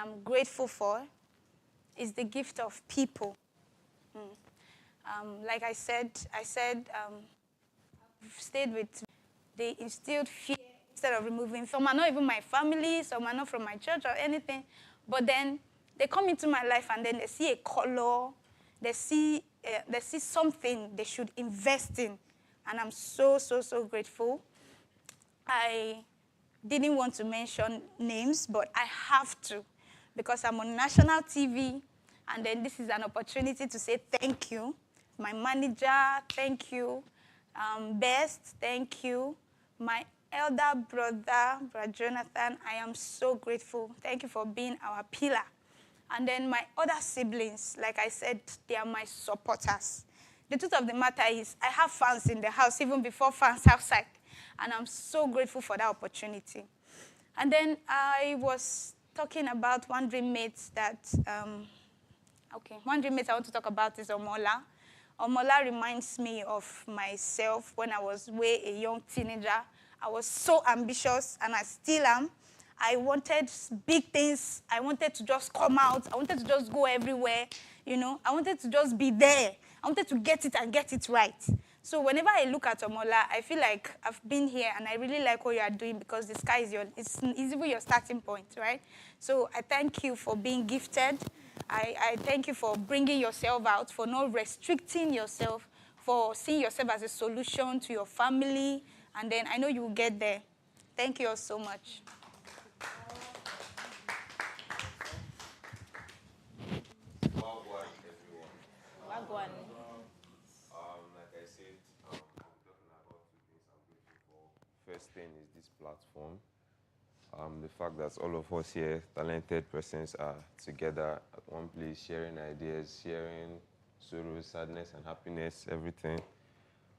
I'm grateful for is the gift of people. Like I said, I've stayed with, they instilled fear instead of removing. Some are not even my family, some are not from my church or anything, but then they come into my life and then they see a color, they see something they should invest in, and I'm so, so, so grateful. I didn't want to mention names, but I have to, because I'm on national TV, and then this is an opportunity to say thank you. My manager, thank you. Best, thank you. My elder brother, Brother Jonathan, I am so grateful. Thank you for being our pillar. And then my other siblings, like I said, they are my supporters. The truth of the matter is, I have fans in the house, even before fans outside. And I'm so grateful for that opportunity. And then I was talking about one dream mate that, one dream mate I want to talk about is Omola. Omola reminds me of myself when I was a young teenager. I was so ambitious, and I still am. I wanted big things. I wanted to just come out. I wanted to just go everywhere. You know, I wanted to just be there. I wanted to get it and get it right. So whenever I look at Omola, I feel like I've been here, and I really like what you are doing, because the sky is it's even your starting point, right? So I thank you for being gifted. I thank you for bringing yourself out, for not restricting yourself, for seeing yourself as a solution to your family, and then I know you will get there. Thank you all so much. Wagwan, everyone. Wagwan. Like I said, I'm talking about two things I'm grateful for. First thing is this platform. The fact that all of us here, talented persons, are together at one place, sharing ideas, sharing sorrow, sadness, and happiness, everything.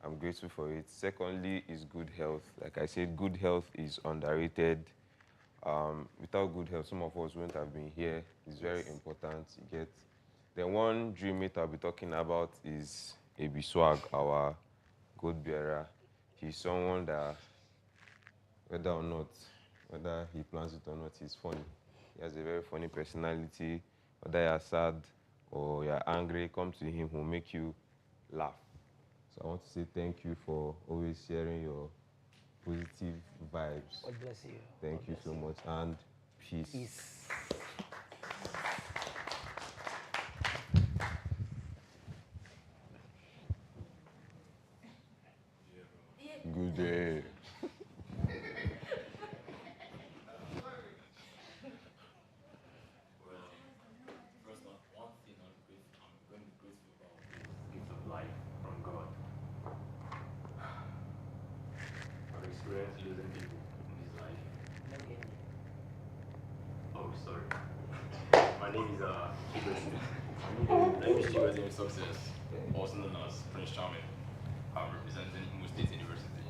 I'm grateful for it. Secondly is good health. Like I said, good health is underrated. Without good health, some of us wouldn't have been here. It's very important. You get. The one dream mate I'll be talking about is Abi Swag, our goat bearer. He's someone that, whether he plans it or not, he's funny. He has a very funny personality. Whether you're sad or you're angry, come to him, he'll make you laugh. So I want to say thank you for always sharing your positive vibes. God bless you. Thank you so much, and peace. Peace. Good day. Losing people in his life. Oh, sorry. My name is Chigozie Success, also known as Prince Charming. I'm representing Imo State University.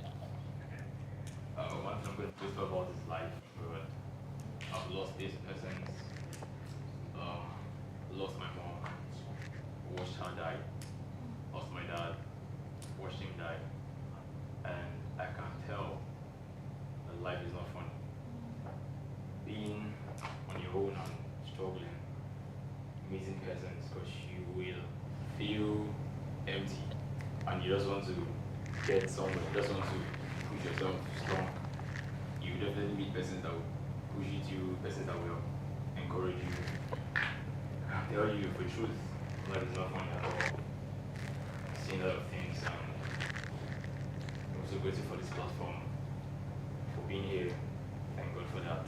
One thing I'm going to talk about is life. I've lost 8 persons. Lost my mom, watched her die. Lost my dad, watched him die. And I can tell that life is not fun. Being on your own and struggling, meeting persons, because you will feel empty and you just want to get somewhere, you just want to push yourself strong. You definitely meet persons that will push you to, persons that will encourage you, tell you the truth. Life is not fun at all. I've seen a lot of things. I'm so grateful for this platform, for being here. Thank God for that.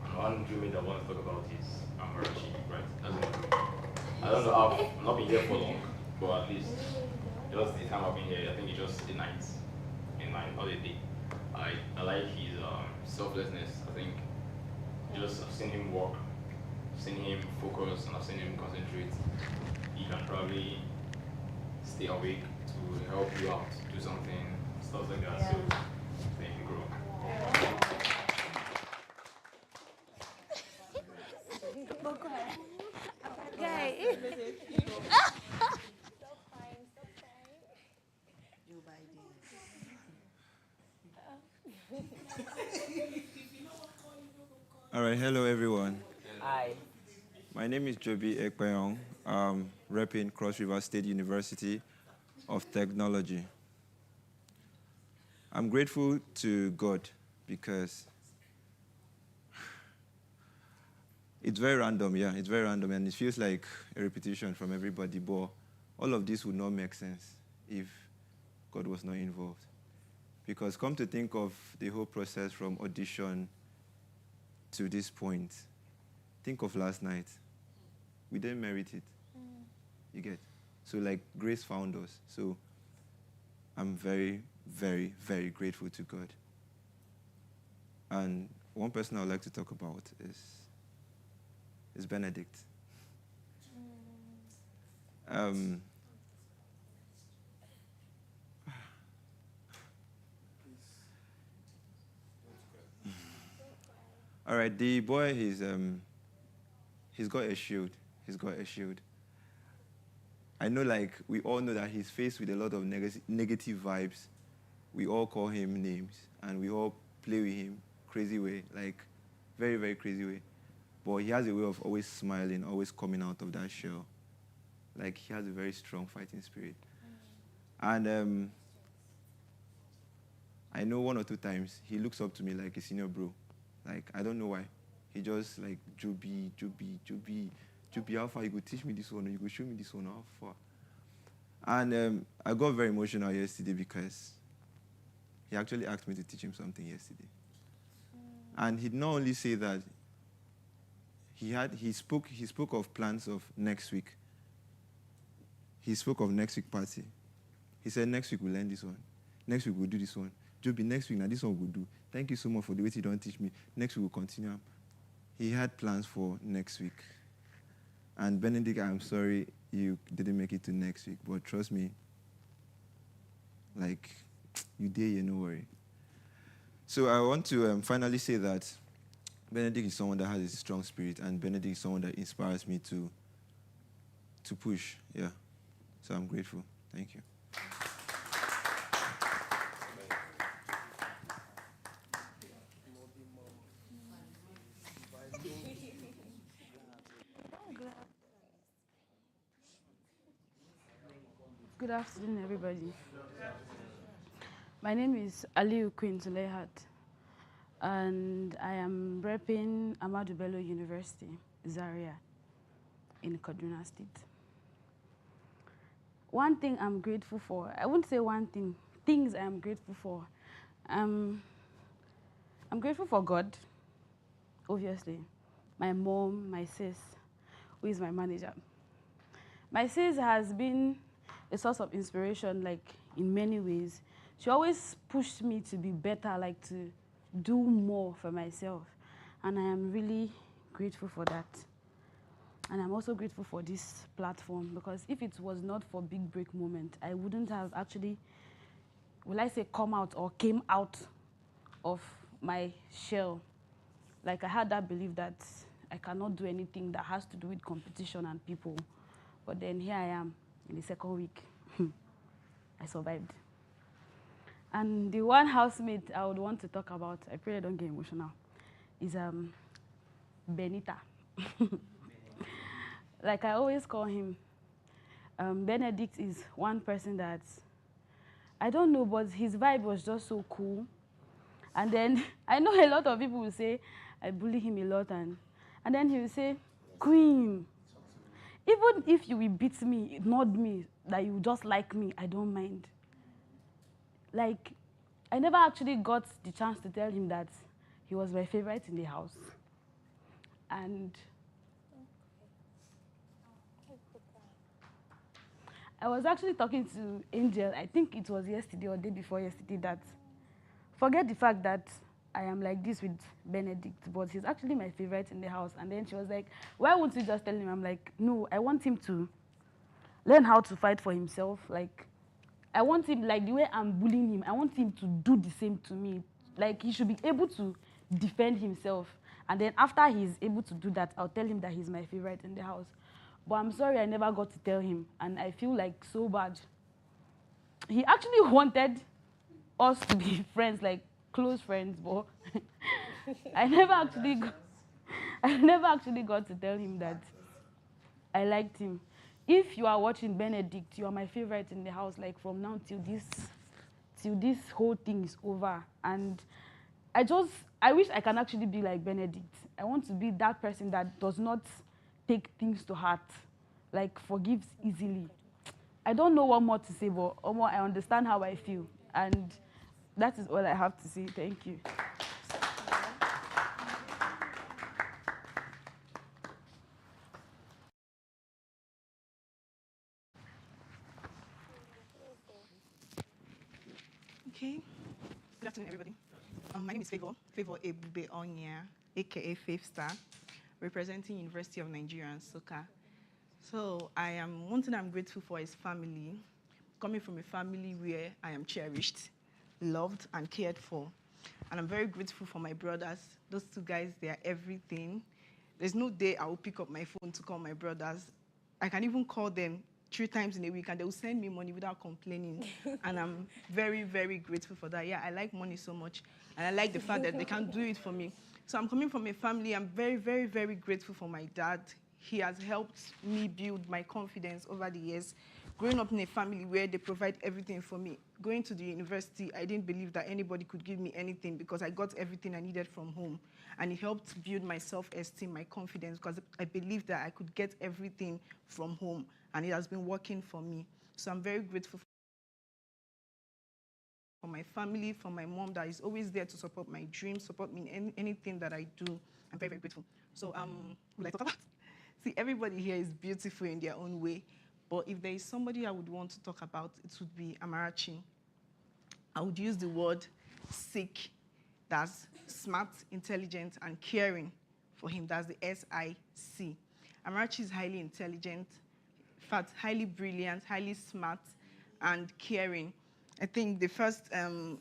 And one dream that I want to talk about is Amarachi, right? That's one dream. I don't know, I've not been here for long, but at least just the time I've been here, I think it's just the night in my holiday. I like his selflessness. I think just I've seen him work, I've seen him focus, and I've seen him concentrate. He can probably stay awake to help you out, do something, stuff like that. So thank you, bro. Okay. All right, hello everyone. Hi. My name is Joby Ekpeyong, repping Cross River State University of Technology. I'm grateful to God because it's very random, yeah, it's very random, and it feels like a repetition from everybody, but all of this would not make sense if God was not involved. Because come to think of the whole process from audition to this point, think of last night. We didn't merit it. You get? So like grace found us. So I'm very, very, very grateful to God. And one person I would like to talk about is Benedict. All right, the boy, he's got a shield. He's got a shield. I know, like, we all know that he's faced with a lot of negative vibes. We all call him names, and we all play with him crazy way, like, very, very crazy way. But he has a way of always smiling, always coming out of that shell. Like, he has a very strong fighting spirit. And I know 1 or 2 times he looks up to me like a senior bro. Like, I don't know why. He just like, Joby, how far you go teach me this one, or you go show me this one, how far? And I got very emotional yesterday because he actually asked me to teach him something yesterday. And he'd not only say that, he spoke of plans of next week. He spoke of next week party. He said, next week we'll learn this one. Next week we'll do this one. Joby, next week, now this one we'll do. Thank you so much for the way you don't teach me. Next week we'll continue. He had plans for next week. And Benedict, I'm sorry you didn't make it to next week, but trust me, like, you did, no worry. So I want to finally say that Benedict is someone that has a strong spirit, and Benedict is someone that inspires me to push, yeah. So I'm grateful. Thank you. Good afternoon, everybody. My name is Aliu Queen Zulehat, and I am repping Ahmadu Bello University, Zaria, in Kaduna State. One thing I'm grateful for, I wouldn't say one thing, things I'm grateful for. I'm grateful for God, obviously. My mom, my sis, who is my manager. My sis has been a source of inspiration, like, in many ways. She always pushed me to be better, like, to do more for myself. And I am really grateful for that. And I'm also grateful for this platform, because if it was not for Big Break Moment, I wouldn't have actually, will I say, come out or came out of my shell. Like, I had that belief that I cannot do anything that has to do with competition and people. But then here I am in the second week. I survived. And the one housemate I would want to talk about, I pray I don't get emotional, is Benita. Like I always call him. Benedict is one person that, I don't know, but his vibe was just so cool. And then I know a lot of people will say, I bully him a lot, and then he will say, Queen, even if you will beat me, nod me, that you just like me, I don't mind. Like, I never actually got the chance to tell him that he was my favorite in the house. And I was actually talking to Angel, I think it was yesterday or day before yesterday, that forget the fact that I am like this with Benedict, but he's actually my favorite in the house. And then she was like, why wouldn't you just tell him? I'm like, no, I want him to learn how to fight for himself. Like, I want him, like the way I'm bullying him, I want him to do the same to me. Like, he should be able to defend himself. And then after he's able to do that, I'll tell him that he's my favorite in the house. But I'm sorry I never got to tell him, and I feel like so bad. He actually wanted us to be friends, like close friends, but I never actually got to tell him that I liked him. If you are watching Benedict, you are my favorite in the house, like from now till this whole thing is over. And I wish I can actually be like Benedict. I want to be that person that does not take things to heart, like forgives easily. I don't know what more to say, but I understand how I feel. And that is all I have to say. Thank you. Okay. Good afternoon, everybody. My name is Favor Ebube Onya, aka Faith Star, representing University of Nigeria and Soka. So one thing I'm grateful for is family. Coming from a family where I am cherished, loved, and cared for. And I'm very grateful for my brothers. Those two guys, they are everything. There's no day I will pick up my phone to call my brothers. I can even call them 3 times in a week and they will send me money without complaining. And I'm very, very grateful for that. Yeah, I like money so much. And I like the fact that they can do it for me. So I'm coming from a family, I'm very, very, very grateful for my dad. He has helped me build my confidence over the years. Growing up in a family where they provide everything for me. Going to the university, I didn't believe that anybody could give me anything because I got everything I needed from home. And it helped build my self-esteem, my confidence, because I believed that I could get everything from home. And it has been working for me. So I'm very grateful for my family, for my mom that is always there to support my dreams, support me in anything that I do. I'm very, very grateful. So would I talk about? See, everybody here is beautiful in their own way. But if there is somebody I would want to talk about, it would be Amarachi. I would use the word sick. That's smart, intelligent, and caring for him. That's the SIC. Amarachi is highly intelligent, in fact, highly brilliant, highly smart, and caring. I think the first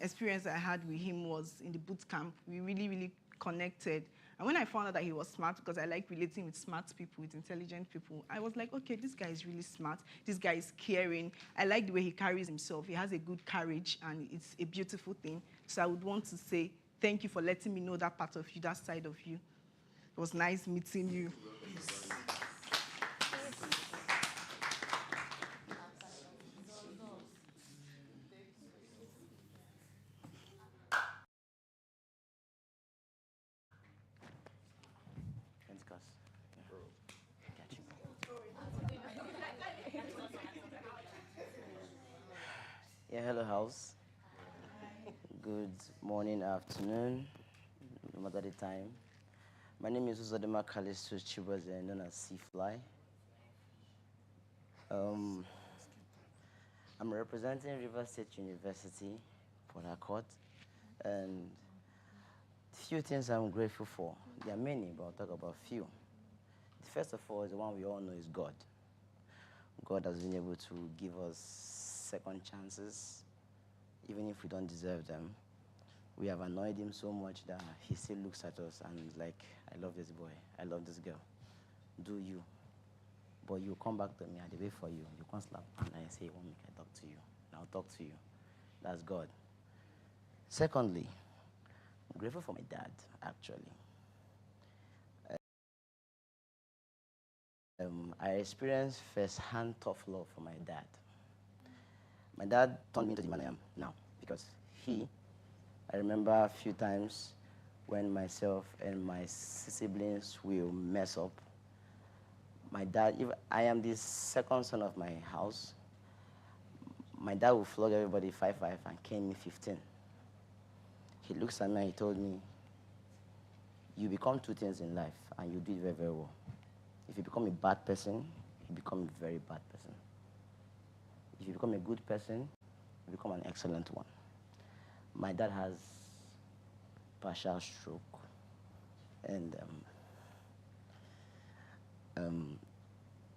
experience I had with him was in the boot camp. We really, really connected. And when I found out that he was smart, because I like relating with smart people, with intelligent people, I was like, okay, this guy is really smart. This guy is caring. I like the way he carries himself. He has a good courage, and it's a beautiful thing. So I would want to say thank you for letting me know that part of you, that side of you. It was nice meeting you. Yeah, hello, house. Good morning, afternoon, no matter the time. My name is Uzodema Kalistu Chibaze, known as Seafly. I'm representing River State University, Port Harcourt, and few things I'm grateful for. There are many, but I'll talk about few. The first of all is the one we all know is God. God has been able to give us second chances, even if we don't deserve them. We have annoyed him so much that he still looks at us and is like, I love this boy, I love this girl. Do you? But you come back to me, I wait for you. You can't slap and I say, well, I talk to you. And I'll talk to you. That's God. Secondly, I'm grateful for my dad, actually. I experienced first-hand tough love from my dad. My dad turned me into the man I am now because I remember a few times when myself and my siblings will mess up. My dad, if I am the second son of my house, my dad will flog everybody 5-5 and cane me 15. He looks at me and he told me, you become 2 things in life and you do it very, very well. If you become a bad person, you become a very bad person. If you become a good person, you become an excellent one. My dad has partial stroke, and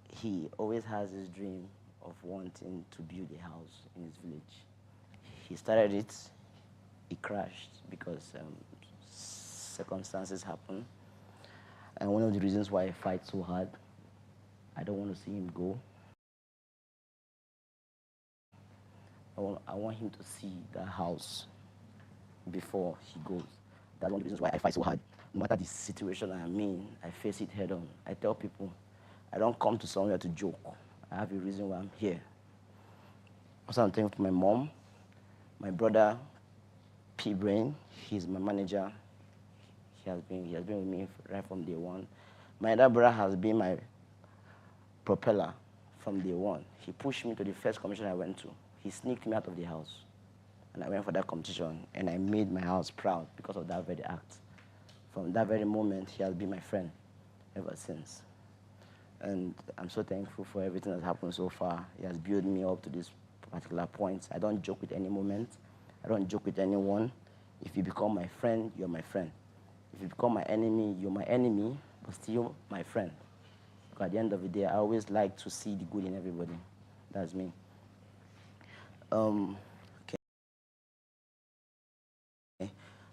he always has this dream of wanting to build a house in his village. He started it, it crashed because circumstances happen. And one of the reasons why I fight so hard, I don't want to see him go. I want him to see the house before he goes. That's one of the reasons why I fight so hard. No matter the situation I am in, I face it head on. I tell people, I don't come to somewhere to joke. I have a reason why I'm here. Also, I'm thankful for my mom, my brother, P Brain. He's my manager. He has been with me right from day one. My other brother has been my propeller from day one. He pushed me to the first competition I went to. He sneaked me out of the house. And I went for that competition, and I made my house proud because of that very act. From that very moment, he has been my friend ever since. And I'm so thankful for everything that's happened so far. He has built me up to this particular point. I don't joke with any moment. I don't joke with anyone. If you become my friend, you're my friend. If you become my enemy, you're my enemy, but still my friend. Because at the end of the day, I always like to see the good in everybody. That's me.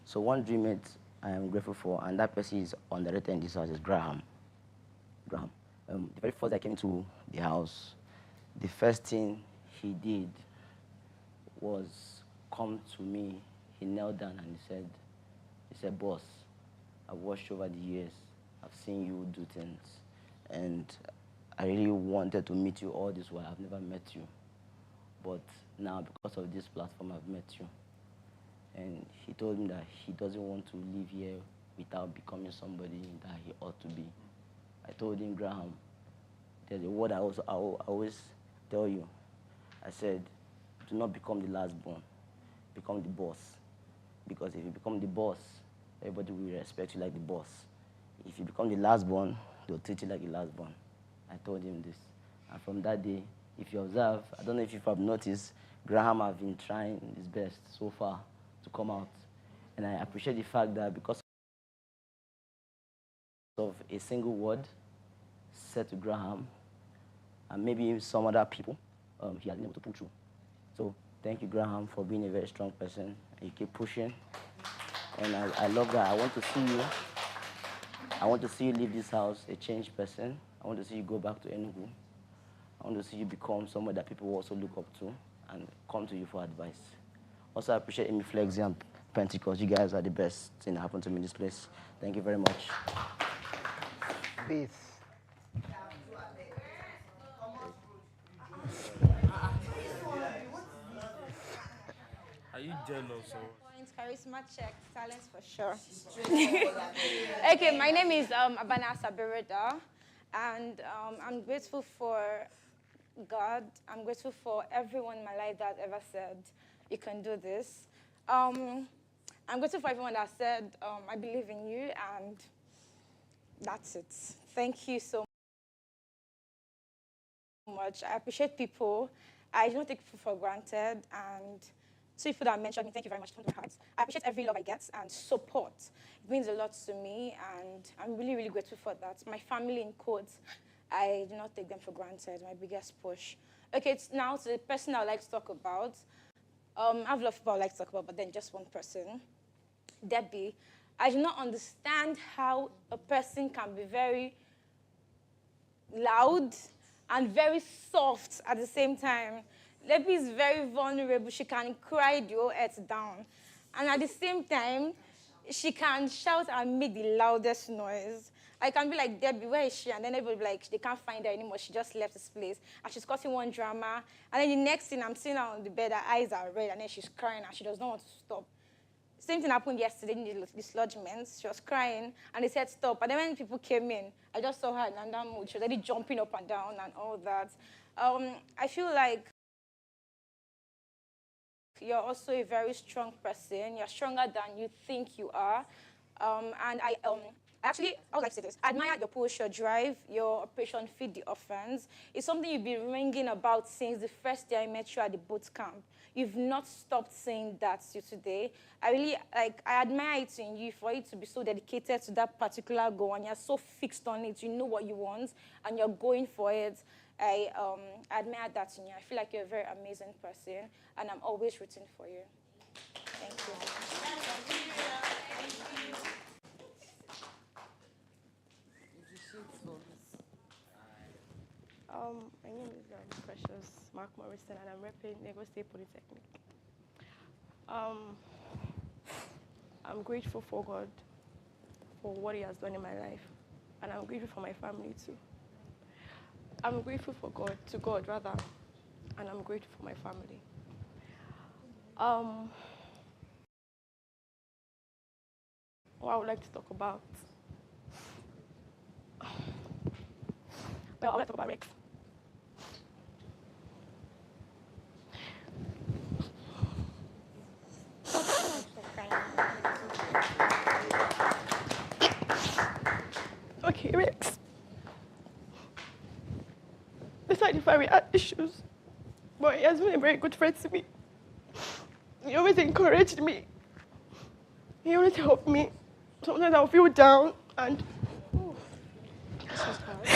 So one dreammate I am grateful for, and that person is underrated in this house, is Graham. The very first I came to the house, the first thing he did was come to me. He knelt down and he said, boss, I've watched over the years. I've seen you do things. And I really wanted to meet you all this while. I've never met you. But now, because of this platform, I've met you. And he told me that he doesn't want to live here without becoming somebody that he ought to be. I told him, Graham, there's a word I always tell you. I said, do not become the last born. Become the boss. Because if you become the boss, everybody will respect you like the boss. If you become the last born, they'll treat you like the last born. I told him this. And from that day, if you observe, I don't know if you have noticed, Graham has been trying his best so far to come out. And I appreciate the fact that because of a single word said to Graham, and maybe some other people, he has been able to pull through. So thank you, Graham, for being a very strong person. And you keep pushing. And I love that. I want to see you leave this house a changed person. I want to see you go back to Enugu. I want to see you become someone that people will also look up to and come to you for advice. Also, I appreciate Amy Flexi and Pentecost. You guys are the best thing that happened to me in this place. Thank you very much. Peace. Are you jealous or? Points, charisma check, talents for sure. Okay, my name is Abana Sabirida, and I'm grateful for God. I'm grateful for everyone in my life that ever said, you can do this. I'm grateful for everyone that said, I believe in you, and that's it. Thank you so much. I appreciate people. I do not take people for granted, and to people that mentioned me, thank you very much from my heart. I appreciate every love I get and support. It means a lot to me, and I'm really, really grateful for that. My family, in quotes, I do not take them for granted, my biggest push. Okay, now to the person I would like to talk about. I have a lot of people I would like to talk about, but then just one person. Debbie. I do not understand how a person can be very loud and very soft at the same time. Debbie is very vulnerable. She can cry the whole earth down. And at the same time, she can shout and make the loudest noise. I can be like, Debbie, where is she? And then everybody will be like, they can't find her anymore. She just left this place. And she's causing one drama. And then the next thing, I'm sitting her on the bed, her eyes are red, and then she's crying, and she does not want to stop. Same thing happened yesterday in the dislodgements. She was crying, and they said stop. And then when people came in, I just saw her in another mood. She was already jumping up and down and all that. I feel like you're also a very strong person. You're stronger than you think you are. And I would like to say this. I admire your push, your drive, your Operation Feed the Orphans. It's something you've been ringing about since the first day I met you at the boot camp. You've not stopped saying that to today. I admire it in you for you to be so dedicated to that particular goal, and you're so fixed on it. You know what you want, and you're going for it. I admire that in you. I feel like you're a very amazing person, and I'm always rooting for you. Thank you. My name is Precious Mark Morrison, and I'm repping Lagos State Polytechnic. I'm grateful for God for what He has done in my life, and I'm grateful for my family too. I'm grateful for God, to God rather, and I'm grateful for my family. What I would like to talk about. Well, I would like to talk about Rex. Okay, Rex. Despite the fact we had issues, but he has been a very good friend to me. He always encouraged me. He always helped me. Sometimes I'll feel down and This is hard.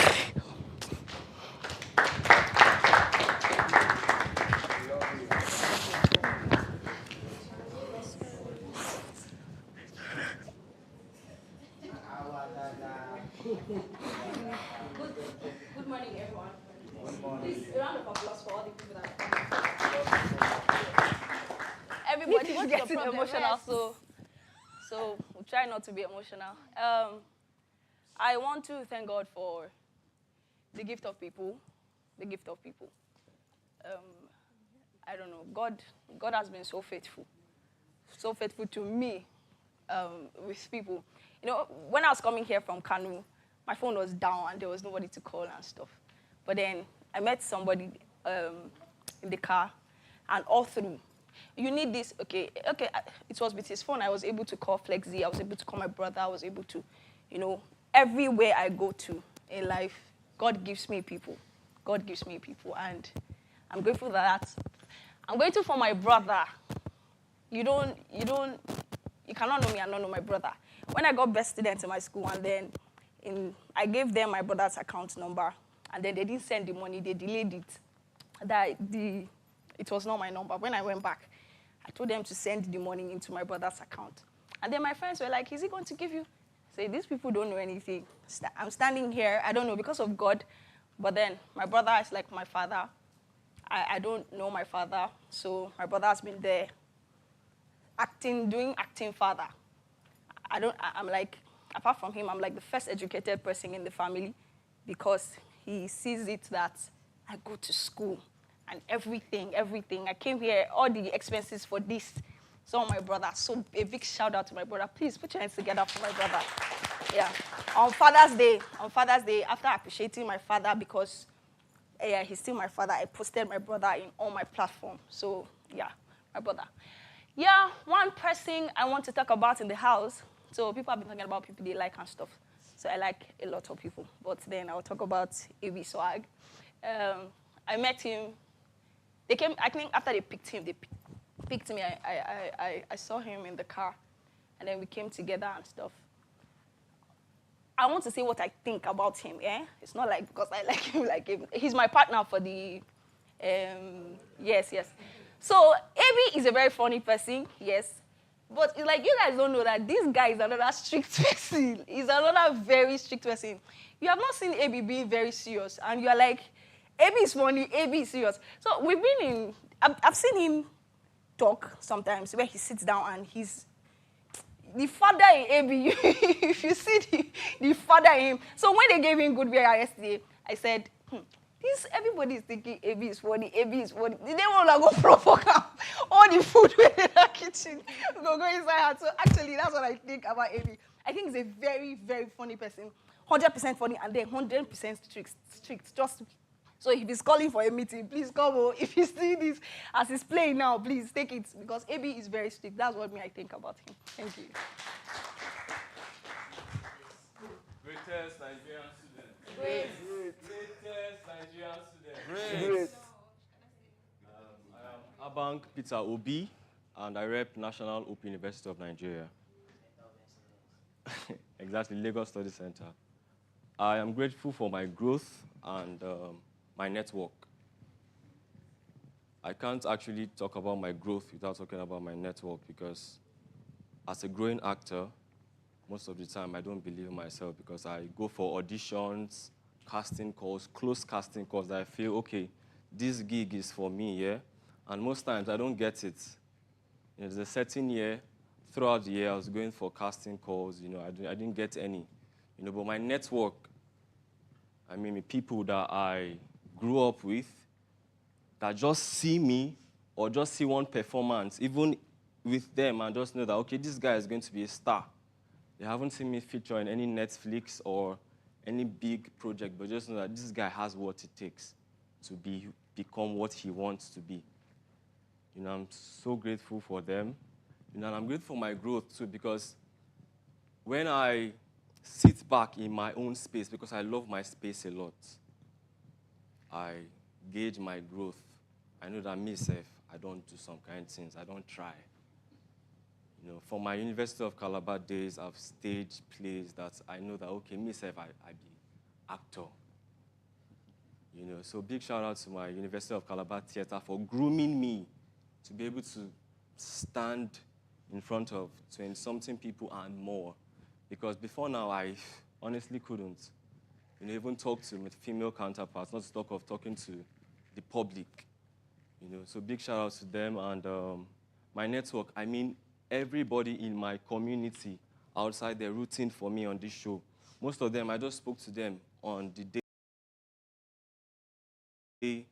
Good morning, everyone. Please, a round of applause for all the people that Everybody What's is your getting problem? emotional, Rest. so we'll try not to be emotional. I want to thank God for the gift of people, the gift of people. I don't know, God has been so faithful to me with people. You know, when I was coming here from Kanu, my phone was down and there was nobody to call and stuff. But then I met somebody in the car, and all through, you need this, okay, it was with his phone. I was able to call Flexi, I was able to call my brother, I was able to, you know, everywhere I go to in life, God gives me people. God gives me people, and I'm grateful for that. I'm grateful for my brother. You cannot know me and not know my brother. When I got best student in my school, and then I gave them my brother's account number, and then they didn't send the money, they delayed it. It was not my number. When I went back, I told them to send the money into my brother's account. And then my friends were like, is he going to give you? I say, these people don't know anything. I'm standing here, I don't know, because of God. But then my brother is like my father. I don't know my father, so my brother has been there doing acting father. I'm like, apart from him, I'm like the first educated person in the family, because he sees it that I go to school and everything. I came here, all the expenses for this. So my brother, so a big shout out to my brother. Please put your hands together for my brother. Yeah. On Father's Day, after appreciating my father, because he's still my father, I posted my brother in all my platforms. So yeah, my brother. Yeah, one person I want to talk about in the house. So people have been talking about people they like and stuff. So I like a lot of people. But then I'll talk about AB Swag. I met him. They came, I think after they picked him, picked me. I saw him in the car. And then we came together and stuff. I want to say what I think about him, yeah? It's not like because I like him. He's my partner for the, yes. So, AB is a very funny person, yes. But it's like, you guys don't know that this guy is another strict person. He's another very strict person. You have not seen AB being very serious. And you're like, AB is funny, AB is serious. So we've been I've seen him talk sometimes where he sits down and he's, the father in AB, if you see the father in him. So when they gave him good beer yesterday, I said, everybody is thinking AB is funny, AB is funny. They want to go provoke all the food in the kitchen. Go inside her. So actually, that's what I think about AB. I think he's a very, very funny person. 100% funny and then 100% strict. Just so if he's calling for a meeting, please come. Oh, if you see this as he's playing now, please take it, because AB is very strict. That's what I think about him. Thank you. Greatest Nigerian student. Greatest Nigerian student. Great. I am Abank Peter Obi, and I rep National Open University of Nigeria. Exactly, Lagos Study Center. I am grateful for my growth and my network. I can't actually talk about my growth without talking about my network, because as a growing actor, most of the time I don't believe in myself, because I go for auditions, casting calls, close casting calls that I feel, okay, this gig is for me, yeah? And most times I don't get it. There's a certain year, throughout the year, I was going for casting calls, I didn't get any. But my network I mean, people that I grew up with that just see me or just see one performance, even with them, and just know that, okay, this guy is going to be a star. They haven't seen me feature in any Netflix or any big project, but just know that this guy has what it takes to become what he wants to be. You know, I'm so grateful for them. You know, and I'm grateful for my growth too, because when I sit back in my own space, because I love my space a lot, I gauge my growth. I know that myself, I don't do some kind of things. I don't try. You know, for my University of Calabar days, I've staged plays that I know that, okay, myself, I be actor. You know, so big shout out to my University of Calabar Theatre for grooming me to be able to stand in front of 20-something people and more. Because before now, I honestly couldn't. You know, even talk to my female counterparts, not to talk of talking to the public. You know, so big shout out to them and my network. I mean, everybody in my community outside, they're rooting for me on this show. Most of them, I just spoke to them on the day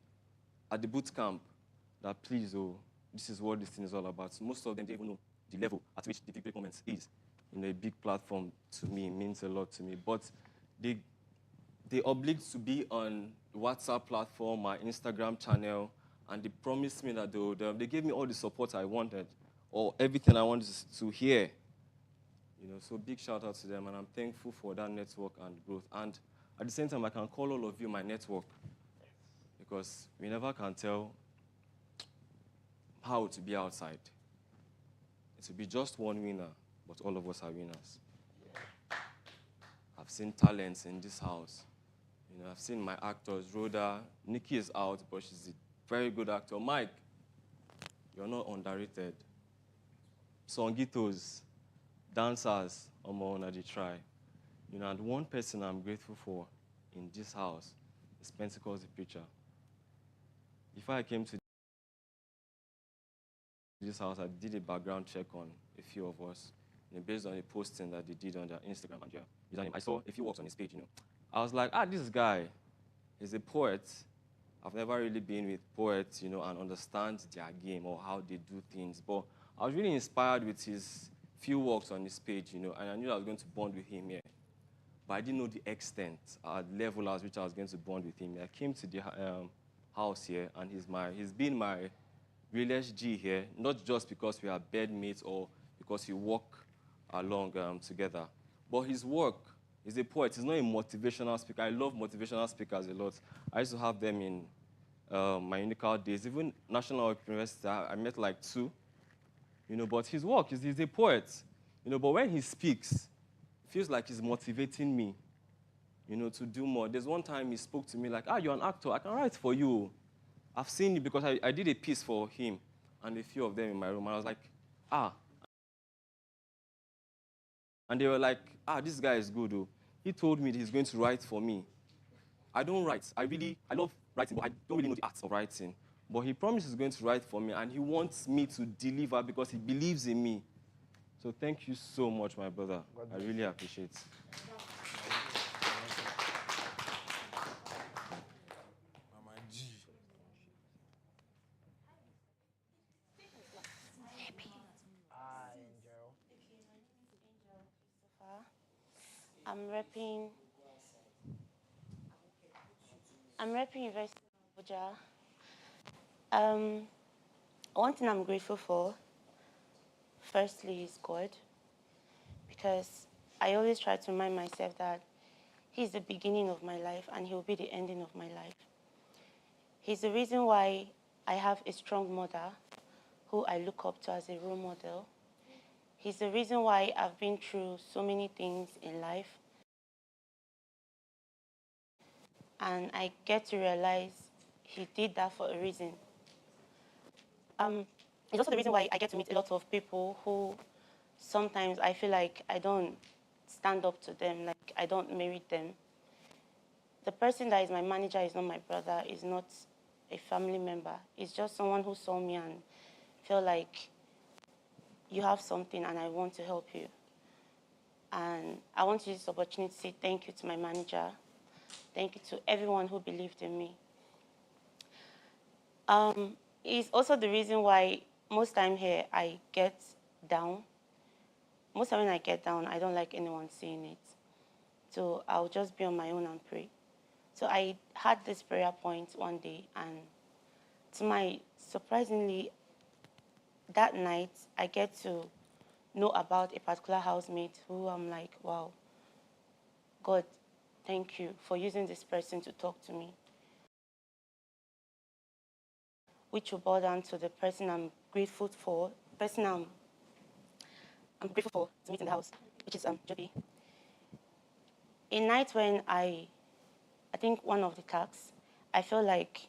at the boot camp that, please, oh, this is what this thing is all about. So most of them, they even know the level at which the Big Comments is. You know, a big platform to me, means a lot to me. But they obliged to be on the WhatsApp platform, my Instagram channel, and they promised me that they gave me all the support I wanted, or everything I wanted to hear. You know, so big shout out to them, and I'm thankful for that network and growth. And at the same time, I can call all of you my network, because we never can tell how to be outside. It will be just one winner, but all of us are winners. I've seen talents in this house. You know, I've seen my actors. Rhoda, Nikki is out, but she's a very good actor. Mike, you're not underrated. Songitos, dancers, Omona, they try. You know, and one person I'm grateful for in this house is Pentecost the preacher. Before I came to this house, I did a background check on a few of us, you know, based on a posting that they did on their Instagram. And I saw a few works on his page, you know. I was like, this guy is a poet. I've never really been with poets, you know, and understand their game or how they do things. But I was really inspired with his few works on his page, you know, and I knew I was going to bond with him here. But I didn't know the extent, level at which I was going to bond with him. I came to the house here, and he's been my realest G here, not just because we are bedmates or because we work along together, but his work. He's a poet. He's not a motivational speaker. I love motivational speakers a lot. I used to have them in my Unical days. Even National University, I met like 2. You know, but his work, he's a poet. You know, but when he speaks, it feels like he's motivating me, you know, to do more. There's one time he spoke to me like, you're an actor. I can write for you. I've seen you because I did a piece for him and a few of them in my room. And I was like, And they were like, this guy is good, though. He told me that he's going to write for me. I don't write. I love writing, but I don't really know the art of writing. But he promised he's going to write for me, and he wants me to deliver because he believes in me. So thank you so much, my brother. I really appreciate it. I'm repping University of Abuja. One thing I'm grateful for, firstly, is God, because I always try to remind myself that He's the beginning of my life and He'll be the ending of my life. He's the reason why I have a strong mother who I look up to as a role model. He's the reason why I've been through so many things in life. And I get to realize He did that for a reason. It's also the reason why I get to meet a lot of people who sometimes I feel like I don't stand up to them, like I don't merit them. The person that is my manager is not my brother, is not a family member. It's just someone who saw me and felt like you have something and I want to help you. And I want to use this opportunity to say thank you to my manager. Thank you to everyone who believed in me. It's also the reason why most time here I get down. Most time when I get down, I don't like anyone seeing it. So I'll just be on my own and pray. So I had this prayer point one day, and to my surprisingly, that night I get to know about a particular housemate who I'm like, wow, God, thank you for using this person to talk to me. Which will boil down to the person I'm grateful for, person I'm grateful for to meet in the house, which is Joby. A night when I think one of the tasks, I felt like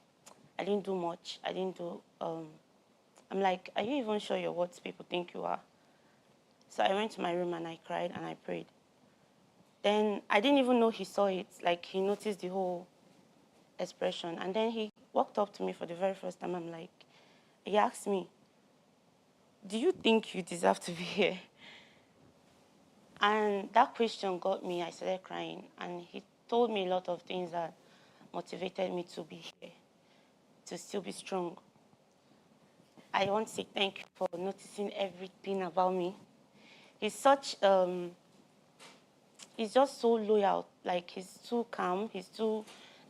I didn't do much. I didn't do, I'm like, are you even sure you're what people think you are? So I went to my room and I cried and I prayed. Then I didn't even know he saw it. Like, he noticed the whole expression. And then he walked up to me for the very first time. I'm like, he asked me, do you think you deserve to be here? And that question got me. I started crying. And he told me a lot of things that motivated me to be here, to still be strong. I want to say thank you for noticing everything about me. He's such, he's just so loyal. Like, he's too calm. He's too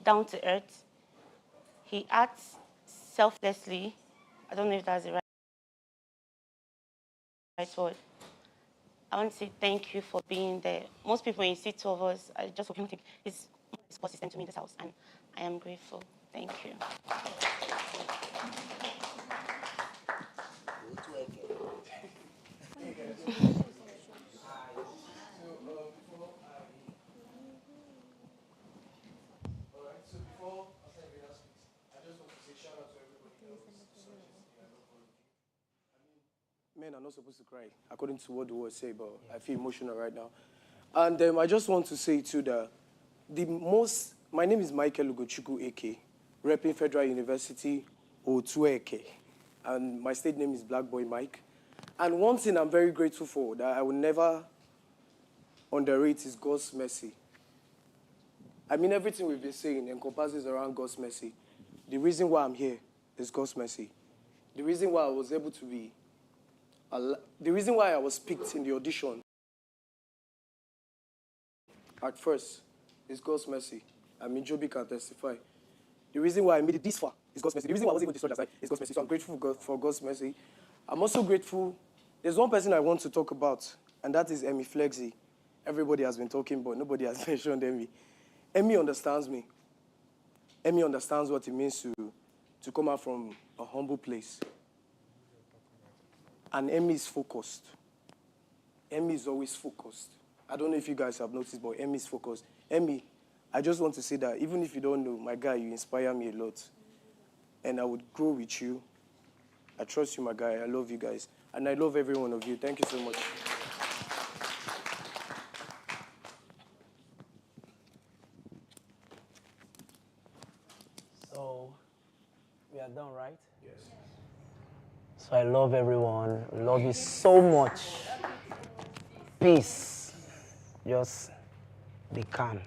down to earth. He acts selflessly. I don't know if that's the right word. I want to say thank you for being there. Most people, when you see two of us, I just hope you don't think it's more support system to me in this house, and I am grateful. Thank you. Men are not supposed to cry, according to what the word say, but I feel emotional right now. And I just want to say, too, that my name is Michael Ugochukwu Eke, repping Federal University, Otu Eke, and my state name is Black Boy Mike. And one thing I'm very grateful for that I will never underrate is God's mercy. I mean, everything we've been saying encompasses around God's mercy. The reason why I'm here is God's mercy. The reason why I was able to be the reason why I was picked in the audition at first is God's mercy. I mean, Joby can testify. The reason why I made it this far is God's mercy. The reason why I wasn't able to destroy that side is God's mercy. So I'm grateful for God's mercy. I'm also grateful. There's one person I want to talk about, and that is Emmy Flexi. Everybody has been talking, but nobody has mentioned Emmy. Emmy understands me. Emmy understands what it means to come out from a humble place. And Emmy is focused. Emmy is always focused. I don't know if you guys have noticed, but Emmy is focused. Emmy, I just want to say that even if you don't know, my guy, you inspire me a lot. And I would grow with you. I trust you, my guy. I love you guys. And I love every one of you. Thank you so much. So, we are done, right? Yes. So I love everyone. Love you so much. Peace. Just be calm.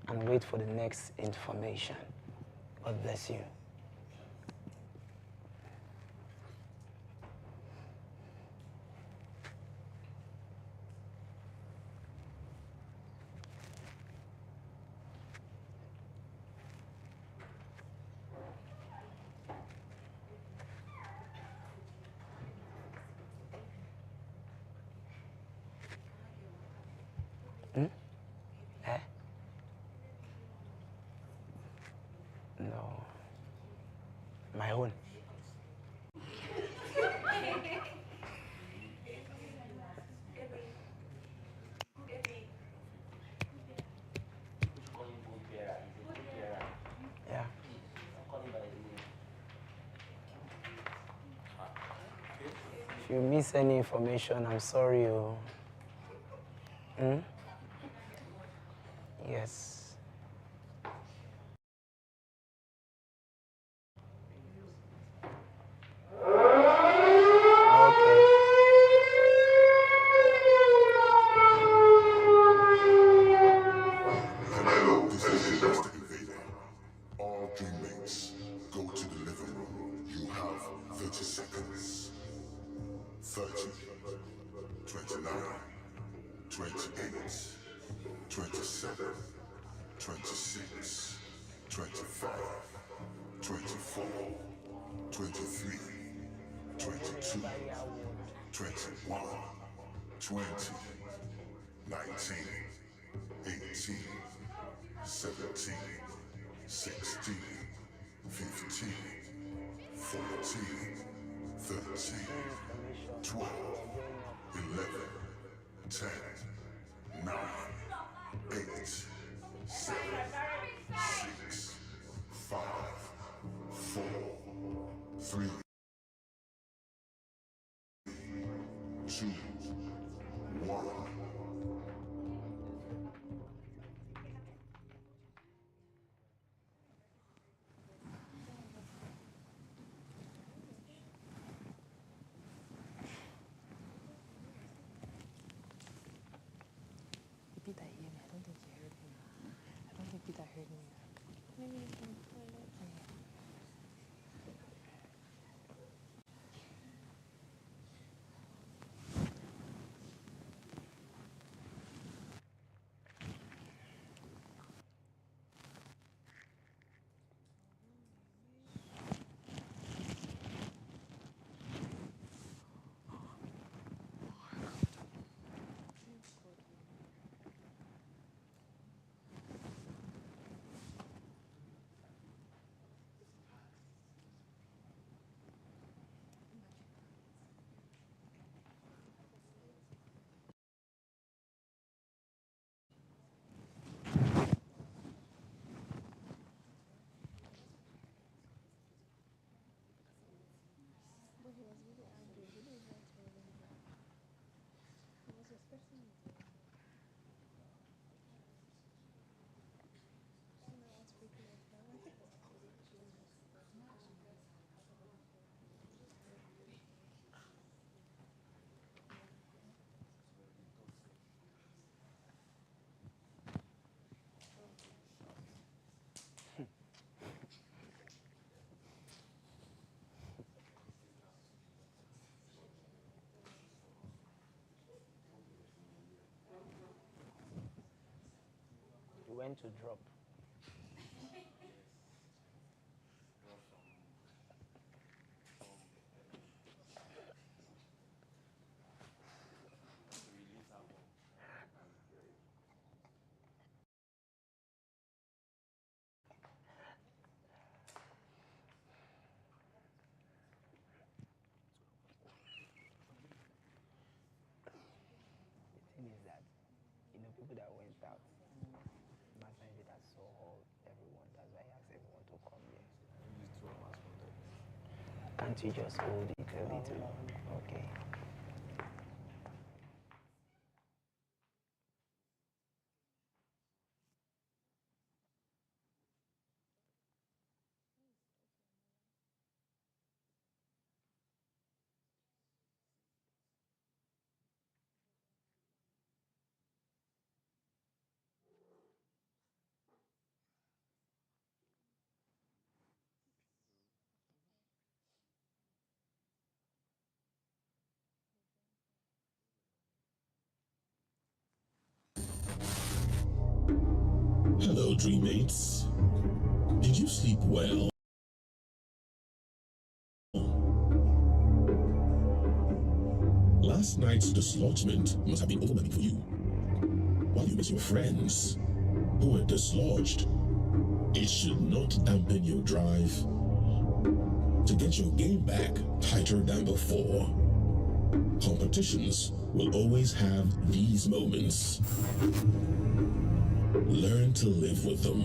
And wait for the next information. God bless you. Eh? No. My own. Yeah. If you miss any information, I'm sorry. Yes. Okay. 27, 26, 25, 24, 23, 22, 21, 20, 19, 18, 17, 16, 15, 14, 13, 12, 11, 10, 9, 8, 7, 6, 5, 4, 3, 2, 1. Repeat that again. I don't think you heard me. I don't think Peter heard me. Maybe you can play it. When to drop. The thing is that, people that went out, last time they saw all everyone. That's why I asked everyone to come here. Can't you just hold it a little? Okay. Hello, Dreammates. Did you sleep well? Last night's dislodgement must have been overwhelming for you. While you miss your friends who were dislodged, it should not dampen your drive to get your game back tighter than before. Competitions will always have these moments. Learn to live with them.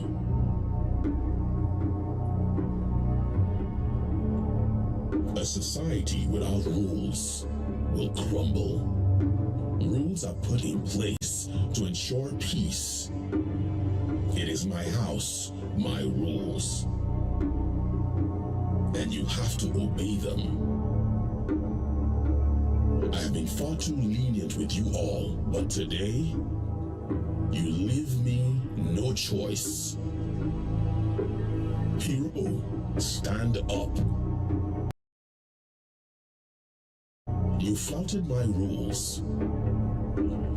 A society without rules will crumble. Rules are put in place to ensure peace. It is my house, my rules. And you have to obey them. I have been far too lenient with you all, but today, you leave me no choice. Hero, stand up. You flouted my rules.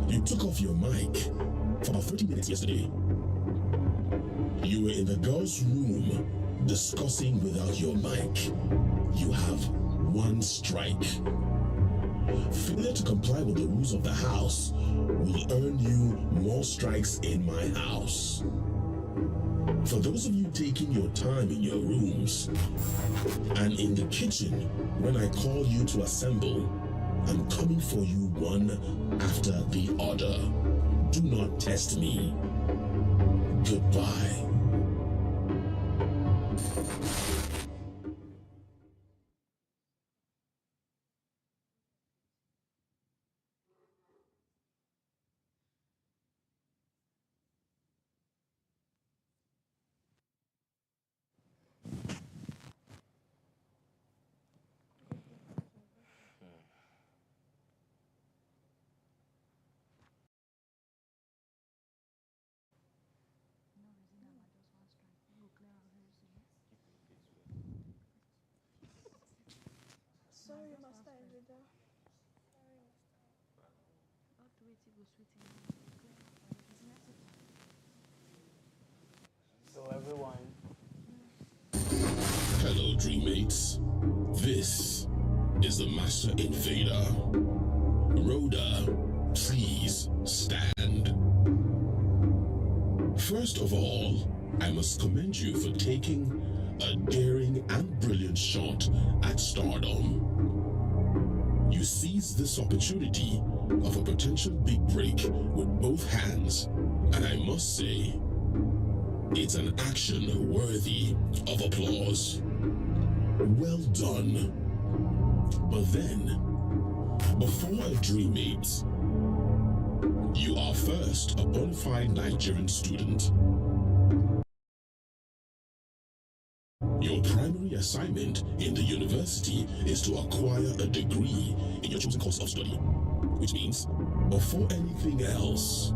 You took off your mic for about 30 minutes yesterday. You were in the girls' room discussing without your mic. You have 1 strike. Failure to comply with the rules of the house will earn you more strikes in my house. For those of you taking your time in your rooms and in the kitchen when I call you to assemble, I'm coming for you one after the other. Do not test me. Goodbye. Sorry, Master Evida. So everyone. Hello, Dreammates. This is the Master Invader. Rhoda, please stand. First of all, I must commend you for taking a daring and brilliant shot at stardom. You seized this opportunity of a potential big break with both hands, and I must say, it's an action worthy of applause. Well done. But then, before a Dreammate, you are first a bona fide Nigerian student. Your primary assignment in the university is to acquire a degree in your chosen course of study, which means, before anything else,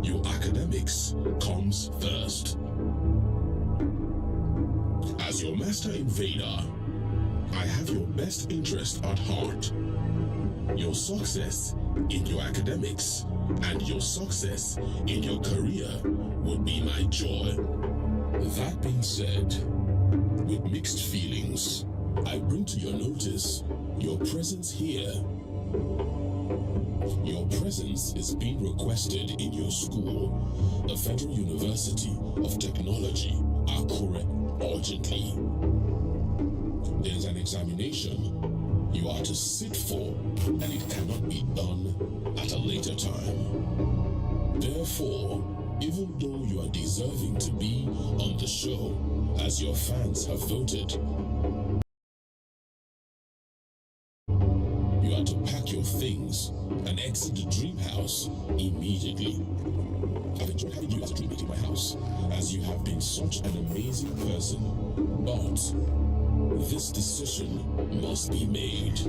your academics comes first. As your Master Invader, I have your best interest at heart. Your success in your academics and your success in your career would be my joy. That being said, with mixed feelings, I bring to your notice your presence here. Your presence is being requested in your school, the Federal University of Technology, Akure, urgently. There's an examination you are to sit for, and it cannot be done at a later time. Therefore, even though you are deserving to be on the show, as your fans have voted, you are to pack your things and exit the dream house immediately. I've enjoyed having you as a dreammate in my house, as you have been such an amazing person, but this decision must be made.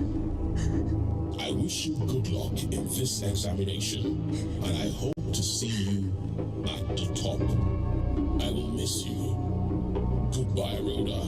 I wish you good luck in this examination, and I hope to see you at the top. I will miss you. Goodbye, Rhoda.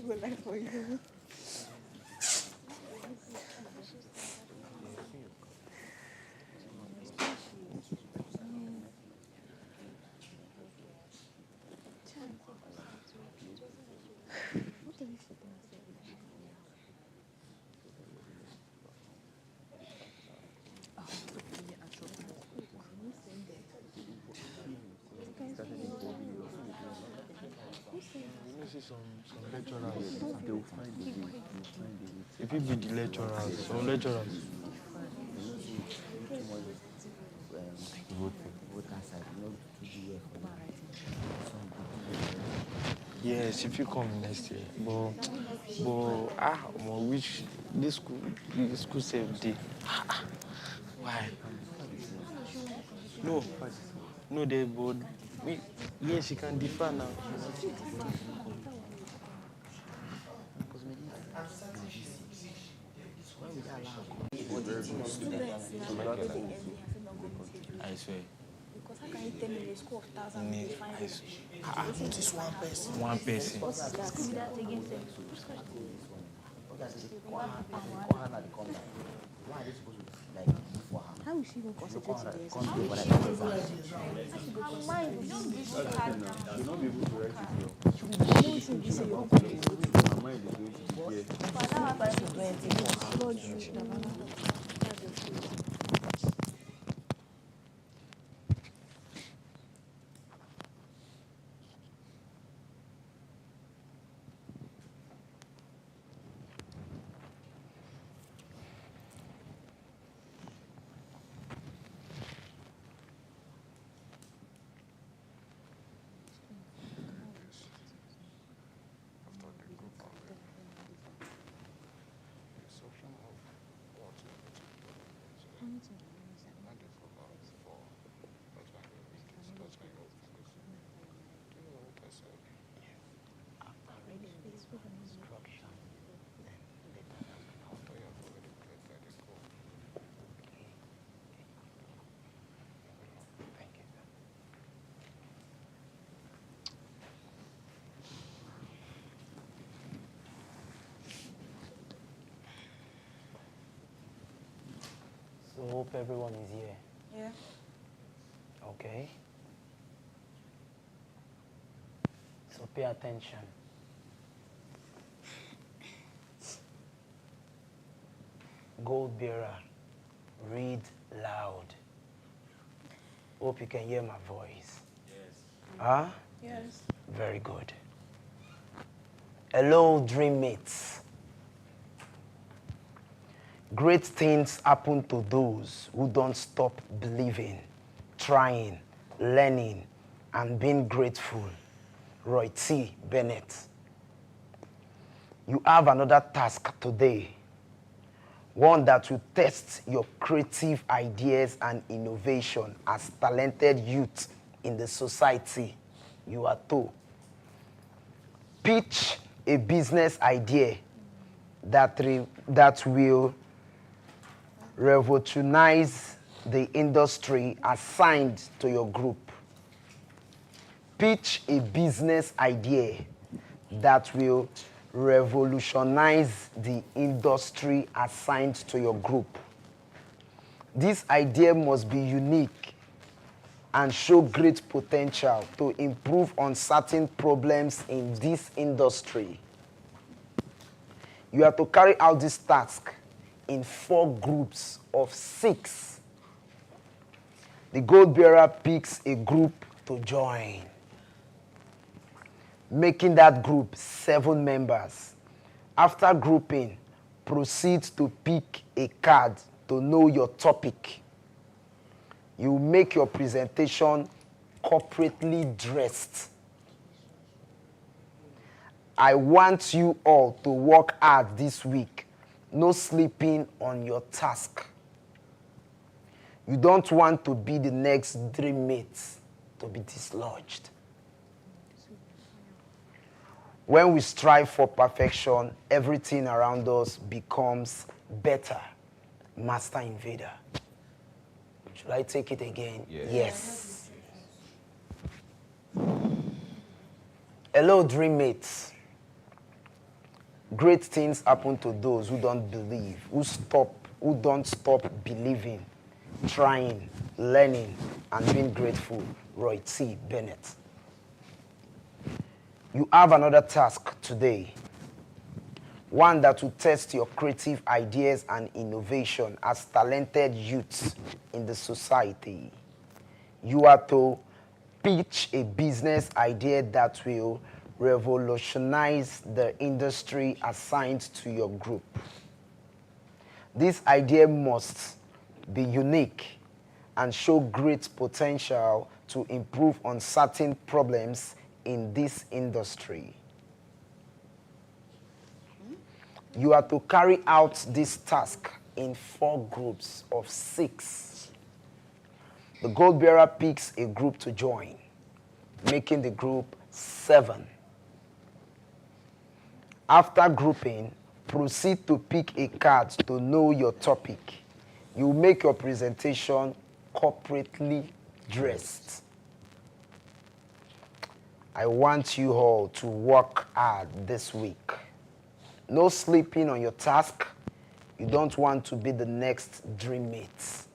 Good life for you. Some lecturers, they will find the way. If you be the lecturers, some lecturers. Yes, if you come next year, which this school safety. Why? No, they but yes, you can differ now. I swear. Because how can you tell me in a school of thousands you find it? Just one person. One person. What is that? Could be that again, sir. How is she even concentrate to this? How is she even her mind is just be so hard now. You'll not be able to write it well. You know you say you're going to my mind is going to be but now I find it So hope everyone is here. Yeah. Okay. So pay attention. Gold bearer, read loud. Hope you can hear my voice. Yes. Huh? Yes. Very good. Hello, dream mates. Great things happen to those who don't stop believing, trying, learning, and being grateful. Roy T. Bennett. You have another task today, one that will test your creative ideas and innovation as talented youth in the society you are to. Pitch a business idea that will revolutionize the industry assigned to your group. Pitch a business idea that will revolutionize the industry assigned to your group. This idea must be unique and show great potential to improve on certain problems in this industry. You have to carry out this task in 4 groups of 6. The gold bearer picks a group to join, making that group 7 members. After grouping, proceed to pick a card to know your topic. You make your presentation corporately dressed. I want you all to work hard this week. No sleeping on your task. You don't want to be the next dream mate to be dislodged. When we strive for perfection, everything around us becomes better. Master Invader. Should I take it again? Yes. Yes. Hello, dream mates. Great things happen to those who don't believe, who don't stop believing, trying, learning, and being grateful. Roy T. Bennett. You have another task today. One that will test your creative ideas and innovation as talented youths in the society. You are to pitch a business idea that will revolutionize the industry assigned to your group. This idea must be unique and show great potential to improve on certain problems in this industry. You are to carry out this task in 4 groups of 6. The gold bearer picks a group to join, making the group 7. After grouping, proceed to pick a card to know your topic. You make your presentation corporately dressed. I want you all to work hard this week. No sleeping on your task. You don't want to be the next dream mate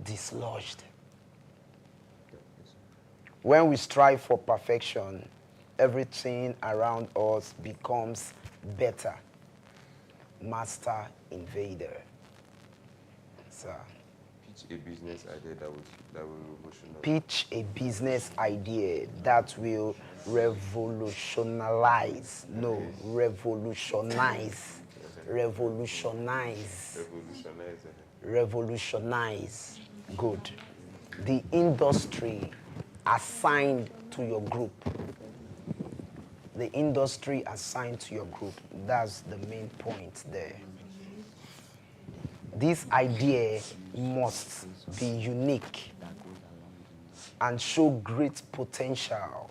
dislodged. When we strive for perfection, everything around us becomes better. Master Invader. Sir. Pitch a business idea that will revolutionize. Pitch a business idea that will revolutionize. No, revolutionize. Revolutionize. Revolutionize. Good. The industry assigned to your group. The industry assigned to your group. That's the main point there. This idea must be unique and show great potential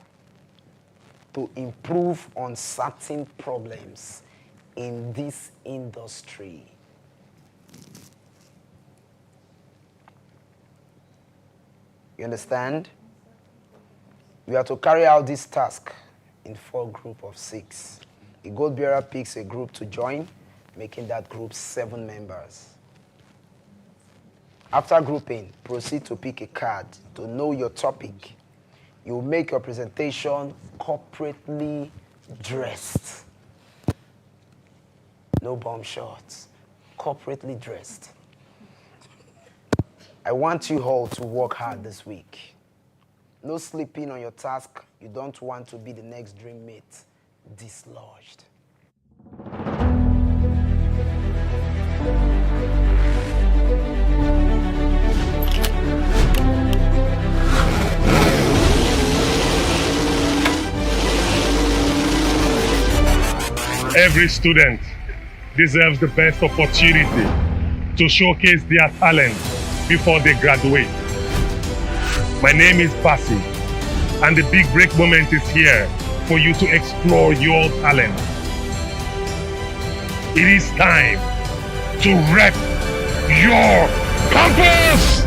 to improve on certain problems in this industry. You understand? You have to carry out this task in 4 groups of 6. The gold bearer picks a group to join, making that group 7 members. After grouping, proceed to pick a card to know your topic. You will make your presentation corporately dressed. No bomb shots. Corporately dressed. I want you all to work hard this week. No sleeping on your task. You don't want to be the next dream mate dislodged. Every student deserves the best opportunity to showcase their talent before they graduate. My name is Pasi, and the big break moment is here for you to explore your talent. It is time to rep your campus!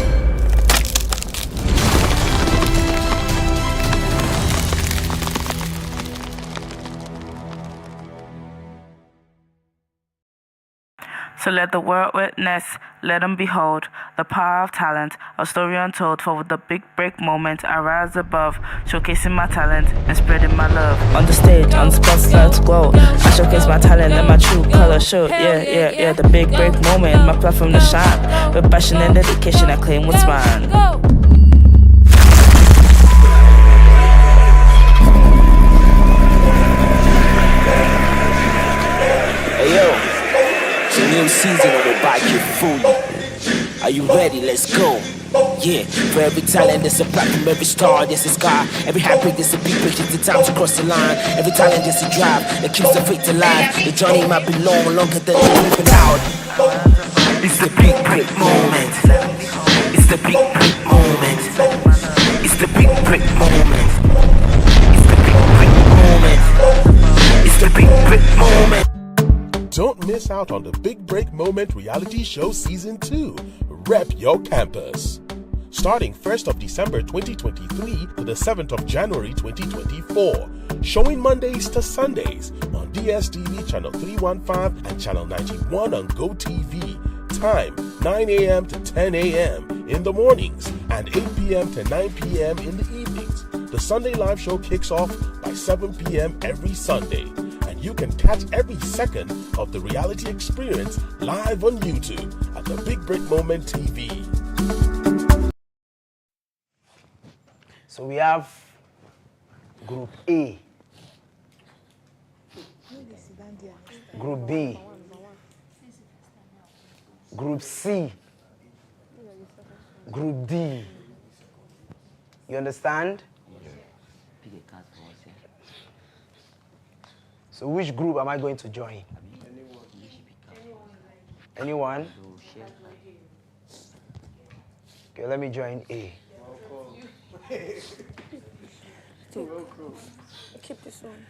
So let the world witness, let them behold the power of talent, a story untold for the big break moment. I rise above, showcasing my talent and spreading my love. On the stage, on the spotlight glow, I showcase my talent and my true color show. Yeah, the big break moment, my platform to shine. With passion and dedication, I claim what's mine. Hey yo, it's a new season on the bike, you fool. Are you ready? Let's go. Yeah, for every talent there's a platform, every star there's a sky. Every heartbreak there's a big break, it's the time to cross the line. Every talent there's a drive that keeps the faith alive. The journey might be long, longer than you're living out. It's the big break moment. It's the big break moment. It's the big break moment. It's the big break moment. It's the big break moment. Don't miss out on the Big Break Moment reality show season 2. Rep your campus. Starting 1st of December 2023 to the 7th of January 2024. showing Mondays to Sundays on DSTV channel 315 and channel 91 on GoTV. Time 9 a.m. to 10 a.m. in the mornings and 8 p.m. to 9 p.m. in the evenings. The Sunday live show kicks off by 7 p.m. every Sunday, and you can catch every second of the reality experience live on YouTube at the Big Break Moment TV. So we have Group A, Group B, Group C, Group D. You understand? So which group am I going to join? Anyone? Okay, let me join A. Keep this on.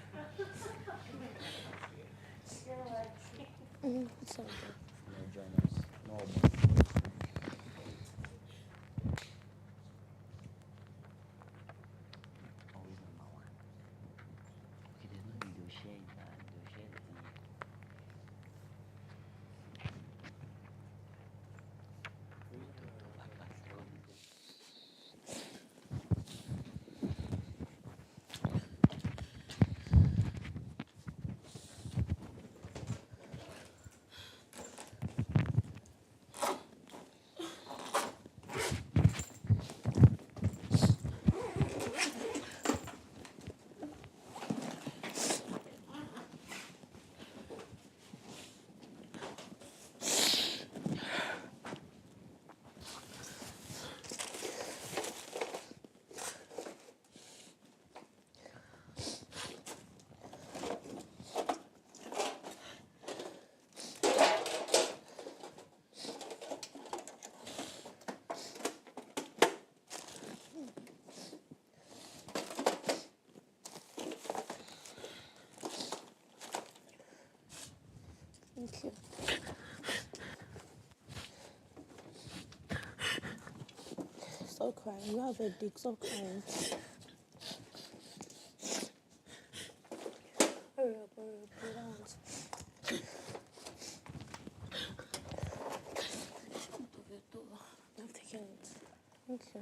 It's all good. Thank you. Stop crying. You have a dick. Stop crying. Hurry up, hurry up. You don't. I've taken it. Thank you.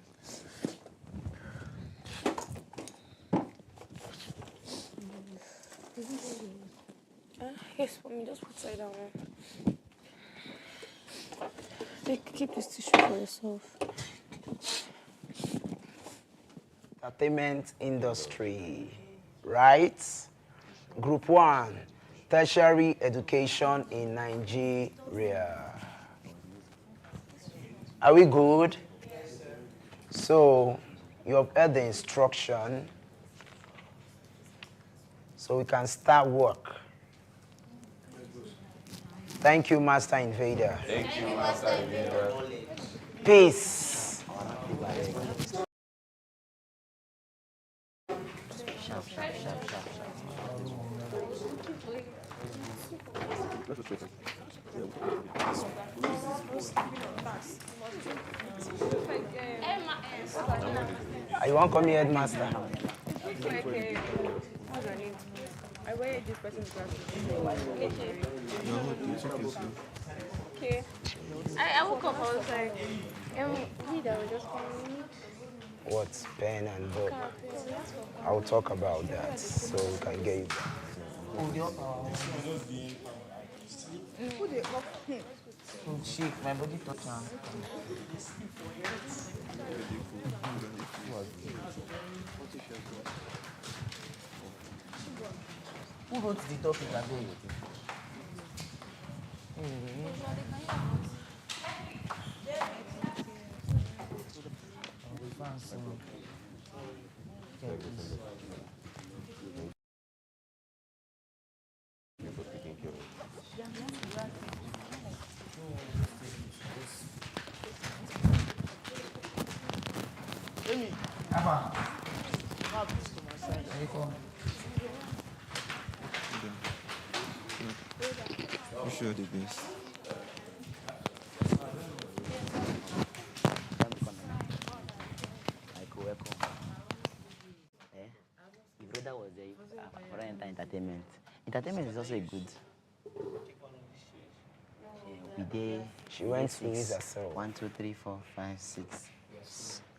Yes, for me, just put side down. Keep this tissue for yourself. Entertainment industry, right? Group 1, tertiary education in Nigeria. Are we good? So, you have heard the instruction. So we can start work. Thank you, Master Invader. Thank you, Master Invader. Peace. You want to call me headmaster? Okay. What's your name? I wear this person's glasses. Okay. I woke up, I was like, leader will just call me. What? Pen and book? I'll talk about that so we can get you back. Who they Shake, my body touch now. Who wrote the topic again? Wish you all the best. Your brother was there. Entertainment is also a good. We did. She went to use herself. 1, 2, 3, 4, 5, 6.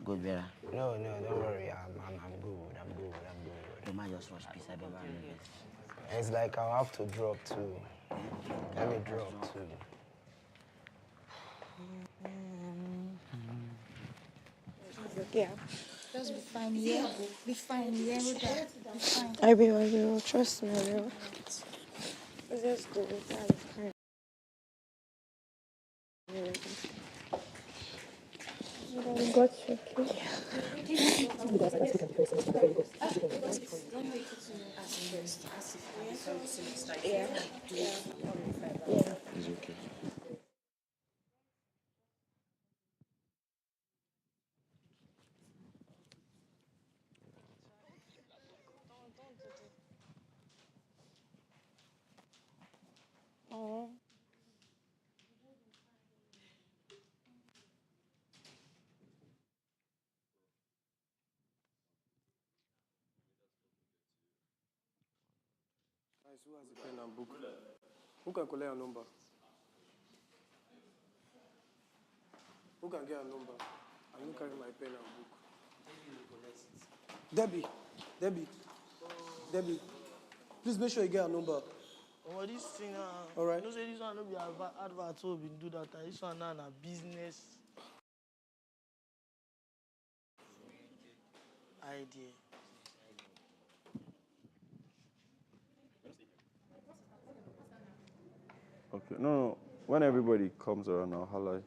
Good, Vera. No, don't worry. I'm good. You might just rush peace. I better. It's like I'll have to drop too. Let me drop too. Yeah. Just be fine, yeah. Be fine, yeah. Be fine. I will. Trust me, I will. Let's just go with that. I got you, okay? Yeah. It's okay. Oh. Guys, who has a pen and book? Who can collect a number? Who can get a number? I don't carry my pen and book. Debbie, please make sure you get a number. Oh, this thing, all right. You know, say this one no be advert, so we do that. This one now na business idea. Okay, no. When everybody comes around, I'll highlight.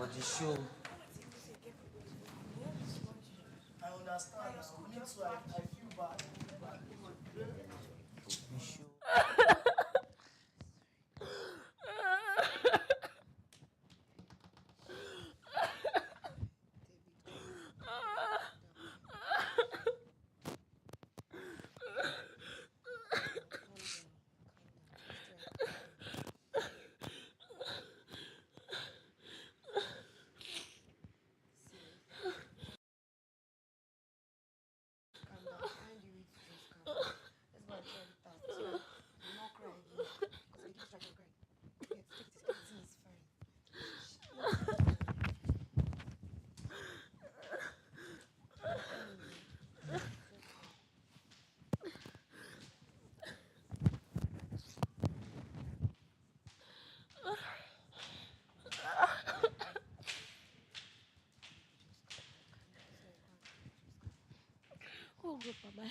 for the show. I understand. Me too, I feel bad. The show. Oh, good, Baba.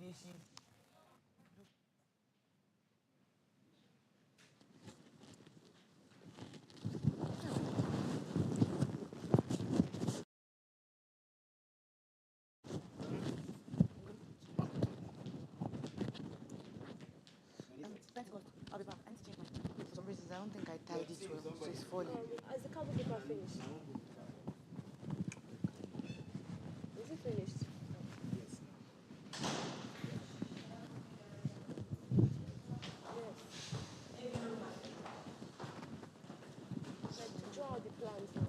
Leadership. I'll be back. I need to change my. For some reasons, I don't think I tied it well, so it's falling. Is the carbon paper finished? Is it finished? Yes. Like, draw the plans now.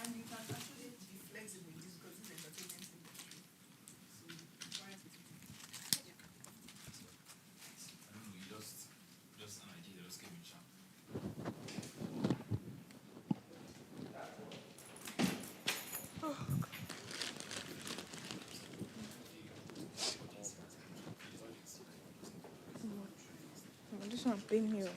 And you can actually be flexible in this because this is entertainment industry. So try to I don't know, you just an idea that just came in sharp. This one pain here.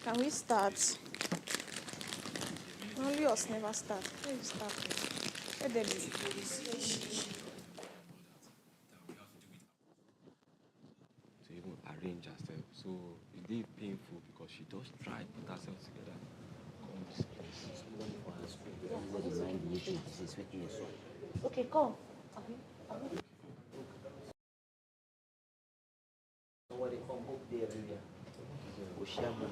Can we start? Only us never start. Let me start. Let them To even arrange herself. So it's really painful because she does try to put herself together. Come this place. Okay, come. Somebody come up there, Lilia. Go share book.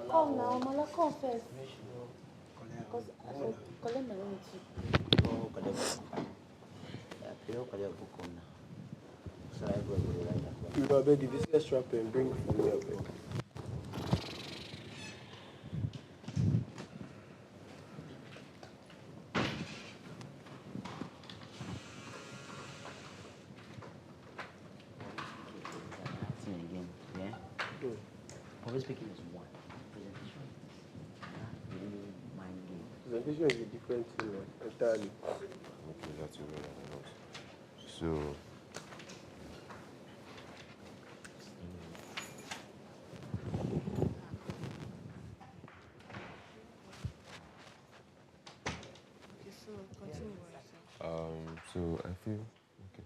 Come now, Mala, come first. Because I will collect my own too. Oh, collect. Yeah, Pio collect book on now. So I go to the right. You beg this extra pen, bring from there. Again, yeah? Good. Public speaking is one. Presentation is really mind game. Presentation is a different thing entirely. Okay, that's really nice. So, Okay, so continue. so I feel okay.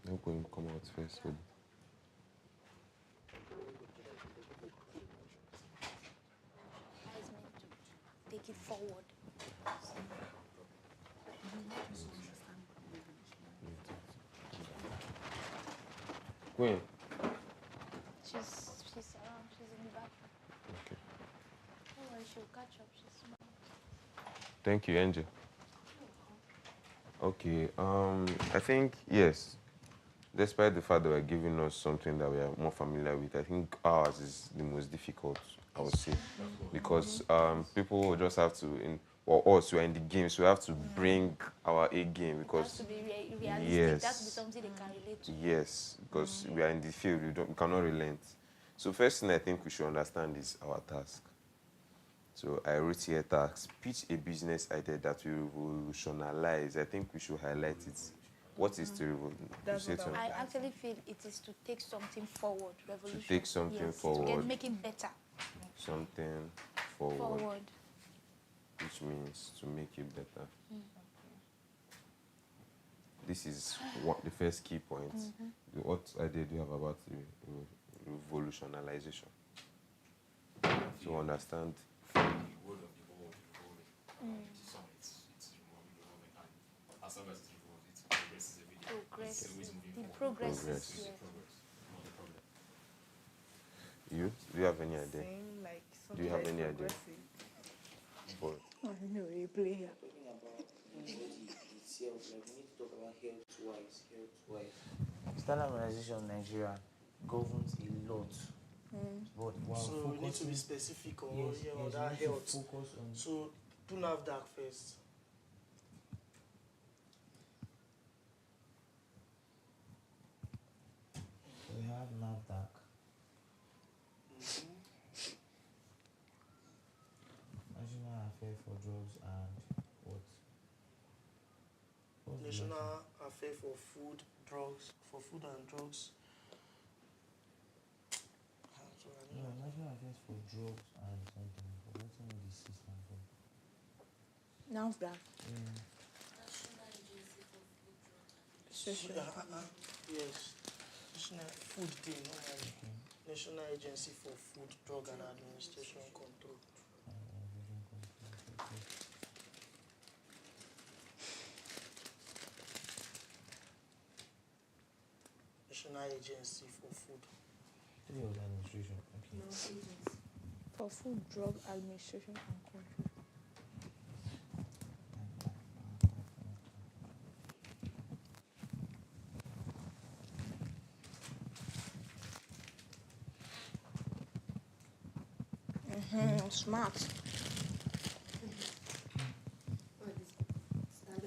I'm going to come out first. But take it forward. Queen. She's around. She's in the bathroom. Okay. Don't worry, she'll catch up. She's smart. Thank you, Angel. Okay. I think yes. Despite the fact that we're giving us something that we are more familiar with, I think ours is the most difficult, I would say, because people will just have to, or us who are in the game, so we have to bring our A game because It has to be realistic. yes, It has to be something they can relate to. yes, because we are in the field, we cannot relent. So first thing I think we should understand is our task. So I wrote here task, pitch a business idea that will revolutionize. I think we should highlight it. What is to revolutionize? I actually feel it is to take something forward, revolution. To take something forward. To make it better. Something forward. Which means to make it better. This is the first key point. What idea do you have about the revolutionization? To understand. The word of evolving. It's revolving, and as long as it's revolving, it progresses every day. Progress. It's always moving forward. Progress. Progress. Not the problem. You? Do you have any idea? Same, like Do you have any idea? For I know you play here. Standardization of Nigeria governs a lot. But so we need to be specific on on that health. So do NAFDAC first. We have NAFDAC. National Affair for Drugs and what? National Affair for Food, Drugs, for Food and Drugs. No, National Affairs for Drugs and something. I've forgotten what the system for. NAFDAC. Yes. National Food Day, National Agency for Food, Drug and Administration Control. National Agency for Food. Administration. Okay. No, agency. For Food, Drug Administration and Control. Smart. Standard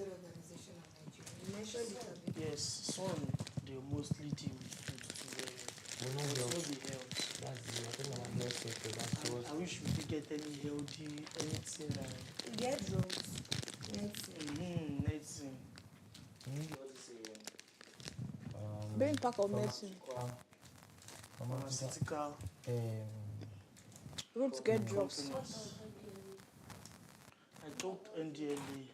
Organization of Nigeria. You mentioned it a bit. Yes, some they mostly deal with food to the health. I wish we could get any healthy anything like Get drugs. Medicine. medicine. Being part of medicine. Pharmaceutical. We want to get drugs. I talked NDLA,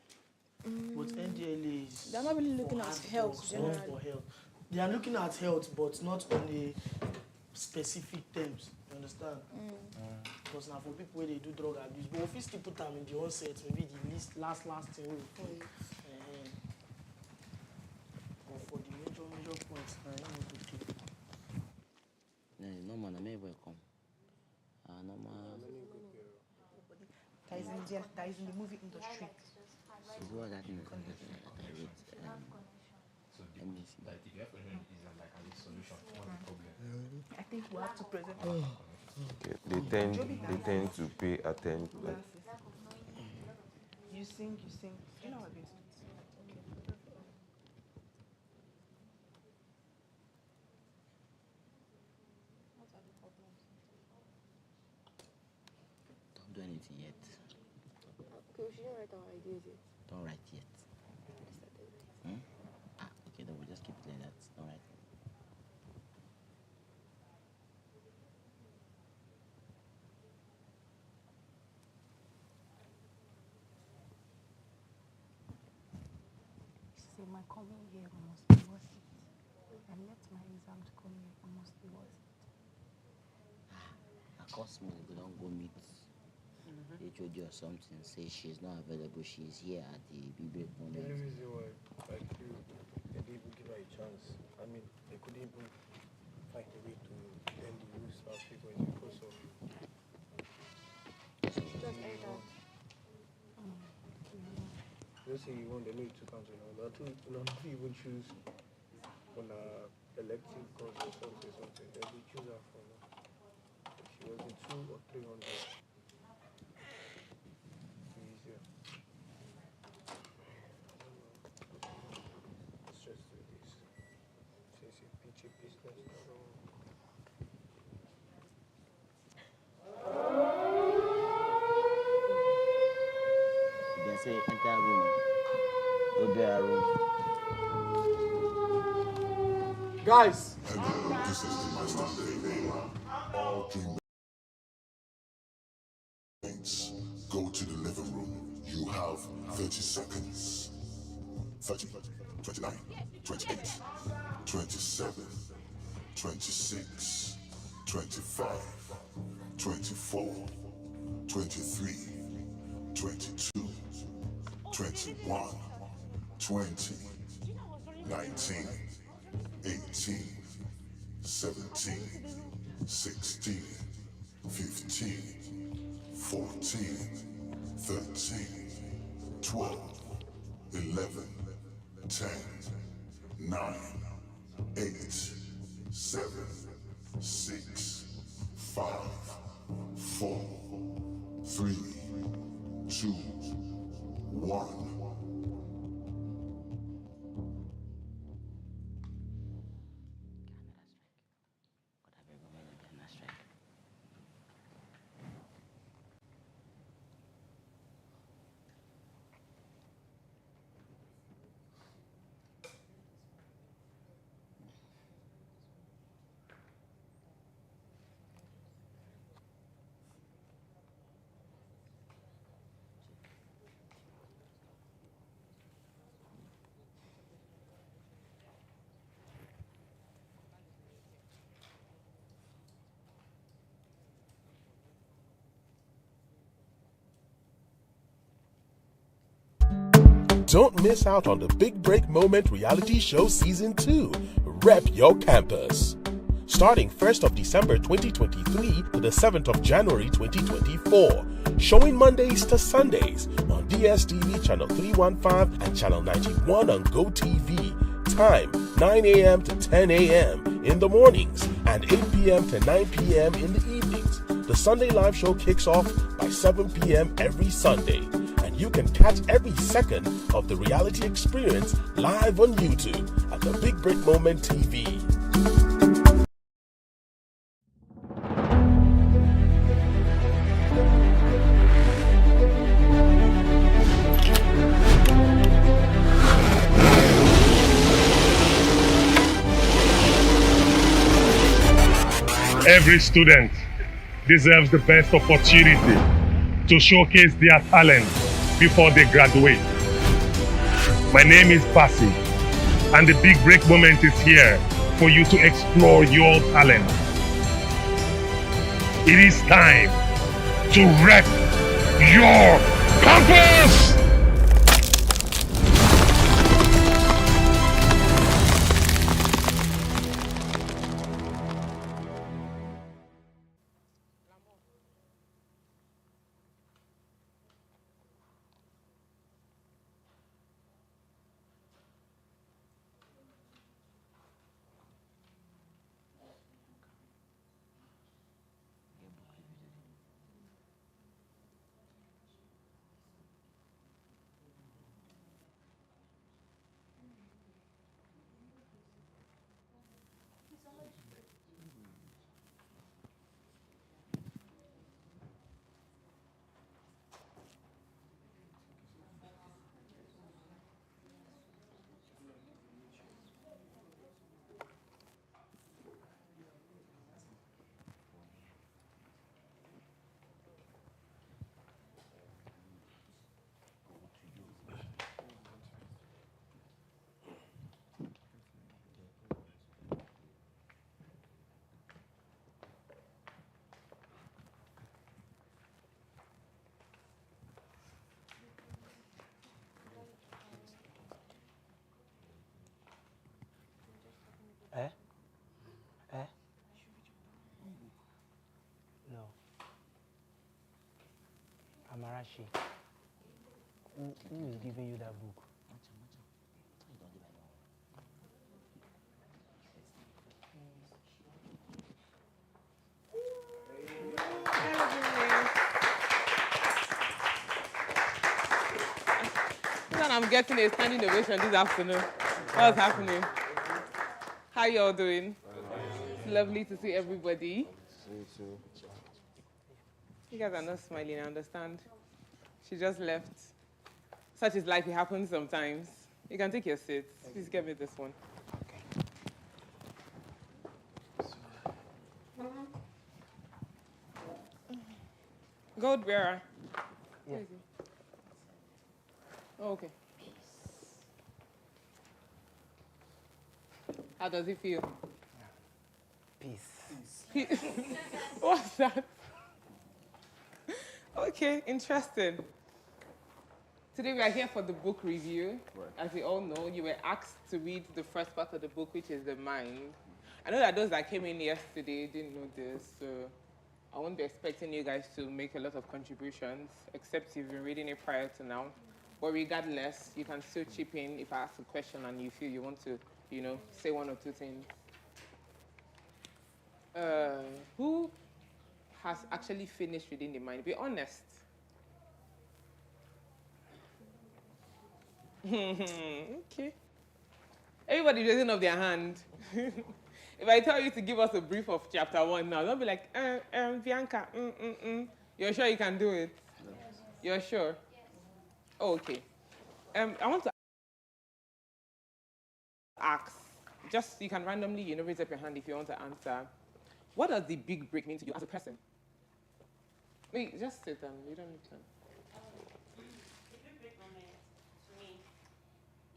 but NDLA is. They're not really looking for at hard health drugs, generally. not for health. They are looking at health, but not on a specific terms. You understand? Because now for people where they do drug abuse, but if you still put them in the onset, maybe the last thing we think. But for the major points, I am not okay. No man, I'm welcome. No man. That is in the movie industry. So what that means let me see. Like if you have like a solution, what's the problem? I think we have to present. Okay. They tend to pay attention. You sing. You know what it is. Don't do anything yet. Okay, we shouldn't write our ideas yet. Don't write yet. Okay, then we'll just keep it like that. Don't write. Say my coming here must be worth it. I left my exam to come here. It must be worth it. Of course, we don't go meet HOD or something say she's not available. She's here at the BBM The moment. only reason why I feel they didn't even give her a chance. I mean, they couldn't even find a way to end the news last week was because of Just air that. let's say you want, they know it took out, not to even choose on a elective cause or something. They will choose her for now. If she was in 200 or 300, it'd be easier. Let's just do this. Since it's PG business, I don't. You can say enter room. Go there room. Guys! This is the master day. All teammates, go to the living room. You have 30 seconds. 30, 29, 28, 27, 26, 25, 24, 23, 22, 21, 20, 19, 18, 17, 16, 15, 14, 13, 12, 11, 10, 9, 8, 7, 6, 5, 4, 3, 2, 1. Don't miss out on the Big Break Moment reality show season 2, Rep Your Campus. Starting 1st of December 2023 to the 7th of January 2024. Showing Mondays to Sundays on DSTV channel 315 and channel 91 on GoTV. Time 9 a.m. to 10 a.m. in the mornings and 8 p.m. to 9 p.m. in the evenings. The Sunday live show kicks off by 7 p.m. every Sunday. You can catch every second of the reality experience live on YouTube at the Big Break Moment TV. Every student deserves the best opportunity to showcase their talent before they graduate. My name is Passy, and the Big Break Moment is here for you to explore your talent. It is time to rep your campus! Amarachi, who is giving you that book? And I'm getting a standing ovation this afternoon. What's happening? How you all doing? It's lovely to see everybody. You guys are not smiling, I understand. She just left. Such is life, it happens sometimes. You can take your seats. Please get me this one. Gold bearer. Yeah. Oh, okay. How does it feel? Peace. What's that? Okay, interesting. Today we are here for the book review. Right. As you all know, you were asked to read the first part of the book, which is The Mind. I know that those that came in yesterday didn't know this, so I won't be expecting you guys to make a lot of contributions, except you've been reading it prior to now. But regardless, you can still chip in if I ask a question and you feel you want to, say one or two things. Who has actually finished reading The Mind? Be honest. Okay. Everybody raising up their hand. If I tell you to give us a brief of chapter 1 now, don't be like, Bianca, You're sure you can do it? Yes. You're sure? Yes. Oh, okay. I want to ask, just you can randomly, raise up your hand if you want to answer. What does the big break mean to you as a person? Wait, just sit down. You don't need to. The big break moment to me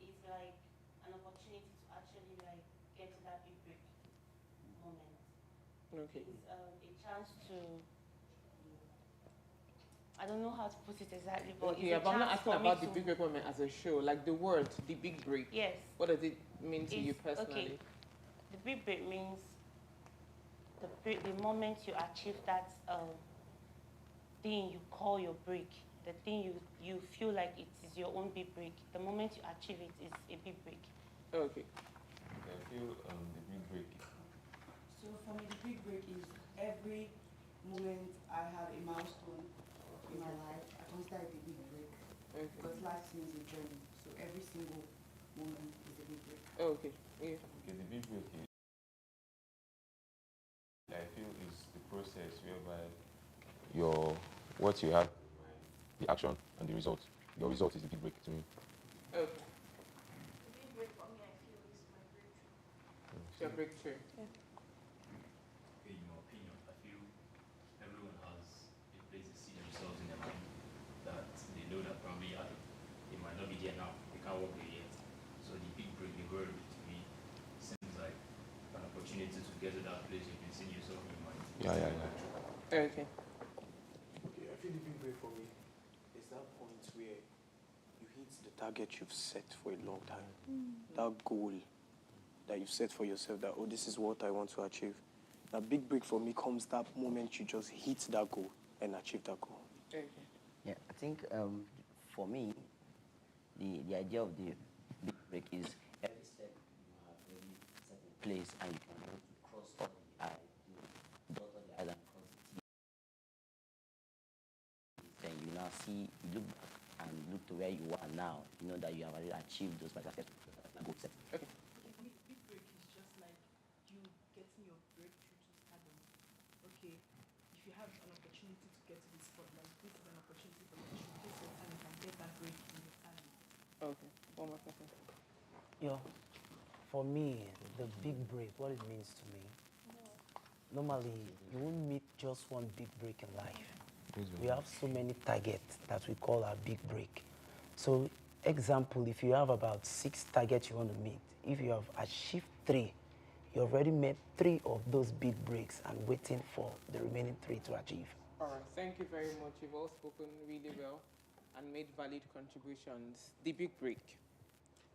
is like an opportunity to actually like get to that big break moment. Okay. It's a chance to, I don't know how to put it exactly, but okay, it's a but I'm not chance asking for about me the big break moment as a show, like the word, the big break. Yes. What does it mean to you personally? Okay. The big break means the moment you achieve that thing you call your break, the thing you feel like it is your own big break. The moment you achieve it is a big break. Okay. I feel the big break. So for me, the big break is every moment I have a milestone in my life, I consider it a big break. Okay. Because life seems a journey, so every single moment is a big break. Okay. Yeah. Okay, the big break is, I feel, is the process whereby what you have, the action and the result. Your result is the big break to me. Okay. The big break for me, I feel, is my breakthrough. Your breakthrough. Yeah. In my opinion, I feel everyone has a place to see themselves in their mind that they know that probably it might not be there now, they can't walk there yet. So the big break, the word to me, seems like an opportunity to get to that place you've been seeing yourself in your mind. Okay. Okay, I feel the big break for me is that point where you hit the target you've set for a long time. That goal that you've set for yourself, that, oh, this is what I want to achieve. That big break for me comes that moment you just hit that goal and achieve that goal. Okay. Yeah, I think for me, the idea of the big break is every step you have already set in place and you can go to cross all the I, dot all the I's and cross the T. Then you now see, you look back and look to where you are now. You know that you have already achieved those particular goals set. Okay. Big break is just like you getting your breakthrough to stardom. Okay, if you have an opportunity to get to this spotlight, this is an opportunity for you to showcase your talent and get that break in your talent. Okay. One more question. Yeah, for me, the big break, what it means to me, normally you won't meet just one big break in life. We have so many targets that we call our big break. So, example, if you have about 6 targets you want to meet, if you have achieved 3, you already met 3 of those big breaks and waiting for the remaining 3 to achieve. All right. Thank you very much. You've all spoken really well and made valid contributions. The big break.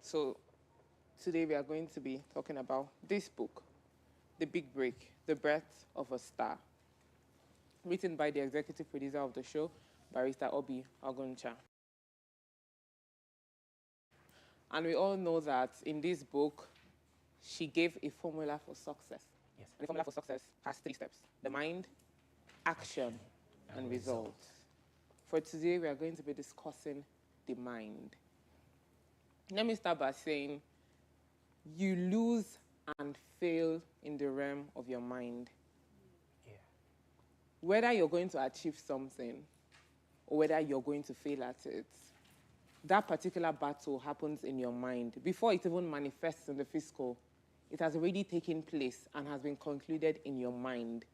So today we are going to be talking about this book, The Big Break, The Birth of a Star, written by the executive producer of the show, Barrister Obi Oguncha. And we all know that in this book, she gave a formula for success. Yes. And the formula for success has 3 steps: the mind, action, and results. For today, we are going to be discussing the mind. Let me start by saying, you lose and fail in the realm of your mind. Yeah. Whether you're going to achieve something or whether you're going to fail at it, that particular battle happens in your mind. Before it even manifests in the physical, it has already taken place and has been concluded in your mind.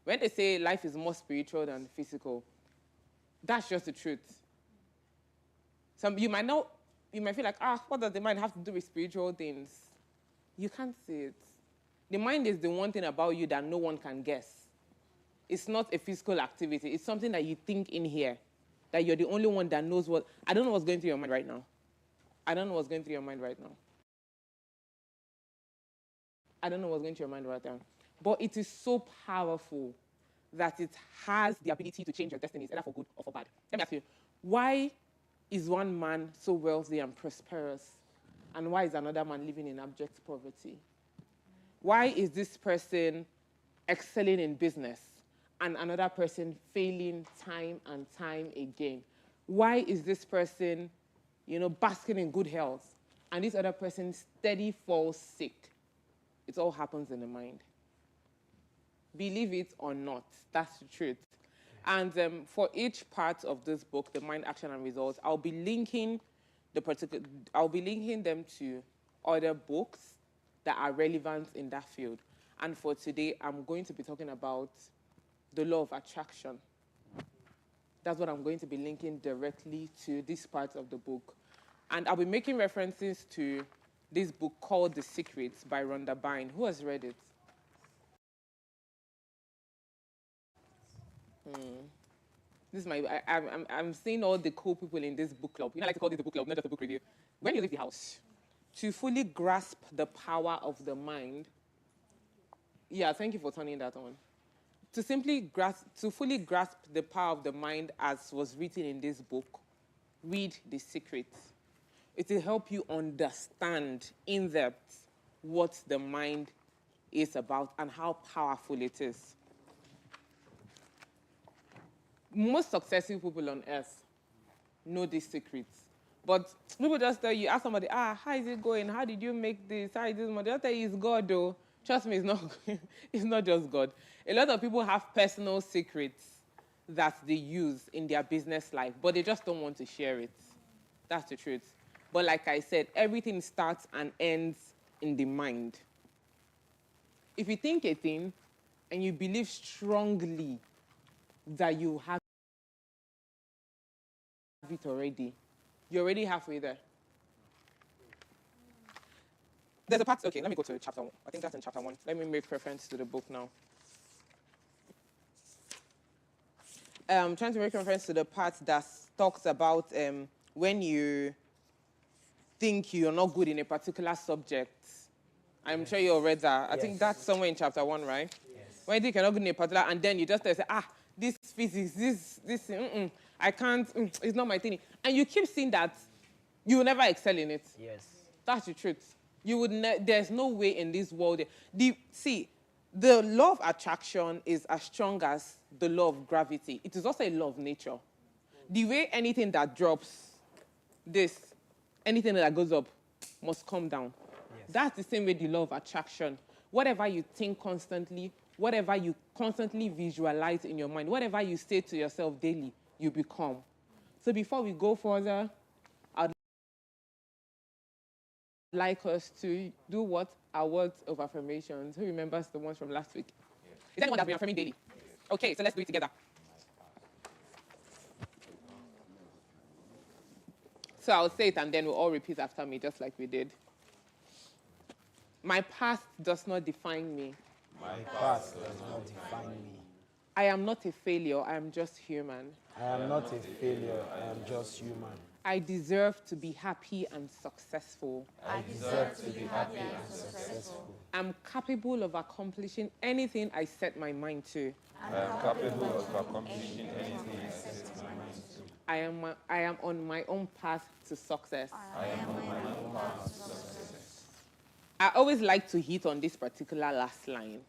When they say life is more spiritual than physical, that's just the truth. You might feel like, what does the mind have to do with spiritual things? You can't see it. The mind is the one thing about you that no one can guess. It's not a physical activity. It's something that you think in here, that you're the only one that knows what. I don't know what's going through your mind right now. I don't know what's going through your mind right now. I don't know what's going through your mind right now. But it is so powerful that it has the ability to change your destinies, either for good or for bad. Let me ask you, why is one man so wealthy and prosperous, and why is another man living in abject poverty? Why is this person excelling in business and another person failing time and time again? Why is this person, basking in good health, and this other person steady falls sick? It all happens in the mind. Believe it or not, that's the truth. And for each part of this book, the mind, action, and results, I'll be linking them to other books that are relevant in that field. And for today, I'm going to be talking about the law of attraction. That's what I'm going to be linking directly to this part of the book. And I'll be making references to this book called The Secrets by Rhonda Byrne. Who has read it? This is I'm seeing all the cool people in this book club. I like to call this a book club, not just a book review. When you leave the house, to fully grasp the power of the mind, yeah, thank you for turning that on. To fully grasp the power of the mind as was written in this book, read The Secrets. It will help you understand in depth what the mind is about and how powerful it is. Most successful people on earth know these secrets. But people just tell you, ask somebody, how is it going? How did you make this? How is this money? They'll tell you it's God, though. Trust me, it's not just God. A lot of people have personal secrets that they use in their business life, but they just don't want to share it. That's the truth. But like I said, everything starts and ends in the mind. If you think a thing and you believe strongly that you have it already, you're already halfway there. There's a part, okay, let me go to chapter 1. I think that's in chapter 1. Let me make reference to the book now. I'm trying to make reference to the part that talks about when you think you're not good in a particular subject. I'm sure you all read that. I think that's somewhere in chapter 1, right? Yes. When you think you're not good in a particular, and then you just say, this physics, this, I can't, it's not my thing. And you keep seeing that you will never excel in it. Yes. That's the truth. There's no way in this world. The law of attraction is as strong as the law of gravity. It is also a law of nature. The way anything that drops, anything that goes up must come down. Yes. That's the same way the law of attraction. Whatever you think constantly, whatever you constantly visualize in your mind, whatever you say to yourself daily, you become. So before we go further, I'd like us to do what? Our words of affirmations. Who remembers the ones from last week? Yes. Is anyone that's been affirming daily? Yes. Okay, so let's do it together. So I'll say it and then we'll all repeat after me, just like we did. My past does not define me. My past does not define me. I am not a failure, I am just human. I am not a failure, I am just human. I deserve to be happy and successful. I deserve to be happy and successful. I'm capable of accomplishing anything I set my mind to. I am capable of accomplishing anything I set my mind to. I am on my own path to success. I am on my own path to success. I always like to hit on this particular last line.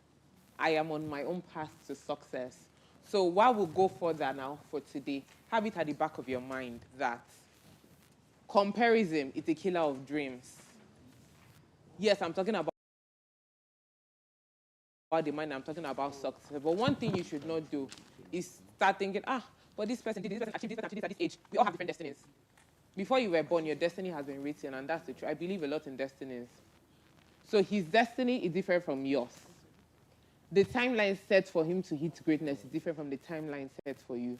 I am on my own path to success. So while we'll go further now for today, have it at the back of your mind that comparison is a killer of dreams. Yes, I'm talking about the mind, I'm talking about success. But one thing you should not do is start thinking, but this person did this, person achieved this, person achieved this at this age. We all have different destinies. Before you were born, your destiny has been written, and that's the truth. I believe a lot in destinies. So his destiny is different from yours. The timeline set for him to hit greatness is different from the timeline set for you.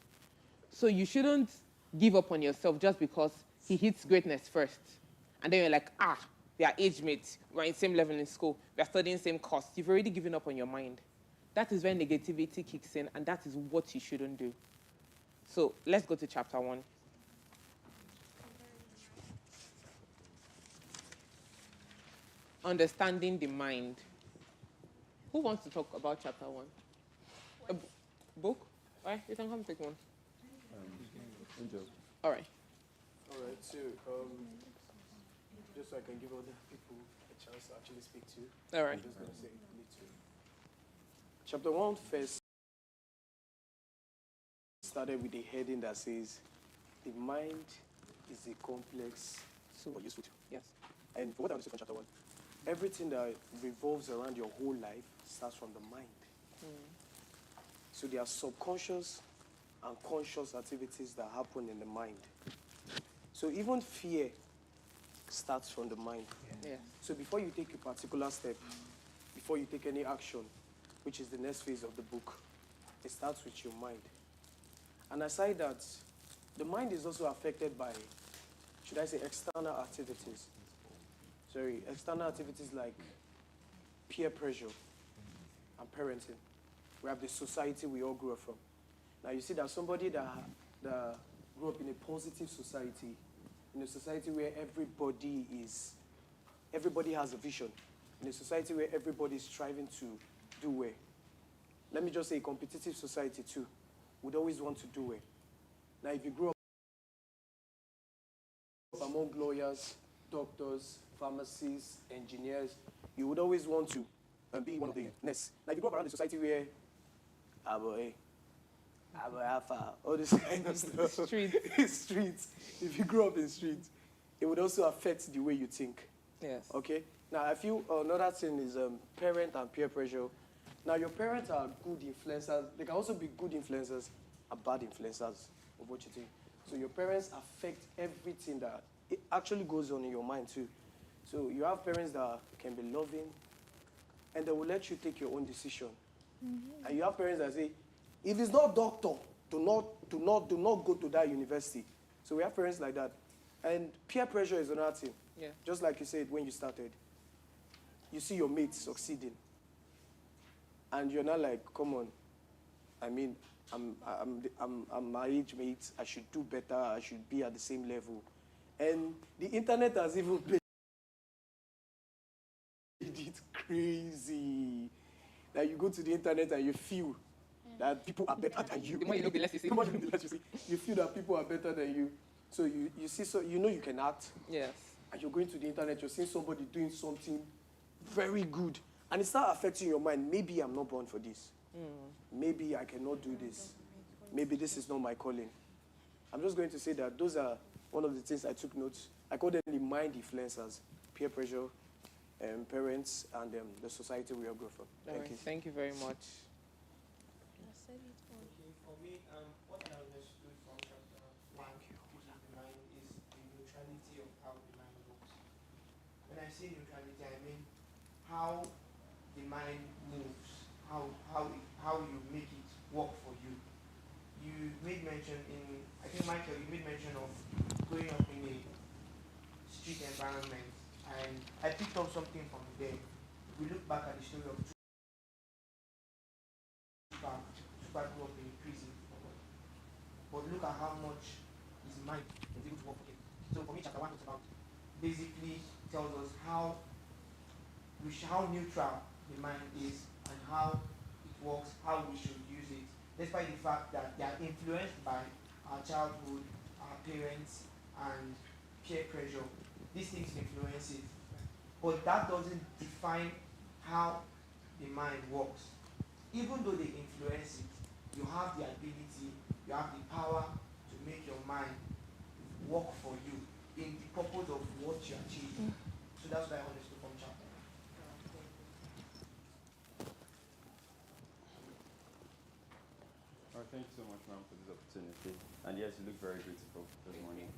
So you shouldn't give up on yourself just because he hits greatness first. And then you're like, they are age mates. We're in the same level in school. We're studying the same course. You've already given up on your mind. That is when negativity kicks in, and that is what you shouldn't do. So let's go to chapter 1. Understanding the mind. Who wants to talk about chapter 1? A book? All right, you can come take one. All right. All right, so just so I can give other people a chance to actually speak to. All right. I'm just going to say me too. Chapter 1 first started with a heading that says, the mind is a complex but useful tool. Yes. And for what I understood from chapter 1, everything that revolves around your whole life starts from the mind. So there are subconscious and conscious activities that happen in the mind. So even fear starts from the mind. Yeah. So before you take a particular step, before you take any action, which is the next phase of the book, it starts with your mind. And aside that, the mind is also affected by, should I say, external activities. External activities like peer pressure and parenting. We have the society we all grew up from. Now you see that somebody that grew up in a positive society, in a society where everybody has a vision, in a society where everybody is striving to do well. Let me just say, a competitive society too would always want to do well. Now if you grew up among lawyers, doctors, pharmacists, engineers, you would always want to be one of the next. Now if you grow up around a society where all this kind of stuff. Streets. If you grow up in streets, it would also affect the way you think. Yes. Okay? Now, I feel another thing is parent and peer pressure. Now, your parents are good influencers. They can also be good influencers and bad influencers of what you think. So your parents affect everything that it actually goes on in your mind, too. So you have parents that can be loving, and they will let you take your own decision. And you have parents that say, if it's not doctor, do not go to that university. So we have parents like that. And peer pressure is another thing. Yeah. Just like you said when you started. You see your mates succeeding. And you're not like, come on. I mean, I'm my age mate. I should do better. I should be at the same level. And the internet has even played it crazy. That you go to the internet and you feel that people are better than you. The more you look, the less you see. The more you look, the less you see. You feel that people are better than you. So you see, so you know you can act. Yes. And you're going to the internet, you're seeing somebody doing something very good. And it starts affecting your mind. Maybe I'm not born for this. Maybe I cannot do this. Maybe this is not my calling. I'm just going to say that those are one of the things I took notes. I call them the mind influencers, peer pressure, parents, and the society we all grow from. Thank you. Thank you very much. Okay, for me, what I understood from chapter 1, which is the mind, is the neutrality of how the mind works. When I say neutrality, I mean how the mind moves, how you make it work for you. You made mention I think Michael, you made mention of growing up in a street environment, and I picked up something from there. If we look back at the story of Tupac grew up in prison, but look at how much his mind was able to work for him. So for me, chapter 1 talks about basically tells us how neutral the mind is and how it works, how we should use it, despite the fact that they are influenced by our childhood, our parents, and peer pressure. These things influence it. But that doesn't define how the mind works. Even though they influence it, you have the ability, you have the power to make your mind work for you in the purpose of what you achieve. So that's what I understood from chapter. All right, thank you so much, ma'am, for this opportunity. And yes, you look very beautiful this morning.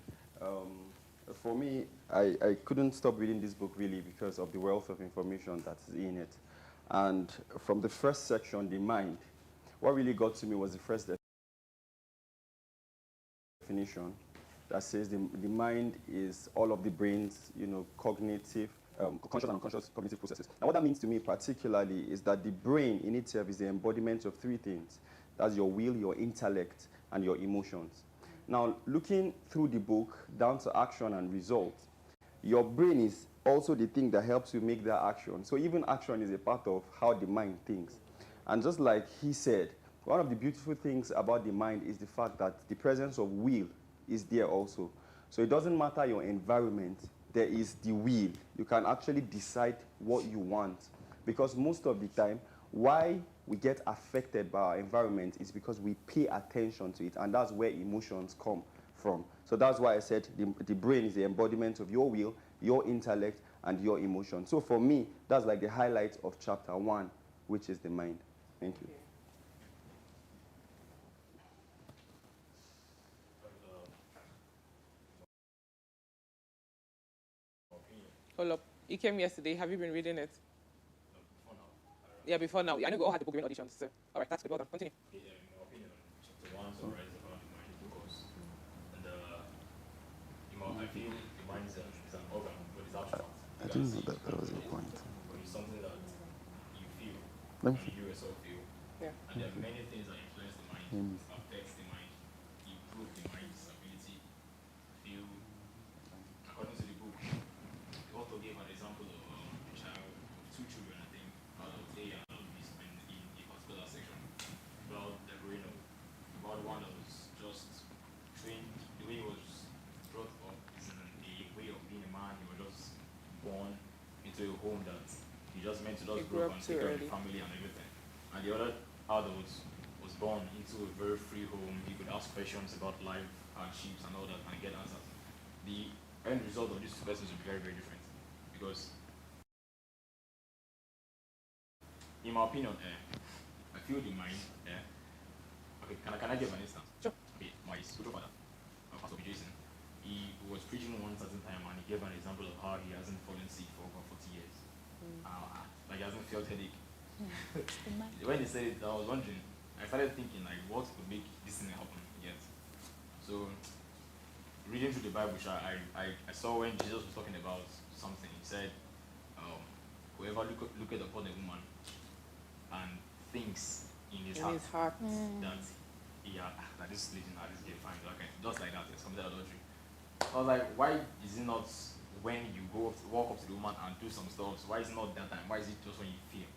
For me, I couldn't stop reading this book really because of the wealth of information that's in it. And from the first section, the mind, what really got to me was the first definition that says the mind is all of the brain's, cognitive, conscious and unconscious cognitive processes. Now, what that means to me particularly is that the brain in itself is the embodiment of three things. That's your will, your intellect, and your emotions. Now, looking through the book down to action and result, your brain is also the thing that helps you make that action. So even action is a part of how the mind thinks. And just like he said, one of the beautiful things about the mind is the fact that the presence of will is there also. So it doesn't matter your environment, there is the will. You can actually decide what you want. Because most of the time, why we get affected by our environment is because we pay attention to it, and that's where emotions come from. So that's why I said the brain is the embodiment of your will, your intellect, and your emotion. So for me, that's like the highlight of chapter 1, which is the mind. Thank you. Hold up. You came yesterday. Have you been reading it? Yeah, before now. I know we all had the book during auditions. So. All right, that's good. Well done. Continue. In my opinion, chapter 1 summarizes about the mind focus. And I feel the mind is an organ, but it's abstract. I didn't know that was your point. But it's something that you feel, you yourself feel. Yeah. And there are many things that influence the mind, affects the mind, improve the mind's ability to feel. According to the book, the author gave an example of a child, two children, I think, out of A and out of B, in a particular section, about the growing up, about one that was just trained, the way he was brought up is in a way of being a man. He was just born into a home that he just meant to just grow up and take care of the family and everything. And the other adult was born into a very free home. He could ask questions about life, hardships, and all that, and get answers. The end result of these two persons will be very, very different. Because, in my opinion, I feel the mind, okay, can I give an instance? Sure. Okay, my spiritual father, Pastor Jason, he was preaching one certain time and he gave an example of how he hasn't fallen sick for over 40 years. Like he hasn't felt headache. When he said it, I was wondering, I started thinking like what could make this thing happen yet. So reading through the Bible, I saw when Jesus was talking about something, he said, whoever looketh upon a woman and thinks in his heart that that this lady now this girl fine, okay, just like that, it's committed adultery. I was like, why is it not when you walk up to the woman and do some stuff? Why is it not that time? Why is it just when you feel?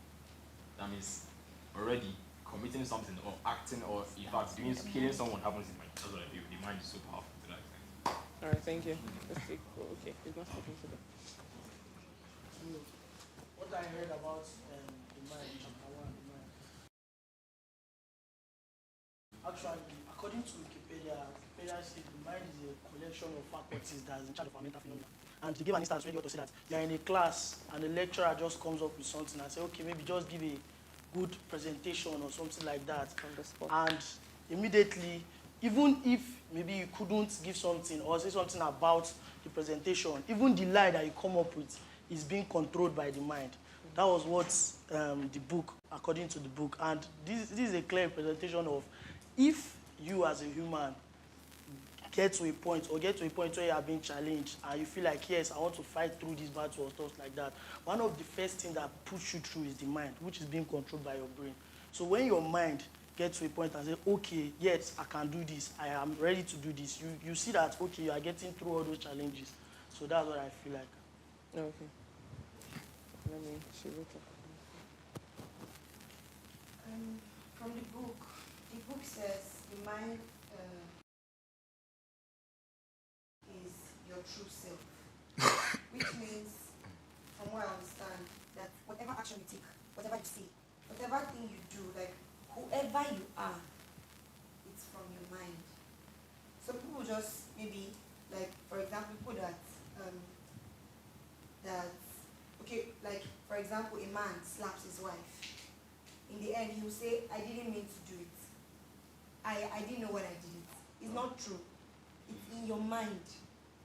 That means already committing something or acting or in fact killing someone happens in mind. That's what I feel. The mind is so powerful to that extent. All right, thank you. Let's take. Okay, he's not speaking to them. What I heard about the mind, chapter 1, the mind. Actually, according to Wikipedia says the mind is a collection of faculties that is in charge of our mental phenomena. And to give an instance, when you want to say that you're in a class and the lecturer just comes up with something and say, okay, maybe just give a good presentation or something like that. And immediately, even if maybe you couldn't give something or say something about the presentation, even the lie that you come up with is being controlled by the mind. That was what the book, according to the book. And this is a clear presentation of if you as a human get to a point where you are being challenged and you feel like, yes, I want to fight through this battle or stuff like that, one of the first things that push you through is the mind, which is being controlled by your brain. So when your mind get to a point and say, okay, yes, I can do this. I am ready to do this. You see that, okay, you are getting through all those challenges. So that's what I feel like. Okay. Let me show it up. From the book says the mind is your true self, which means, from what I understand, that whatever action you take, whatever you say, whatever thing you do, like whoever you are, it's from your mind. So people just maybe, like for example, people okay, like for example, a man slaps his wife. In the end, he will say, I didn't mean to do it. I didn't know when I did it. It's not true. It's in your mind.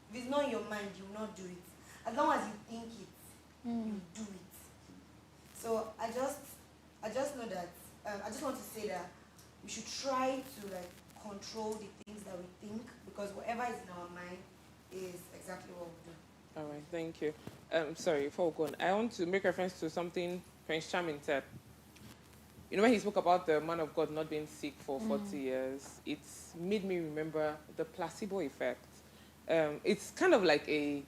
If it's not in your mind, you will not do it. As long as you think it, you do it. So I just know that, I just want to say that we should try to like control the things that we think, because whatever is in our mind is exactly what we do. All right, thank you. Sorry, before we go on, I want to make reference to something Prince Charming said. You know, when he spoke about the man of God not being sick for 40 years, it's made me remember the placebo effect. It's kind of like a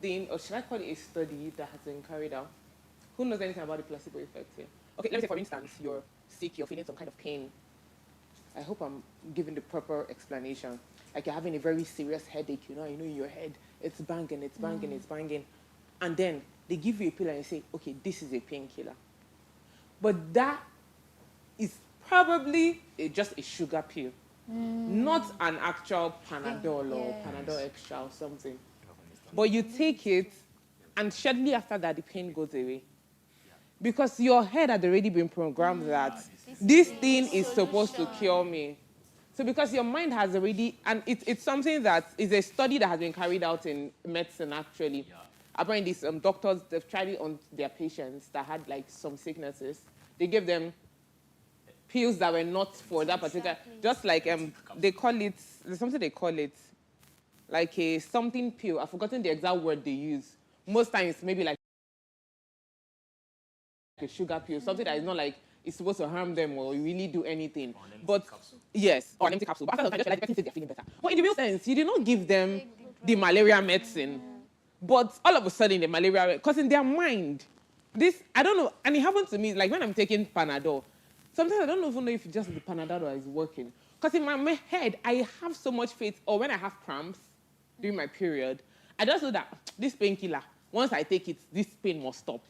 thing, or should I call it a study that has been carried out? Who knows anything about the placebo effect here? Okay, let me say, for instance, you're sick, you're feeling some kind of pain. I hope I'm giving the proper explanation. Like you're having a very serious headache, you know in your head, it's banging, it's banging, it's banging. And then they give you a pill and you say, okay, this is a painkiller. But that is probably just a sugar pill, not an actual Panadol or Panadol Extra or something. But you take it, and shortly after that, the pain goes away. Because your head had already been programmed that this thing is supposed to cure me. So because your mind has already, and it's something that is a study that has been carried out in medicine, actually. Apparently, some doctors, they've tried it on their patients that had like some sicknesses. They gave them pills that were not for that particular, just like they call it, there's something they call it, like a something pill. I've forgotten the exact word they use. Most times, maybe like a sugar pill, something that is not like it's supposed to harm them or really do anything. But yes, or an empty capsule. But after the time, the person says they're feeling better. But in the real sense, you did not give them the malaria medicine. But all of a sudden, the malaria, because in their mind, this, I don't know, and it happens to me, like when I'm taking Panadol, sometimes I don't even know if it's just the Panadol that is working. Because in my head, I have so much faith, or when I have cramps during my period, I just know that this painkiller, once I take it, this pain must stop.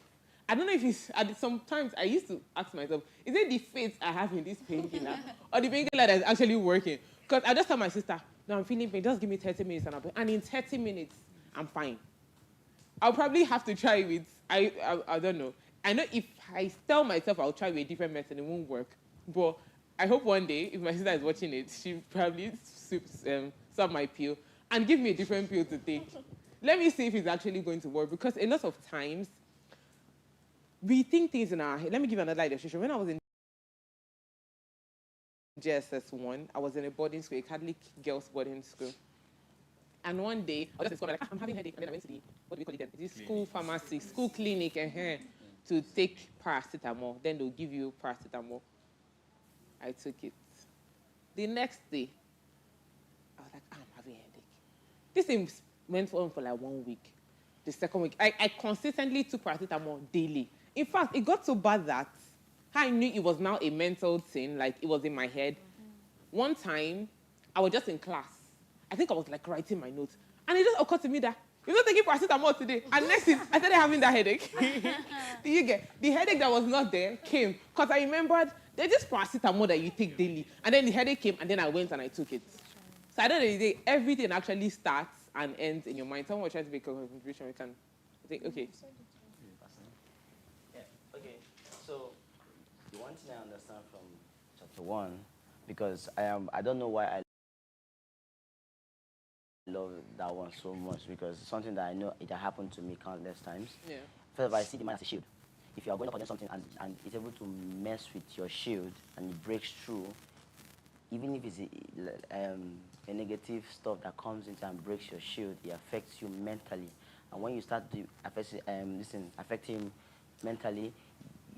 I don't know if it's, sometimes I used to ask myself, is it the faith I have in this painkiller, or the painkiller that is actually working? Because I just tell my sister, no, I'm feeling pain, just give me 30 minutes, and in 30 minutes, I'm fine. I'll probably have to try with, I don't know. I know if I tell myself I'll try with a different method, it won't work. But I hope one day, if my sister is watching it, she'll probably swap my pill and give me a different pill to take. Let me see if it's actually going to work, because a lot of times, we think things in our head. Let me give you another illustration. When I was in JSS1, I was in a boarding school, a Catholic girls' boarding school. And one day, I was just like, I'm having a headache. And then I went to the, what do we call it then? This school pharmacy, school clinic, to take paracetamol. Then they'll give you paracetamol. I took it. The next day, I was like, I'm having a headache. This thing went on for like 1 week. The second week, I consistently took paracetamol daily. In fact, it got so bad that I knew it was now a mental thing, like it was in my head. One time, I was just in class. I think I was like writing my notes. And it just occurred to me that you're not taking paracetamol today. And next thing, I started having that headache. Do you get? The headache that was not there came. Because I remembered, there's this paracetamol that you take daily. And then the headache came, and then I went and I took it. So at the end of the day, everything actually starts and ends in your mind. Someone tries to make a contribution. We can think, okay. Yeah, okay. So the one thing I understand from chapter 1, because I don't know why I love that one so much, because it's something that I know it happened to me countless times. Yeah. First of all, I see the man as a shield. If you are going up against something and it's able to mess with your shield and it breaks through, even if it's a negative stuff that comes into and breaks your shield, it affects you mentally. And when you start to affecting mentally,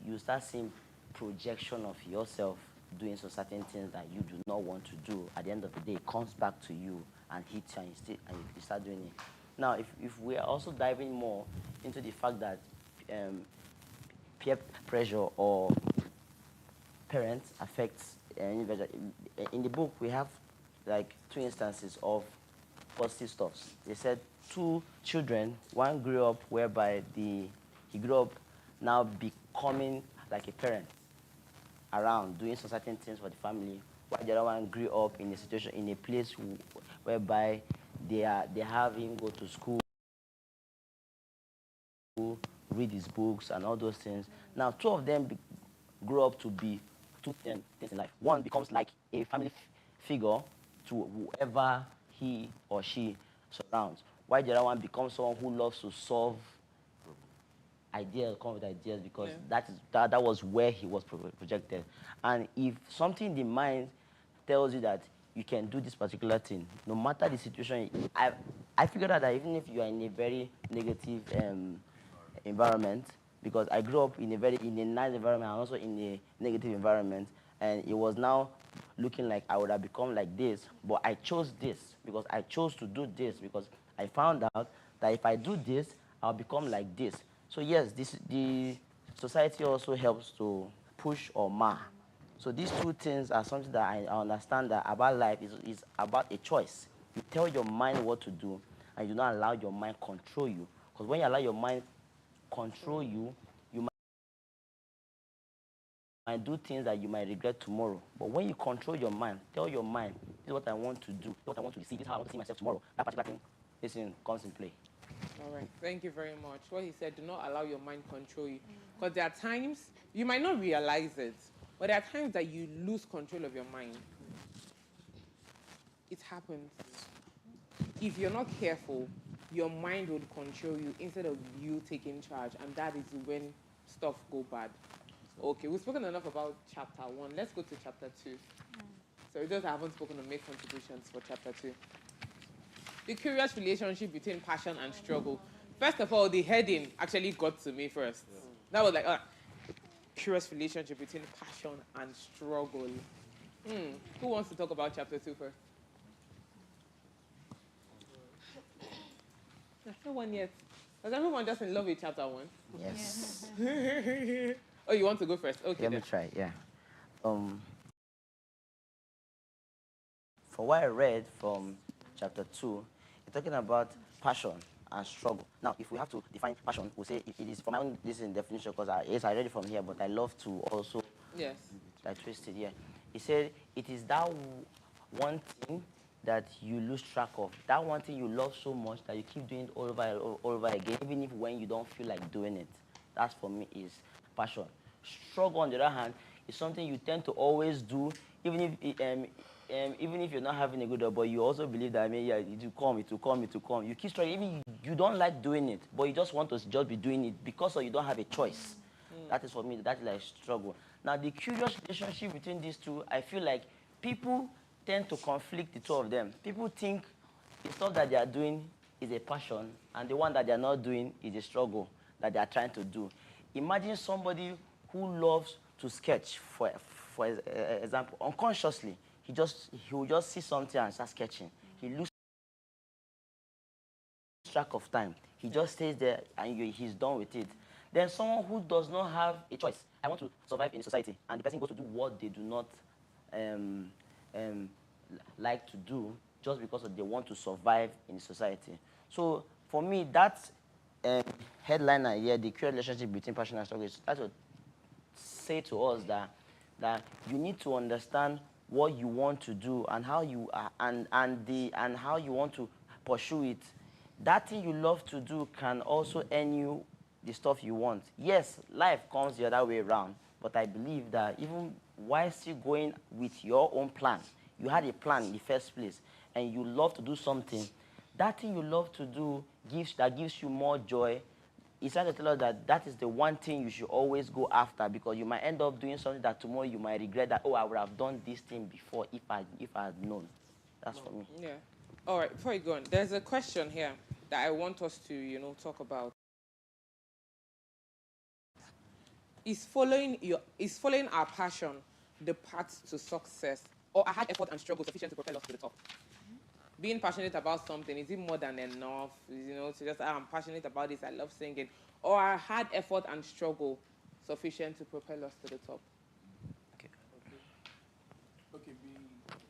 you start seeing projection of yourself doing some certain things that you do not want to do, at the end of the day, it comes back to you and hits you, and you start doing it. Now, if we are also diving more into the fact that peer pressure or parents affects individual, in the book we have like 2 instances of positive stuffs. They said 2 children, one grew up whereby he grew up now becoming like a parent around, doing some certain things for the family, while the other one grew up in a situation, in a place whereby they have him go to school, read his books and all those things. Now, 2 of them grow up to be 2 things in life. One becomes like a family figure to whoever he or she surrounds, while the other one becomes someone who loves to solve ideas, come with ideas, because that was where he was projected. And if something in the mind tells you that you can do this particular thing, no matter the situation, I figured out that even if you are in a very negative environment, because I grew up in a nice environment and also in a negative environment, and it was now looking like I would have become like this, but I chose this because I chose to do this, because I found out that if I do this, I'll become like this. So yes, the society also helps to push or mar. So these 2 things are something that I understand that about life is about a choice. You tell your mind what to do, and you do not allow your mind control you. Because when you allow your mind control you, you might do things that you might regret tomorrow. But when you control your mind, tell your mind, this is what I want to do, this is what I want to receive, this is how I want to see myself tomorrow, that particular thing, listen, comes in play. All right, thank you very much. What he said, do not allow your mind control you. Because there are times, you might not realize it, but there are times that you lose control of your mind. It happens. If you're not careful, your mind would control you instead of you taking charge, and that is when stuff go bad. Okay, we've spoken enough about chapter 1. Let's go to chapter 2. So we just haven't spoken to make contributions for chapter 2. The curious relationship between passion and struggle. First of all, the heading actually got to me first. That was like, curious relationship between passion and struggle. Who wants to talk about chapter 2 first? No one yet. Was everyone just in love with chapter 1? Yes. Oh, you want to go first? Okay. Let me try, yeah. For what I read from chapter 2, it's talking about passion and struggle. Now, if we have to define passion, we'll say it is, from my own definition, because I read it from here, but I love to also twist it, yeah. He said, it is that one thing that you lose track of, that one thing you love so much that you keep doing it all over again, even if when you don't feel like doing it. That, for me, is passion. Struggle, on the other hand, is something you tend to always do, even if you're not having a good day, but you also believe that, it will come. You keep struggling, even you don't like doing it, but you just want to just be doing it because you don't have a choice. That is, for me, that is like struggle. Now, the curious relationship between these 2, I feel like people tend to conflict the 2 of them. People think the stuff that they are doing is a passion, and the one that they are not doing is a struggle that they are trying to do. Imagine somebody who loves to sketch, for example, unconsciously. He will just see something and start sketching. He loses track of time. He just stays there and he's done with it. Then someone who does not have a choice. I want to survive in society, and the person goes to do what they do not like to do just because they want to survive in society. So for me, that headliner here, the curious relationship between passion and struggle, that's what say to us that you need to understand what you want to do and how you and how you want to pursue it. That thing you love to do can also earn you the stuff you want. Yes, life comes the other way around, but I believe that even while still going with your own plan, you had a plan in the first place, and you love to do something, that thing you love to do gives you more joy. It's trying to tell us that is the one thing you should always go after, because you might end up doing something that tomorrow you might regret that, I would have done this thing before if I had known. That's for me. Yeah. All right, before you go on, there's a question here that I want us to, talk about. is following our passion the path to success, or a hard effort and struggle sufficient to propel us to the top? Being passionate about something, is it more than enough? You know, to just, I'm passionate about this, I love singing, or a hard effort and struggle sufficient to propel us to the top? Okay,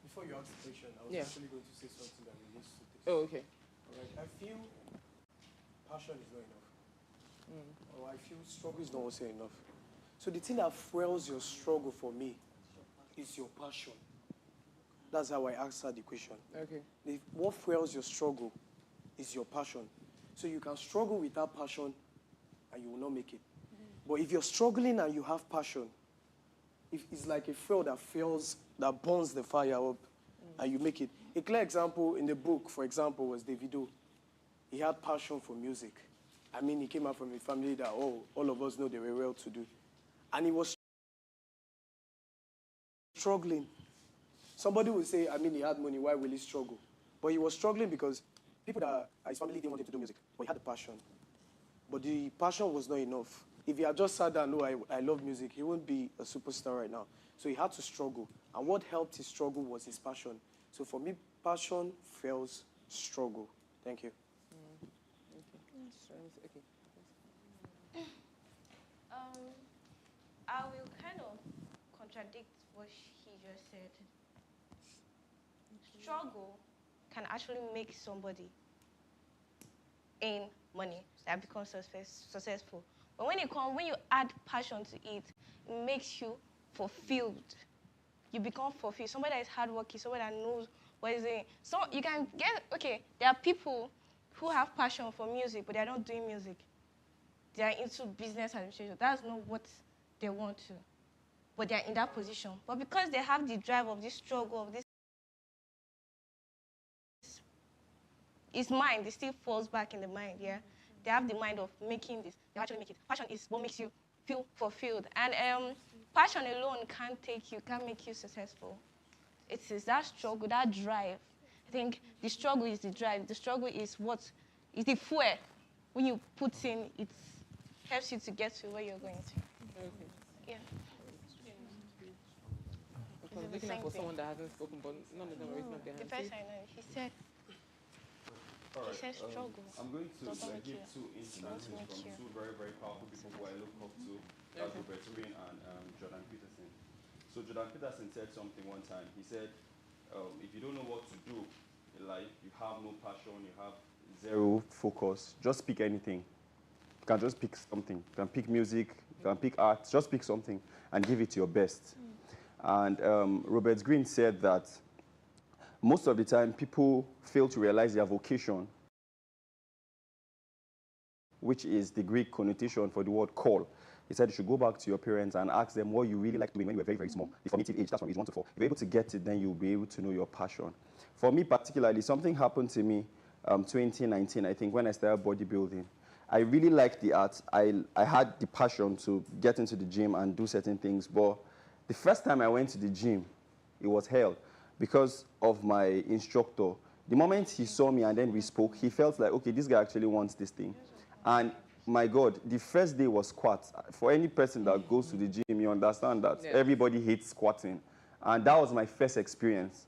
before you ask the question, I was actually going to say something that relates to this. Oh, okay. All right. I feel passion is not enough. Or I feel struggle is not also enough. So the thing that fuels your struggle for me is your passion. That's how I answer the question. Okay. What fuels your struggle is your passion. So you can struggle without passion and you will not make it. But if you're struggling and you have passion, if it's like a fuel that burns the fire up and you make it. A clear example in the book, for example, was Davido. He had passion for music. I mean, he came out from a family that, all of us know they were well-to-do. And he was struggling. Somebody would say, I mean, he had money, why will he struggle? But he was struggling because people that his family didn't want him to do music, but he had the passion. But the passion was not enough. If he had just sat down, I love music, he wouldn't be a superstar right now. So he had to struggle. And what helped his struggle was his passion. So for me, passion fuels struggle. Thank you. I will kind of contradict what he just said. Struggle can actually make somebody earn money that becomes successful. But when you add passion to it, it makes you fulfilled. You become fulfilled. Somebody that is hardworking, somebody that knows what is doing. So you can get, there are people who have passion for music, but they're not doing music. They are into business administration. That's not what they want to. But they're in that position. But because they have the drive of this struggle, of this, it's mind, it still falls back in the mind, yeah? They have the mind of making this. They actually make it. Passion is what makes you feel fulfilled. And passion alone can't make you successful. It is that struggle, that drive. I think the struggle is the drive. The struggle is the fuel. When you put in, it helps you to get to where you're going to. Okay. Yeah. I was looking for someone that hasn't spoken, but none of them are raising up their The hands. first I know, he said struggle. I'm going to doesn't make give you. two instances from two very, very powerful people who I look up to. That's Robert Green and Jordan Peterson. So Jordan Peterson said something one time. He said, if you don't know what to do in life, you have no passion, you have zero focus, just pick anything. You can just pick something. You can pick music, you can pick art, just pick something and give it your best. And Robert Green said that most of the time people fail to realize their vocation, which is the Greek connotation for the word call. He said you should go back to your parents and ask them what you really like doing when you were very, very small. The formative age, that's from age 1 to 4. If you're able to get it, then you'll be able to know your passion. For me particularly, something happened to me 2019, I think, when I started bodybuilding. I really liked the art. I had the passion to get into the gym and do certain things, but the first time I went to the gym, it was hell because of my instructor. The moment he saw me and then we spoke, he felt like, okay, this guy actually wants this thing. And my God, the first day was squats. For any person that goes to the gym, you understand that everybody hates squatting. And that was my first experience.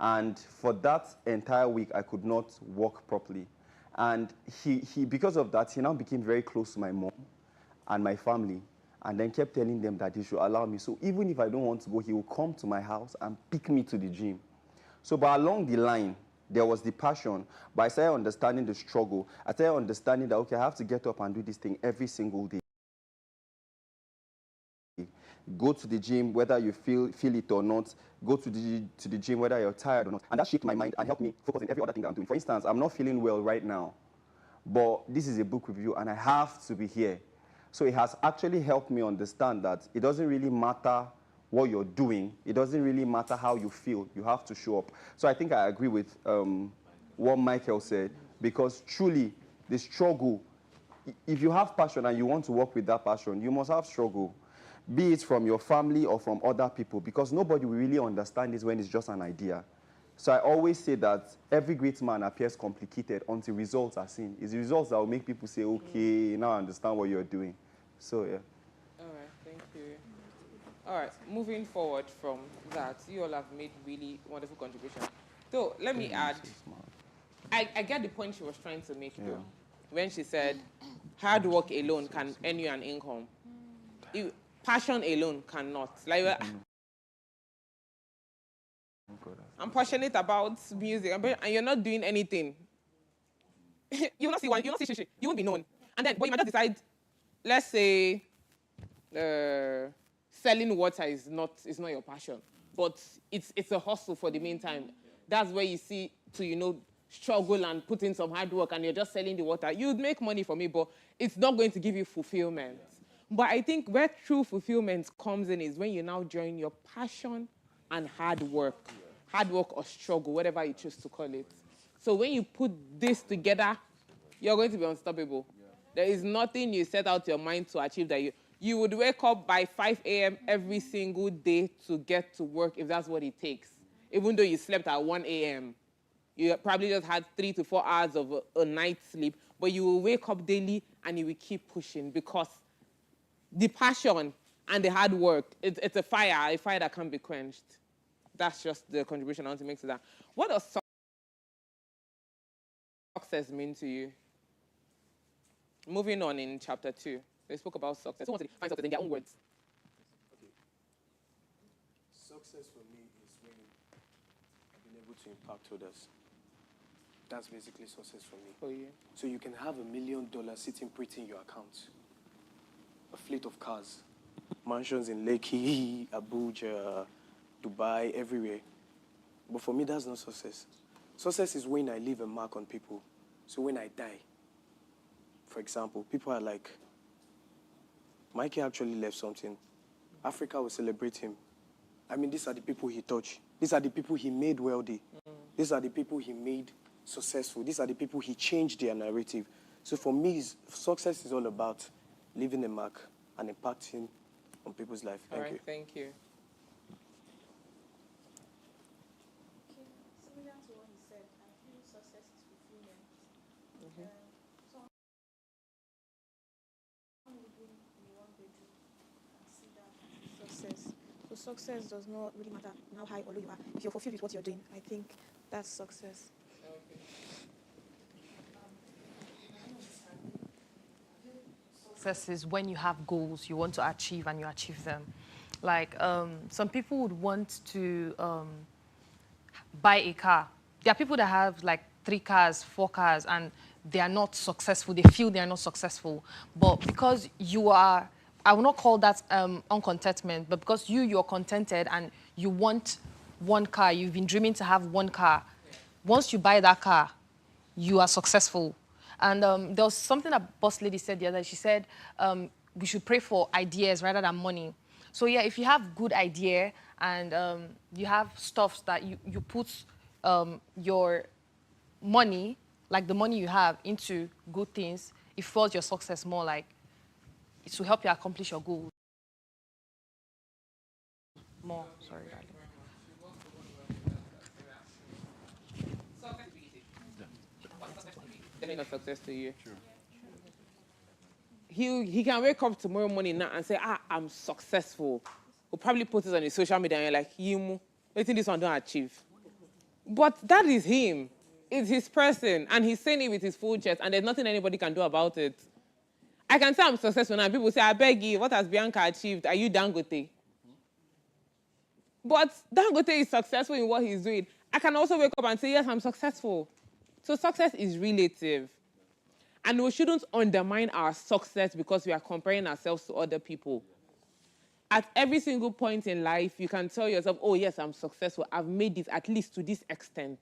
And for that entire week, I could not walk properly. And he because of that, he now became very close to my mom and my family, and then kept telling them that they should allow me. So even if I don't want to go, he will come to my house and pick me to the gym. So but along the line, there was the passion, but I started understanding the struggle. I started understanding that, okay, I have to get up and do this thing every single day. Go to the gym, whether you feel it or not. Go to the gym, whether you're tired or not. And that shaped my mind and helped me focus on every other thing that I'm doing. For instance, I'm not feeling well right now, but this is a book review, and I have to be here. So it has actually helped me understand that it doesn't really matter what you're doing. It doesn't really matter how you feel. You have to show up. So I think I agree with what Michael said, because truly, the struggle, if you have passion and you want to work with that passion, you must have struggle, be it from your family or from other people, because nobody will really understand this when it's just an idea. So I always say that every great man appears complicated until results are seen. It's the results that will make people say, okay, now I understand what you're doing. So, yeah. All right, All right, moving forward from that, you all have made really wonderful contributions. So let me add, I get the point she was trying to make though, when she said hard work alone can earn you an income. Passion alone cannot. Like, I'm passionate about music, and you're not doing anything. You will not see one. You will not see shit. You won't be known. And then, but you might just decide. Let's say, selling water is not your passion, but it's a hustle for the meantime. That's where you see to struggle and put in some hard work, and you're just selling the water. You'd make money from it, but it's not going to give you fulfillment. But I think where true fulfillment comes in is when you now join your passion and hard work or struggle, whatever you choose to call it. So when you put this together, you're going to be unstoppable. There is nothing you set out your mind to achieve that you would wake up by 5 a.m. every single day to get to work if that's what it takes. Even though you slept at 1 a.m. You probably just had 3 to 4 hours of a night's sleep, but you will wake up daily and you will keep pushing because the passion and the hard work, it's a fire that can't be quenched. That's just the contribution I want to make to that. What does success mean to you? Moving on in chapter 2, they spoke about success. Who wants to find success in their own words? Okay. Success for me is when I've been able to impact others. That's basically success for me. For you. So you can have $1 million sitting pretty in your account, a fleet of cars, mansions in Lekki, Abuja, Dubai, everywhere. But for me, that's not success. Success is when I leave a mark on people. So when I die, for example, people are like, Mikey actually left something. Africa will celebrate him. I mean, these are the people he touched. These are the people he made wealthy. These are the people he made successful. These are the people he changed their narrative. So for me, success is all about leaving a mark and impacting on people's life. Thank you. Thank you. Similar to what he said, I feel success is fulfillment. Success. So success does not really matter how high or low you are. If you're fulfilled with what you're doing, I think that's success. Success is when you have goals you want to achieve and you achieve them. Like some people would want to buy a car. There are people that have like 3 cars, 4 cars, and they are not successful. They feel they are not successful. But because you are, I will not call that uncontentment, but because you're contented and you want one car, you've been dreaming to have one car. Once you buy that car, you are successful. And there was something that Boss Lady said the other day. She said we should pray for ideas rather than money. So yeah, if you have good idea and you have stuff that you put your money, like the money you have, into good things, it fuels your success more. Like it will help you accomplish your goals more. Sorry, darling. Definitely not success to you. Sure. He can wake up tomorrow morning now and say, I'm successful. We'll probably put it on his social media and you're like, I think this one don't achieve. But that is him. It's his person. And he's saying it with his full chest, and there's nothing anybody can do about it. I can say I'm successful now. People say, I beg you, what has Bianca achieved? Are you Dangote? But Dangote is successful in what he's doing. I can also wake up and say, yes, I'm successful. So success is relative. And we shouldn't undermine our success because we are comparing ourselves to other people. At every single point in life, you can tell yourself, oh, yes, I'm successful. I've made it at least to this extent.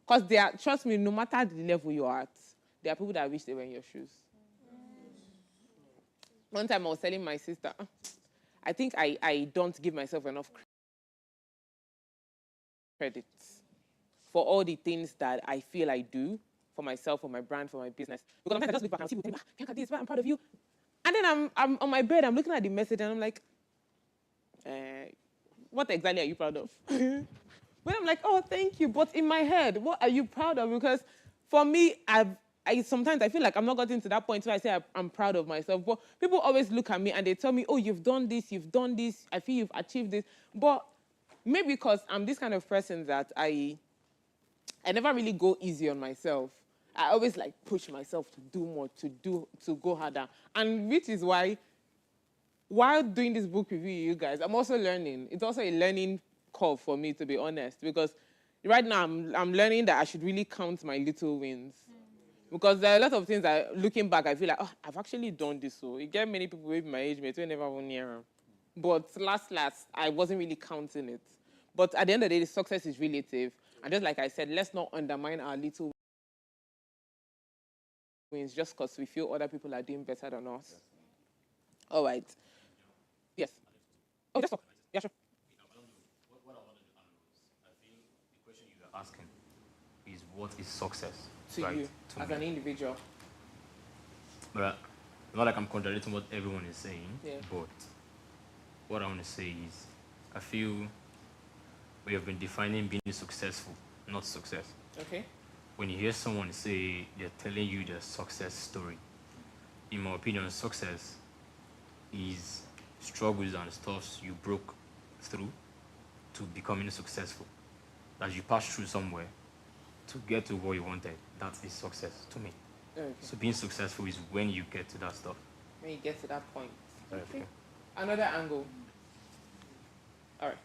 Because trust me, no matter the level you're at, there are people that wish they were in your shoes. One time I was telling my sister, I think I don't give myself enough credit for all the things that I feel I do for myself, for my brand, for my business. Because sometimes I just look back and see people saying, this, I'm proud of you. And then I'm on my bed, I'm looking at the message, and I'm like, what exactly are you proud of? But I'm like, oh, thank you. But in my head, what are you proud of? Because for me, I sometimes I feel like I'm not gotten to that point where I say I'm proud of myself. But people always look at me and they tell me, oh, you've done this. I feel you've achieved this. But maybe because I'm this kind of person that I never really go easy on myself. I always like push myself to do more, to go harder. And which is why, while doing this book review, you guys, I'm also learning. It's also a learning curve for me, to be honest, because right now I'm learning that I should really count my little wins. Because there are a lot of things looking back, I feel like, oh, I've actually done this. So you get many people with my age mates who never won near. But last, I wasn't really counting it. But at the end of the day, the success is relative. And just like I said, let's not undermine our little wins just because we feel other people are doing better than us. All right. Yes. Oh, just talk. Yeah, sure. What I wanted to add was, I think the question you were asking is, what is success? To right? you, to as me. an individual. But not like I'm contradicting what everyone is saying, Yeah. but what I want to say is, I feel we have been defining being successful, not success. Okay. When you hear someone say they're telling you their success story, in my opinion, success is struggles and stuff you broke through to becoming successful. That you passed through somewhere to get to where you wanted. That is success to me. Okay. So being successful is when you get to that stuff. When you get to that point. Okay. Another angle. All right.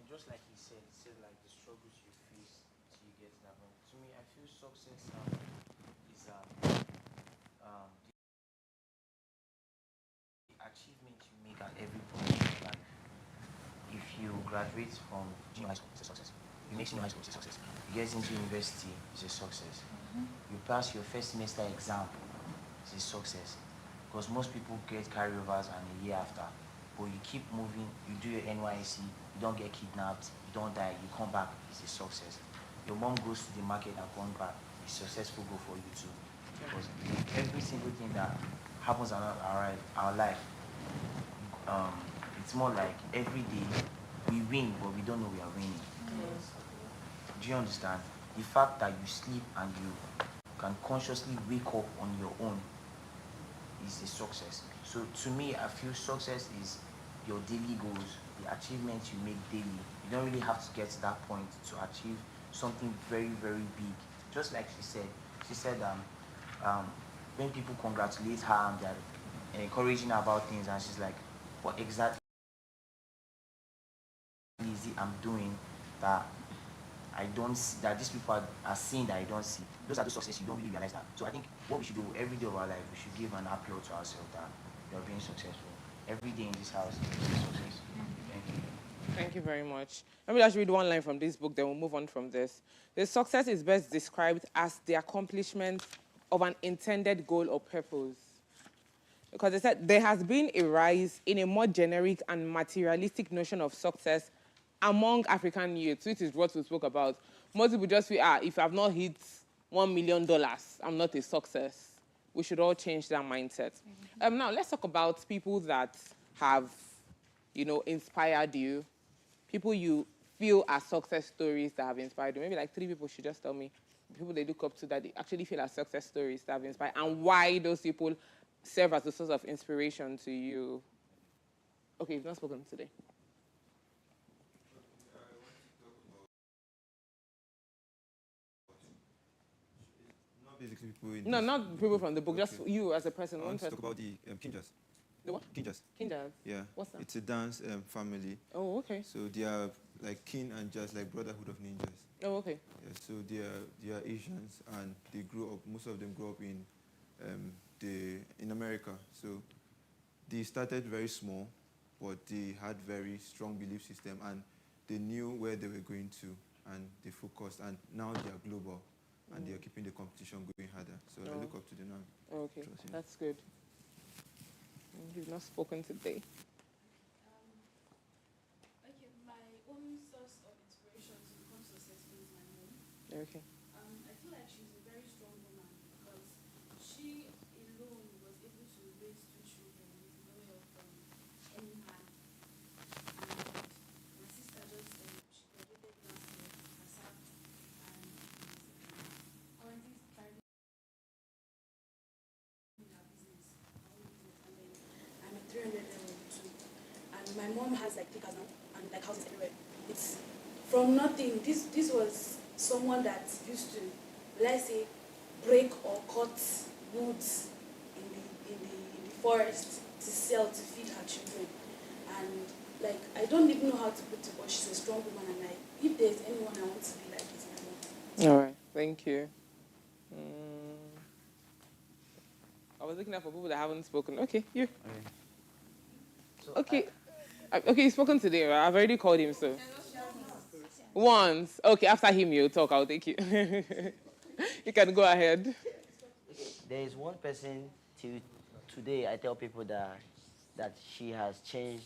Just like he said like the struggles you face till you get to that point. To me, I feel success is the achievement you make at every point in your life. If you graduate from junior high school, it's a success. You make senior high school, it's a success. You get into university, it's a success. You pass your first semester exam, it's a success. Because most people get carryovers and a year after. But you keep moving, you do your NYC, you don't get kidnapped, you don't die, you come back, it's a success. Your mom goes to the market and comes back, it's a successful goal for you too. Because every single thing that happens in our life, it's more like every day we win, but we don't know we are winning. Do you understand? The fact that you sleep and you can consciously wake up on your own is a success. So to me, I feel success is your daily goals, the achievements you make daily. You don't really have to get to that point to achieve something very, very big. Just like she said when people congratulate her and they're encouraging her about things, and she's like, what exactly is it I'm doing that I don't see, that these people are seeing that I don't see? Those are the successes you don't really realize that. So I think what we should do every day of our life, we should give an appeal to ourselves that we are being successful. Every day in this house is a success. Thank you. Thank you very much. Let me just read one line from this book, then we'll move on from this. The success is best described as the accomplishment of an intended goal or purpose. Because they said there has been a rise in a more generic and materialistic notion of success among African youths, which is what we spoke about. Most people just feel, if I've not hit $1 million, I'm not a success. We should all change that mindset. Now, let's talk about people that have, inspired you. People you feel are success stories that have inspired you. Maybe like 3 people should just tell me people they look up to that they actually feel are success stories that have inspired, and why those people serve as a source of inspiration to you. Okay, you've not spoken today. Basically people in No, not people from the book, just you as a person. I One want to person. talk about the Kinjas. The what? Kinjas. Kinjas? Yeah. What's that? It's a dance family. Oh, okay. So they are like kin and just like Brotherhood of Ninjas. Oh, okay. Yeah, so they are Asians and they grew up, most of them grew up in America. So they started very small, but they had very strong belief system and they knew where they were going to and they focused, and now they are global. And they are keeping the competition going harder. So I look up to them now. Okay, that's good. You've not spoken today. Okay, my own source of inspiration to become successful is my mom. Okay. I feel like she's a very strong woman because she alone was able to raise 2 children with no help from any man. And my sister just she graduated last year, herself, and currently my mom has like 3,000 and like houses everywhere. It's from nothing. This was someone that used to, let's say, break or cut woods in the forest to sell to feed her children. And like I don't even know how to put it, but she's a strong woman, and like if there's anyone I want to be like, it's my mom. All right, thank you. I was looking out for people that haven't spoken. Okay, you. Okay. Okay, he's spoken today, right? I've already called him, so. Once. Okay, after him, you'll talk. I'll take you. You can go ahead. There is one person till today I tell people that she has changed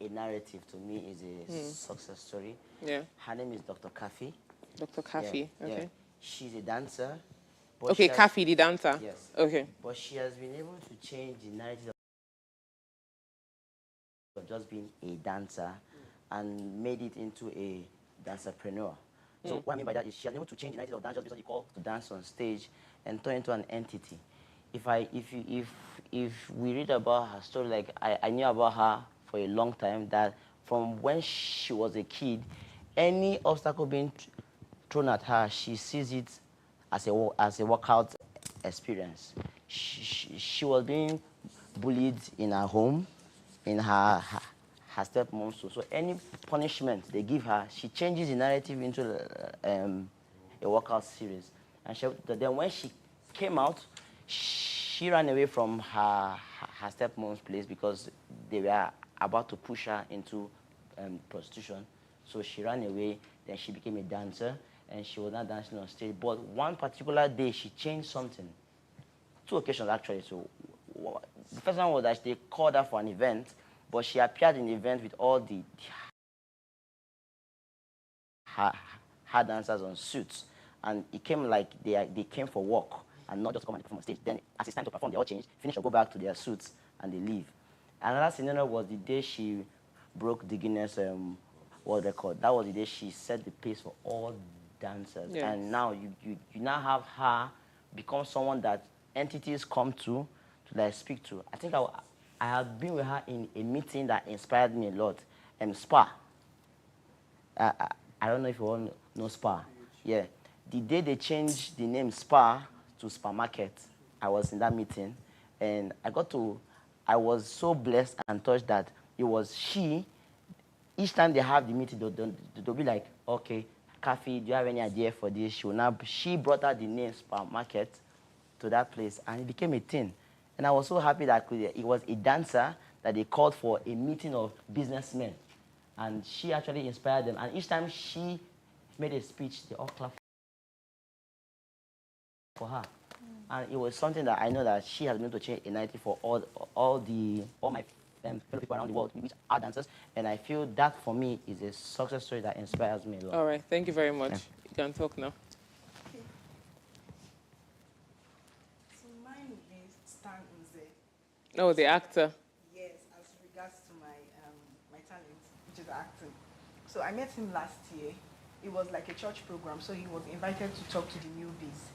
a narrative to me is a success story. Yeah. Her name is Dr. Kafi. Dr. Kafi, okay. Yeah. She's a dancer. But Okay, Kafi, the dancer. Yes. Okay. But she has been able to change the narrative of just being a dancer and made it into a dancerpreneur. So what I mean by that is she has been able to change the narrative of dance just because you call to dance on stage and turn into an entity. If we read about her story, like I knew about her for a long time, that from when she was a kid, any obstacle being thrown at her, she sees it as a workout experience. She was being bullied in her home, in her stepmom's school. So any punishment they give her, she changes the narrative into a workout series. And then when she came out, she ran away from her stepmom's place because they were about to push her into prostitution. So she ran away, then she became a dancer, and she was not dancing on stage. But one particular day, she changed something. 2 occasions, actually. So the first one was that they called her for an event, but she appeared in the event with all the her dancers on suits. And it came like they came for work and not just come and perform on stage. Then, as it's time to perform, they all change, finish or go back to their suits, and they leave. Another scenario was the day she broke the Guinness World Record. That was the day she set the pace for all dancers. Yes. And now you now have her become someone that entities come to like speak to. I think I have been with her in a meeting that inspired me a lot. SPA. I don't know if you all know SPA. Yeah. The day they changed the name SPA to Spa Market, I was in that meeting, and I was so blessed and touched that it was she. Each time they have the meeting, they'll be like, okay, Kafi, do you have any idea for this? She brought out the name Spa Market to that place, and it became a thing. And I was so happy that it was a dancer that they called for a meeting of businessmen. And she actually inspired them. And each time she made a speech, they all clapped for her. And it was something that I know that she has been able to change a narrative for all my fellow people around the world, which are dancers. And I feel that, for me, is a success story that inspires me a lot. All right, thank you very much. Yeah. You can talk now. Oh, the actor. Yes, as regards to my talent, which is acting. So I met him last year. It was like a church program, so he was invited to talk to the newbies.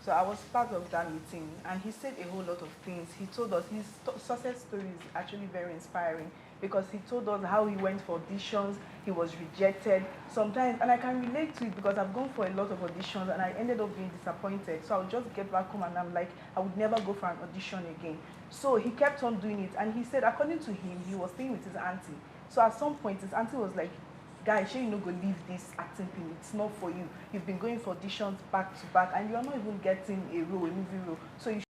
So I was part of that meeting, and he said a whole lot of things. He told us his success story is actually very inspiring, because he told us how he went for auditions, he was rejected sometimes, and I can relate to it because I've gone for a lot of auditions and I ended up being disappointed. So I would just get back home and I'm like, I would never go for an audition again. So he kept on doing it, and he said, according to him, he was staying with his auntie. So at some point, his auntie was like, guy, sure you no go leave this acting thing, it's not for you. You've been going for auditions back to back, and you are not even getting a role, a movie role. So you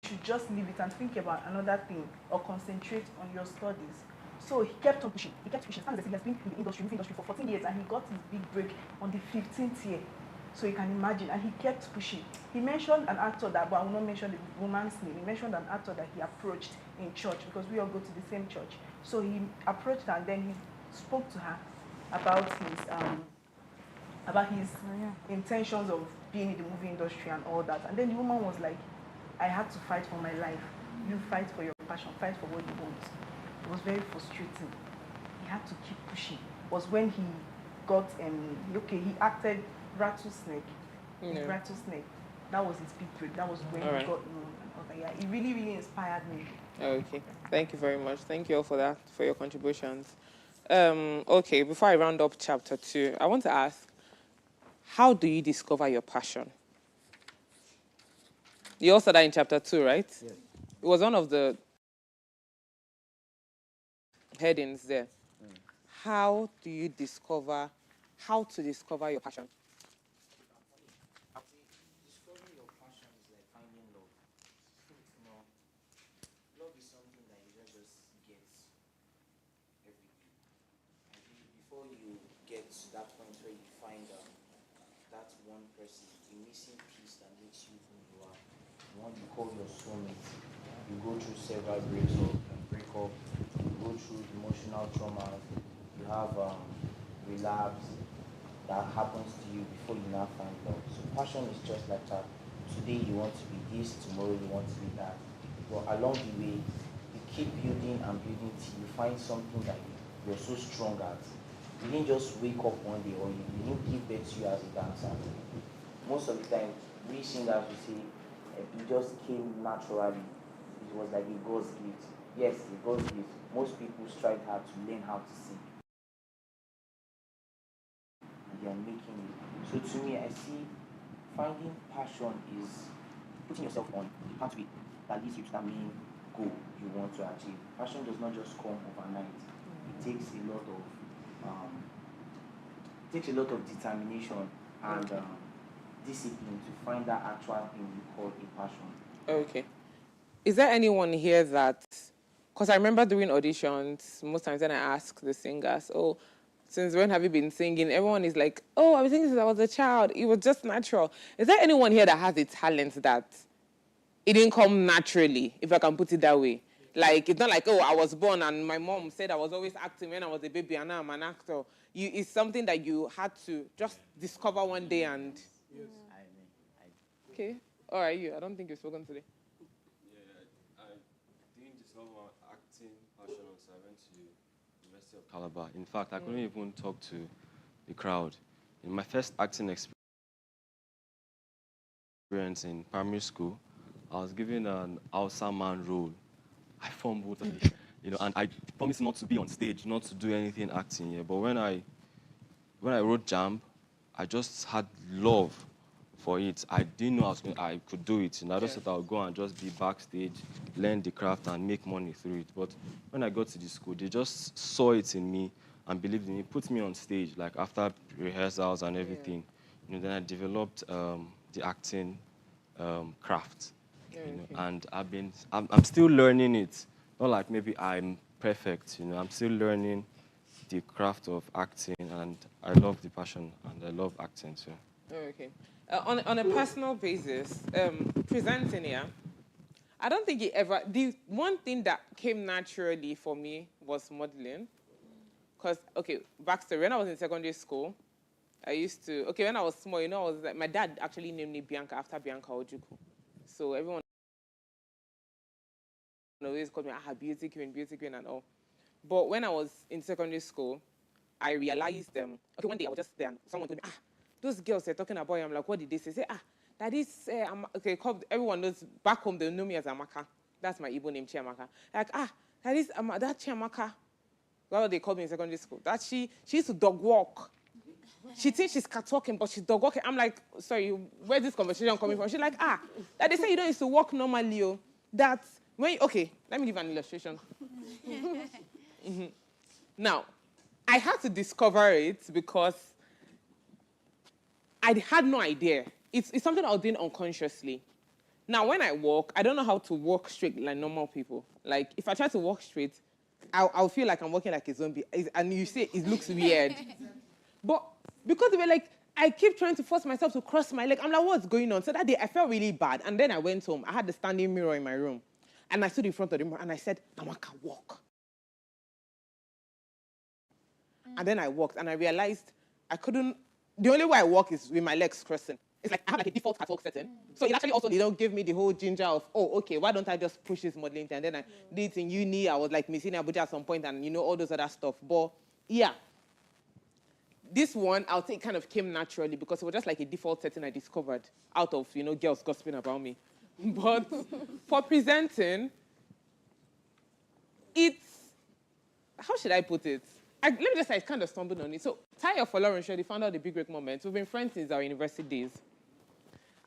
should just leave it and think about another thing or concentrate on your studies. So he kept on pushing. He kept pushing. He has been in the movie industry for 14 years, and he got his big break on the 15th year. So you can imagine, and he kept pushing. He mentioned an actor that, but I will not mention the woman's name. He mentioned an actor that he approached in church, because we all go to the same church. So he approached her, and then he spoke to her about his intentions of being in the movie industry and all that. And then the woman was like, I had to fight for my life. You fight for your passion, fight for what you want. It was very frustrating. He had to keep pushing. It was when he got, he acted Rattlesnake. Yeah. Rattlesnake. That was his big break. That was when he got known. Yeah, it really, really inspired me. Okay. Thank you very much. Thank you all for that, for your contributions. Okay, before I round up chapter 2, I want to ask, how do you discover your passion? You also that in chapter 2, right? Yes. It was one of the headings there. How to discover your passion? Discovering your passion is like finding love. You know, love is something that you don't just get every day. I think before you get to that point where you find that one person, the missing piece that makes you who you are, the one you call your soulmate, you go through several breakup, you go through emotional traumas, you have relapse that happens to you before you now find love. So passion is just like that. Today you want to be this, tomorrow you want to be that. But along the way, you keep building and building till you find something that you're so strong at. You didn't just wake up one day or you didn't give birth to you as a dancer. Most of the time, we singers we say it just came naturally. It was like a God's gift. Yes, a God's gift. Most people strive hard to learn how to sing. They are making it. So to me, I see finding passion is putting yourself on the pathway that leads you to that main goal you want to achieve. Passion does not just come overnight. It takes a lot of determination and discipline to find that actual thing you call a passion. Okay. Is there anyone here that, because I remember doing auditions, most times when I ask the singers, oh, since when have you been singing? Everyone is like, oh, I've been singing since I was a child. It was just natural. Is there anyone here that has a talent that it didn't come naturally, if I can put it that way? Like, it's not like, oh, I was born and my mom said I was always acting when I was a baby and now I'm an actor. It's something that you had to just discover one day and... Yes. Okay. All right, you. I don't think you've spoken today. Yeah, I didn't discover acting passion until I went to University of Calabar. In fact, I couldn't even talk to the crowd. In my first acting experience in primary school, I was given an Hausa man role. I fumbled, and I promised not to be on stage, not to do anything acting here. But when I wrote Jamb, I just had love for it. I didn't know I could do it. And I just thought I would go and just be backstage, learn the craft, and make money through it. But when I got to the school, they just saw it in me and believed in me, put me on stage, like after rehearsals and everything. Then I developed the acting craft. And I'm still learning it. Not like maybe I'm perfect, I'm still learning the craft of acting, and I love the passion, and I love acting too. Okay. On a personal basis, presenting here, I don't think the one thing that came naturally for me was modeling. Because, okay, backstory, when I was in secondary school, when I was small, I was like, my dad actually named me Bianca after Bianca Ojukwu. So everyone always called me, beauty queen and all. But when I was in secondary school, I realized, one day I was just there and someone told me, those girls are talking about you. I'm like, what did they say? Say, that is, everyone knows, back home they know me as Amaka. That's my Igbo name, Chiamaka. Like, that is, that Chiamaka. Well, they called me in secondary school. That she used to dog walk. She thinks she's cat walking, but she's dog walking. I'm like, sorry, where's this conversation coming from? She's like, that they say you don't used to walk normally, that when let me give an illustration. Now, I had to discover it because I had no idea. It's something I was doing unconsciously. Now, when I walk, I don't know how to walk straight like normal people. Like, if I try to walk straight, I'll feel like I'm walking like a zombie. And you say it looks weird. But because they were like, I keep trying to force myself to cross my leg. I'm like, what's going on? So that day, I felt really bad. And then I went home. I had the standing mirror in my room. And I stood in front of the mirror and I said, Amaka, walk. And then I walked and I realized I couldn't, the only way I walk is with my legs crossing. It's like I have like a default catwalk setting. So it actually also, give me the whole ginger of, why don't I just push this modeling thing? And then I did it in uni. I was like Miss Abuja at some point and, all those other stuff. But yeah, this one I'll think kind of came naturally because it was just like a default setting I discovered out of, girls gossiping about me. But for presenting, how should I put it? Let me just say I kind of stumbled on it. So Tayo Folorunsho, the founder of the Big Break Moment, we've been friends since our university days.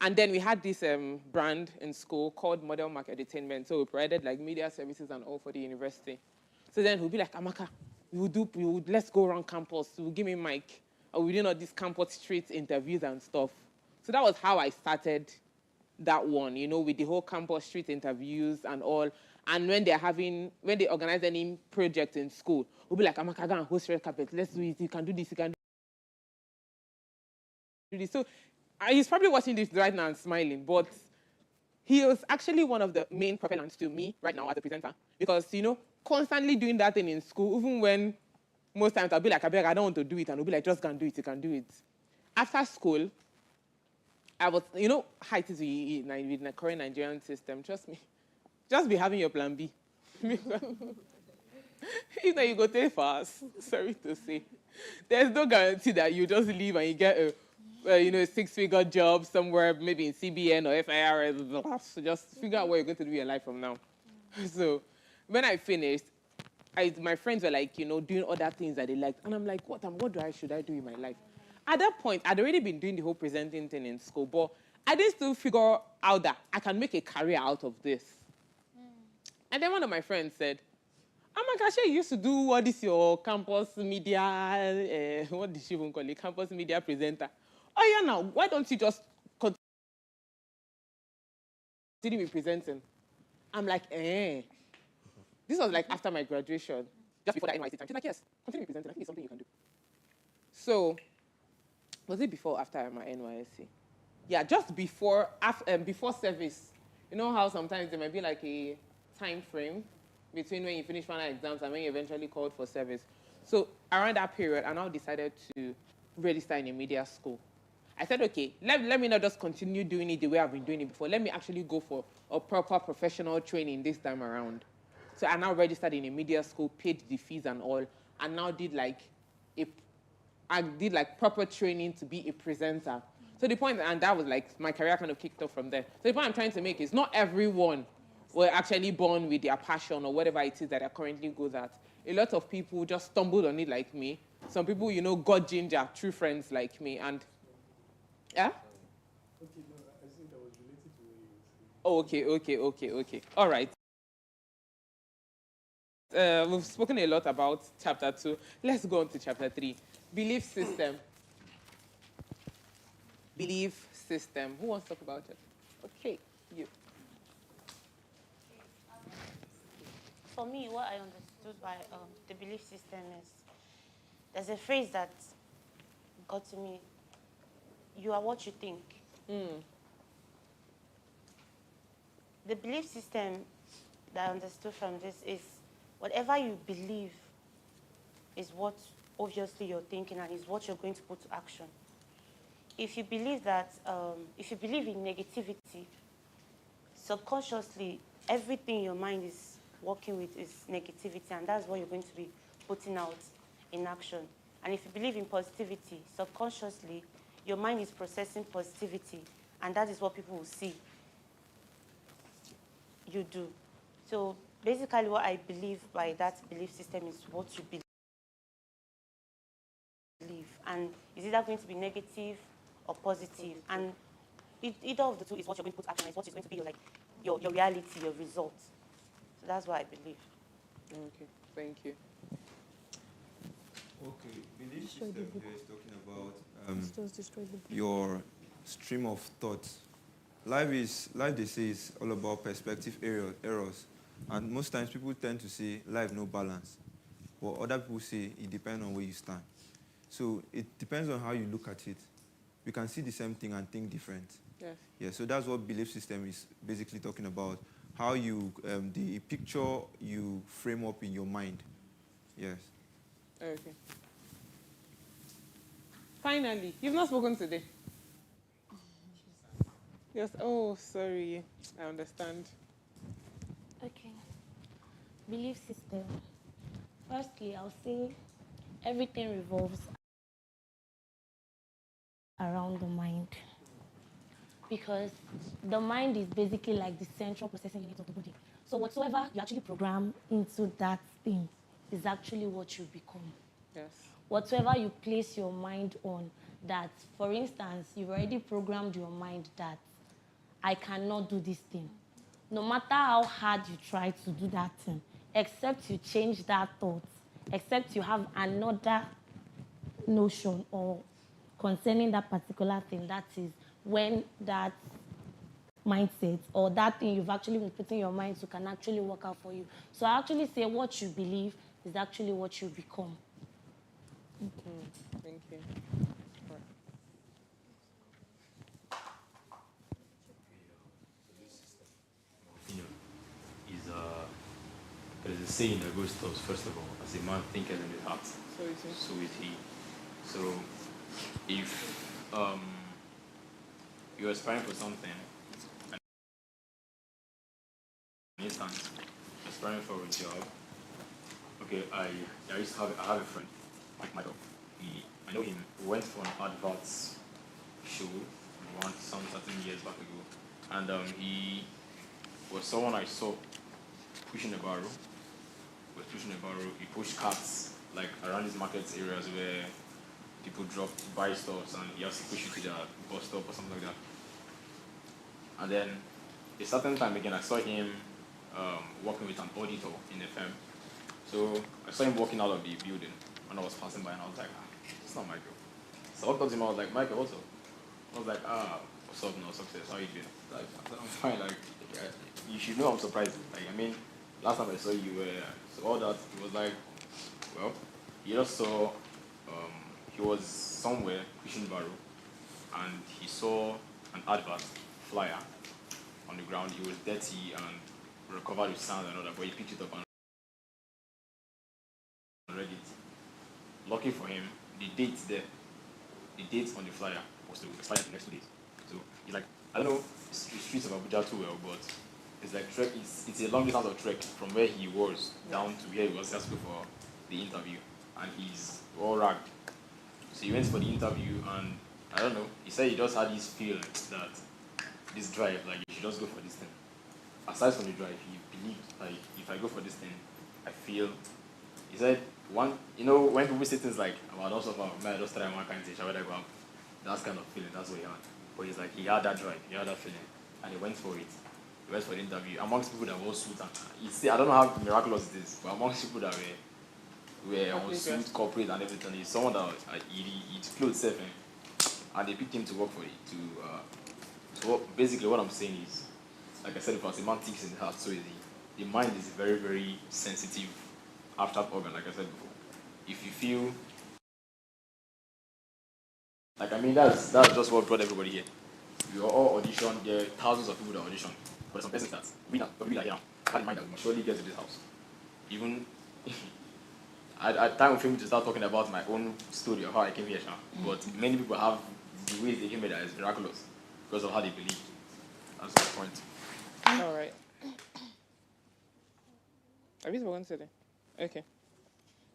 And then we had this brand in school called Model Mark Edutainment. So we provided like media services and all for the university. So then he'll be like, Amaka, let's go around campus. We'll give me mic. Or we do all these campus street interviews and stuff. So that was how I started that one, you know, with the whole campus street interviews and all. And when they organize any project in school, we'll be like, Amaka, go and host red carpet. Let's do it. You can do this. You can do this. So he's probably watching this right now and smiling, but he was actually one of the main propellants to me right now as a presenter. Because, you know, constantly doing that thing in school, even when most times I'll be like, I don't want to do it. And he'll be like, just go and do it. You can do it. After school, I was, you know, how it is with the current Nigerian system. Trust me. Just be having your plan B. If not, you go too fast. Sorry to say. There's no guarantee that you just leave and you get a six-figure job somewhere, maybe in CBN or FIRS. So just figure out what you're going to do in your life from now. So when I finished, my friends were like, you know, doing other things that they liked. And I'm like, what should I do in my life? At that point, I'd already been doing the whole presenting thing in school, but I didn't still figure out that I can make a career out of this. And then one of my friends said, Amaka, you used to do all this, your campus media, what did she even call it? Campus media presenter. Oh, yeah, now, why don't you just continue with presenting? I'm like, This was like after my graduation, just before that NYC time. She's like, yes, continue with presenting. I think it's something you can do. So, was it before or after my NYSC? Yeah, just before service. You know how sometimes there might be like a time frame between when you finish final exams and when you eventually called for service. So around that period, I now decided to register in a media school. I said, okay, let me not just continue doing it the way I've been doing it before. Let me actually go for a proper professional training this time around. So I now registered in a media school, paid the fees and all, and now did proper training to be a presenter. So the point, and that was like, my career kind of kicked off from there. So the point I'm trying to make is not everyone were actually born with their passion or whatever it is that they're currently good at. A lot of people just stumbled on it like me. Some people, you know, got ginger, true friends like me. And, yeah? Okay, no, I think that was related to what you were saying. Okay. All right. We've spoken a lot about chapter 2. Let's go on to chapter 3. Belief system. Belief system. Who wants to talk about it? Okay, you. For me, what I understood by the belief system is, there's a phrase that got to me: you are what you think. The belief system that I understood from this is, whatever you believe is what obviously you're thinking and is what you're going to put to action. If you believe that, if you believe in negativity, subconsciously, everything your mind is working with is negativity, and that's what you're going to be putting out in action. And if you believe in positivity, subconsciously, your mind is processing positivity, and that is what people will see you do. So basically what I believe by that belief system is what you believe. And is either going to be negative or positive. And either of the two is what you're going to put action, is what is going to be your reality, your result. So that's what I believe. Okay, thank you. Okay, belief system here is talking about your stream of thoughts. Life, they say, is all about perspective errors. And most times people tend to say life no balance. But other people say it depends on where you stand. So it depends on how you look at it. We can see the same thing and think different. Yes. Yeah, so that's what belief system is basically talking about. How you, the picture you frame up in your mind. Yes. Okay. Finally, you've not spoken today. Yes, oh, sorry. I understand. Okay. Belief system. Firstly, I'll say everything revolves around the mind. Because the mind is basically like the central processing unit of the body. So whatsoever you actually program into that thing is actually what you become. Yes. Whatsoever you place your mind on, that, for instance, you've already programmed your mind that I cannot do this thing. No matter how hard you try to do that thing, except you change that thought, except you have another notion or concerning that particular thing, that is when that mindset or that thing you've actually been putting your mind to can actually work out for you. So I actually say what you believe is actually what you become. Thank you. Opinion is there's a saying that goes to us, first of all, as a man thinketh in his heart, So is he. So if you're aspiring for something, for instance, aspiring for a job, okay, I have a friend, like Michael. I know him. We went for an adverts show some certain years back ago, and he was someone I saw pushing a barrow. He pushed carts like around these market areas where people buy stuff, and he has to push it to their bus stop or something like that. And then a certain time again, I saw him working with an auditor in FM. So I saw him walking out of the building when I was passing by, and I was like, it's not Michael. So I walked up to him, I was like, Michael, what's up? I was like, what's up, no success, how you doing? Like, I'm fine, like, you should know I'm surprised. Like, I mean, last time I saw you were, so all that, it was like, well, he just saw, he was somewhere pushing barrow, and he saw an advert flyer on the ground. He was dirty and covered with sand and all that, but he picked it up and read it. Lucky for him, the date on the flyer was to expire the next 2 days. So he's like, I don't know the streets of Abuja too well, but it's like trek. It's a long distance of trek from where he was down to where he was asking for the interview, and he's all ragged. So he went for the interview, and I don't know. He said he just had this feel that this drive, like you should just go for this thing. Aside from the drive, he believed like if I go for this thing, I feel. He said when people say things like about also may I just try one kind of thing, shall I go out? That's kind of feeling. That's what he had. But he's like he had that drive, he had that feeling, and he went for it. He went for the interview amongst people that wore suit and I don't know how miraculous it is, but amongst people that were on suit, corporate and everything, he's someone that he clothes safe, and they picked him to work for it. So basically what I'm saying is, like I said before, a man thinks in his heart, so is he. The mind is a very, very sensitive abstract organ, like I said before. If you feel like, I mean, that's just what brought everybody here. We all auditioned. There are thousands of people that audition, but some persons that we are here now had in mind that we must surely get to this house. Even I time for me to start talking about my own story of how I came here, but many people have the ways they came here that is miraculous because of how they believe. That's the point. All right. Are we going to say? Okay.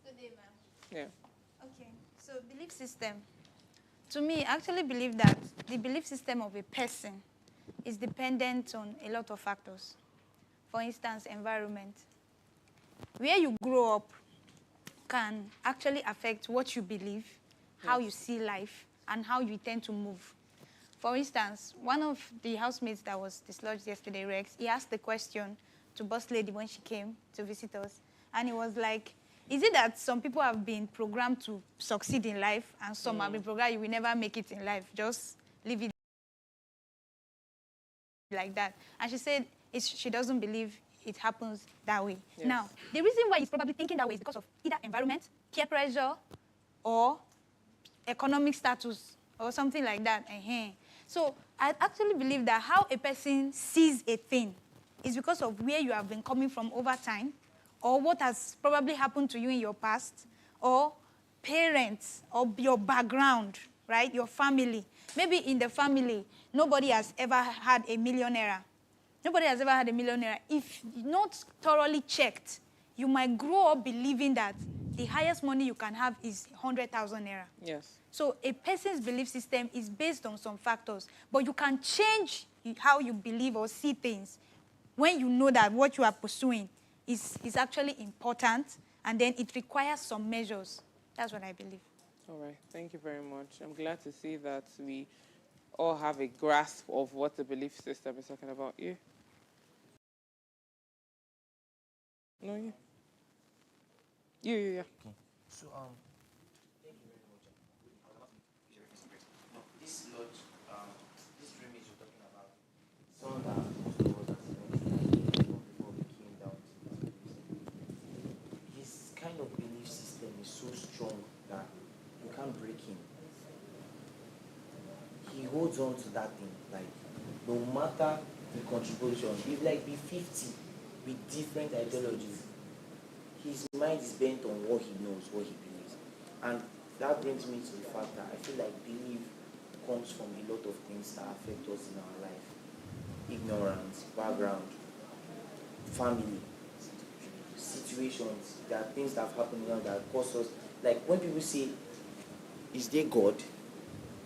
Good day, ma'am. Yeah. Okay, so belief system. To me, I actually believe that the belief system of a person is dependent on a lot of factors. For instance, environment. Where you grow up can actually affect what you believe, how you see life, and how you tend to move. For instance, one of the housemates that was dislodged yesterday, Rex, he asked the question to Boss Lady when she came to visit us. And he was like, is it that some people have been programmed to succeed in life and some have been programmed you will never make it in life? Just leave it like that. And she said she doesn't believe it happens that way. Yes. Now, the reason why he's probably thinking that way is because of either environment, peer pressure, or economic status, or something like that. So I actually believe that how a person sees a thing is because of where you have been coming from over time, or what has probably happened to you in your past, or parents, or your background, right? Your family. Maybe in the family, nobody has ever had a millionaire. Nobody has ever had a millionaire. If not thoroughly checked, you might grow up believing that the highest money you can have is 100,000 naira. Yes. So a person's belief system is based on some factors, but you can change how you believe or see things when you know that what you are pursuing is actually important, and then it requires some measures. That's what I believe. All right, thank you very much. I'm glad to see that we all have a grasp of what the belief system is talking about. You? No, you? You. Okay. So, thank you very much. No, this lodge, this dream you're talking about, someone that most of us has before we came down to this place. His kind of belief system is so strong that you can't break him. He holds on to that thing, like no matter the contribution, if like be 50 with different ideologies, his mind is bent on what he knows, what he believes. And that brings me to the fact that I feel like belief comes from a lot of things that affect us in our life. Ignorance, background, family, situations, there are things that have happened now that cause us, like when people say, is there God?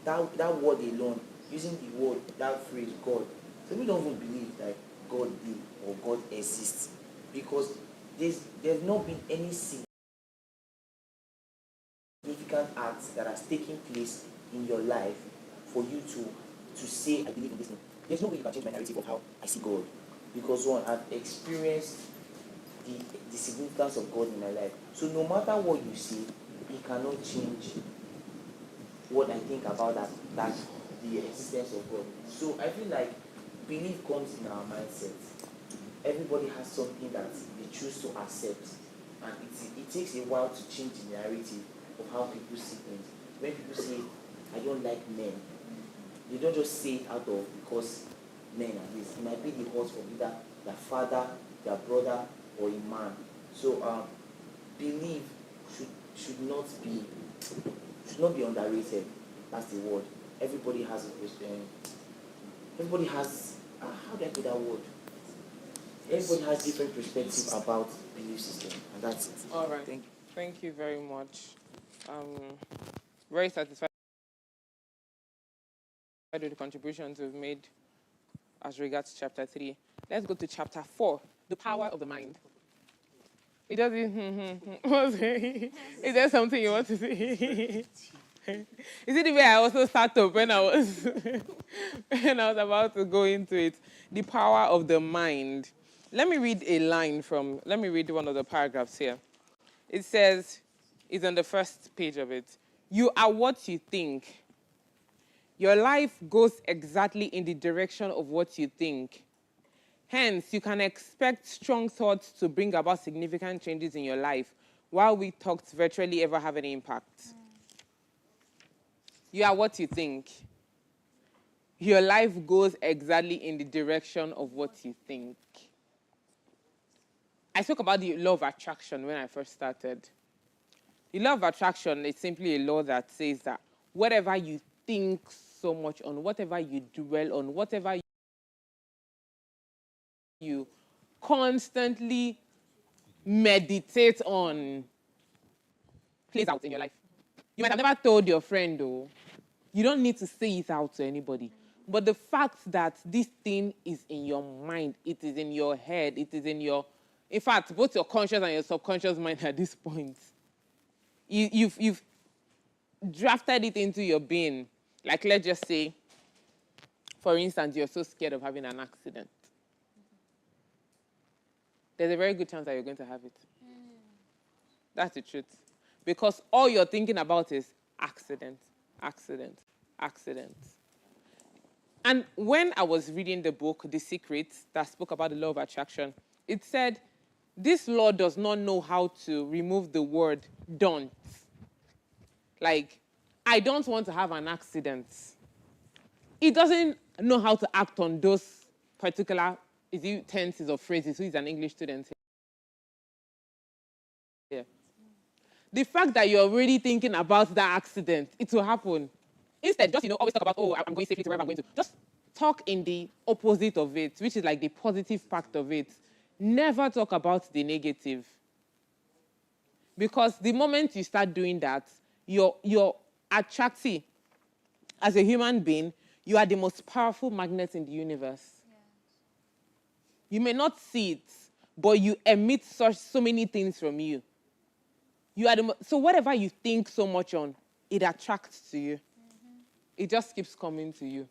That word alone, using the word, that phrase, God, so we don't even believe that God did or God exists, because there's not been any significant acts that has taken place in your life for you to say, I believe in this thing. There's no way you can change my narrative of how I see God, because one, I've experienced the significance of God in my life. So no matter what you say, it cannot change what I think about that the existence of God. So I feel like belief comes in our mindset. Everybody has something that they choose to accept, and it takes a while to change the narrative of how people see things. When people say, I don't like men, they don't just say it out of because men are this. It might be the hurt of either their father, their brother, or a man. So belief should not be underrated. That's the word. Everybody has a question. Everybody has how do I put that word? Everybody has different perspective about belief system, and that's it. All right. Thank you very much. Very satisfied with the contributions we've made as regards chapter 3. Let's go to chapter 4, the power of the mind. It doesn't. Is there something you want to say? Is it the way I also start up when I was about to go into it? The power of the mind. Let me read one of the paragraphs here. It says, it's on the first page of it. You are what you think. Your life goes exactly in the direction of what you think. Hence, you can expect strong thoughts to bring about significant changes in your life, while weak thoughts virtually ever have any impact. You are what you think. Your life goes exactly in the direction of what you think. I spoke about the law of attraction when I first started. The law of attraction is simply a law that says that whatever you think so much on, whatever you dwell on, whatever you constantly meditate on, plays out in your life. You might have never told your friend, though. You don't need to say it out to anybody. But the fact that this thing is in your mind, it is in your head, it is in your... In fact, both your conscious and your subconscious mind at this point. You've drafted it into your being. Like, let's just say, for instance, you're so scared of having an accident. There's a very good chance that you're going to have it. That's the truth. Because all you're thinking about is accident, accident, accident. And when I was reading the book, The Secret, that spoke about the law of attraction, it said, this law does not know how to remove the word don't. Like, I don't want to have an accident. It doesn't know how to act on those particular tenses or phrases. Who is an English student here? The fact that you're already thinking about that accident, it will happen. Instead, just, always talk about, oh, I'm going safely to wherever I'm going to. Just talk in the opposite of it, which is like the positive part of it. Never talk about the negative. Because the moment you start doing that, you're attracting, as a human being, you are the most powerful magnet in the universe. You may not see it, but you emit so many things from you. You are so whatever you think so much on, it attracts to you. It just keeps coming to you.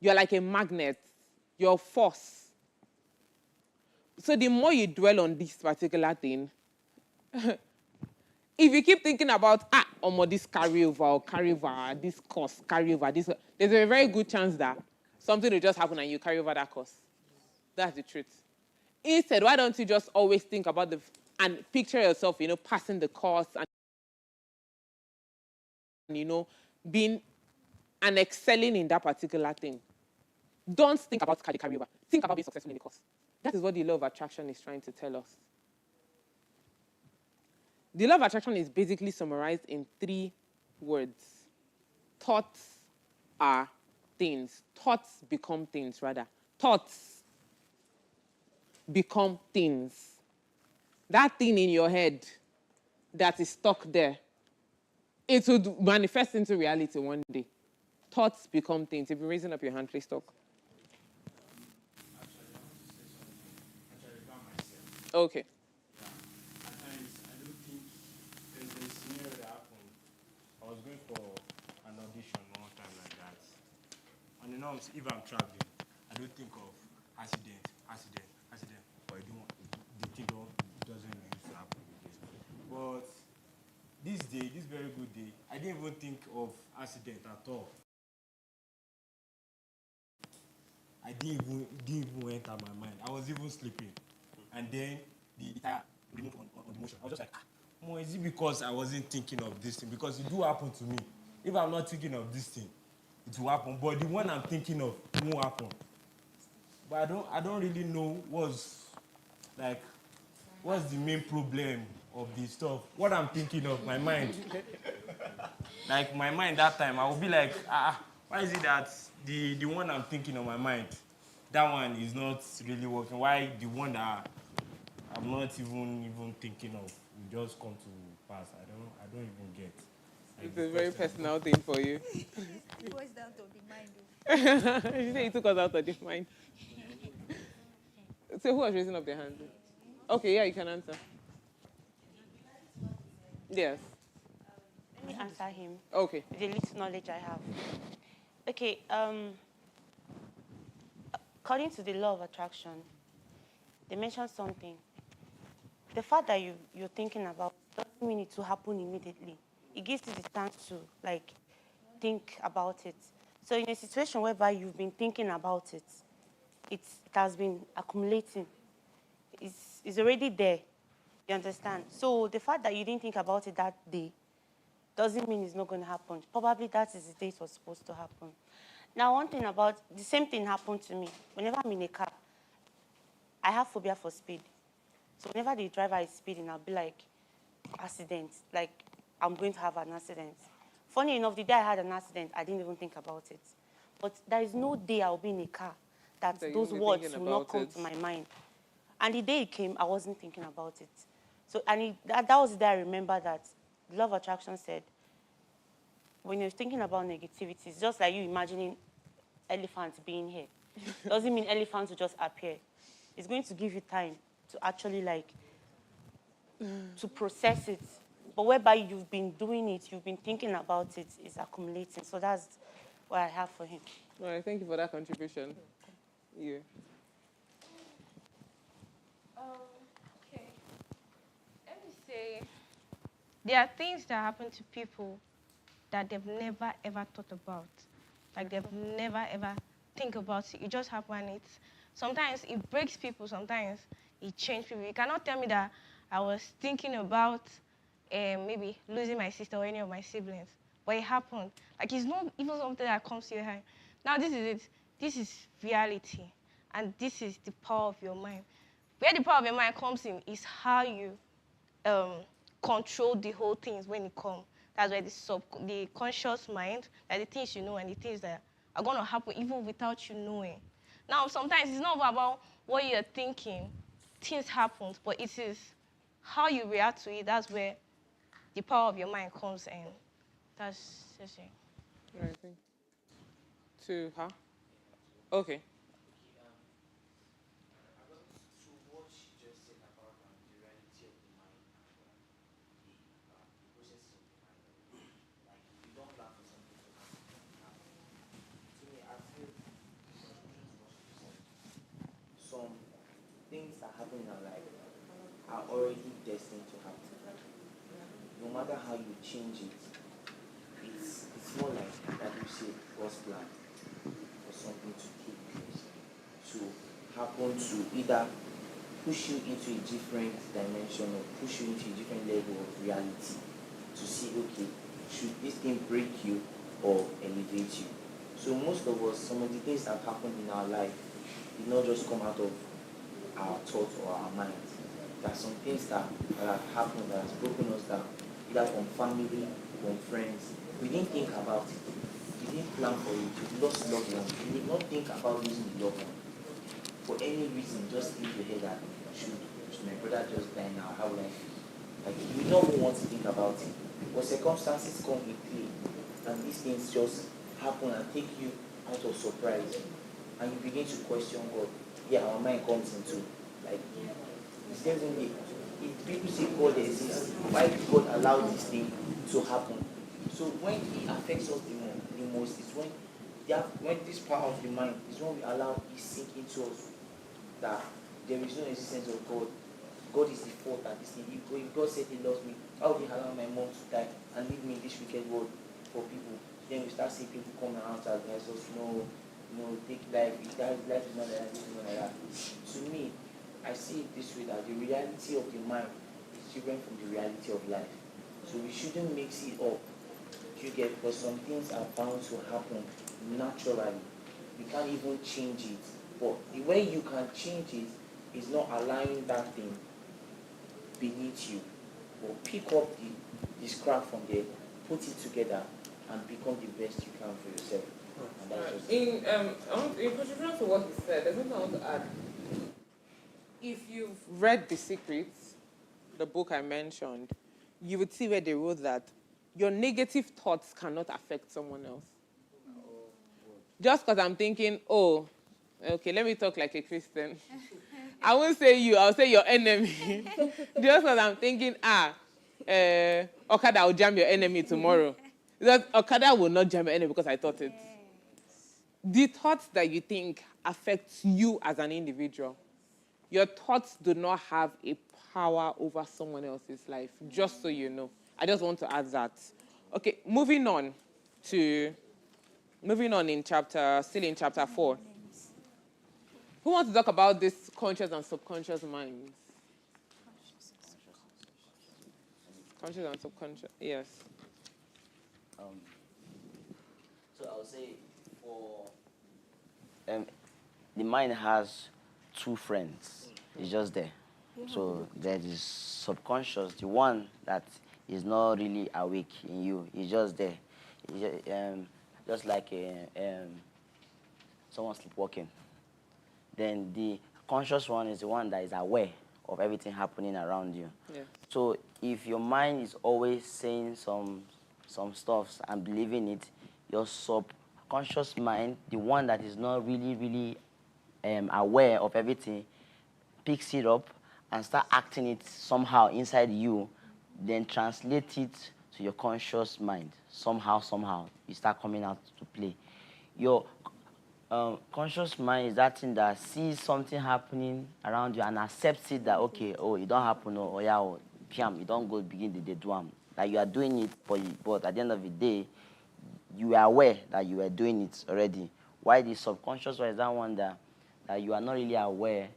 You're like a magnet. You're a force. So the more you dwell on this particular thing, if you keep thinking about, this carryover, this course, carryover, this, there's a very good chance that something will just happen and you carry over that course. That's the truth. Instead, why don't you just always think about and picture yourself, passing the course and, being and excelling in that particular thing. Don't think about the carryover. Think about being successful in the course. That is what the law of attraction is trying to tell us. The law of attraction is basically summarized in 3 words. Thoughts are things. Thoughts become things, rather. Thoughts become things. That thing in your head that is stuck there, it would manifest into reality one day. Thoughts become things. If you're raising up your hand, please talk. Okay. At times, I don't think there's a scenario that happened. I was going for an audition one time like that. And if I'm traveling, I don't think of accident. But the thing doesn't used to happen again. But this very good day, I didn't even think of accident at all. I didn't even enter my mind. I was even sleeping. And then the tire removed on the motion. I was just like, is it because I wasn't thinking of this thing? Because it do happen to me. If I'm not thinking of this thing, it will happen. But the one I'm thinking of won't happen. But I don't really know what's the main problem of this stuff. What I'm thinking of, my mind. Like my mind that time, I would be like, why is it that the one I'm thinking of my mind, that one is not really working? Why the one that I'm not even thinking of will just come to pass? I don't even get. It's a very personal thing for you. It goes down to the mind. You say it took us out of the mind. So who was raising up their hand? Okay, yeah, you can answer. Yes. Let me answer him. Okay. With the little knowledge I have. Okay, according to the law of attraction, they mentioned something. The fact that you're thinking about doesn't mean it will happen immediately. It gives you the chance to, think about it. So in a situation whereby you've been thinking about it, it has been accumulating. It's already there. You understand? So the fact that you didn't think about it that day doesn't mean it's not going to happen. Probably that is the day it was supposed to happen. Now, one thing about, the same thing happened to me. Whenever I'm in a car, I have phobia for speed. So whenever the driver is speeding, I'll be like, accident. Like, I'm going to have an accident. Funny enough, the day I had an accident, I didn't even think about it. But there is no day I'll be in a car that those words will not come to my mind. And the day it came, I wasn't thinking about it. So, and that was the day I remember that the law of attraction said, when you're thinking about negativity, it's just like you imagining elephants being here. Doesn't mean elephants will just appear. It's going to give you time to actually to process it. But whereby you've been doing it, you've been thinking about it, it's accumulating. So that's what I have for him. All right, thank you for that contribution. Yeah. Okay. Let me say, there are things that happen to people that they've never ever thought about. Like they've never ever think about it. It just happens. Sometimes it breaks people. Sometimes it changes people. You cannot tell me that I was thinking about maybe losing my sister or any of my siblings, but it happened. Like it's not even something that comes to your head. Now this is it. This is reality, and this is the power of your mind. Where the power of your mind comes in is how you control the whole things when it comes. That's where the conscious mind, like the things you know and the things that are going to happen even without you knowing. Now, sometimes it's not about what you're thinking. Things happen, but it is how you react to it. That's where the power of your mind comes in. That's just it. All right, thank you. To her? Okay. happen in our life are already destined to happen. No matter how you change it, it's more like that you say God's plan for something to take place, to happen, to either push you into a different dimension or push you into a different level of reality, to see, okay, should this thing break you or elevate you? So most of us, some of the things that happened in our life did not just come out of our thoughts or our minds. There are some things that have happened that has broken us down, either from family, from friends. We didn't think about it. We didn't plan for it. We lost loved ones. We did not think about losing the loved one. For any reason, just think your head that should my brother just die now? How will I feel? Like, we don't want to think about it. But circumstances come in play, and these things just happen and take you out of surprise. And you begin to question God. Yeah, our mind comes into, like, it doesn't make, if people say God exists, why did God allow this thing to happen? So when it affects us the most is when this power of the mind is when we allow it sink into us that there is no existence of God. God is the fault at this thing. If God said he loves me, how would he allow my mom to die and leave me in this wicked world for people? Then we start seeing people come around to advise us, no, take life. Life is not like that, this is not like that. To me, I see it this way, that the reality of the mind is different from the reality of life. So we shouldn't mix it up. You get, because some things are bound to happen naturally. You can't even change it. But the way you can change it is not allowing that thing beneath you. But pick up the scrap from there, put it together, and become the best you can for yourself. And that's just in contribution to what he said, there's something I want to add. If you've read The Secret, the book I mentioned, you would see where they wrote that your negative thoughts cannot affect someone else. Just because I'm thinking, oh, okay, let me talk like a Christian. I won't say you, I'll say your enemy. Just because I'm thinking, Okada will jam your enemy tomorrow. That Okada will not jam your enemy because I thought it. The thoughts that you think affects you as an individual. Your thoughts do not have a power over someone else's life, just so you know. I just want to add that. Okay, moving on in still in chapter 4. Who wants to talk about this conscious and subconscious minds? Conscious and subconscious, yes. So I'll say the mind has two friends. It's just there. So there is subconscious, the one that is not really awake in you. It's just there. It's just like someone sleepwalking. Then the conscious one is the one that is aware of everything happening around you. Yeah. So if your mind is always saying some stuff and believing it, your subconscious mind, the one that is not really aware of everything, picks it up and start acting it somehow inside you, then translate it to your conscious mind. Somehow, you start coming out to play. Your conscious mind is that thing that sees something happening around you and accepts it that, okay, oh, it don't happen, oh yeah, oh, piam, you don't go begin the do am. That you are doing it, but at the end of the day, you are aware that you are doing it already. Why the subconscious one is that one that you are not really aware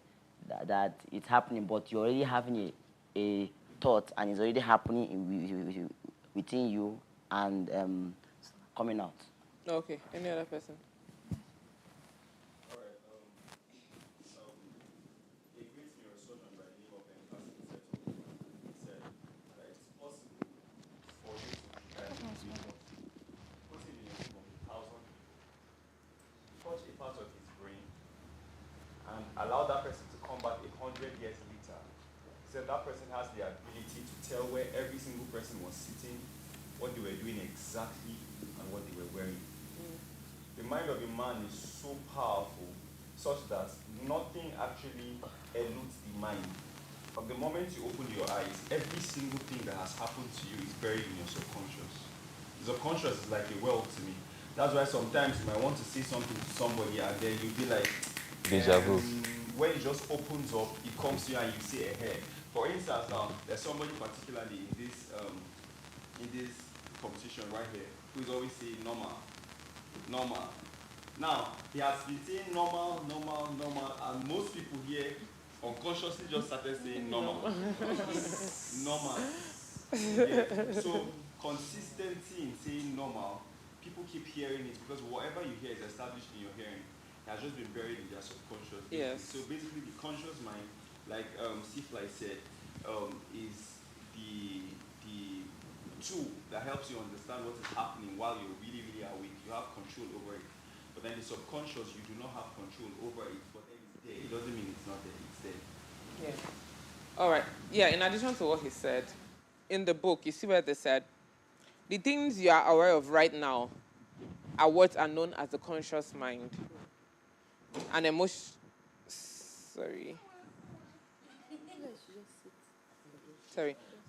that it's happening, but you're already having a thought and it's already happening within you and coming out. Okay, any other person? Allow that person to come back 100 years later. So that person has the ability to tell where every single person was sitting, what they were doing exactly, and what they were wearing. The mind of a man is so powerful, such that nothing actually eludes the mind. From the moment you open your eyes, every single thing that has happened to you is buried in your subconscious. The subconscious is like a well to me. That's why sometimes you might want to say something to somebody and then you'll be like, Deja vu. when it just opens up, it comes to you and you see ahead. For instance, now there's somebody particularly in this competition right here who is always saying normal, normal. Now he has been saying normal, normal, normal, and most people here unconsciously just started saying normal, normal. Yeah. So consistency in saying normal, people keep hearing it because whatever you hear is established in your hearing. It has just been buried in their subconscious. Yes. So basically the conscious mind, like Sifly said, is the tool that helps you understand what is happening while you're really, really awake. You have control over it. But then the subconscious, you do not have control over it, but then it's there. It doesn't mean it's not there, it's there. Yeah. All right. Yeah, in addition to what he said, in the book, you see where they said, the things you are aware of right now are what are known as the conscious mind. An emotion,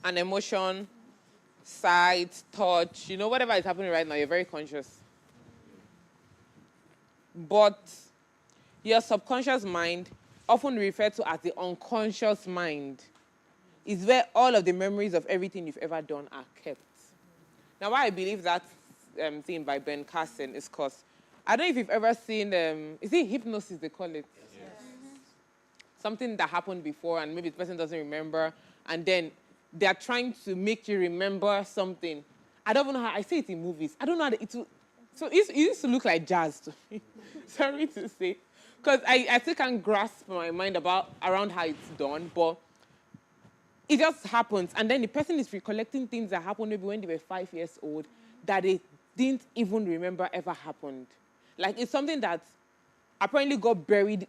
an emotion, sight, touch, whatever is happening right now, you're very conscious. But your subconscious mind, often referred to as the unconscious mind, is where all of the memories of everything you've ever done are kept. Now, why I believe that thing by Ben Carson is because I don't know if you've ever seen, is it hypnosis they call it? Yes. Something that happened before and maybe the person doesn't remember, and then they're trying to make you remember something. I don't even know how, I see it in movies. I don't know how so it used to look like jazz to me. Sorry to say. Because I still can't grasp my mind around how it's done, but it just happens. And then the person is recollecting things that happened maybe when they were 5 years old that they didn't even remember ever happened. Like, it's something that apparently got buried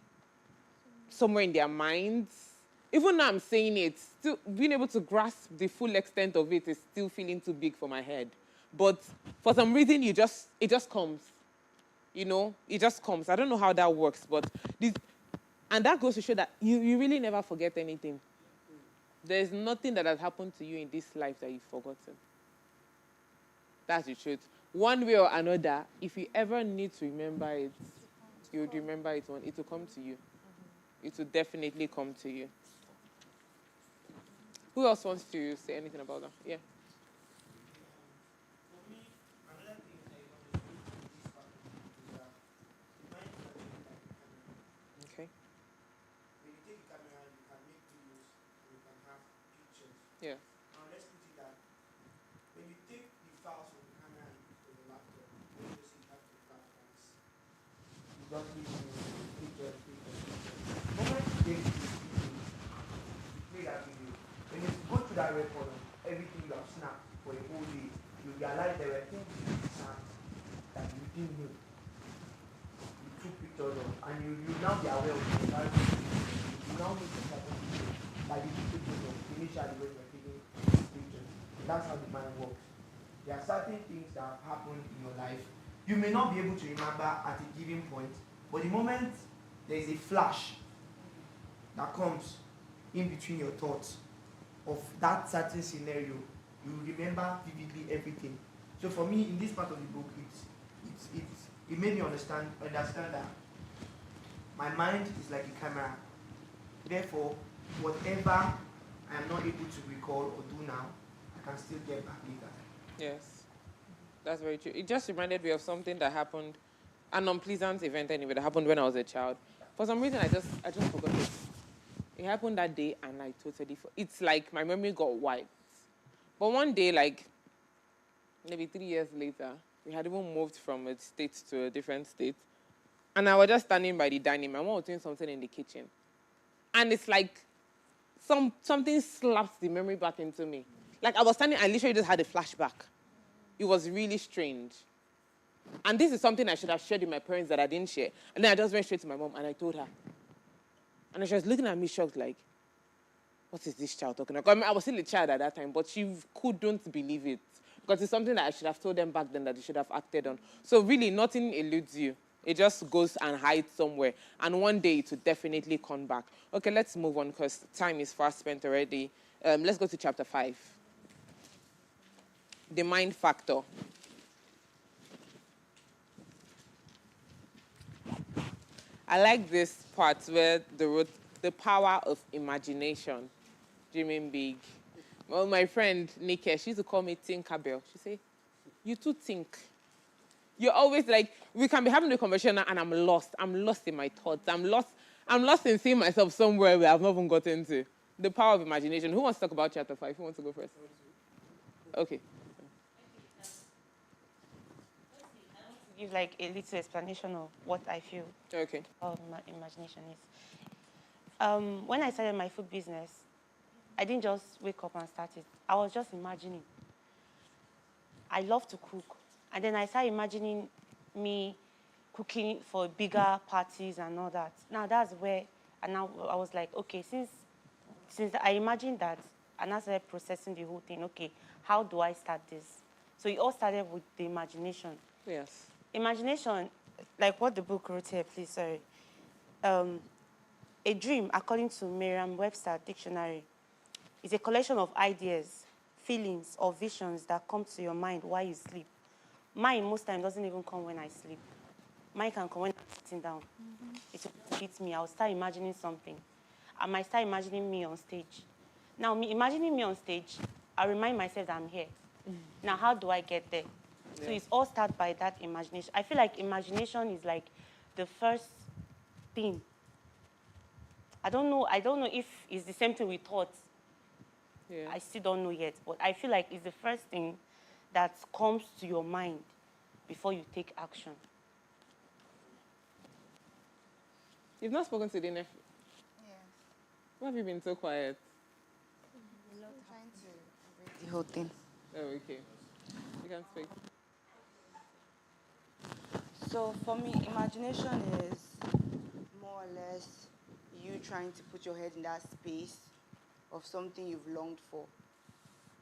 somewhere in their minds. Even now I'm saying it, still being able to grasp the full extent of it is still feeling too big for my head. But for some reason, it just comes. It just comes. I don't know how that works, but and that goes to show that you really never forget anything. There's nothing that has happened to you in this life that you've forgotten. That's the truth. One way or another, if you ever need to remember it, you would remember it. It will come to you. It will definitely come to you. Who else wants to say anything about that? Yeah. Okay. When you take a camera, you can make videos, you can have pictures. Yeah. Now let's put it that when you take the files from the camera and put it on the laptop, you just have to flash files. You don't need to pictures. The moment you take the video, you play that video. When you go through that record of everything you have snapped for a whole day, you realize there were things you snapped that you didn't know. You took pictures of, and you now be aware of the environment. You now need to start pictures like you took pictures of initially when you were taking pictures. That's how the mind works. There are certain things that have happened in your life. You may not be able to remember at a given point, but the moment there is a flash that comes in between your thoughts of that certain scenario, you remember vividly everything. So for me, in this part of the book, it made me understand that my mind is like a camera. Therefore, whatever I am not able to recall or do now, I can still get back later. Yes, that's very true. It just reminded me of something that happened, an unpleasant event anyway, that happened when I was a child. For some reason, I just forgot it. It happened that day, and I totally it's like my memory got wiped. But one day, like maybe 3 years later, we had even moved from a state to a different state, and I was just standing by the dining room. My mom was doing something in the kitchen, and it's like something slapped the memory back into me. Like I was standing, I literally just had a flashback. It was really strange. And this is something I should have shared with my parents that I didn't share. And then I just went straight to my mom and I told her. And she was looking at me shocked like, what is this child talking about? I mean, I was still a child at that time, but she couldn't believe it. Because it's something that I should have told them back then that they should have acted on. So really, nothing eludes you. It just goes and hides somewhere. And one day it will definitely come back. Okay, let's move on because time is fast spent already. Let's go to chapter 5. The mind factor. I like this part where they wrote the power of imagination, dreaming big. Well, my friend Nika, she used to call me Tinkerbell. She say, "You too think." You're always like, we can be having a conversation and I'm lost. I'm lost in my thoughts. I'm lost in seeing myself somewhere where I've not even gotten to. The power of imagination. Who wants to talk about chapter 5? Who wants to go first? Okay. Give like a little explanation of what I feel. Okay. Imagination is. When I started my food business, I didn't just wake up and start it. I was just imagining. I love to cook. And then I started imagining me cooking for bigger parties and all that. Now that's where, and now I was like, okay, since I imagined that, and I started processing the whole thing, okay, how do I start this? So it all started with the imagination. Yes. Imagination, like what the book wrote here, please, sorry. A dream, according to Merriam-Webster dictionary, is a collection of ideas, feelings, or visions that come to your mind while you sleep. Mine, most times, doesn't even come when I sleep. Mine can come when I'm sitting down. It will hit me. I'll start imagining something. I might start imagining me on stage. Now, imagining me on stage, I remind myself that I'm here. Now, how do I get there? So it's all started by that imagination. I feel like imagination is like the first thing. I don't know if it's the same thing we thought. Yeah. I still don't know yet, but I feel like it's the first thing that comes to your mind before you take action. You've not spoken to the nephew? Yes. Why have you been so quiet? Trying to break the whole thing. Oh, okay. You can speak. So for me, imagination is more or less you trying to put your head in that space of something you've longed for.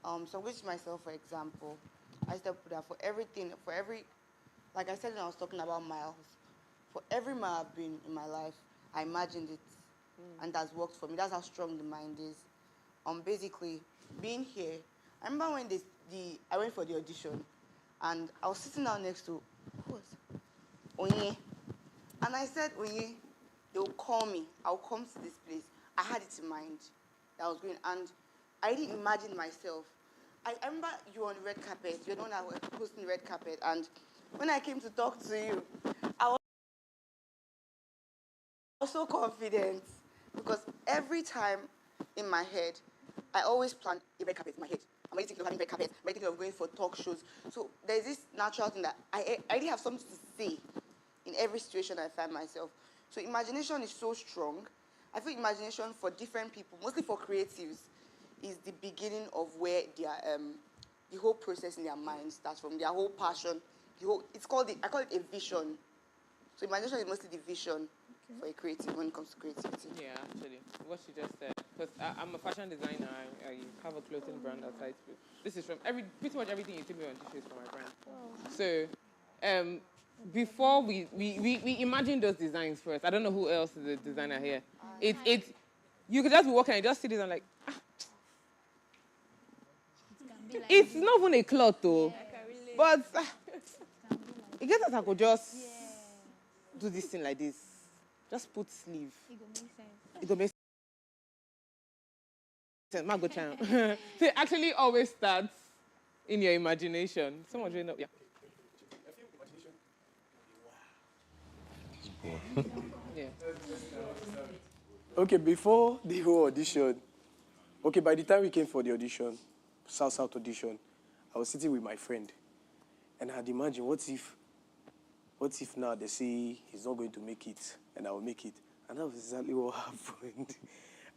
So I'm going to use myself, for example. I used to put that for everything, like I said when I was talking about miles, for every mile I've been in my life, I imagined it, and that's worked for me. That's how strong the mind is. Basically, being here, I remember when I went for the audition, and I was sitting down next to, who was it? Onye. And I said, Onye, they'll call me. I'll come to this place. I had it in mind that I was going, and I didn't imagine myself. I remember you were on the red carpet. You're the one that was hosting the red carpet. And when I came to talk to you, I was so confident because every time in my head, I always plan a red carpet in my head. I'm already thinking of having red carpet. I'm already thinking of going for talk shows. So there's this natural thing that I already have something to say in every situation I find myself. So imagination is so strong. I feel imagination for different people, mostly for creatives, is the beginning of where the whole process in their mind starts from, their whole passion. I call it a vision. So imagination is mostly the vision for a creative when it comes to creativity. Yeah, actually, what she just said. Because I'm a fashion designer. I have a clothing brand outside. This is from pretty much everything you see me on this is from my brand. So, before we imagine those designs first. I don't know who else is a designer here. You could just be walking and just see this and like, it's not even a cloth though. But it gets us I could just do this thing like this. Just put sleeve. It will make sense. My good time. So it actually always starts in your imagination. Someone doing that, yeah. Yeah. Okay, before the whole audition, by the time we came for the audition, South audition, I was sitting with my friend, and I had imagined, what if now they say he's not going to make it, and I will make it, and that was exactly what happened.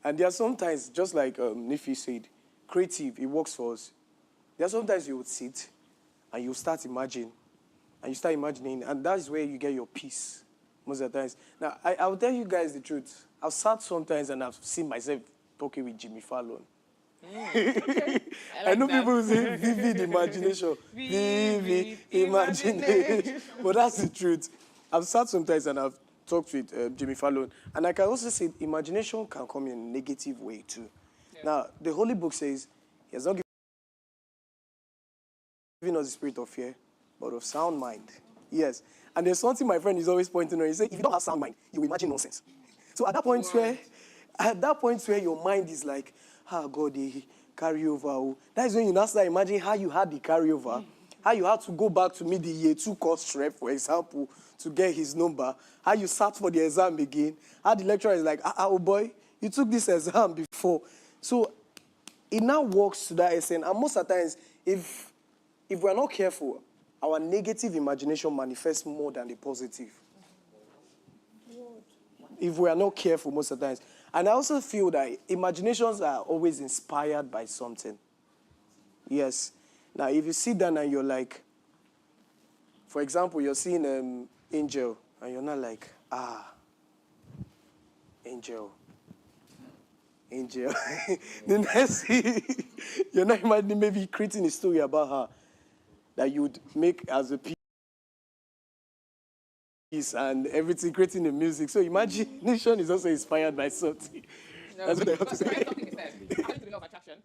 And there are sometimes, just like Nifi said, creative, it works for us. There are sometimes you would sit, and you start imagining, and that's where you get your peace. Most of the times. Now, I will tell you guys the truth. I've sat sometimes and I've seen myself talking with Jimmy Fallon. I know people say vivid imagination. Vivid imagination. But that's the truth. I've sat sometimes and I've talked with Jimmy Fallon. And I can also say imagination can come in a negative way too. Yeah. Now, the Holy Book says he has not given us the spirit of fear, but of sound mind. Yes. And there's something my friend is always pointing on. He said, if you don't have sound mind, you will imagine nonsense. So at that point where your mind is like, God, they carry over. Oh. That is when you now start imagining how you had the carryover, how you had to go back to meet the year 2 course rep, for example, to get his number, how you sat for the exam again, how the lecturer is like, oh boy, you took this exam before. So it now works to that extent. And most of the times, if we're not careful, our negative imagination manifests more than the positive. If we are not careful most of the times. And I also feel that imaginations are always inspired by something. Yes. Now, if you sit down and you're like, for example, you're seeing Angel, and you're not like, Angel. The next thing, you're not imagining maybe creating a story about her that you'd make as a piece and everything, creating the music. So imagination is also inspired by something. No, That's what I have to say. something you said. According to the law of attraction,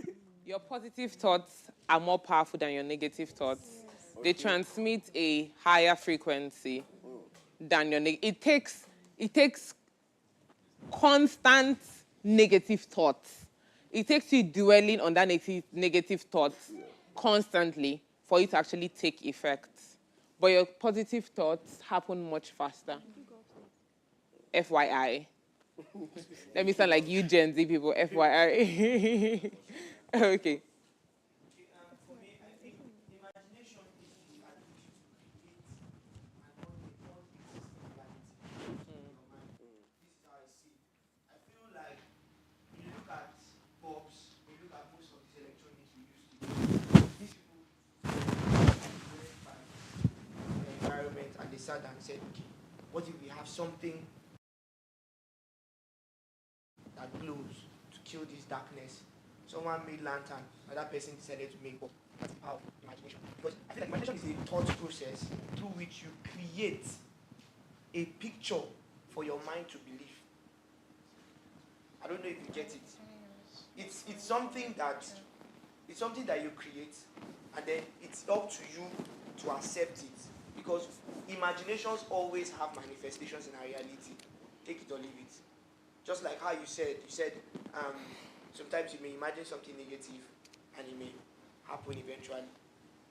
your positive thoughts are more powerful than your negative thoughts. They transmit a higher frequency than your negative. It takes constant negative thoughts. It takes you dwelling on that negative thoughts constantly for it to actually take effect. But your positive thoughts happen much faster. FYI. Let me sound like you Gen Z people, FYI. Okay. For me, I think imagination is the ability to create an unexisting reality in your mind. This is how I see it. I feel like you look at bulbs, you look at most of these electronics we use today. These people were influenced by the environment, and they sat down and said, okay, what if we have something that glows to kill this darkness? Someone made lantern, another person decided to make bulb. That's the power of imagination. Because I feel like imagination is a thought process through which you create a picture for your mind to believe. I don't know if you get it. It's something that you create, and then it's up to you to accept it. Because imaginations always have manifestations in our reality. Take it or leave it. Just like how you said sometimes you may imagine something negative and it may happen eventually.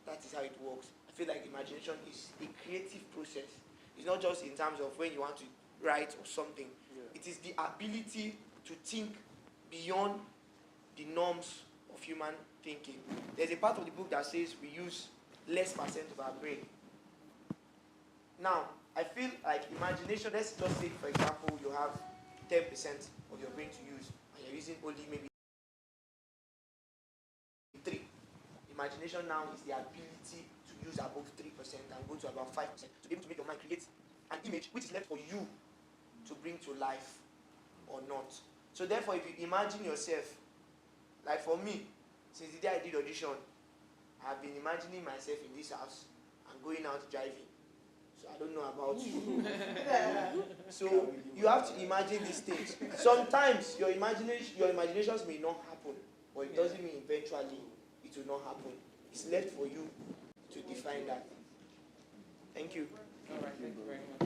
That is how it works. I feel like imagination is a creative process. It's not just in terms of when you want to write or something. Yeah. It is the ability to think beyond the norms of human thinking. There's a part of the book that says we use less % of our brain. Now, I feel like imagination, let's just say, for example, you have 10% of your brain to use, and you're using only maybe 3. Imagination now is the ability to use above 3% and go to about 5%, to be able to make your mind create an image which is left for you to bring to life or not. So therefore, if you imagine yourself, like for me, since the day I did audition, I've been imagining myself in this house and going out driving. So I don't know about you. So you have to imagine these things. Sometimes your imaginations may not happen, but it doesn't mean eventually it will not happen. It's left for you to define that. Thank you. All right, thank you very much.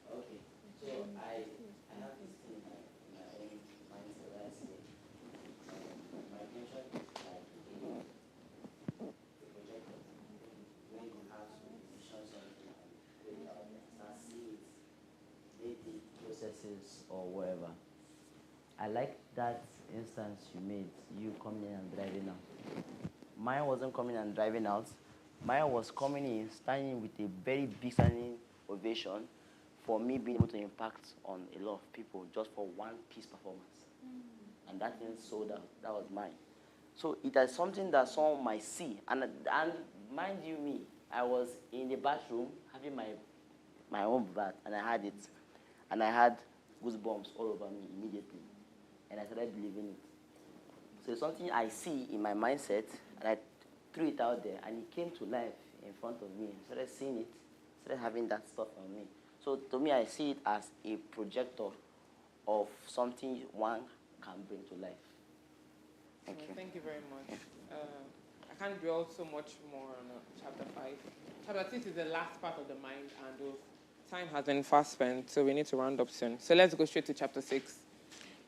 Okay, so I have this thing in my own mindset that I say, my intention is like a projector. When you have to vision something and put it out there, start seeing it, maybe processes or whatever. I like that instance you made, you coming in and driving out. Mine wasn't coming and driving out. Mine was coming in, standing with a very big standing ovation for me being able to impact on a lot of people just for one piece performance. And that thing sold out. That was mine. So it is something that someone might see. And mind you me, I was in the bathroom having my own bath, and I had it. And I had goosebumps all over me immediately. And I started believing it. So it's something I see in my mindset, and I threw it out there, and it came to life in front of me. I started seeing it, started having that stuff on me. So to me, I see it as a projector of something one can bring to life. Thank you. Thank you very much. I can't dwell so much more on chapter 5. Chapter 6 is the last part of the mind, and time has been fast spent, so we need to round up soon. So let's go straight to chapter 6.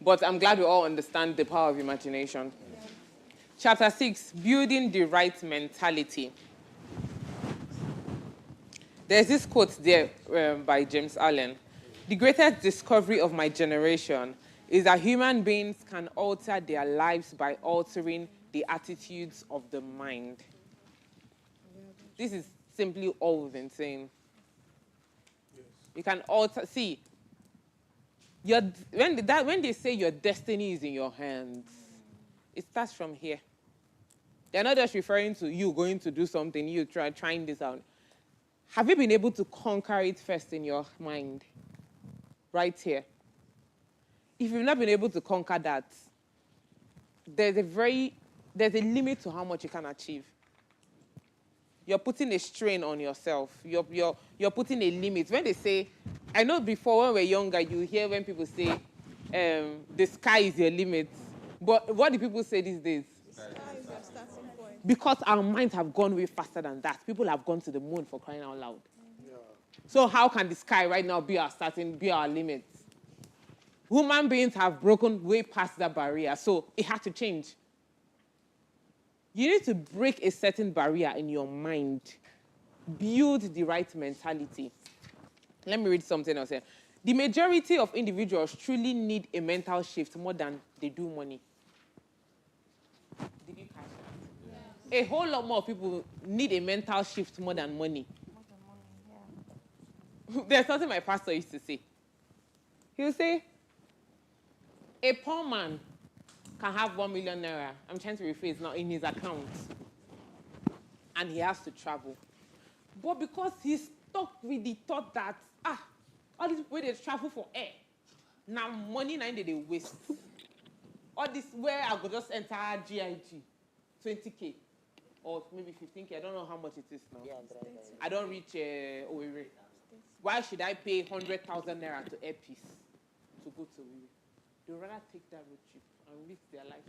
But I'm glad we all understand the power of imagination. Yeah. Chapter 6, building the right mentality. There's this quote there by James Allen. The greatest discovery of my generation is that human beings can alter their lives by altering the attitudes of the mind. This is simply all we've been saying. You can alter, see, when they say your destiny is in your hands, it starts from here. They're not just referring to you going to do something, you trying this out. Have you been able to conquer it first in your mind? Right here. If you've not been able to conquer that, there's a limit to how much you can achieve. You're putting a strain on yourself. You're putting a limit. When they say, I know before when we're younger, you hear when people say, the sky is your limit. But what do people say these days? The sky is your starting point. Because our minds have gone way faster than that. People have gone to the moon for crying out loud. Yeah. So how can the sky right now be our limit? Human beings have broken way past that barrier, so it had to change. You need to break a certain barrier in your mind. Build the right mentality. Let me read something else here. The majority of individuals truly need a mental shift more than they do money. Did you catch that? Yeah. A whole lot more people need a mental shift more than money. More than money, yeah. There's something my pastor used to say. He would say, a poor man can have 1 million naira, I'm trying to rephrase now, in his account. And he has to travel. But because he's stuck with the thought that, all these people, they travel for air. Now money, they waste. All this, where I could just enter GIG, 20K, or maybe 15K, I don't know how much it is now. Yeah, I don't reach Owerri. Why should I pay 100,000 naira to Airpeace to go to Owerri? They'd rather take that road trip and risk their life.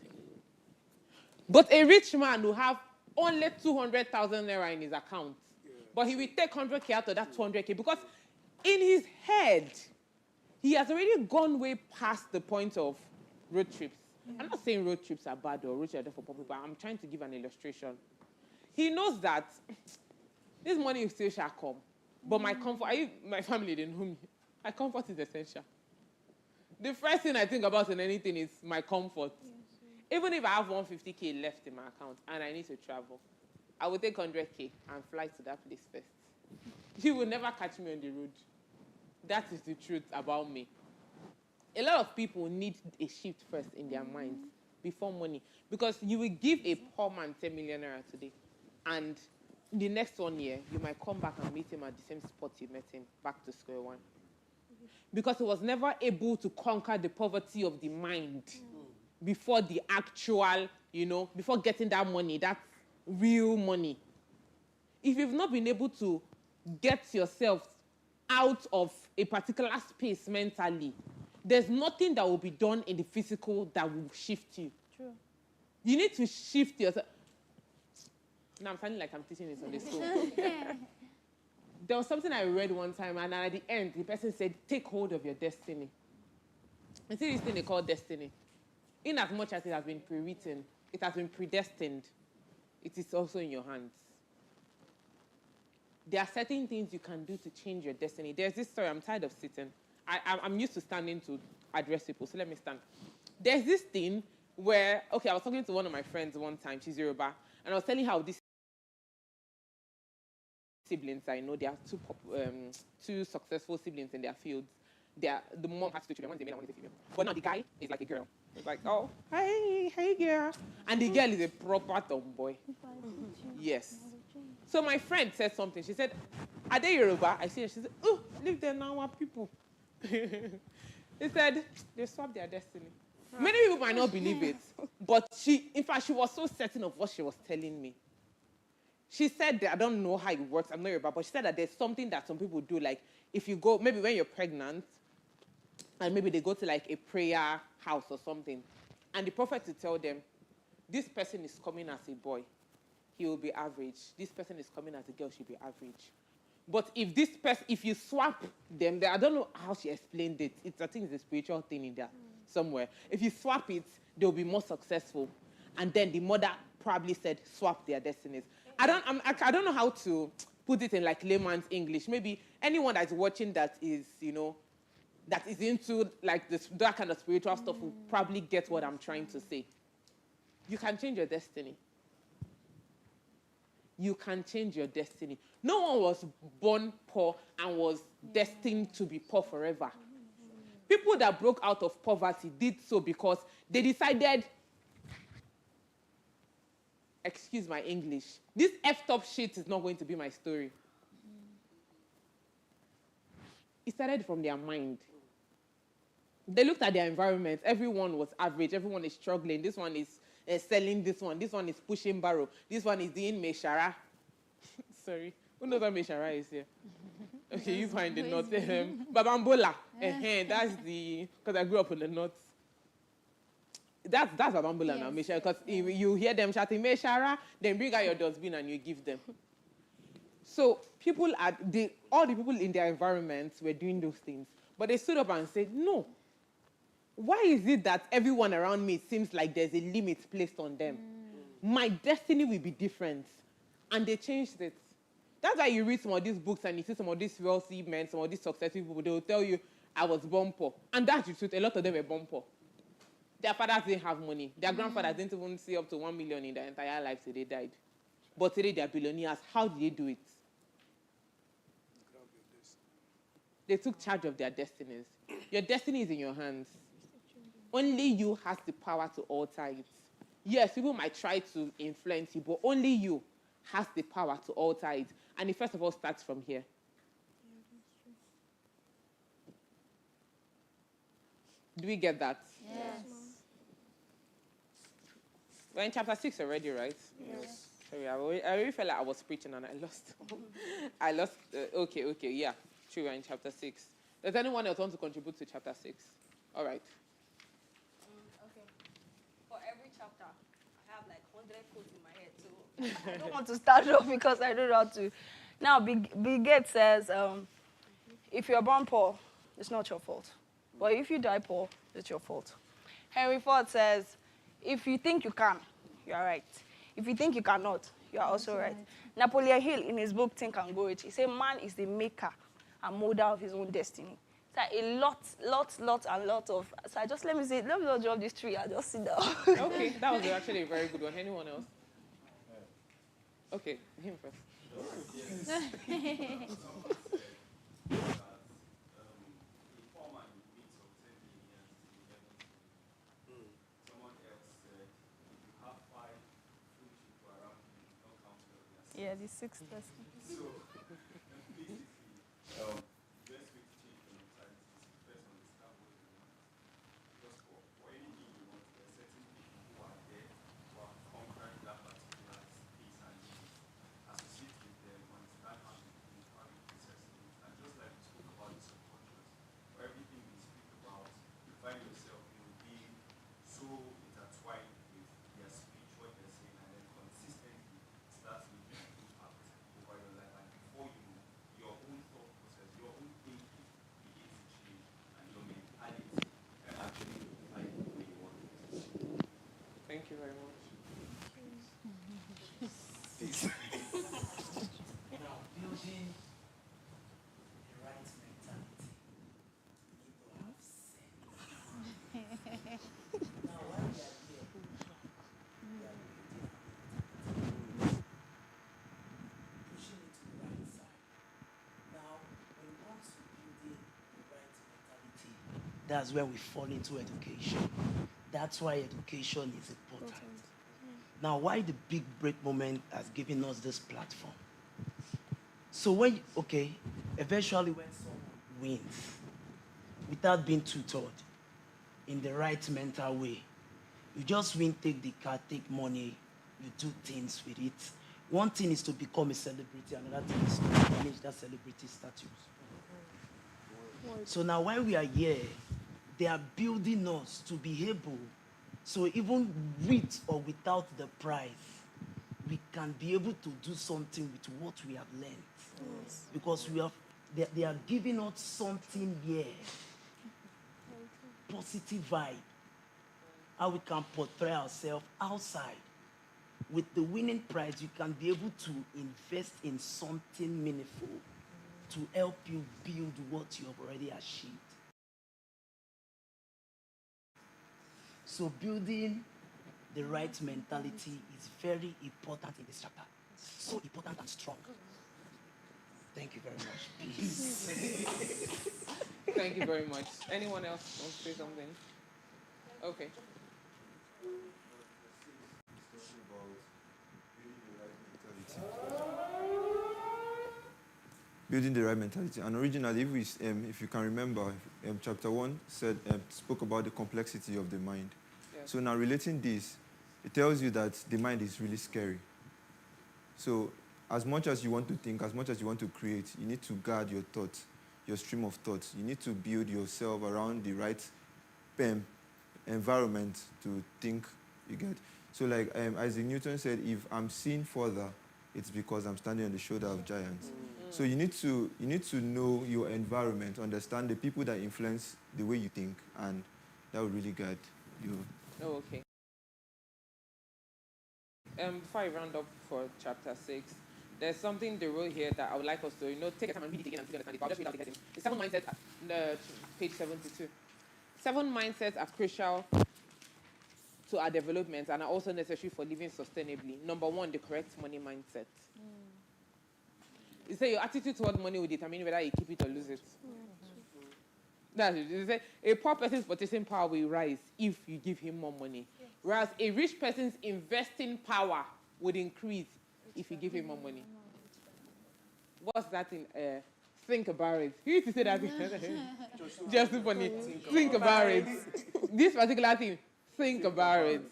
But a rich man will have only 200,000 naira in his account. Yeah. But he will take 100K out of that 200K because in his head, he has already gone way past the point of road trips. Yeah. I'm not saying road trips are bad or road trips are there for poor people. I'm trying to give an illustration. He knows that this money still shall come. But my comfort, my family didn't know me. My comfort is essential. The first thing I think about in anything is my comfort. Yes. Even if I have 150K left in my account and I need to travel, I will take 100K and fly to that place first. You will never catch me on the road. That is the truth about me. A lot of people need a shift first in their minds before money. Because you will give a poor man 10 million naira today, and the next 1 year, you might come back and meet him at the same spot you met him, back to square one. Because he was never able to conquer the poverty of the mind before the actual, before getting that money, that real money. If you've not been able to get yourself out of a particular space mentally, there's nothing that will be done in the physical that will shift you. True. You need to shift yourself. Now I'm sounding like I'm teaching in Sunday school. There was something I read one time, and at the end, the person said, take hold of your destiny. You see this thing they call destiny. In as much as it has been pre-written, it has been predestined, it is also in your hands. There are certain things you can do to change your destiny. There's this story, I'm tired of sitting. I'm used to standing to address people, so let me stand. There's this thing where, I was talking to one of my friends one time, she's Yoruba, and I was telling her how this siblings I know, they are two successful siblings in their fields. The mom has two children, one's a male and one is a female. But now the guy is like a girl. It's like, oh, hey girl. And the girl is a proper tomboy. Yes. So my friend said something. She said, are they Yoruba? I see her. She said, oh, leave them now, our people. He said, they swapped their destiny. Many people might not believe it, but in fact, she was so certain of what she was telling me. She said that, I don't know how it works, I'm not Yoruba, but she said that there's something that some people do, like if you go, maybe when you're pregnant, and maybe they go to like a prayer house or something, and the prophet will tell them, this person is coming as a boy. he will be average. This person is coming as a girl, she'll be average. But if this person, if you swap them, I don't know how she explained it. I think it's a spiritual thing in there somewhere. If you swap it, they'll be more successful. And then the mother probably said, swap their destinies. I don't know how to put it in like layman's English. Maybe anyone that's watching that is, that is into like that kind of spiritual stuff will probably get what I'm trying to say. You can change your destiny. You can change your destiny. No one was born poor and was destined to be poor forever. People that broke out of poverty did so because they decided, excuse my English, this effed up shit is not going to be my story. It started from their mind. They looked at their environment. Everyone was average. Everyone is struggling. This one is selling this one. This one is pushing barrow. This one is doing meshara. Sorry. Who knows what meshara is here? Okay, you find the north. Babambola. That's the... Because I grew up in the north. That's Babambola now, meshara. Because you hear them shouting meshara, then bring out your dustbin and you give them. So all the people in their environment were doing those things. But they stood up and said, no. Why is it that everyone around me seems like there's a limit placed on them? My destiny will be different. And they changed it. That's why you read some of these books and you see some of these wealthy men, some of these successful people, they will tell you, I was born poor. And that's the truth. A lot of them were born poor. Their fathers didn't have money. Their grandfathers didn't even see up to 1 million in their entire life till they died. But today they are billionaires. How did they do it? They took charge of their destinies. Your destiny is in your hands. Only you has the power to alter it. Yes, people might try to influence you, but only you has the power to alter it. And it first of all starts from here. Do we get that? Yes. We're in chapter 6 already, right? Yes. Sorry, I already felt like I was preaching and I lost. Okay, yeah. True, we're in chapter 6. Does anyone else want to contribute to chapter 6? All right. Okay. For every chapter, I have like 100 quotes in my head, so I don't want to start off because I don't know how to. Now, Bill Gates says, if you're born poor, it's not your fault. But if you die poor, it's your fault. Henry Ford says, if you think you can, you are right. If you think you cannot, you are also right. Napoleon Hill, in his book, Think and Grow Rich, he said, man is the maker and molder of his own destiny. So a lot of... So let me not drop this tree, I'll just sit down. Okay, that was actually a very good one. Anyone else? Okay, him first. Yeah, the 6th person. Thank you very much. Now, building the right mentality. Now, while we are here, we are pushing it to the right side. Now, when it comes to building the right mentality, that's where we fall into education. That's why education is important. Now, why the big break moment has given us this platform? So eventually when someone wins, without being tutored in the right mental way, you just win, take the car, take money, you do things with it. One thing is to become a celebrity, another thing is to manage that celebrity status. So now while we are here, they are building us to be able, so even with or without the prize, we can be able to do something with what we have learned. Because they are giving us something here. Positive vibe. How we can portray ourselves outside. With the winning prize, you can be able to invest in something meaningful to help you build what you have already achieved. So building the right mentality is very important in this chapter. So important and strong. Thank you very much. Peace. Thank you very much. Anyone else want to say something? Okay. Building the right mentality. And originally, if you can remember, chapter 1 spoke about the complexity of the mind. Yes. So now relating this, it tells you that the mind is really scary. So as much as you want to think, as much as you want to create, you need to guard your thoughts, your stream of thoughts. You need to build yourself around the right environment to think, you get. So like Isaac Newton said, if I'm seeing further, it's because I'm standing on the shoulder of giants. So you need to know your environment, understand the people that influence the way you think, and that will really guide you. Oh, okay. Before I round up for chapter 6, there's something they wrote here that I would like us to, take a time and read it again and fully understand it. But I'll just read out the heading. The 7 mindsets, page 72. 7 mindsets are crucial to our development and are also necessary for living sustainably. Number 1, the correct money mindset. You say your attitude toward money will determine whether you keep it or lose it. That's it. You say a poor person's purchasing power will rise if you give him more money. Whereas a rich person's investing power would increase if you give him more money. What's that in think about it? Who used to say that? Just funny. Think about it. This particular thing, think about it.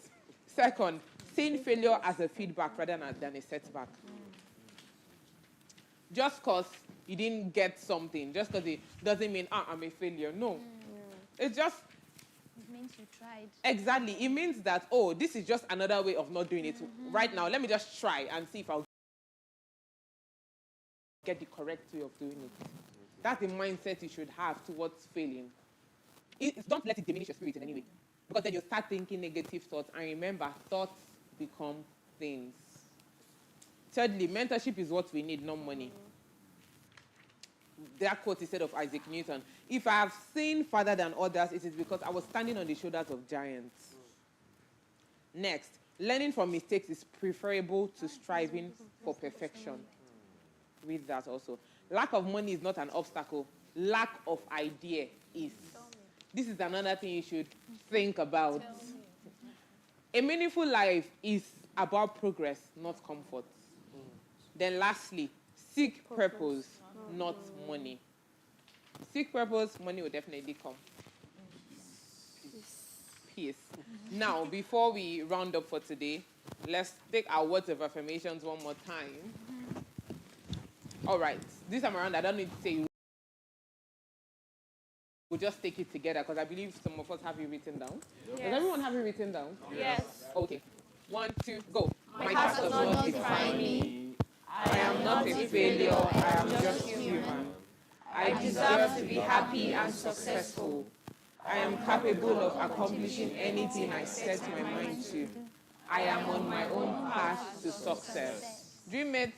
Second, seeing failure as a feedback rather than a setback. Just because you didn't get something, just because it doesn't mean, I'm a failure. No. It's just... It means you tried. Exactly. It means that, this is just another way of not doing it. Right now, let me just try and see if I'll get the correct way of doing it. That's the mindset you should have towards failing. Don't let it diminish your spirit in any way. Because then you start thinking negative thoughts. And remember, thoughts become things. Thirdly, mentorship is what we need, not money. That quote is said of Isaac Newton. If I have seen farther than others, it is because I was standing on the shoulders of giants. Next, learning from mistakes is preferable to striving for perfection. Read that also. Lack of money is not an obstacle. Lack of idea is. This is another thing you should think about. A meaningful life is about progress, not comfort. Then lastly, seek purpose, not money. Seek purpose, money will definitely come. Peace. Now, before we round up for today, let's take our words of affirmations one more time. All right. This time around, I don't need to say we'll just take it together because I believe some of us have it written down. Yes. Does everyone have it written down? Yes. Okay. 1, 2, go. My past does not define me. I am not a failure, I am just human. I deserve to be happy and successful. I am capable of accomplishing anything I set my mind to. I am on my own path to success. Dream it.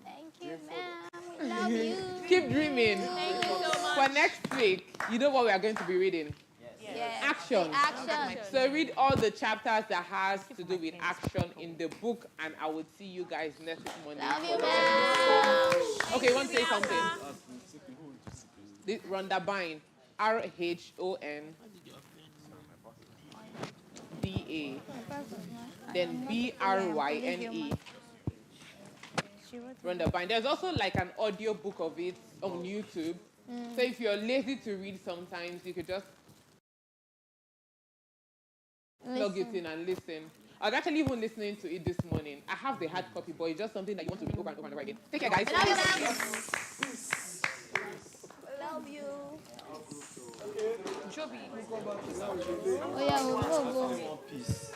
Thank you, ma'am. We love you. Keep dreaming. Thank you so much. For next week, you know what we are going to be reading? Yes. Action. Action. So read all the chapters that has to do with action in the book, and I will see you guys next Monday. Love you, ma'am. Okay, you want to say something? This Rhonda Byrne, RHONDA, then BRYNE. Rhonda Byrne. There's also like an audio book of it on YouTube. So if you're lazy to read sometimes, you could just plug it in and listen. I was actually even listening to it this morning. I have the hard copy, but it's just something that you want to read over and over and over again. Take care, guys. Love you. Joby. Oh yeah, we'll go. Peace.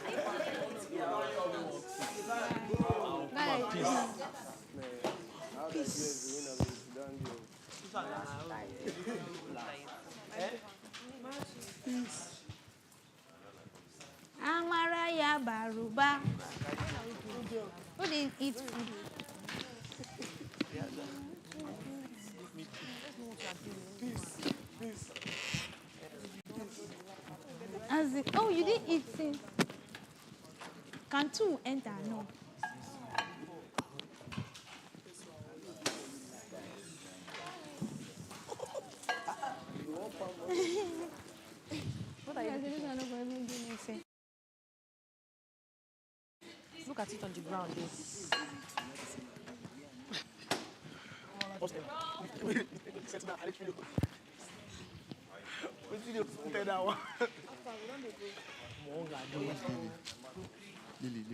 Amaraya Baruba. Who didn't eat food? As in, oh, you didn't eat since. Can two enter? No. What are you looking for? Look at it on the ground there. Lily.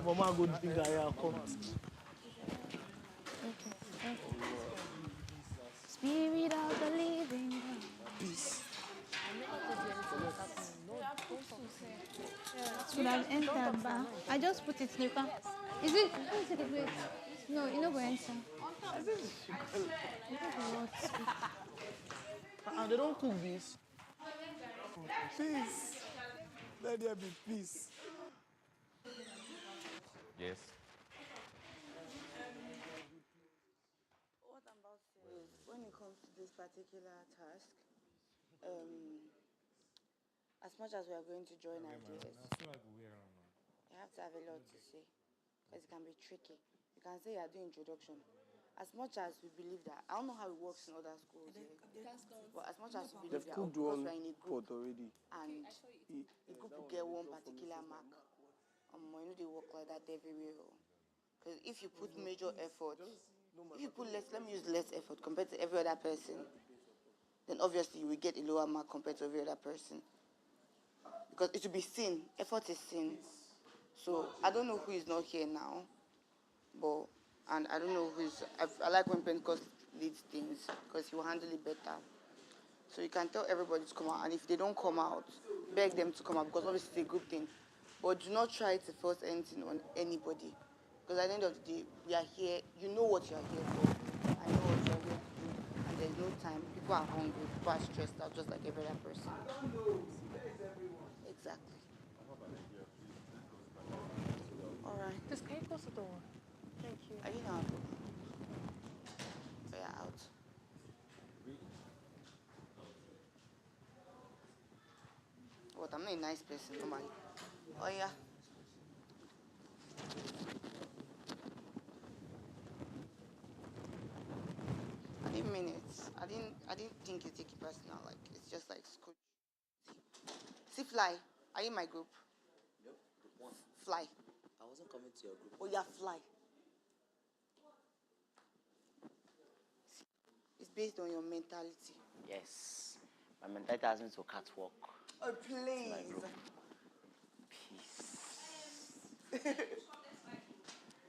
Mama go drink here, come. Spirit of the living God. Peace. Should have entered back. I just put it later. Is it? Wait. No, you know go enter. And they don't cook this. Peace. Let there be peace. Yes. What I'm about to say is, when it comes to this particular task, as much as we are going to join ideas, you have to have a lot to say, because it can be tricky. You can say you are doing introduction. As much as we believe that, I don't know how it works in other schools, but as much as we believe They've that, cooked because one we're in a group, pot already. and the group will get one particular mark, you know they work like that everywhere. Because if you put major effort, if you put less, let me use less effort compared to every other person, then obviously you will get a lower mark compared to every other person. Because it will be seen, effort is seen. So I don't know who is not here now, and I don't know who is, I like when Pentecost leads things because he will handle it better. So you can tell everybody to come out, and if they don't come out, beg them to come out, because obviously it's a good thing. But do not try to force anything on anybody, because at the end of the day, we are here, you know what you are here for, I know what you are here to do, and there's no time. People are hungry, people are stressed out, just like every other person. Exactly. All right. Just can you close the door? Thank you. Are you now? We are out. What? I'm not a nice person, normally. Oh yeah. I didn't mean it. I didn't think you take it personal. Like it's just like school. See, Fly. Are you in my group? Yep. Group 1. Fly. I wasn't coming to your group. Oh yeah, Fly. It's based on your mentality. Yes. My mentality has me to catwalk. Oh please. Peace.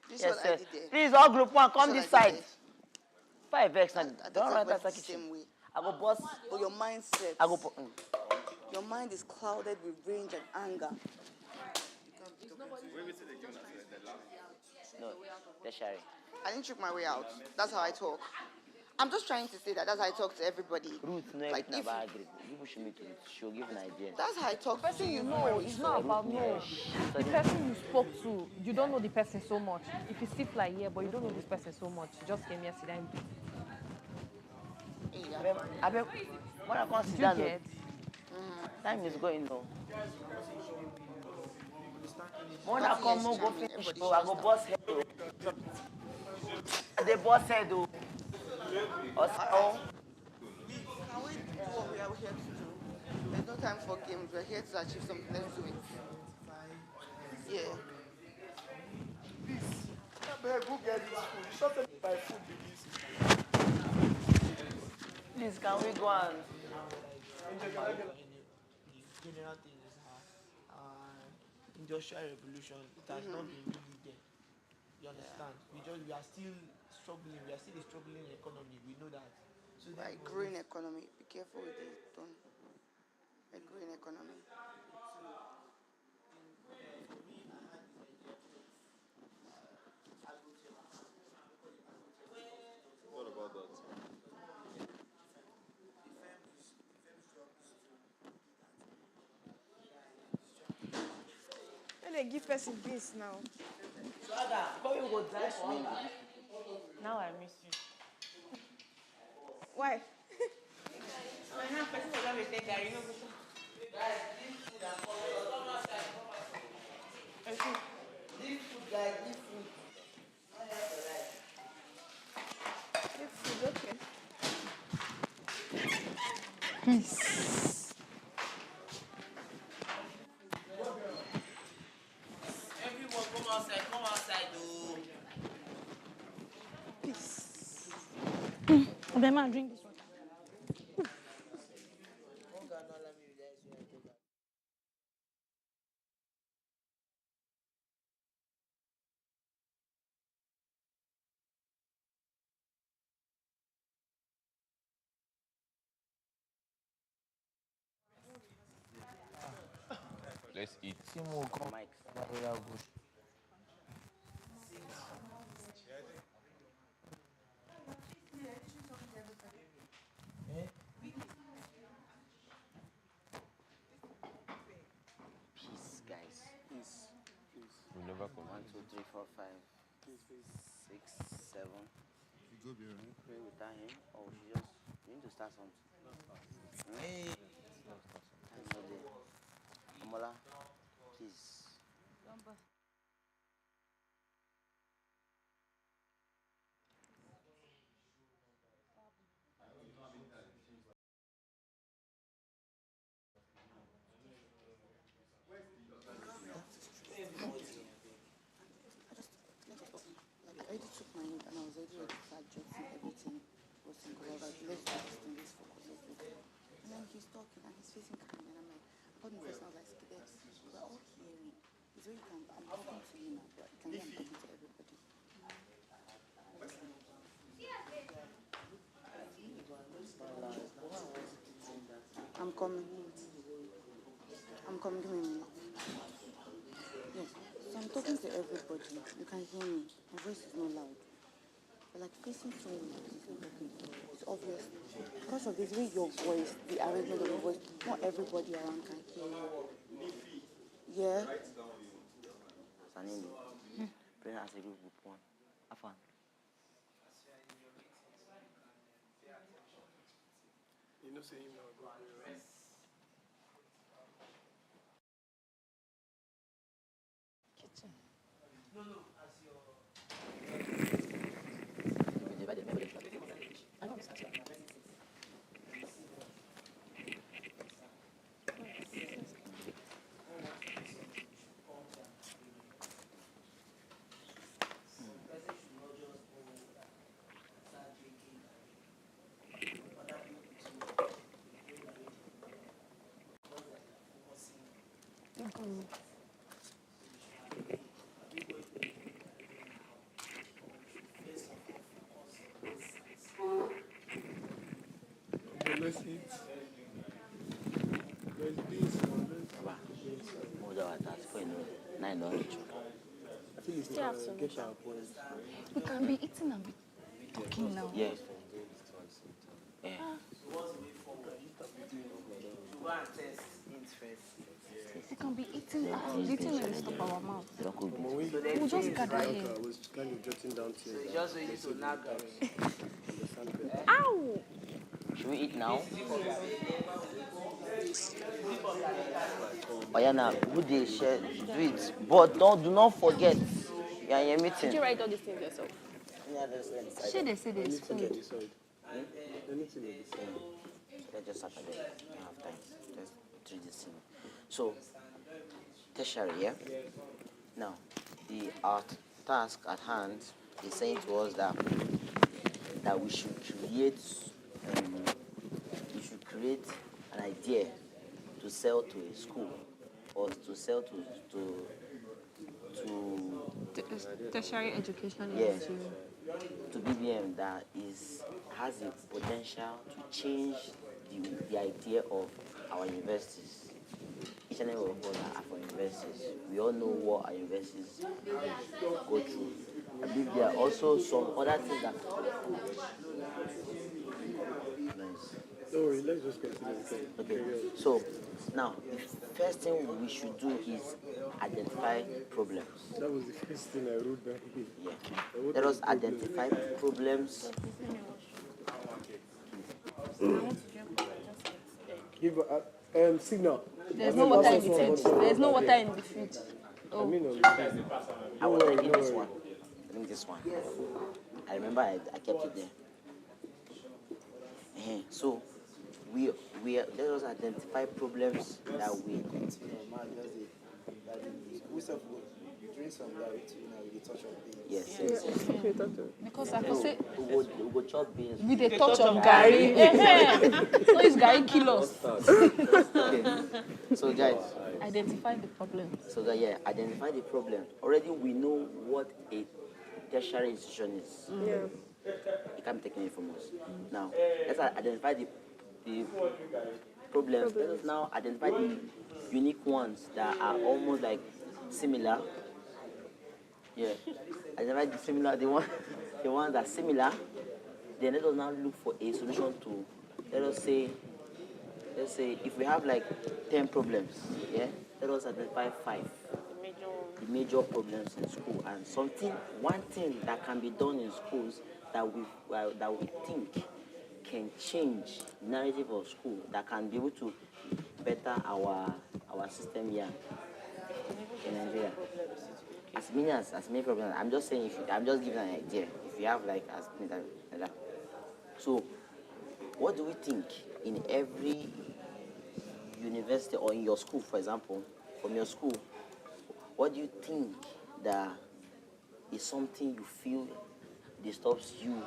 This is Yes, what sir. I did there. Please, all group 1, come This this is what I side. did 5 X I and thought don't write everybody that the kitchen. same way. I go boss. But your mindset. I go. Your mind is clouded with rage and anger. No, tertiary. I didn't trick my way out. That's how I talk. I'm just trying to say that that's how I talk to everybody. Ruth, no Like everything about Agri. People should meet Ruth. She'll give an idea. That's how I talk to you. No, it's not about no. The person you spoke to, you don't know the person so much. If you see Fly here, but you don't know this person so much, you just came yesterday. I bet when I come sit Did you down, get? time is going though. When I come, no go finish. I go boss head. The boss head. Can we do what we are here to do? There's no time for games. We're here to achieve something. Let's do it. Yeah. Who get this food? You shouldn't buy food with this. Please, can we go and General thing is industrial revolution. It has not been really there. You understand? We are still struggling. We are still a struggling economy. We know that. So By growing economy, be careful with it. Don't. A growing economy. What about that? they give person this now. Now I miss you. Why? My now person will have a take Gary, no good. Leave food, guys, leave food. Leave food, okay. Peace. Everyone come outside, oh. Peace. Obema, drink this water. Let's eat. Peace, guys. Peace. Peace. We never come. 1, 2, 3, 4, 5, Peace, peace. 6, 7. You go be right. Pray without him, or we need to start something. Hey. I know the Amola, please. I already took my note and I was already ready to start jotting everything. Was in because I was like, let's do this thing, let's focus, let's do it. And then he's talking and he's facing camera and I'm like, I called him first and I was like, Skidex, we're all hearing. It's very calm, but I'm talking to you now, but you can hear I'm talking to everybody. I'm coming. I'm coming, give me a minute. Yes, so I'm talking to everybody. You can hear me. My voice is not loud. But like facing someone like this and talking, it's obvious. Because of this way your voice, the arrangement of your voice, not everybody around can hear you. Yeah? Sanini, pray as a group one. Have fun. You know, saying now, go right? Kitchen. No, as your... I don't understand. Let's eat. Let's do this one. I feel it's get our point. We can be eating and be talking now. Yes. What's the way forward? You go and test it first. We can be eating and eating when we stop our mouth. We'll just gather here. I was kind of jotting down to So it's just so you need to nag her. Ow! Should we eat now? Oh yeah, now good day, share, do it. But do not forget. You are in a meeting. Did you write all these things yourself? Yeah, that's Should they say this food? Anything will decide. Let's just Saturday. I don't have time. Let's treat this thing. So, tertiary, yeah? Now, our task at hand is saying to us that we should create an idea to sell to a school or to sell to Tertiary education yes, institute. to BBM that has the potential to change the idea of our universities. Each and every of us are for universities. We all know what our universities go through. I believe there are also some other things that Don't worry, let's just continue. Okay. So now, the first thing we should do is identify problems. That was the first thing I wrote down. Yeah. Let us identify problems. Give signal. There's no water in the fridge. There's no water in the fridge. I mean, I was thinking this one. I think this one. I remember I kept it there. So we let us identify problems that we. Yes. Because I could say we go chop beans with a touch of Gary. So it's Gary kilos. Okay. So guys, Identify the problem. so that identify the problem. Already we know what a tertiary institution is. Yeah. It can't be taken away from us. Now let's identify the problems. Let us now identify the unique ones that are almost like similar. Yeah. Identify the similar, the ones that are similar. Then let us now look for a solution to, let's say if we have like 10 problems, let us identify 5. The major problems in school, and one thing that can be done in schools that we think can change the narrative of school, that can be able to better our system here in Nigeria. As many problems. I'm just saying, I'm just giving an idea. If you have like as many like that. So, what do we think in every university or in your school, for example, from your school? What do you think that is something you feel disturbs you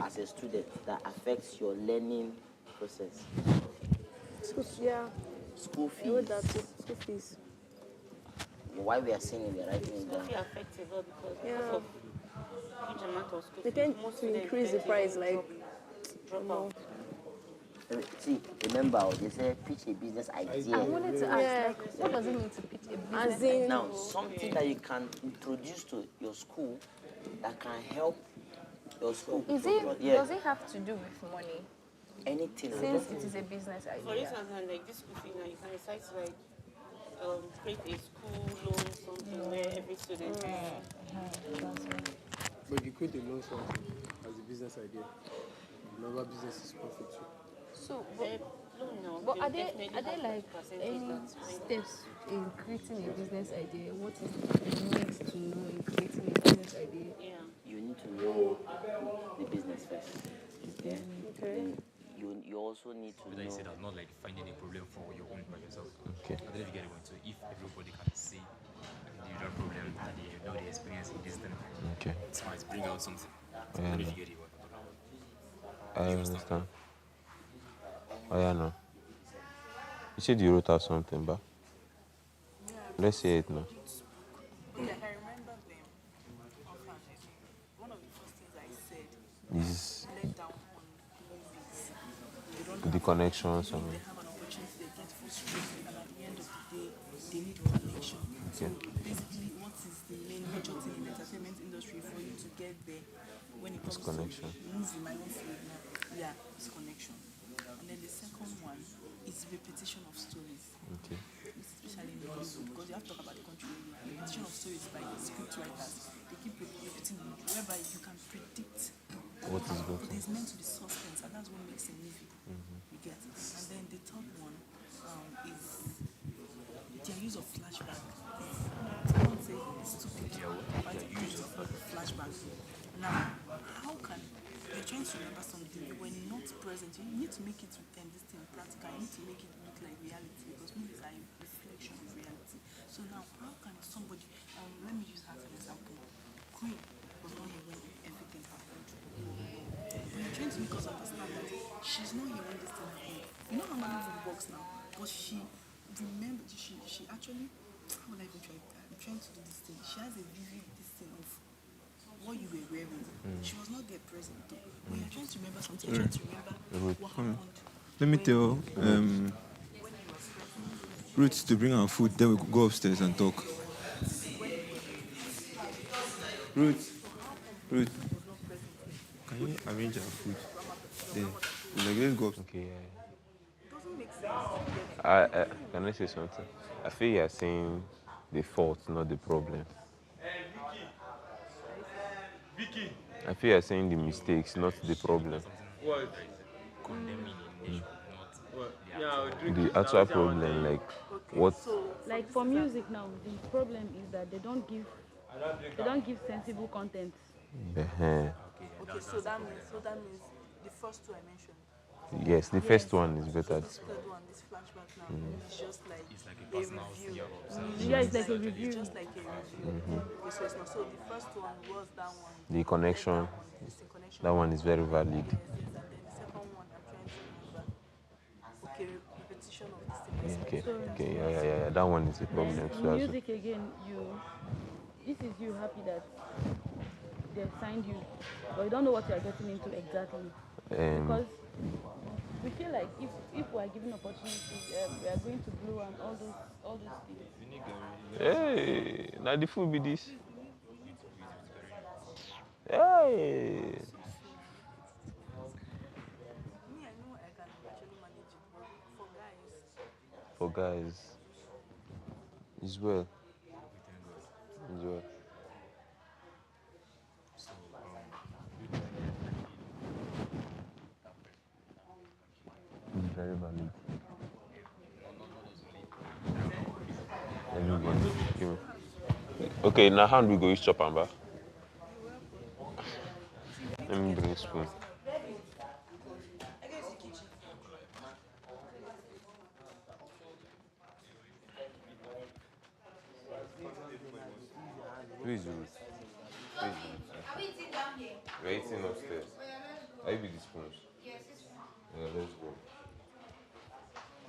as a student, that affects your learning process? School fees. School fees. Why we are saying it, we are writing it down. School fee affects a lot because of huge amount of school They fees. tend to increase the price, like, drop out. See, remember, they say pitch a business idea. I wanted to ask, like, what does it mean to pitch a business idea? Now, something that you can introduce to your school that can help your school. Does it have to do with money? Anything. Since it is a business idea. For instance, like this school fee now, you can decide to like create a school loan, something where every student. But you create a loan something as a business idea. Remember, business is profit too. So, but are there like any steps in creating a business idea? What is it needs to know in creating a business idea? You need to know the business first. Yeah. Okay. Then you also need to But know. I said that, not like finding a problem for your own by yourself. Okay. I don't know if you get it. So if everybody can see the individual problem that they know they experience in this thing, Okay. it might bring out something. I Yeah, don't know no. if you get it. I understand. Oh yeah, no. You said you wrote out something, but let's hear it now. Yeah, I remember them. One of the first things I said, Is let down on movies. They don't the have connections. they have an opportunity, they get frustrated, and at the end of the day, they need connection. Okay. So basically, what is the main major thing in the entertainment industry for you to get there when it comes It's connection. to movie, my own field now? Yeah, it's connection. And then the second one is repetition of stories. Okay. Especially in Hollywood, because you have to talk about the country. Repetition of stories by the script writers. They keep repeating it, whereby you can predict What is going on? there's meant to be suspense, and that's what makes a movie. You get it. And then the third one is their use of flashback. I won't say it's stupid, but the use of flashback. Now, how can you're trying to remember something, you were not present? You need to make it this thing practical. You need to make it look like reality, because movies are a reflection of reality. So now, how can somebody? Let me use her for example. Queen was not here when everything happened. But you're trying to make us understand that she's not here when this thing happened. You know how my movie works now, but she remembered. She actually. How will I even try? I'm trying to do this thing. She has a vivid this thing of what you were wearing. She was not there present though. When you're trying to remember something, you're trying to remember what happened. Let me tell Ruth to bring our food, then we go upstairs and talk. Ruth, can you arrange our food there? Like, let's go. Okay, yeah. It doesn't make sense. Can I say something? I feel you're saying the fault, not the problem. Vicky. I feel you're saying the mistakes, not the problem. What? Condemning in nature, not What? Yeah, I'll drink The it. actual problem, like, what? Like for music now, the problem is that they don't give sensible content. Uh-huh. Okay, so that means the first two I mentioned. Yes, the first one is better. This third one, this flashback now, is just like It's like a a personal review. sphere of Yeah, it's like a review. It's just like a review. Okay, so it's not. So the first one was that one. The connection, Connection. that one is very valid. Yes, and then the second one I'm trying to remember. Okay, repetition of the same Okay, aspect. okay, yeah. That one is a problem too. In music again, this is you happy that they signed you, but you don't know what you are getting into exactly. Because we feel like if we are given opportunities, we are going to blow and all those things. Hey, now the food be this. Hey. Me, I know I can actually manage it, but for guys, For guys, as well. As well. So, It's very valid. Everybody. Okay, now hand we go use chop and back. Let me bring a spoon. Who is Ruth? We're eating upstairs. Are you with the spoons? Yes, it's fine. Yeah, let's go.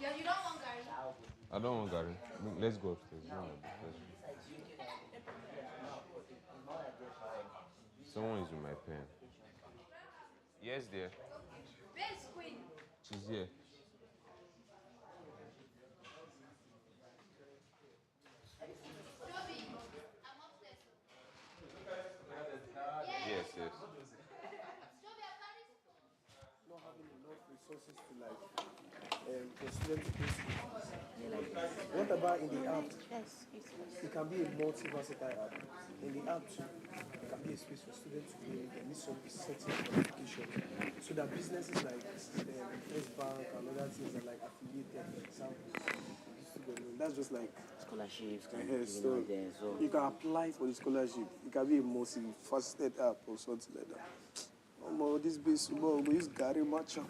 Yeah, you don't want Gary? I don't want Gary. Let's go upstairs. Let's go. Someone is with my pen. Yes, dear. Where's Queen? She's here. Yes. Not having enough resources to like for students to pay school fees. What about in the app? It can be a multi-versatile app. In the app too, it can be a space for students to play. They need some certain qualifications. So that businesses like First Bank and other things are like affiliated, for example. That's just like Scholarships, so you can apply for the scholarship. It can be a multi-faceted app or something like that. Oh, this base, we use Gary Matcha.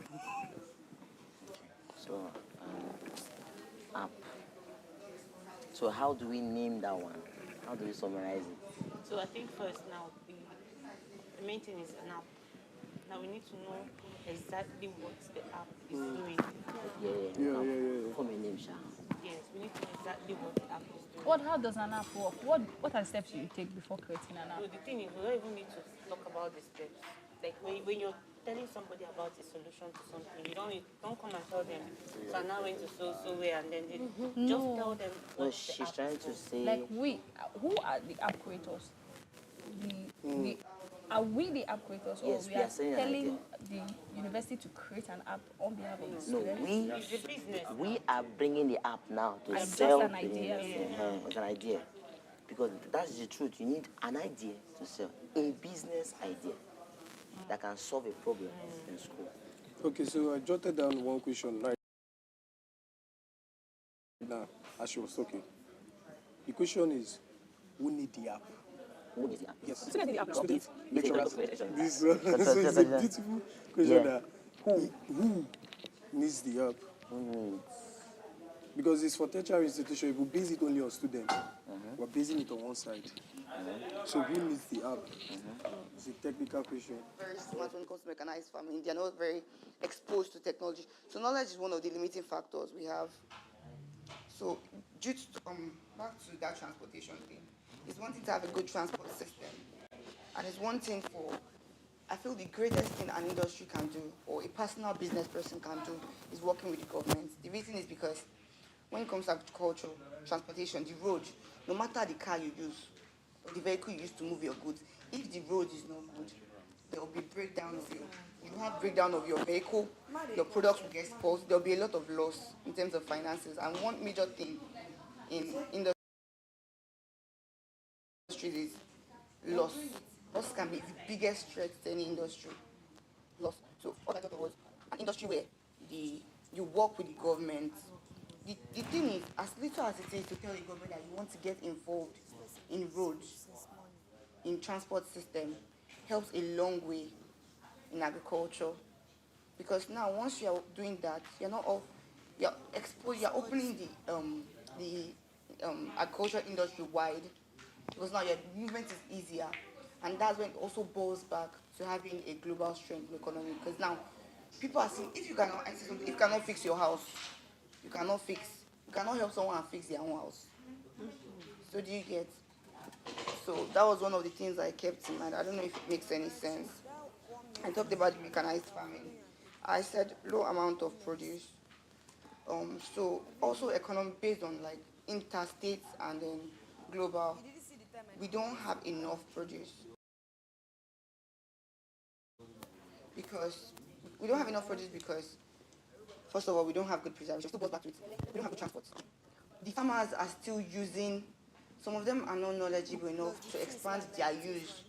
So, app. So how do we name that one? How do we summarize it? So I think first now, the main thing is an app. Now we need to know exactly what the app is doing. Yeah. From a name, Sha. Yes, we need to know exactly what the app is doing. How does an app work? What are the steps you take before creating an app? So the thing is, we don't even need to talk about the steps. Like when you're telling somebody about a solution to something, you don't come and tell them, so I now went to so way and then just tell them what No, the she's app trying is to doing. say. Like who are the app creators? Are we the app creators, or Yes, we we are are saying an telling the university to create an app on behalf of the No, students? we are bringing the app now to It's just sell. an idea. It's an idea. Because that's the truth. You need an idea to sell. A business idea that can solve a problem in school. Okay, so I jotted down one question right now as she was talking. The question is, who need the app? Who needs the app? Yes. Students need the app. Students, lecturers. This So is a beautiful question. That who needs the app? Because it's for tertiary institution. If we base it only on students, we're basing it on one side. So who needs the app? It's a technical question. Very smart when it comes to mechanized farming. They are not very exposed to technology. So knowledge is one of the limiting factors we have. So due to, back to that transportation thing, it's one thing to have a good transport system. And it's one thing I feel the greatest thing an industry can do, or a personal business person can do, is working with the government. The reason is because when it comes to agriculture, transportation, the road, no matter the car you use, or the vehicle you use to move your goods, if the road is not good, there will be breakdown of you have breakdown of your vehicle, your products will get spoiled, there will be a lot of loss in terms of finances. And one major thing in industry is loss. Loss can be the biggest threat to any industry. Loss. So what I thought was an industry where you work with the government. The thing is, as little as it is to tell the government that you want to get involved in roads, in transport system, helps a long way in agriculture. Because now once you are doing that, you're opening the agriculture industry wide, because now your movement is easier, and that's when it also boils back to having a global strength in the economy. Because now people are saying, if you cannot fix your house, you cannot help someone and fix their own house. So do you get? So that was one of the things I kept in mind. I don't know if it makes any sense. I talked about the mechanized farming. I said low amount of produce. So also economy based on like interstates and then global. We don't have enough produce. Because first of all, we don't have good preservation. Still goes back to it. We don't have good transport. The farmers are still using. Some of them are not knowledgeable enough to expand their use.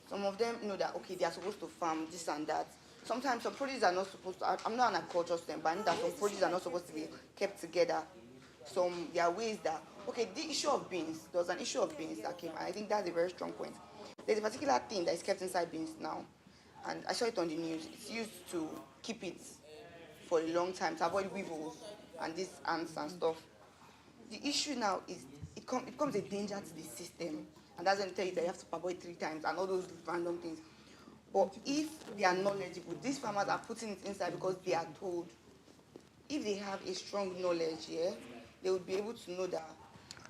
Some of them know that, okay, they are supposed to farm this and that. Sometimes some produce are not supposed to, I'm not an agricultural student, but I know that some produce are not supposed to be kept together. There are ways that, okay, the issue of beans, there was an issue of beans that came, and I think that's a very strong point. There's a particular thing that is kept inside beans now, and I saw it on the news. It's used to keep it for a long time, to avoid weevils and these ants and stuff. The issue now is it becomes a danger to the system, and that's when they tell you that you have to avoid 3 times and all those random things. But if they are knowledgeable, these farmers are putting it inside because they are told. If they have a strong knowledge, they would be able to know that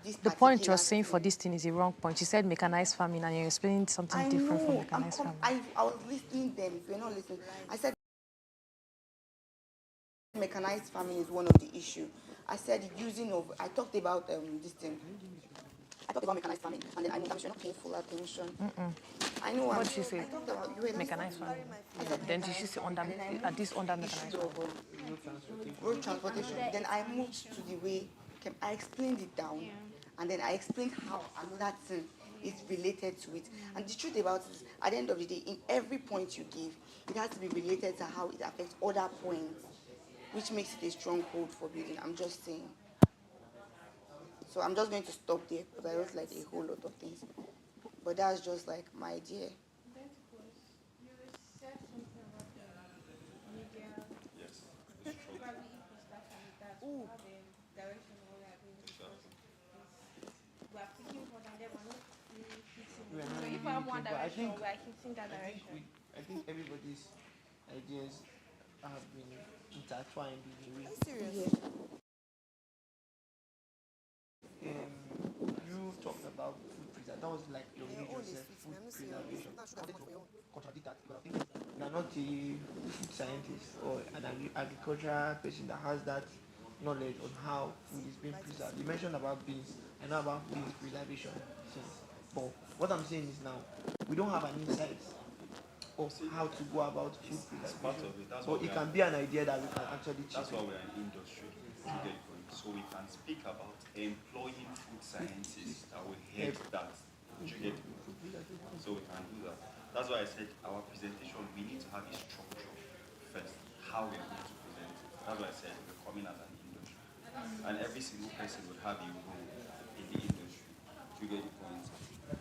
this. The point you're saying for this thing is a wrong point. You said mechanized farming and you're explaining something different from mechanized farming. I was listening then. If you're not listening, I said mechanized farming is one of the issues. I said I talked about this thing. I talked about mechanized farming, and then I you're not paying full attention. I know what did you say? I talked about mechanized farming. Then did you say under mechanized farming? Road transportation. Then I moved to the way I explained it down, and then I explained how another thing is related to it. And the truth about it is, at the end of the day, in every point you give, it has to be related to how it affects other points, which makes it a stronghold for building. I'm just saying. So I'm just going to stop there because I wrote like a whole lot of things. But that's just like my idea. So if I have one direction, we are hitting that I direction. think everybody's ideas have been intertwined in a way. Serious? You talked about food preservation. That was like your major self, food preservation. I wanted to contradict that, but I think you're not a food scientist or an agricultural person that has that knowledge on how food is being preserved. You mentioned about beans. I know about beans preservation. But what I'm saying is now, we don't have an insight of how to go about food preservation. But it can be an idea that we can actually check. That's why we're an industry. So we can speak about employing food scientists that will head that. So we can do that. That's why I said our presentation, we need to have a structure first, how we are going to present it. That's why I said we're coming as an industry. And every single person would have a role in the industry. To get the point.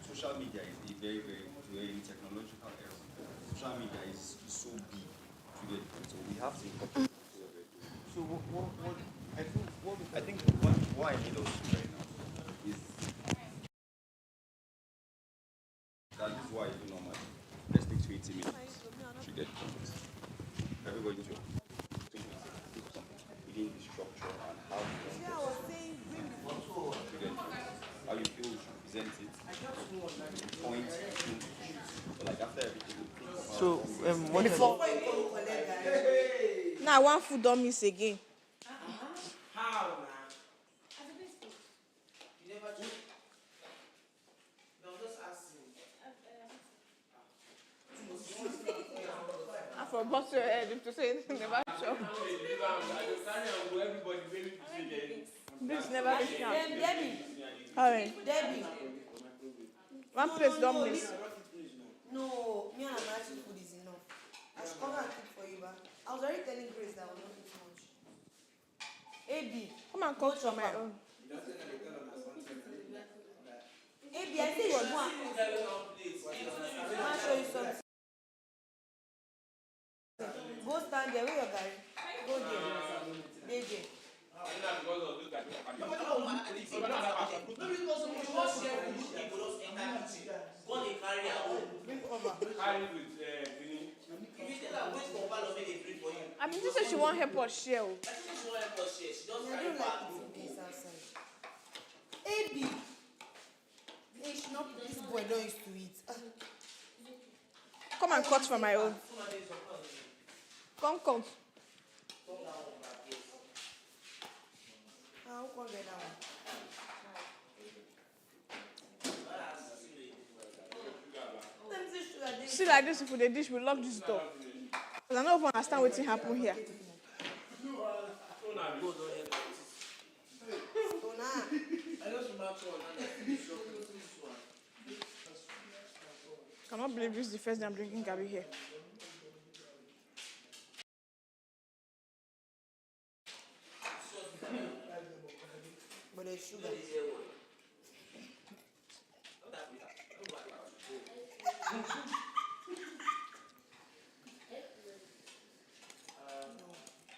Social media is a very, very technological era. Social media is so big to get the point. So we have to incorporate. So I think what I need us to right now is that is why I do normally. Let's stick to 80 minutes to get the point. Everybody to within the structure and how you get how you feel we should present it. Point so like after everything. So before now one food don't miss again. How man? You never took? No, I'm just asking. or bust your head if to say it never chop. This never be chop. Debbie. Alright. Debbie. One place don't miss. No, me and Amarachi food is enough. I should come and cook for you, but I was already telling Grace that I will not eat much. AB. Come and cook for my own. AB, I say you want. I'll show you something. Go stand there. Where your guy? Go there. There, there. I mean, she said she won't help us share. I don't like eating this outside. AB. Hey, she not this boy don't used to eat. Come and cut for my own. Come. How come get that one? See like this, if the dish will lock this door. Because I don't understand what happened here. I cannot believe this is the first time I'm drinking Gabi here. But there's sugar.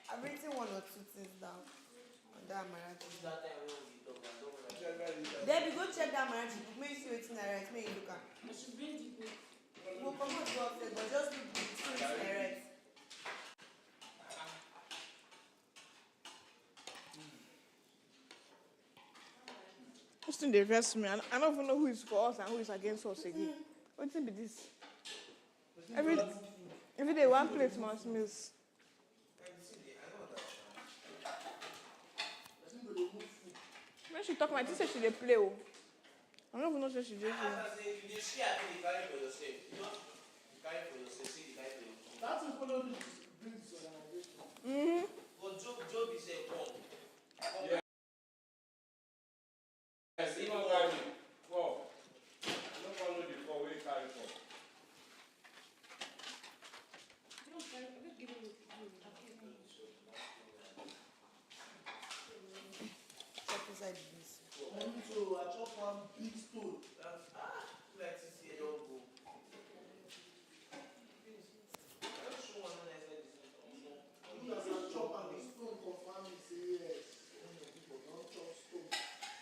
I've written one or two things down on that Amarachi. Debbie, go check that Amarachi book. Make you see what's in the right. Make you look at. We'll come out to go upstairs, but just look see what's in the right. This thing they vex me. I don't even know who is for us and who is against us again. What's it be this? Every day one plate must miss. When she talk about this, she dey play. Oh. I don't even know what she dey play. Mm-hmm. But Job is a come. Yeah. Yes, even carry 4. No follow the 4 wey carry 4. Check inside this. I chop one big stone. Like this here don't go. Let's show one inside this. You just chop and the stone confirm me say yes. People don't chop stone.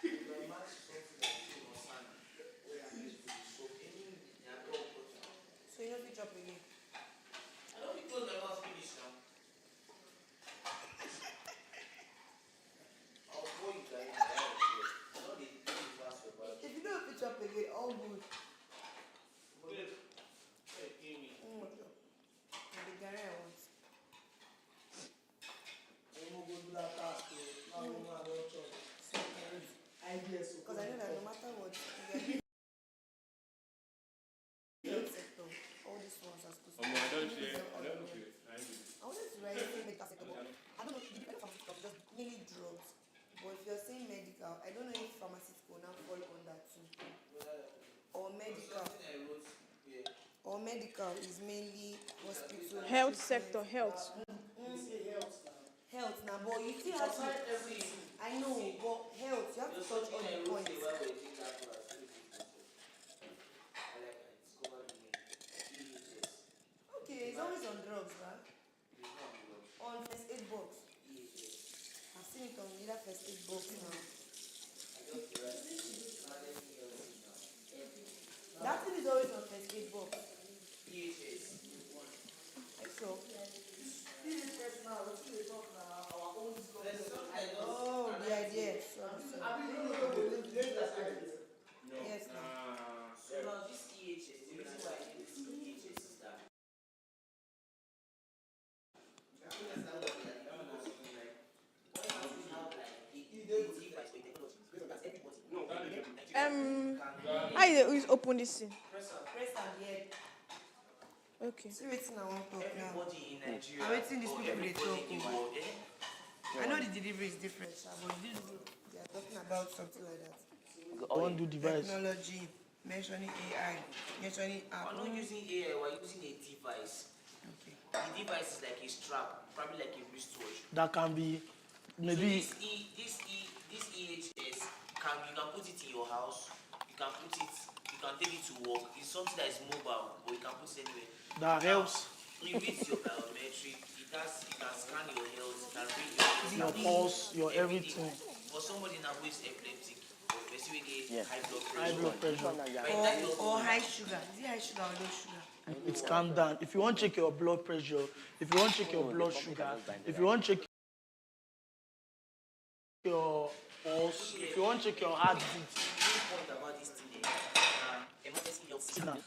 You match something like this on sand. So any So you know if you chop again? I don't think close my mouth finish now. I'll pour you guys. If you don't pitch up again, all good. The Gary I want. Because I know that no matter what, sector, all these ones are supposed to be. I wanted to write medical sector, but I don't know, the medical pharmaceutical is just mainly drugs. But if you're saying medical, I don't know if pharmaceutical now fall on that too. Or medical is mainly hospital. Health sector, health. Health now, but you still have to. I know, but health, you have to touch all the points. Okay, it's always on drugs, right? On first aid box. I've seen it on either first aid box now. That thing is always on first aid box. I saw. Oh, the idea. Sorry. Yes, no. So now this EHS, the reason why I did this EHS is that How you always open this thing? Press and head. Okay. See wetin I wan talk now. Everybody in Nigeria. I wetin these people dey talk everybody in the o. world, eh? I know the delivery is different, sha, but this group, they are talking about something like that. Don't do device. Technology, mentioning AI, mentioning app. We're not using AI, we're using a device. Okay. The device is like a strap, probably like a wristwatch. That can be maybe. So this EHS, you can put it in your house, you can take it to work. It's something that is mobile, but you can put it anywhere. That helps. It reads your biometric, it can scan your health, it can read Your pulse, your everything. For somebody now who is epileptic, or person who get high blood pressure. High blood pressure. Or high sugar. Is it high sugar or low sugar? It's calm down. If you want to check your blood pressure, if you want to check your blood sugar, if you want to check your pulse, if you want to check your heartbeat.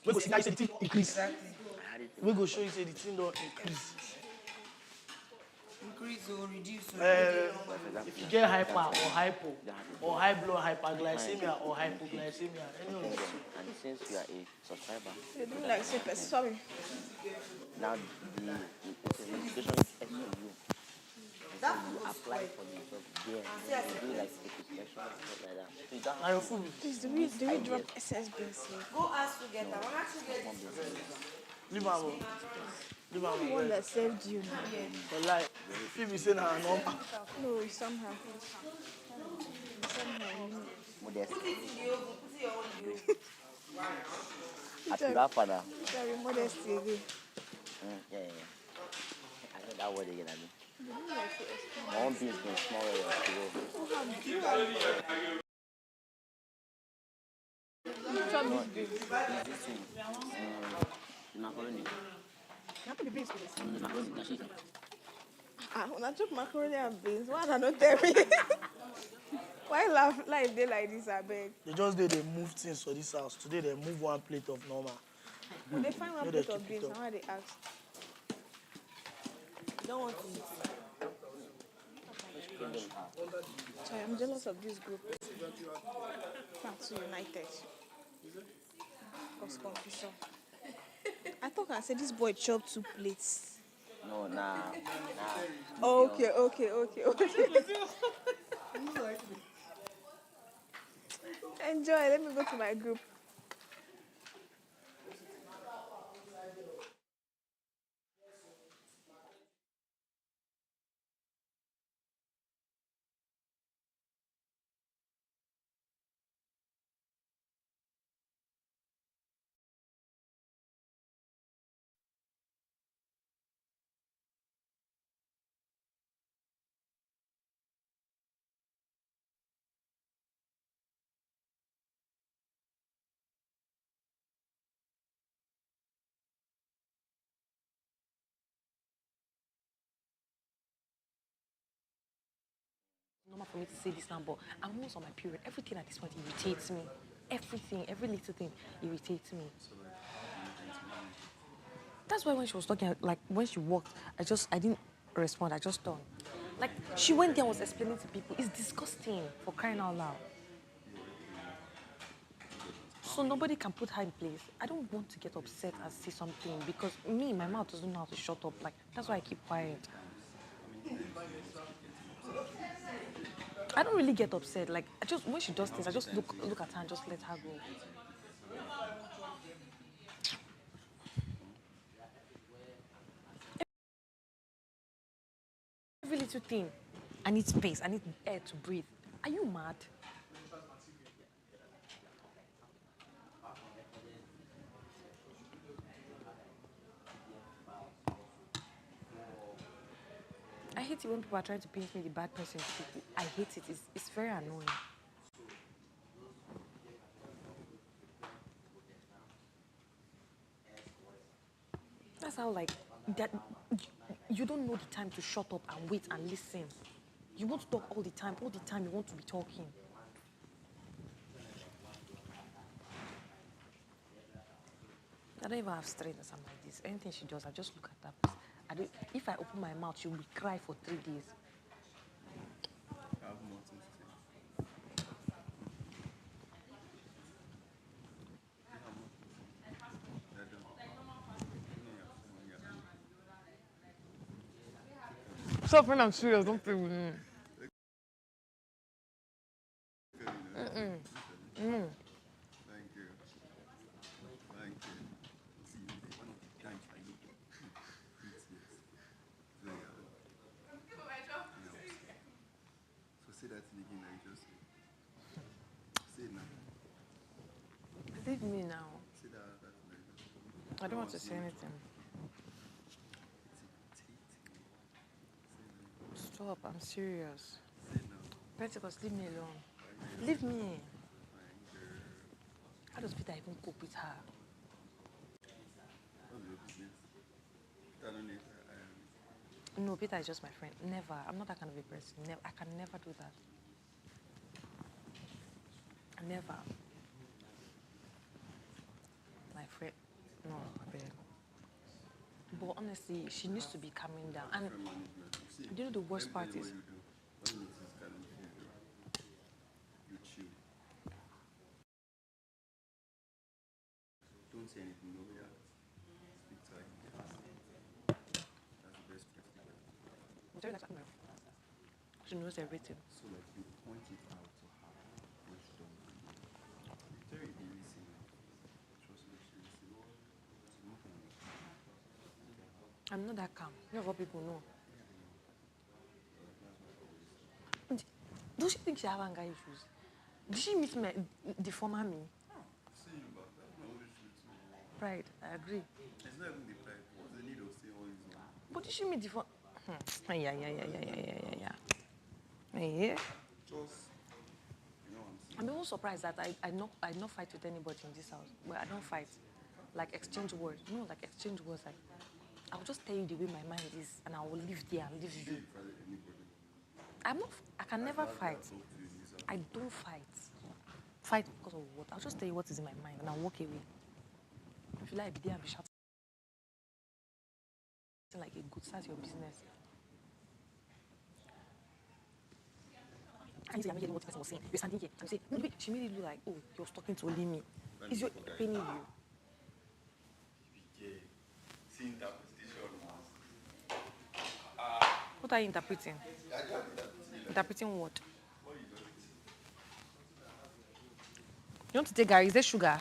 We go see that the thing increase. Exactly. We go show you say the thing don't increase. Increase or reduce or If you get hyper or hypo, or high blood hyperglycemia or hypoglycemia, any of this. And since you are a subscriber, You do like super. Sorry. now the notification is extra you. That You food was apply spoiled. for the job there. You do like a inspection and stuff like that. So you don't Now your food. Please, do we drop SS bills here? Go ask to get that. When I to get Leave am alone. Leave am I'm the one alone. that saved you now. For life. If you say na normal. No, somehow. Somehow. modest. put it in the oven, put your own in the oven. Happy grandfather. Sorry, modesty again. Yeah. I know that word again, I mean. You don't like to explain. My own beans can small macaroni. Not the beans, please. Macaroni, that's it. When I took macaroni and beans, why not tell me? Why laugh like they like this, I beg? They just did they move things for this house. Today they move one plate of normal. When they find one No, plate they of keep beans, it up. now they ask. You don't want to eat. Sorry, I'm jealous of this group. Back to United. Cause confusion. I thought I said this boy chopped 2 plates. No, nah. Okay. Enjoy. Let me go to my group. Normal for me to say this now, but I'm almost on my period. Everything at this point irritates me. Everything, every little thing irritates me. That's why when she was talking, like when she walked, I didn't respond. I just done. Like she went there and was explaining to people. It's disgusting, for crying out loud. So nobody can put her in place. I don't want to get upset and say something because my mouth doesn't know how to shut up. Like that's why I keep quiet. I don't really get upset. Like when she does things, I just look at her and just let her go. Every little thing. I need space. I need air to breathe. Are you mad? I hate it when people are trying to paint me the bad person to people. I hate it. It's very annoying. That's how, like, that you don't know the time to shut up and wait and listen. You want to talk all the time you want to be talking. I don't even have strength or something like this. Anything she does, I just look at that person. If I open my mouth, she will cry for 3 days. Stop when I'm serious. Don't play with me. Mm-mm. Mm. Thank you. Thank you. See, one of the times I look at so say that thing again, like just say it now. Leave me now. Say that I don't want to say anything. Stop, I'm serious. Pentecost, leave me alone. Leave me. How does Peter even cope with her? What's your business? No, Peter is just my friend. Never. I'm not that kind of a person. Never. I can never do that. Never. My friend. No, I beg. But honestly, she needs to be calming down. And do you know the worst part is? You chill. Don't say anything, no react. Speak to her. That's the best place to go. She knows everything. So like you point it out to her when she don't mind. Tell her you listen. Trust me, she listen. I'm not that calm. You know what people know. Does she think she have anger issues? Did she meet the former me? Pride, I agree. It's not even the pride. What's the need of saying all this? But did she meet the former? Yeah. Just, I'm even surprised that I not fight with anybody in this house. Well, I don't fight. Like exchange words. You know, like exchange words. Like, I'll just tell you the way my mind is, and I will live there and leave you. I can never fight. I don't fight. Fight because of what? I'll just tell you what is in my mind, and I'll walk away. If you like, be there and be shouting like a good, start your business. And you say, I'm not hearing what the person was saying. You're standing here. And you say, no, wait, she made it look like, oh, you're talking to only me. Is your paining you? What are you interpreting? Interpreting what? You want to take Gary? Is there sugar?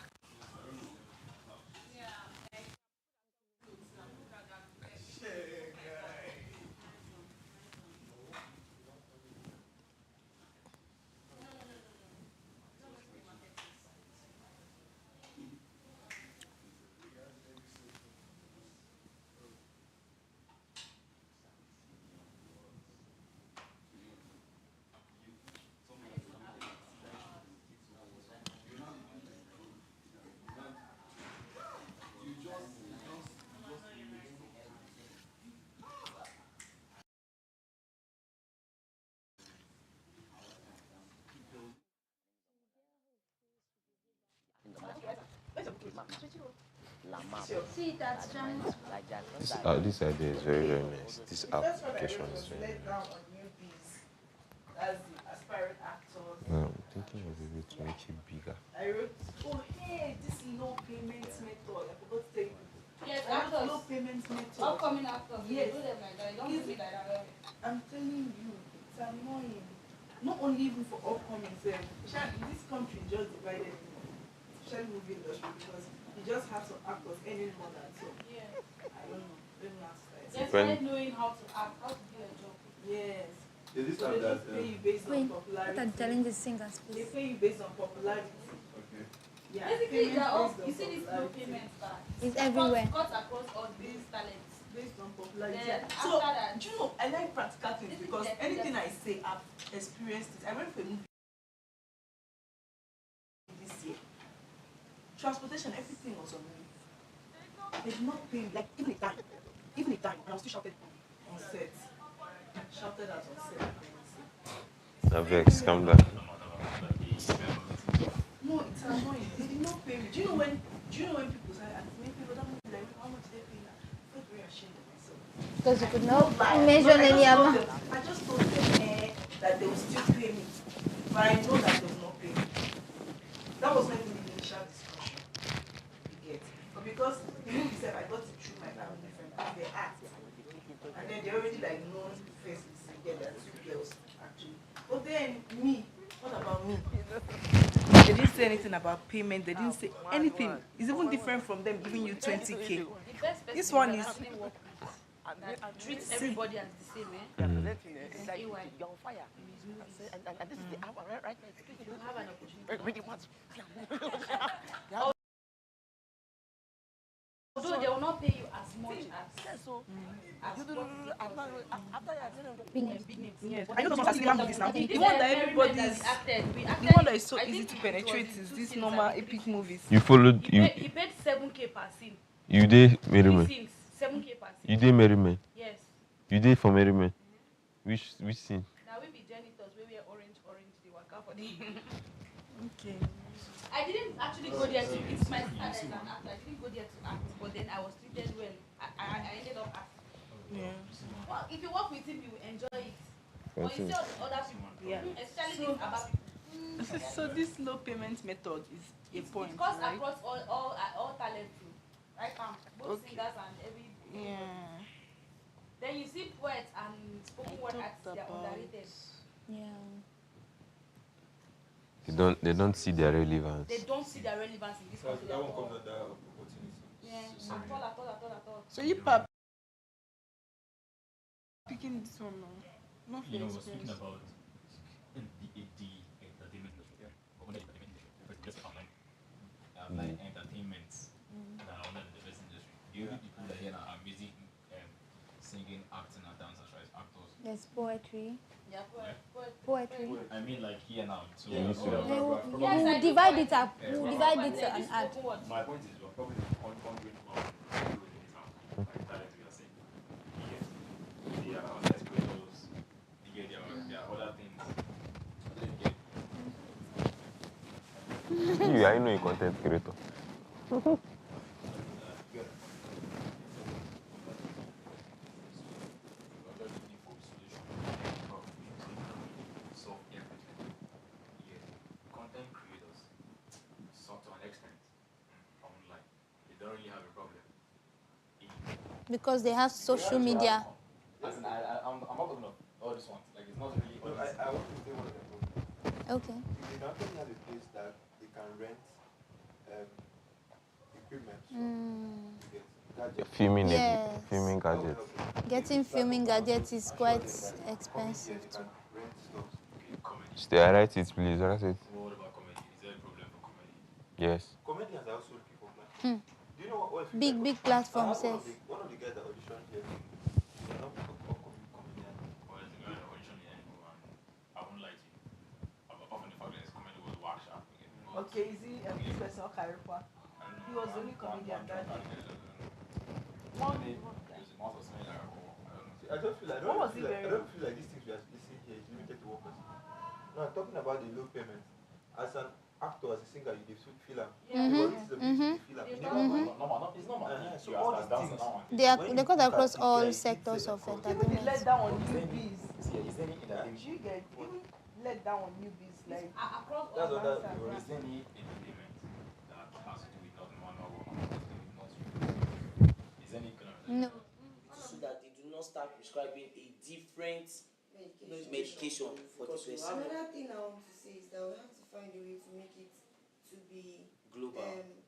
See that giant. This idea is very, very nice. This application is very nice. That's the aspiring actors. I'm thinking of a way to make it bigger. I wrote, oh hey, this low payment method. I forgot to tell you. Yes, I wrote actors. low payment method. Upcoming actors. Yes. Do them like that. Don't do it like that. I'm telling you, it's annoying. Not only even for upcoming, this country is just divided, especially movie industry, because you just have some actors earning more than some. Yeah. I don't know. Let me ask that. They started knowing how to act, how to do a job. Yes. Is this So they just pay you based on popularity. What are telling the singers, please? They pay you based on popularity. Okay. Yeah. Basically, they're all, based on you see this low popularity. payment bar. It's everywhere. Cut across all these talents. Based on popularity. Then So, after that, do you know, I like practical things because anything I say, I've experienced it. I went for a movie this year. Transportation, everything was on me. They did not pay me, like, even a dime, and I was still shouted on set. Shouted out on set. Now, Vex, calm down. No, it's annoying. They did not pay me. Do you know when people say, when people don't like, how much they pay now? I felt very ashamed of myself. because you could not Lie. measure No, any amount. I just told them that they will still pay me, but I know that they will not pay me. That was not even the initial discussion. You get? But because the movie said I got it through my family friend, they asked, and then they already like known face anything about payment. They didn't say anything. It's even different from them giving you 20K. The best person This one you is. can actually work with that treats everybody as the same, eh? It's like you're on fire. And this is the hour, right? You have an opportunity. Really much. Although they will not pay you as much as so Yes. I know those ones are cinema movies now. The one that everybody's, the one that is so easy to penetrate is this normal epic movies. You followed He paid 7K per scene. You did Merryman. 7K per scene. You did Merryman. Yes. You did for Merryman. Which scene? Now we be janitors, we wear orange, they work out for the. Okay. I didn't actually go there to, it's my sister as an actor. I didn't go there to act, but then I was treated well. I ended up acting. Yeah. Well, if you work with him, you will enjoy it. But you see other people, especially So- these about people. So this low payment method is a point, It cuts right? across all talent too. Right? Both Okay. singers and every. Yeah. Then you see poets and spoken word artists, they are about- underrated. Yeah. They don't see their relevance. They don't see their relevance in this country That at one all. comes under opportunity. Yeah, at all. So you pap picking this one now. Not You know, for we're speaking experience. about the entertainment industry, or under the entertainment industry, but just online. Like entertainment that are under the defense industry. The only people that here now are music, singing, acting, and dancers, right? Actors. There's poetry. Yeah, Poetry. I mean, like here now. So Yeah, me too. We'll divide it up. We'll divide it and add. My point is, we're probably wondering about like that we are saying. There are other exposures. There are other things. I know a content creator. Solve everything. Yeah. Content creators, so to an extent, online, they don't really have a problem. Because they have social media. As in, I'm not talking of all this ones. Like, it's not really all this. I want to say one of them. Okay. If they actually have a place that they can rent equipment, to get gadgets. Yes. Filming gadgets. Getting filming gadgets is quite expensive too. Stay, write it, please. Write it. What about comedy? Is there a problem for comedy? Yes. Comedy has also looking for platforms. Do you know what? Big platforms, One yes. of the guys that auditioned here, they're not comedian. Or is the guy that auditioned in Enugu, and I won't lie to you. Apart from the fact that his comedy was whack sharp. Okay, is he this person or Karipa? He was the only comedian that day. One I don't feel like What was he I wearing? don't feel like these things we are listening here is limited to workers. No, I'm talking about the low payment. As an actor, as a singer, you feel them. So all these things. They cut across all sectors of even entertainment. let down on newbies. You get even let down on newbies like across That's all what that backgrounds. Is there any entertainment that has to do with not manual work and has to do with not you? Is there any economic? No. So that they do not start prescribing a different medication for the person. Another thing I want to say is that we have to find a way to make it to be Global.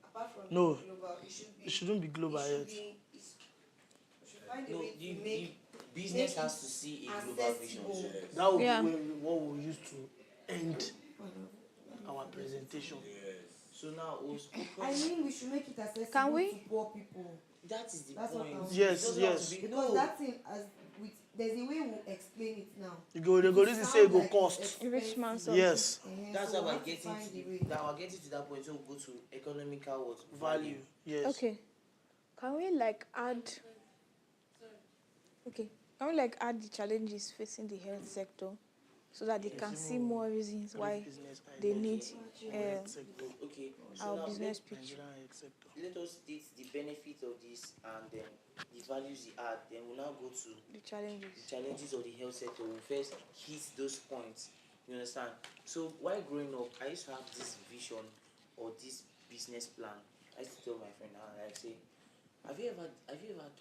Apart from No, being global, it should be. it shouldn't be global yet. We should find a No, way the to make business make has it to see a global vision. accessible. That would Yeah. be what we use to end our presentation. So now, I mean, we should make it accessible Can we? to poor people. that is the That's what point. I'm Yes, It doesn't yes. have to be- Because no. that thing, there's a way we'll explain it now. They go this is say it go cost. Rich man Yes. That's so how we I have to get find into a way. that. We're getting to that point. So we'll go to economical what Value. Yes. Okay. Can we like add? Okay. Can we like add the challenges facing the health sector, so that they can see more reasons why they need Okay. So our now business pitch. let us state the benefit of this and then the values it add. Then we'll now go to The challenges. the challenges of the health sector. We'll first hit those points. You understand? So while growing up, I used to have this vision or this business plan. I used to tell my friend, I say, have you ever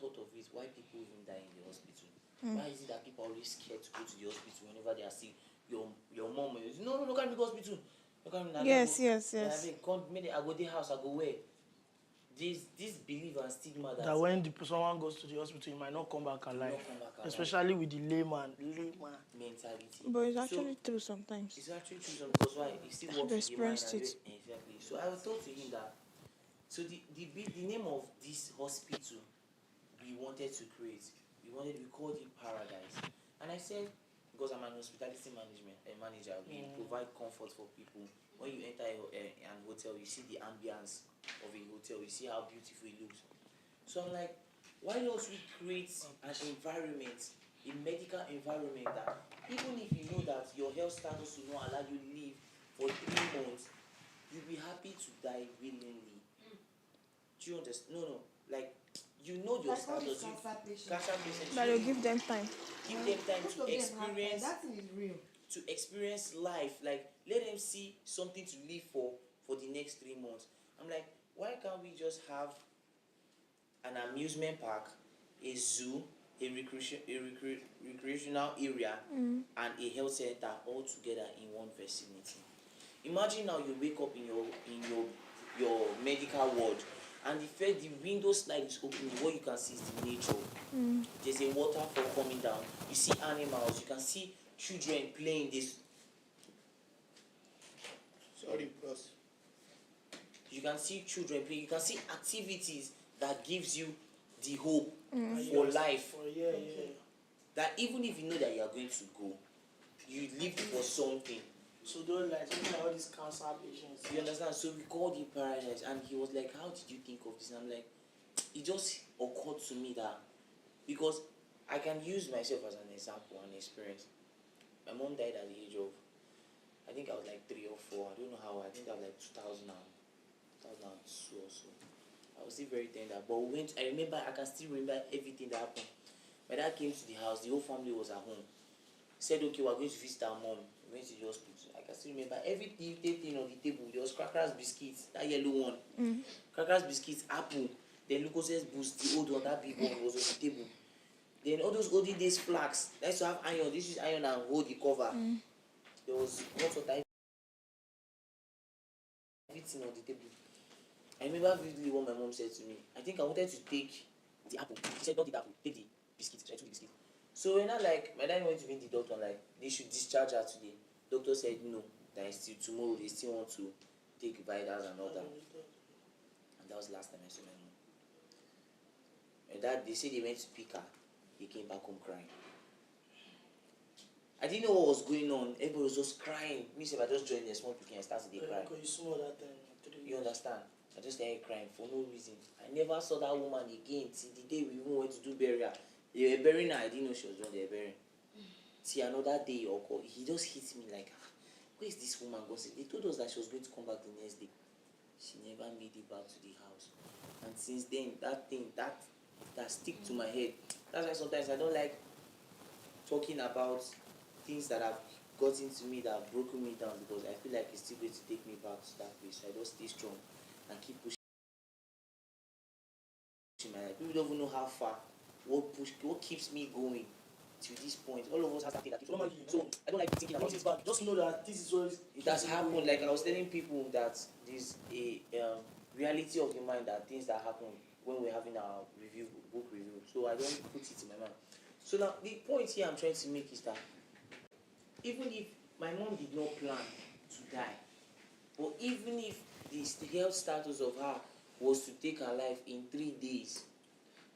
thought of it? Why people even die in the hospital? Why is it that people are always scared to go to the hospital whenever they are sick? Your mom is no, can't be go to hospital. Yes, yes, I yes. mean, come, maybe I go to the house, I go where? This belief and stigma That when someone goes to the hospital, he might not come back alive. Especially with the layman mentality. But it's actually true sometimes. It's actually true because why? It still works I've with the mind experienced and it. exactly. So I told to him that. So the name of this hospital we wanted to create, we called it Paradise, and I said because I'm an hospitality manager, we provide comfort for people. When you enter an hotel, you see the ambience of a hotel, you see how beautiful it looks. So I'm like, why don't we create an environment, a medical environment that even if you know that your health status will not allow you to live for 3 months, you'll be happy to die willingly. Do you understand? No, like you know your status. Cancer patients. But you'll give them time. Give them time to experience. That thing is real. To experience life, like let them see something to live for the next 3 months. I'm like, why can't we just have an amusement park, a zoo, a recreational area, and a health center all together in one vicinity? Imagine now you wake up in your medical ward, and the window slide is open. What you can see is the nature. There's a waterfall coming down. You see animals. You can see children playing this. Sorry, boss. You can see children playing. You can see activities that gives you the hope for life. That even if you know that you are going to go, you live for something. So don't like all these cancer patients. You understand? So we called it Paradise, and he was like, "How did you think of this?" And I'm like, it just occurred to me that because I can use myself as an example and experience. My mom died at the age of, I think I was like 3 or 4. I don't know how. I think that was like 2002 or so. I was still very tender. But I remember, I can still remember everything that happened. My dad came to the house. The whole family was at home. Said, okay, we're going to visit our mom. We went to the hospital. I can still remember everything on the table. There was crackers, biscuits, that yellow one. Crackers, biscuits, apple. Then Lucoz's Boost, the old one, that big one was on the table. Then all those olden days flags. They used to have iron. This is iron and hold the cover. There was hot water. Everything on the table. I remember vividly what my mom said to me. I think I wanted to take the apple. She said, don't take the apple, take the biscuit. So I took the biscuit. So when my dad went to meet the doctor, like, they should discharge her today. Doctor said no, that is still tomorrow, they still want to take vitals and all that. And that was the last time I saw my mom. My dad, they said they went to pick her. He came back home crying. I didn't know what was going on. Everybody was just crying. Me, if I just joined the small picking and started to cry. Because you saw that time. You understand? I just started crying for no reason. I never saw that woman again till the day we even went to do burial. They were burying her. I didn't know she was done. They were burying. Till another day or call, he just hit me like, where is this woman going? They told us that she was going to come back the next day. She never made it back to the house. And since then, that thing, that stick to my head. That's why sometimes I don't like talking about things that have gotten to me, that have broken me down, because I feel like it's still going to take me back to that place. So I just stay strong and keep pushing my life. People don't even know how far, what keeps me going to this point. All of us have something that keeps me going. So I don't like thinking about it. But just know that this is what it has happened. Like I was telling people that there's a reality of the mind, that things that happen when we're having our book review. So I don't put it in my mind. So now the point here I'm trying to make is that even if my mom did not plan to die, but even if the health status of her was to take her life in 3 days,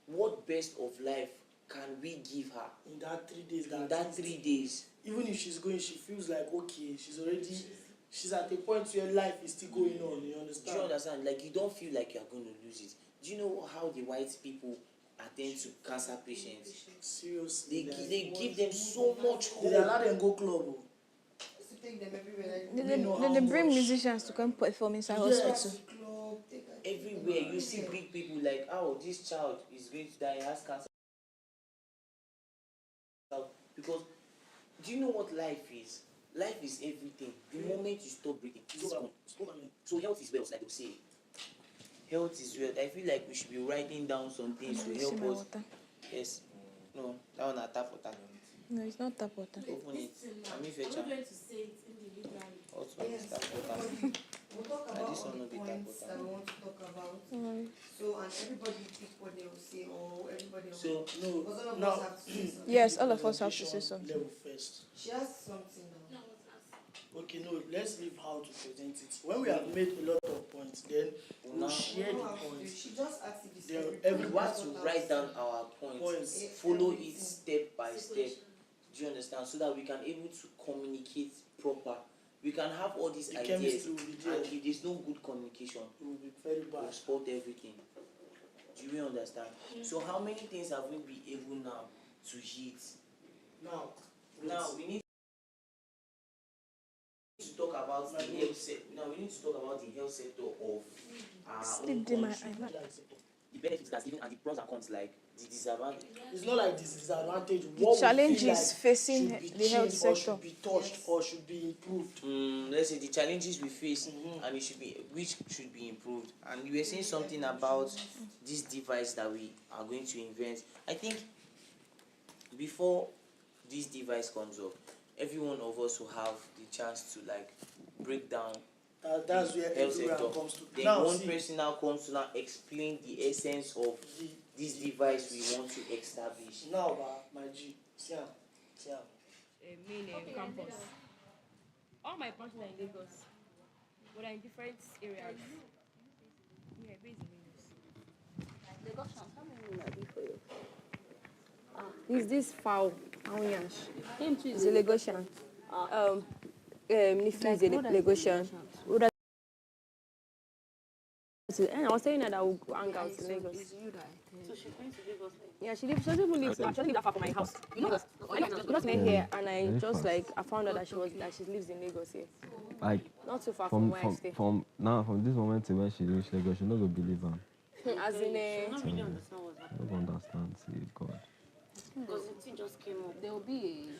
what best of life can we give her in that 3 days? In that 3 days, even if she's going, she feels like okay, she's at a point where life is still going on. You understand? Do you understand? Like you don't feel like you're going to lose it. Do you know how the white people attend to cancer patients? Seriously, they give them so much hope. They allow them go club. Take them everywhere. They bring musicians to come perform inside hospital. Everywhere you see big people like, oh, this child is going to die, he has cancer. Because do you know what life is? Life is everything. The moment you stop breathing, it's gone. So health is wealth, like they say. Health is wealth. I feel like we should be writing down some things to help us. Yes. No, that one I tap for that. No, it's not tap water. Open it. I mean, Are we going to say it individually? Also, Yes. tap water. We'll talk And about this all one the will be tap points water. that we want to talk about. Mm. So, and everybody pick what they will say, or everybody will. So, No, because all of now, us have to say something. Yes, all of us have to say something. Level first. She has something now. Okay, no, let's leave how to present it. When we have made a lot of points, then we'll share the points. She just asked if it's Then we have to write down our points, follow it step by step. Do you understand? So that we can able to communicate proper. We can have all these The ideas, chemistry will be there. and if there's no good communication, It will be very bad. we'll spot everything. Do you understand? So how many things have we been able now to hit? Now we need to talk about the health sector. Now we need to talk about the health sector of our own country. The benefits that's given and the pros and cons, like the disadvantage. It's not like this disadvantage. The What challenges we feel like facing should be the health changed or sector. should be touched or should be improved. Let's say the challenges we face and it should be which should be improved. And you were saying something about this device that we are going to invent. I think before this device comes up, every one of us will have the chance to like break down That's where health everyone sector. comes to. Then Now, one person now comes to now explain the essence of this device we want to establish. Now, my G, Siam. Main campus. All my partners are in Lagos, but are in different areas. Yeah, based in Lagos. How many are there for you? Is this foul? Aunyash. Is a Lagosian. Nifi is a Lagosian. I was saying that I will hang out in Lagos. So she's going to Lagos. Yeah, she doesn't even live. She doesn't live that far from my house. We just met here, and I just like I found out that she lives in Lagos here. Like Not too far from where I stay. From this moment to when she reach Lagos, she not gonna believe her. As in I don't really understand what's I don't understand. See, God. Because the thing just came up. There will be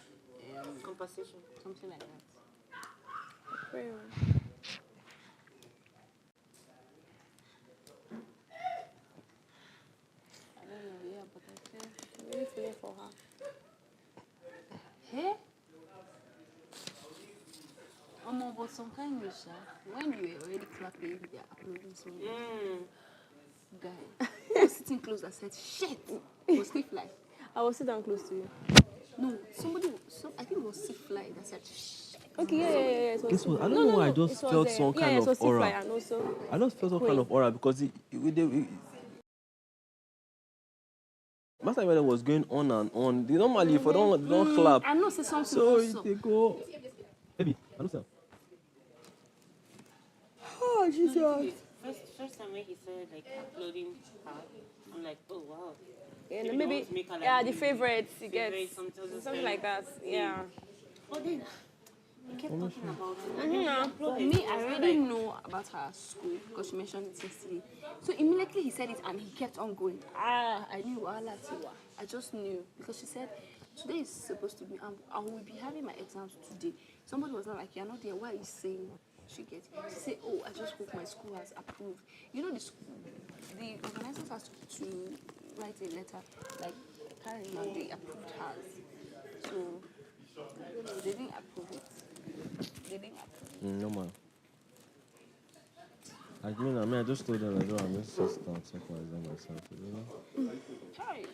a conversation, something like that. I don't know, yeah, but I feel I'm really feeling for her. Hey? But some kind of when you were already clapping, they are uploading something. Guy, I was sitting close. I said, "Shit!" Was Steve Fly? I will sit down close to you. No, I think it was Steve Fly that said, "Shit." Okay, yeah. It was This was, I don't no, know no, why I no, just it was, felt some kind it was of aura. Fly and also I just felt some kind of aura because last time when it was going on and on, they normally if I don't clap. I know, say something. So also. they go. Baby, I don't know. Oh, Jesus. First time when he said like uploading her, I'm like, oh wow. Yeah, Maybe no, maybe they want to make her, like, the favorites you get favorites, something like that. Yeah. But then we kept talking about it. And then she But uploaded. me, I already know about her school because she mentioned it yesterday. So immediately he said it and he kept on going. I knew Tiwa. I just knew because she said today is supposed to be. I will be having my exams today. Somebody was not like, "You're not there. Why are you saying?" She said, "Oh, I just hope my school has approved." You know, the organizers has to write a letter like carrying on they approved hers. So they didn't approve it. They didn't approve it. No man. I mean, I just told them like, I'm just sit down, check my exam myself, you know. Hi.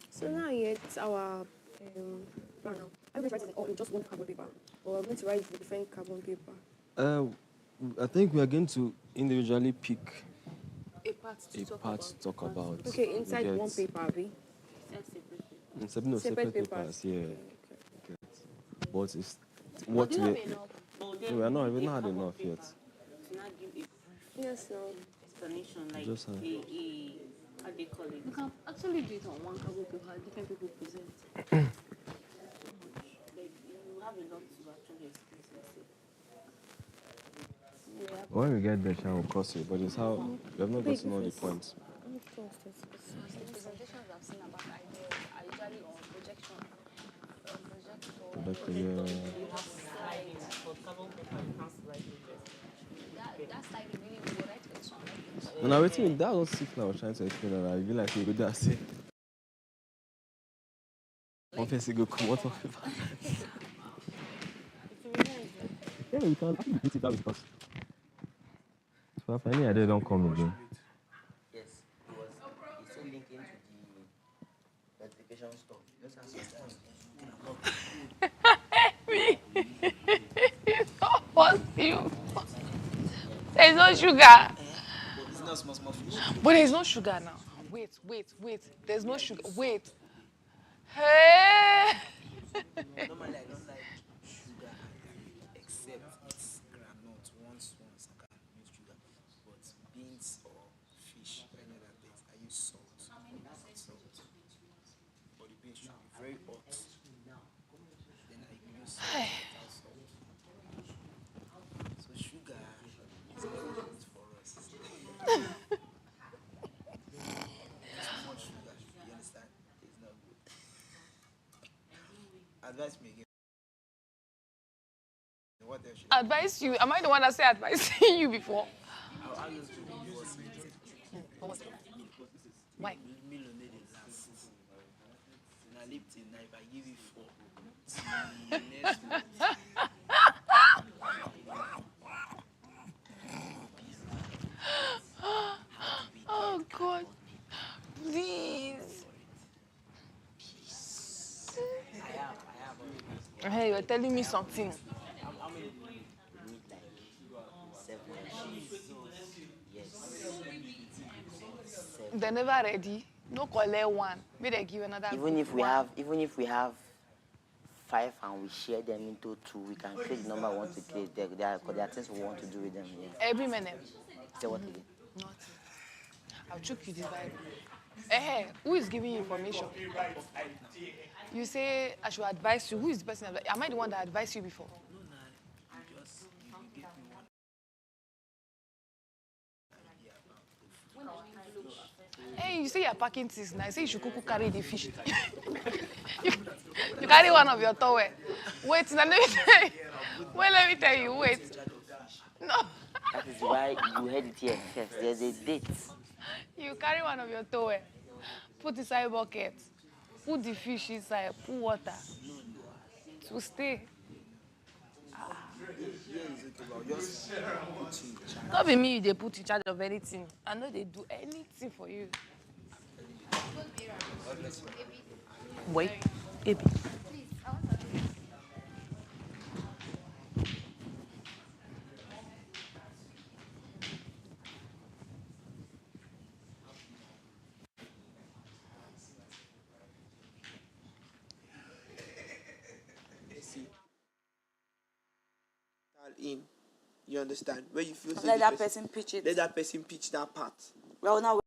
So now it's our plan. Are we going to write it just one carbon paper, or are we going to write the different carbon paper? I think we are going to individually pick A part to talk about. Okay, inside one paper, Abby. Separate papers, yeah. Okay. But it's what we are not. We've not had enough yet. To not give Yes, no. explanation like Just how they call it. You can actually do it on one carbon paper, different people present. Like you have a lot to actually explain. When we get there, we'll cross it. But it's how we have not gotten all the points. Presentations I've seen about ideas are usually on projection. Projector, yeah. You have slides, but carbon paper you can't slide it. That slide really will write When I waiting with that was something I was trying to explain and I realized you go there say. Confess go come out of paper. Yeah, we can actually beat it out because. So finally I don't come again. Yes, it's still linking to the notification stuff. Just ask It's not possible. There's no sugar. It's not small fish. But there's no sugar now. Wait. There's no sugar. Wait. Hey. Normally, I don't like sugar, except it's granite. Once I can use sugar. But beans or fish, any other things, I use salt. But the beans should be very hot. Then I use salt without salt. So sugar is not good for us. Too much sugar, you understand? It's not good. Advise me again. What else should Advise you? Am I the one that said advising you before? I used to be was Why? millionaire last. And I lived till now. If I give you 4, next month. Oh God. Please. Hey, you're telling me something. How many do you need? Need like 7. Yes. 7. They're never ready. No collect one. Maybe they give another. Even if we have 5 and we share them into 2, we can create the number we want to create. There are things we want to do with them. Yeah. Every minute. Say what again? Nothing. I'll choke you this Bible. Hey, who is giving you information? You say I should advise you. Who is the person? Am I the one that advised you before? No, you just you gave me one idea about Hey, you say you're packing things now. I say you should carry the fish. you carry one of your towel. Wait, now, let me tell you. Wait, let me tell you. Wait. No. That is why you heard it here first. There's a date. You carry one of your towel. Put inside bucket. Put the fish inside. Put water. To stay. Don't be me, they put in charge of anything. I know they do anything for you. Wait, baby. In, you understand? Where you feel Let that person pitch it. Let that person pitch that part. Well, now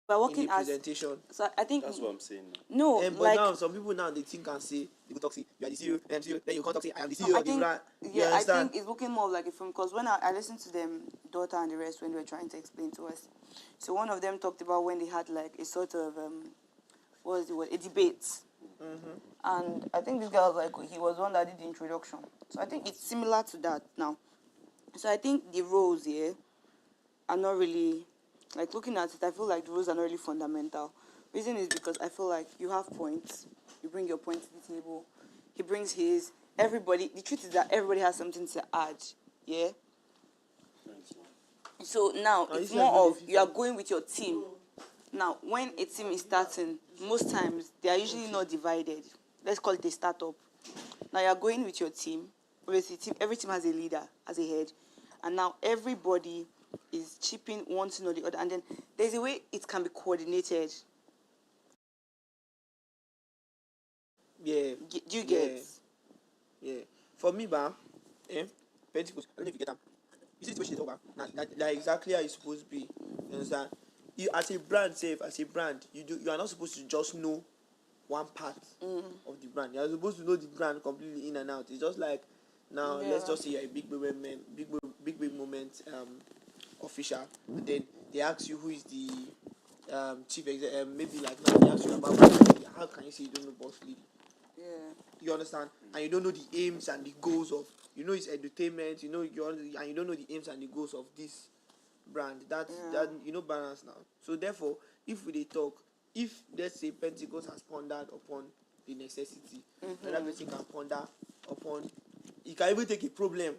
we're working in the as presentation. So I think that's what I'm saying. No, but like now some people now they think and say they go talk say you are the CEO, then you can't talk say I am the CEO I of the think, brand. yeah, I think it's looking more like a film because when I listened to them, daughter and the rest, when they were trying to explain to us, so one of them talked about when they had like a sort of what was the word, a debate. And I think this guy was like, he was one that did the introduction. So I think it's similar to that now. So I think the roles here are not really, like looking at it, I feel like the roles are not really fundamental. Reason is because I feel like you have points, you bring your point to the table, he brings his, everybody, the truth is that everybody has something to add, yeah? So now, it's more of, you are going with your team. Now, when a team is starting, most times, they are usually not divided. Let's call it a startup. Now, you are going with your team. Obviously, every team has a leader, has a head. And now, everybody is chipping one thing or the other. And then, there's a way it can be coordinated. Yeah. Do you get? Yeah. For me, Pentecost, I don't know if you get them. You see the situation is over. Like exactly how it's supposed to be. You understand? You as a brand, you are not supposed to just know one part of the brand. You are supposed to know the brand completely in and out. It's just like now, let's just say you're a big moment official, and then they ask you who is the chief executive. Maybe like now they ask you about boss lady. How can you say you don't know boss lady? You understand? And you don't know the aims and the goals of, you know, it's edutainment, you know, and you don't know the aims and the goals of this brand. That you know, balance now. So therefore, if we dey talk, if let's say Pentecost has pondered upon the necessity, another person can ponder upon, it can even take a problem.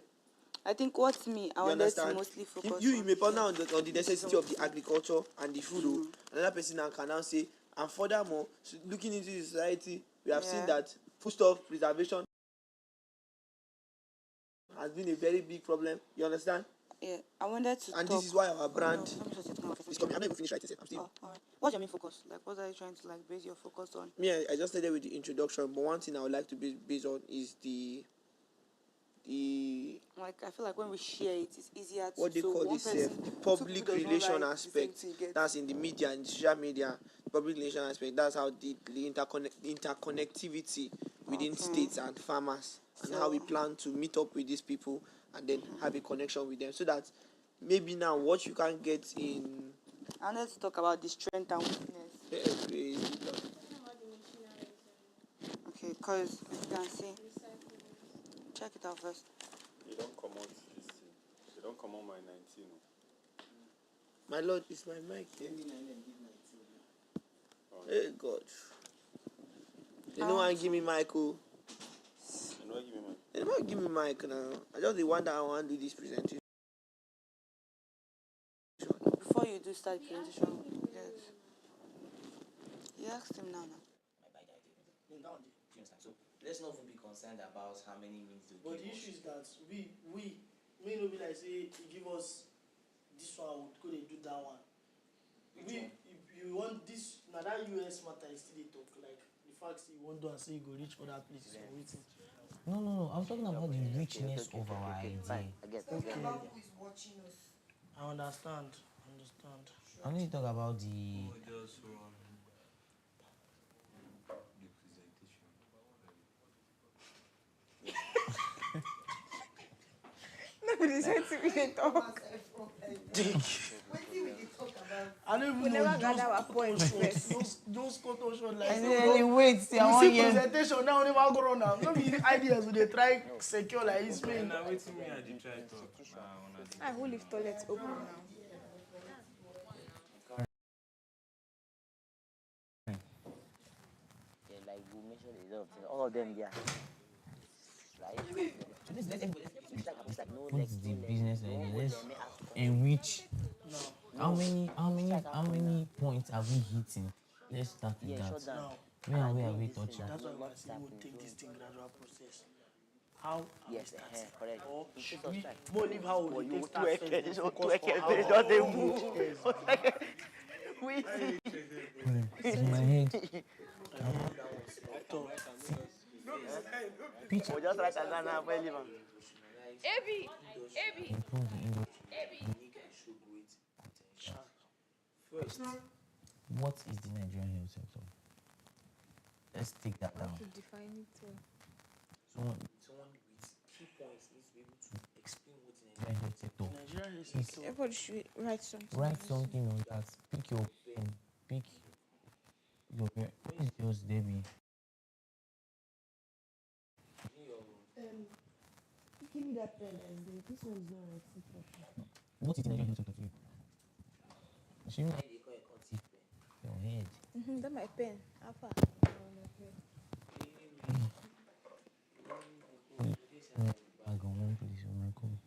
I think what's me, I wanted to mostly focus on. You may ponder on the necessity of the agriculture and the food. Another person now can now say, and furthermore, looking into the society, we have seen that foodstuff preservation has been a very big problem. You understand? Yeah, I wanted to and talk. this is why our brand is coming. I'm not even finished writing. I'm still. All right. What's your main focus? Like, what are you trying to like base your focus on? Yeah, I just started with the introduction, but one thing I would like to base on is the like, I feel like when we share it, it's easier to. What they call this public relation aspect. That's in the media and social media. Public relation aspect. That's how the interconnectivity within states and farmers, and how we plan to meet up with these people and then have a connection with them, so that maybe now what you can get in. I wanted to talk about the strength and weakness. Okay, because you can see. Check it out first. You don't come out this thing. You don't come on my 19. My lord, it's my mic. Hey God. They don't want to give me mic. They don't give me mic now. I just the one that I want to do this presentation. Before you do start presentation, yes. You asked him now. So let's not even be concerned about how many minutes they But the issue is that we may not be like say he give us this one, we go they do that one. If you want this now, that US matter is still they talk like the fact you want to say you go reach other places or waiting. No. I'm talking about the richness of our idea. Okay. I understand. I need to talk about the. Nobody's going to be talk. I don't even know those photo show like. And then wait, see presentation now never go on now. No be ideas we they try secure like this man. Now waiting me I try talk. I will leave toilet open now. Yeah, like you mentioned a lot of things. All of them, yeah. What's the business idea? Let's enrich. How many points are we hitting? Let's start with that. Where are we touching? That's why I say we'll take this thing gradual process. How we start? Correct. Or should we more leave how we take start first? It's in my head. Picture. Just write that down for anyone. Improve the English. First, what is the Nigerian health sector? Let's take that down. To define it well. Someone with key points needs to be able to explain what the Nigerian health sector. Everybody should write something. Write something on that. Pick your pen. Pick your pen. What is yours, Debbie? Give me that pen. This one is not right. What is the Nigerian health sector to you? Your head. That's my pen. Alpha. I go home, please. I'm not coming.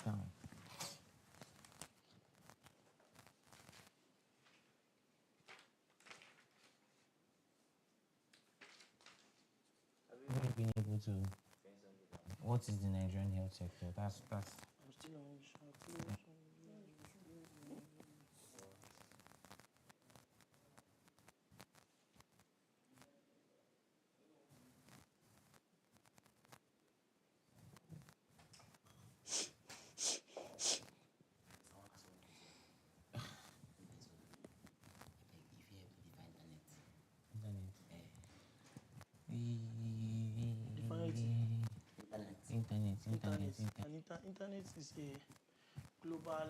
Down. Have you been able to? What is the Nigerian health sector? That's. I'm still on. Internet is a global.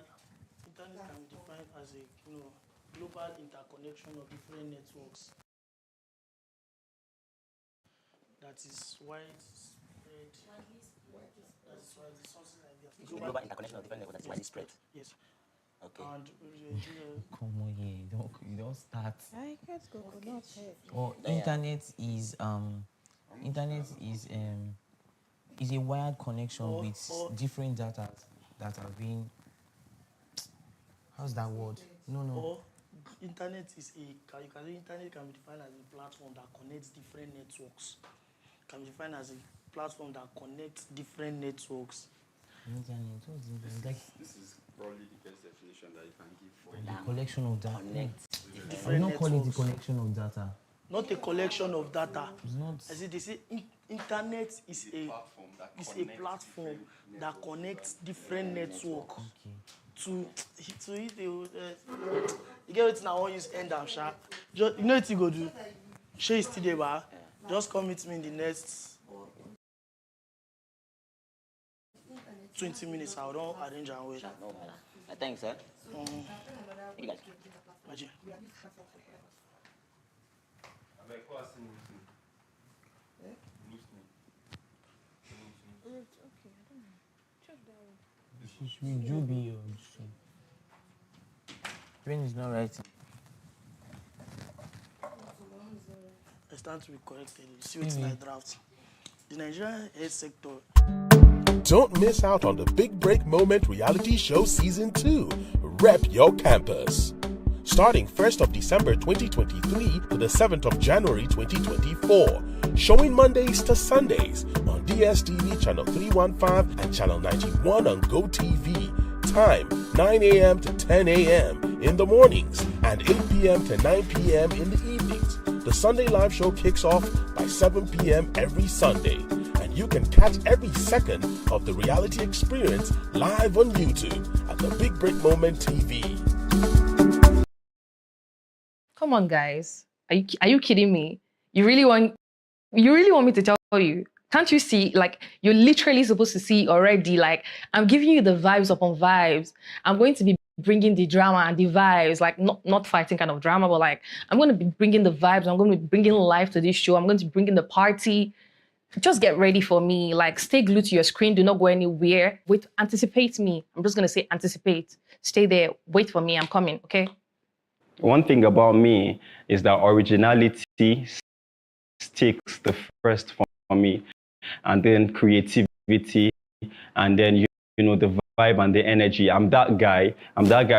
Internet can be defined as a global interconnection of different networks that is widespread. That is why the sources like that. Global interconnection of different networks that is widely spread. Yes. Okay. And Come on, yeah, you don't start. I can't go. Not Well, internet is a wired connection with different data that have been. How's that word? No. Or internet is internet can be defined as a platform that connects different networks. Can be defined as a platform that connects different networks. Internet. What's the internet? Like This is probably the best definition that you can give for the collection of data. Different I will not call it the networks. collection of data. Not a collection of data. It's not. As they say, internet is a platform that connects different networks. To it, you get it now. Use end am sharp. You know what you go do? Shey is still there, just come meet me in the next 20 minutes. I will arrange and wait. Thanks, sir. You guys. Imagine. Should you be your brain is not right. I stand to be corrected. See what's my draft. The Nigerian health sector. Don't miss out on the Big Break Moment reality show season 2. Rep your campus. Starting 1st of December 2023 to the 7th of January 2024. Showing Mondays to Sundays on DSTV channel 315 and channel 91 on GoTV. Time 9 a.m. to 10 a.m. in the mornings and 8 p.m. to 9 p.m. in the evenings. The Sunday live show kicks off by 7 p.m. every Sunday. And you can catch every second of the reality experience live on YouTube at the Big Break Moment TV. Come on, guys. Are you kidding me? You really want me to tell you? Can't you see? Like, you're literally supposed to see already. Like, I'm giving you the vibes upon vibes. I'm going to be bringing the drama and the vibes. Like, not fighting kind of drama, but like, I'm going to be bringing the vibes. I'm going to be bringing life to this show. I'm going to be bringing the party. Just get ready for me. Like, stay glued to your screen. Do not go anywhere. Wait, anticipate me. I'm just going to say anticipate. Stay there. Wait for me. I'm coming, okay? One thing about me is that originality sticks the first for me, and then creativity, and then you know the vibe and the energy. I'm that guy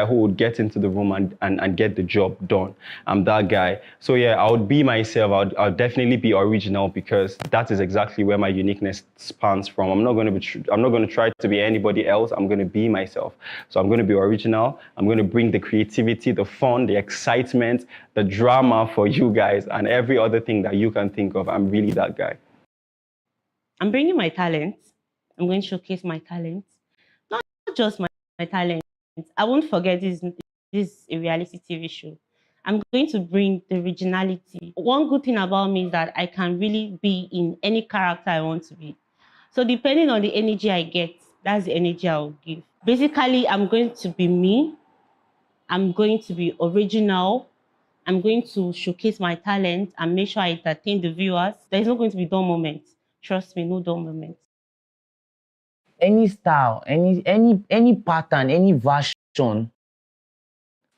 who would get into the room and get the job done. I'm that guy. So yeah, I would be myself. I'll definitely be original, because that is exactly where my uniqueness spans from. I'm not going to try to be anybody else. I'm going to be myself. So I'm going to be original. I'm going to bring the creativity, the fun, the excitement, the drama for you guys, and every other thing that you can think of. I'm really that guy. I'm bringing my talent. I'm going to showcase my talent. Not just my talent. I won't forget this is a reality TV show. I'm going to bring the originality. One good thing about me is that I can really be in any character I want to be. So depending on the energy I get, that's the energy I'll give. Basically, I'm going to be me. I'm going to be original. I'm going to showcase my talent and make sure I entertain the viewers. There's not going to be dull moments. Trust me, no dull moments. Any style, any pattern, any version,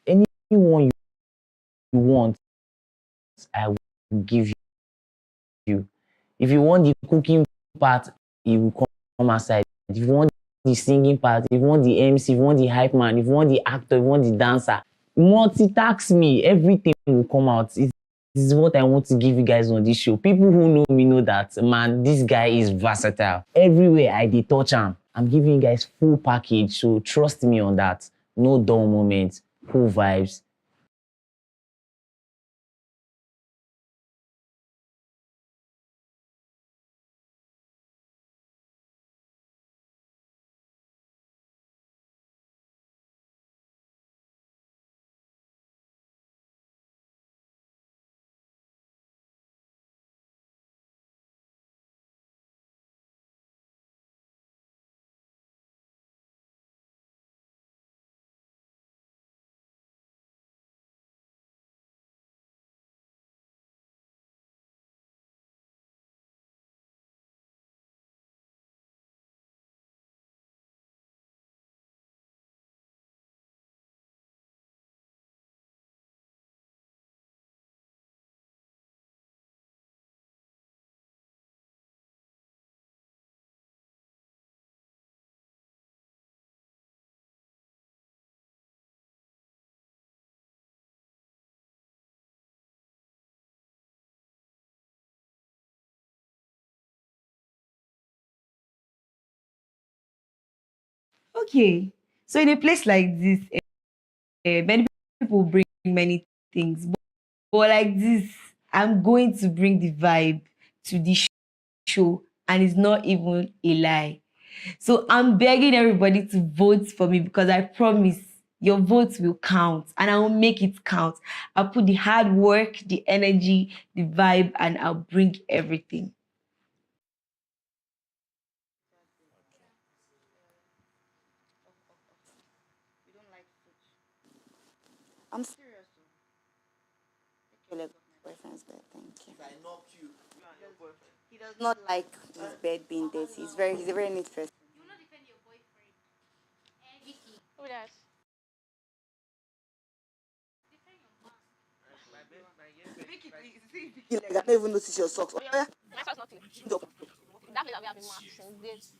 anyone you want, I will give you. If you want the cooking part, it will come aside. If you want the singing part, if you want the MC, if you want the hype man, if you want the actor, if you want the dancer, multitask me, everything will come out. This is what I want to give you guys on this show. People who know me know that, man, this guy is versatile. Everywhere I dey touch him, I'm giving you guys full package, so trust me on that. No dull moments, cool vibes. Okay, so in a place like this, many people bring many things, but like this, I'm going to bring the vibe to the show, and it's not even a lie. So I'm begging everybody to vote for me because I promise your votes will count and I will make it count. I'll put the hard work, the energy, the vibe, and I'll bring everything. I'm serious. Take your leg off my boyfriend's bed. Thank you. If I knock you, you and your boyfriend. He does not like his bed being dirty. He's a very neat person. You will not defend your boyfriend. Vicky. Who does? Defend your man. Vicky, please. See Vicky leg. I don't even notice your socks. Oh, yeah. My son's nothing. That place that we have been since days.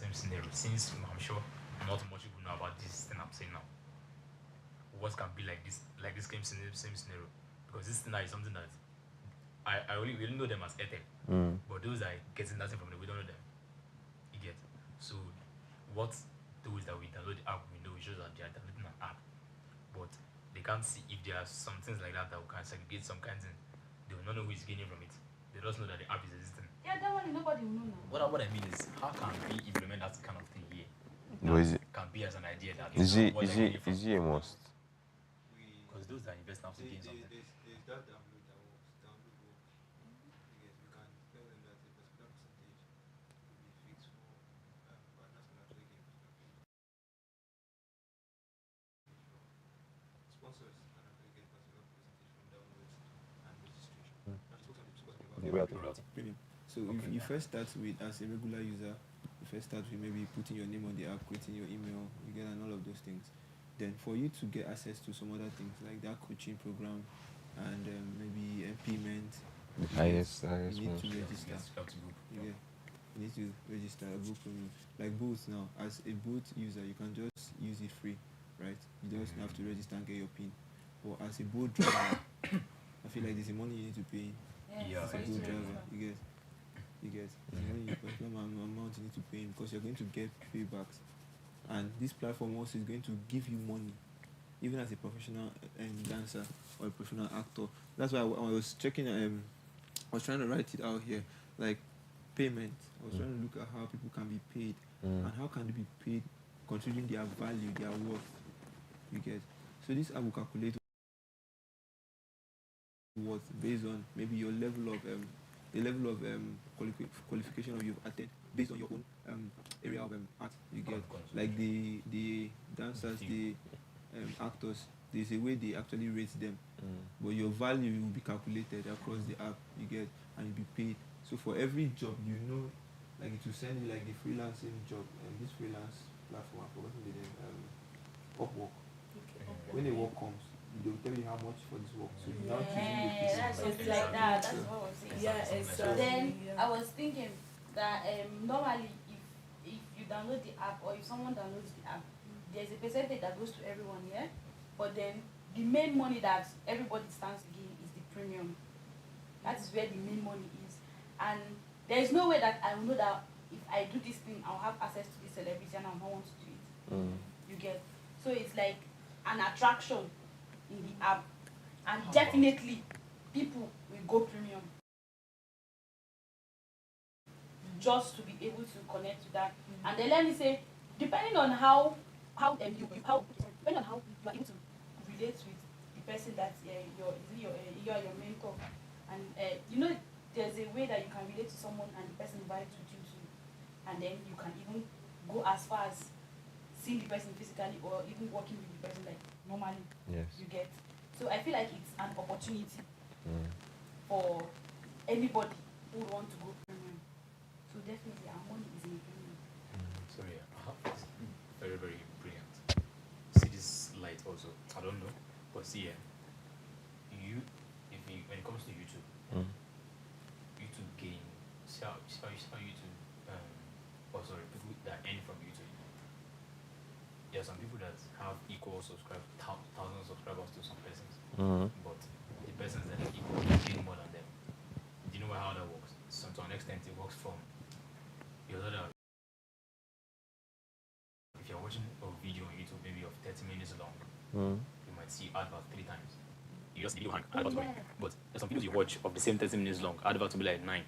Same scenario, since I'm sure not much people know about this thing I'm saying now. What can be like this same scenario? Because this thing now is something that I only really know them as Airtel. But those that are getting that from them, we don't know them. You get. So what those that we download the app, we know it shows that they are downloading an app. But they can't see if there are some things like that that we can segregate some kinds of. They will not know who is gaining from it. They just know that the app is existing. Yeah, that one nobody will know now. What I mean is, how can we implement that kind of thing here? No, is it? Can be as an idea that Is it a must? Because those that invest now to gain something. There's that download that works. Download works. Yes, you can tell them that a particular percentage will be fixed for partners can actually gain sponsors can actually get particular percentage from downloads and registration. So if you first start with, as a regular user, you first start with maybe putting your name on the app, creating your email, you get and all of those things. Then for you to get access to some other things like that coaching program and maybe payment, you need to register. You need to register a book premium. Like Bolt now, as a Bolt user, you can just use it free, right? You just have to register and get your PIN. But as a Bolt driver, I feel like there's a money you need to pay. Yeah. As a Bolt driver, you get the particular amount you need to pay because you're going to get paybacks, and this platform also is going to give you money, even as a professional dancer or a professional actor. That's why I was checking. I was trying to write it out here, like payment. I was trying to look at how people can be paid and how can they be paid considering their value, their worth. You get. So this app will calculate worth based on maybe your level of qualification of you've attained based on your own area of art. You get like the dancers, the actors. There's a way they actually rate them, but your value will be calculated across the app. You get and you'll be paid. So for every job, like it will send you like the freelancing job and this freelance platform. I've forgotten the name. Upwork. When the work comes, they'll tell you how much for this work. So you're not choosing the Yeah, piece. that's just like that. That's what I was saying. Yeah, exactly. Then I was thinking that normally if you download the app or if someone downloads the app, there's a percentage that goes to everyone, yeah? But then the main money that everybody stands to gain is the premium. That is where the main money is. And there is no way that I will know that if I do this thing, I'll have access to this celebrity and I'll not want to do it. You get? So it's like an attraction in the app. And definitely, people will go premium just to be able to connect with that. And then let me say, depending on how depending on how you are able to relate with the person that your mentor, and you know, there's a way that you can relate to someone and the person vibes with you too, and then you can even go as far as seeing the person physically or even working with the person like normally. Yes. You get. So I feel like it's an opportunity for anybody who would want to go premium. So definitely our money is in premium. Sorry, it's very, very brilliant. See this light also. I don't know, but see, when it comes to YouTube, YouTube gain. See how YouTube. People that earn from YouTube. There are some people that have equal thousands of subscribers to some persons, but the persons that are equal gain more than them. Do you know how that works? So to an extent, it works from your other. If you're watching a video on YouTube, maybe of 30 minutes long, you might see advert 3 times. You just video hang advert going. But there's some videos you watch of the same 30 minutes long, advert will be like 9. I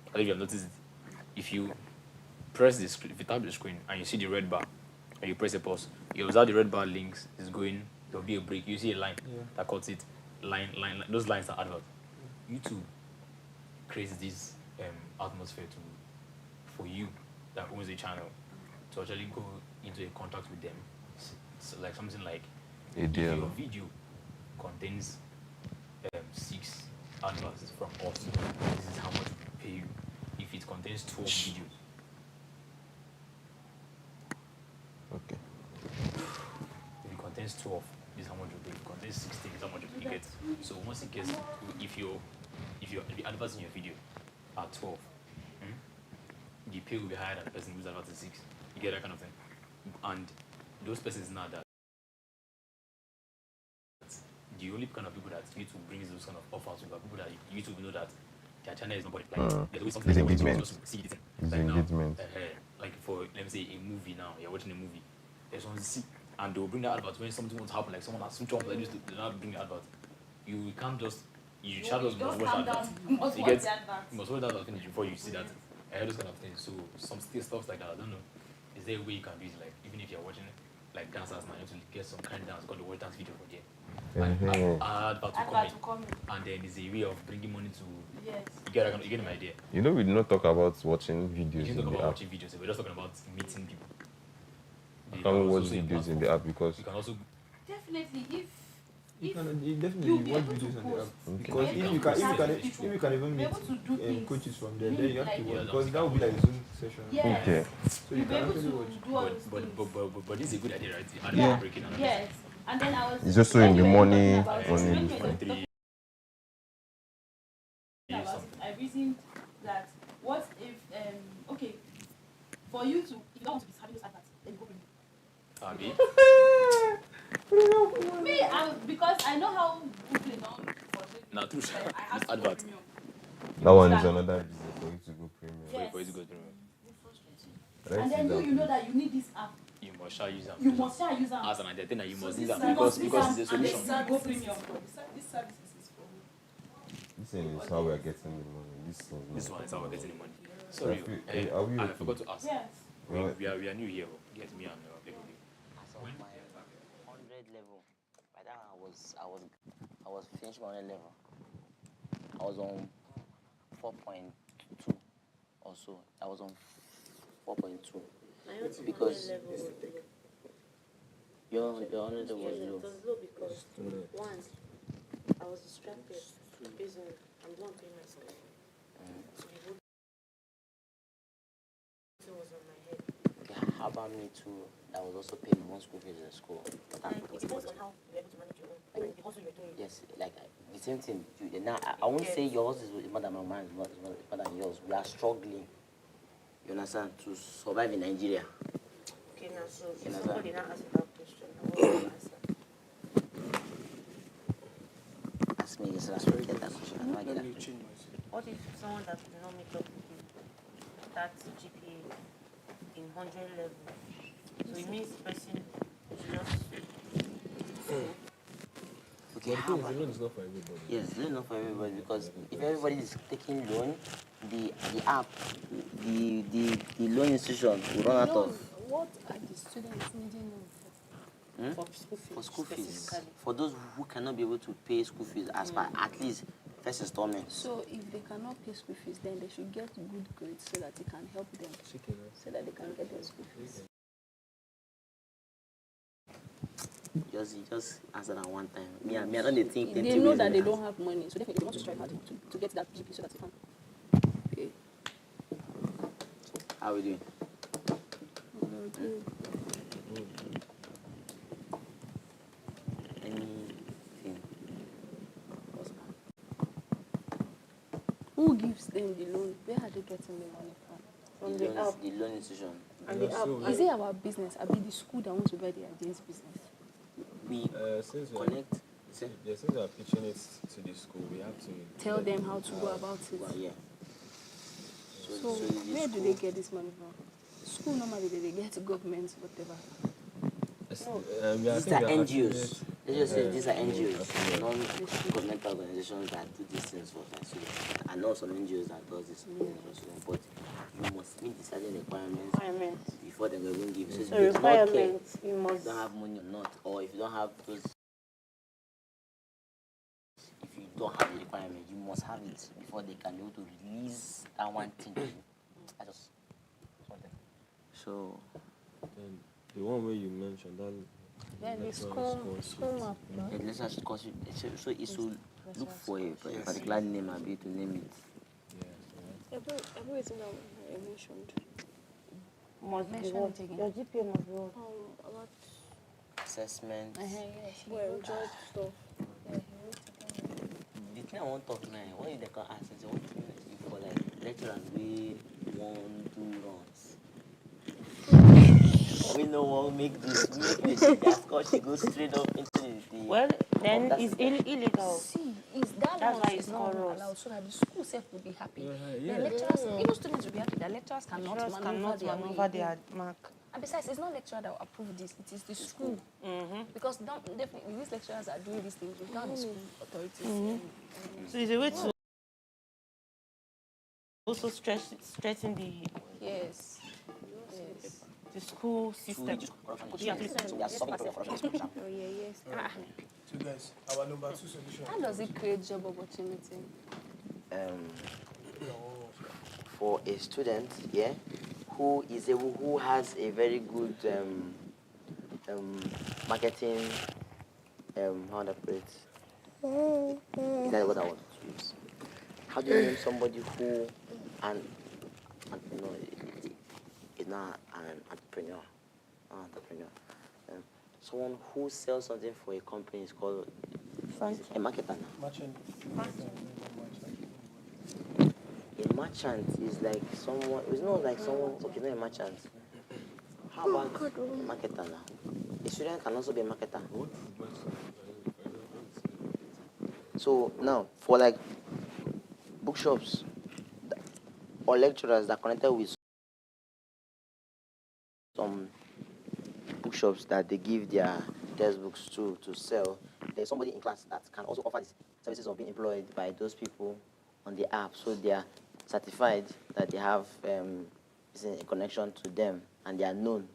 don't know if you have noticed it. If you press the screen, if you tap the screen and you see the red bar, and you press a pause, you observe the red bar links is going, there'll be a break. You see a line that cuts it, line. Those lines are advert. YouTube creates this atmosphere for you that owns a channel to actually go into a contract with them. So like something like if your video contains 6 adverts from us, this is how much we pay you. If it contains 12 videos. Okay. If it contains 12, this is how much you pay. If it contains 16, this is how much you get. So once it gets, if the adverts in your video are 12, the pay will be higher than the person who's adverts is 6. You get that kind of thing. And those persons now that the only kind of people that YouTube brings those kind of offers to are people that YouTube know that their channel is not like there's always something It's that engagement. see it. It's Like engagement. now, like for let me say a movie now, you're watching a movie, there's one see and they'll bring the advert when something wants to happen, like someone has switched on like this, they'll not bring the advert. You can't just shall just watch the advert. You must watch the advert finish before you see that. I heard those kind of things. So some stuff like that, I don't know. Is there a way you can do it, like even if you're watching like dancers now, you have to get some kind of dance, got the world dance video for there. Advert to come in. And then there's a way of bringing money to you get my idea. You know, we did not talk about watching videos You in don't talk the about app. watching videos, we're just talking about meeting people. I can't watch videos in the app because You can also Definitely, if You can definitely you'll be watch able to videos on the post. app Okay. because You'll if be you can able to service if you can even Be meet able to do things. coaches from there, then you have to Like- watch because that would be like a Zoom session. Yes. Okay. So you You'll be can able actually to watch. do all those things. But this is a good idea, right? The Yeah. advert breaking and Yes. And then I was It's also in the when we were morning, talking about morning it, when we before. were talking about it, I reasoned that what if okay, for you to if you don't want to be having those adverts, then you go premium. Me, because I know how Google don't Now true. I have to go Advert. premium. That one is another business for you to go premium. Yes. For you to go premium. And then you know that you need this app. You must shall use them. You must shall use them. As an entertainer, you must So use this them because it's a and solution. this go premium. This service is for me. This thing is how we are getting the money. This one is how we're getting the money. Sorry, Are we I okay? forgot to ask. Yes. We are new here. Get me and everybody. So my 100 level, by that I was finishing my 100 level. I was on 4.2 or so. I was on 4.2 because your 100 level was low. It was low because one, I was distracted based on I'm the one paying myself. So the whole thing was on my head. Okay, how about me too. That was also paying my own school fees in school. But It depends on how you're able to manage your own. Like the hustle you're doing. yes, like the same thing. Now, I won't say yours is more than mine, is more than yours. We are struggling, you understand, to survive in Nigeria. Okay, now, so You if understand? somebody now asks that question, I want to answer. Ask me, yes, I get that question. I don't get that. What if someone that did not meet up with you, that GPA in 100 level? So it means the person is just Okay, how about the loan is not for everybody. yes, the loan not for everybody because if everybody is taking loan, the app, the loan institution will run out of What are the students needing loan for? for school fees. For those who cannot be able to pay school fees as per at least first installment. So if they cannot pay school fees, then they should get good grades so that it can help them, so that they can get their school fees. Just answer that one time. Me, I don't think They know that they don't have money, so definitely they want to strive hard to get that GP so that they can pay. How are we doing? Anything? Who gives them the loan? Where are they getting the money from? The loan institution. And the app. Is it our business? I be the school that wants to buy their business. We since connect. Since we are pitching it to the school, we have to Tell them how to go about it. Yeah. So where do they get this money from? School normally they get government, whatever. These are NGOs. Let's just say these are NGOs, non-governmental organizations that do these things for their students. I know some NGOs that does this for students, but you must meet the certain requirements before they will even give. So So requirements, you must. If you don't have money or not, or if you don't have those, if you don't have the requirement, you must have it before they can be able to release that one thing. I just so. Then the one where you mentioned that. Then the school map. Yeah, let's ask course. So it should look for a particular name and be to name it. Everything that I mentioned. Must be Mention what? it again. Your GPA must be what? About Assessment. yes. Well, job stuff. The thing I want to talk now, what if they can ask us, what if for like lecturers we want to runs? We know what make this their scotch to go straight up into the Well, then it's illegal. See, is that That's one why is it's not chorus. allowed, so that the school self will be happy. Yeah. The lecturers, even students will be happy that lecturers cannot Lecturers maneuver cannot their maneuver way. their mark. And besides, it's not lecturer that will approve this; it is the school. Because definitely these lecturers are doing these things without the school authorities. So it's a way to also stressing Yes. the school system. Yeah, please. Oh yeah, yes. So guys, our number 2 solution. How does it create job opportunity? For a student, yeah, who has a very good marketing how to put it? Is that what I want to use? How do you name somebody who is not an entrepreneur? Someone who sells something for a company is called a marketer now. A merchant is like someone, it's not like someone, okay, not a merchant. How about a marketer now? A student can also be a marketer. So now, for like bookshops or lecturers that are connected with some bookshops that they give their textbooks to sell, there's somebody in class that can also offer these services of being employed by those people on the app, so they are certified that they have a connection to them and they are known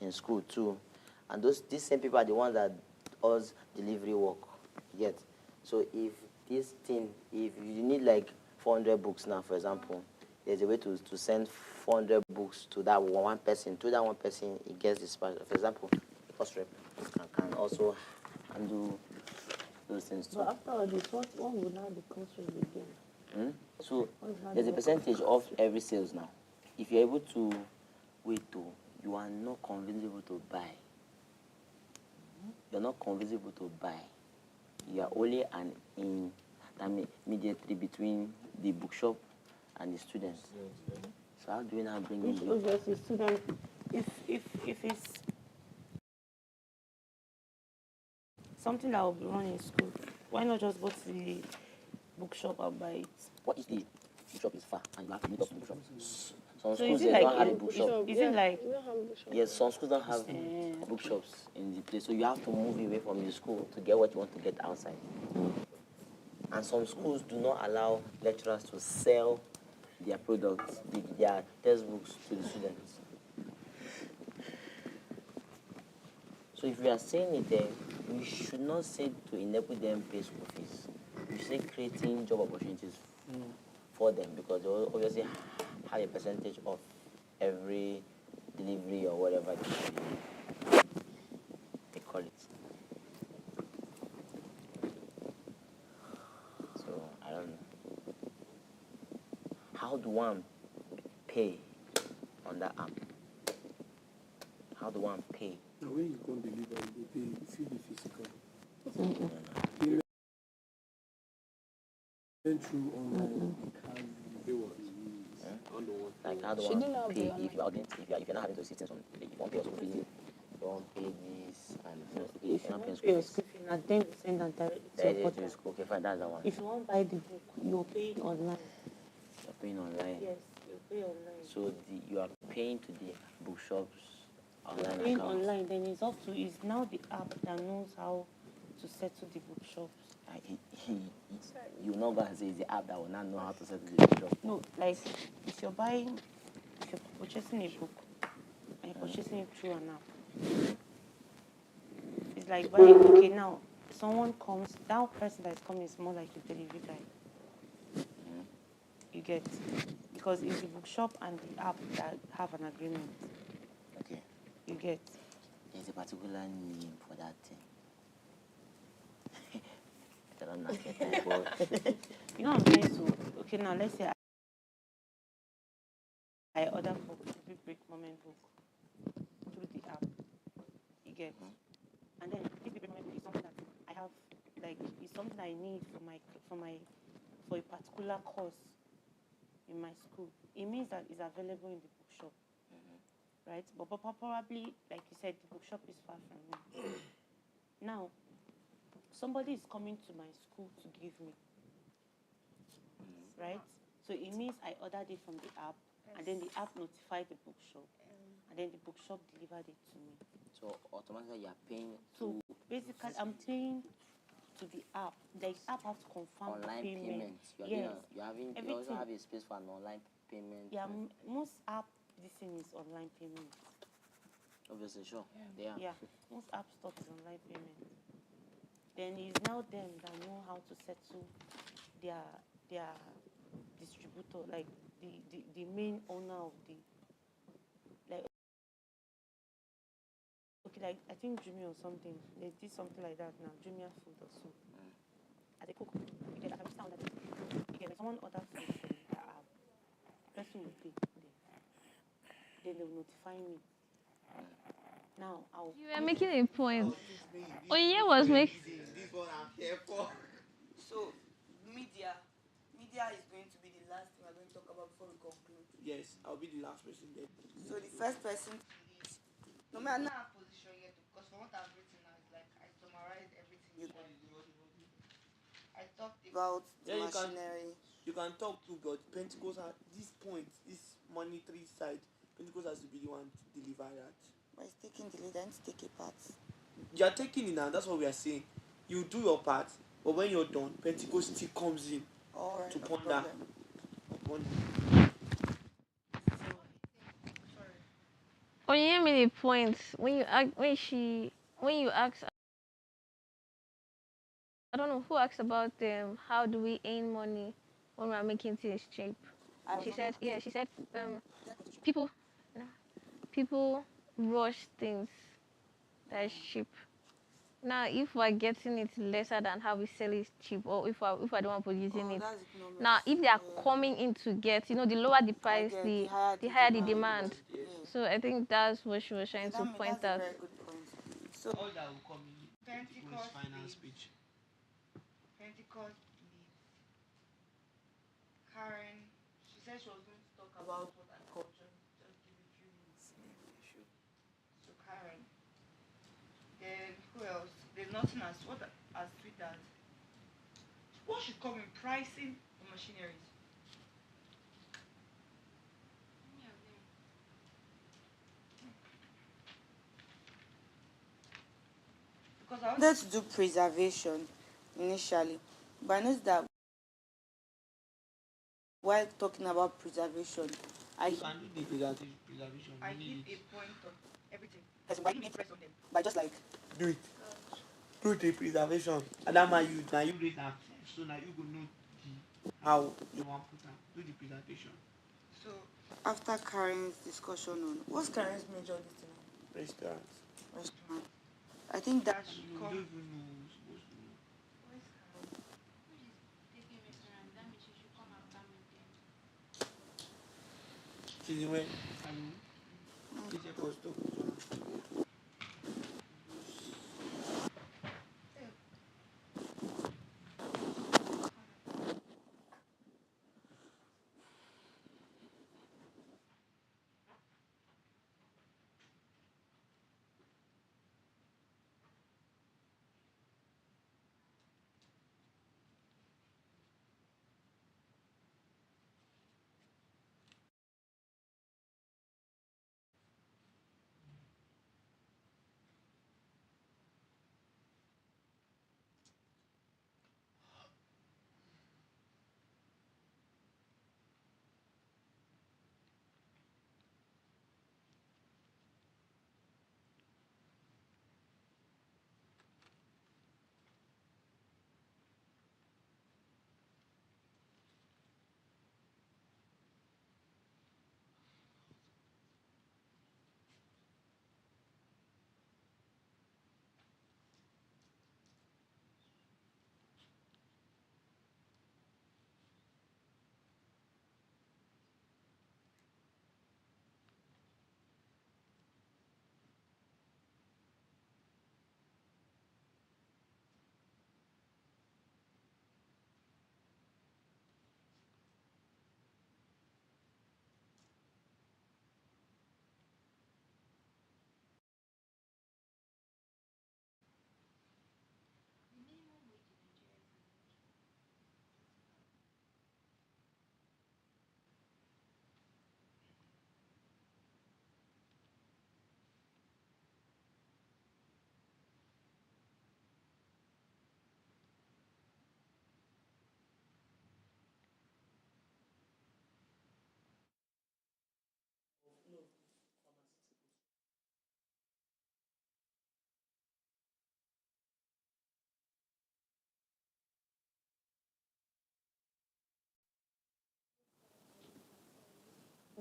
in school too. And these same people are the ones that does delivery work. Yet, so if this thing, if you need like 400 books now, for example, there's a way to send 400 books to that one person. To that one person, it gets dispatched. For example, the cost rep can also handle those things too. But after all this, what would now the cost rate again? So there's a percentage of every sales now. If you're able to wait to you are not convincible to buy. You're not convincible to buy. You are only an intermediary between the bookshop and the students. So how do we now bring in the Obviously, student, if it's something that will be run in school, why not just go to the bookshop and buy it? What if the bookshop is far and you have to meet up to the bookshop? Some So schools is it don't like have a in bookshop. Is it like Yes, some schools don't have bookshops in the place, so you have to move away from the school to get what you want to get outside. And some schools do not allow lecturers to sell their products, their textbooks to the students. So if we are saying it there, we should not say to enable them pay school fees. We should say creating job opportunities for them, because they will obviously have a percentage of every delivery or whatever they call it. So I don't know. How do one pay on that app? How do one pay? Now when you go deliver, you pay if you be physical. Payment through online, pay what? Like how do Shouldn't one that be pay online? if you're not having to sit on you won't pay your school fees, you won't pay this and If you want to pay your school fee, and then you send that directly to your to pocket. school. Okay, fine, that's the one. If you want to buy the book, you're paying online. You're paying online. Yes, you pay online. So you are paying to the bookshops online Paying account. online, then it's up to it's now the app that knows how to settle the bookshops. You know, guys, it's the app that will not know how to settle the bookshop. No, like if you're purchasing a book and you're purchasing it through an app, it's like buying. Okay, now someone comes. That person that is coming is more like a delivery guy. You get, because it's the bookshop and the app that have an agreement. Okay. You get. There's a particular name for that thing. I don't know. You know what I'm trying to. Okay, now let's say I order for every break moment book through the app. You get, and then every break moment book is something that I have, like it's something I need for a particular course in my school. It means that it's available in the bookshop, right? But probably, like you said, the bookshop is far from me. Now, somebody is coming to my school to give me, right? So it means I ordered it from the app, and then the app notified the bookshop, and then the bookshop delivered it to me. So automatically you are paying So basically, I'm paying to the app. The app has to confirm online the payment. payment. You also Everything. have a space for an online payment. Yeah, most app, this thing is online payment. Obviously, sure. They are. Yeah, most app stuff is online payment. Then it's now them that know how to settle their distributor, like the main owner of the, like, okay, like I think Jumia or something. They did something like that now, Jumia food or so. As a cook, you get, I can sound that you get, like, someone order food from the app, person will pay them. Then they will notify me. Now I'll. You were making a point. Oye was making. This is what I'm here for. So, media is going to be the last thing we're going to talk about before we conclude. Yes, I'll be the last person there. So the first person to lead. No matter not a position yet, because from what I've written now, it's like I summarized everything you said. I talked about the machinery. You can talk too, but Pentecost at this point, this monetary side, Pentecost has to be the one to deliver that. But it's taking the lead and to take a part. You are taking it now, that's what we are saying. You do your part, but when you're done, Pentecost still comes in to ponder upon Oye made a point when you ask. I don't know who asked about how do we earn money when we're making things cheap. She said people rush things that is cheap. Now, if we're getting it lesser than how we sell it cheap, or if I don't want producing it, now if they are coming in to get, the lower the price, the higher the demand. Yes. So I think that's what she was trying to point out. So all that will come in Pentecost finance speech. Pentecost leads. Karen, she said she was going to talk about what I culture. Just give a few minutes. So Karen. Then who else? There's nothing as sweet as what should come in pricing for machineries. Because I wanted to do preservation initially, but I noticed that while talking about preservation, I hit a point of everything. By giving interest on them, by just like Do it. Do the preservation. Adama, you read that. So now you go know how you want to put them. Do the presentation. So after Karen's discussion on what's Karen's major thing? Restaurant. I think that should come. You don't even know who's supposed to know. She's when she's supposed to.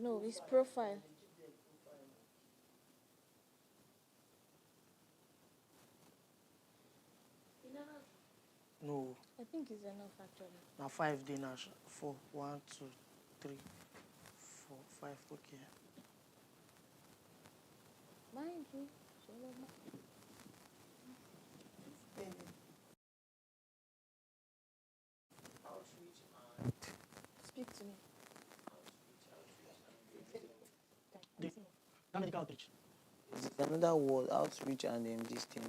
No, his profile. No. I think it's enough actually. Now 5 day now. 4. 1, 2, 3, 4, 5. Okay. Mind you. Speak to me. Medical outreach. It's another word, outreach and this thing.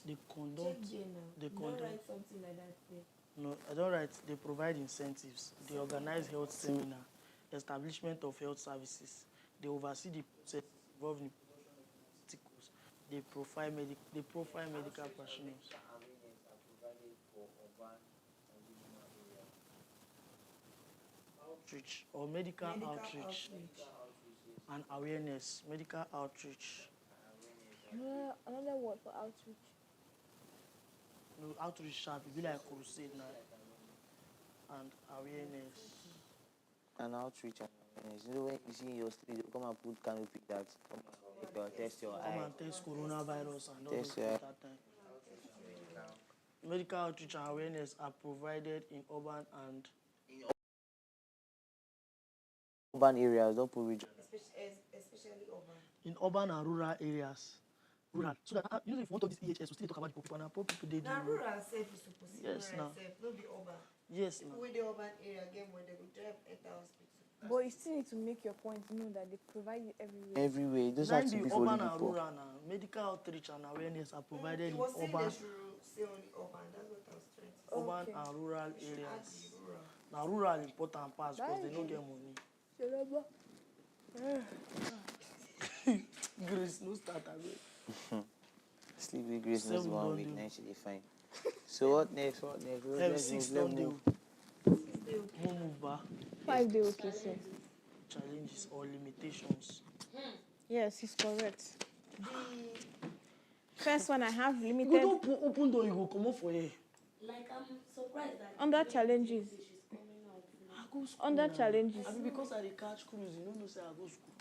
They conduct. They Don't conduct. write something like that there. No, I don't write. They provide incentives. They organize health seminar, establishment of health services. They oversee the process involved in production of pharmaceuticals. They profile medical professionals. Outreach or medical outreach and awareness. Medical outreach. Another word for outreach. No, outreach sharp. It be like crusade now. And awareness. And outreach and awareness. You know, when you see in your street, you come and put canopy that test your eye. Come and test coronavirus and all those Test your eye. that time. medical outreach and awareness are provided in urban and Urban areas, don't put region. Especially urban. in urban and rural areas. Rural. So that you know if you want to this EHS, we still talk about the poor people and poor people they do. Now rural safe is supposed to Yes, be now. safe, not be urban. Yes, people now. with the urban area get more, they will drive enter hospital. But you still need to make your point known that they provide you everywhere. Everywhere. Those Now have to the be for urban the and poor. rural now, medical outreach and awareness are provided It in was saying urban, they should say only urban. That's what I was trying to say. urban and rural areas. Now rural important parts because they don't get money. Grace, no start again. Sleep with Grace Seven next 1 don't week, do. then she dey fine. So what next? What next? Let's Six move, let's don't move. do. Move back. 5 days, okay, sir. Challenges or limitations. Yes, he's correct. First one, I have You limited. go don't open door, you go come up for here. Like, I'm surprised that Under challenges. I go school Under now. challenges. I mean, because I dey catch cruise, you know say I go school.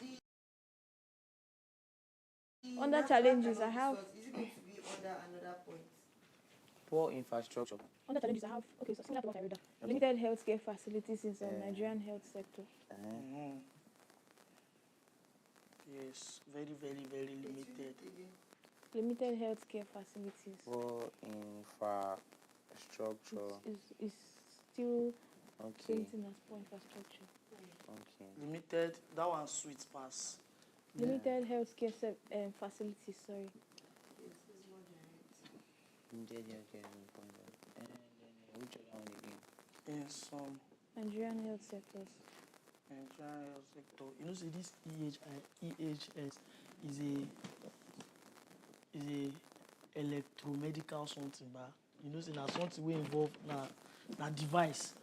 Under challenges, I have. Is it going to be under another point? Poor infrastructure. Under challenges, I have. Okay, so similar to what I read. Limited healthcare facilities in some Nigerian health sector. Yes, very, very, very limited. Limited healthcare facilities. Poor infrastructure. Is still Okay. something as poor infrastructure. Okay. Limited, that one sweet pass. Limited healthcare facilities, sorry. Limited healthcare. And then which other one again? Yes, Nigerian health sectors. Nigerian health sector. You know, see this EHS is a electromedical something, but you know, see now something we involve na device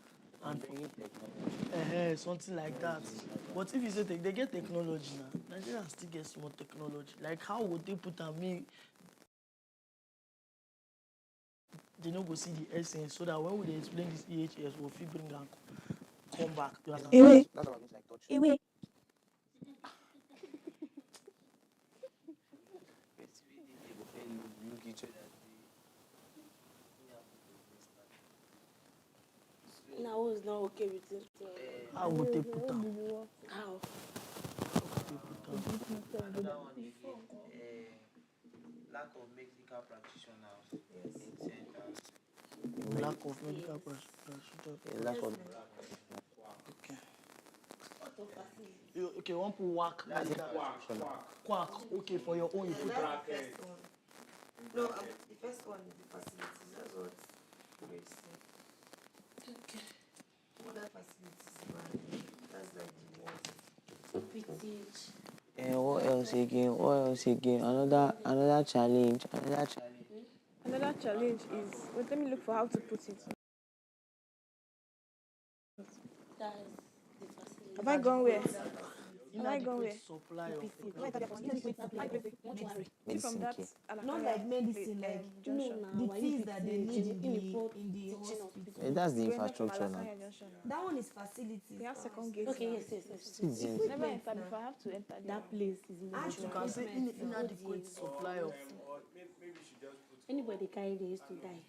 and something like that. But if you say they get technology now, Nigeria still get small technology. Like how would they put on me? They don't go see the essence so that when we explain this EHS, we'll feel bring and come back. You understand? That's what I mean, like touch. Look each other. now is not okay with it. How would they put on? How? Another one again, lack of medical practitioners in centers. Lack of medical practitioners. Lack of. Okay, one put whack. Quack. Okay, for your own, you put bracket. No, the first one is the facilities. That's what Grace said. Okay. Other facilities, man. That's like the ones. And what else again? What else again? Another challenge. Another challenge is, wait, let me look for how to put it. Have I gone where? Have I gone where? Supply of From that, not like medicine, like the things that they need in the hospital. That's the infrastructure now. That one is facilities. We have second gate. Okay, now. yes. Never enter before. I have to enter there. That place is in the You can say inadequate supply of. Maybe we should just put. anybody carry they used to die.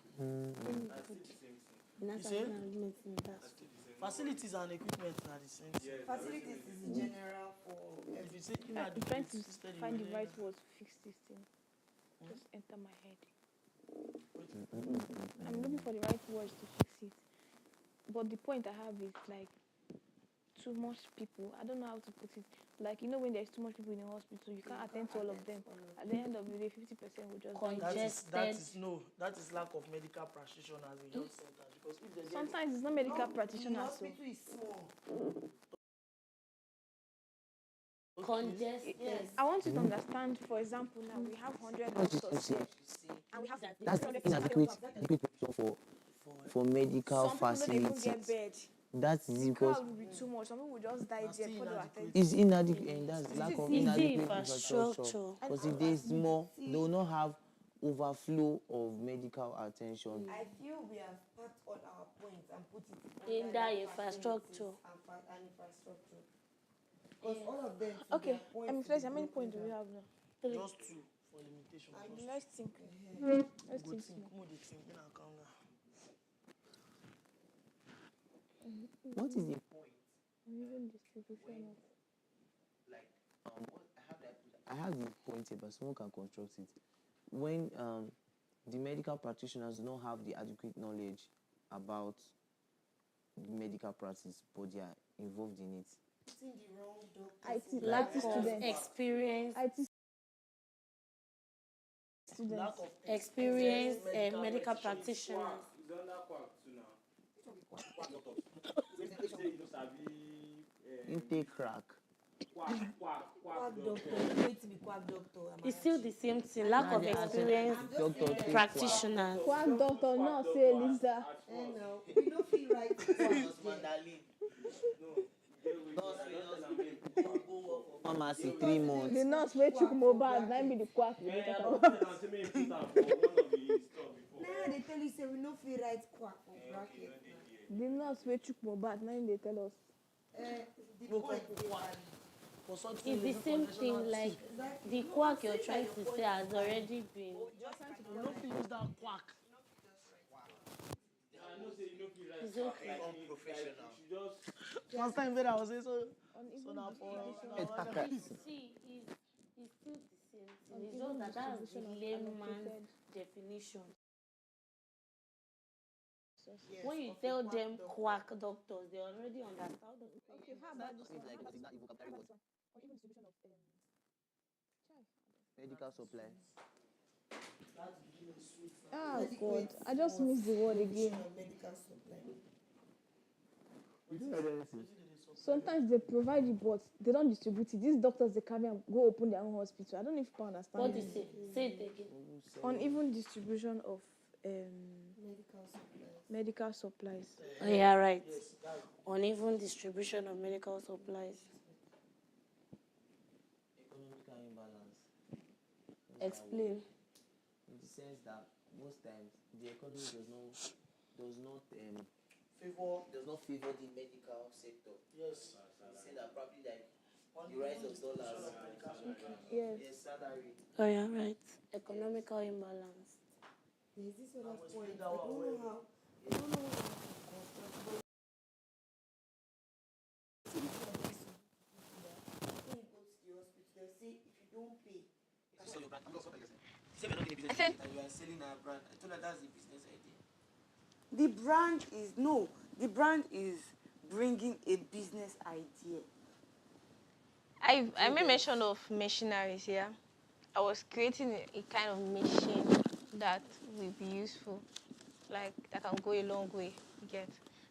Facilities and equipment are the same thing. Yeah, facilities is general for. If you say I'm trying to find the right word to fix this thing. Just enter my head. I'm looking for the right words to fix it. But the point I have is like too much people. I don't know how to put it. Like, you know, when there's too much people in the hospital, you can't attend to all of them. At the end of the day, 50% will just die. That is lack of medical practitioners in health centers. Because if they Sometimes it's not medical practitioners. So. Hospital is small. Congested. Yes. I want you to understand, for example, now we have 100 doctors here. And we have That's inadequate for medical facilities. Some people don't even get bed. That is because Crowd will be too much. Some people will just die there before they were attended. it's inadequate, and that's lack of inadequate infrastructure. Because if there's more, they will not have overflow of medical attention. I feel we have packed all our points and put it In that infrastructure. And infrastructure. Because all of them. Okay, I'm first. How many points do we have now? Just two. for limitation. Let's think. Let's think. More they think. Then I'll calm down. What is the point? Even distribution of Like, I have the point here, but someone can construct it. When the medical practitioners do not have the adequate knowledge about medical practice, but they are involved in it. Lack of experience. Lack of Experience medical practitioners. It's under quack too now. Quack doctors. Say you know sabi. Intake crack. Quack doctor. It's still the same thing. Lack of experience practitioners. Quack doctor, no, say Lisa. We don't feel right. Pharmacy 3 months. The nurse wey chook mobile, na be the quack we dey talk about. Now they tell you say we no feel right quack for bracket. The nurse wey chook mobile, na dey tell us. The point It's the same thing, like the quack you're trying to say has already been. You no fit use that quack. It's okay. Last time when I was saying so now for See, it's still the same thing. It's just that that's the layman's definition. Yes, When you tell them quack doctors, they already understand. Okay, how about this one? Medical supply. Oh God, I just missed the word again. medical supply. Sometimes they provide it, but they don't distribute it. These doctors, they come and go open their own hospital. I don't know if people understand. What do you say? Say it again. Uneven distribution of medical supplies. Oh, yeah, right. Uneven distribution of medical supplies. Economical imbalance. Explain. In the sense that most times the economy does not favor the medical sector. Yes. Say that probably like the rise of dollars. Yes. Salary. Oh, yeah, right. Economical imbalance. There's this other point. I don't know how. I don't know how. When you go to the hospital, they'll say if you don't pay. I said you are selling our brand. I told her that's the business idea. The brand is bringing a business idea. I made mention of machineries here. I was creating a kind of machine that will be useful, like that can go a long way. You get.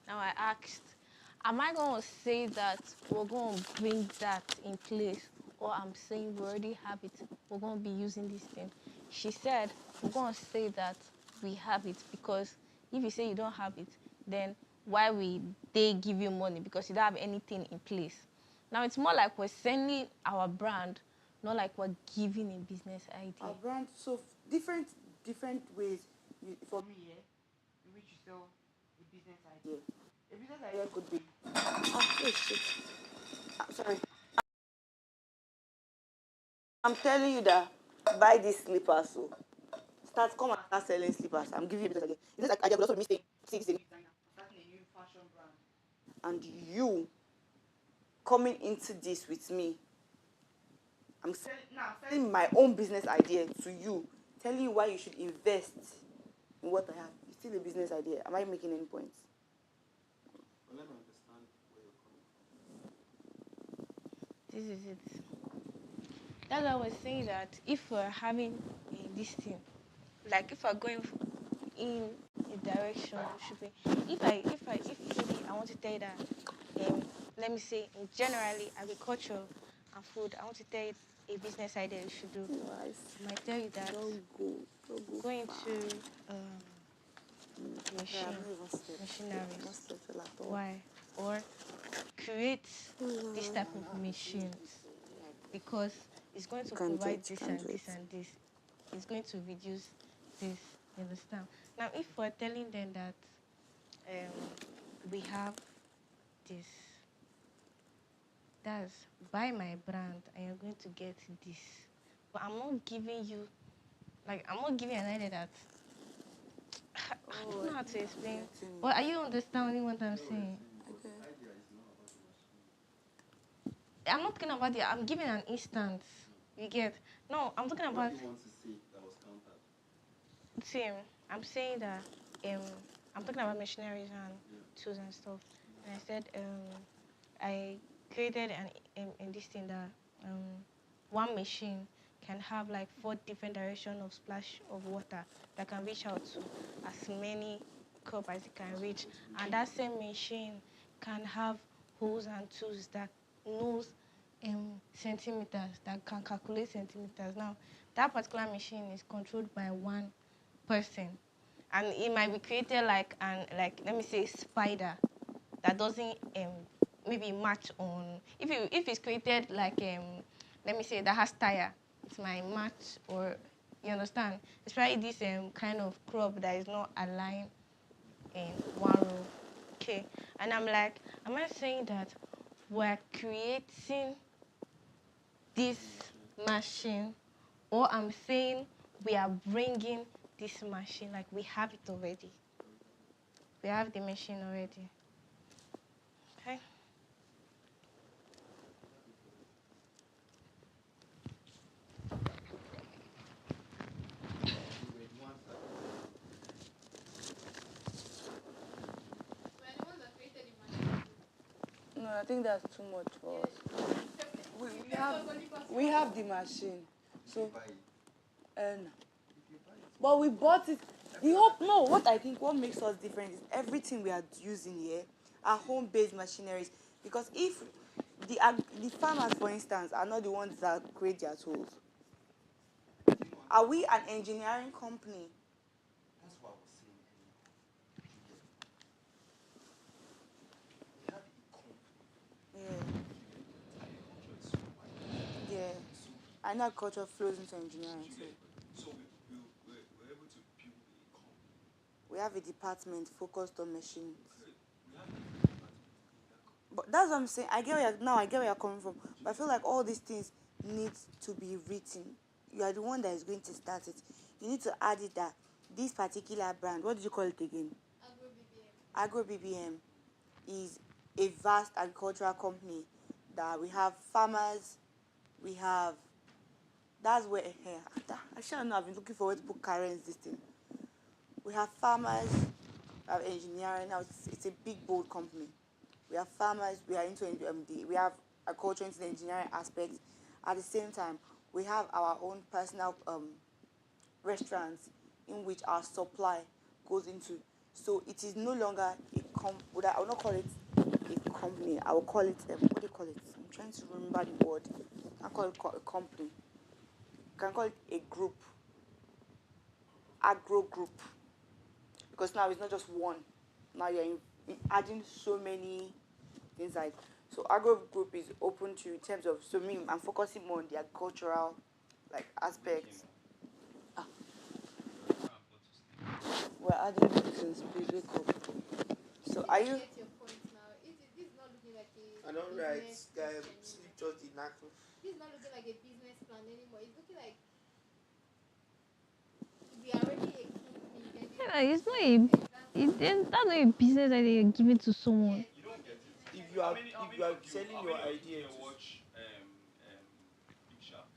Now I asked, am I going to say that we're going to bring that in place, or I'm saying we already have it, we're going to be using this thing? She said, we're going to say that we have it, because if you say you don't have it, then why will they give you money? Because you don't have anything in place. Now it's more like we're selling our brand, not like we're giving a business idea. Our brand, so different ways. For me, in which you sell a business idea. A business idea could be. Oh shit! Sorry. I'm telling you that buy these slippers. So come and start selling slippers. I'm giving you a business idea. It's just like idea, but also mistake. Starting a new fashion brand. And you coming into this with me. I'm selling my own business idea to you, telling you why you should invest in what I have. It's still a business idea. Am I making any points? Well, let me understand where you're coming from. This is it. That's why I was saying that if we're having this thing, like if we're going in a direction, should be. If maybe I want to tell you that, let me say, in generally agriculture and food, I want to tell you a business idea you should do. I might tell you that going to machineries. Why? Or create this type of machines, because it's going to provide this and this and this. It's going to reduce this. You understand? Now, if we're telling them that we have this, that's buy my brand and you're going to get this. but I'm not giving you, like, I'm not giving an idea that, I don't know how to explain. But are you understanding what I'm saying? I'm not talking about I'm giving an instance. You get? No, I'm talking about. See, I'm saying that I'm talking about machineries and tools and stuff. And I said I created in this thing that one machine can have like 4 different directions of splash of water that can reach out to as many crop as it can reach. And that same machine can have holes and tools that knows centimeters, that can calculate centimeters. Now, that particular machine is controlled by one person, and it might be created like let me say spider that doesn't maybe match on if it's created like let me say that has tire, it might match, or you understand, especially this kind of crop that is not aligned in one row. Okay, and I'm like, am I saying that we're creating this machine, or I'm saying we are bringing this machine, like we have it already. We have the machine already. Okay? No, I think that's too much for us. We have the machine, so but we bought it. What I think what makes us different is everything we are using here are home-based machineries. Because if the farmers, for instance, are not the ones that create their tools, are we an engineering company? That's what I was saying. Yeah. I know agriculture flows into engineering too. So we're able to build a company. We have a department focused on machines. But that's what I'm saying. I get where you're coming from. But I feel like all these things need to be written. You are the one that is going to start it. You need to add it that this particular brand, what did you call it again? Agro BBM is a vast agricultural company that we have farmers, we have. That's where I should know. I've been looking forward to put currents this thing. We have farmers, we have engineering. Now it's a big bold company. We have farmers. We are into we have agriculture into the engineering aspect. At the same time, we have our own personal restaurants in which our supply goes into. So it is no longer I will not call it a company. I will call it what do you call it? I'm trying to remember the word. I call it a company. You can call it a group. Agro group. Because now it's not just one. Now you're adding so many things like. So agro group is open to in terms of. So me, I'm focusing more on the agricultural aspects. We're adding things. Please wake up. So are you? I don't write. Sleep just the knack. This is not looking like a business plan anymore. It's looking like we are already a company. Yeah, it's not that's not a business idea you're giving to someone. If you are selling your idea, watch Big Shark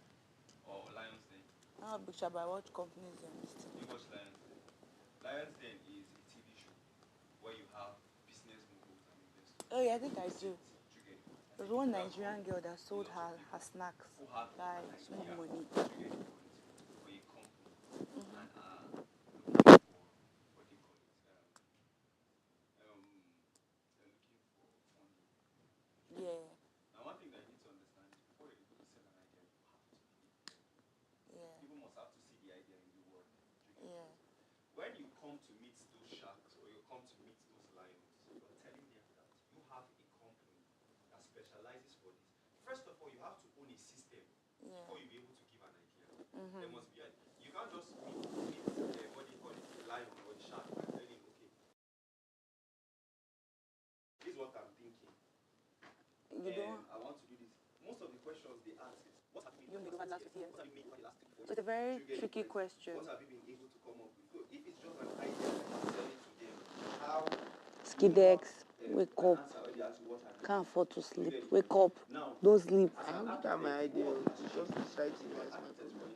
or Lions Den. Not Big Shark, but I watch companies and this thing. You watch Lions Den. Lions Den is a TV show where you have business moguls and investors. Oh yeah, I think I do. There's one Nigerian girl that sold her snacks by small money. Yeah. Now, one thing that you need to understand is before you're able to sell an idea, you have to believe. Yeah. People must have to see the idea in the world. Yeah. When you come to meet those sharks or you come to meet those lions, you're telling them that you have a company that specializes for this. First of all, you have to own a system before you be able to give an idea. There must be you can't just meet what do you call it, the lion or the shark and tell him, okay, this is what I'm thinking. I want to do this. Most of the questions they ask is, what have you been doing? for the last 50 years? So it's a very tricky question. What have you been able to come up with? So if it's just an idea that you're selling to them, how Skidex, wake up. Can't afford to sleep. Wake up. Don't sleep. I haven't got my idea. It's just exciting as much as well.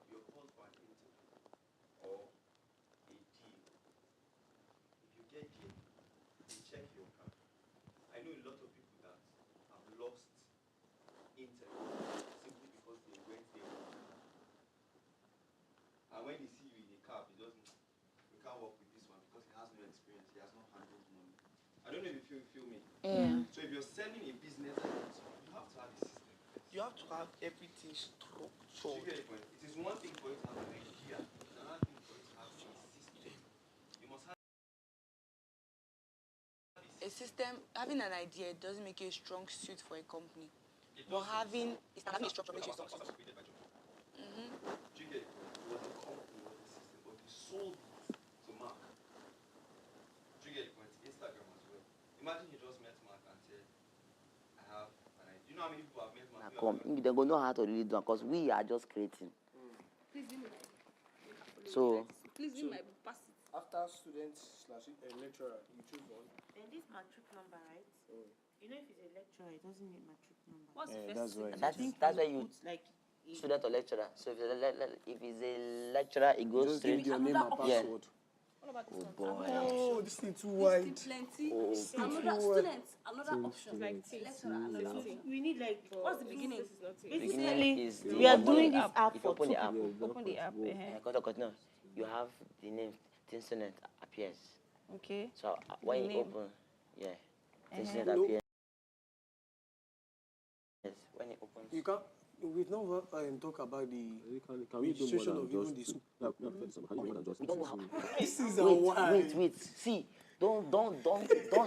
You're called for an interview or a deal. If you get there, they check your car. I know a lot of people that have lost interviews simply because they went there. And when they see you in a car, they just we can't work with this one because he has no experience, he has not handled money. I don't know if you feel me. Yeah. So if you're selling a business, you have to have a system. You have to have everything structured. You get the point? It is one thing for you to have an idea, it's another thing for you to have a system. You must have A system, having an idea doesn't make you a strong suit for a company. But having a structure makes you a strong suit. Do you get it? It was a company, it was a system, but you sold it to Mark. Do you get the point? Instagram as well. Imagine you just met Mark and said, I have an idea. You know how many people have met Mark? They're going to know how to really do it because we are just creating. Please give me So, Please give me my pass it. After student/lecturer, you choose one. And this matric number, right? You know, if it's a lecturer, it doesn't need matric number. What's the that's first why. That's why you put, like, student or lecturer. So if it's a lecturer, it goes Just straight. give your name and Yeah. password. What about this Oh one? boy. Oh, this thing too wide. Plenty. Oh, Another student, another option. Like Things. lecturer, another option. We need, like, What's the beginning? basically, is we are the- doing this If app you for open two the app, people. Open the app. continue. You have the name Tinsonet appears. Okay. So when you name. open, yeah, Tinsonet No. appears. Yes, when it opens. You can't. We've not talk about the Can we do more registration than of even just the two? school. Can you do more than just We don't know two? how. This is a Wait. See, don't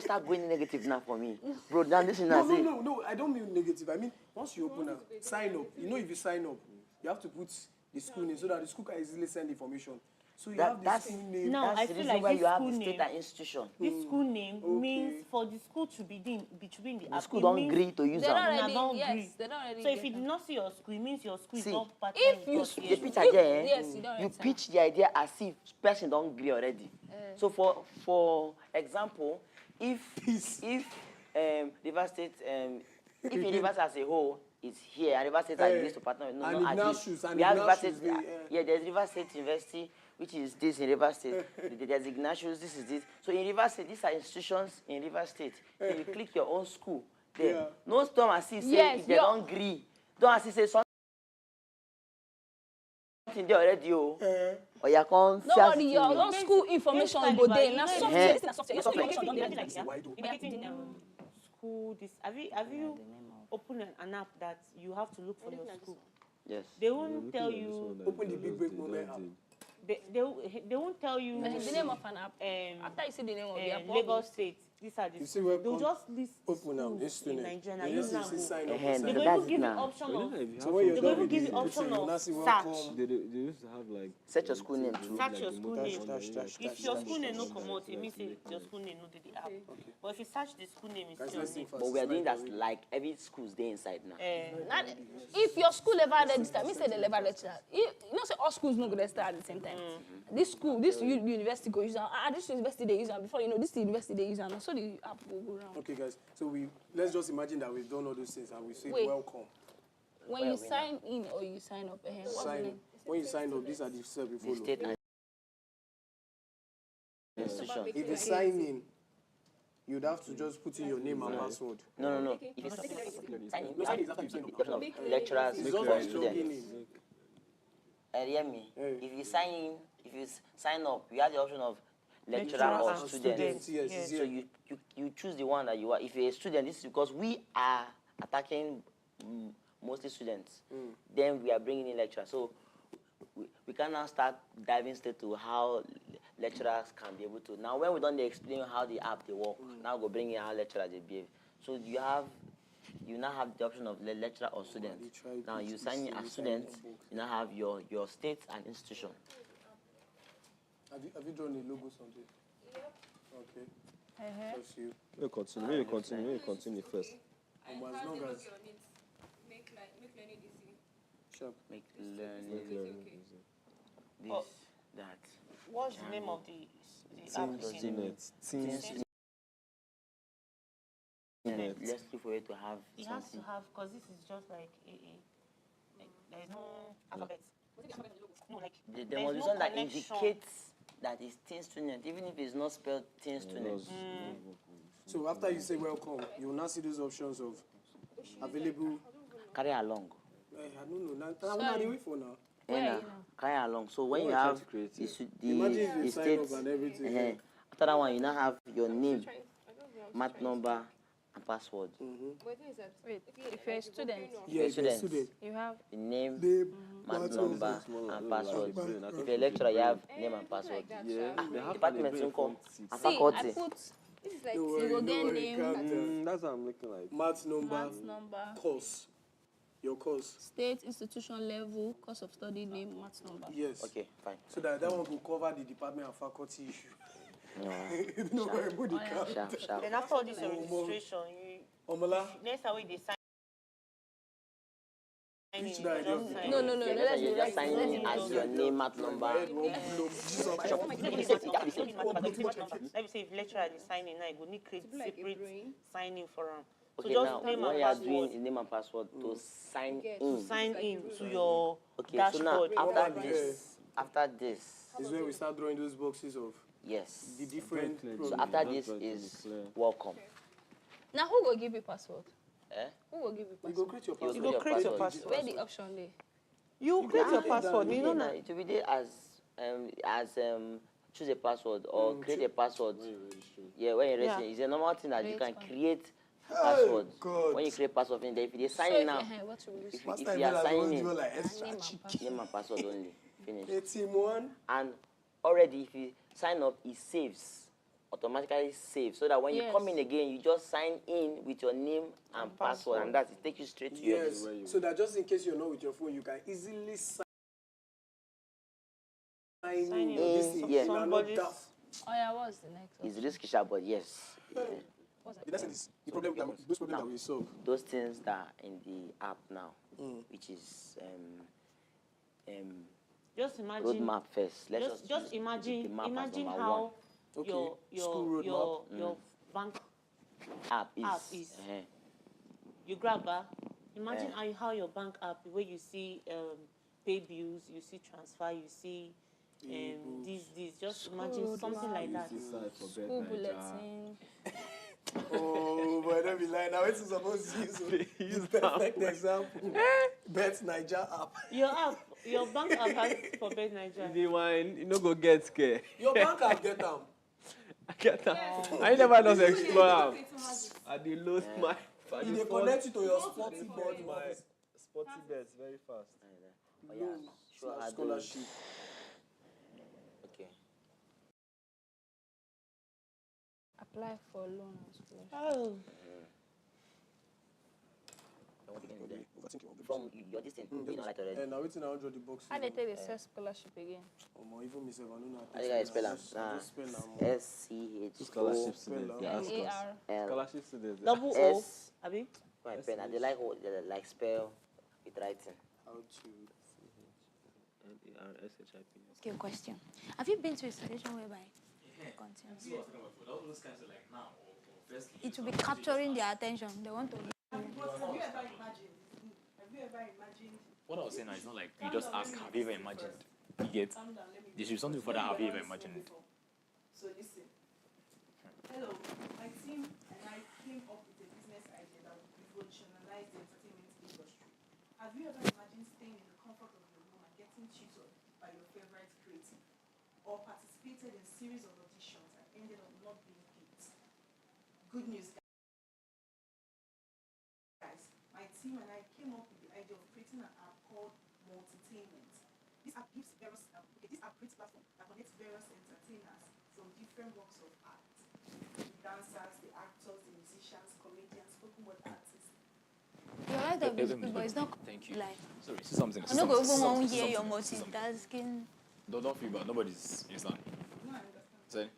start going negative now for me, bro. Now listen now. See, No. I don't mean negative. I mean once you open a sign up. You know, if you sign up, you have to put the school name so that the school can easily send information. So you have the that's school name. Now, that's I the feel reason like why this you have school the name- state and institution. This school name Okay. means for the school to be in between the The app. school it don't means agree to use They them. don't Una already, don't yes, agree. they don't already So if get you them. did not see your school, it means your school is See, not part if of you your The pitch If- again, yes, you don't you enter. pitch the idea as if person don't agree already. So for example, if River State if River as a whole is here and River State agrees to partner with and not agree. Ignatius, and We have River Ignatius, State, yeah, there's River State University, which is this in River State. There's Ignatius, this is this. So in River State, these are institutions in River State. So you click your own school there. Yeah. No storm as if say Yes, if they don't agree. Don't as if say something there already, or you can't No worry, your own school information go there. Now software, this is software. Your school information don't dey. School. This have you opened an app that you have to look for your school? Yes. They won't tell you. Open the big break moment app. They won't tell you The name of an app. After you see the name of the app, Lagos State. These are the You see schools. where They'll just list open now, schools this in student. Nigeria. You You just now see go. sign up. Ehen, They but will that's even it give you now. option Well, of if you So have when you're they to- will done even with give the you option you of now see search. welcome. They used to have like Search your school name too. Search your school name. Dash. If your school name no come out, it means say your school name no dey the app. But if you search the school name, it's Guys, still let's your see name. But we are doing that like every school's there inside now. Now, if your school ever register, me say they never register. You know, say all schools no go register at the same time. This school, this university go use am. This university they use am. Before you know, this university they use am. So the app go round. Okay, guys. So let's just imagine that we've done all those things and we say Wait. welcome. When you sign in or you sign up, what's the Sign name? when you sign up, these are the steps we The follow. state and institution. If you sign in, you'd have to just put in your name and password. No. If you sign in, No, sign in is after you sign up. option of lecturers It's just for like students. logging in. Hear me? Hey. If you sign up, you have the option of lecturer Lecturer or and student. student, yes, So you choose the one that you are. If you're a student, this is because we are attacking mostly students. Then we are bringing in lecturers. So we can now start diving straight to how lecturers can be able to. Now when we don't explain how the app they work, now go bring in how lecturers they behave. So you now have the option of lecturer or student. Now you sign in as student, you now have your state and institution. Have you drawn a logo something? Yep. Okay. Just you. We'll continue first. And As how long they work as your needs. Make learning easy. sharp. Make Make learning learning this, Oh. that. What's the name of the app again? Let's look for it to have It has something. to have, because this is just like there is no alphabet. No, like There there's must be no something that connection. indicates that it's teen student, even if it's not spelled teen student. So after you say welcome, you will now see those options of available. Carry along. I don't know. Now, what are they waiting for now? Carry along. So when Oh, you I have tried to create it. the Imagine if you it sign up states, and everything. after that one you now have your name, math number, and password. What is that? Wait, if you're a student, Yes, you're a student. you have The name, math number, and password. If you're a lecturer, you have name and password. Department income and see, I faculty. put this is like Don't you worry, go don't get worry, name, that's what I'm looking like. Math number, course. Your course. state, institution level, course of study, name, math number. Yes. Okay, fine. So that one will cover the department and faculty issue. No. No worry about the count. Sharp. Then after all this registration, next time they sign. No. You just sign in as your name, math number. Let me say if lecturer is signing now, you go need create separate signing for them. So Okay, just now name what and you are password. doing is name and password to sign in. To sign in to your Okay, so now dashboard. after this is when we start drawing those boxes of yes the different. So after this is welcome. Now who will give you password? Eh? Who will give you password? You go create your password. You go create your password. Where the option lay? You create your password. You know It will be there as choose a password or create a password. Yeah, when you register, it's a normal thing that you can create password. When you create password, if you sign in now, if you are signing in, name and password only. Finish. And already, if you sign up, it saves. Automatically saves, so that when you come in again, you just sign in with your name and password, and that it takes you straight to your Yes. So that just in case you're not with your phone, you can easily sign in. Yeah. Oh yeah, what's the next one? It's risky, sha, but yes. Yeah. The next thing is the problem that those problems that we solve. Those things that are in the app now, which is just imagine roadmap first. Let's just imagine the map as imagine number how one. your bank app is. You grab her. Imagine how your bank app, where you see pay bills, you see transfer, you see this. Just imagine something like that. School bulletin. Oh, but don't be lying. Now it's supposed to use the perfect example. Bet Niger app. Your bank app has for Bet Niger. The one you no go get scared. Your bank app get them. I get them. I never just explore them. I dey load my. You dey connect it to your sporty board, my sporty bets very fast. Oh yeah, sure. Scholarship. Okay. Apply for loan and scholarship. Oh. From your distance, you know, like already. And now waiting I draw the box. How they take the self scholarship again? Even me say I don't know. I think I spell them. SCH. Scholarship students. LAR. Scholarship students. Double O. Abi. My pen. They like spell with writing. How to. Okay, question. Have you been to a situation whereby it will be capturing their attention? They want to. What I was saying is not like you just ask, have you ever imagined? You get, there should be something for that, have you ever imagined? So listen. Hello, my team and I came up with a business idea that would revolutionize the entertainment industry. Have you ever imagined staying in the comfort of your home and getting tutored by your favorite creative? Or participated in a series of auditions and ended up not being picked? Good news, guys. My team and I came up with the idea of creating an app called edutainment. This app creates a platform that connects various entertainers from different walks of art. The dancers, the actors, the musicians, comedians, spoken word artists. You're right, but it's not Thank you. like. Sorry, see something. I'm not going to hear your multitasking. Don't feel bad. Nobody's understand. No, I understand. Say,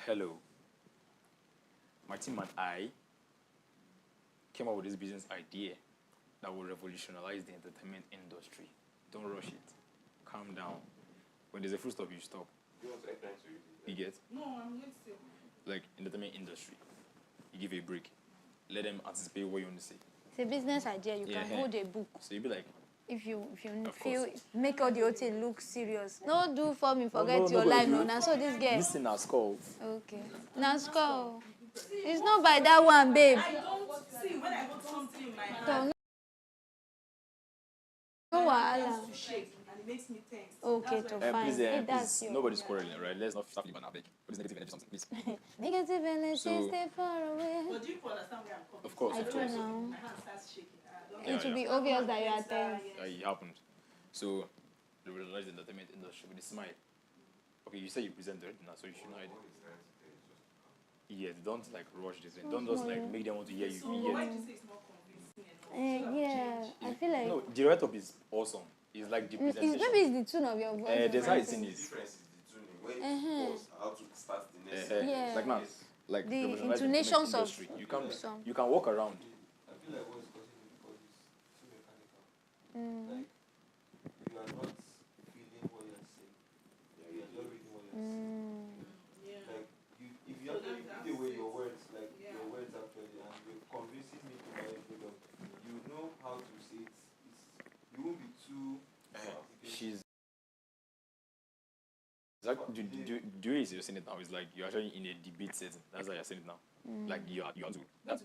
hello. my team and I came up with this business idea that will revolutionize the entertainment industry. Don't rush it. Calm down. When there's a full stop, you stop. You get? No, I'm going to say. Like entertainment industry, you give a break. Let them anticipate what you want to say. It's a business idea. You can hold a book. So you be like, if you feel make all the whole thing look serious. No do for me, forget your line. No, now so this girl. Listen, now score. Okay. Now score. It's not by that one, babe. I don't see when I hold something in my hand. No wahala. To shake and it makes me tense. Okay, to fine. Please, That's your nobody's quarreling, right? Let's not start flipping our big. What is negative energy something, please? Negative energy, So- stay far away. But do you understand where I'm coming Of course, I of do course. now. My hand starts shaking. It will be obvious that you are tense. It happened. So, they realized the entertainment industry with a smile. Okay, you say you presented now, so you should know it. Yes, don't like rush this thing. Don't just like make them want to hear you. So Yes. why do you say it's not convincing? Yeah, I feel like No, the write-up is awesome. It's like the presentation. maybe it's the tune of your voice. There's how it's in it. How to start the next Yeah. Like now, like The revolutionize intonations of industry. You song. can walk around. I feel like what's causing it because it's too mechanical. Mm. Like you are not feeling what you're saying. You are just reading what you're saying. Like if you actually put away your words, like your words actually, and you're convincing me to buy a product, you know how to say it. You won't be too. She's. Like, do you see you're saying it now? It's like you're actually in a debate setting. That's how you're saying it now. Like you are to. That's,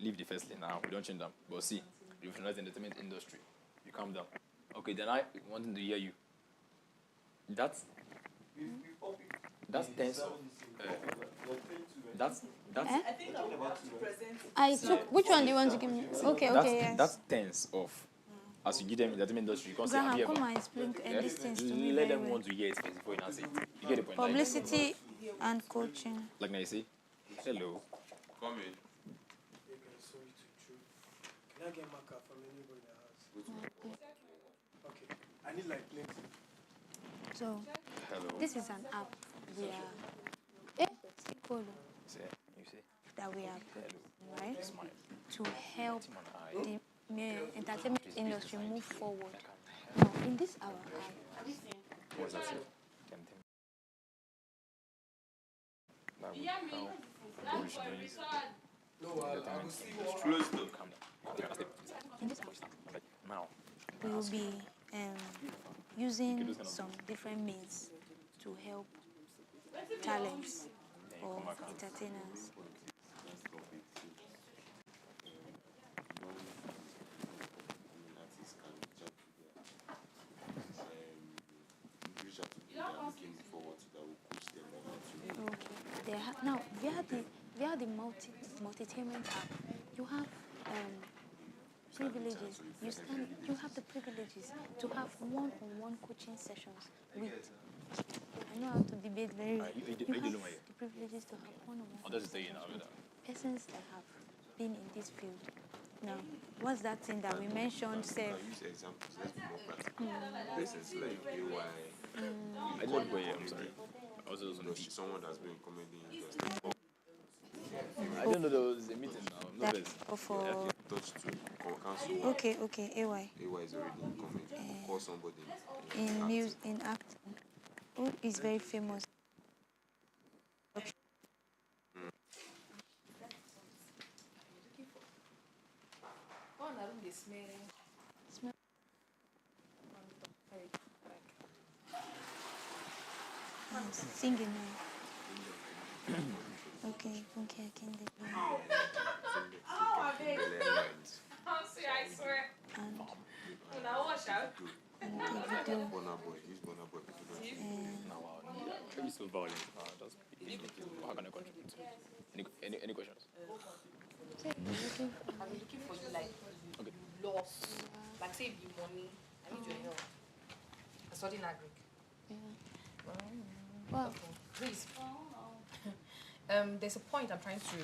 leave the first lane now. We don't change them. But see, revolutionize the entertainment industry. You calm down. Okay, then I wanting to hear you. That's tense of. That's. I think I would have to present it. I took. Which one do you want to give me? Okay, yes. That's tense of. As you give them in the entertainment industry, you can't say Graham, have you come ever. and explain these things to me Let very them well. want to hear it first before you now say it. You get the point. Publicity and coaching. Like now you say, hello. Come in. Sorry to intrude. Can I get marker from anybody that has? Okay. I need like plenty. So, Hello. this is an app we are. Polo. You say. That we are put, right? To help the entertainment industry move forward. Now, in this our app. What's that? That would help revolutionize No, the I entertainment will see industry. what. Calm down. In this app, Now. we will be using some different means to help talents or entertainers. Now, via the multi-tainment app, you have privileges. You have the privileges to have one-on-one coaching sessions with. I know how to debate very well. You have the privileges to have one-on-one persons that have been in this field. Now, what's that thing that we mentioned? Say, Use examples. Let's be more practical. Places like AY. I didn't go here, I'm sorry. I was also someone that's been in comedy industry. I don't know there was a meeting now. No best. For Touch to cancel. okay, AY. AY is already in comedy. Call somebody In music, in acting. Who is very famous? Singing now. Okay, I can do it. Oh, babe. Oh, see, I swear. And Now watch out. video. Are you so violent? Just how can I contribute? Any questions? I'm looking for you like loss. Like save you money. I need your help. I'm studying agric. Wow. Please. There's a point I'm trying to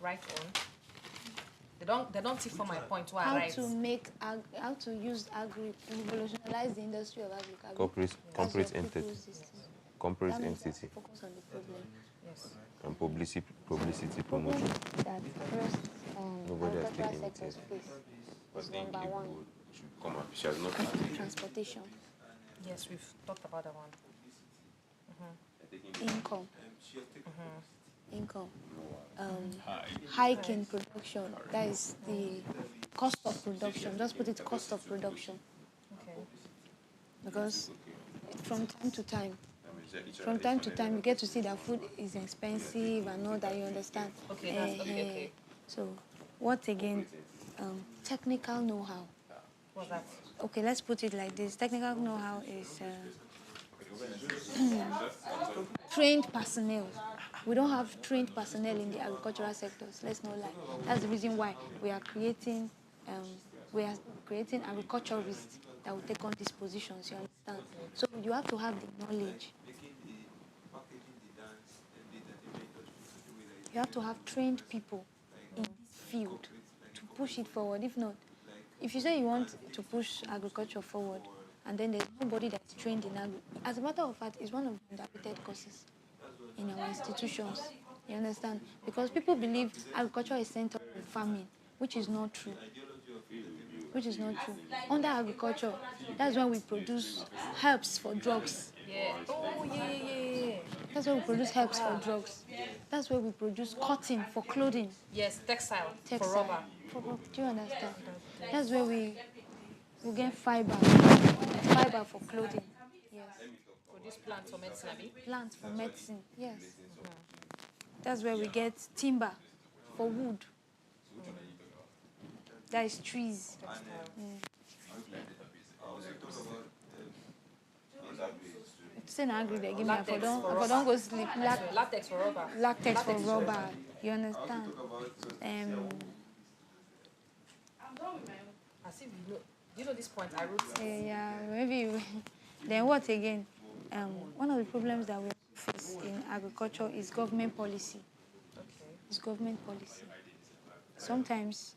write on. They don't see for my point why I write. How to use agri revolutionize the industry of agriculture. Corporate entity. Corporate entity. Focus on the problem. Yes. and publicity promotion. That first Nobody has agricultural taken it sectors yet. face I is think number one. Igbo should come up. She has not taken it. Transportation, Yes, we've talked about that one. income, income, hike in production. That is the cost of production. Just put it cost of production. Okay. Because from time to time, you get to see that food is expensive and all that, you understand. Okay, that's okay. So, what again? Technical know-how. What's that? Okay, let's put it like this. Technical know-how is trained personnel. We don't have trained personnel in the agricultural sectors. Let's not lie. That's the reason why we are creating agriculturists that will take on these positions. You understand? So you have to have the knowledge. You have to have trained people in this field to push it forward. If not, if you say you want to push agriculture forward, and then there's nobody that's trained in agri, as a matter of fact, it's one of the underrated courses in our institutions. You understand? Because people believe agriculture is centered on farming, which is not true. Which is not true. Under agriculture, that's when we produce herbs for drugs. Yeah. Oh, yeah. That's where we produce herbs for drugs. That's where we produce cotton for clothing. Yes, textile. For rubber. Do you understand? That's where we get fiber for clothing. Yes. Produce plants for medicine, abi? Plants for medicine, yes. That's where we get timber for wood. That is trees. Say na agree they give me. If I don't go sleep. Latex for rubber. Latex for rubber. You understand? As if you know. Do you know this point? I wrote. Yeah, maybe. Then what again? One of the problems that we face in agriculture is government policy. Okay. It's government policy. Sometimes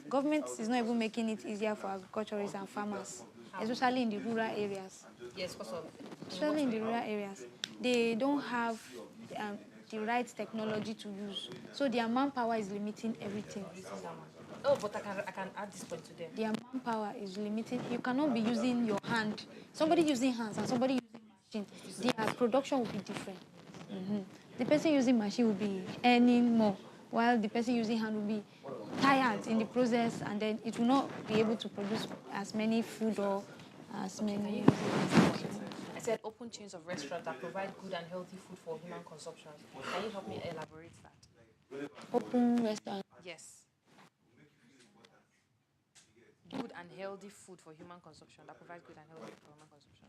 government is not even making it easier for agriculturists and farmers, especially in the rural areas. Yes, because of. Especially in the rural areas, they don't have the right technology to use, so their manpower is limiting everything. Oh, but I can add this point to them. Their manpower is limiting. You cannot be using your hand. Somebody using hands and somebody using machine, their production will be different. The person using machine will be earning more, while the person using hand will be tired in the process, and then it will not be able to produce as many food or as many. I said open chains of restaurants that provide good and healthy food for human consumption. Can you help me elaborate that? Open restaurants. Yes. Good and healthy food for human consumption that provides good and healthy food for human consumption.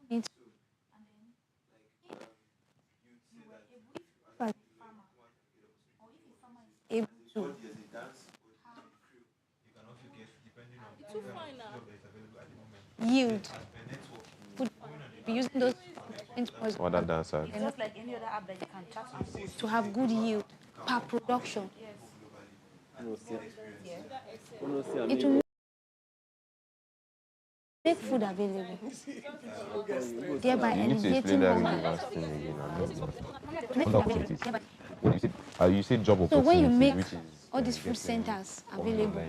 Yes. Able to yield food, be using those Other dancers. Just like any other app that you can chat with. to have good yield per production. It will make food available, thereby You need to explain alleviating that hunger. last thing again. Under opportunities. You said job opportunities. So when you make which is, all these food centers available,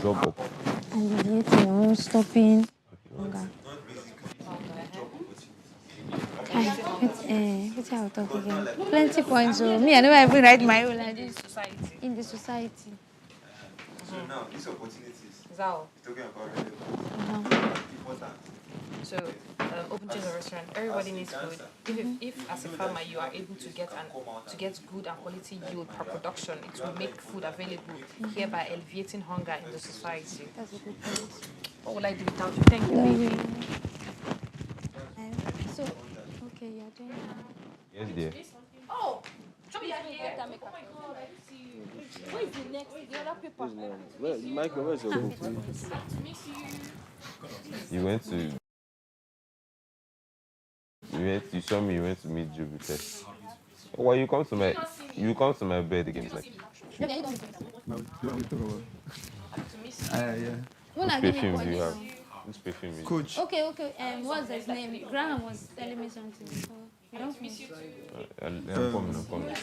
job opportunities. alleviating or stopping hunger. Which I will talk again. Plenty points. So me, I never even write my own like this. In the society. So now, these opportunities, Zao. talking about important. So, open chains of restaurant. Everybody needs food. If as a farmer you are able to get good and quality yield per production, it will make food available, hereby alleviating hunger in the society. That's a good point. What would I do without you? Thank you, baby. So, okay, you're doing that. Yes, dear. Oh, show me your hair. Oh my God, I see you. Where is the next? The other paper. Michael, where's your book? You saw me, you went to meet Jupiter. Why you come to my bed again? Like, Yeah. which perfume do you have? Which perfume is it? Coach. Okay. What's his name? Graham was telling me something. So you don't finish. I'm coming.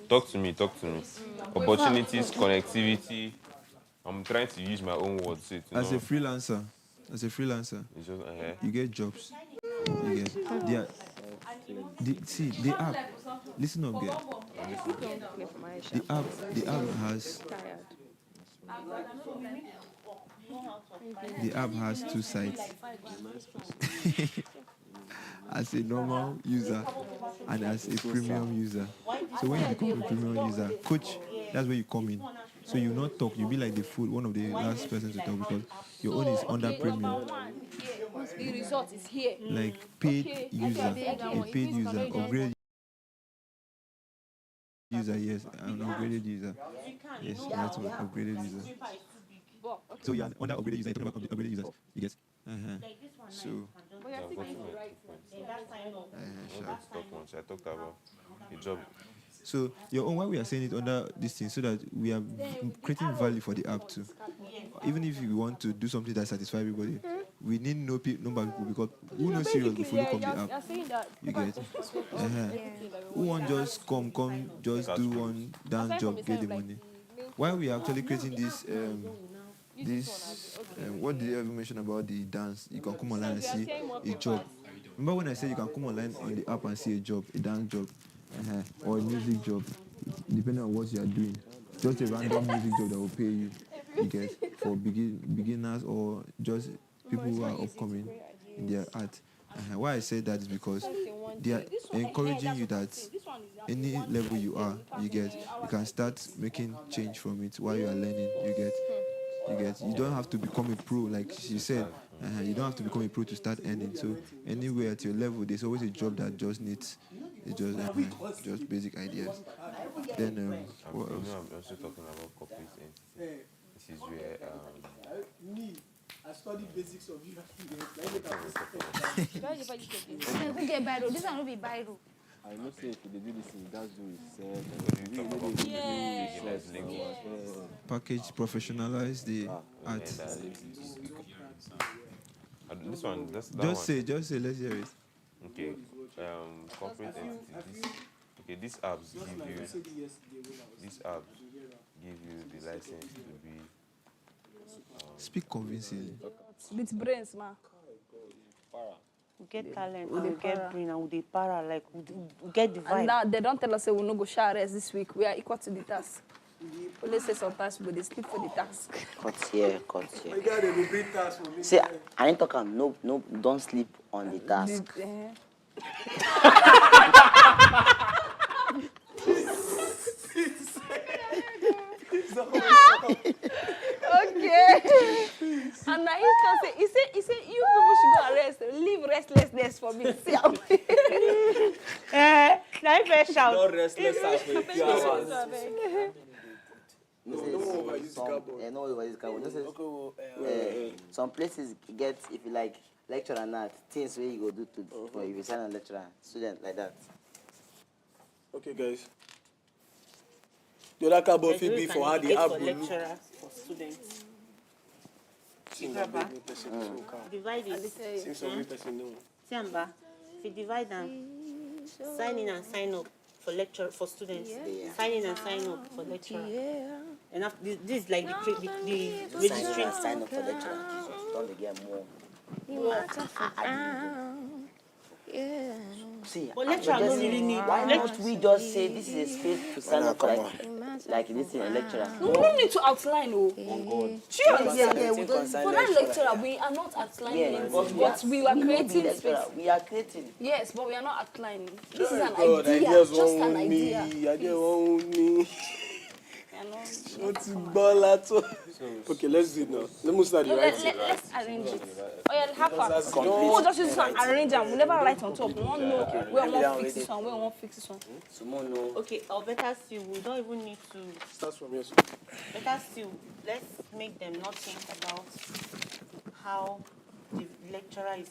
Talk to me. Opportunities, connectivity. I'm trying to use my own words. So As a freelancer, it's just, you get jobs. You get the app. Listen up, girl. The app has two sides. As a normal user and as a premium user. So when you become a premium user, coach, that's where you come in. So you not talk, you be like the fool, one of the last persons to talk because your own is under premium. The result is here. Like paid user, a paid user, upgrade user, yes, an upgraded user. Yes, that's an upgraded user. So you're under upgraded user, you're talking about upgraded users. You get? So I talked about the job. So your own, why we are saying it under this thing, so that we are creating value for the app too. Even if you want to do something that satisfies everybody, we need number of people because who knows serious before look on the app. You get? Who won't just come, just do one dance job, get the money. Why we are actually creating this what did you ever mention about the dance? You can come online and see a job. Remember when I said you can come online on the app and see a job, a dance job, or a music job, depending on what you are doing. Just a random music job that will pay you, get, for beginners or just people who are upcoming in their art. Why I say that is because they are encouraging you that any level you are, you can start making change from it while you are learning. You don't have to become a pro, like she said. You don't have to become a pro to start earning. So anywhere at your level, there's always a job that just needs just basic ideas. Then what else? I'm also talking about corporate entity. This is where I studied basics of you. Who get Biro? This one will be Biro. I know say if they do this thing, that's do it. Package, professionalize the art. This one, just say, let's hear it. Okay, corporate entity. These apps give you the license to be. Speak convincingly. With brains, man. We get talent, we get brain, and we dey para, like we get the vibe. And now they don't tell us say we no go share rest this week. We are equal to the task. Only say sometimes we dey sleep for the task. Cut here. My God, they will bring task for me. See, I ain't talking. No, don't sleep on the task. Okay. And now he say you people should go and rest. Leave restlessness for me. See how now if I shout. Not restless for a few hours. Some places get, if you like, lecture and art, things where you go do to for if you sign a lecturer, student like that. Okay, guys. The other carbon fee be for how the app will look. Lecturer for students. Divide it. Since every person knows. Siamba, if you divide them, sign in and sign up for lecture for students. Yeah. Sign in and sign up for lecturer. And after, this is like the registering. Sign up for lecturer. Don't get more. See, but lecturer don't really need. Why not we just say this is a space to sign up like this is a lecturer? we don't need to outline. Yeah. For that lecturer, we are not outlining anything, but we are creating space. We are creating. Yes, but we are not outlining. This is an idea, just an idea. Okay, let's do it now. Let me start the writing. Let's arrange it. Oh yeah, have fun. We'll just use this one, arrange them. We'll never write on top. We won't know where we want to fix this one, where we want to fix this one. Okay, or better still, we don't even need to. Start from here. Better still, let's make them not think about how the lecturer is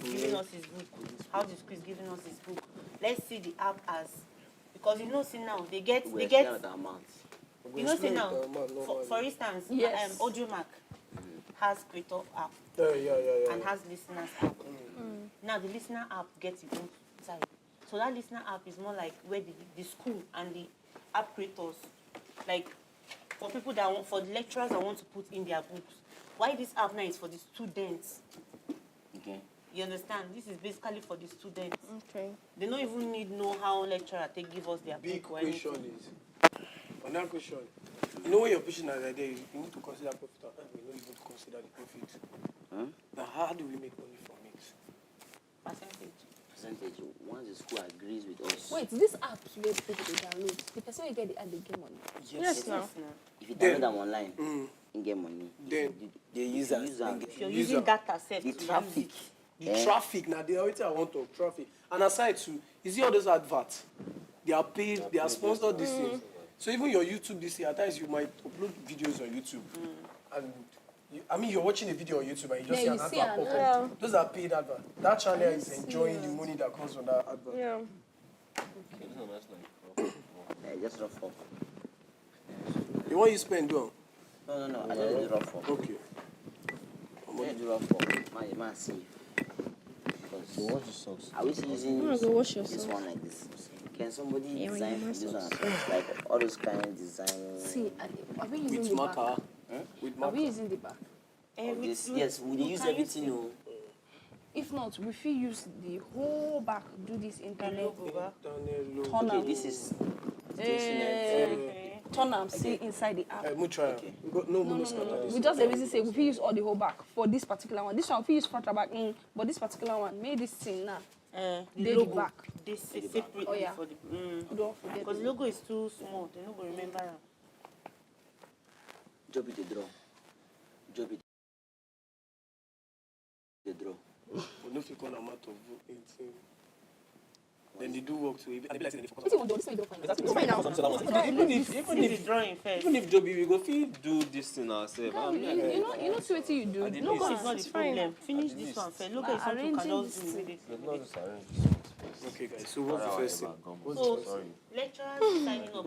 giving us his book, how the school is giving us his book. let's see the app as, because you know, see now they get We share the amount. you know, see Explain now, the amount, no for money. instance, Yes. AudioMac has creator app Yeah. and has listeners app. Now the listener app gets its own side. So that listener app is more like where the school and the app creators, like for people that want, for the lecturers that want to put in their books. Why this app now is for the students. Okay. You understand? This is basically for the students. Okay. They don't even need know how lecturer they give us their Big book or question anything. is, on that question, you know when you're pushing an idea, you need to consider profit and we don't even consider the profit. Huh? Now, how do we make money from it? Percentage. Once the school agrees with us. Wait, this app where people they download, the person will get the app, they get money. Yes, now. If you download them online, you get money. Then the users, If you're using data set, the traffic. The traffic, now the already I want to talk traffic. And aside too, you see all those adverts, they are paid, they are sponsored this thing. So even your YouTube this thing, at times you might upload videos on YouTube. And you're watching a video on YouTube and you just see an advert pop up. Those are paid adverts. That channel is enjoying the money that comes from that advert. Yeah. Just rough up. The one you spend, though? No. I just do rough up. Okay. I just do rough up. Man, see. Go wash your socks. Are we using I'm gonna go wash your this socks. one like this? Can somebody Yeah, when design you wash this one? socks. Like all those kind of design. See, are we using With the marker. back? With Are marker. we using the back? Yes, we use everything. No. If not, we feel use the whole back, do this internet. Turn Okay, am. this is Turn am, see inside the app. We'll try. No. We just the reason say we feel use all the whole back for this particular one. This one we use front and back, but this particular one, make this thing now. The logo back. This is separately Oh, yeah. for the. Don't forget Because the the logo is too small. They don't go remember them. job it the draw. Job it the draw. We don't feel call amount of work. Then they do work too. And they be like saying they focus What you want to do? This one you don't find. Exactly. This one now. Even if Joby, we go feel do this thing ourselves. No, you know see what you do. No, Logo is not the problem. Finish this one first. Logo is something you can just do immediately. Okay, guys. So what's the first thing? So lecturers signing up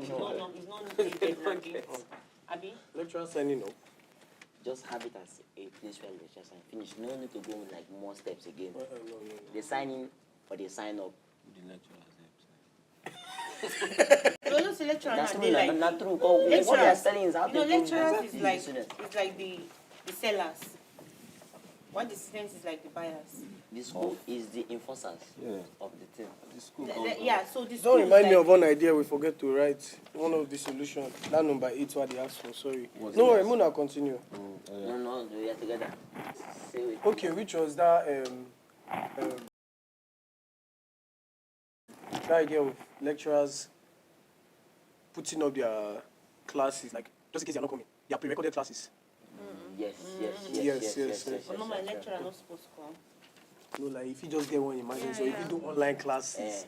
is not needed. Abi? Lecturer signing up. Just have it as a place where lecturers sign. Finish. No need to go like more steps again. No. They sign in or they sign up. The lecturers. No, don't say lecturer. That's They like not true. What they are selling is how you know, they lecturers is like the sellers. What the students is like the buyers. The school is the enforcers of the thing. The school. So this Don't remind me of one idea we forget to write. One of the solution. That number 8 what they asked for. Sorry. No worry, Muna continue. No, we are together. Say it. Okay, which was that that idea of lecturers putting up their classes, like just in case they are not coming, they are pre-recorded classes. Yes. But no, my lecturer not supposed to come. No, like if you just get one emergency, or if you do online classes.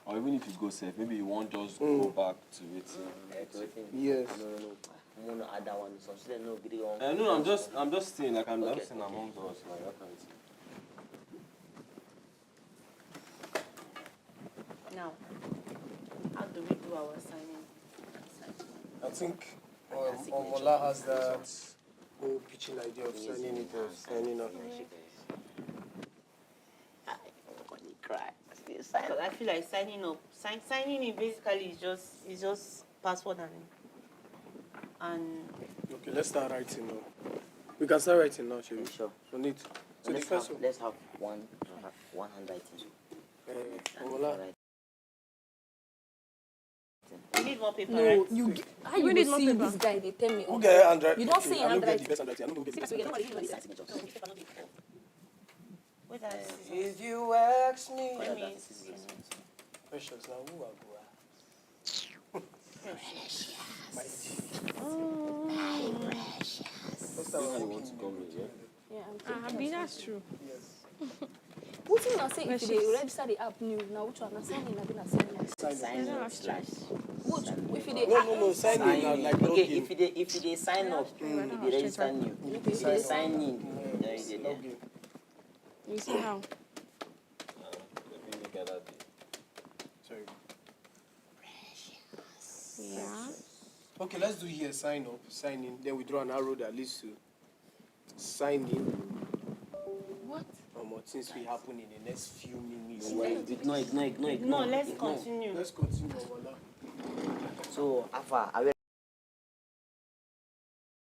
Or even if you go safe, maybe you won't just go back to it. Yes. No, no, add that one. Some students no agree on. No, I'm just saying, like I'm just saying among us, like that kind of thing. Now, how do we do our signing? I think Omola has that whole pitching idea of signing it or signing up. Because I feel like signing up, signing in basically is just password and. Okay, let's start writing now. We can start writing now, shall we? Sure. On it. So let's the first let's have one handwriting. Omola. We need more paper, No, right? How you need go more see paper. this guy? They tell me. Who get handwriting? You don't say I don't get handwriting. the best handwriting. I don't get the best handwriting. Wait, that's If you ask me, let me. Precious, now who are go? First time I want to go with you. Yeah, that's true. What you say if they register the app new? Now which one? Sign in, I think Sign in slash. Which if they No, sign in now, like okay, login. if they sign up, if they register new, if they sign in, then they there. You see how? other day. Sorry. Yeah. Okay, let's do here. Sign up, sign in. Then we draw an arrow that leads to sign in. What? What things will happen in the next few minutes. No, let's continue. Let's continue. Voila. So, Alpha, are we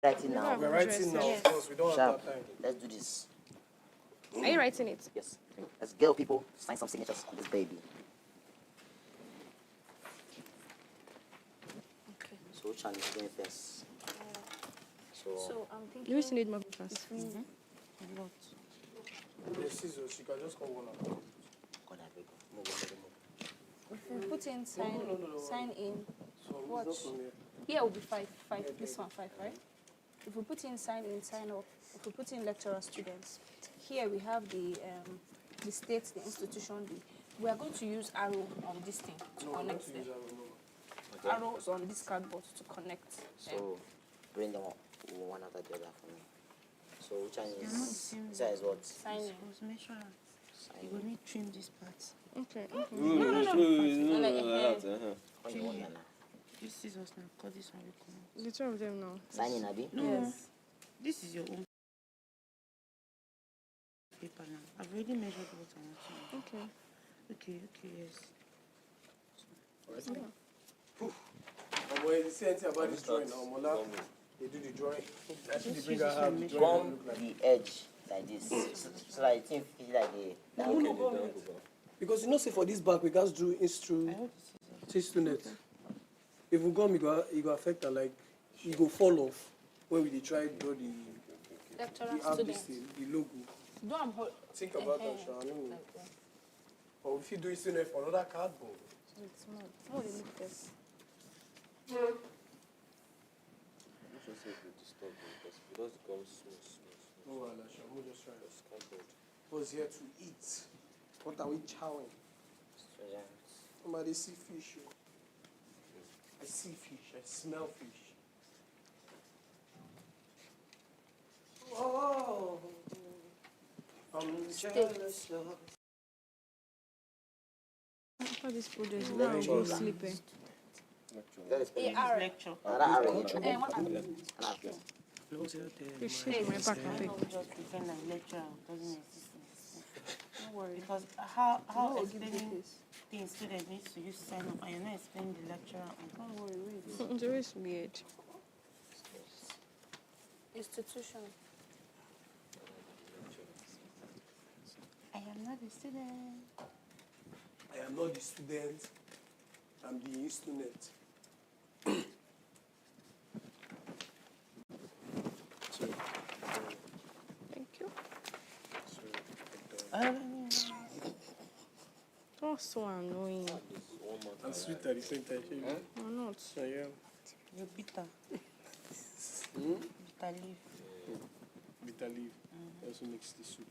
writing now? We're writing now, of course. We don't have that time. Let's do this. Are you writing it? Yes. Let's get people sign some signatures on this baby. Okay. So which one is going first? So I'm thinking. You need more papers. The scissors, you can just come one at a time. If we put in sign in, So what? just from here. Here will be 5. This one 5, right? If we put in sign in, sign up. If we put in lecturer students, here we have the state, the institution. We are going to use arrow on this thing to connect them. Arrows on this cardboard to connect. So bring them up one after the other for me. So which one is what? Sign in. You will need to trim this part. Okay. This is us now. Cut this one. The two of them now. Sign in, Abby? No. Yes. This is your own paper now. I've already measured what I want to. Okay, yes. When you say anything about this drawing, Mola, they do the drawing. Actually, they bring out how the drawing Gum look like. the edge like this, so that it feel like a. Because you know, say for this back, we guys drew instrument. If we gum, it go affect her, like, it go fall off when we try to draw the Students. the logo. Do I'm Think about that, Sha. I know. Or if you do instrument for another cardboard. It's small. How do you look this? No, Alasha, we'll just try this. What's here to eat? What are we chowing? Somebody see fish. I see fish. I smell fish. Oh, I'm jealous. After this project, now I'm going sleeping. Lecture. You shake my back, I think. Just pretend like lecture doesn't exist. Don't worry. Because how explaining the student needs to use sign up and you're not explaining the lecturer. Don't worry, wait. It's always weird. Institution. I am not a student. I am not the student. I'm the instrument. Thank you. That's so annoying. And sweet at the same time. I'm not. I am. You're bitter. Bitter leaf. Bitter leaf. Also makes the soup.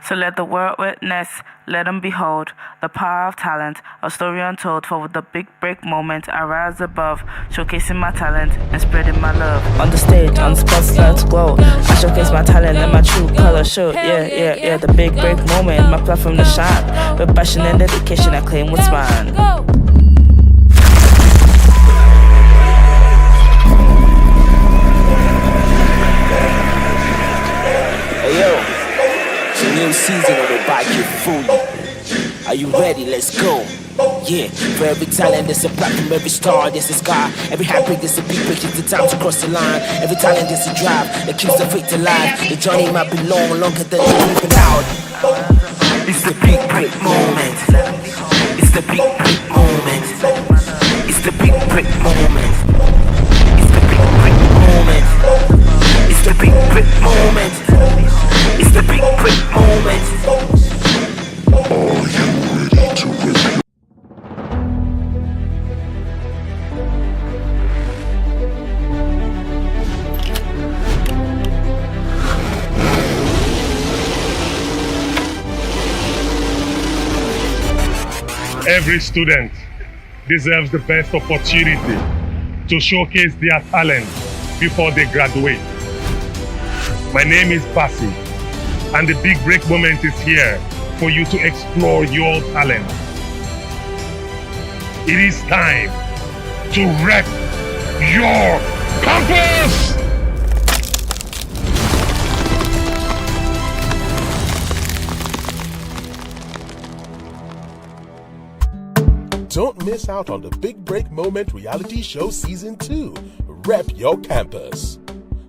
So let the world witness, let them behold the power of talent, a story untold for the big break moment. I rise above, showcasing my talent and spreading my love. On the stage, on the spotlight, glow. I showcase my talent and my true color show. Yeah, the big break moment, my platform to shine. With passion and dedication, I claim what's mine. Hey yo. New season of the bike fully. Are you ready? Let's go. Yeah, for every talent there's a platform, every star there's a sky. Every heartbreak there's a big break, it's the time to cross the line. Every talent there's a drive that keeps the faith alive. The journey might be long, longer than you even out. It's the big break moment. It's the big break moment. It's the big break moment. It's the big break moment. It's the big break moment. It's the big break moment. Are you ready to win? Every student deserves the best opportunity to showcase their talent before they graduate. My name is Pasi, and the big break moment is here for you to explore your talent. It is time to rep your campus! Don't miss out on the Big Break Moment reality show season 2, Rep Your Campus.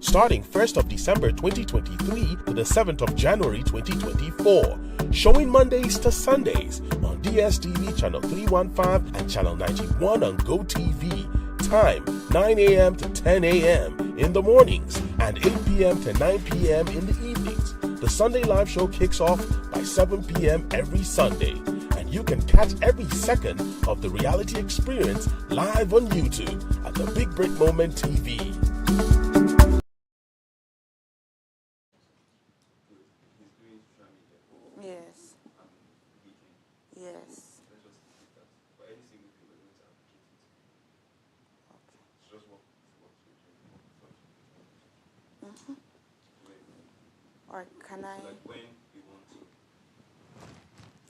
Starting 1st of December 2023 to the 7th of January 2024. Showing Mondays to Sundays on DSTV channel 315 and channel 91 on GoTV. Time 9 a.m. to 10 a.m. in the mornings and 8 p.m. to 9 p.m. in the evenings. The Sunday live show kicks off by 7 p.m. every Sunday. You can catch every second of the reality experience live on YouTube at the Big Break Moment TV. Yes. Yes. Mm-hmm. Or can I? Like when we want to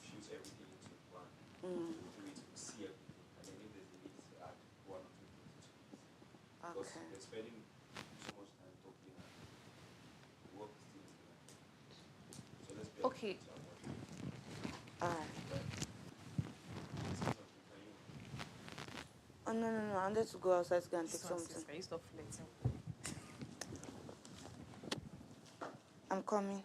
fuse everything into one, we do it, we see everything, and then if there's a need to add one or two things to it. Because they're spending so much time talking and the work is still in line. So let's be Okay. Alright. Oh no, I wanted to go outside to go and take something. Can you stop flirting? I'm coming.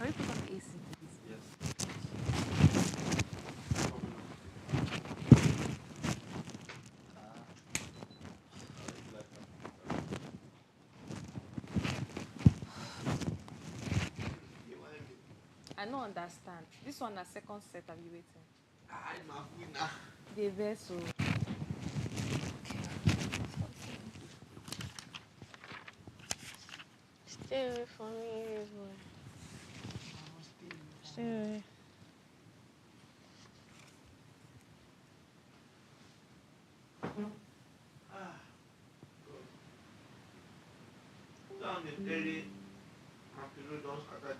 Can we put on AC, please? Yes. I don't understand. This one a second set of you waiting. I'm a winner. The vessel. Stay away from me, boy. Stay away. Down the daily afternoon, don't scatter the day.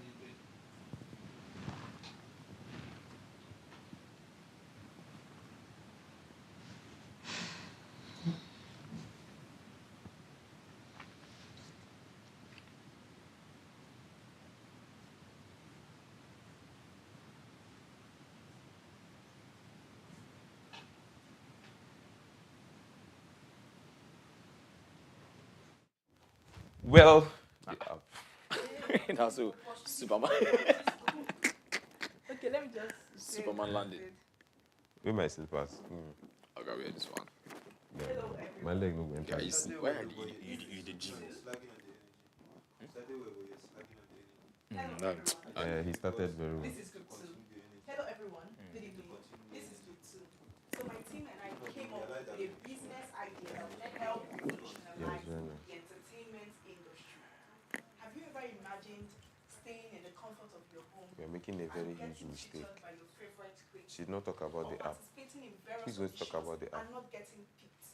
Well, That's so Superman. Okay, let me just. Superman landed. Where my slippers? I gotta wear this one. Yeah, my leg no went. Yeah, you see, where are you the gym? Yeah, he started very well. This is good too. Hello everyone. Good evening. This is good too. So my team and I came up with a business idea that help revolutionize the entertainment industry. Have you ever imagined staying in the comfort of your home? You're making a very huge mistake. She did not talk about the app. Who's going to talk about the app? And not getting picked.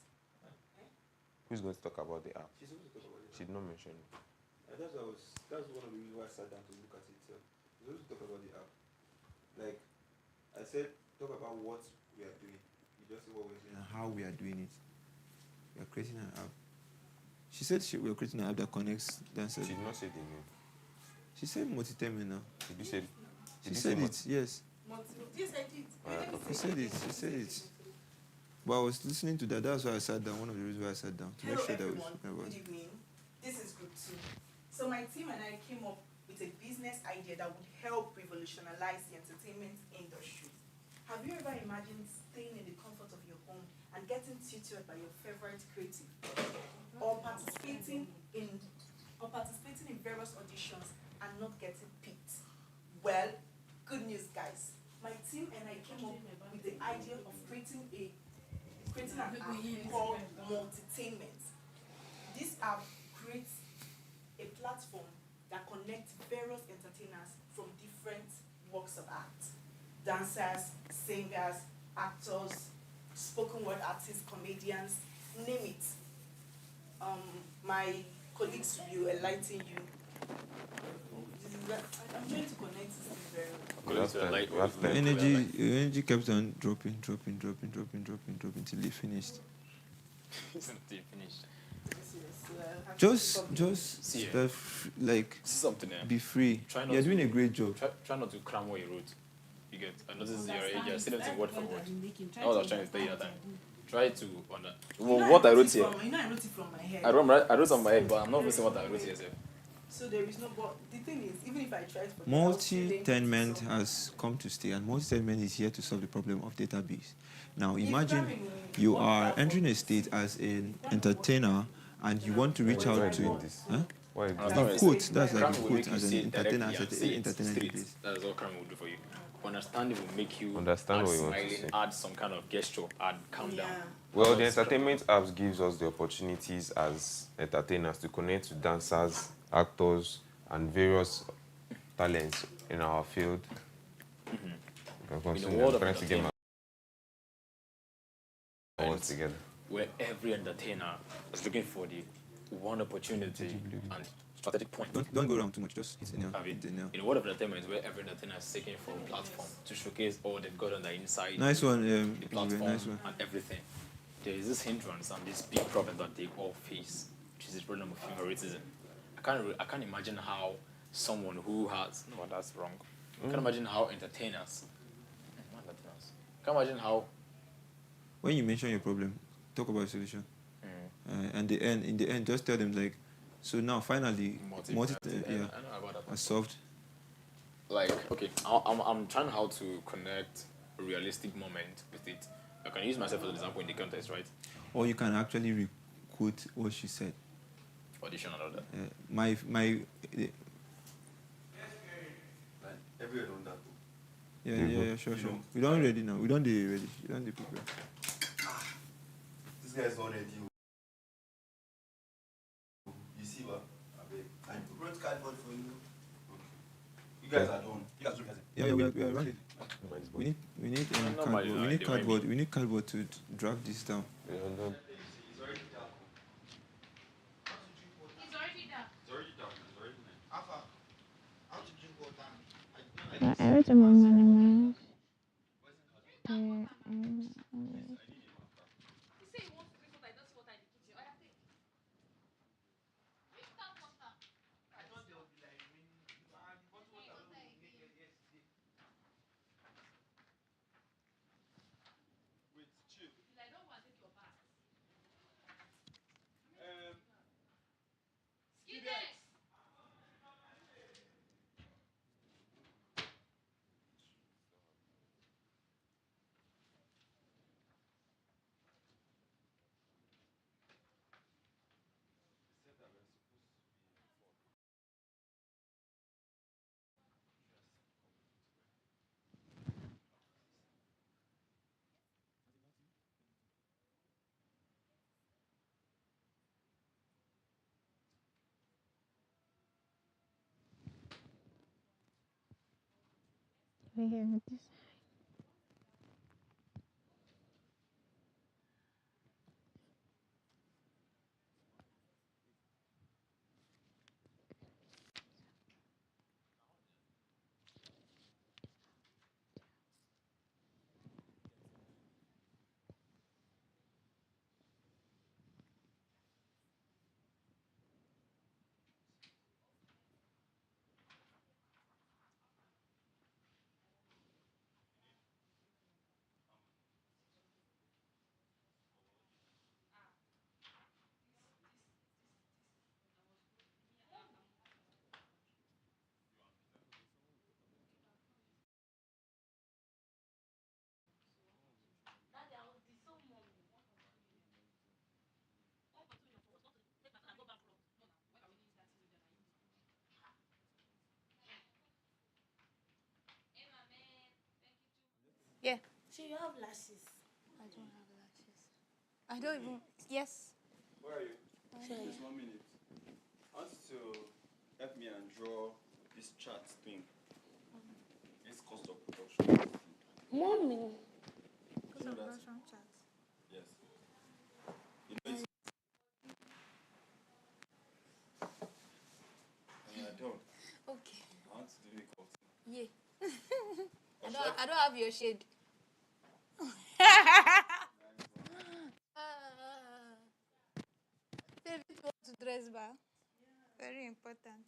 Who's going to talk about the app? She's supposed to talk about it. She did not mention it. That's one of the reasons why I sat down to look at it. She's supposed to talk about the app. Like I said, talk about what we are doing. You just say what we're doing. And how we are doing it. We are creating an app. She said we are creating an app that connects dancers. She did not say the name. She said multi-terminal now. Did you say? She said it, yes. Yes, I did. She said it. But I was listening to that. That's why I sat down. One of the reasons why I sat down to make sure that we were talking about it. Good evening. This is good too. So So my team and I came up with a business idea that would help revolutionize the entertainment industry. Have you ever imagined staying in the comfort of your home and getting tutored by your favorite creative, or participating in various auditions and not getting picked? Well, good news, guys. My team and I came up with the idea of creating an app called Multitainment. This app creates a platform that connects various entertainers from different walks of art: dancers, singers, actors, spoken word artists, comedians, name it. My colleagues will enlighten you. I'm trying to connect this very well. Your energy kept on dropping till it finished. Till finished. Just See, like something. Be free. You're doing a great job. Try not to cram what you wrote. You get. I notice you're saying everything word for word. That's what I was trying to tell you that time. Try to What I wrote here. I wrote it from my head. I wrote on my head, but I'm not listening what I wrote here. So there is no. But the thing is, even if I try to. Multi-tainment has come to stay, and multi-tainment is here to solve the problem of database. Now, imagine you are entering a state as an entertainer, and you want to reach out to. Huh? The quote, that's like the quote as an entertainer, database. That is all crime will do for you. Understanding will make you Understand what you want to smiling, say. add some kind of gesture, add calm down. Well, the entertainment apps gives us the opportunities as entertainers to connect to dancers, actors, and various talents in our field. In the world of trying to get my entertainment, together. where every entertainer is looking for the one opportunity and strategic point. Don't go around too much. Just hit in the world of entertainment, where every entertainer is seeking for a platform to showcase all they've got on the inside. Nice one, the platform nice one. and everything. There is this hindrance and this big problem that they all face, which is the problem of favoritism. I can't imagine how someone who has that's wrong. I can't imagine how entertainers. I can't imagine how. When you mention your problem, talk about a solution. And in the end, just tell them like, so now finally, are solved. Like, okay, I'm trying how to connect a realistic moment with it. I can use myself as an example in the context, right? Or you can actually re-quote what she said. Audition and all that. Everyone on that. Yeah, sure. We don't ready now. We don't ready. We don't prepare. This guy's already. You see what? I wrote cardboard for you. You guys are done. You guys Yeah, we are ready. We need cardboard. We need cardboard. We need cardboard to drag this down. Everything was minimized. Here, this. So you have lashes? I don't have lashes. I don't even. Yes. Where are you? Sure. Just 1 minute. I want you to help me and draw this chart thing. This cost of production. Mommy. Cost of production chart. Yes. You know it's and I don't. Okay. I want to do it cost. Yeah. I don't have your shade. Baby, you want to dress bar? Very important.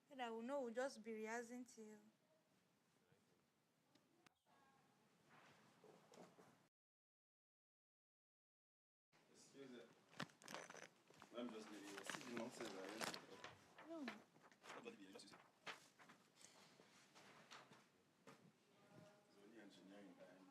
So that we know we'll just be rehearsing till. Excuse me. Let me just leave you. See the nonsense I am. No. Nobody be just use it. It's only engineering time.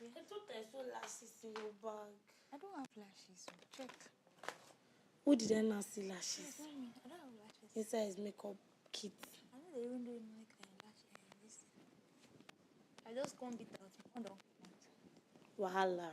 I thought I saw lashes in your bag. I don't have lashes. So check. Who did I not see lashes? Yes, I mean, I don't have lashes. Inside his makeup kit. I know they even do make lashes. This. I just combed it out. Hold on. Wahala.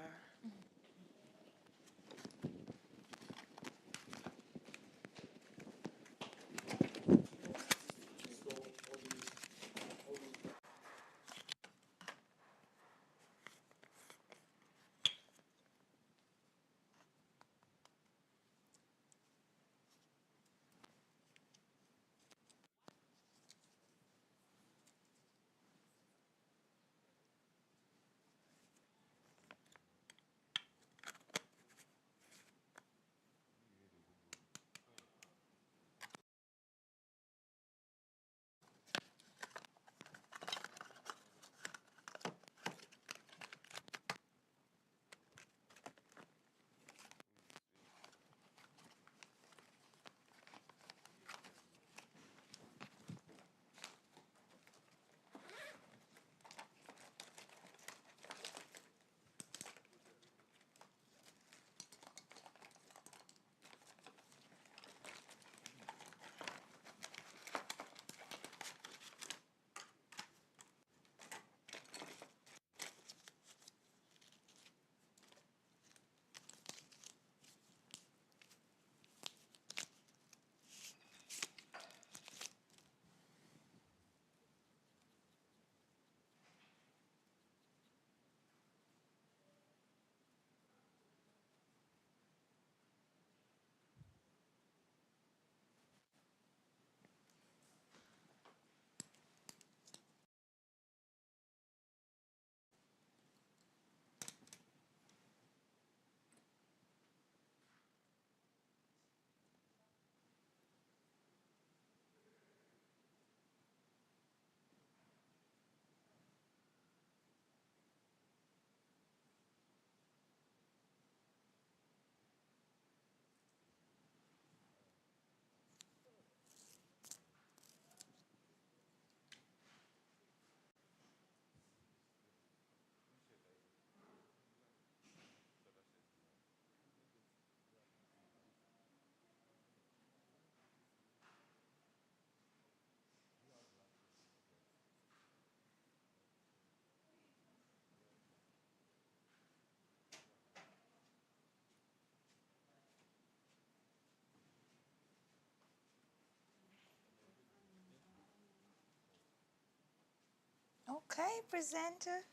Okay, presenter.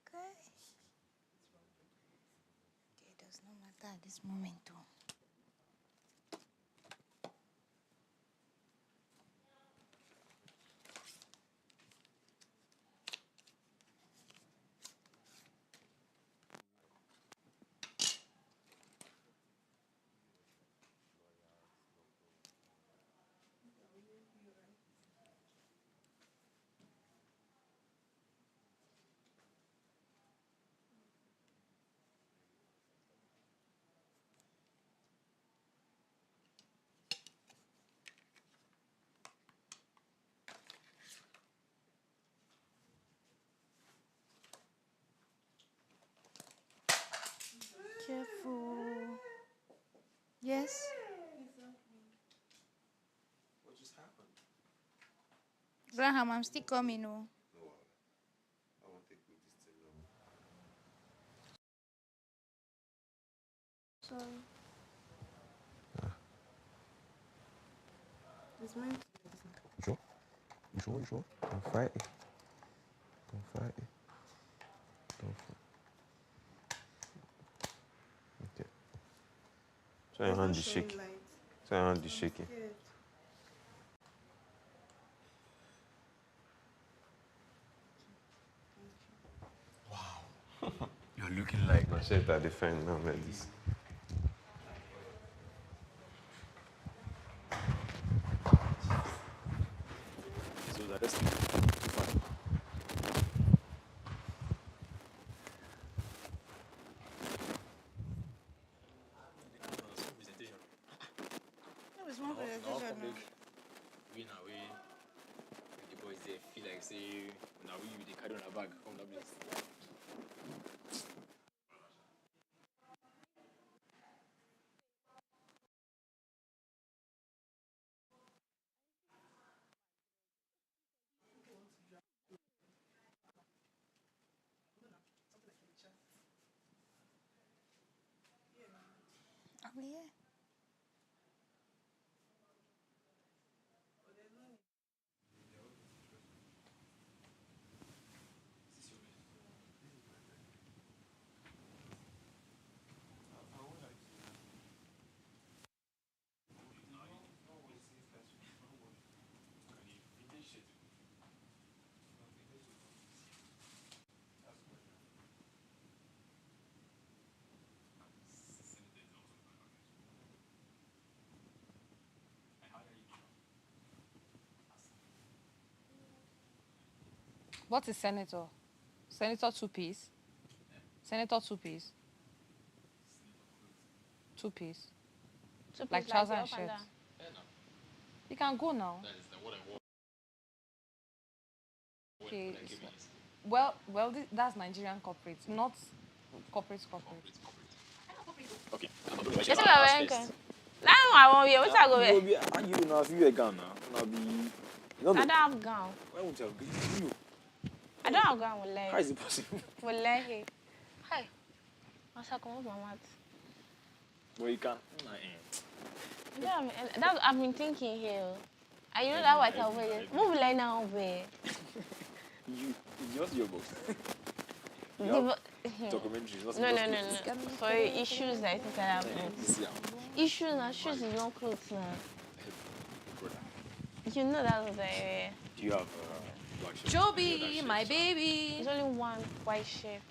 Okay. Okay, does not matter at this moment too. Careful. Yes. What just happened? Graham, I'm still coming. Oh. No, I won't take with this thing long. Sorry. It's mine. You sure? You sure? You sure? Don't fight it. Don't fight it. Don't fight. Okay. So your hand is shaking. So your hand is shaking. Wow. You're looking like my chef that defend now like this. So that is fine. No, it's one presentation. We now the boys they feel like say now we with the carry on a bag come that place. Oh, yeah. What is senator? Senator two-piece? Senator two-piece? Two-piece? Two-piece Like trousers the and up and shirt? down. You can go now. That is what I want. Okay. Well, that's Nigerian corporate, not corporate. Okay. Yes, I will. Now I want you. What I go wear? wear? You know, if you wear gown now, now be. I don't have gown. Why won't you? You. I don't have gown with leg. How is it possible? With leg. Hi. I shall come off my mat. Well, you can. Yeah, that's I've been thinking here. And you know that white over there. Move like now over. It's just your book. Documentaries. No. For issues that I think I have. Issues and shoes is not clothes now. You know that was there. Do you have black shirt? Joby, my baby. There's only one white shirt.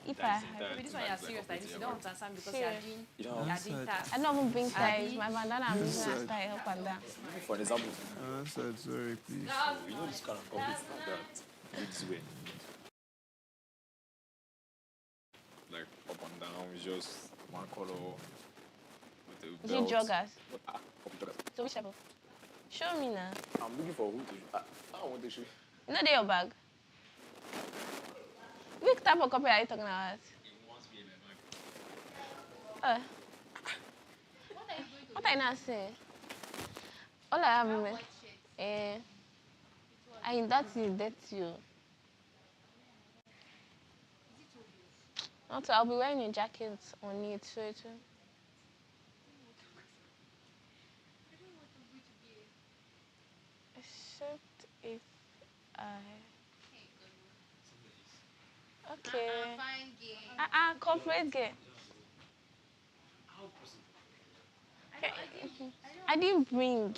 If I have. This one you're serious like this. You don't understand because you're doing that. I don't even bring ties. My bandana I'm using as tie up and down. For example. Sorry, please. So, you know this kind of complete that this way. Like up and down, it's just one color with the belt. Is it joggers? Joggers. So which type of? Show me now. I'm looking for who to show. I don't want to show you. You know your bag? Which type of copy are you talking about? It wants to be in my bag. What are you not saying? All I have is and that's you. Also, I'll be wearing a jacket on it too. Except if I. Okay. Corporate girl. I didn't bring.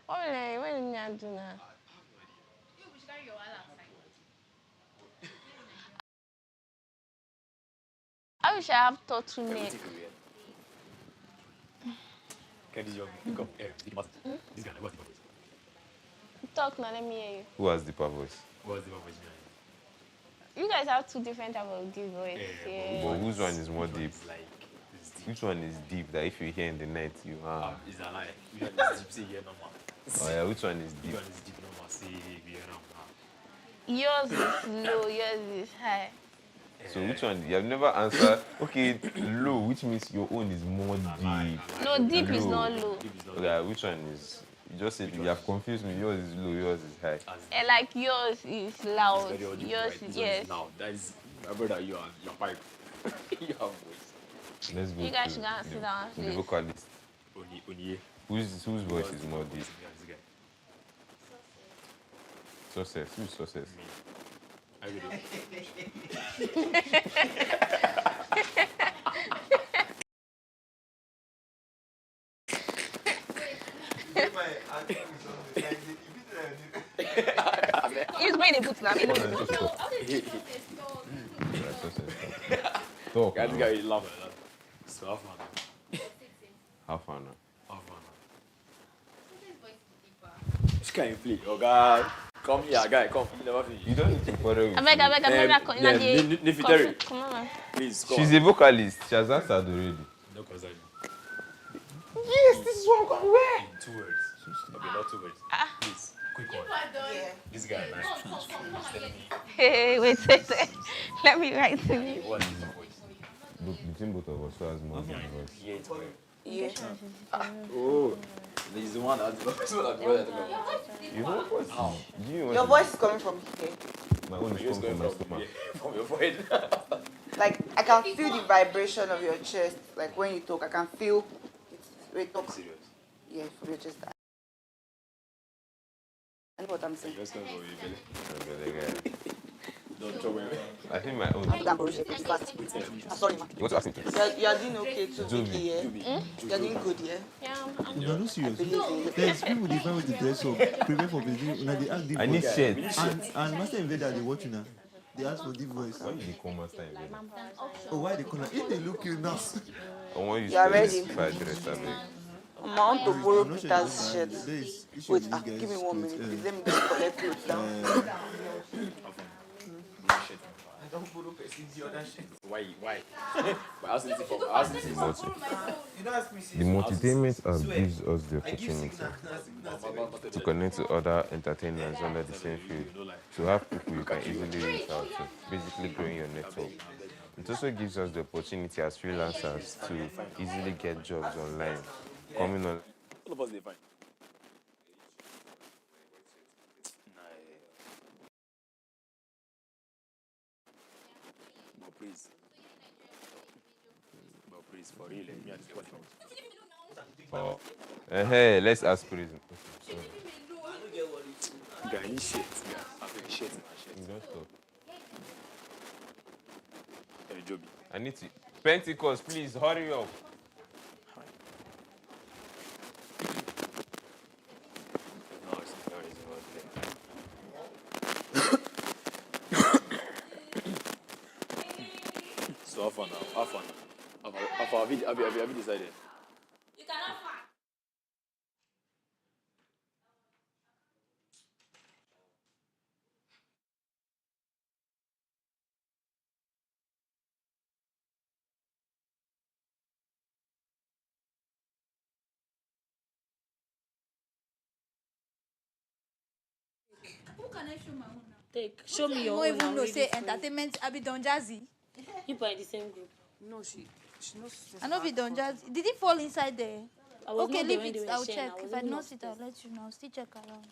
What did I do now? I wish I have turtleneck. This guy, what's the purpose? Talk now, let me hear you. Who has deeper voice? What's the purpose behind You guys have two different types of deep voice. Yeah. But whose one is more deep? Like, Which one is deep that if you hear in the night, you it's a lie. Which one is deep? Say here normal. Oh yeah, which one is Which deep? one is deep normal? Say here normal. Yours is low, yours is high. So which one? You have never answered. Okay, low, which means your own is more deep. No, deep is not low. Okay, which one is? You just said you have confused me. Yours is low, yours is high. Like yours is loud. Very audible, Yours, right? This yes. one is loud. That is, my brother, you are pipe. You have voice. Let's go You guys to should go and sit down, the please. vocalist. Oni. Whose voice is more deep? This guy. Success. Who's success? I will. He's going to put now. Talk. This guy is laughing. So half an hour. Half an hour. Half an hour. This guy play. Oh God. Come here, guy. Come. You never finish. You don't need to bother with me. Come on. Please, come. She's a vocalist. She has answered already. No concern. Yes, this is what I'm going to wear. In 2 words. Okay, not 2 words. Please, quick one. Yeah. This guy, nice. Hey, wait. Let me write to you. What is your voice? Look, between both of us, who has more than voice? Yeah, it's well. Yeah. Oh, he's the one that's the voice. You know what? How? Your voice is coming from here. My own is coming from my stomach. From your forehead. Like, I can feel the vibration of your chest. Like, when you talk, I can feel it. Talk. Serious? Yeah, from your chest. I know what I'm saying. Just come from your belly. belly. Don't throw away. I think my own. I'm sorry, ma. You want to ask me? You're doing okay too, Vicky, yeah? You're doing good, yeah? Yeah, You are not serious. I believe in you. There's people they find with the dress up, prepare for business. Now they ask deep I need voice. shit. And Master Invader, they watch you now. They ask for deep voice. Why you call Master Invader? Oh, why they call her? If they look you now. I want you You are to ready? specify dress, I beg. I want to borrow I'm not sure Peter's you shirt. know, there is issue Wait, with these guys. give me 1 minute. with, Please, let me just collect clothes down. I don't borrow the other shit. Why? But I was listening for. The multi-tainment app gives us the opportunity to connect to other entertainers under the same field, to have people you can easily reach out to, basically growing your network. It also gives us the opportunity as freelancers to easily get jobs online, coming on. All of us, they fine. But please, for real, me and what Oh, hey, let's ask prison. Guy, I need shit. Yeah, I have shit in my shit. Don't stop. Hey, Joby. I need to. Pentecost, please hurry up. So, have fun now. Have fun. Have you decided? You cannot find. Who can I show my own now? Take. Show me your No own. even I'm know ready say for you. entertainment I be Don Jazzy. You are in the same group. No, she knows. I know be Don Jazzy. Did it fall inside there? I was Okay, not there leave when they it. were I'll sharing. check. I was If I even don't see it, I'll upstairs. let you know. I'll still check around.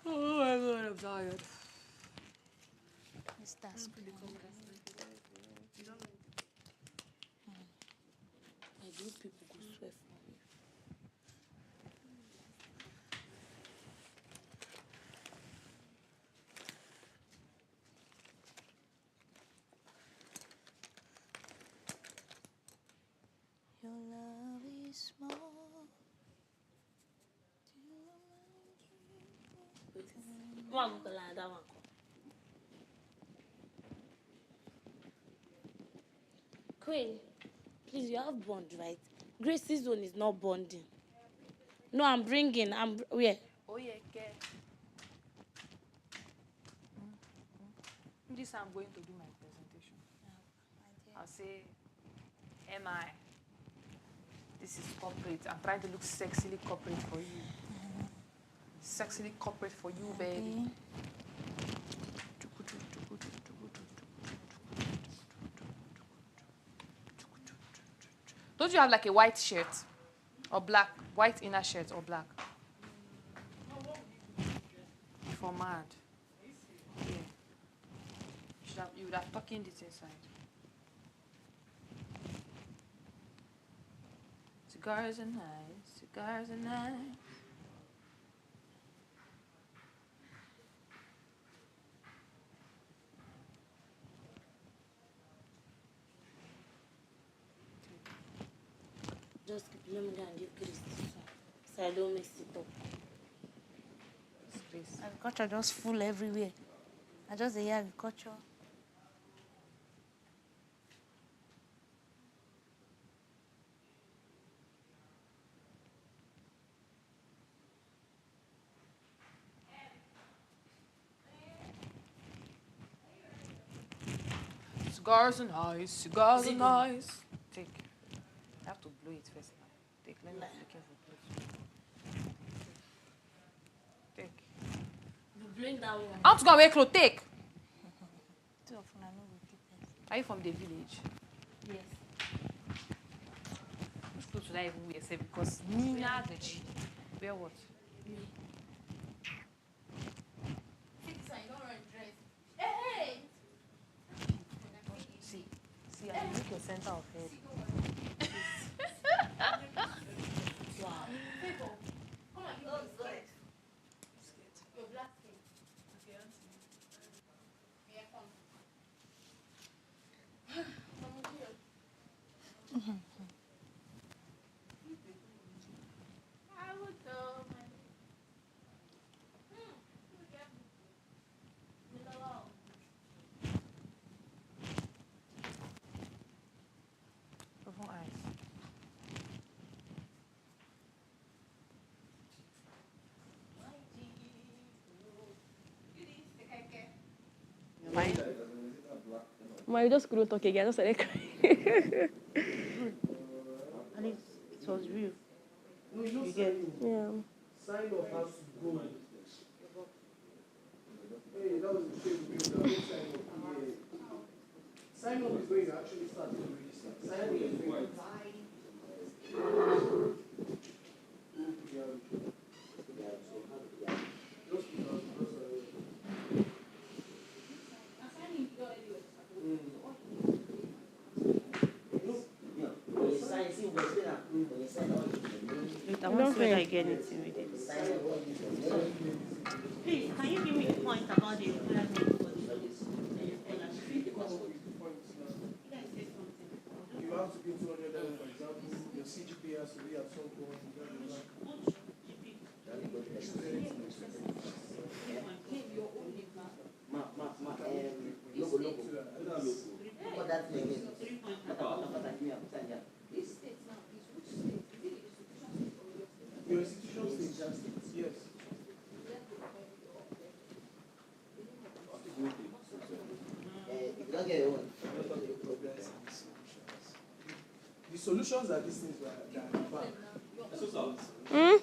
Oh my god, I'm tired. Let's task. You people go swear for me. Your love is small. One go like that one. Queen, please, you have bond, right? Grace's zone is not bonding. No, I'm bringing. Where? Oh, yeah, okay. This I'm going to do my presentation. I'll say, MI. This is corporate. I'm trying to look sexily corporate for you. Sexily corporate for you, baby. Don't you have like a white shirt or black? White inner shirt or black? For mad. Yeah. You would have tucking this inside. Cigars are nice. Cigars are nice. Just keep let me go and give Grace this one, so I don't mess it up. Agriculture just full everywhere. I just hear agriculture. Cigars are nice. Cigars are nice. Take. I have to blow it first. Take. Let me be looking for clothes. Take. You blowing that one. I want to go and wear clothes. Take. Two of them, I know we keep it. Are you from the village? Yes. Which clothes should I even wear? Say because me now the G. Wear what? Me. See, I make your center of head. Wow. Come on, give me skirt. Your black skin. Okay, yeah, come. I would go, man. Open eyes. You just couldn't talk again. I just started crying. And it was real. You get Yeah. Sign off has to go. Hey, that was the thing. Sign off is going to actually start to register. Sign off is going I want to see whether I get anything with it. Please, can you give me the point about the requirement for the You have to be 200 level, for example, your CGPA has to be at some point. Your institution states, yes. The solutions are these things that are Hmm?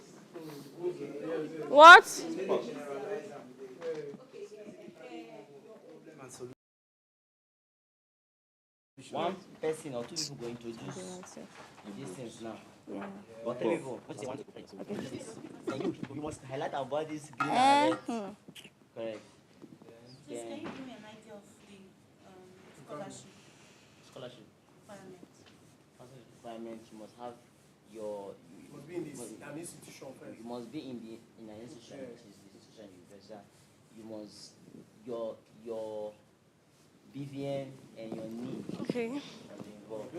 What? One person or two people go introduce these things now. Yeah. But three people, what they want to protect. Okay. Then you must highlight our bodies green and red. Correct. Please, can you give me an idea of the scholarship Scholarship. requirement? assignment, you must have your. You must be in an institution first. You must be in an institution, which is the institution university. You must your BVN and your NIM. Okay.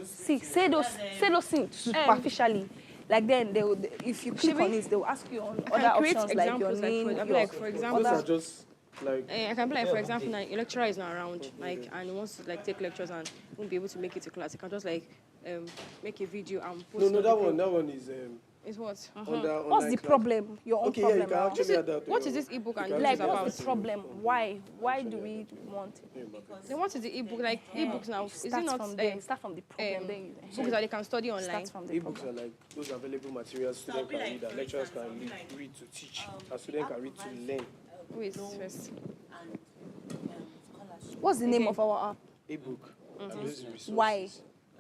See, say those things superficially. Like then, they will, if you click on it, they will ask you on other options like your name. Like for example, those are just like. I can be like, for example, like your lecturer is not around, like, and he wants to like take lectures and won't be able to make it to class. You can just like make a video and post. No, that one is. Is what? What's the problem? Your own problem. Yeah, you can actually add that. What is this ebook and like about? What's the problem? Why do we want it? Then what is the ebook? Like ebooks now, is it not start from the problem? Then books that they can study online. Start from the ebooks are like those available materials students can read, that lecturers can read to teach, a student can read to learn. Who is first? What's the name of our app? Ebook. Why?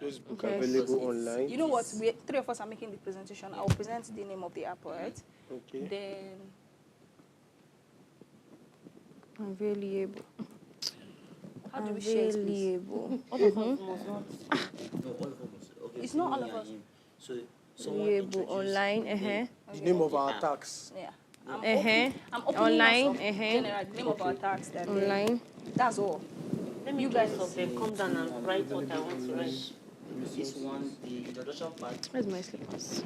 Those books are available online. You know what? Three of us are making the presentation. I'll present the name of the app, right? Okay. Then Available. How do we share it, please? All of us must not. No, all of us. Okay. It's not all of us. So Available online. The name of our tax. Yeah. I'm opening online. General, the name of our tax. Then Online. That's all. Let me guys up there, come down and write what I want to write. This one, the introduction part. Where's my slippers?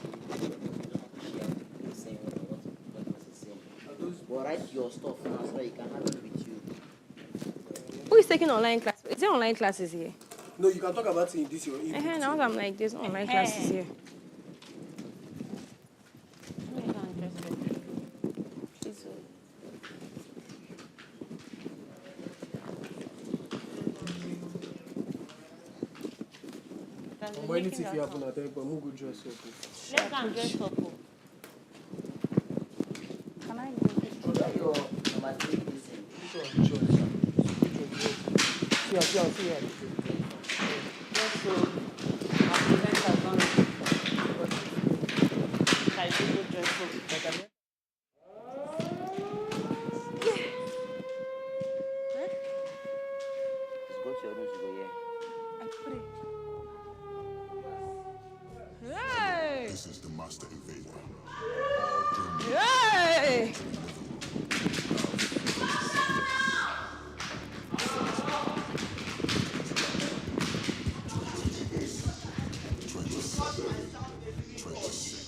But write your stuff now so that you can have it with you. Who is taking online class? Is there online classes here? No, you can talk about it in this your ebook. Now I'm like, there's online classes here. Or anything if you happen at them, but move good dress up. Let's go and dress up. Can I Your number 3 listen. See. Yes, so our presenter is on it. I do go dress up. Go to your room to go here. I put it. Hey! This is the Master Invader. Hey!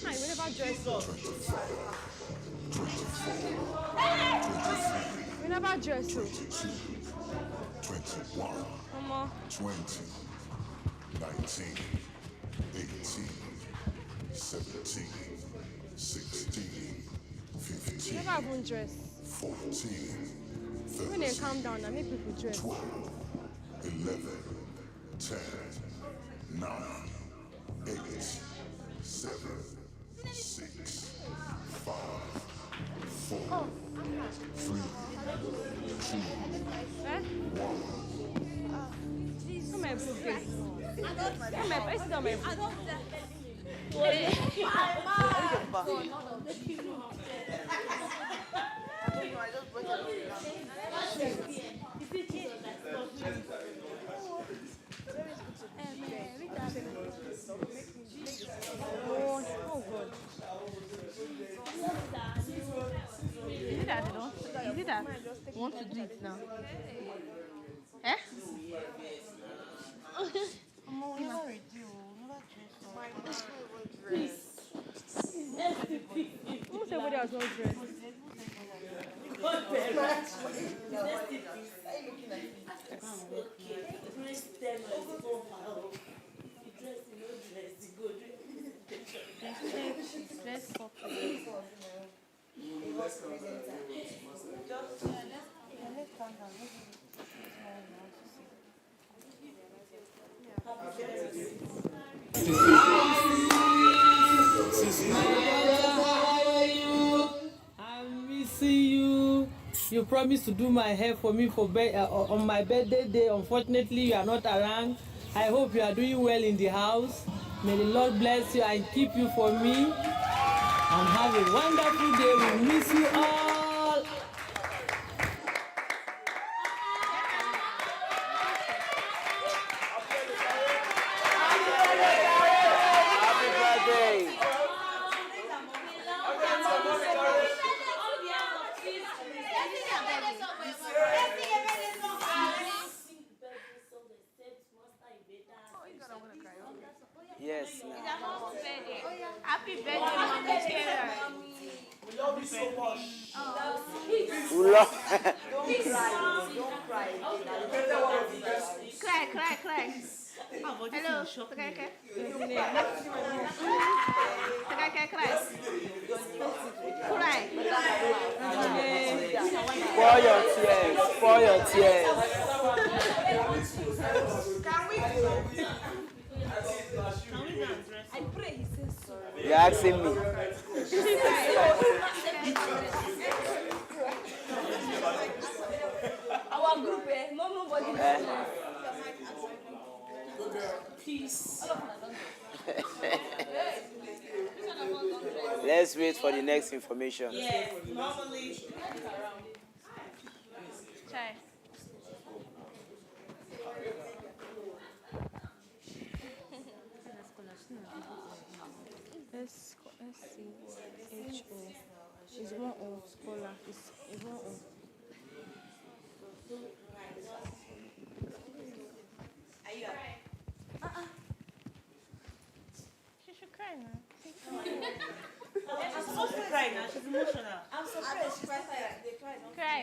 Hi, we never dress up. We never dress up. 21, Come on. 20, 19, 18, 17, 16, 15, You never even dress. 14, When they 13, calm down and make people dress. 12, 11, 10, 9, 8, 7, 6, 5, 4, 3, 2, Eh? 1. Come here, put this. Come here, place it on my foot. Oh, good. Is it that they don't? Is it that you want to do it now? Eh? Who said everybody has no dress? I'm missing you. You promised to do my hair for me for on my birthday day. Unfortunately, you are not around. I hope you are doing well in the house. May the Lord bless you and keep you for me. And have a wonderful day. We miss you all. Yes, It's now. a mom's birthday. Happy birthday, Mommy Taylor. We love you so much. We love. Don't cry. Don't cry. Cry. Hello. Okay. Cry. Pour your tears. Pour your tears. I pray he says so. You're asking me. Our group, nobody. Peace. Let's wait for the next information. Yes, normally. Chai. SCHO is one of scholar. Is one of. Are you She should cry now. She's supposed to cry now. She's emotional. I'm surprised. She's crying. They cry. Cry.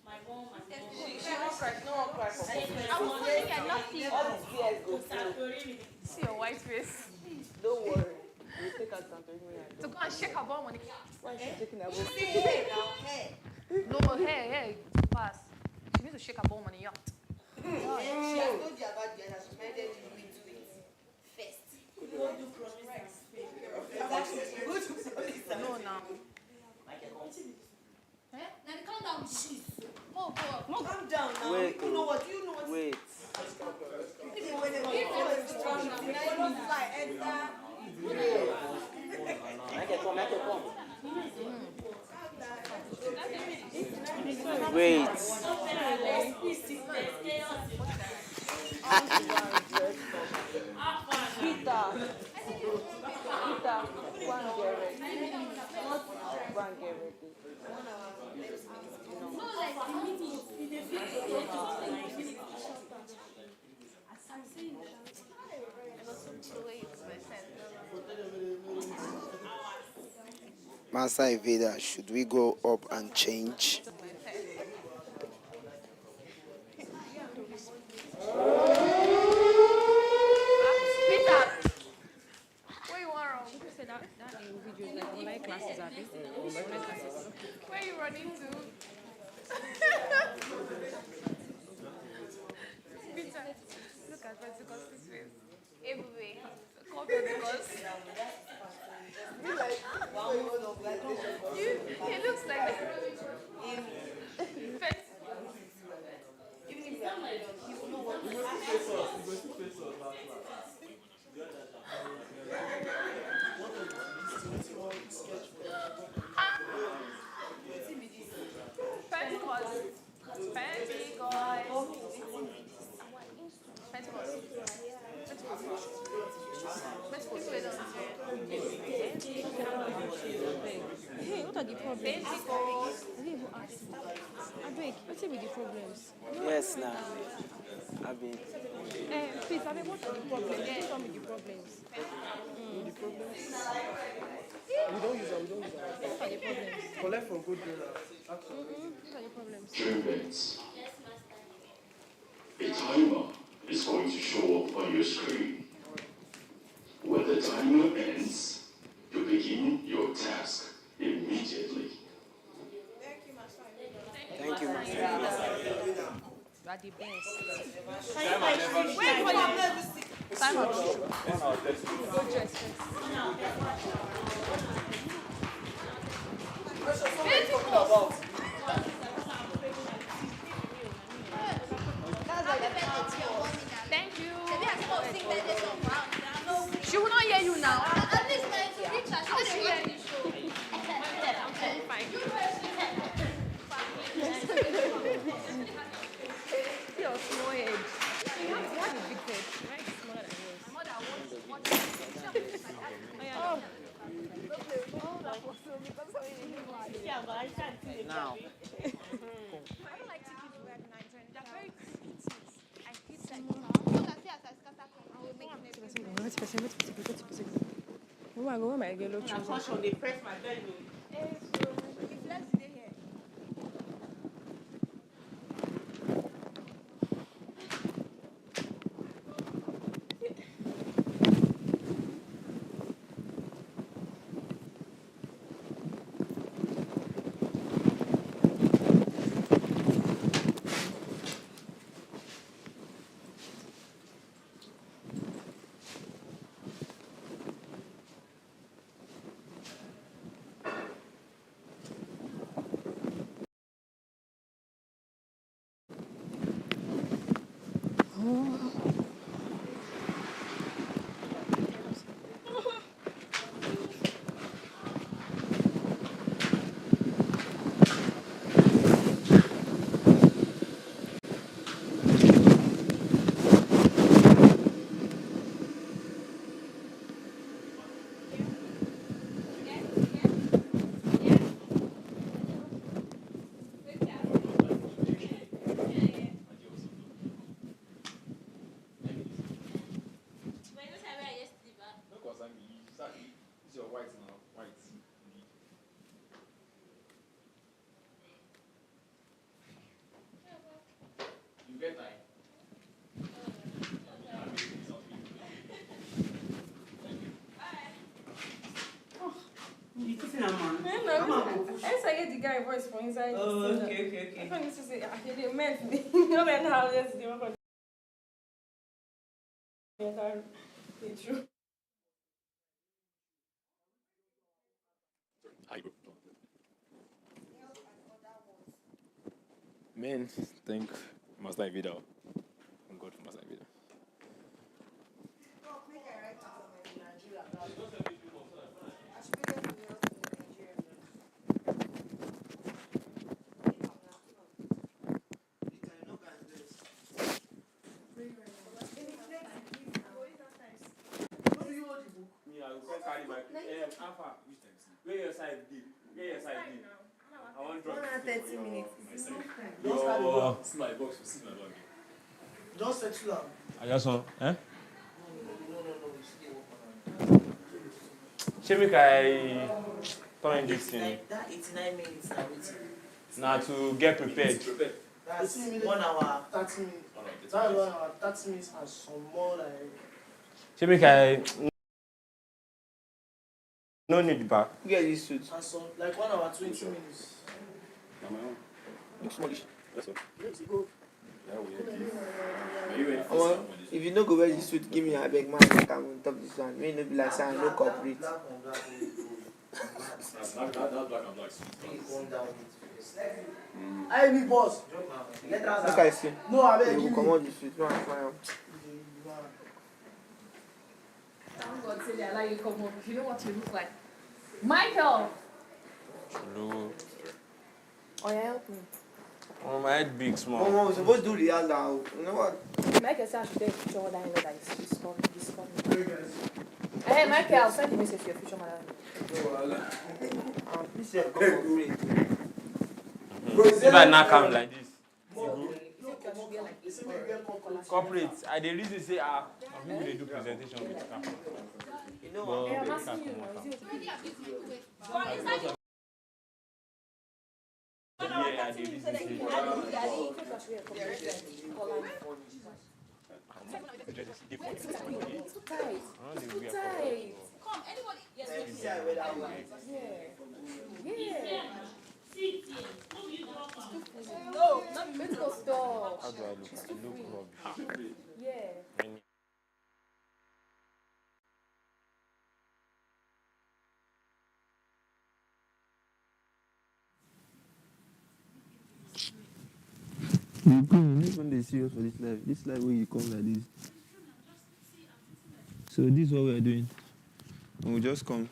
My mom and mom. She won't cry. No one cry for I was telling you, nothing. all the tears go through. See your white face. Don't worry. We'll take her Santorini. To go and shake her bum on the Why is she taking her bum? No, hair, pass. She needs to shake her bum on the yacht. She has told you about the other. She reminded you to do it first. Could you not do promise? No, now. Now calm down, jeez. Oh, calm down now. Wait. You know what? You know what? Wait. Wait. Peter, go and get ready. Go and get ready. Master Evada, should we go up and change? Online classes, are they? Online classes. Where are you running to? Peter, look at Pentecoste's face. Everywhere. Call Pentecost. He looks like Hey, what are the problems? I didn't even ask you. Abeg, what will be the problems? Yes, now. I've been. Please, Abeg, what are the problems? Tell me the problems. The problems? We don't use them. What are the problems? Collect from good donors. What are the problems? 3 minutes. A timer is going to show up on your screen. When the timer ends, you begin your task immediately. Thank you, Master. You are the best. Wait for your nervous. Time out. Go dress first. Thank you. She will not hear you now. At least my teacher, she doesn't watch the show. See your small head. You have a big head. Right? Smaller than yours. Now, Oh my God, my yellow Caution, they press my bed. I get the guy voice from inside. Oh, okay. I can't used to say, I did it meant me. No matter how yesterday, I'm true. Men think must I video. Thank God for must I video. Where your side did? Where your side did? I want to 30 minutes. See my box. See my bag. Just settle down. I just want, eh? No. Shemik, I turn this thing. That 89 minutes now. Now to get prepared. That's 1 hour. 30 minutes. That's 1 hour, 30 minutes and some more like. Shemik, I no need back. Get this suit. And some like 1 hour 20 minutes. Looks smallish. That's all. Let's go. If you don't go wear this suit, give me a big man. I can on top this one. May not be like saying no corporate. That black and black I need boss. Look I see. No, I beg you. You Come on, this suit. No, I'm fine. Thank God say they allow you to come up. If you know what you look like. Michael! Hello. Oh, yeah, help me. Oh, my head big, small. Mama, we're supposed to do real now. You know what? Michael said I should take a picture of that I know that he's coming. Hey, Michael, I'll send a message to your future mother. This is a corporate. If I not come like this. Corporate. I the reason say people they do presentation with camera. You know what? I'm asking you. Yeah, the reason say. Too tight. Come, anybody. Yes, yeah. No, not medical stuff. How do I look? I look rubbish. Yeah. You go, when they serious for this life. This life where you come like this. So this is what we are doing. When we just come,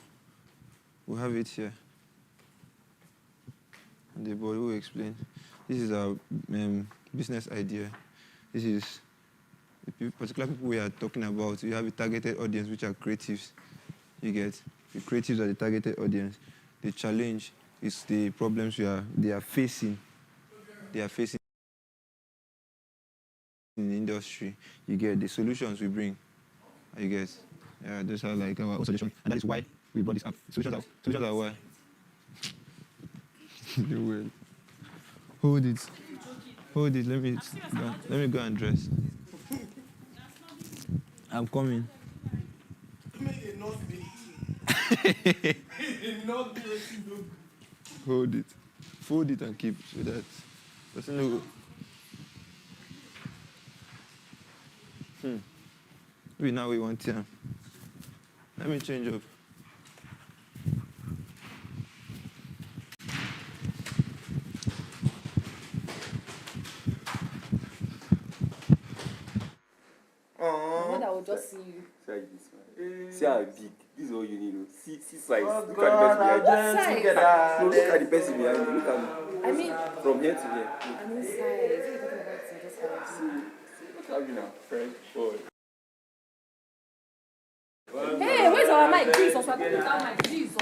we have it here. And the boy will explain. This is our business idea. This is the particular people we are talking about. We have a targeted audience, which are creatives. You get? The creatives are the targeted audience. The challenge is the problems they are facing. They are facing in the industry. You get the solutions we bring. You get? Yeah, those are like our solutions, and that is why we brought this up. Solutions are why. You will. Hold it. Hold it. Let me go and dress. I'm coming. Hold it. Fold it and keep so that person no. Now we want here. Let me change up. Mother will just see you. See how big. This is all you need. See size. Oh, Look at the person behind you. Size. No, look at the person behind you. Look at me. I mean, From here to here. I mean size. What are you talking about? Just size. Look at me now, French boy. Hey, where's our mic? Jesus, we're talking about mic. Jesus.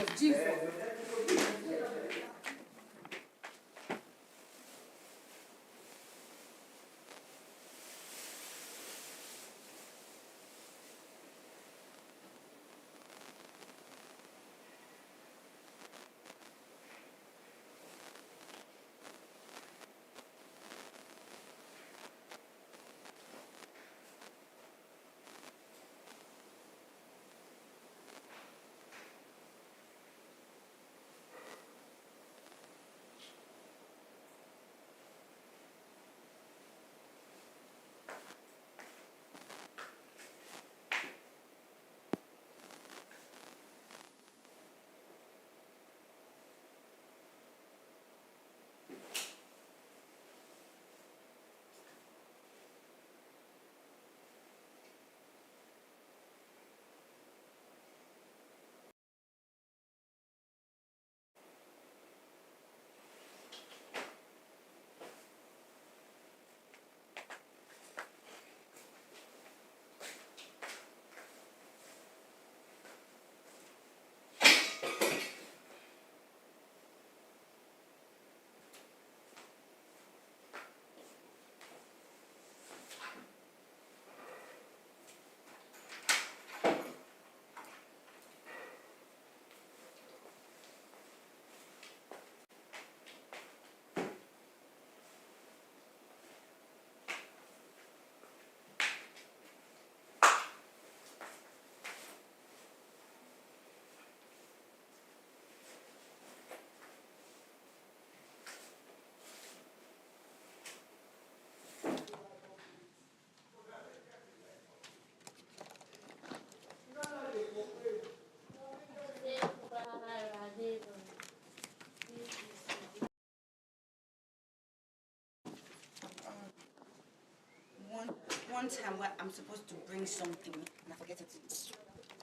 One time where I'm supposed to bring something and I forget it.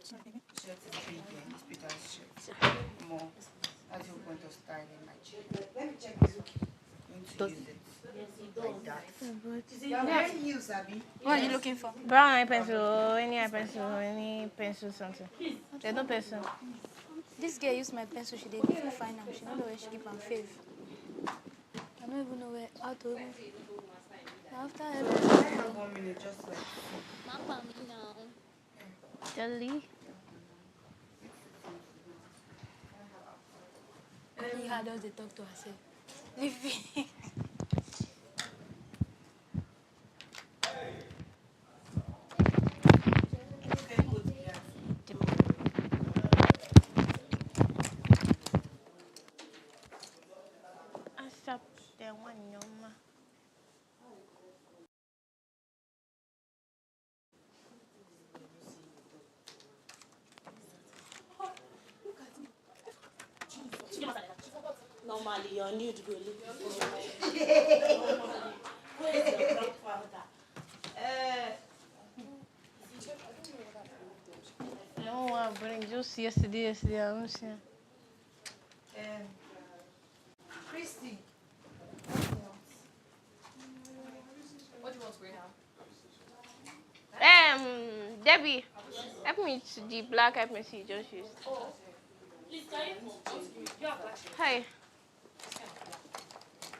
Something? Shirt is big, yeah. This Peter's shirt. More. That's the whole point of styling my shirt. Let me check this. I'm going to use it. Like that. Yeah, where do you use, Abby? What are you looking for? Brown eye pencil, any pencil, something. There's no pencil. This girl used my pencil. She didn't find them. She don't know where she keep her fave. I don't even know where. How to. After I have 1 minute, just like. Mama, now. Jelly. Only her does they talk to herself. Leave me. I stopped there one yoma. Normally, your nude go look No, I bring just yesterday, I don't see. Christy. What do you want to wear now? Debbie, help me to the black help me see just use. Please, can you Hi.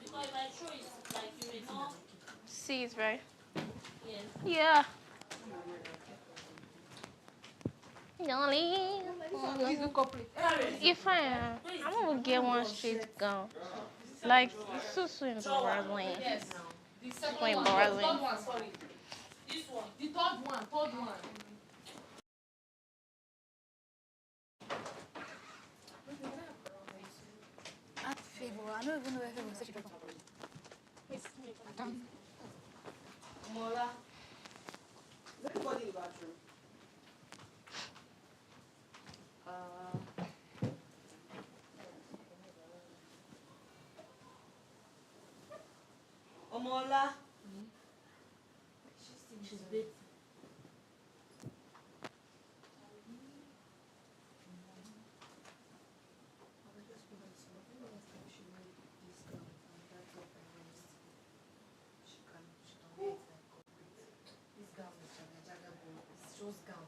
Because if I show it, like you will not. See it, right? Yes. Yeah. Darling. If I'm gonna get one straight gown. Like, it's so embarrassing. Yes. The So second one, the embarrassing. third one, sorry. This one, the third one. At favor, I don't even know where favor is such a favor. Mola. Is everybody in the bathroom? Omola. She's big. This gown is Jaga gown. It's just gown.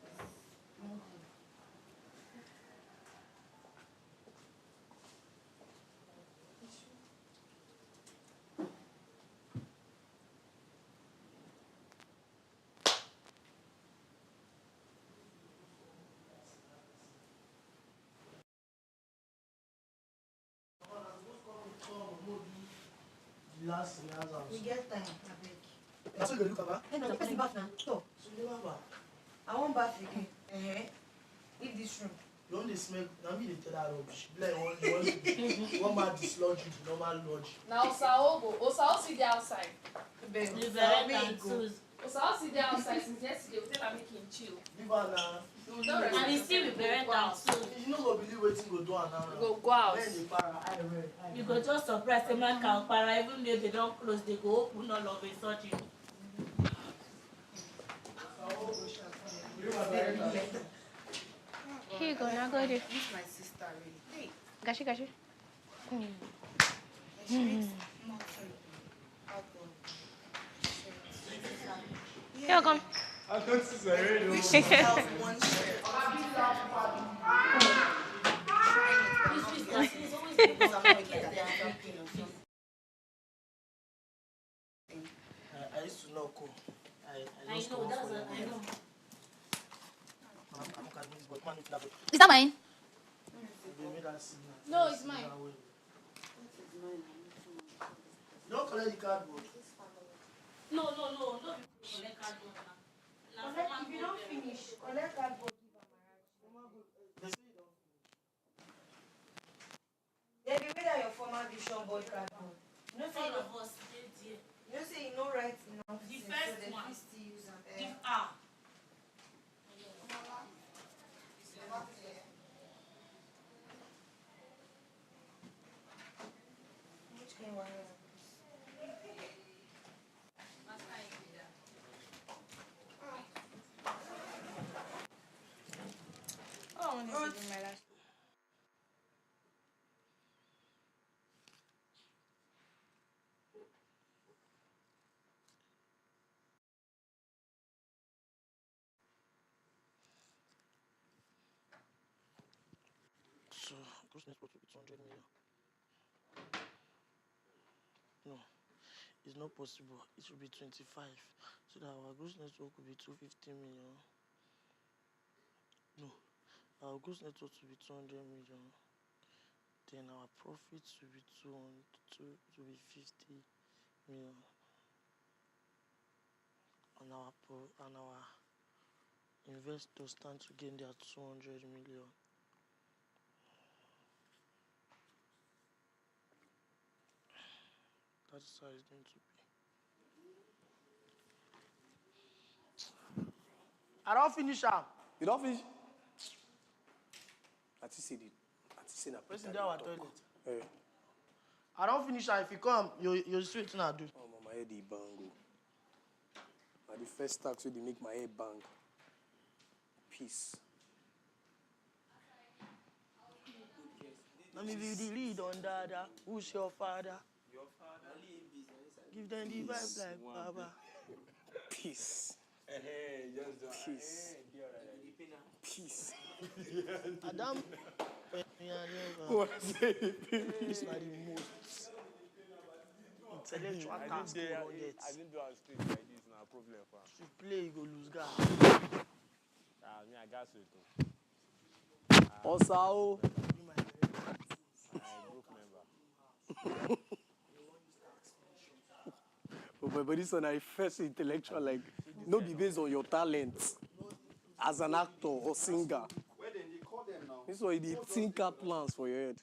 It's not good. Last year's house. We get time, I beg. That's what you look about. Hey, no, the person bath now. Stop. So you never bath. I want bath again. Leave this room. You only smell. Now me they tell that rubbish. Like one man dislodge you, the normal lodge. Now Osao go. Osao sit there outside. Babe, You better than Suze. Osao sit there outside since yesterday. We tell her make him chill. Leave her now. And he still be better than Suze. You know what believe wetin go do her now. Go out. When they para, I read. You go just surprise them like Kampara, even though they don't close, they go open all of a sudden. Here you go, now go there. This is my sister, really. Hey. Gashi. She makes not sorry. Here you come. I don't see already. We should have one shirt. I used to know cool. I know, that's what I know. Is that mine? No, it's mine. Don't collect the cardboard. No. Collect cardboard now. If you don't finish, collect cardboard. They be with your former vision board cardboard. You know, say All of us did here. you know, say you know right enough. The so first they one. fit still use them. Which kind one is Oh, I want to do my last. So, gross net worth will be 200 million. No, it's not possible. It should be 25. So that our gross net worth will be 250 million. No, our gross net worth will be 200 million. Then our profits will be 50 million. And our investors stand to gain their 200 million. That is how it's going to be. I don't finish am. You don't finish? I just say na person dey our toilet. Hey. I don't finish am. If you come, you see wetin I do. Oh, my head dey bang o. Na the first tax wey dey make my head bang. Peace. Let me be the lead on Dada. Who's your father? Your father. Give them the vibe like Baba. Peace. Peace. Peace. Adam. What say? This is not the most intellectual task we don't get. I didn't do a straight like this, no problem. If you play, you go lose guard. Me, I got you too. Osao. But this one, I first intellectual, like, no be based on your talent as an actor or singer. Where then they call them now? This one, they think out plans for your head.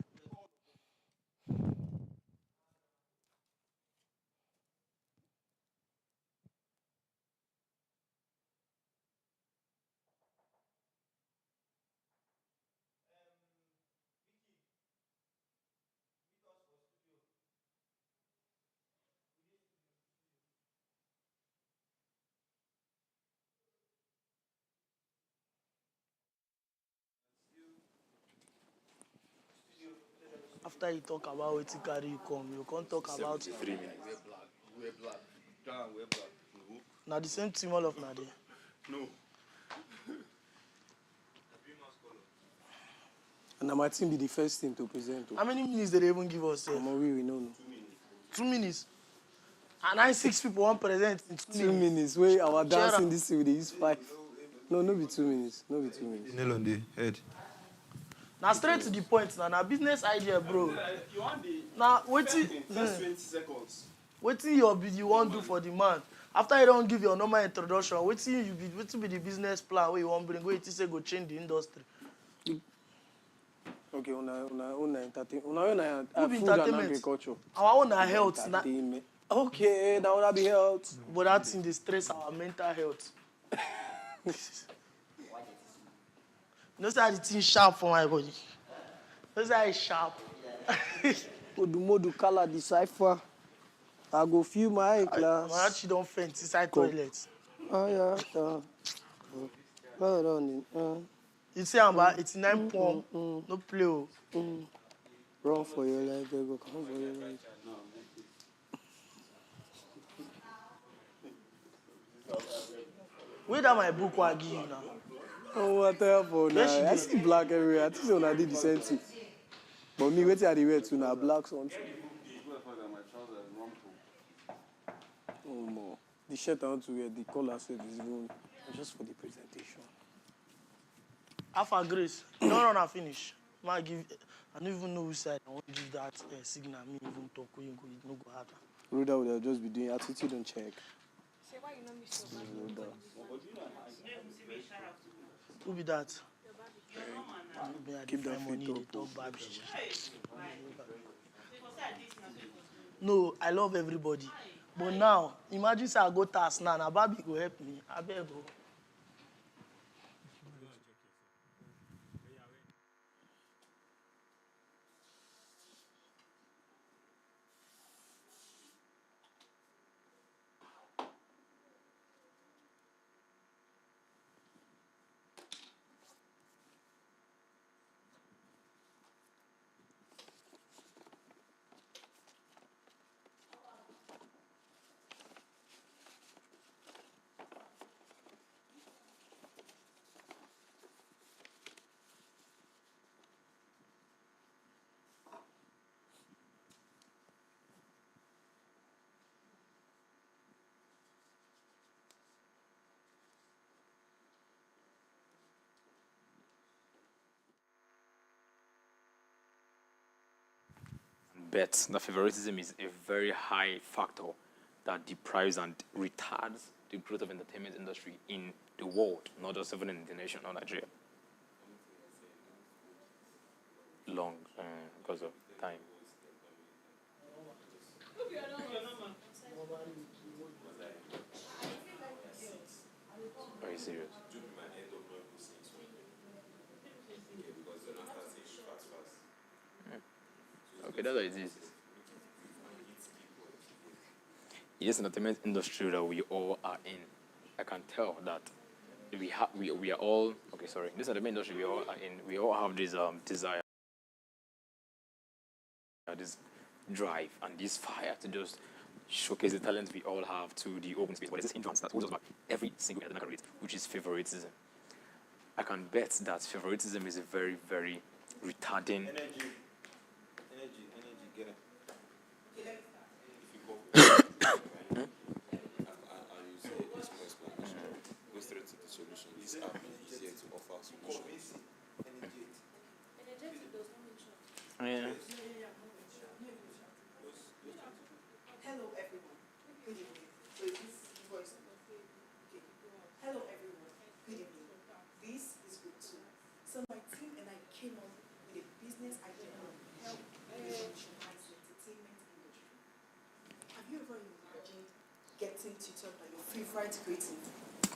After you talk about what you carry you come, you can't talk about 73 minutes. We're black. We're black. now the same team all of now there. No. And now my team be the first team to present. How many minutes did they even give us? We know. 2 minutes. And I 6 people want present in 2 minutes. Wait, our dancing this week, they use 5. No be 2 minutes. No be 2 minutes. Nail on the head. Now straight to the point now. Now business idea, bro. You want the Now wait till first 20 seconds. wait till you want do for the man. After you don't give your normal introduction, wait till be the business plan where you want bring. Wait till say go change the industry. Okay, una entertainment. Una Who be food and entertainment? agriculture. Our own are health. Entertainment. Okay, that would be health. But that thing they stress our mental health. No say the thing sharp for my body. No say it's sharp. Odumodu color decipher. I go fill my class. My actually don't faint inside toilet. Oh yeah. Hold on. You say I'm about 89 pump. No play. Run for your life, go come for your life. Where that my book will give you now? Oh, what hell now? I see black everywhere. I think I did the same thing. But me, wait till I wear to now black something. Oh, more. The shirt I want to wear, the color set is even just for the presentation. Alpha Grace, don't run and finish. I don't even know which side I want to give that signal. Me even talk when you go, it no go harder. Ruda would have just be doing attitude and check. Say why you know me so Ruda. Who be that? Keep that money, fit they up. talk bad shit. No, I love everybody. But now, imagine say I go task now, and Baby go help me. I beg go. Bet that favoritism is a very high factor that deprives and retards the growth of entertainment industry in the world, not just even in the nation or Nigeria. Long, because of time. Very serious. Okay, that's what it is. Yes, entertainment industry that we all are in. I can tell that we are all okay. Sorry, this entertainment industry we all are in. We all have this desire, this drive, and this fire to just showcase the talent we all have to the open space. But there's this influence that holds us back every single entertainment career, which is favoritism. I can bet that favoritism is a very, very retarding. Energy, get it. And you say it's more explanation. Go straight to the solution. This app is here to offer convincing energetic. Energetic does not mean short. Yeah. Hello everyone. Good evening. So is this voice? Okay. Hello everyone. Good evening. This is group 2. So my team and I came up with a business idea that will help revolutionize the entertainment industry. Have you ever imagined getting tutored by your favorite creative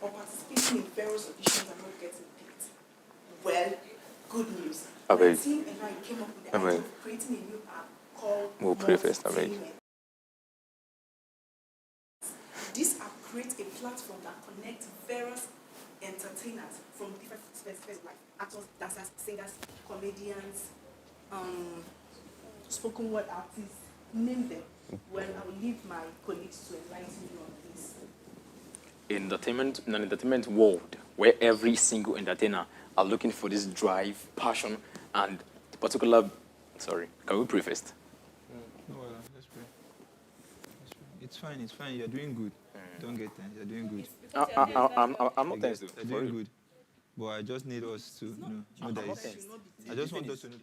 or participating in various auditions and not getting picked? Well, good news. My team and I came up with the idea of creating a new app called edutainment. This app creates a platform that connects various entertainers from different spheres of life: actors, dancers, singers, comedians, spoken word artists, name them. Well, I will leave my colleagues to enlighten you on this. In an entertainment world where every single entertainer are looking for this drive, passion, and particular. Sorry, can we pray first? No, let's pray. It's fine. It's fine. You're doing good. Don't get tense. You're doing good. I'm not tense. You're doing good. But I just need us to know that it's. I just want us to know.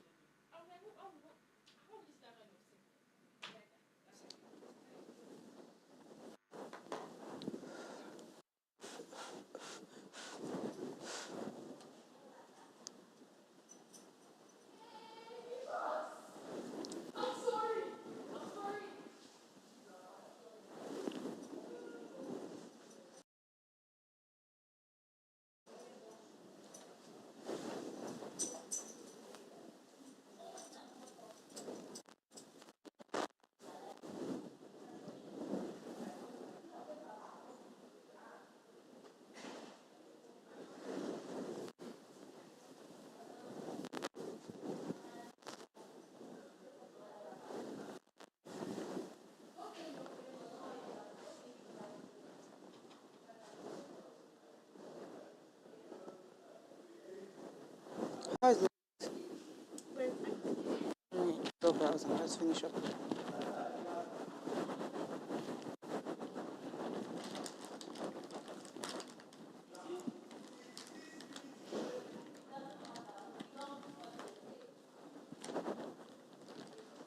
How is it? Go browse and let's finish up.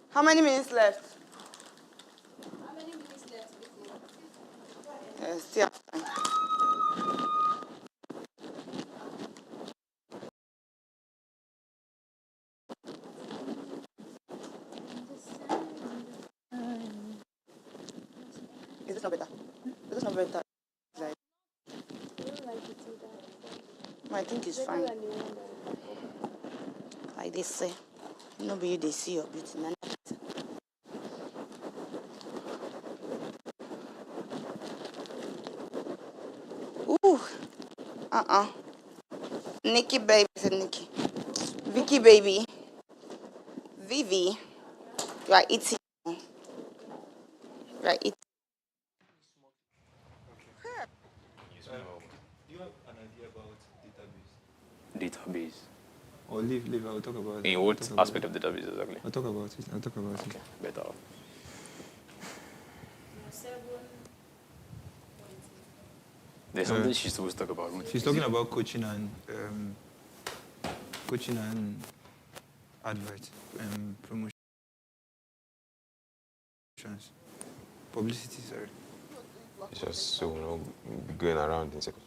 How many minutes left? How many minutes left? Still have time. Is this not better? Is this not better? Like, I don't like it either. I think it's fine. Like they say, nobody they see your beauty. Man. Ooh. Nikki baby, said Nikki. Vicky baby. Vivi. You are eating. You are eating. Do you have an idea about database? Database. Or leave. I'll talk about it. In what aspect of database exactly? I'll talk about it. Okay, better. There's something she's supposed to talk about. She's talking about coaching and advert promotions, publicity. Sorry. It's just so going around in circles.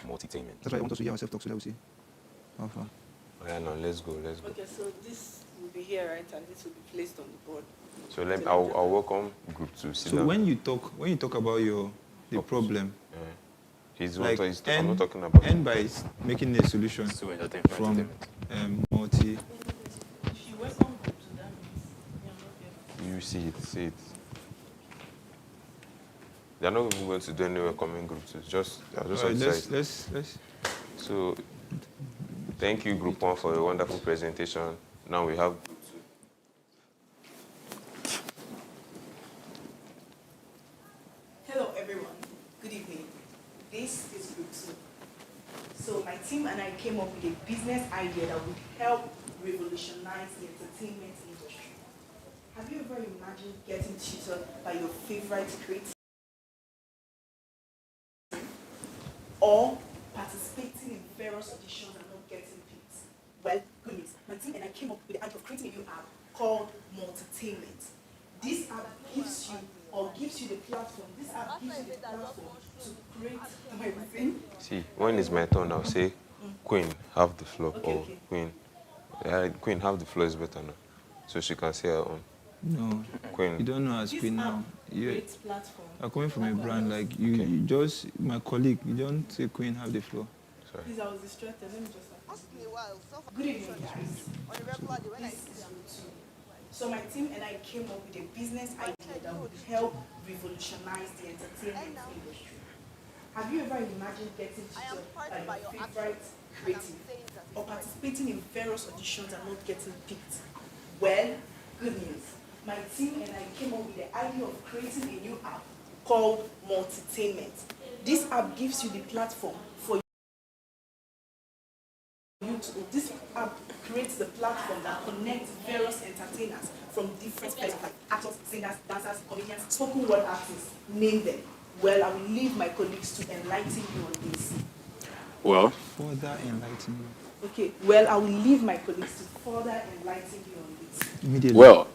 Multi-tainment. That's why I want us to hear ourselves talk so that we see how far. Yeah, no, let's go. Okay, so this will be here, right? And this will be placed on the board. So I'll welcome group 2. So when you talk about the problem, I'm not talking about. End by making a solution from multi. You see it. They're not even going to do any welcoming group 2. Let's. So, thank you, Group 1, for a wonderful presentation. Now we have Group 2. Hello, everyone. Good evening. This is Group 2. So my team and I came up with a business idea that would help revolutionize the entertainment industry. Have you ever imagined getting tutored by your favorite creator? Or participating in various auditions and not getting called Multitainment. This app gives you the platform. This app gives you the platform to create. Am I reading? See, when it's my turn, I'll say, Queen, have the floor. Okay, or okay. Queen, have the floor is better now. So she can say her own. No, Queen. you don't know as This Queen app now. Yeah. creates platform. I'm coming from a brand like you just my colleague. You don't say Queen have the floor. Sorry. Please, I was distracted. Let me just ask me a while. Good evening, guys. On a regular day, when I see you. So my team and I came up with a business idea that would help revolutionize the entertainment industry. Have you ever imagined getting to your favorite creative or participating in various auditions and not getting picked? Well, good news. My team and I came up with the idea of creating a new app called Multitainment. This app gives you the platform for you to. This app creates the platform that connects various entertainers from different spheres like actors, singers, dancers, comedians, spoken word artists, name them. Well, I will leave my colleagues to enlighten you on this. Well, further enlighten you. Okay, well, I will leave my colleagues to further enlighten you on this. Immediately. Well,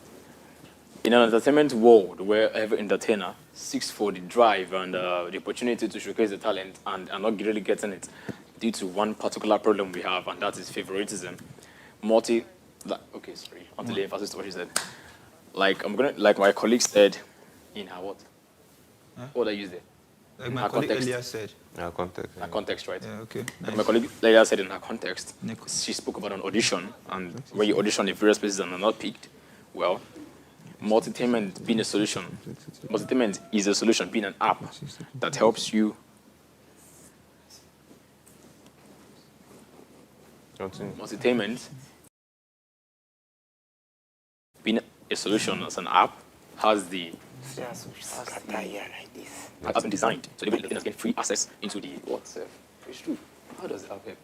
in an entertainment world where every entertainer seeks for the drive and the opportunity to showcase the talent and are not really getting it due to one particular problem we have, and that is favoritism. Okay, sorry, I want to lay emphasis to what she said. Like my colleague said in her what? Huh? What did I use there? Like my colleague earlier said. Her context. Her context, right? Yeah, okay. Like my colleague earlier said in her context, she spoke about an audition, and when you audition in various places and are not picked, well, Multitainment being a solution. Multitainment is a solution, being an app that helps you. Multitainment being a solution as an app has been designed so everybody can get free access into the WhatsApp. It's true. How does the app help?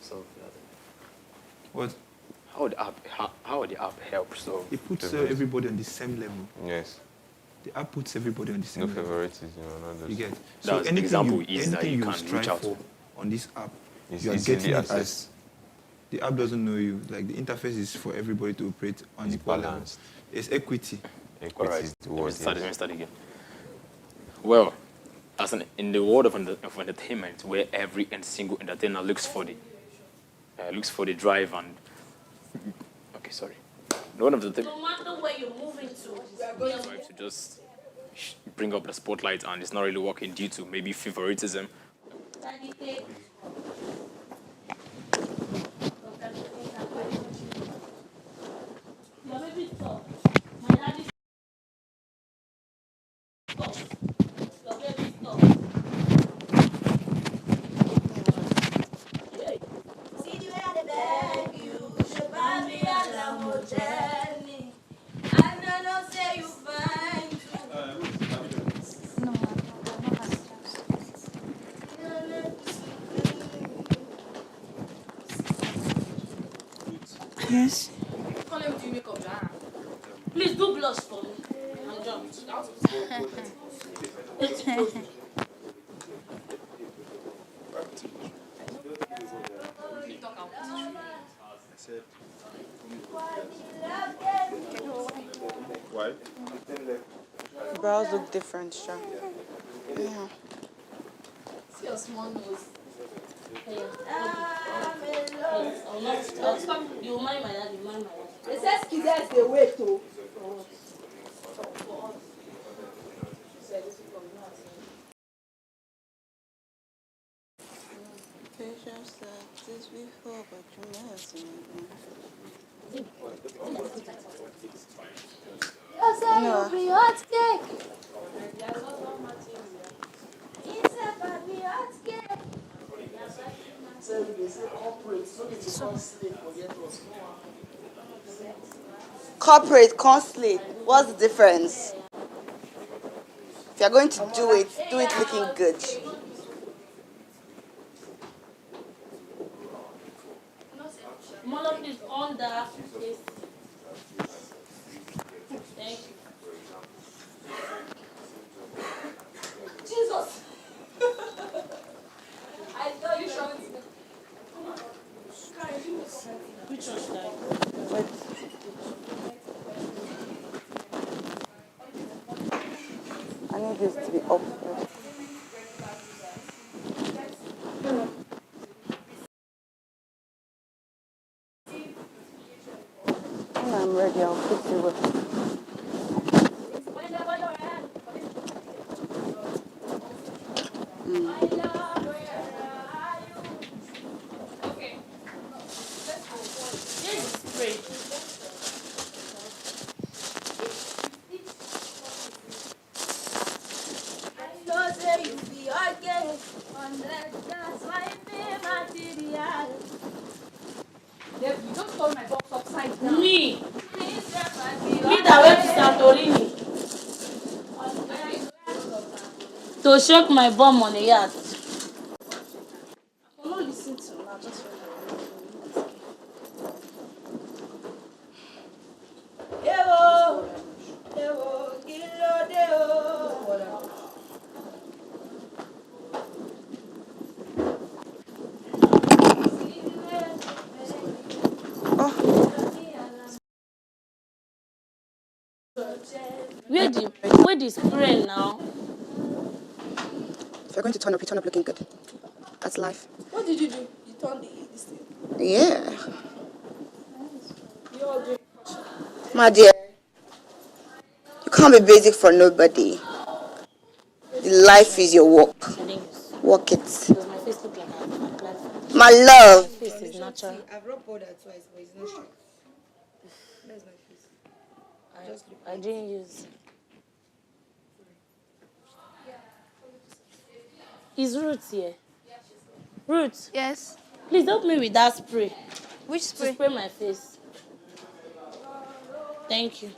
So what? How the app help? So it puts everybody on the same level. Yes. The app puts everybody on the same level. No favoritism, You get. So anything you strive for on this app, you are getting it as. The app doesn't know you. Like the interface is for everybody to operate on equal levels. It's equity. Equity is the word. Let me start again. Well, in the world of entertainment, where every single entertainer looks for the drive and one of the things. No matter where you're moving to, Drive to just bring up the spotlight, and it's not really working due to maybe favoritism. Yes. Please do blush for me. I'm jumped. Why? Brows look different, sure. Yeah. See your small nose. You mind my dad, you mind my dad. It says kids they wait to. Patience this before, but you never see me. You say you be hot cake. It's about the hot cake. Corporate, consulate, what's the difference? If you're going to do it looking good. Molo, please, on the this. Thank you. Jesus! I thought you showed me. Which one should I? I'm ready. I'll fix it well. Okay. Here's the spray. I know say you be okay. That's why be material. You just hold my box upside down. Me that went to Santorini to shock my bum on the yacht. I'm not listening to now. Just Where the spray now? If you're going to turn up, you turn up looking good. That's life. what did you do? You turned this thing. Yeah. You all do. My dear, you can't be basic for nobody. The life is your work. Work it. Does my face look like I applied for? My love. My face is natural. I've rubbed powder twice, but it's not straight. That's my face. I didn't use. Is Ruth here? Ruth? Yes. Please help me with that spray. Which spray? To spray my face. Thank you.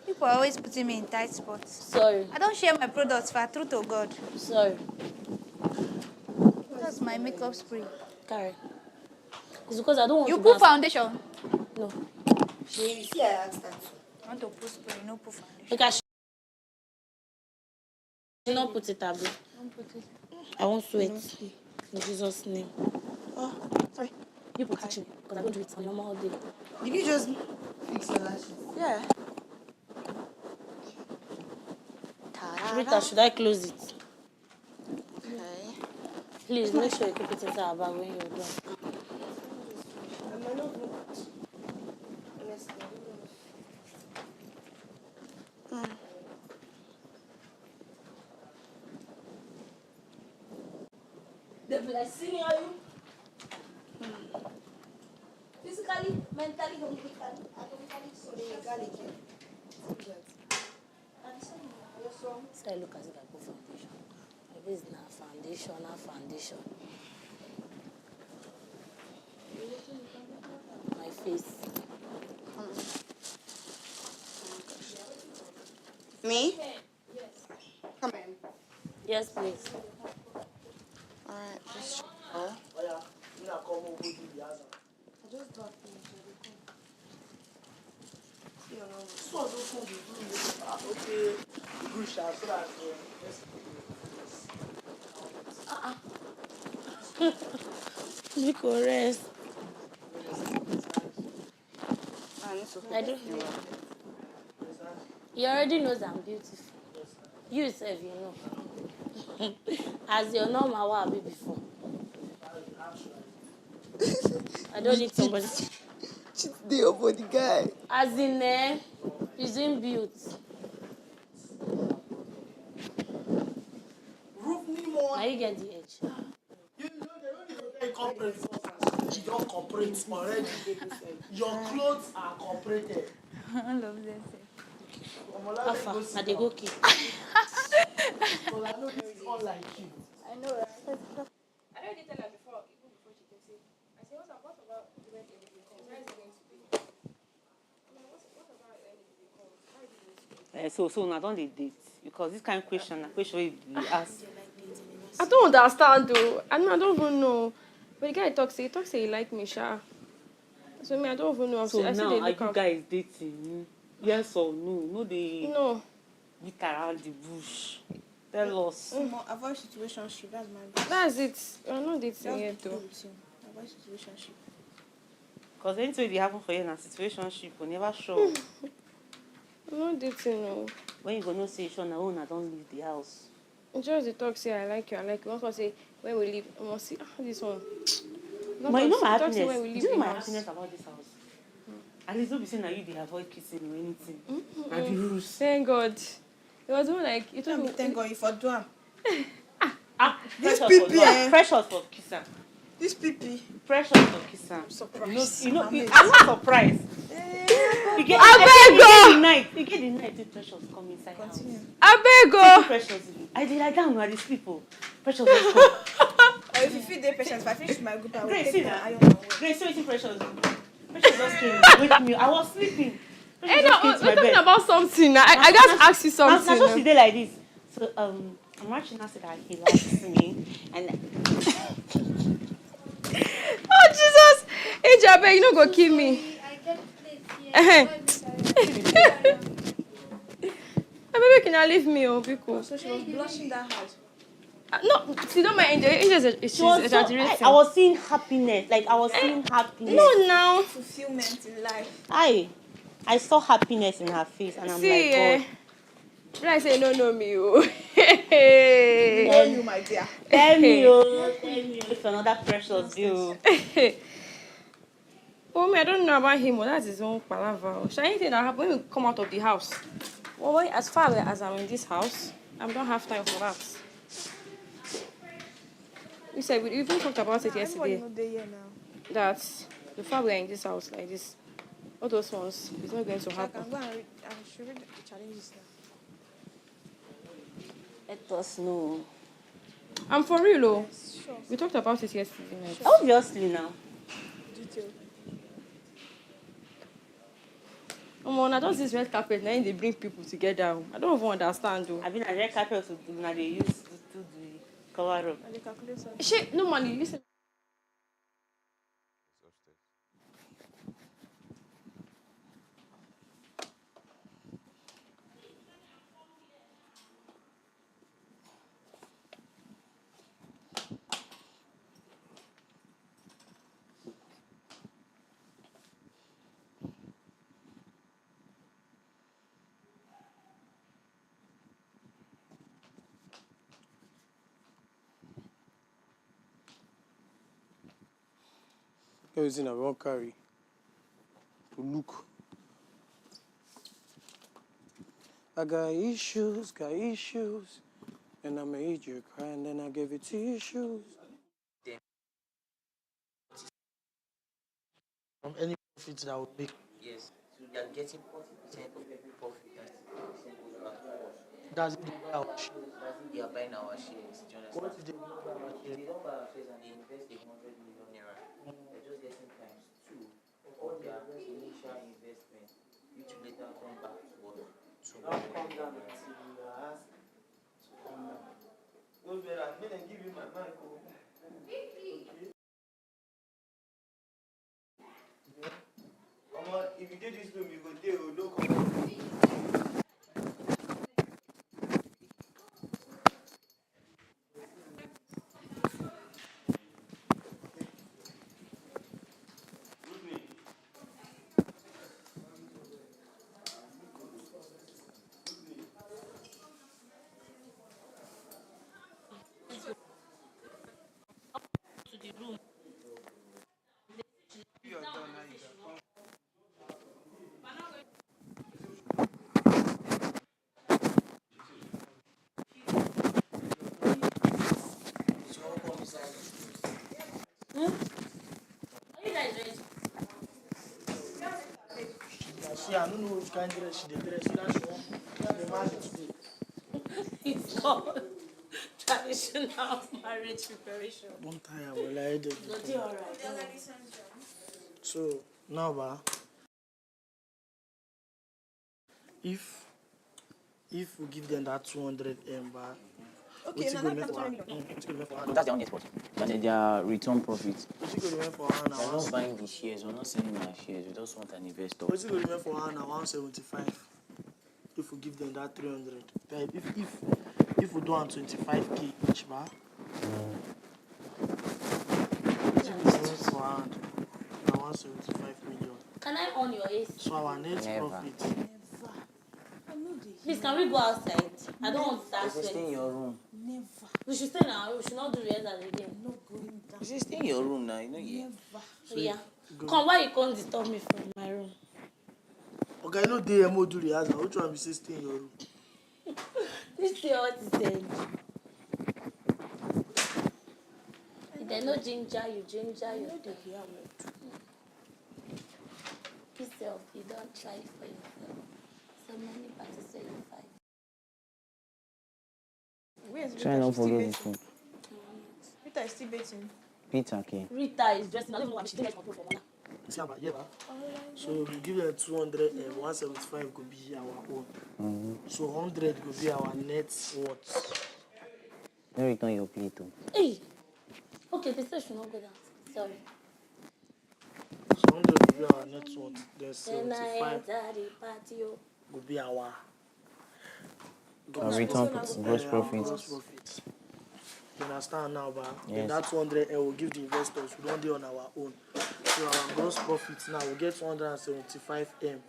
People are always putting me in tight spots. Sorry. I don't share my products for truth to God. Sorry. That's my makeup spray. Carry. It's because I don't want you to put foundation? No. See, I asked that. I want to put spray, no put foundation. Look, I should not put it, Abby. Don't put it. I won't sweat. In Jesus' name. Oh, sorry. You put it, because I don't do it on a normal day. Did you just fix your lashes? Yeah. Rita, should I close it? Okay. Please make sure you keep it inside our bag when you're done. They be like, singing are you? Physically, mentally, economically, socially. So I look as if I put foundation. Maybe it's not foundation. My face. Me? Come in. Yes, please. Alright, just You go rest. I do. He already knows I'm beautiful. You self, you know. As your normal, what I'll be before. I don't need somebody. She's the body guy. As in, he's in beauty. Now you get the edge. You don't cooperate already. Your clothes are cooperated. I love that. How far? Now they go keep. Well, I know this is unlike you. I know, right? I already tell her before, even before she can say, I say, what about when everything comes? How is it going to be? I'm like, what about when everything comes? How is it going to be? So now don't they date? Because this kind of question, we ask. I don't understand though. I don't even know. But the guy talks, he like me, sha. So me, I don't even know. So I now, they are you guys dating? Yes or no? No, they beat around the bush. Tell us. Avoid situationship. That's my. That's it. I'm not dating yet though. Avoid situationship. Because anything they happen for you in a situationship, we never sure. I'm not dating no. When you gonna say, Sean, I don't leave the house. Just the talk say I like you. One person say when we leave, I must see this one. But you know my happiness. When we leave Do you know the my house. happiness about this house? At least don't be saying that you they avoid kissing or anything. And the rules. Thank God. It was more like it took me. Thank God you for do am. This PP, precious for kissing. This PP. Precious for kissing. Surprise. You know, I'm not surprised. You get the night. You get the night when Precious come inside. Continue. Precious. I did like that with these people. Precious just come. Or if you feel the patience, if I finish my group, I will Grace, take see my that? iron away. Grace, see Precious. Precious just came. Wake me. I was sleeping. Hey, no, we're talking about something. I just asked you something. Now, so she did like this. So, I'm watching her say that he likes me. And oh, Jesus. Hey, Jabe, you don't go kill me. Baby, can I leave me? Oh, be cool. So she was blushing that hard. No, she don't mind. She's exaggerating. I was seeing happiness. Like, I was seeing happiness. No, now. Fulfillment in life. I saw happiness in her face, and I'm See, like, God. When I say no, me, oh. Know you, my dear. Tell me, if another Precious deal. Oh, me, I don't know about him. That's his own palaver. Shall anything that happen when we come out of the house? Well, as far as I'm in this house, I don't have time for that. We said we even talked about it yesterday. That the fact we're in this house like this, all those ones, it's not going to happen. I should read the challenges now. Let us know. I'm for real, though. Sure. We talked about it yesterday night. Obviously, now. Detail. Now just this red carpet, now they bring people together. I don't even understand, though. I mean, a red carpet now they use to do the cover up. And the calculator. Shit, no money. Listen. Everything I won't carry to look. I got issues, and I made you cry, and then I gave you tissues. From any profit that would make. Yes, so they are getting 40% of every profit that goes back to us. That's if they buy our shares. That's if they are buying our shares. Do you understand? What if they don't buy our shares? If they don't buy our shares and they invest 100 million naira, they're just getting times 2 of their initial investment, which will later come back to us. Don't come down until you are asked to come down. No better, I'm going to give you my mic. Okay. If you did this room, you go there, no comment. To the room. You're done now. See, I don't know which kind of dress she dress. That's the marriage today. It's called traditional marriage preparation. Don't tire, well, I did. So, now, if we give them that 200 M, okay, that's their own export. That's their return profit. We're not buying the shares, we're not selling our shares, we just want an investor. What's it going to remain for Hannah? 175. If we give them that 300. If we do on 25K each, what's it going to remain for Hannah? 175 million. Can I on your AC? So our net profit. Please, can we go outside? I don't want that. You should stay in your room. Never. We should stay in our room. We should not do rehearsal again. No going down. You should stay in your room now, you know. Never. So yeah. Come, why you can't disturb me from my room? Okay, no day mo do the answer. Which one be say stay in your room? This is what he said. If there's no ginger, you do. Yourself, you don't try for yourself. So many parties say you fight. Try not forget this one. Rita is still betting. Peter, okay. Rita is dressing. I don't know why she didn't control for Mona. So we give them 200 and 175 could be our own. So 100 could be our net worth. Don't return your plate too. Hey! Okay, the should not go down. Sorry. So 100 could be our net worth. Then 75 could be our return gross profit. You understand now, but yes. That 200 will give the investors. We don't do on our own. So our gross profit now we get 175 M.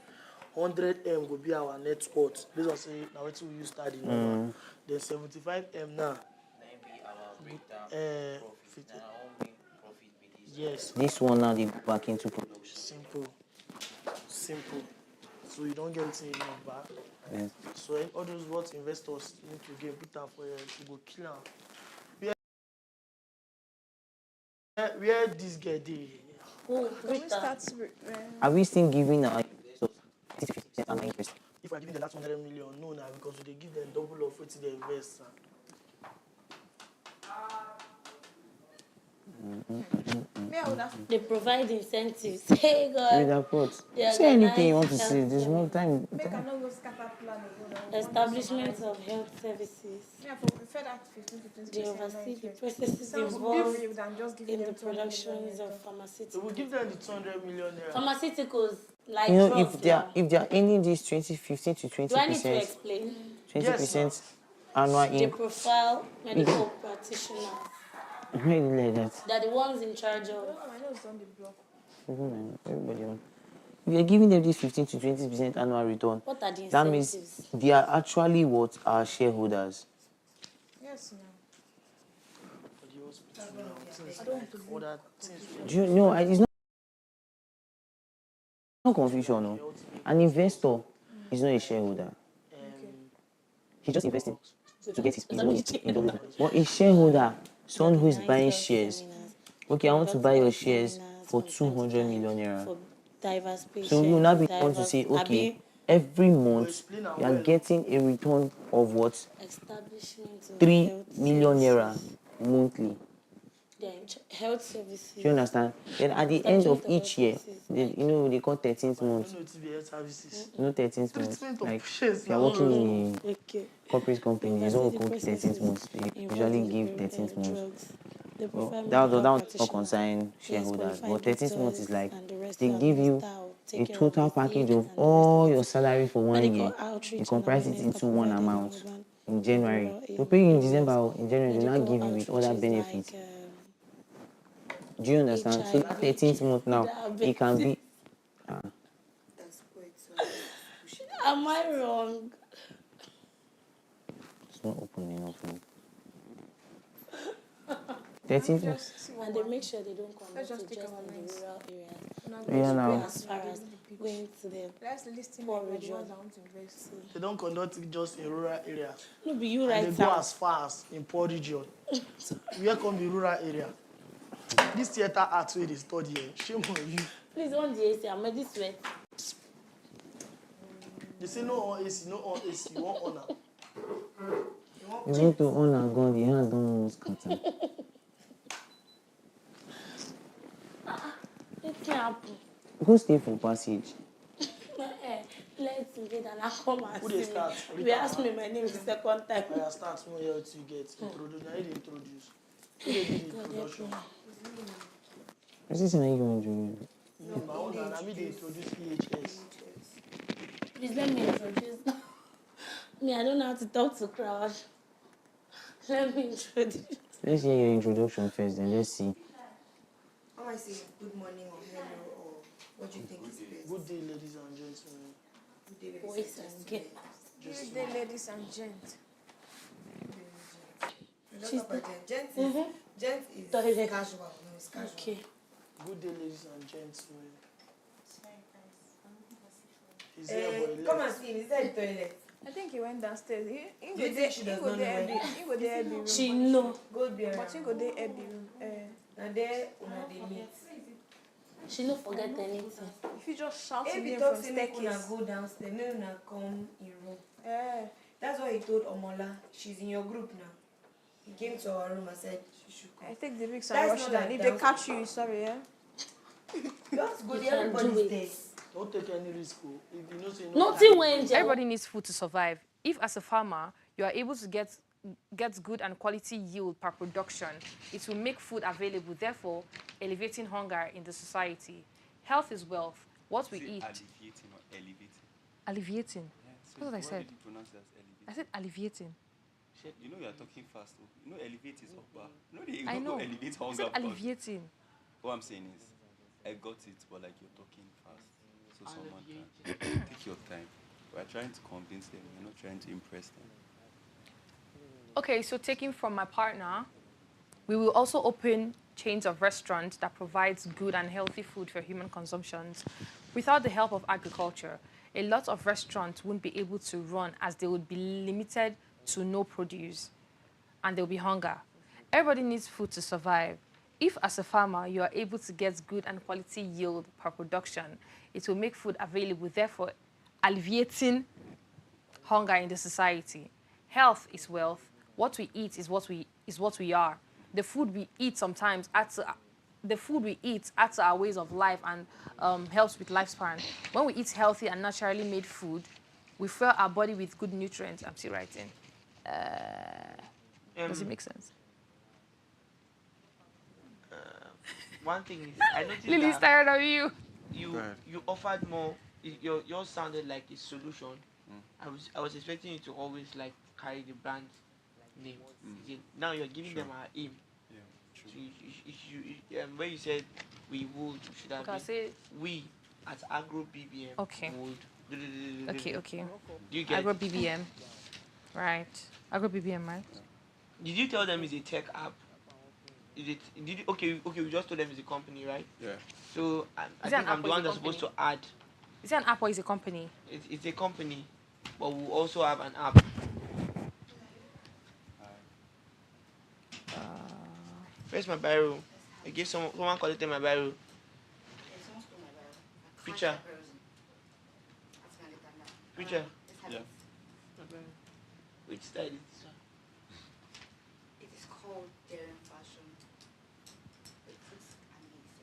100 M will be our net worth. This was say now what we use study now. Then 75 M now. Yes. This one now they back into production. Simple. So you don't get it in back. Yes. So all those what investors need to get put down for you to go kill them. Where this guy did? Are we still giving our investors 50% and interest? If I give them the last 100 million, no, now because they give them double of what they invest. They provide incentives. Hey God. Say anything you want to say. There's no time. Establishment of health services. They oversee the processes involved in the productions of pharmaceuticals. So we'll give them the 200 million. Pharmaceuticals, like you know, drugs, if they are earning this 15 to 20%. Do I need to explain? 20% annual They profile medical practitioners. Really like that. They're the ones in charge of. Everybody. We are giving them this 15 to 20% annual return. What are the incentives? That means they are actually what our shareholders. Yes, Do you know? It's not confusion. No? An investor is not a shareholder. He's just investing to get his money in the money. But a shareholder, someone who is buying shares. Okay, I want to buy your shares for 200 million naira. So you now want to say, okay, every month you are getting a return of what? 3 million naira monthly. Health services. Do you understand? Then at the end of each year, they call 13th month. 13th month. Like if you are working in a corporate company, there's what we call 13th month. They usually give 13th month. Well, that was not concerning shareholders. But 13th month is like they give you a total package of all your salary for 1 year. You comprise it into one amount in January. They pay you in December or in January. They now give you with other benefits. Do you understand? So that 13th month now, it can be. Am I wrong? It's not open enough. 13th month. And they make sure they don't come to just in the rural areas. Yeah, now. As far as going to the poor region. They don't conduct it just in rural areas. No, be you right. They go as far as in poor region. Where come the rural area? This theater art where they study, shame on you. Please, on the AC, I'm this way. They say no on AC, no on AC, you want honor. You want to honor God, the hand don't scatter. It can't happen. Go stay for passage. Let's invade and I'll come and Who see they start? me. You ask me my name the second time. I start small here till you get introduced. Now you introduce. Who they do the introduction? Is this an introduce? No, my own and I mean they introduce EHS. Please let me introduce. Me, I don't know how to talk to crowd. Let me introduce. Let's hear your introduction first, then let's see. How I say good morning or hello or what do you think is best? Good day, ladies and gentlemen. Good day, Boys and girls. Good day, ladies and gents. Gent is casual. No, it's casual. Okay. Good day, ladies and gentlemen. Come and see him. He's at the toilet. I think he went downstairs. He Do you think she does not know where? go there the room. She know. Go there. But he go there the room. And there, they meet. She don't forget anything. If you just shout If him he from talks to staircase. go downstairs, no, come in room. That's what he told Omola. She's in your group now. He came to our room and said she should come. I take the risk and rush down. If they catch you, sorry, yeah? Just go there, everybody's there. Don't take any risk. If you know say Nothing when Everybody needs food to survive. If as a farmer, you are able to get good and quality yield per production, it will make food available, therefore alleviating hunger in the society. Health is wealth. What we eat. Alleviating or elevating? Alleviating. That's what I said. You pronounce it as elevating. I said alleviating. You know you are talking fast. You know elevate is upper. You I know. Elevate I hunger. said alleviating. What I'm saying is, I got it, but like you're talking fast. So someone can take your time. We're trying to convince them. We're not trying to impress them. Okay, so taking from my partner, we will also open chains of restaurants that provides good and healthy food for human consumptions. Without the help of agriculture, a lot of restaurants wouldn't be able to run as they would be limited to no produce and there will be hunger. Everybody needs food to survive. If as a farmer, you are able to get good and quality yield per production, it will make food available, therefore alleviating hunger in the society. Health is wealth. What we eat is what we are. The food we eat sometimes adds to our ways of life and helps with lifespan. When we eat healthy and naturally made food, we fill our body with good nutrients. I'm still writing. Does it make sense? One thing is, I noticed Lily's tired of you. You offered more. Yours sounded like a solution. I was expecting you to always like carry the brand name. Now you're giving them our aim. When you said we should have been, we at Agro BBM would. Okay. Do you get Agro BBM, right? Agro BBM, right? Did you tell them it's a tech app? Okay, we just told them it's a company, right? Yeah. So I think I'm the one that's supposed to add. Is it an app or is it a company? It's a company, but we'll also have an app. Where's my biro? I gave someone collected my biro. Preacher. Preacher. Yeah. Which style is this one? It is called Darren Fashion. It looks amazing.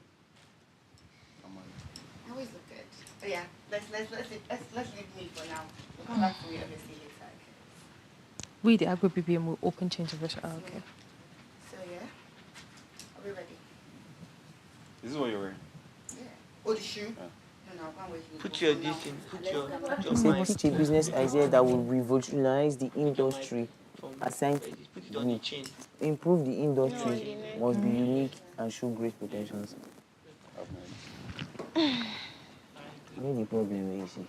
Always look good. But yeah, let's leave me for now. We'll come back to me obviously later. We, the Agro BBM, will open change of restaurant. Oh, okay. So yeah, are we ready? This is what you're wearing? Yeah. Oh, the shoe? Yeah. No, I can't wait. Put your this in. Put your It's a pitch a business idea that will revolutionize the industry. Aside improve the industry, must be unique and show great potentials. You know the problem, you see.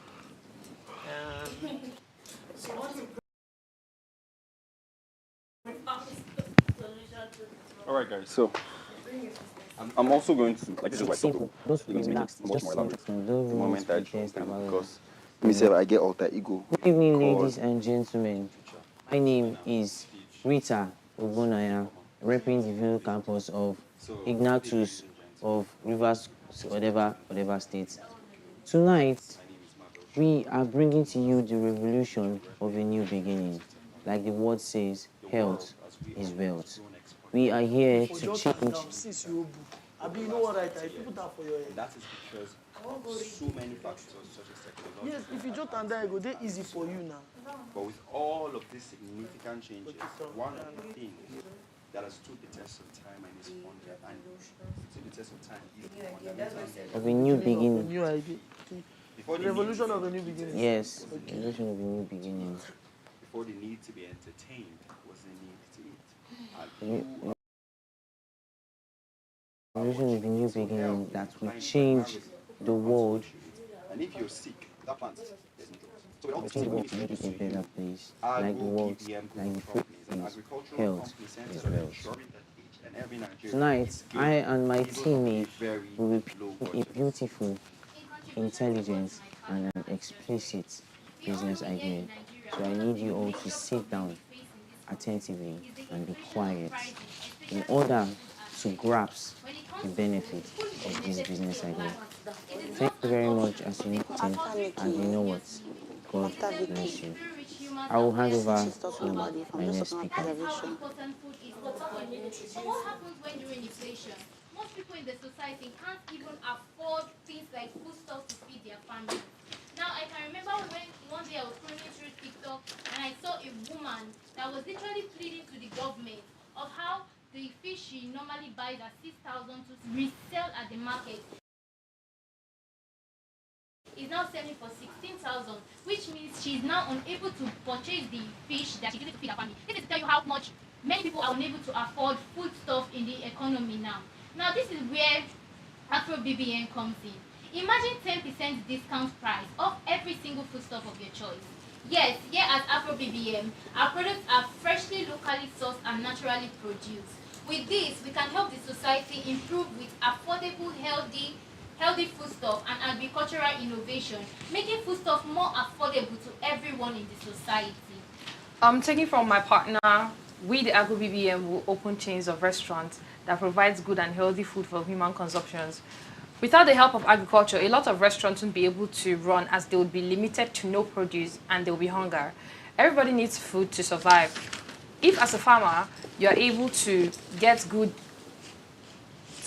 All right, guys. So I'm also going to this is why Simple. Those going to make it much more elaborate. The moment I drop pretend them, about because myself I get alter ego. Good evening, ladies and gentlemen. My name is Rita Ogunaya, repping the Ville campus of Ignatius of Rivers, whatever state. Tonight, we are bringing to you the revolution of a new beginning. Like the word says, health is wealth. We are here to change. You know what, right? People that for your head. That is because so many factors such as technology. Yes, if you jot and die, go they easy for you now. But with all of these significant changes, one of the things that has stood the test of time and is funded and stood the test of time is the fundamental Of a new beginning. New idea. Before the Revolution of a new beginning. Yes, revolution of a new beginning. Before the need to be entertained was the need to eat. Revolution of a new beginning that will change the world. And if you're sick, that plant doesn't grow. So Will change the world to make it a better place. Like the world, like the food is health is wealth. Tonight, I and my teammate will be picking a beautiful intelligent, and an explicit business agreement. So I need you all to sit down attentively and be quiet in order to grasp the benefit of this business agreement. Thank you very much as you listen, and you know what? God bless you. I will hand over to my next speaker. What happens when during inflation, most people in the society can't even afford things like foodstuffs to feed their families. Now, I can remember when one day I was scrolling through TikTok and I saw a woman that was literally pleading to the government of how the fish she normally buys at 6,000 to resell at the market is now selling for 16,000, which means she's now unable to purchase the fish that she needs to feed her family. This is to tell you how much many people are unable to afford foodstuff in the economy now. Now, this is where Afro BBM comes in. Imagine 10% discount price of every single foodstuff of your choice. Yes, here at Afro BBM, our products are freshly, locally sourced and naturally produced. With this, we can help the society improve with affordable, healthy foodstuff and agricultural innovation, making foodstuff more affordable to everyone in the society. Taking from my partner, we the Agro BBM will open chains of restaurants that provides good and healthy food for human consumptions. Without the help of agriculture, a lot of restaurants won't be able to run as they would be limited to no produce and there will be hunger. Everybody needs food to survive. If as a farmer, you are able to get good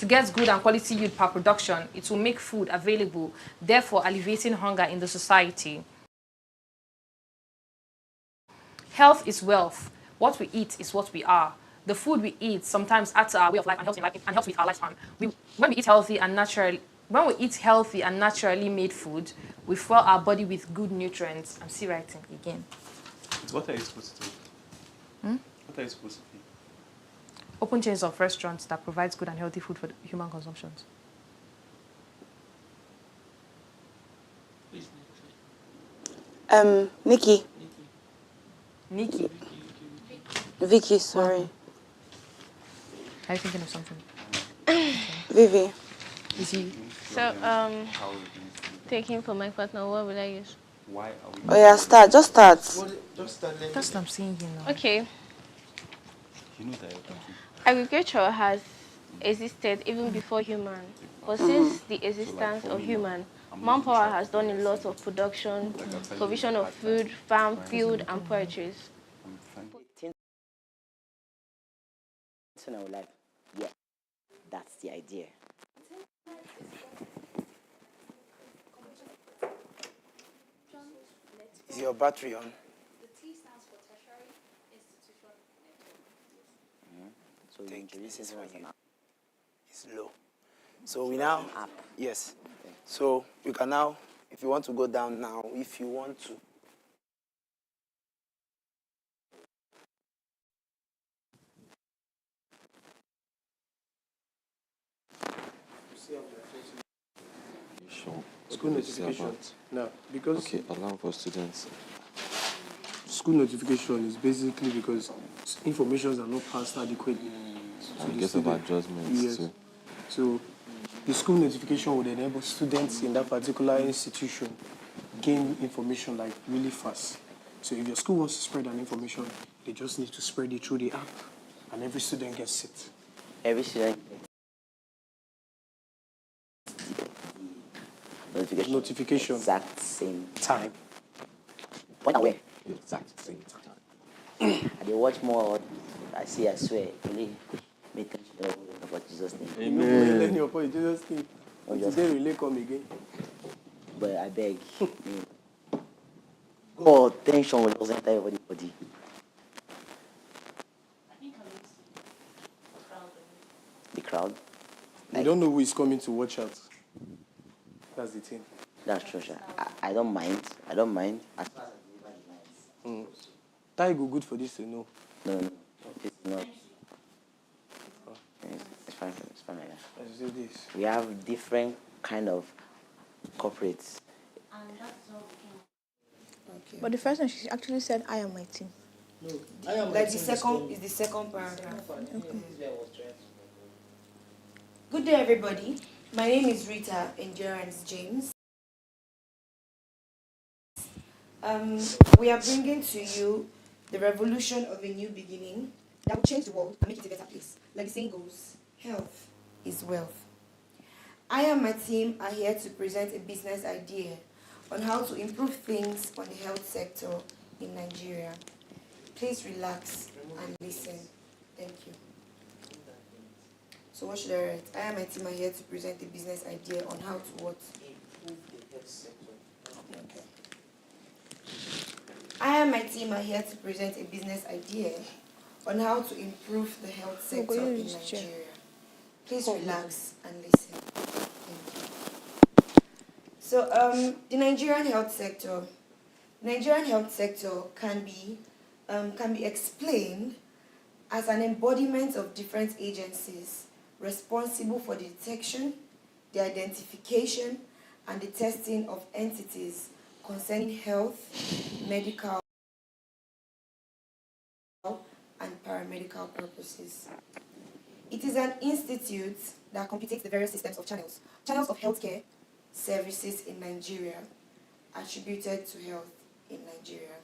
and quality yield per production, it will make food available, therefore alleviating hunger in the society. Health is wealth. What we eat is what we are. The food we eat sometimes adds to our way of life and helps with our lifespan. When we eat healthy and naturally made food, we fuel our body with good nutrients. I'm still writing again. What are you supposed to do? What are you supposed to do? Open chains of restaurants that provides good and healthy food for human consumptions. Nikki. Nikki. Vicky, sorry. Are you thinking of something? Vivi. Is he? So, taking for my partner, what will I use? Why are we? Oh yeah, start. Just start. Just start. That's what I'm saying, you know. Okay. You know that you're talking. Agriculture has existed even before human, but since the existence of human, manpower has done a lot of production, provision of food, farm, field, and purchase. So I was like, yeah, that's the idea. Is your battery on? The T stands for tertiary institution network. So you introduce this as an app. It's low. So we now, yes. So you can now, if you want to go down now, if you want to. Sure. School notification. No, because okay, alarm for students. School notification is basically because informations are not passed adequately. I guess about adjustments yes. too. So the school notification would enable students in that particular institution gain information like really fast. So if your school wants to spread an information, they just need to spread it through the app, and every student gets it. Every student. Notification. Exact same time. When aware. Exact same time. I dey watch more. I swear, really make attention about Jesus' name. Amen. Learn your point, Jesus' name. Today relay come again. But I beg. God, attention will just enter everybody's body. The crowd. You don't know who is coming to watch out. That's the thing. That's true, sir. I don't mind. As far as That go good for this to know. No. It's not. It's fine like that. Let's do this. We have different kind of corporates. Okay. But the first one, she actually said, I am my team. No, I am like the second is the second paragraph. Okay. Good day, everybody. My name is Rita Endurance James. We are bringing to you the revolution of a new beginning that will change the world and make it a better place. Like the saying goes, health is wealth. I and my team are here to present a business idea on how to improve things on the health sector in Nigeria. Please relax and listen. Thank you. So what should I write? I and my team are here to present a business idea on how to what? Improve the health sector. Okay. I and my team are here to present a business idea on how to improve the health sector in Nigeria. Please relax and listen. Thank you. So, the Nigerian health sector can be explained as an embodiment of different agencies responsible for the detection, the identification, and the testing of entities concerning health, medical, and paramedical purposes. It is an institute that completes the various systems of channels of healthcare services in Nigeria, attributed to health in Nigeria.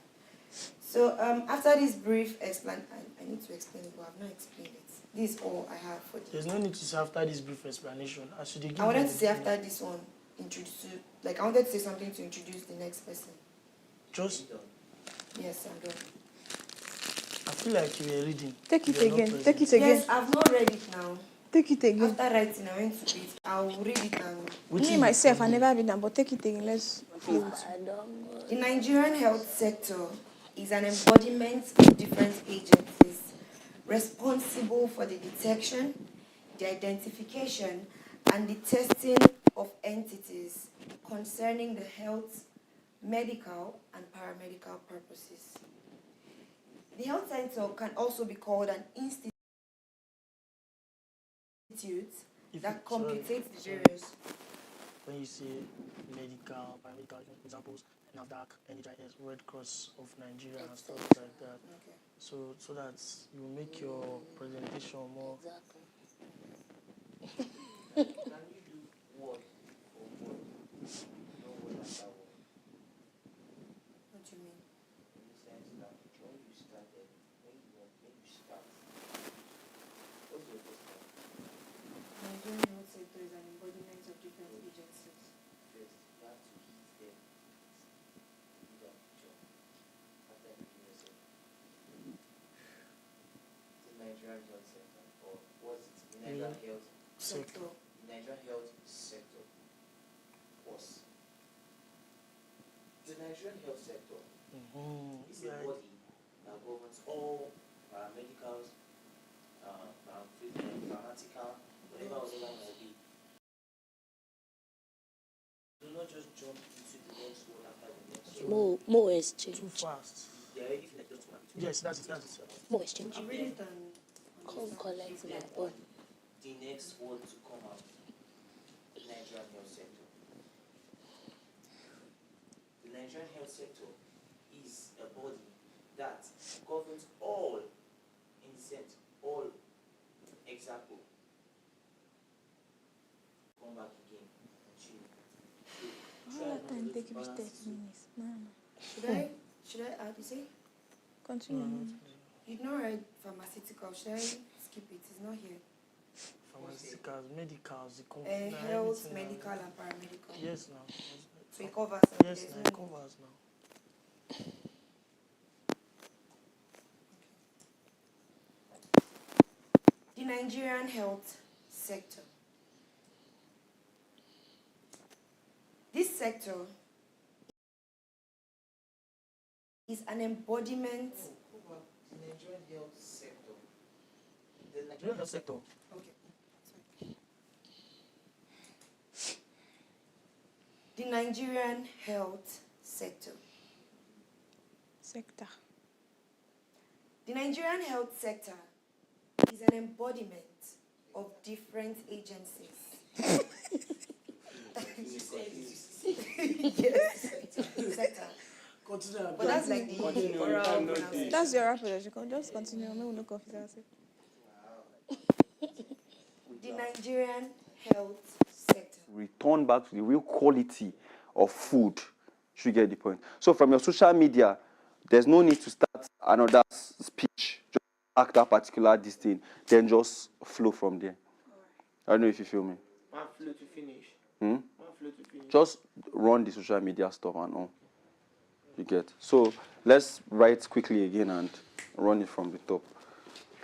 So after this brief explanation, I need to explain it, but I've not explained it. This is all I have for this. There's no need to say after this brief explanation. I wanted to say after this one, I wanted to say something to introduce the next person. Just? Yes, I'm done. I feel like you were reading. Take it again. Take it again. Yes, I've not read it now. Take it again. After writing, I went to read. I'll read it now. Me myself, I never read them, but take it again. Let's feel it. The Nigerian health sector is an embodiment of different agencies responsible for the detection, the identification, and the testing of entities concerning the health, medical, and paramedical purposes. The health sector can also be called an institute that computes the various. When you say medical, paramedical examples, NAFDAC, NHIS, Red Cross of Nigeria, and stuff like that. Okay. So that you make your presentation more. Exactly. Can you do word for word? No word after word. What do you mean? In the sense that when you started, when you start, what's your first one? Nigerian health sector is an embodiment of different agencies. First, you have to hit them. Do that picture. After hitting yourself. The Nigerian health sector, or what's it? The Nigerian health sector. The Nigerian health sector. Was. The Nigerian health sector is a body that governs all paramedicals, pharmaceutical, whatever might be. Do not just jump into the next one after the next one. More exchange. Too fast. They're already like just one. Yes, that's it. More exchange. I'm reading it and Come collect my own. the next word to come out. The Nigerian health sector. The Nigerian health sector is a body that governs all, in the sense, all. Example. Come back again. All that time take you 30 minutes. Should I add, you see? Continue. You did not write pharmaceutical. Should I skip it? It's not here. Pharmaceuticals, medicals, health, medical, and paramedical. Yes, now. So it covers. Yes, now it covers now. The Nigerian health sector. This sector is an embodiment. The Nigerian health sector. The Nigerian health sector. Okay. The Nigerian health sector. The Nigerian health sector is an embodiment of different agencies. Yes, sector. But that's like the oral pronunciation. That's your rapid. You can just continue. No one will confuse ourselves. The Nigerian health sector. Return back to the real quality of food Should get the point. So from your social media, there's no need to start another speech. Just act that particular this thing, then just flow from there. I don't know if you feel me. One flow to finish. Hmm? One flow to finish. Just run the social media stuff and all. You get. So let's write quickly again and run it from the top.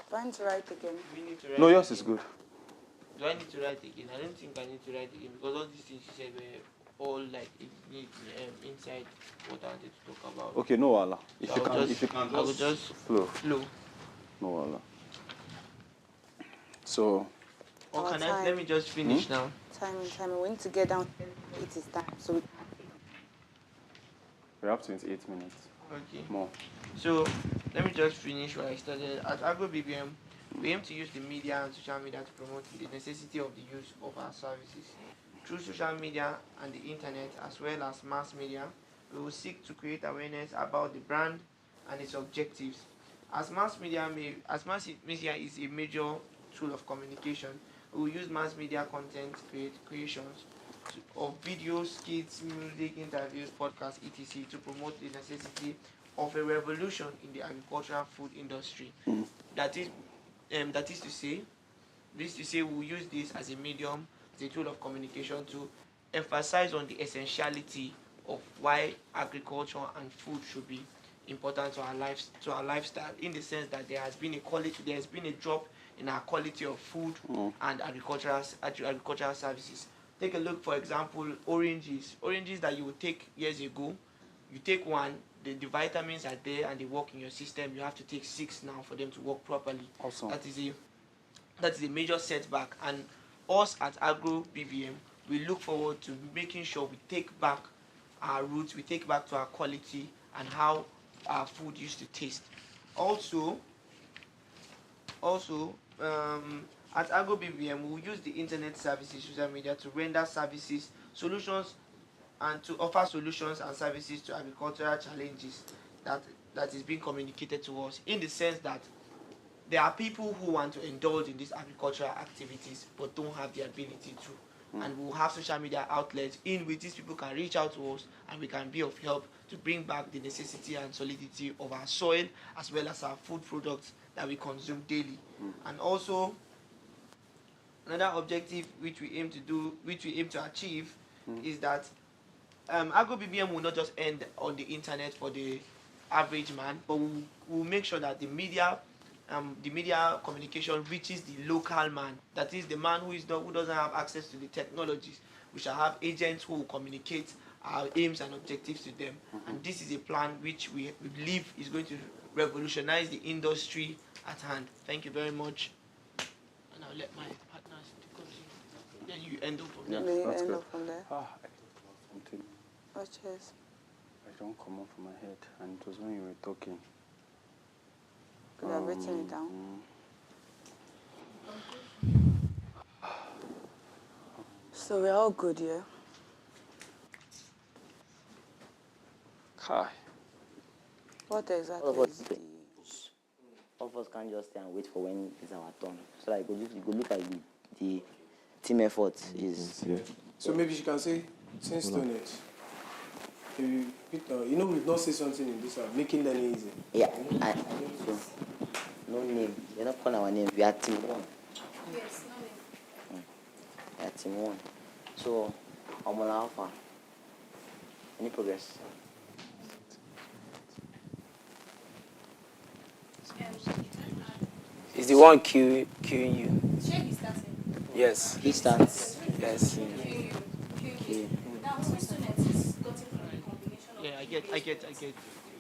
Do I need to write again? We need to write No, yours again. is good. Do I need to write again? I don't think I need to write again because all these things you said were all like inside what I wanted to talk about. Okay, no wala. If So you I'll can, just- if you can I will just just flow. No wala. So. Or Our can I? time. Let me just finish now. Time. We need to get down. It is time. So We have 28 minutes. Okay. More. So let me just finish where I started. At Agro BBM, we aim to use the media and social media to promote the necessity of the use of our services. Through social media and the internet, as well as mass media, we will seek to create awareness about the brand and its objectives. As mass media is a major tool of communication, we will use mass media content creations of videos, skits, music, interviews, podcasts, etc. to promote the necessity of a revolution in the agricultural food industry. That is to say, we'll use this as a medium, as a tool of communication to emphasize on the essentiality of why agriculture and food should be important to our lifestyle, in the sense that there has been a drop in our quality of food and agricultural services. Take a look, for example, oranges that you would take years ago. You take one, the vitamins are there and they work in your system. You have to take 6 now for them to work properly. Awesome. That is a major setback, and us at Agro BBM, we look forward to making sure we take back our roots, we take back to our quality and how our food used to taste. Also, at Agro BBM, we will use the internet services, social media to render services, solutions, and to offer solutions and services to agricultural challenges that is being communicated to us, in the sense that there are people who want to indulge in these agricultural activities but don't have the ability to. And we'll have social media outlets in which these people can reach out to us and we can be of help to bring back the necessity and solidity of our soil as well as our food products that we consume daily. And also, another objective which we aim to achieve is that Agro BBM will not just end on the internet for the average man, but we'll make sure that the media communication reaches the local man. That is the man who doesn't have access to the technologies. We shall have agents who will communicate our aims and objectives to them. And this is a plan which we believe is going to revolutionize the industry at hand. Thank you very much. And I'll let my partners continue. Then you end up from there. May end up from there. Something. Oh, cheers. I don't come up from my head, and it was when you were talking. Could have written it down. So we're all good, yeah? Kai. What exactly All of is us, the... all of us can't just stay and wait for when it's our turn. So like, you go look at the team effort is. Yeah. So maybe she can say, since Stone Age, we've not said something in this, making learning easy. Yeah, so no name. You're not calling our name. We are team 1. Yes, no name. We are team 1. So, Omola Alpha. Any progress? Is the one queuing you? Share is starting. Yes. He starts. Yes. Now, some students is gotten from the combination of... Yeah, I get.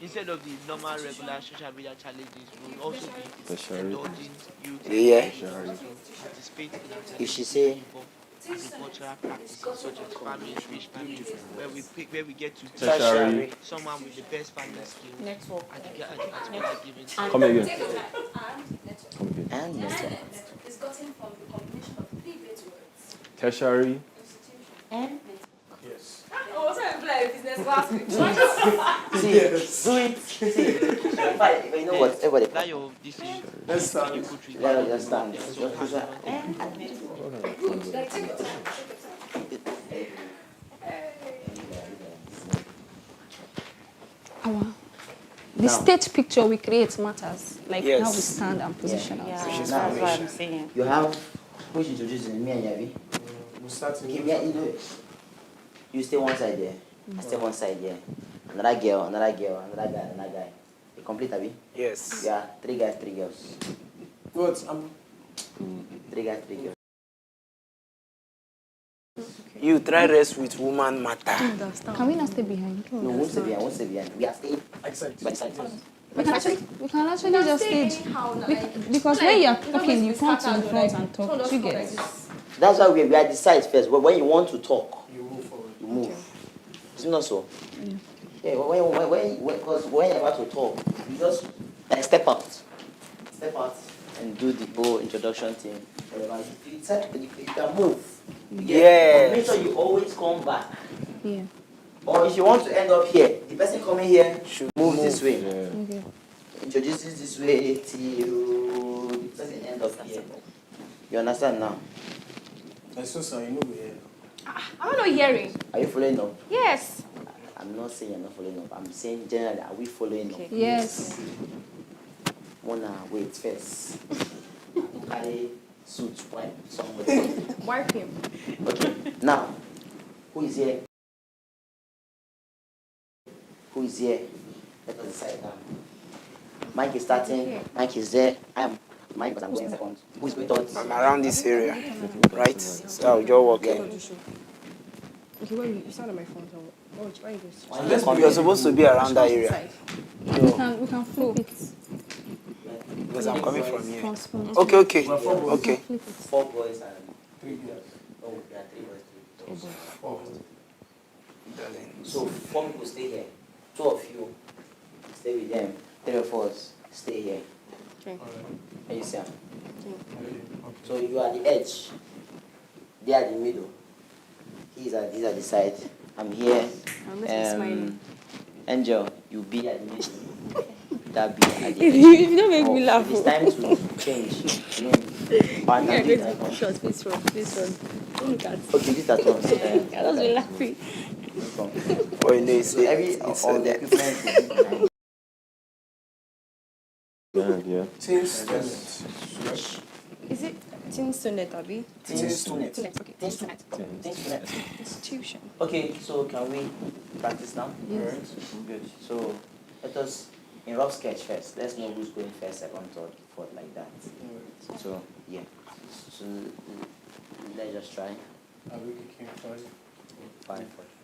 Instead of the normal regular social media challenges, we'll also be indulging youth to participate in activities If she say agricultural practices such as farming, fish farming, where we get to Tertiary. someone with the best farming skills Network. at the particular given time. Come again. and network. It's gotten from the combination of 3 great words. Tertiary. And Yes. oh, so I play business last week. See, do it. See. But you know what? Everybody. That your this is Let's start. Yeah, just stand. Good. Like, take your time. The state picture we create matters, like how we stand and position ourselves. Now, that's what I'm saying. you have who's introducing me and Yavi. Okay, me and you. You stay one side there. I stay one side there. Another girl, another guy. You complete, Abi? Yes. Yeah, 3 guys, 3 girls. What? 3 guys, 3 girls. You try rest with woman matter. Can we not stay behind? No, won't stay behind. We are staying by the side. We can actually just stage. Because when you are talking, you come to the front and talk. You get it. That's why we are the sides first. But when you want to talk, you move forward. You move. Okay. It's not so. Yeah, because when you're about to talk, you just like step out and do the whole introduction thing. You can move. Yeah. Make sure you always come back. Yeah. Or if you want to end up here, the person coming here should move this way. Okay. Introduces this way till the person end up here. You understand now? I'm so sorry, you know we're here. I'm not hearing. Are you following up? Yes. I'm not saying you're not following up. I'm saying generally, are we following up? Yes. Wanna wait first. Carry suit, wipe somebody. Wipe him. Okay. Now, who is here? Who is here? Let us decide now. Mike is starting. Mike is there. I am. Mike, but I'm going second. Who is going third? I'm around this area, right? So I'll just walk in. Okay, well, you stand on my phone. Why you go? You're supposed to be around that area. We can flip it. Because I'm coming from here. Okay. 4 boys and 3 girls. Oh, yeah, 3 boys, 3 girls. 4. So 4 people stay here. 2 of you stay with them. 3 of us stay here. Okay. Are you see? So you are the edge. They are the middle. These are the side. I'm here. Angel, you be at the middle. That be at the edge. If you don't make me laugh. It's time to change. Short, please run. Look at. Okay, this is one. I was laughing. Oh, you know, it's all the equipment. Is it Tinsunet, Abi? Tinsunet. Okay. Institution. Okay, so can we practice now? Yes. Good. So let us, in rough sketch first, let's know who's going first, second, third, fourth, like that. So, yeah. So let's just try. 5, 4,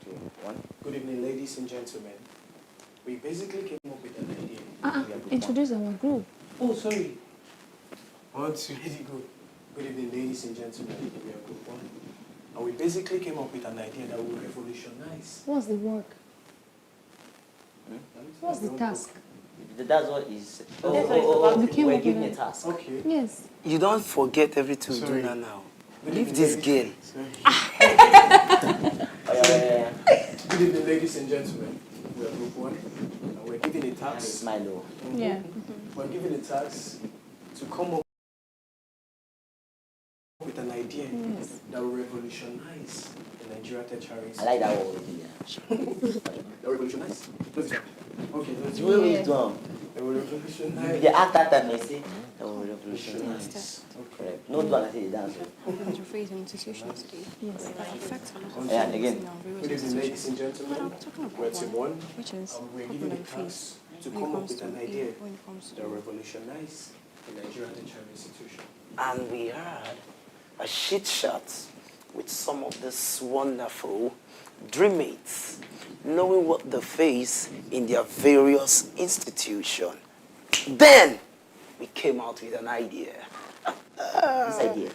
2, 1. Good evening, ladies and gentlemen. We basically came up with an idea. Introduce our group. Oh, sorry. 1, 2, ready, go. Good evening, ladies and gentlemen. We are group 1. And we basically came up with an idea that will revolutionize. What's the work? What's the task? That's what is. We're giving a task. Okay. Yes. You don't forget everything we do now. Leave this girl. Good evening, ladies and gentlemen. We are group 1. And we're giving a task. Yeah. We're giving a task to come up with an idea that will revolutionize the Nigeria tertiary institution. I like that word. That revolutionize? Okay, let's do it. That will revolutionize. The act that time, I say, that will revolutionize. Correct. No one I say the dance. Institutions. Yes. Yeah, again. Good evening, ladies and gentlemen. We're team 1. Which is we're giving a task to come up with an idea that will revolutionize the Nigeria tertiary institution. And we had a shit shot with some of this wonderful dreammates, knowing what they face in their various institutions. Then we came out with an idea. This idea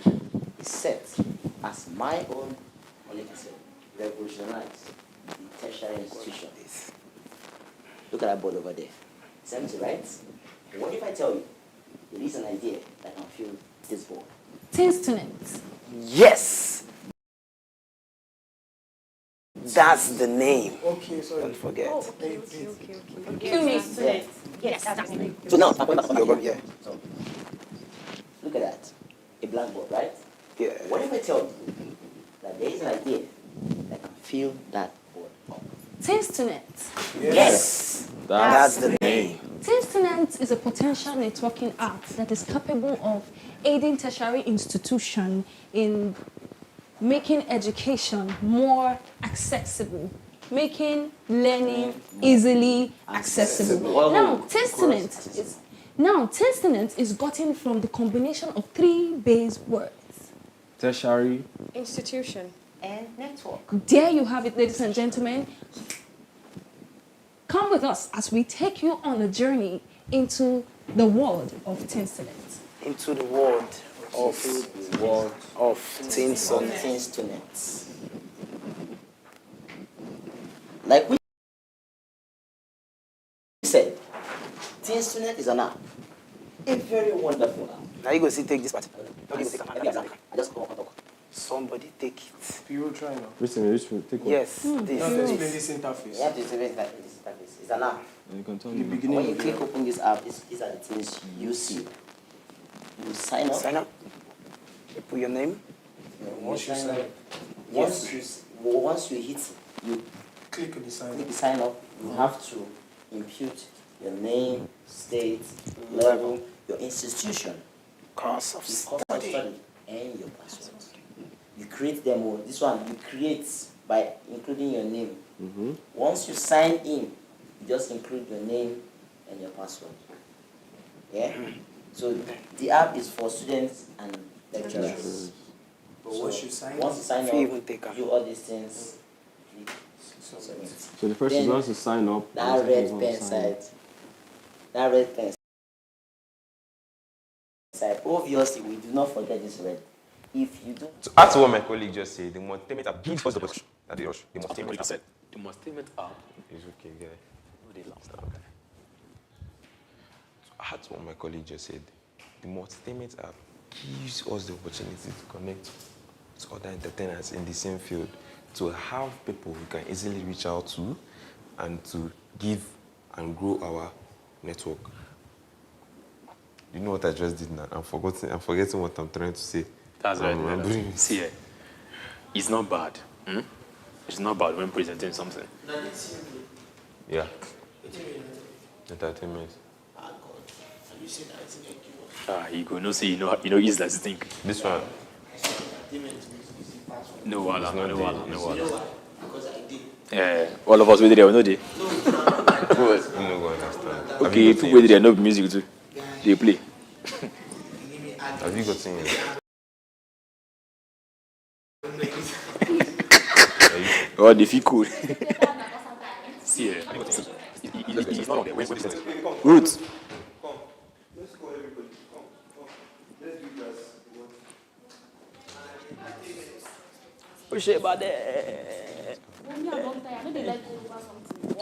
is set as my own collective revolutionize the tertiary institution. Look at that board over there. It's empty, right? What if I tell you there is an idea that can fill this board? Tinsunet. Yes! That's the name. Okay, sorry. Don't forget. Okay. Yes, that's the name. So now, yeah. So, look at that. A blackboard, right? Yeah. What if I tell you that there is an idea that can fill that board up? Tinsunet. Yes. That's the name. Edutainment is a potential networking app that is capable of aiding tertiary institutions in making education more accessible, making learning easily accessible. Now, Edutainment is gotten from the combination of three base words. Tertiary. Institution. And network. There you have it, ladies and gentlemen. Come with us as we take you on a journey into the world of Edutainment. Into the world of Edutainment. Like we said, Edutainment is an app. A very wonderful app. Now you go see take this part. I just come up. Somebody take it. People try now. Listen, take one. Yes. You have to explain this interface. You have to explain this interface. It's an app. And you can tell The me. beginning When you of click the- open this app, these are the things you see. You sign up. Sign up. You put your name. Once you sign up. once you hit, you click the sign sign up. You have to impute your name, state, level, your institution, Course of study, and your password. You create them all. This one you create by including your name. Once you sign in, you just include your name and your password. Yeah? So the app is for students and lecturers. But once you sign up, even take do all these things. Submit. So the first is once you sign up. That the second is red once you pen sign up. side. Obviously, we do not forget this red. If you do. So that's what my colleague just said. The multi-payment app gives us the opportunity. The multi-payment said. The multi-payment app is okay, guy. No, they lost. Okay. So that's what my colleague just said. The multi-payment app gives us the opportunity to connect to other entertainers in the same field, to have people we can easily reach out to, and to give and grow our network. You know what I just did now? I'm forgetting what I'm trying to say. That's right. See, it's not bad. It's not bad when presenting something. Yeah. Entertainment. You go no see, you know easy as you think. This one. No wala. All of us with there, no day. You no go understand. Okay, people with there, no music too. They play. Have you got singing? Oh, they feel cool. See, it's not on there. Where's the Roots. Push it, buddy.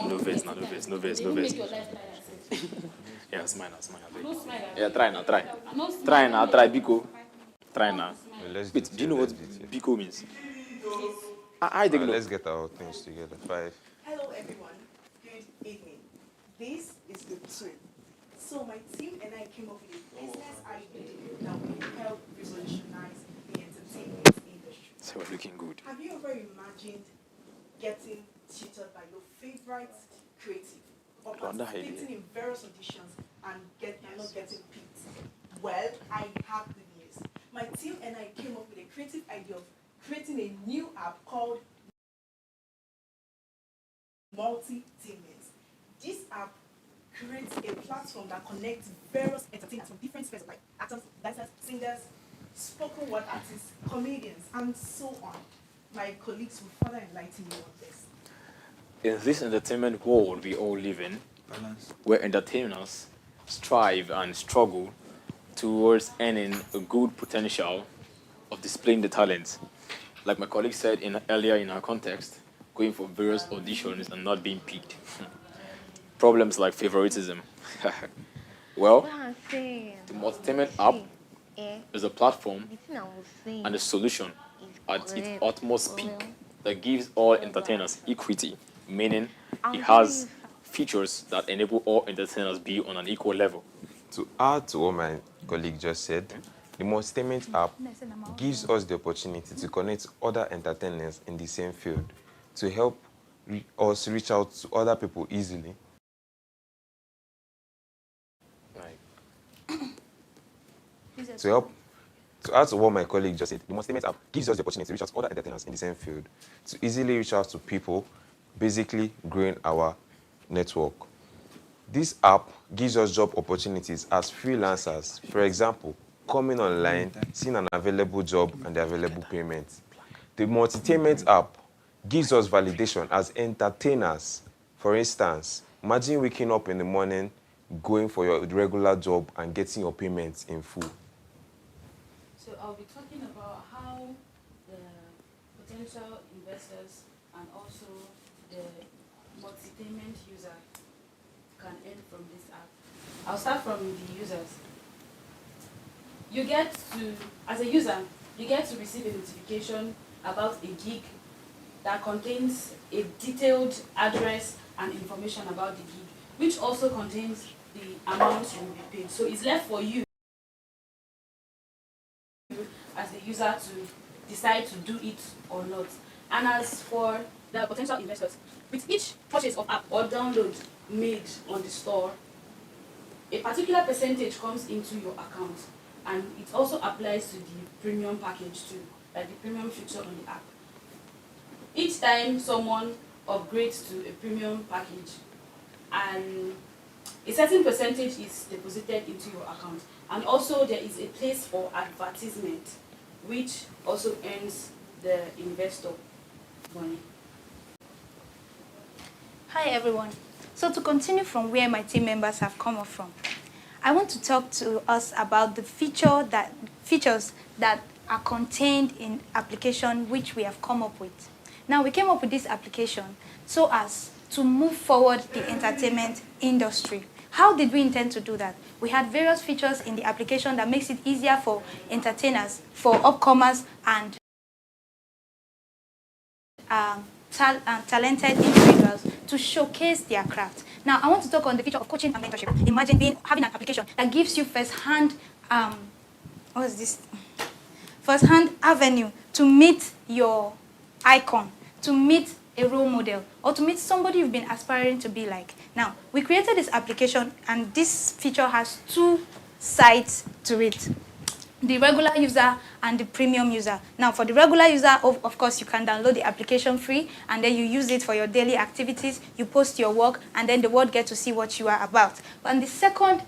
No verse. Yeah, smile. Yeah, try now. Try, Biko. Try now. Wait, do you know what Biko means? I think let's get our things together. 5. Hello everyone, good evening. This is the two. So my team and I came up with a business idea that will help revolutionize the entertainment industry. So we're looking good. Have you ever imagined getting tutored by your favorite creative or participating in various auditions and not getting picked? Well, I have good news. My team and I came up with a creative idea of creating a new app called Multi-Teammates. This app creates a platform that connects various entertainers from different spheres like actors, dancers, singers, spoken word artists, comedians, and so on. My colleagues will further enlighten you on this. In this entertainment world we all live in, where entertainers strive and struggle towards earning a good potential of displaying the talents. Like my colleague said earlier in our context, going for various auditions and not being picked. Problems like favoritism. Well, the multi-payment app is a platform and a solution at its utmost peak that gives all entertainers equity, meaning it has features that enable all entertainers be on an equal level. To add to what my colleague just said, the multi-payment app gives us the opportunity to connect other entertainers in the same field to help us reach out to other people easily To add to what my colleague just said, the Edutainment app gives us the opportunity to reach out to other entertainers in the same field, to easily reach out to people, basically growing our network. This app gives us job opportunities as freelancers. For example, coming online, seeing an available job and the available payment. The Edutainment app gives us validation as entertainers. For instance, imagine waking up in the morning, going for your regular job and getting your payments in full. So I'll be talking about how the potential investors and also the Edutainment user can earn from this app. I'll start from the users. You get to, as a user, you get to receive a notification about a gig that contains a detailed address and information about the gig, which also contains the amount you will be paid. So it's left for you as the user to decide to do it or not. And as for the potential investors, with each purchase of app or download made on the store, a particular percentage comes into your account, and it also applies to the premium package too, like the premium feature on the app. Each time someone upgrades to a premium package, and a certain percentage is deposited into your account, and also there is a place for advertisement, which also earns the investor money. Hi everyone. So to continue from where my team members have come up from, I want to talk to us about the features that are contained in application which we have come up with. Now we came up with this application so as to move forward the entertainment industry. How did we intend to do that? We had various features in the application that makes it easier for entertainers, for upcomers, and talented individuals to showcase their craft. Now, I want to talk on the feature of coaching and mentorship. Imagine having an application that gives you first-hand avenue to meet your icon, to meet a role model, or to meet somebody you've been aspiring to be like. Now, we created this application, and this feature has two sides to it: the regular user and the premium user. Now, for the regular user, of course, you can download the application free, and then you use it for your daily activities, you post your work, and then the world gets to see what you are about. And the second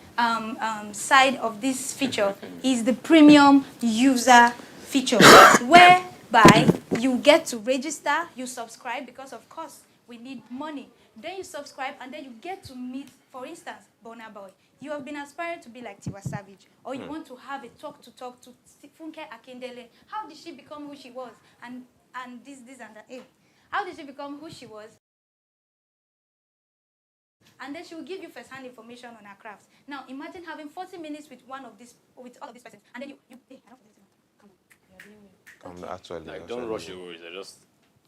side of this feature is the premium user feature, whereby you get to register, you subscribe, because of course, we need money. Then you subscribe, and then you get to meet, for instance, Burna Boy. You have been aspiring to be like Tiwa Savage, or you want to have a talk to Funke Akindele. How did she become who she was? And this and that. How did she become who she was? And then she will give you first-hand information on her craft. Now, imagine having 40 minutes with all of these persons, and then Don't rush your words. I just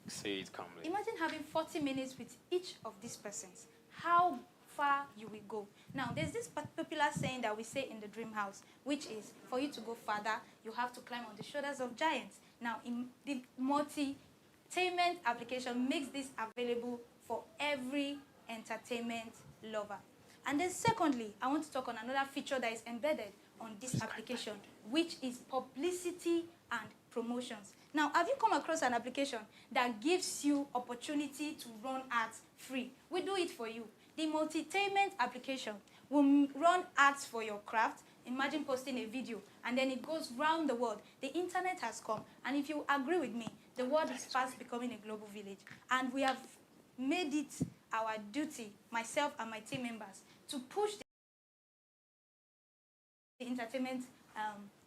say it calmly. Imagine having 40 minutes with each of these persons. How far you will go. Now, there's this popular saying that we say in the dream house, which is, for you to go further, you have to climb on the shoulders of giants. Now, in the Edutainment application makes this available for every entertainment lover. And then secondly, I want to talk on another feature that is embedded on this application, which is publicity and promotions. Now, have you come across an application that gives you opportunity to run ads free? We do it for you. The Edutainment application will run ads for your craft. Imagine posting a video, and then it goes round the world. The internet has come, and if you agree with me, the world is fast becoming a global village. And we have made it our duty, myself and my team members, to push the entertainment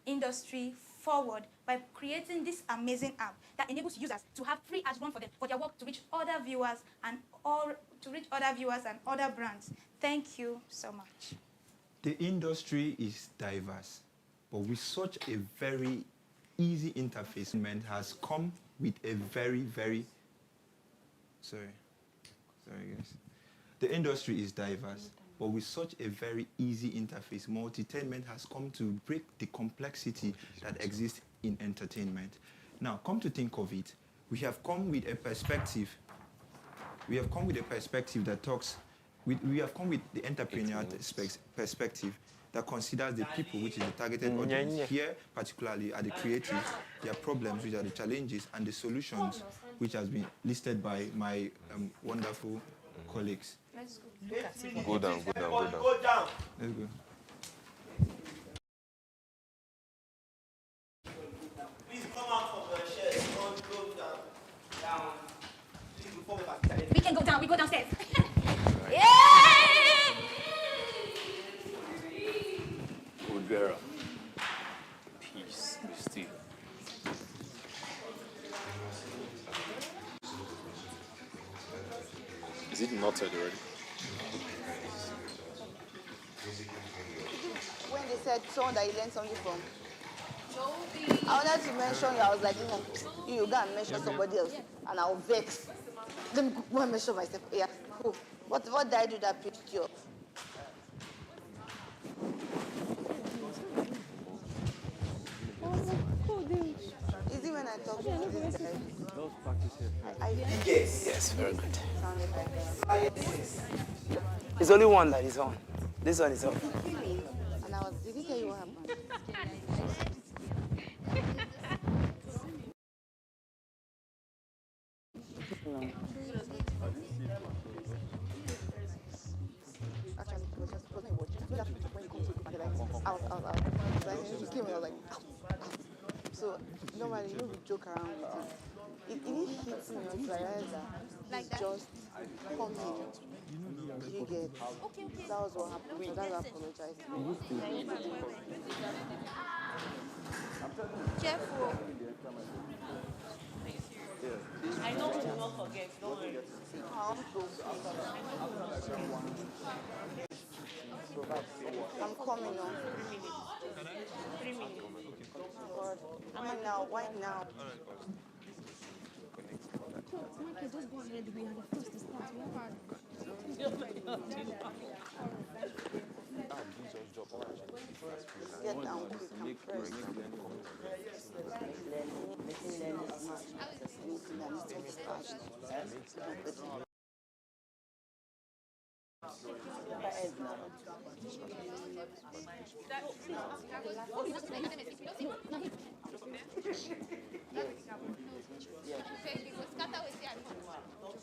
industry forward by creating this amazing app that enables users to have free ads run for them, for their work to reach other viewers and other brands. Thank you so much. The industry is diverse, but with such a very easy interface, man has come with a very sorry guys. The industry is diverse, but with such a very easy interface, Edutainment has come to break the complexity that exists in entertainment. Now, come to think of it, we have come with a perspective that talks, we have come with the entrepreneurial perspective that considers the people, which is the targeted audience. Here, particularly, are the creatives, their problems, which are the challenges, and the solutions, which has been listed by my wonderful colleagues. Let's look at it. Go down. Let's go. Let's go. Please come out from the shed. Don't go down. Please, before we We can go down. We go downstairs. Vera. Peace, be still. Is it knotted already? When they said someone that you learned something from, I wanted to mention you. I was like, you go and mention somebody else, and I'll vex. Let me go and mention myself. Yeah, cool. What did I do that pissed you off? Is it when I talk to this guy? Yes, very good. It's only one that is on. This one is off. And did he tell you what happened? No. Actually, it was just because I watched it. So that when you come to the party, like, So I just came and I was like, ow. So normally, we joke around with it. It didn't hit me until I realized that it's just coming. You get. That was what happened. So that's why I apologize. Careful. I know we will not forget. Don't worry. I'm coming on. 3 minutes. God. Why now? Why now? Michael, just go ahead. We are the first to start. Get down quick and press.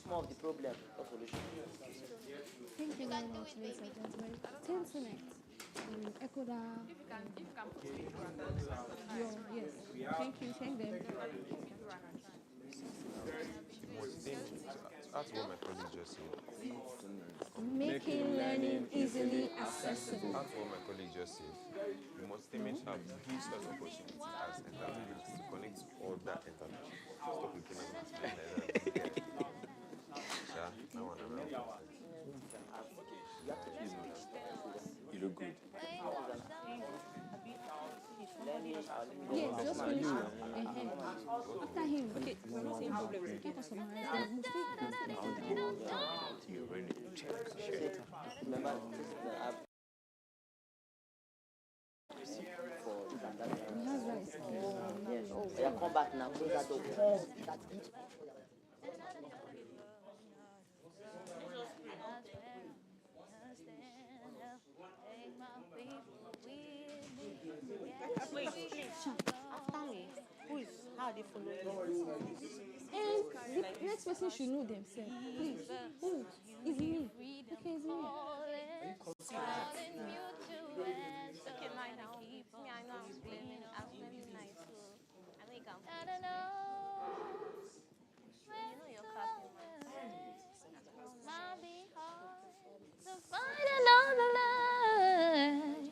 More of the problem, not solution. Thank you very much, ladies and gentlemen. 10 minutes. Echo that. Yes. Thank you. Thank them. That's what my colleague just said. Making learning easily accessible. That's what my colleague just said. The edutainment hub gives us opportunity as entrepreneurs to connect all that enterprise. Stop looking at me like that. You look good. Yes, just finish it. After him. Okay, we're not saying problems. Keep us summarized. You're ready to check. Remember, He has rice. yeah, come back now. Close that door. Wait, after me, who is, how are they following you? And the next person should know themselves. Please. Who? It's me. Okay, it's me. Okay, mine now. Me, I know I'm swimming nice, so I know you can play. You know you're clapping, man. To find another life,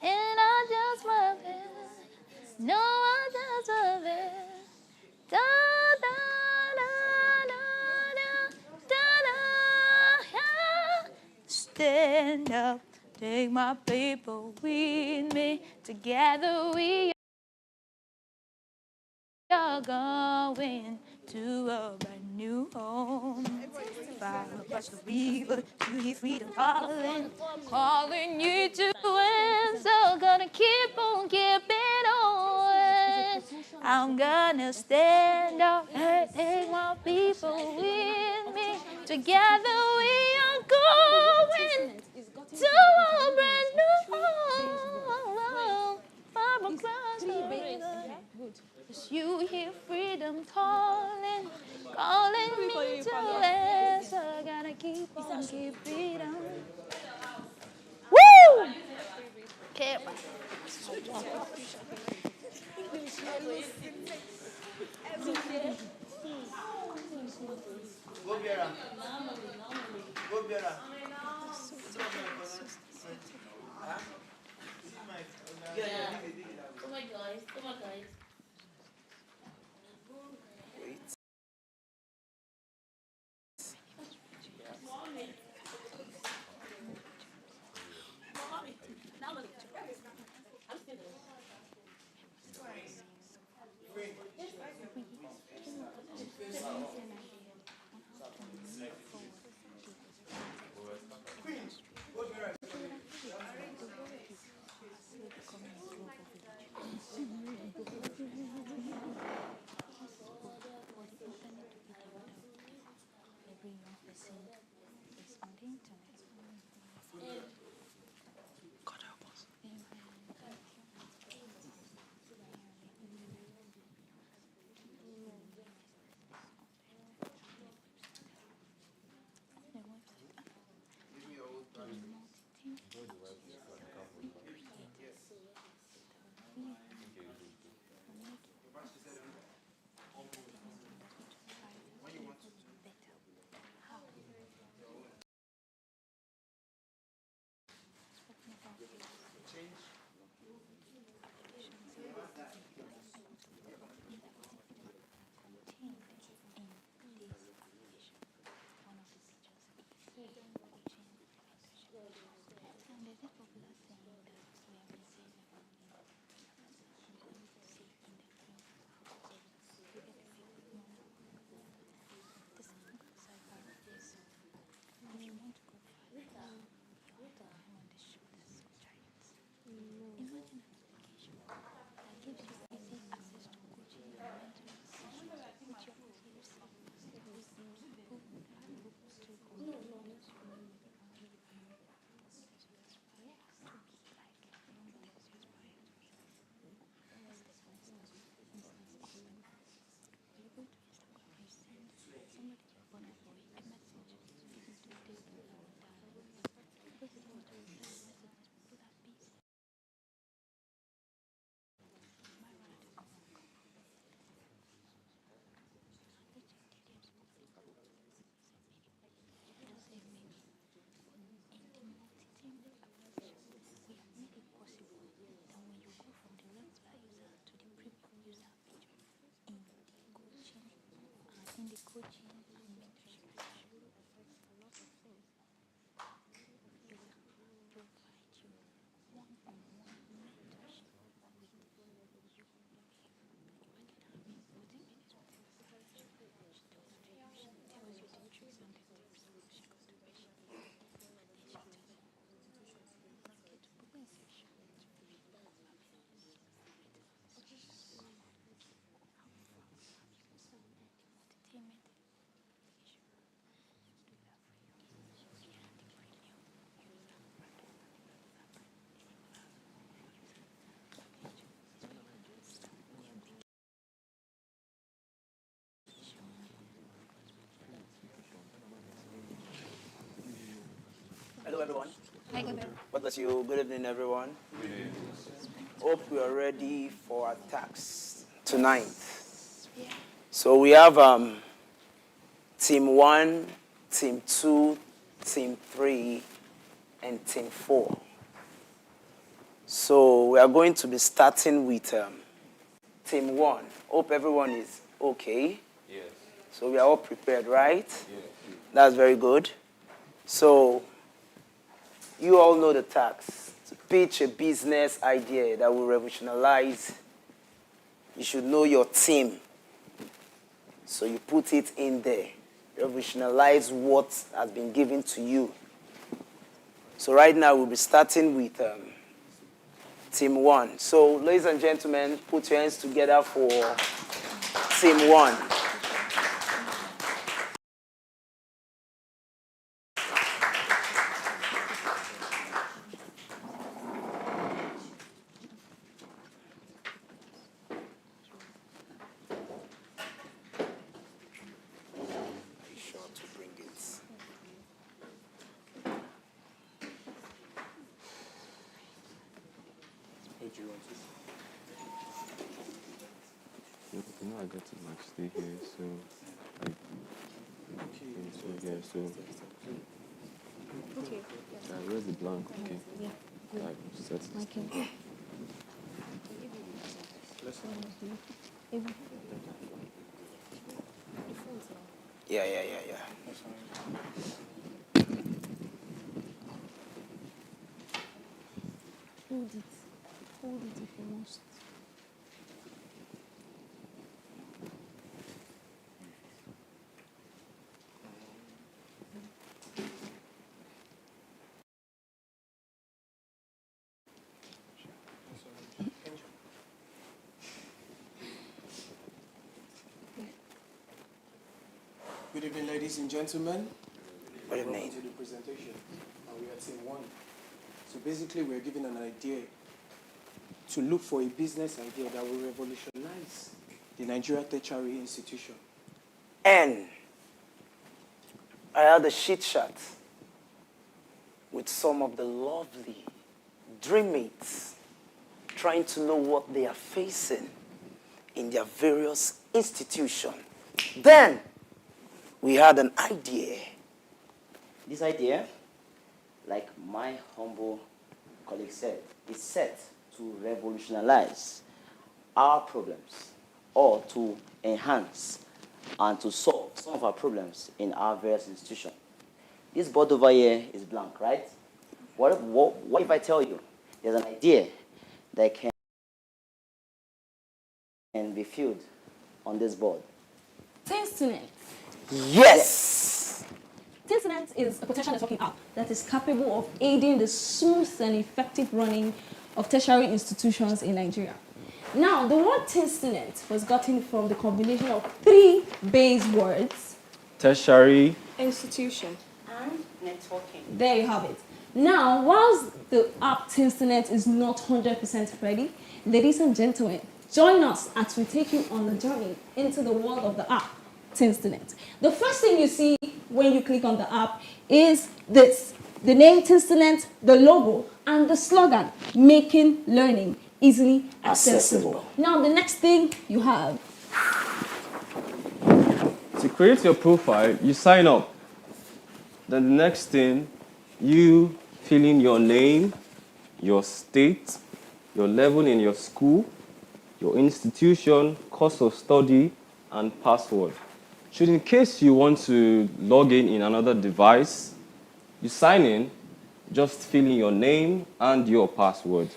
and I just love it. No, I just love it. Da da da da da da. Stand up, take my people with me. Together we are going to a brand new home. Far across the river to hear freedom calling you to win. So gonna keep on keeping on. I'm gonna stand up and take my people with me. Together we are going to a brand new home. 'Cause you hear freedom calling, calling me to answer. Gotta keep on, keep it on. Woo! Okay. Go Biara. Go Biara. Come on, guys. Come on, guys. Hello, everyone. Hi, good. God bless you. Good evening, everyone. Hope we are ready for our tax tonight. So we have Team 1, Team 2, Team 3, and Team 4. So we are going to be starting with Team 1. Hope everyone is okay. Yes. So we are all prepared, right? Yes. That's very good. So you all know the tax. To pitch a business idea that will revolutionize, you should know your team. So you put it in there. Revolutionize what has been given to you. So right now we'll be starting with Team 1. So ladies and gentlemen, put your hands together for Team 1. what you want to. You know, I got to like stay here, so like, so yeah, so. Okay. Where's the blank? Okay. Yeah. Like, set it. Okay. Yeah. Hold it. Hold it if you must. Good evening, ladies and gentlemen. Welcome to the presentation. We are team 1. So basically, we're given an idea to look for a business idea that will revolutionize the Nigeria tertiary institution. And I had a chit chat with some of the lovely dreammates trying to know what they are facing in their various institutions. Then we had an idea. This idea, like my humble colleague said, is set to revolutionize our problems or to enhance and to solve some of our problems in our various institutions. This board over here is blank, right? What if I tell you there's an idea that can be filled on this board? Tinstinet. Yes! Tinstinet is a potential networking app that is capable of aiding the smooth and effective running of tertiary institutions in Nigeria. Now, the word Tinstinet was gotten from the combination of 3 base words. Tertiary. Institution. And networking. There you have it. Now, whilst the app Tinstinet is not 100% ready, ladies and gentlemen, join us as we take you on a journey into the world of the app Tinstinet. The first thing you see when you click on the app is this: the name Tinstinet, the logo, and the slogan, making learning easily accessible. Now, the next thing you have. To create your profile, you sign up. Then the next thing, you fill in your name, your state, your level in your school, your institution, course of study, and password. Should in case you want to log in another device, you sign in, just fill in your name and your password.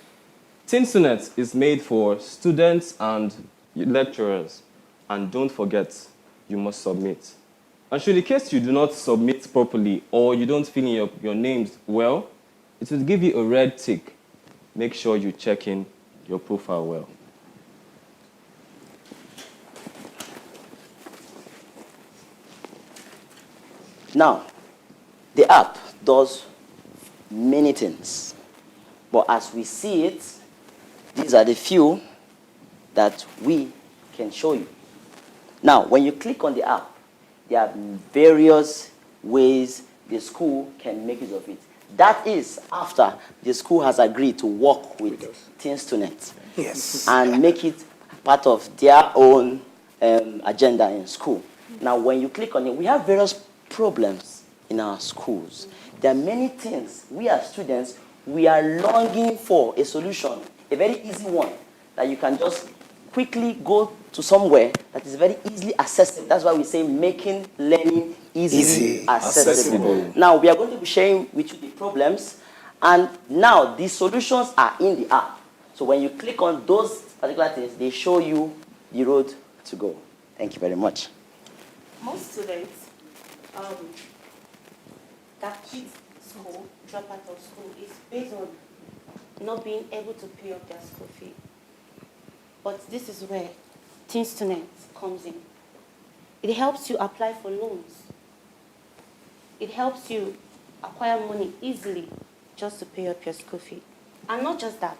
Tinstinet is made for students and lecturers. And don't forget, you must submit. And should in case you do not submit properly or you don't fill in your names well, it will give you a red tick. Make sure you check in your profile well. Now, the app does many things, but as we see it, these are the few that we can show you. Now, when you click on the app, there are various ways the school can make use of it. That is after the school has agreed to work with Tinstinet. Yes. And make it part of their own agenda in school. Now, when you click on it, we have various problems in our schools. There are many things we as students, we are longing for a solution, a very easy one, that you can just quickly go to somewhere that is very easily accessible. That's why we say making learning easily accessible. Now, we are going to be sharing with you the problems, and now the solutions are in the app. So when you click on those particular things, they show you the road to go. Thank you very much. Most students that quit school, drop out of school, is based on not being able to pay off their school fee. But this is where Tinstinet comes in. It helps you apply for loans. It helps you acquire money easily just to pay up your school fee. And not just that,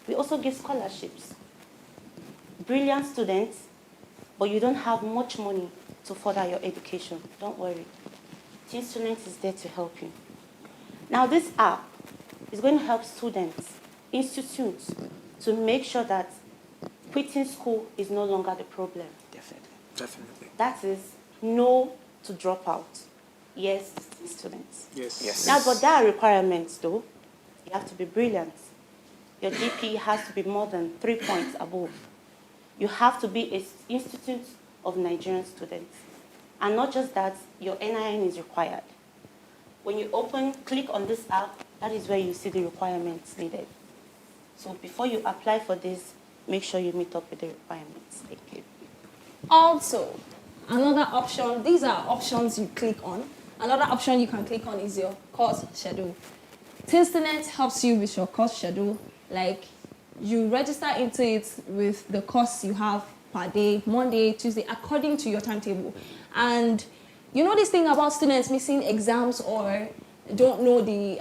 we also give scholarships. Brilliant students, but you don't have much money to further your education. Don't worry. Tinstinet is there to help you. Now, this app is going to help students, institutes, to make sure that quitting school is no longer the problem. Definitely. That is no to drop out. Yes, to students. Yes. Now, but there are requirements though. You have to be brilliant. Your GP has to be more than 3 points above. You have to be an Institute of Nigerian Students. And not just that, your NIN is required. When you click on this app, that is where you see the requirements needed. So before you apply for this, make sure you meet up with the requirements. Thank you. Also, another option, these are options you click on. Another option you can click on is your course schedule. Tinstanet helps you with your course schedule. Like, you register into it with the course you have per day, Monday, Tuesday, according to your timetable. And you know this thing about students missing exams or don't know the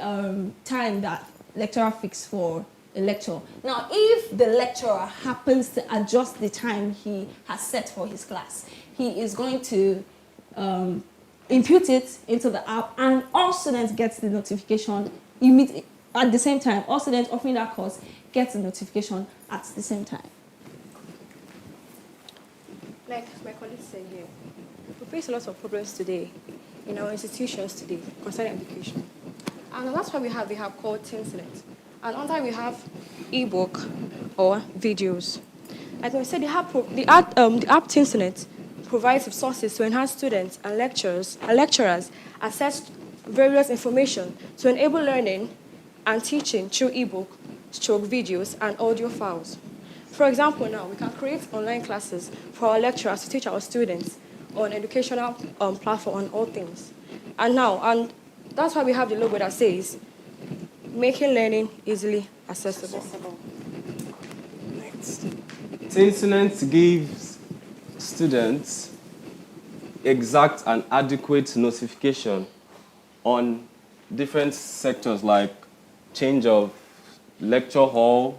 time that lecturer fixed for a lecture. Now, if the lecturer happens to adjust the time he has set for his class, he is going to impute it into the app, and all students get the notification at the same time. All students offering that course get the notification at the same time. Like my colleague said here, we face a lot of problems today in our institutions today concerning education. And that's why we have the app called Tinstanet. And under we have ebook or videos. Like we said, the app Tinstanet provides resources to enhance students and lecturers access various information to enable learning and teaching through ebook, videos, and audio files. For example, now we can create online classes for our lecturers to teach our students on educational platform on all things. And that's why we have the logo that says, making learning easily accessible. Tinstanet gives students exact and adequate notification on different sectors like change of lecture hall,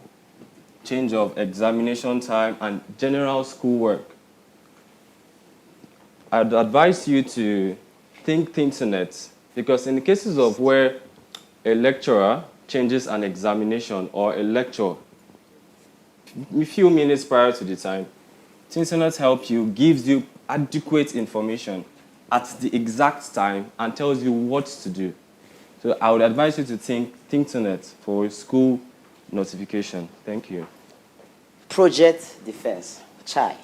change of examination time, and general schoolwork. I'd advise you to think Tinstanet, because in the cases of where a lecturer changes an examination or a lecture a few minutes prior to the time, Tinstanet helps you, gives you adequate information at the exact time and tells you what to do. So I would advise you to think Tinstanet for school notification. Thank you. Project defense, CHAI.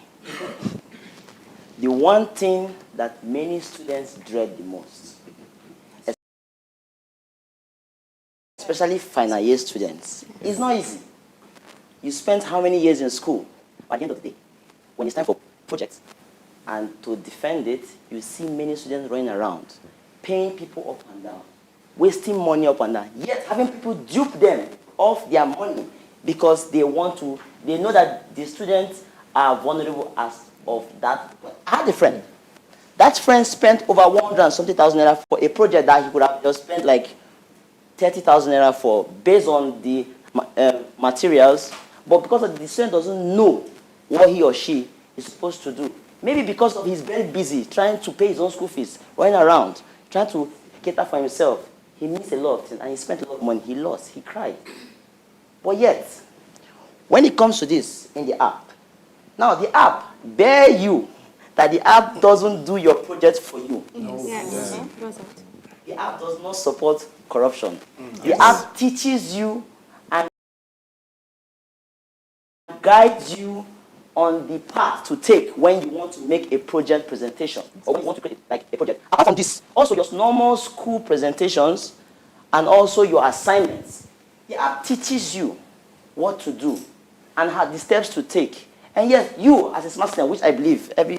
The one thing that many students dread the most, especially final year students, it's not easy. You spent how many years in school? At the end of the day, when it's time for projects, and to defend it, you see many students running around, paying people up and down, wasting money up and down, yet having people dupe them of their money because they know that the students are vulnerable as of that. I had a friend. That friend spent over 100,000 naira for a project that he could have just spent like 30,000 naira for, based on the materials, but because the student doesn't know what he or she is supposed to do. Maybe because of he's very busy trying to pay his own school fees, running around, trying to cater for himself. He missed a lot of things and he spent a lot of money. He lost, he cried. But yet, when it comes to this in the app, now the app bear you that the app doesn't do your project for you. Yes. The app does not support corruption. The app teaches you and guides you on the path to take when you want to make a project presentation or when you want to create like a project. Apart from this, also your normal school presentations and also your assignments. The app teaches you what to do and how the steps to take. And yes, you as a smart student, which I believe every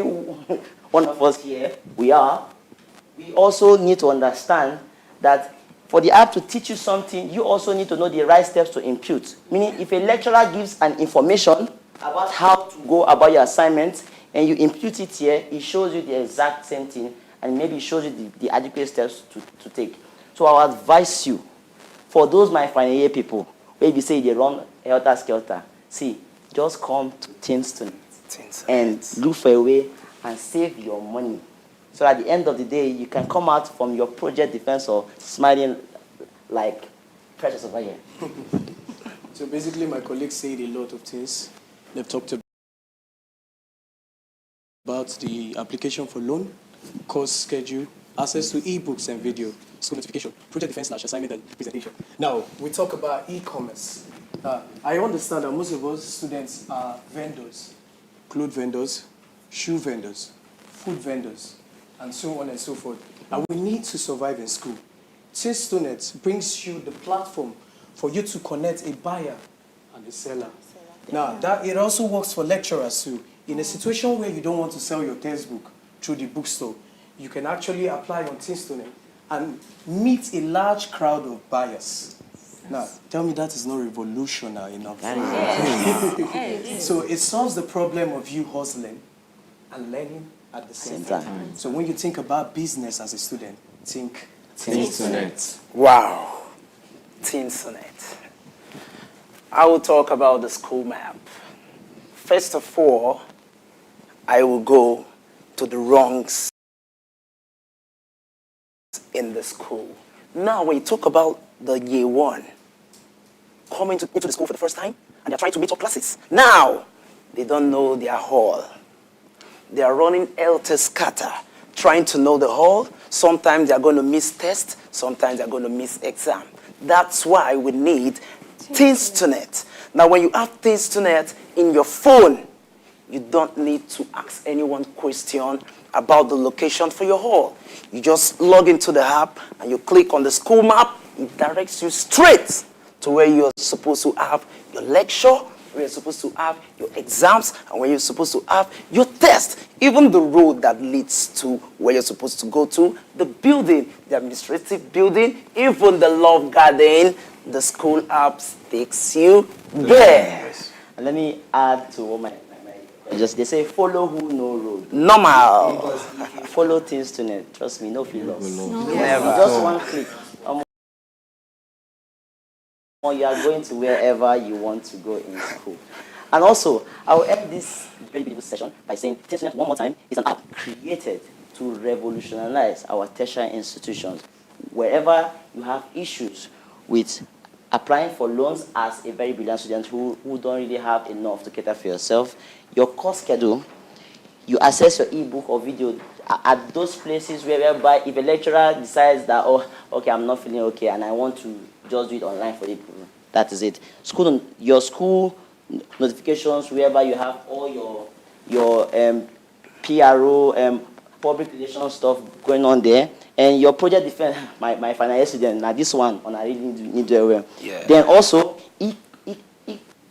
one of us here, we also need to understand that for the app to teach you something, you also need to know the right steps to impute. Meaning, if a lecturer gives an information about how to go about your assignment and you impute it here, it shows you the exact same thing and maybe it shows you the adequate steps to take. So I would advise you, for those my final year people, where you say they run helter-skelter, see, just come to Tinstanet and look for a way and save your money. So at the end of the day, you can come out from your project defense or smiling like precious over here. So basically, my colleagues said a lot of things. They've talked about the application for loan, course schedule, access to e-books and video, school notification, project defense/assignment and presentation. Now, we talk about e-commerce. I understand that most of us students are vendors, clothes vendors, shoe vendors, food vendors, and so on and so forth. And we need to survive in school. Tinstonet brings you the platform for you to connect a buyer and a seller. Now, that it also works for lecturers too. In a situation where you don't want to sell your textbook through the bookstore, you can actually apply on Tinstonet and meet a large crowd of buyers. Now, tell me that is not revolutionary enough. So it solves the problem of you hustling and learning at the same time. So when you think about business as a student, think Tinstonet. Wow, Tinstonet. I will talk about the school map. First of all, I will go to the wrongs in the school. Now, when you talk about the year one, coming into the school for the first time, and they're trying to meet up classes. Now, they don't know their hall. They are running helter-skelter, trying to know the hall. Sometimes they're going to miss tests. Sometimes they're going to miss exam. That's why we need Tinstonet. Now, when you have Tinstonet in your phone, you don't need to ask anyone question about the location for your hall. You just log into the app and you click on the school map. It directs you straight to where you're supposed to have your lecture, where you're supposed to have your exams, and where you're supposed to have your test. Even the road that leads to where you're supposed to go to, the building, the administrative building, even the love garden, the school apps takes you there. And let me add to what they say follow who no road. Normal. Because if you follow Tinstonet, trust me, no feel lost. Never. Just one click. You are going to wherever you want to go in school. And also, I will end this very beautiful session by saying Tinstonet one more time is an app created to revolutionize our tertiary institutions. Wherever you have issues with applying for loans as a very brilliant student who don't really have enough to cater for yourself, your course schedule, you access your ebook or video at those places whereby if a lecturer decides that, oh, okay, I'm not feeling okay and I want to just do it online for it, that is it. Your school notifications, whereby you have all your PRO, public relations stuff going on there, and your project defense, my final year student, now this one, I really need to do it well. Yeah. Then also,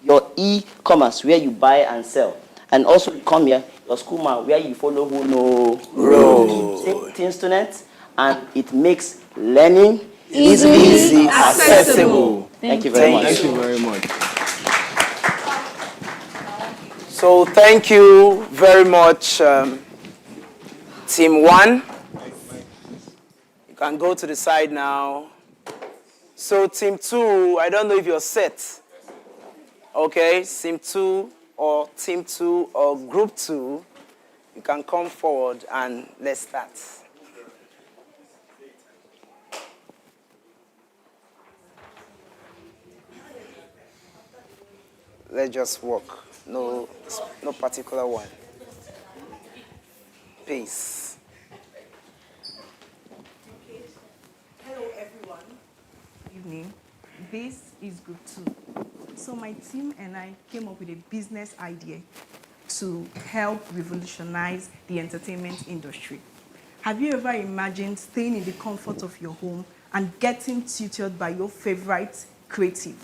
your e-commerce, where you buy and sell. And also, you come here, your school map, where you follow who know road. Tinstonet, and it makes learning easy, accessible. Thank you very much. Thank you very much. So thank you very much, Team 1. You can go to the side now. So Team 2, I don't know if you're set. Okay, Team 2 or Team 2 or Group 2, you can come forward and let's start. Let's just walk. No particular one. Peace. Hello, everyone. Evening. This is Group 2. So my team and I came up with a business idea to help revolutionize the entertainment industry. Have you ever imagined staying in the comfort of your home and getting tutored by your favorite creative,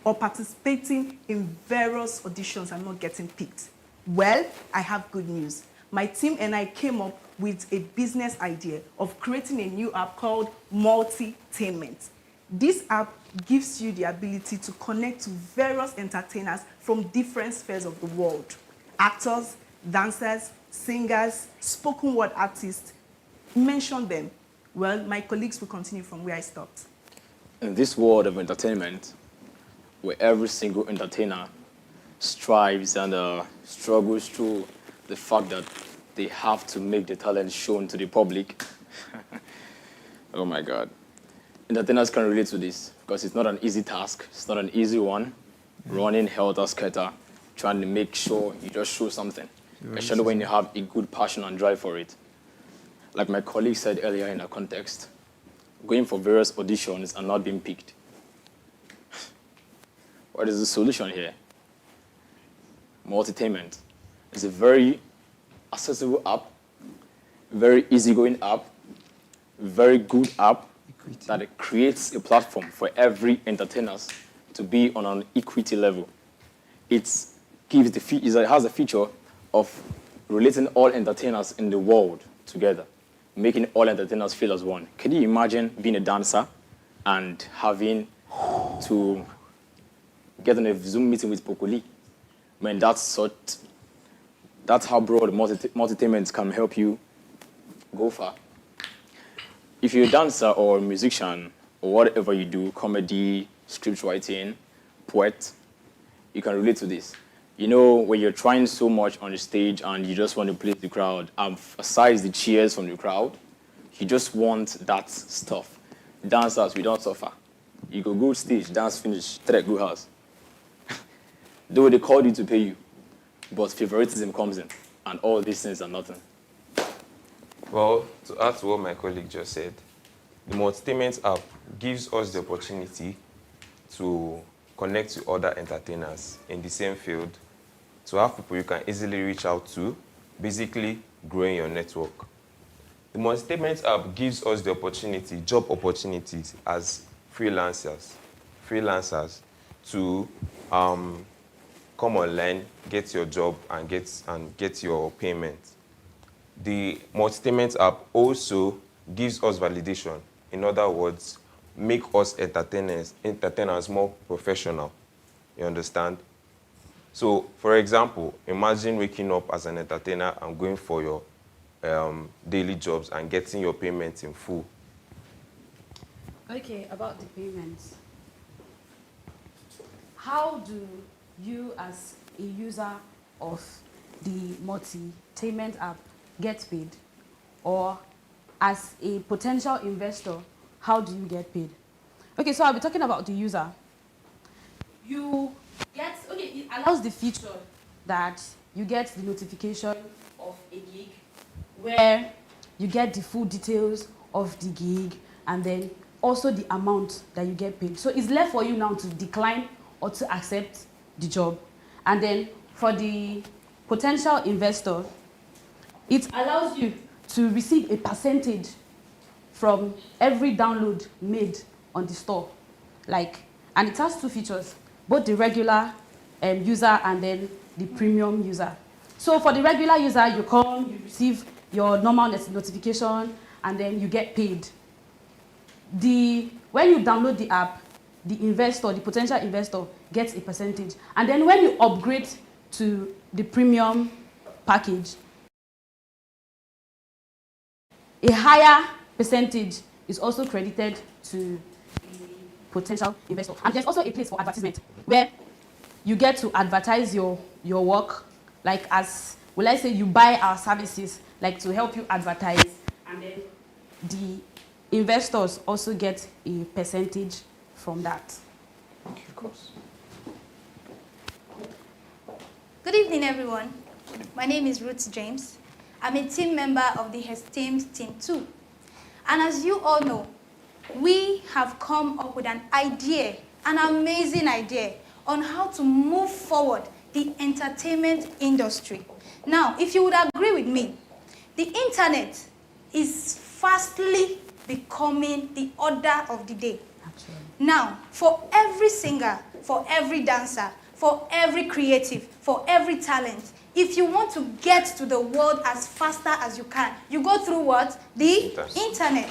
or participating in various auditions and not getting picked? Well, I have good news. My team and I came up with a business idea of creating a new app called edutainment. This app gives you the ability to connect to various entertainers from different spheres of the world. Actors, dancers, singers, spoken word artists. Mention them. Well, my colleagues will continue from where I stopped. In this world of entertainment, where every single entertainer strives and struggles through the fact that they have to make the talent shown to the public. Oh my God. Entertainers can relate to this because it's not an easy task. It's not an easy one. running helter-skelter, trying to make sure you just show something, especially when you have a good passion and drive for it. Like my colleague said earlier in a context, going for various auditions and not being picked. What is the solution here? Edutainment. It's a very accessible app, very easygoing app, very good app that it creates a platform for every entertainer to be on an equity level. It has a feature of relating all entertainers in the world together, making all entertainers feel as one. Can you imagine being a dancer and having to get on a Zoom meeting with Pokoli? I mean, that's how broad edutainment can help you go far. If you're a dancer or a musician or whatever you do, comedy, script writing, poet, you can relate to this. You know, when you're trying so much on the stage and you just want to please the crowd, aside the cheers from the crowd, you just want that stuff. Dancers, we don't suffer. You go stage, dance finish, track go house. Though they called you to pay you, but favoritism comes in, and all these things are nothing. Well, to add to what my colleague just said, the edutainment app gives us the opportunity to connect to other entertainers in the same field, to have people you can easily reach out to, basically growing your network. The edutainment app gives us the opportunity, job opportunities as freelancers to come online, get your job, and get your payment. The edutainment app also gives us validation. In other words, make us entertainers more professional. You understand? So, for example, imagine waking up as an entertainer and going for your daily jobs and getting your payments in full. Okay, about the payments. How do you, as a user of the edutainment app, get paid? Or as a potential investor, how do you get paid? Okay, so I'll be talking about the user. It allows the feature that you get the notification of a gig where you get the full details of the gig and then also the amount that you get paid. So it's left for you now to decline or to accept the job. And then for the potential investor, it allows you to receive a percentage from every download made on the store. And it has two features, both the regular user and then the premium user. So for the regular user, you come, you receive your normal notification, and then you get paid. When you download the app, the potential investor, gets a percentage. And then when you upgrade to the premium package, a higher percentage is also credited to the potential investor. And there's also a place for advertisement where you get to advertise your work, you buy our services, to help you advertise, and then the investors also get a percentage from that. Of course. Good evening, everyone. My name is Ruth James. I'm a team member of the esteemed Team 2. And as you all know, we have come up with an idea, an amazing idea, on how to move forward the entertainment industry. Now, if you would agree with me, the internet is fastly becoming the order of the day. Absolutely. Now, for every singer, for every dancer, for every creative, for every talent, if you want to get to the world as faster as you can, you go through what? The internet.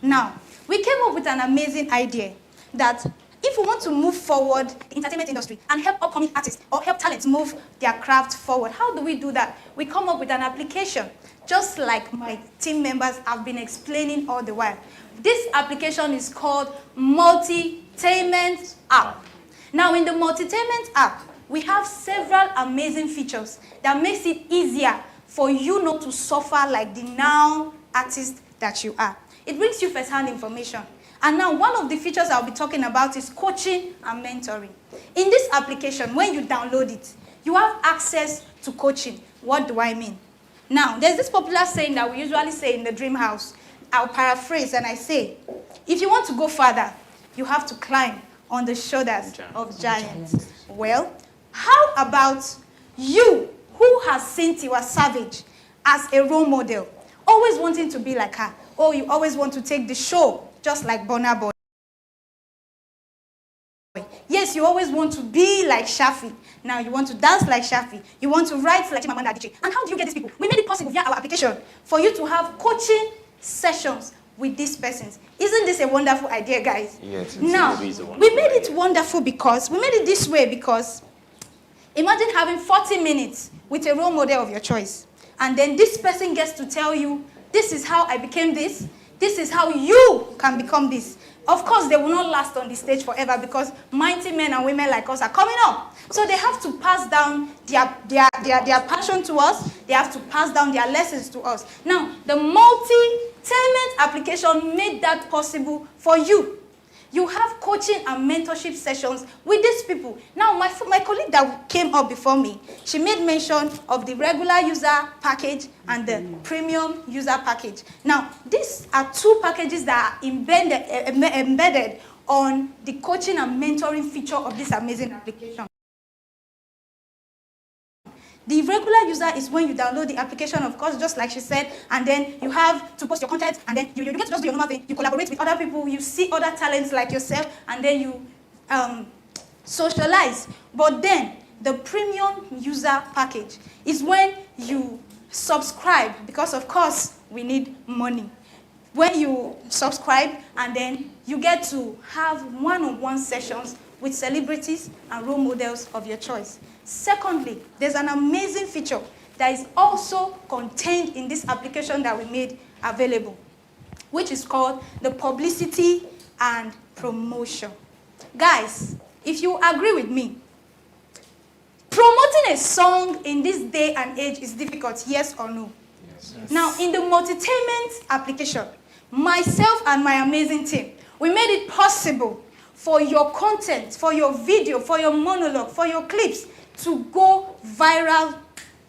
Now, we came up with an amazing idea that if we want to move forward the entertainment industry and help upcoming artists or help talents move their craft forward, how do we do that? We come up with an application, just like my team members have been explaining all the while. This application is called edutainment app. Now, in the edutainment app, we have several amazing features that makes it easier for you not to suffer like the now artist that you are. It brings you first-hand information. And now one of the features I'll be talking about is coaching and mentoring. In this application, when you download it, you have access to coaching. What do I mean? Now, there's this popular saying that we usually say in the dream house. I'll paraphrase and I say, if you want to go further, you have to climb on the shoulders of giants. Well, how about you who has seen Tiwa Savage as a role model, always wanting to be like her, or you always want to take the show just like Burna Boy? Yes, you always want to be like Shafi. Now you want to dance like Shafi. You want to write like Chimamanda Adichie. And how do you get these people? We made it possible via our application for you to have coaching sessions with these persons. Isn't this a wonderful idea, guys? Yes. Now, we made it wonderful because, we made it this way because, imagine having 40 minutes with a role model of your choice. And then this person gets to tell you, this is how I became this. This is how you can become this. Of course, they will not last on the stage forever because mighty men and women like us are coming up. So they have to pass down their passion to us. They have to pass down their lessons to us. Now, the multi-tainment application made that possible for you. You have coaching and mentorship sessions with these people. Now, my colleague that came up before me, she made mention of the regular user package and the premium user package. Now, these are two packages that are embedded on the coaching and mentoring feature of this amazing application. The regular user is when you download the application, of course, just like she said, and then you have to post your content, and then you get to just do your normal thing. You collaborate with other people, you see other talents like yourself, and then you socialize. But then the premium user package is when you subscribe, because of course we need money. When you subscribe, and then you get to have one-on-one sessions with celebrities and role models of your choice. Secondly, there's an amazing feature that is also contained in this application that we made available, which is called the publicity and promotion. Guys, if you agree with me, promoting a song in this day and age is difficult, yes or no? Yes. Now, in the multi-tainment application, myself and my amazing team, we made it possible for your content, for your video, for your monologue, for your clips to go viral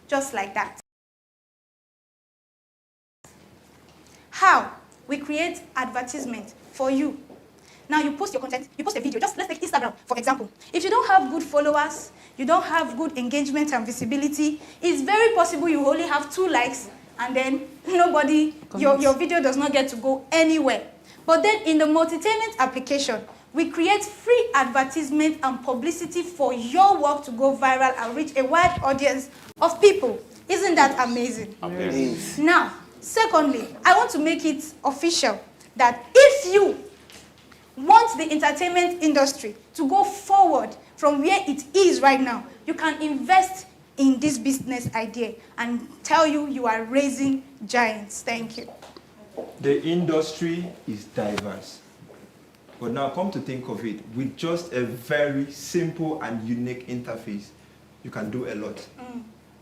just like that. How? We create advertisement for you. Now you post your content, you post a video, just let's take Instagram, for example. If you don't have good followers, you don't have good engagement and visibility, it's very possible you only have 2 likes and then nobody, your video does not get to go anywhere. But then in the multi-tainment application, we create free advertisement and publicity for your work to go viral and reach a wide audience of people. Isn't that amazing? Amazing. Now, secondly, I want to make it official that if you want the entertainment industry to go forward from where it is right now, you can invest in this business idea and tell you are raising giants. Thank you. The industry is diverse. But now come to think of it, with just a very simple and unique interface, you can do a lot.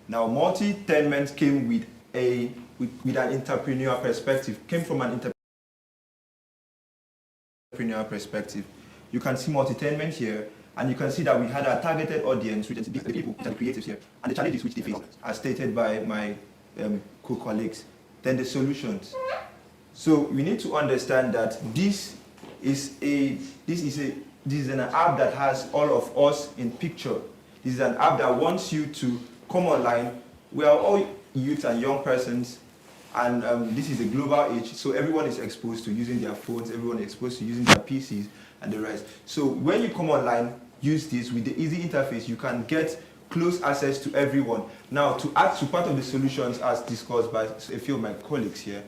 Now, multi-tainment came with an entrepreneurial perspective, came from an entrepreneurial perspective. You can see multi-tainment here, and you can see that we had a targeted audience, which is the people, which are the creatives here, and the challenges which they face, as stated by my co-colleagues. Then the solutions. So we need to understand that this is an app that has all of us in picture. This is an app that wants you to come online. We are all youth and young persons, and this is a global age, so everyone is exposed to using their phones, everyone is exposed to using their PCs and the rest. So when you come online, use this with the easy interface, you can get close access to everyone. Now, to add to part of the solutions as discussed by a few of my colleagues here,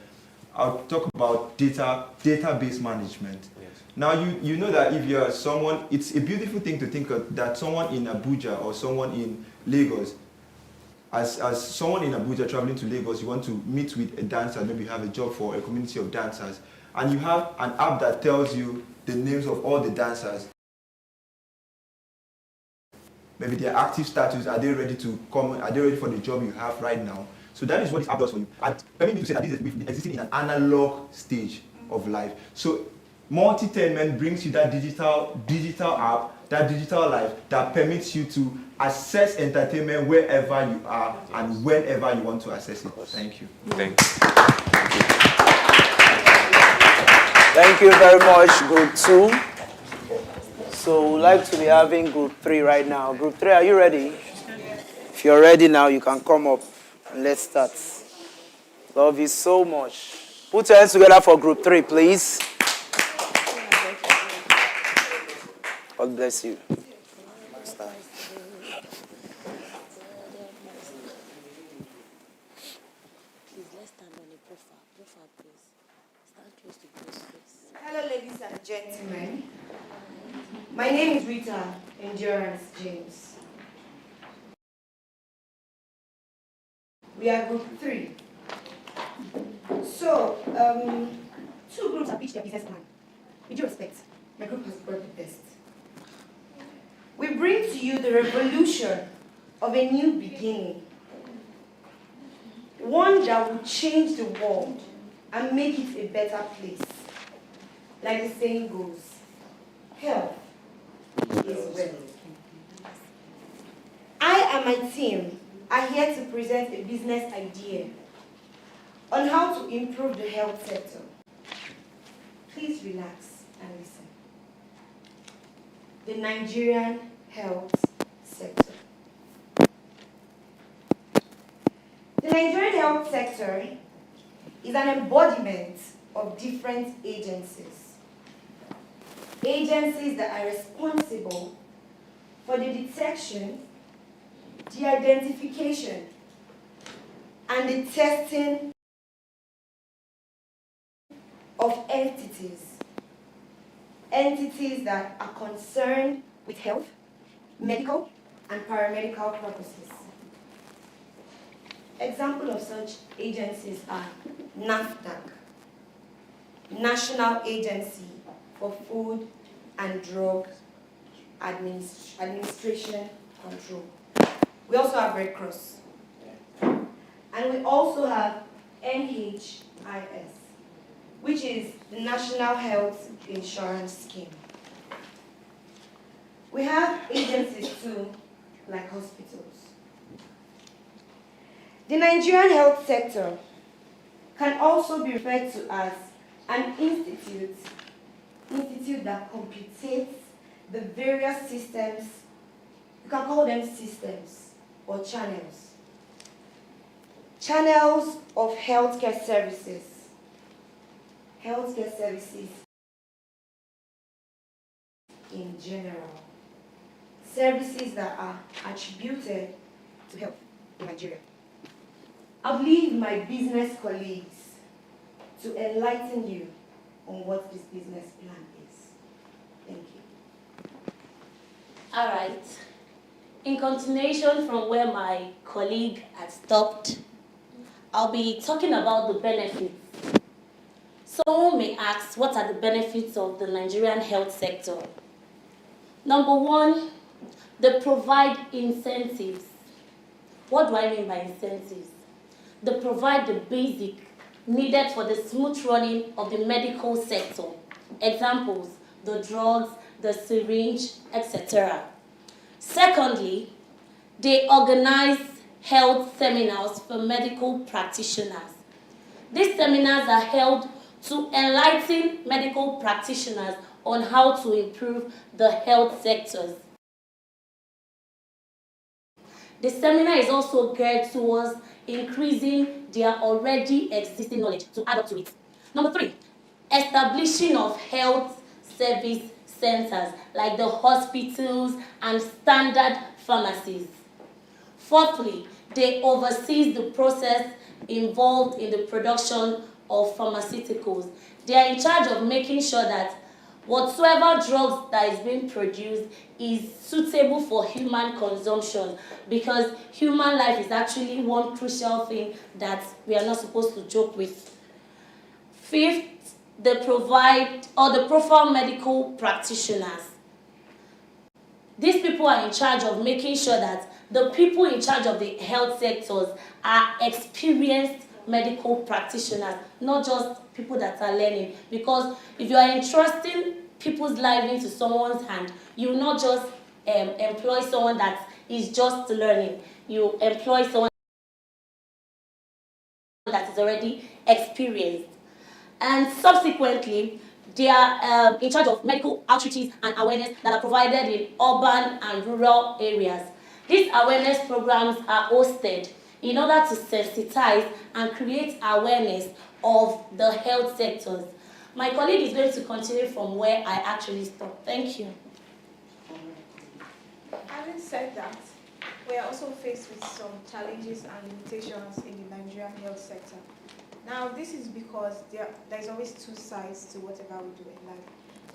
I'll talk about database management. Yes. Now, you know that if you're someone, it's a beautiful thing to think of that someone in Abuja or someone in Lagos, as someone in Abuja traveling to Lagos, you want to meet with a dancer, maybe you have a job for a community of dancers, and you have an app that tells you the names of all the dancers. Maybe their active status, are they ready to come, are they ready for the job you have right now? So that is what this app does for you. And permit me to say that this is existing in an analog stage of life. So Multi-tainment brings you that digital app, that digital life that permits you to access entertainment wherever you are and whenever you want to access it. Thank you. Thank you. Thank you very much, Group 2. So we'd like to be having Group 3 right now. Group 3, are you ready? If you're ready now, you can come up and let's start. Love you so much. Put your hands together for Group 3, please. God bless you. Start. Hello, ladies and gentlemen. My name is Rita Endurance James. We are Group 3. So, 2 groups have pitched their business plan. With due respect, my group has brought the best. We bring to you the revolution of a new beginning. One that will change the world and make it a better place. Like the saying goes, health is wealth. I and my team are here to present a business idea on how to improve the health sector. Please relax and listen. The Nigerian health sector. The Nigerian health sector is an embodiment of different agencies. Agencies that are responsible for the detection, the identification, and the testing of entities that are concerned with health, medical, and paramedical purposes. Examples of such agencies are NAFDAC, National Agency for Food and Drug Administration Control. We also have Red Cross. And we also have NHIS, which is the National Health Insurance Scheme. We have agencies too, like hospitals. The Nigerian health sector can also be referred to as an institute that computates the various systems, you can call them systems or channels. Channels of healthcare services. Healthcare services in general. Services that are attributed to health in Nigeria. I'll leave my business colleagues to enlighten you on what this business plan is. Thank you. All right. In continuation from where my colleague had stopped, I'll be talking about the benefits. Someone may ask, what are the benefits of the Nigerian health sector? Number one, they provide incentives. What do I mean by incentives? They provide the basic needed for the smooth running of the medical sector. Examples, the drugs, the syringe, etc. Secondly, they organize health seminars for medical practitioners. These seminars are held to enlighten medical practitioners on how to improve the health sectors. The seminar is also geared towards increasing their already existing knowledge to add up to it. Number three, establishing of health service centers like the hospitals and standard pharmacies. Fourthly, they oversee the process involved in the production of pharmaceuticals. They are in charge of making sure that whatsoever drugs that is being produced is suitable for human consumption, because human life is actually one crucial thing that we are not supposed to joke with. Fifth, they provide the profile medical practitioners. These people are in charge of making sure that the people in charge of the health sectors are experienced medical practitioners, not just people that are learning. Because if you are entrusting people's life into someone's hand, you will not just employ someone that is just learning. You employ someone that is already experienced. And subsequently, they are in charge of medical outreaches and awareness that are provided in urban and rural areas. These awareness programs are hosted in order to sensitize and create awareness of the health sectors. My colleague is going to continue from where I actually stopped. Thank you. Having said that, we are also faced with some challenges and limitations in the Nigerian health sector. Now, this is because there's always two sides to whatever we do in life.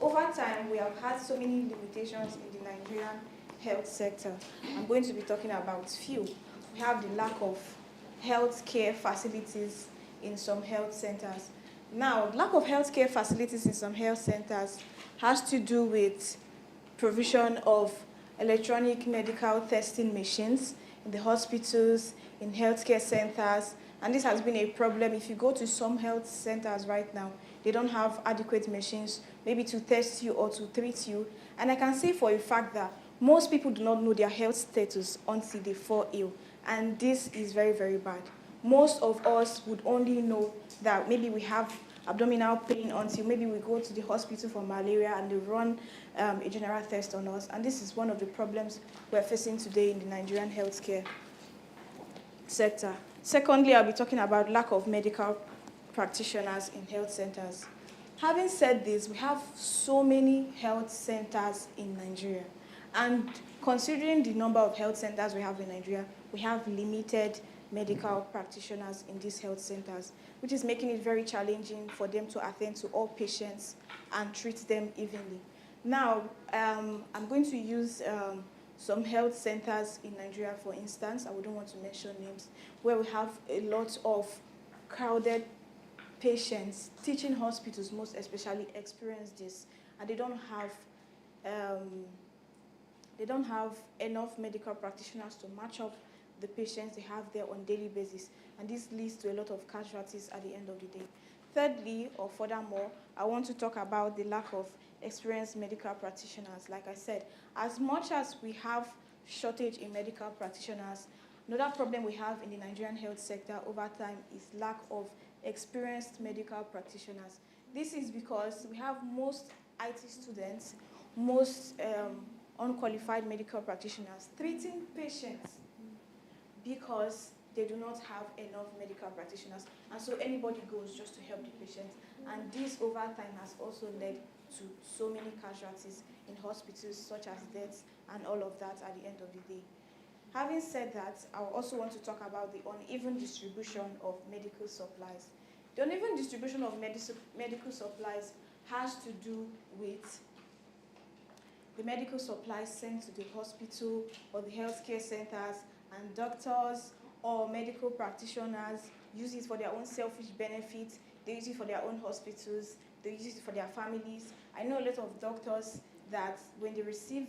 Over time, we have had so many limitations in the Nigerian health sector. I'm going to be talking about few. We have the lack of healthcare facilities in some health centers. Now, lack of healthcare facilities in some health centers has to do with provision of electronic medical testing machines in the hospitals, in healthcare centers, and this has been a problem. If you go to some health centers right now, they don't have adequate machines, maybe to test you or to treat you. And I can say for a fact that most people do not know their health status until they fall ill, and this is very, very bad. Most of us would only know that maybe we have abdominal pain until maybe we go to the hospital for malaria and they run a general test on us. And this is one of the problems we're facing today in the Nigerian healthcare sector. Secondly, I'll be talking about lack of medical practitioners in health centers. Having said this, we have so many health centers in Nigeria. And considering the number of health centers we have in Nigeria, we have limited medical practitioners in these health centers, which is making it very challenging for them to attend to all patients and treat them evenly. Now, I'm going to use some health centers in Nigeria, for instance. I wouldn't want to mention names, where we have a lot of crowded patients. Teaching hospitals, most especially, experience this, and they don't have enough medical practitioners to match up the patients they have there on a daily basis, and this leads to a lot of casualties at the end of the day. Thirdly, or furthermore, I want to talk about the lack of experienced medical practitioners. Like I said, as much as we have shortage in medical practitioners, another problem we have in the Nigerian health sector over time is lack of experienced medical practitioners. This is because we have most IT students, most unqualified medical practitioners treating patients because they do not have enough medical practitioners, and so anybody goes just to help the patient, and this over time has also led to so many casualties in hospitals, such as deaths and all of that at the end of the day. Having said that, I also want to talk about the uneven distribution of medical supplies. The uneven distribution of medical supplies has to do with the medical supplies sent to the hospital or the healthcare centers, and doctors or medical practitioners use it for their own selfish benefit. They use it for their own hospitals. They use it for their families. I know a lot of doctors that when they receive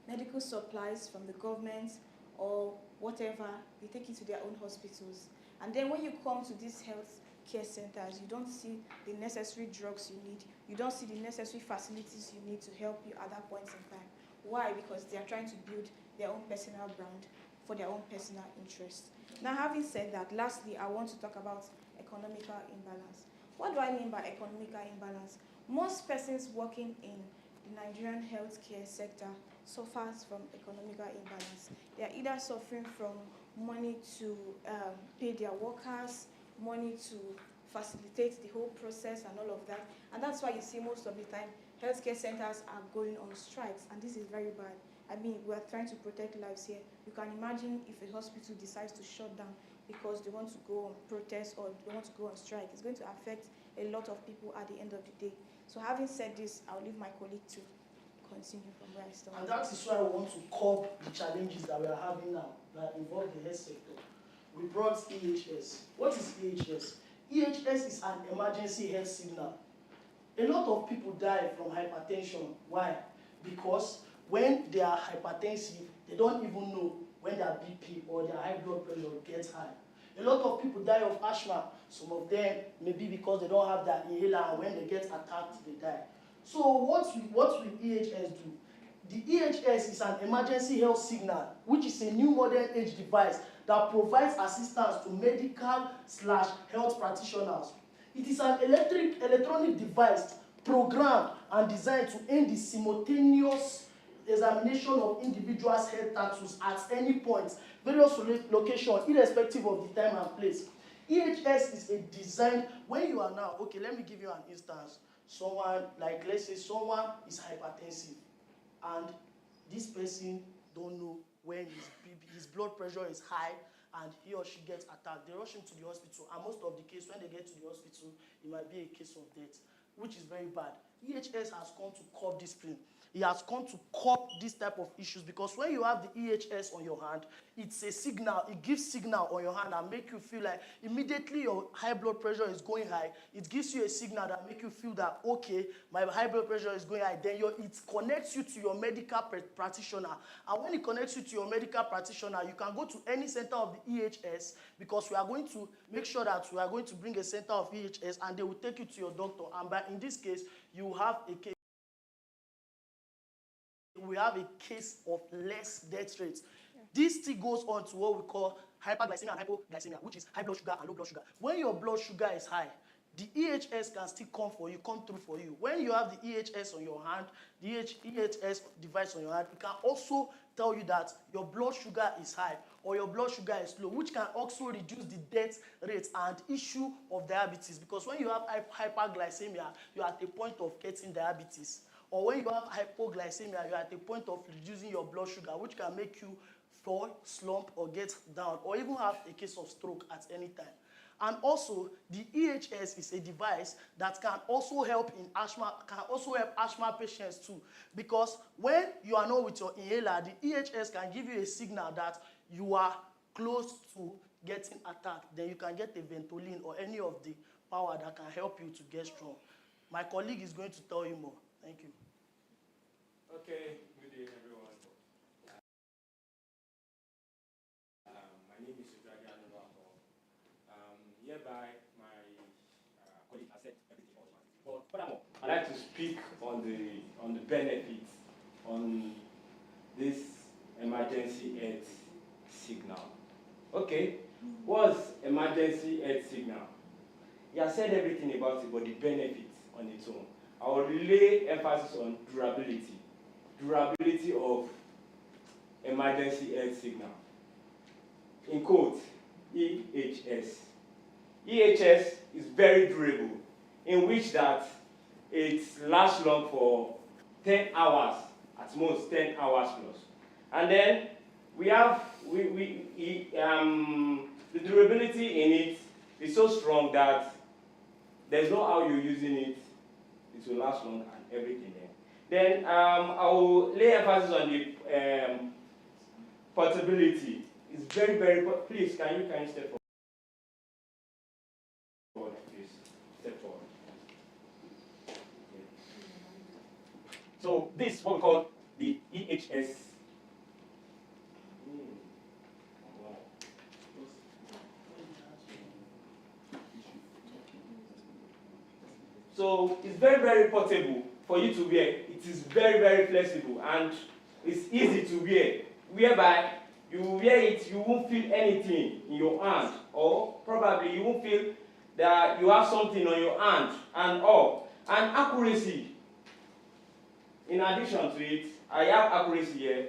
medical supplies from the government or whatever, they take it to their own hospitals. And then when you come to these health care centers, you don't see the necessary drugs you need. You don't see the necessary facilities you need to help you at that point in time. Why? Because they are trying to build their own personal brand for their own personal interest. Now, having said that, lastly, I want to talk about economical imbalance. What do I mean by economical imbalance? Most persons working in the Nigerian healthcare sector suffers from economical imbalance. They are either suffering from money to pay their workers, money to facilitate the whole process and all of that. And that's why you see most of the time healthcare centers are going on strikes, and this is very bad. I mean, we are trying to protect lives here. You can imagine if a hospital decides to shut down because they want to go on protest or they want to go on strike. It's going to affect a lot of people at the end of the day. So having said this, I'll leave my colleague to continue from where I started. And that is why I want to curb the challenges that we are having now that involve the health sector. We brought EHS. What is EHS? EHS is an emergency health signal. A lot of people die from hypertension. Why? Because when they are hypertensive, they don't even know when their BP or their high blood pressure gets high. A lot of people die of asthma. Some of them maybe because they don't have that inhaler, and when they get attacked, they die. So what will EHS do? The EHS is an emergency health signal, which is a new modern age device that provides assistance to medical/health practitioners. It is an electronic device programmed and designed to aid the simultaneous examination of individuals' health status at any point, various locations, irrespective of the time and place. EHS is a design, when you are now, okay, let me give you an instance. Someone, like let's say someone is hypertensive, and this person don't know when his blood pressure is high and he or she gets attacked. They rush him to the hospital, and most of the case, when they get to the hospital, it might be a case of death, which is very bad. EHS has come to curb this pain. It has come to curb this type of issues, because when you have the EHS on your hand, it's a signal, it gives signal on your hand and make you feel like immediately your high blood pressure is going high. It gives you a signal that make you feel that, okay, my high blood pressure is going high. Then it connects you to your medical practitioner. And when it connects you to your medical practitioner, you can go to any center of the EHS, because we are going to make sure that we are going to bring a center of EHS, and they will take you to your doctor. And in this case, you have a case. We have a case of less death rates. Yeah. This still goes on to what we call hyperglycemia and hypoglycemia, which is high blood sugar and low blood sugar. When your blood sugar is high, the EHS can still come through for you. When you have the EHS on your hand, the EHS device on your hand, it can also tell you that your blood sugar is high or your blood sugar is low, which can also reduce the death rate and issue of diabetes. Because when you have hyperglycemia, you are at a point of getting diabetes. Or when you have hypoglycemia, you're at a point of reducing your blood sugar, which can make you fall, slump, or get down, or even have a case of stroke at any time. And also, the EHS is a device that can also help in asthma, can also help asthma patients too. Because when you are not with your inhaler, the EHS can give you a signal that you are close to getting attacked. Then you can get a Ventolin or any of the power that can help you to get strong. My colleague is going to tell you more. Thank you. Okay, good day, everyone. My name is Sudraga Novako. Hereby, my colleague has said everything automatically. But furthermore, I'd like to speak on the benefits on this emergency health signal. Okay, what's emergency health signal? He has said everything about it, but the benefits on its own. I will lay emphasis on durability of emergency health signal. In quote, EHS. EHS is very durable, in which that it lasts long for 10 hours, at most 10 hours plus. And then we have the durability in it is so strong that there's no how you're using it. It will last long and everything there. Then I will lay emphasis on the portability. It's very, very, please, can you step forward, please? Step forward. Okay. So this is what we call the EHS. So it's very, very portable for you to wear. It is very, very flexible and it's easy to wear. Whereby you wear it, you won't feel anything in your hand, or probably you won't feel that you have something on your hand and all. And accuracy, in addition to it, I have accuracy here.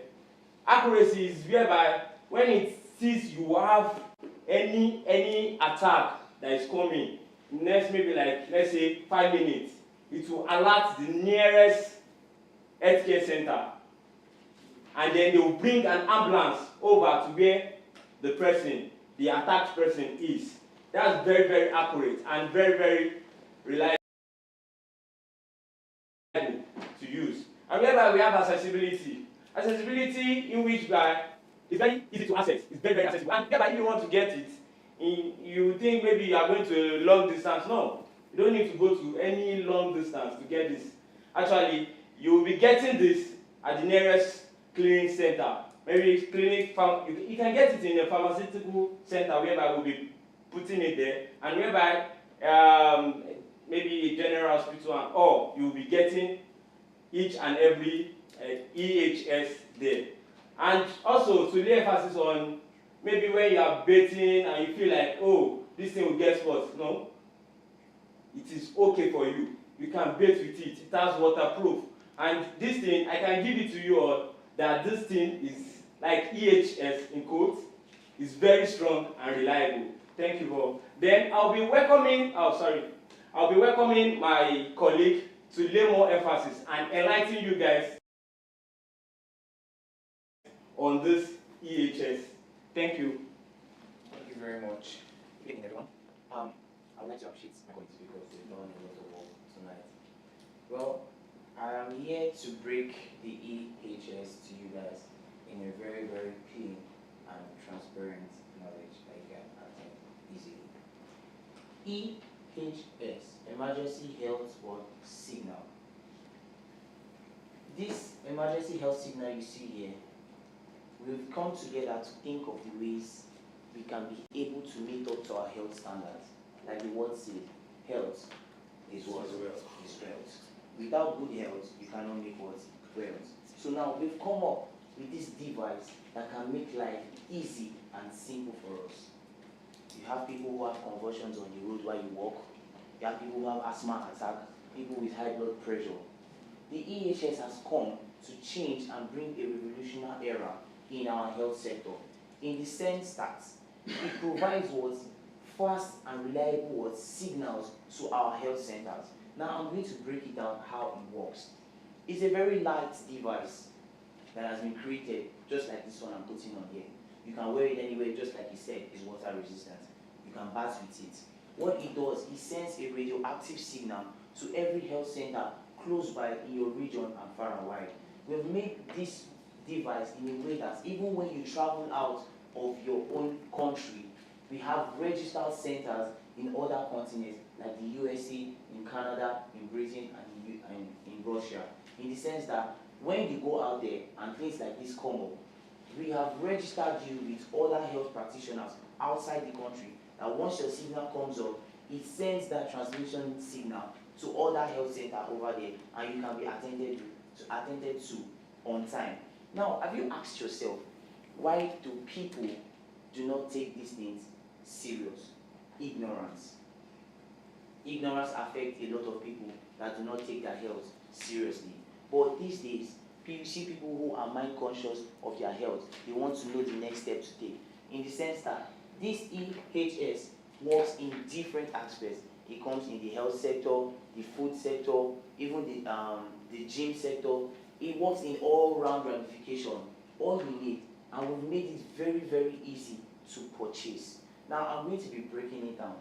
Accuracy is whereby when it sees you have any attack that is coming, next maybe like, let's say 5 minutes, it will alert the nearest healthcare center. And then they will bring an ambulance over to where the person, the attacked person is. That's very, very accurate and very, very reliable to use. And whereby we have accessibility. Accessibility in which it's very easy to access. It's very, very accessible. And whereby if you want to get it, you think maybe you are going to a long distance. No, you don't need to go to any long distance to get this. Actually, you will be getting this at the nearest clinic center. Maybe clinic, you can get it in a pharmaceutical center whereby we'll be putting it there, and whereby maybe a general hospital and all, you'll be getting each and every EHS there. And also to lay emphasis on maybe when you are bathing and you feel like, oh, this thing will get spots. No, it is okay for you. You can bathe with it. It has waterproof. And this thing, I can give it to you all that this thing is like EHS in quotes, is very strong and reliable. Thank you all. Then I'll be welcoming my colleague to lay more emphasis and enlighten you guys on this EHS. Thank you. Thank you very much. Good evening, everyone. I would like to appreciate my colleagues because they've done a lot of work tonight. Well, I am here to break the EHS to you guys in a very, very clean and transparent knowledge that you can attend easily. EHS, Emergency Health What Signal. This emergency health signal you see here, we've come together to think of the ways we can be able to meet up to our health standards. Like the word said, health is what? Is wealth. Without good health, you cannot make what? Wealth. So now we've come up with this device that can make life easy and simple for us. You have people who have convulsions on the road while you walk. You have people who have asthma attack, people with high blood pressure. The EHS has come to change and bring a revolutionary era in our health sector, in the sense that it provides what fast and reliable what signals to our health centers. Now I'm going to break it down how it works. It's a very light device that has been created, just like this one I'm putting on here. You can wear it anywhere, just like he said, it's water resistant. You can bath with it. What it does, it sends a radioactive signal to every health center close by in your region and far and wide. We've made this device in a way that even when you travel out of your own country, we have registered centers in other continents like the USA, in Canada, in Britain, and in Russia. In the sense that when you go out there and things like this come up, we have registered you with other health practitioners outside the country, that once your signal comes up, it sends that transmission signal to other health centers over there, and you can be attended to on time. Now, have you asked yourself, why do people do not take these things serious? Ignorance. Ignorance affects a lot of people that do not take their health seriously. But these days, you see people who are mind conscious of their health. They want to know the next step to take. In the sense that this EHS works in different aspects. It comes in the health sector, the food sector, even the gym sector. It works in all-round ramification. All you need, and we've made it very, very easy to purchase. Now I'm going to be breaking it down.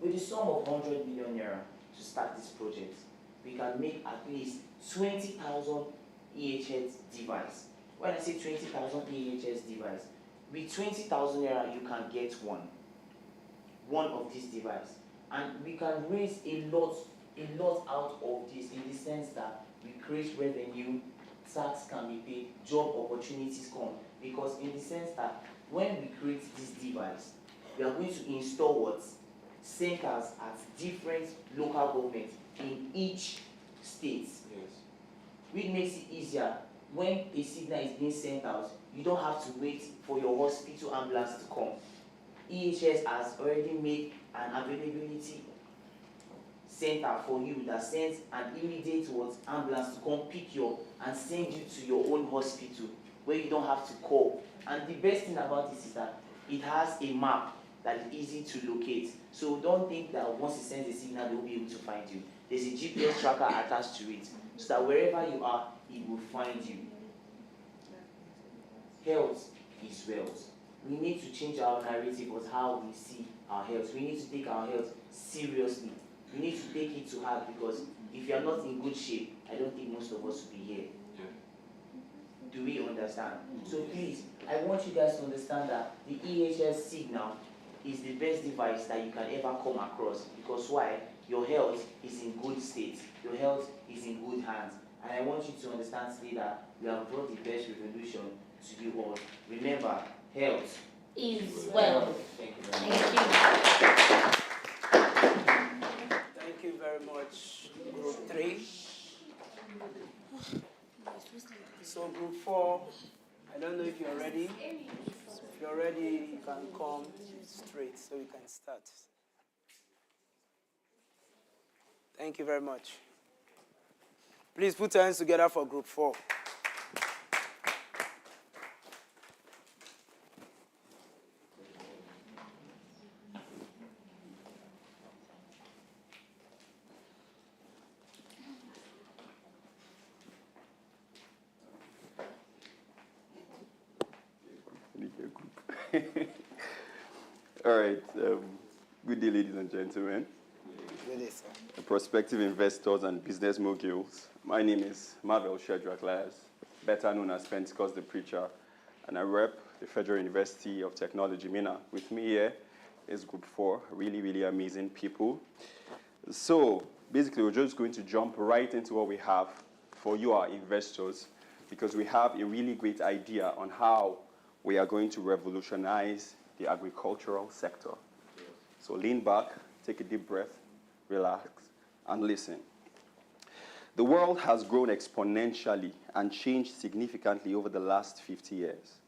With the sum of 100 million naira to start this project, we can make at least 20,000 EHS device. When I say 20,000 EHS device, with 20,000 naira you can get one of these device, and we can raise a lot out of this, in the sense that we create revenue, tax can be paid, job opportunities come, because in the sense that when we create this device, we are going to install what? Centers at different local governments in each state. Yes. Which makes it easier. When a signal is being sent out, you don't have to wait for your hospital ambulance to come. EHS has already made an availability center for you that sends an immediate ambulance to come pick you up and send you to your own hospital where you don't have to call. And the best thing about this is that it has a map that is easy to locate. So don't think that once it sends a signal, they will be able to find you. There's a GPS tracker attached to it, so that wherever you are, it will find you. Health is wealth. We need to change our narrative of how we see our health. We need to take our health seriously. We need to take it to heart, because if you are not in good shape, I don't think most of us will be here. Do we understand? So please, I want you guys to understand that the EHS signal is the best device that you can ever come across. Because why? Your health is in good state. Your health is in good hands. And I want you to understand today that we have brought the best revolution to you all. Remember, health is well. Thank you. Thank you very much, Group 3. So Group 4, I don't know if you're ready. If you're ready, you can come straight so we can start. Thank you very much. Please put your hands together for Group 4. All right. Good day, ladies and gentlemen. Good day, sir. Prospective investors and business moguls. My name is Marvel Shedrack Lyles, better known as Pentecost the Preacher, and I rep the Federal University of Technology, MENA. With me here is Group 4, really, really amazing people. So basically, we're just going to jump right into what we have for you, our investors, because we have a really great idea on how we are going to revolutionize the agricultural sector. So lean back, take a deep breath, relax, and listen. The world has grown exponentially and changed significantly over the last 50 years.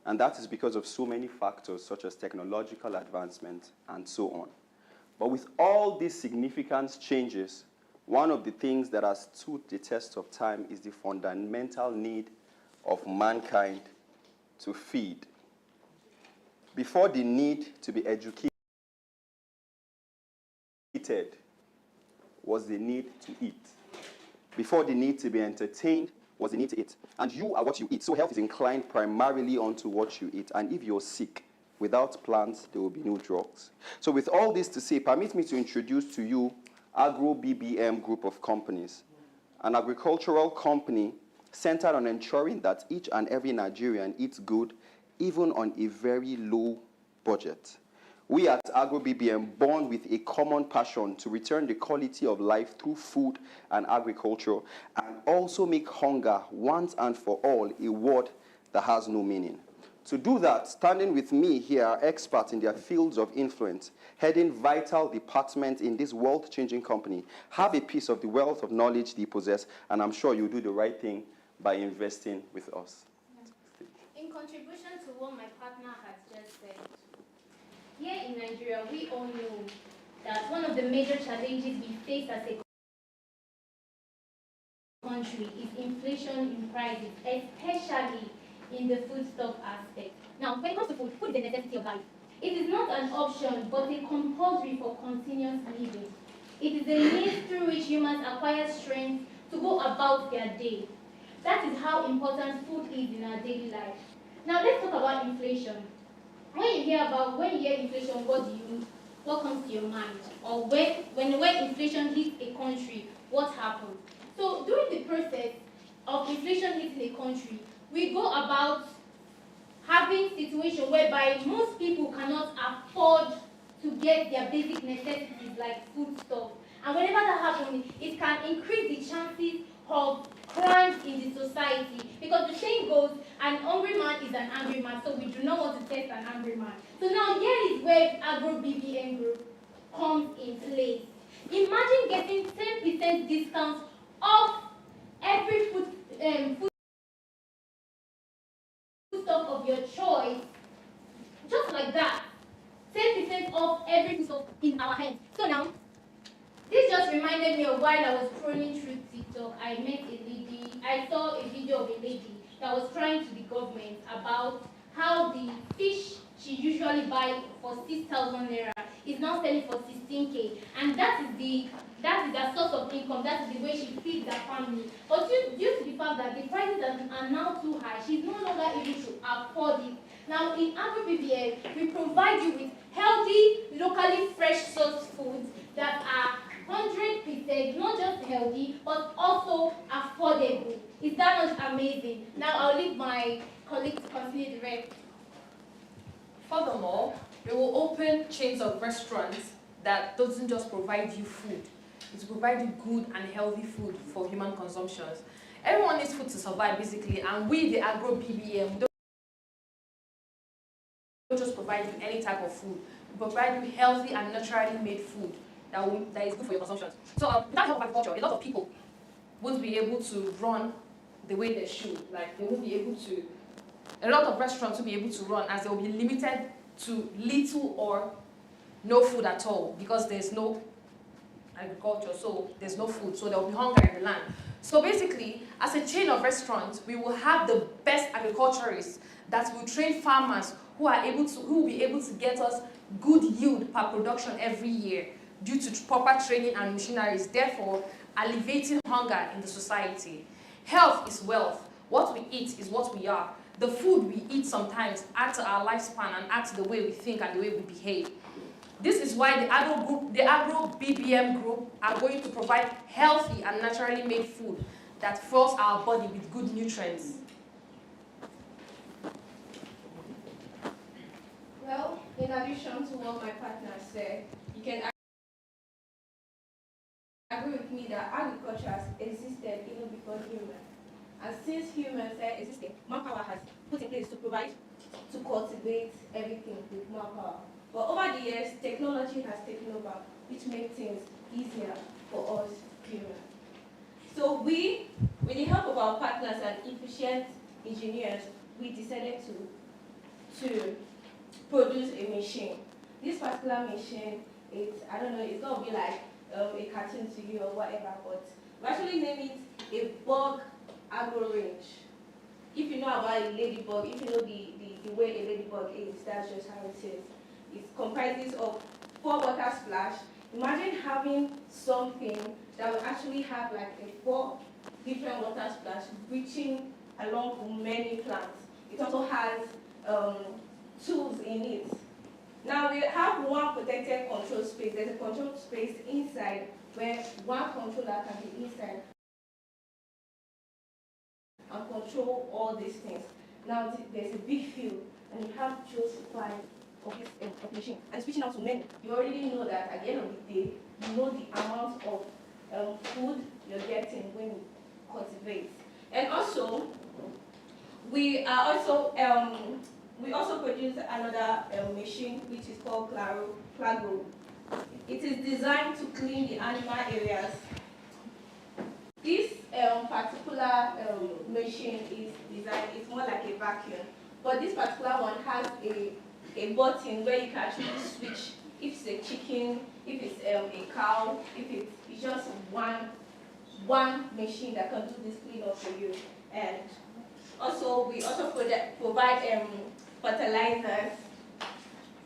And that is because of so many factors such as technological advancement and so on. But with all these significant changes, one of the things that has stood the test of time is the fundamental need of mankind to feed. Before the need to be educated was the need to eat. Before the need to be entertained was the need to eat. And you are what you eat. So health is inclined primarily onto what you eat. And if you're sick, without plants, there will be no drugs. So with all this to say, permit me to introduce to you Agro BBM group of companies, an agricultural company centered on ensuring that each and every Nigerian eats good, even on a very low budget. We at Agro BBM, born with a common passion to return the quality of life through food and agriculture, and also make hunger once and for all a word that has no meaning. To do that, standing with me here are experts in their fields of influence, heading vital departments in this world-changing company, have a piece of the wealth of knowledge they possess, and I'm sure you'll do the right thing by investing with us. In contribution to what my partner has just said, here in Nigeria, we all know that one of the major challenges we face as a country is inflation in prices, especially in the foodstuff aspect. Now, when it comes to food, food is a necessity of life. It is not an option, but a compulsory for continuous living. It is a means through which humans acquire strength to go about their day. That is how important food is in our daily life. Now, let's talk about inflation. When you hear inflation, what comes to your mind? Or when inflation hits a country, what happens? So during the process of inflation hitting a country, we go about having situations whereby most people cannot afford to get their basic necessities like foodstuff. And whenever that happens, it can increase the chances of crimes in the society. Because the saying goes, an hungry man is an angry man, so we do not want to test an angry man. So now here is where Agro BBM Group comes in place. Imagine getting 10% discount off every foodstuff of your choice, just like that. 10% off every foodstuff in our hands. So now, this just reminded me of while I was scrolling through TikTok, I saw a video of a lady that was crying to the government about how the fish she usually buys for 6,000 naira is now selling for 16K, and that is her source of income. That is the way she feeds her family. But due to the fact that the prices are now too high, she's no longer able to afford it. Now in Agro BBM, we provide you with healthy, locally fresh sourced foods that are 100% not just healthy, but also affordable. Is that not amazing? Now I'll leave my colleague to continue the rest. Furthermore, we will open chains of restaurants that doesn't just provide you food. It will provide you good and healthy food for human consumption. Everyone needs food to survive, basically, and we, the Agro BBM, don't just provide you any type of food. We provide you healthy and naturally made food that is good for your consumption. So without help of agriculture, a lot of people won't be able to run the way they should. Like, they won't be able to, a lot of restaurants won't be able to run, as they will be limited to little or no food at all, because there's no agriculture, so there's no food, so there will be hunger in the land. So basically, as a chain of restaurants, we will have the best agriculturists that will train farmers who will be able to get us good yield per production every year due to proper training and machineries, therefore alleviating hunger in the society. Health is wealth. What we eat is what we are. The food we eat sometimes adds to our lifespan and adds to the way we think and the way we behave. This is why the Agro BBM group are going to provide healthy and naturally made food that fills our body with good nutrients. Well, in addition to what my partner said, you can agree with me that agriculture has existed even before humans. And since humans existed, manpower has put in place to provide, to cultivate everything with manpower. But over the years, technology has taken over, which makes things easier for us humans. So we, with the help of our partners and efficient engineers, we decided to produce a machine. This particular machine, I don't know, it's going to be like a cartoon to you or whatever, but we actually named it a bug agro range. If you know about a ladybug, if you know the way a ladybug is, that's just how it is. It comprises of 4 water splash. Imagine having something that will actually have like 4 different water splash reaching along many plants. It also has tools in it. Now we have one protected control space. There's a control space inside where one controller can be inside and control all these things. Now there's a big field and you have to supply of this machine and switching out to many. You already know that at the end of the day, you know the amount of food you're getting when you cultivate. And also, we also produce another machine which is called Clago. It is designed to clean the animal areas. This particular machine is designed, it's more like a vacuum, but this particular one has a button where you can actually switch if it's a chicken, if it's a cow, if it's just one machine that can do this cleanup for you. And also, we also provide fertilizers.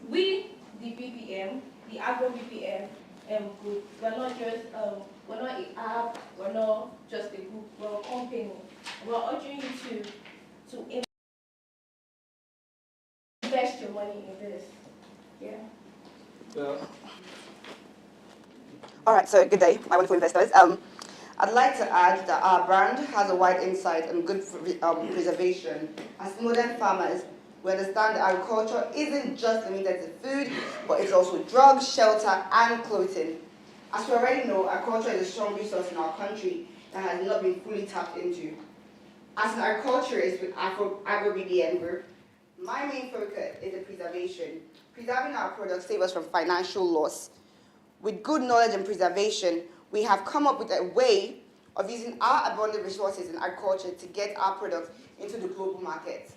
We, the BBM, the Agro BBM group, we're not just we're not an app, we're not just a group, we're a company. We're urging you to invest your money in this. Yeah. All right, so good day, my wonderful investors. I'd like to add that our brand has a wide insight on good preservation. As modern farmers, we understand that agriculture isn't just limited to food, but it's also drugs, shelter, and clothing. As we already know, agriculture is a strong resource in our country that has not been fully tapped into. As an agriculturist with Agro BBM Group, my main focus is the preservation. Preserving our products saves us from financial loss. With good knowledge and preservation, we have come up with a way of using our abundant resources in agriculture to get our products into the global market.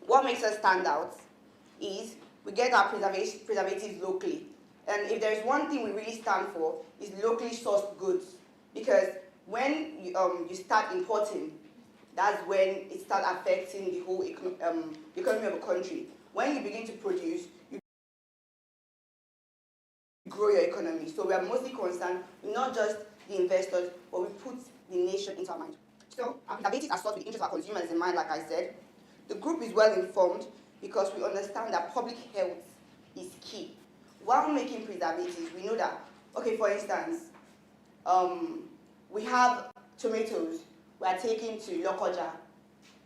What makes us stand out is we get our preservatives locally. And if there's one thing we really stand for, is locally sourced goods. Because when you start importing, that's when it starts affecting the whole economy of a country. When you begin to produce, you grow your economy. So we are mostly concerned with not just the investors, but we put the nation into our mind. So our preservatives are sourced with the interest of our consumers in mind, like I said. The group is well informed because we understand that public health is key. While making preservatives, we know that, okay, for instance, we have tomatoes we are taking to Lokoja.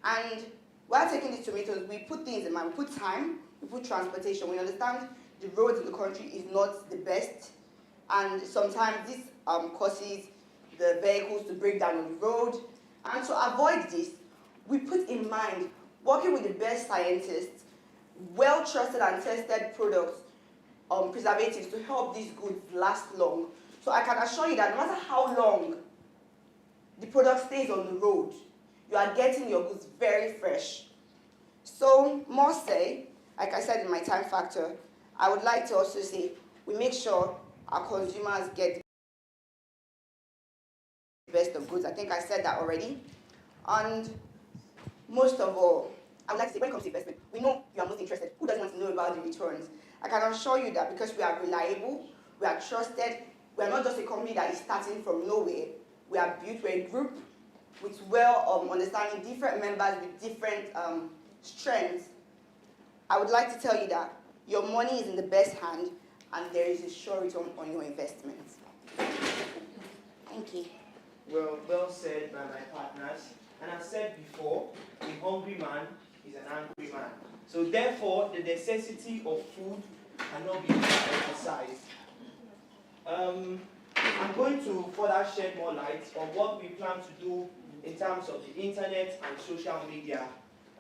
And while taking these tomatoes, we put things in mind. We put time, we put transportation. We understand the roads in the country is not the best. And sometimes this causes the vehicles to break down on the road. And to avoid this, we put in mind working with the best scientists, well-trusted and tested products, preservatives to help these goods last long. So I can assure you that no matter how long the product stays on the road, you are getting your goods very fresh. So, more say, like I said in my time factor, I would like to also say we make sure our consumers get the best of goods. I think I said that already. And most of all, I would like to say when it comes to investment, we know you are most interested. Who doesn't want to know about the returns? I can assure you that because we are reliable, we are trusted, we are not just a company that is starting from nowhere. We are built, we're a group with understanding different members with different strengths. I would like to tell you that your money is in the best hand and there is a sure return on your investments. Thank you. Well said by my partners. And as said before, a hungry man is an angry man. So therefore, the necessity of food cannot be emphasized. I'm going to further shed more light on what we plan to do in terms of the internet and social media.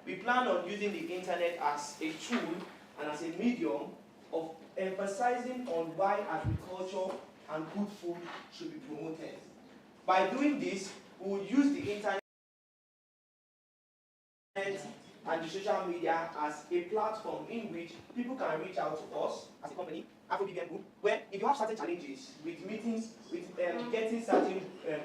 We plan on using the internet as a tool and as a medium of emphasizing on why agriculture and good food should be promoted. By doing this, we will use the internet and the social media as a platform in which people can reach out to us as a company, BBM Group, where if you have certain challenges with meetings, with getting certain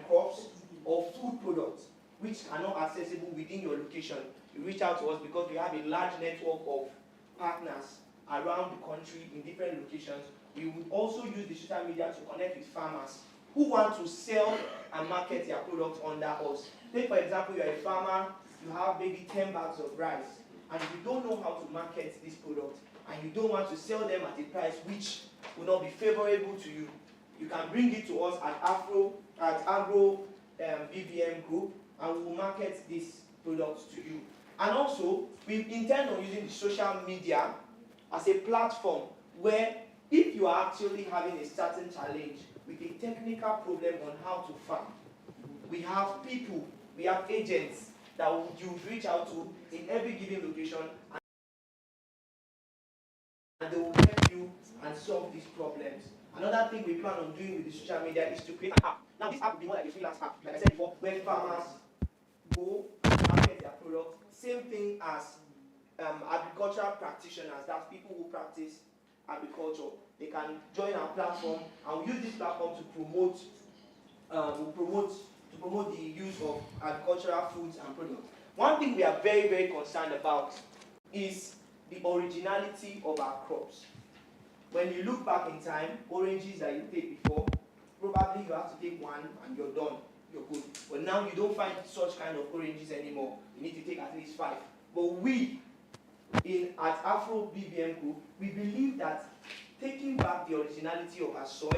crops or food products which are not accessible within your location, you reach out to us because we have a large network of partners around the country in different locations. We will also use the social media to connect with farmers who want to sell and market their products under us. Take for example, you're a farmer, you have maybe 10 bags of rice, and if you don't know how to market this product, and you don't want to sell them at a price which will not be favorable to you, you can bring it to us at Agro BBM Group, and we will market these products to you. And also, we intend on using the social media as a platform where if you are actually having a certain challenge with a technical problem on how to farm, we have people, we have agents that you reach out to in every given location, and they will help you and solve these problems. Another thing we plan on doing with the social media is to create an app. Now this app will be more like a freelance app, like I said before, where farmers go market their products. Same thing as agricultural practitioners, that's people who practice agriculture. They can join our platform, and we use this platform to promote the use of agricultural foods and products. One thing we are very, very concerned about is the originality of our crops. When you look back in time, oranges that you take before, probably you have to take one and you're done, you're good. But now you don't find such kind of oranges anymore. You need to take at least 5. But we, at Afro BBM Group, we believe that taking back the originality of our soil,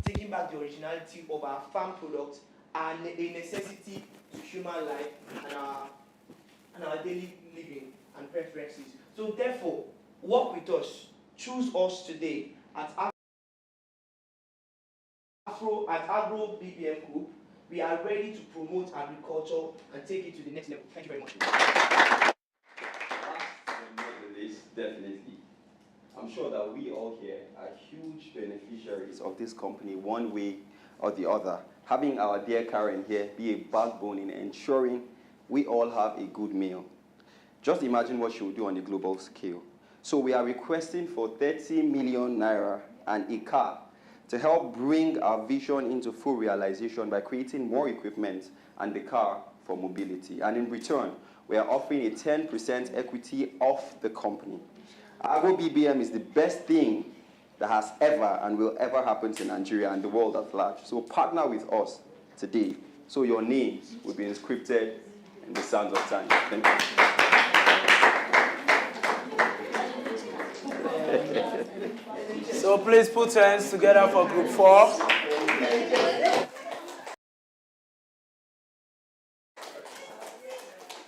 taking back the originality of our farm products, are a necessity to human life and our daily living and preferences. So therefore, work with us, choose us today at Agro BBM Group. We are ready to promote agriculture and take it to the next level. Thank you very much. Last but not the least, definitely, I'm sure that we all here are huge beneficiaries of this company one way or the other. Having our dear Karen here be a backbone in ensuring we all have a good meal. Just imagine what she will do on a global scale. So we are requesting for 30 million naira and a car to help bring our vision into full realization by creating more equipment and the car for mobility. And in return, we are offering a 10% equity of the company. Agro BBM is the best thing that has ever and will ever happen to Nigeria and the world at large. So partner with us today so your name will be inscripted in the sands of time. Thank you. So please put your hands together for group 4.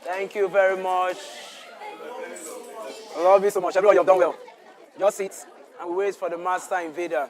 Thank you very much. I love you so much. Everyone, you've done well. Just sit and we wait for the master invader.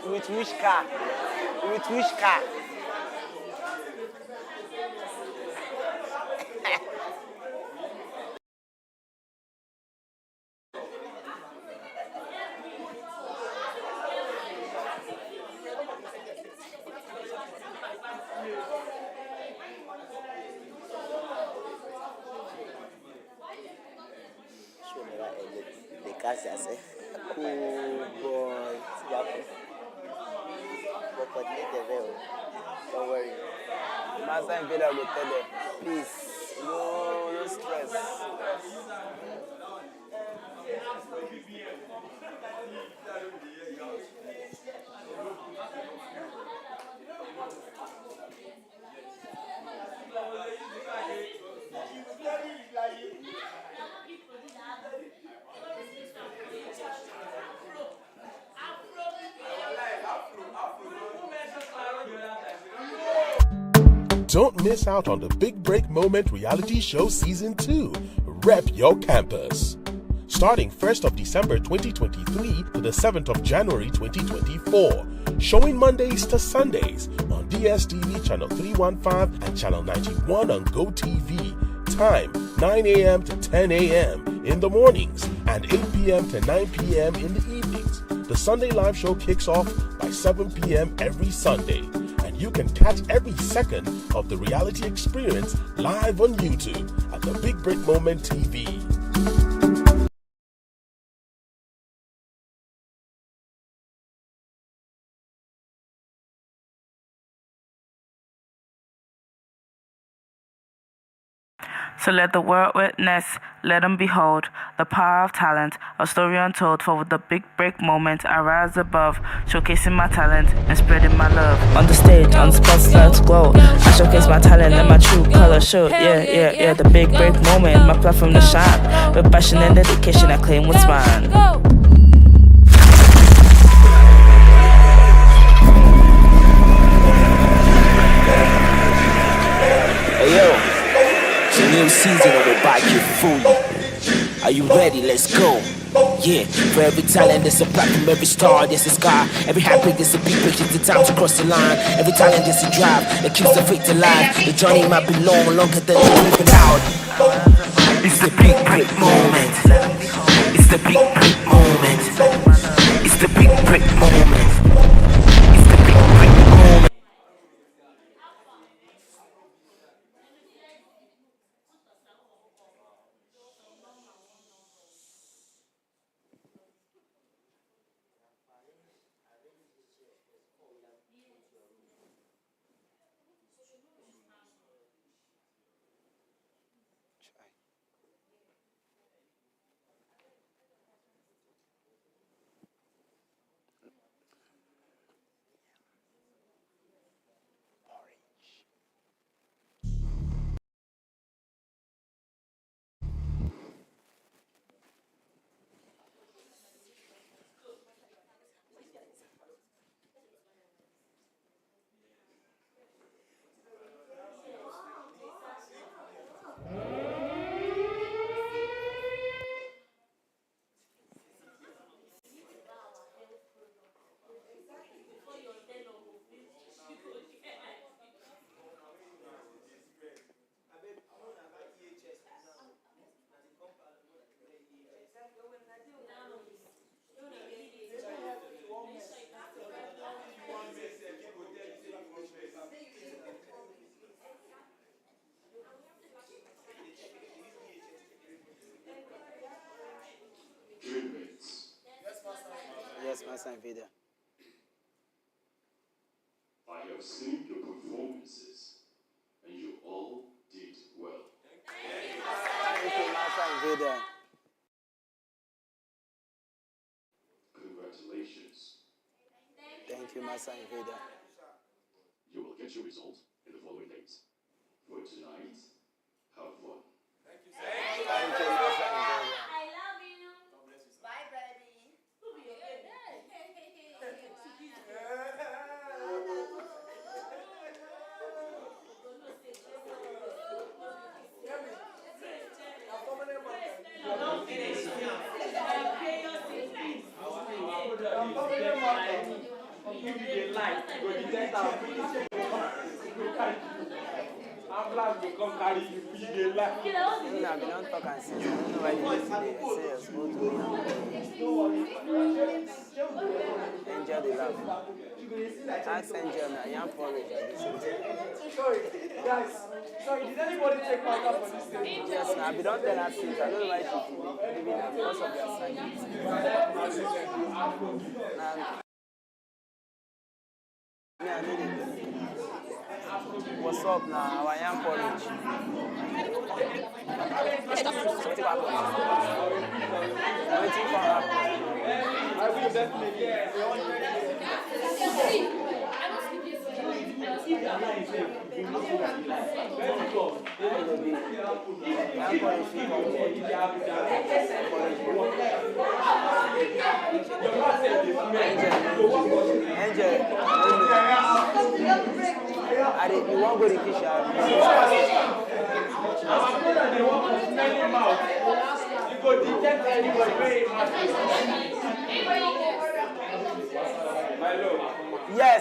With which car? With which car? The car says, cool boy. But coordinate the veil. Don't worry. The master and Peter will tell them, please, no stress. Don't miss out on the Big Break Moment reality show season 2, Rep Your Campus. Starting 1st of December 2023 to the 7th of January 2024. Showing Mondays to Sundays on DSTV channel 315 and channel 91 on GoTV. Time 9 a.m. to 10 a.m. in the mornings and 8 p.m. to 9 p.m. in the evenings. The Sunday live show kicks off by 7 p.m. every Sunday. You can catch every second of the reality experience live on YouTube at the Big Break Moment TV. So let the world witness, let them behold the power of talent, a story untold. For with the Big Break Moment, I rise above, showcasing my talent and spreading my love. On the stage, on the spotlight glow, I showcase my talent and my true color show. Yeah, the Big Break Moment, my platform to shine. With passion and dedication, I claim what's mine. Hey yo. It's a new season of a bike you fully. Are you ready? Let's go. Yeah, for every talent there's a platform, every star there's a sky. Every heartbreak there's a big break, it's the time to cross the line. Every talent there's a drive that keeps the faith alive. The journey might be long, longer than you live it out. It's the Big Break Moment. It's the Big Break Moment. It's the Big Break Moment. It's the Big Break Moment. Master Invader. I have seen your performances, and you all did well. Thank you, Master Invader. Congratulations. Thank you, Master Invader. You will get your results in the following days. For tonight, have fun. Thank you, Master Invader. I love you. Bye, baby. Ambulance will come carry you, push the light. We don't talk and see. I don't know why you today. Say you're supposed to Angel the laugh. Ask Angel now, young porridge. Sorry, guys. Sorry, did anybody take part up on this stage? Yes, now, we don't tell her things. I don't know why she's leaving her because of their silence. What's up now? Our young porridge. Waiting for her. I will definitely, yes. Angel, you won't go to the kitchen. They want to smell him out. You go detect anybody very much. My lord. Yes.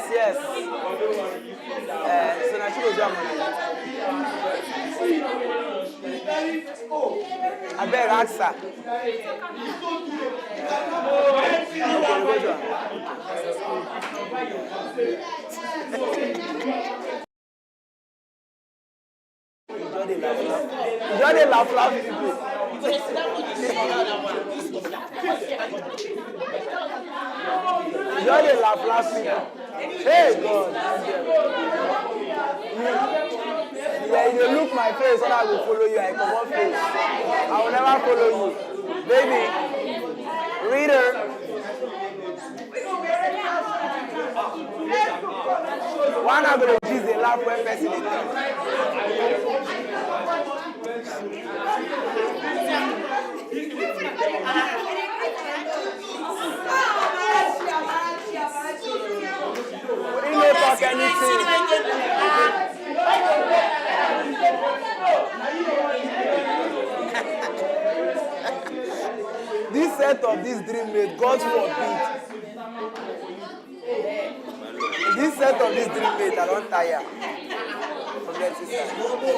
So now she goes down. I beg ask her. You don't laugh people. You don't laugh people. Hey God. Yeah, you look my face and I will follow you. I come on face. I will never follow you. Baby, reader. One I'm going to use the laugh when person is we don't talk anything. This set of this dream made, God forbid. This set of this dream made, I don't tire. Forget it, sir.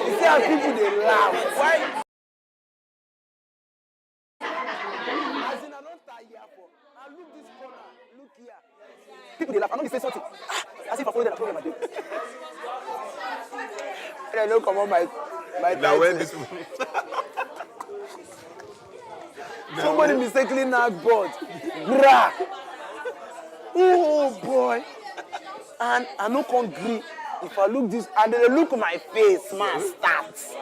You see how people they laugh. Why? As in, I don't tire for. I look this corner, look here. People they laugh. I know they say something. As if I follow them, I told them I do. And I don't come on my Now when this somebody mistakenly knocked board. Bruh. Oh boy. And I no can't agree. If I look this and they look my face, man starts.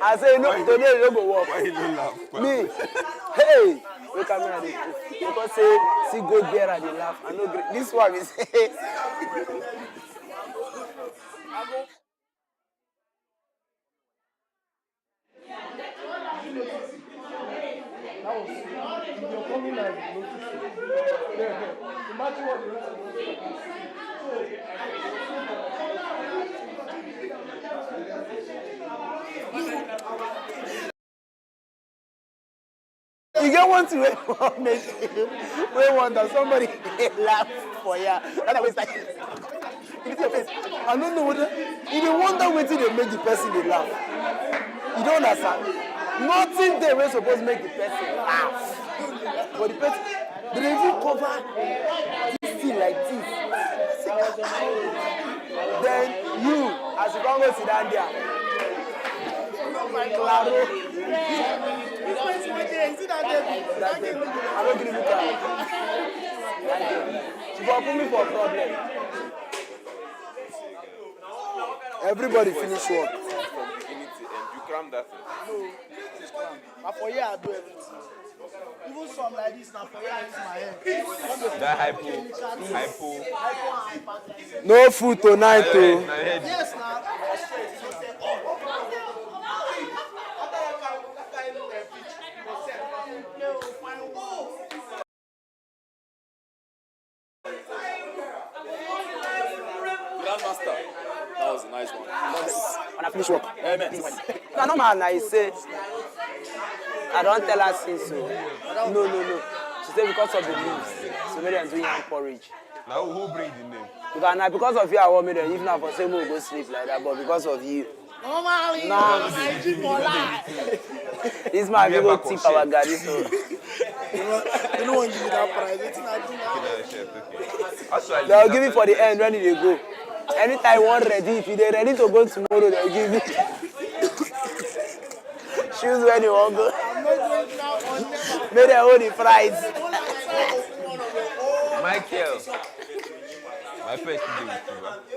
I say no, today you don't go work. Why you don't laugh? Me. Hey, look at me at this. Because say see go there and they laugh. I know this one is You're coming and noticing. Imagine what the rest of you get one to make we wonder somebody laugh for ya. That was like you see your face. I don't know what if you wonder what they make the person they laugh. You don't understand. Nothing they were supposed to make the person laugh. But the person they even cover this thing like this. Then you, as you come go sit down there, my claro. don't give you car. She go put me for a problem. Everybody finish work. From beginning to end. You cram that thing. No, it's cram. But for here, I do everything. Even some like this, now for here, I use my head. That hypo. No food tonight, too. Yes, now. Grandmaster. That was a nice one. When I finish work. Amen. No, no, man, I say. I don't tell her since so. No. She said because of the leaves. So maybe I'm doing yam porridge. Now who bring the name? Because of you, I want me to, even if I say we go sleep like that, but because of you. Normally, nah. This man will go tip our garden. So. You don't want to give me that prize. They'll give it for the end when they go. Anytime one ready, if they're ready to go tomorrow, they'll give it. Choose when you want to go. May they hold the prize. Michael. My first day with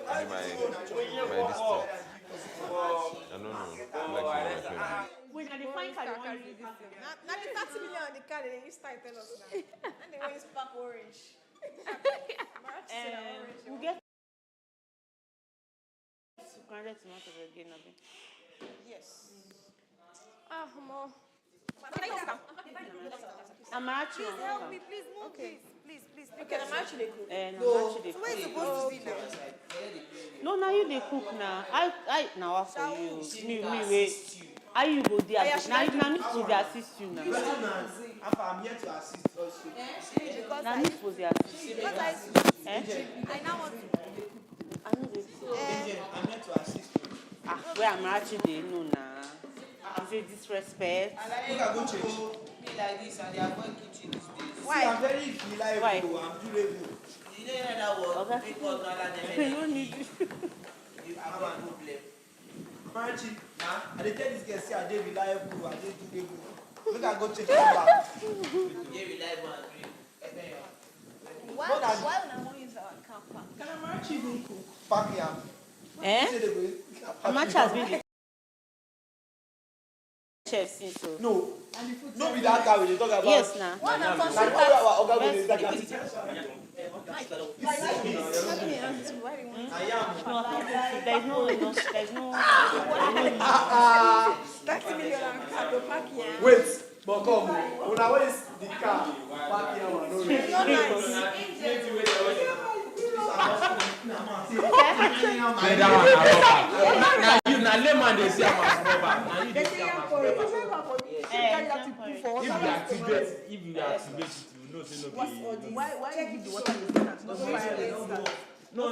you, my district. I don't know. When I define card, Now the 30 million on the card, they used to tell us now. And they always pack orange. we get 200 tomatoes again, Abi. Yes. More. I'm actually please help me, please move, please. Okay, I'm actually cook. So where is supposed to be now? No, now you dey cook now. I now for you. Me wait. How you go there? Now me supposed to assist you now. I'm here to assist also. Now me supposed to assist you. I now want to. I'm here to assist you. Where I'm actually dey know now. Is it disrespect? I go church. Me like this and they avoid kitchen these days. Why? See, I'm very reliable. Why? I'm durable. You know that work. Okay. Because We don't need you. You have a problem. Apparently, now, I tell this guy, say I dey reliable, I dey durable. Look, I go check it back. You dey reliable and durable. Why would I want to use our account? Can I match you? Pack yam. How much has been the chef since so? No. No be that guy we dey talk about. Yes, now. One of us There's no 30 million on card to pack here. Wait, but come. When I waste the car, pack yam and no Now layman they say I'm a rubber. Now you say I'm a rubber. If you activate it, you know say no be. Why you give the water No, I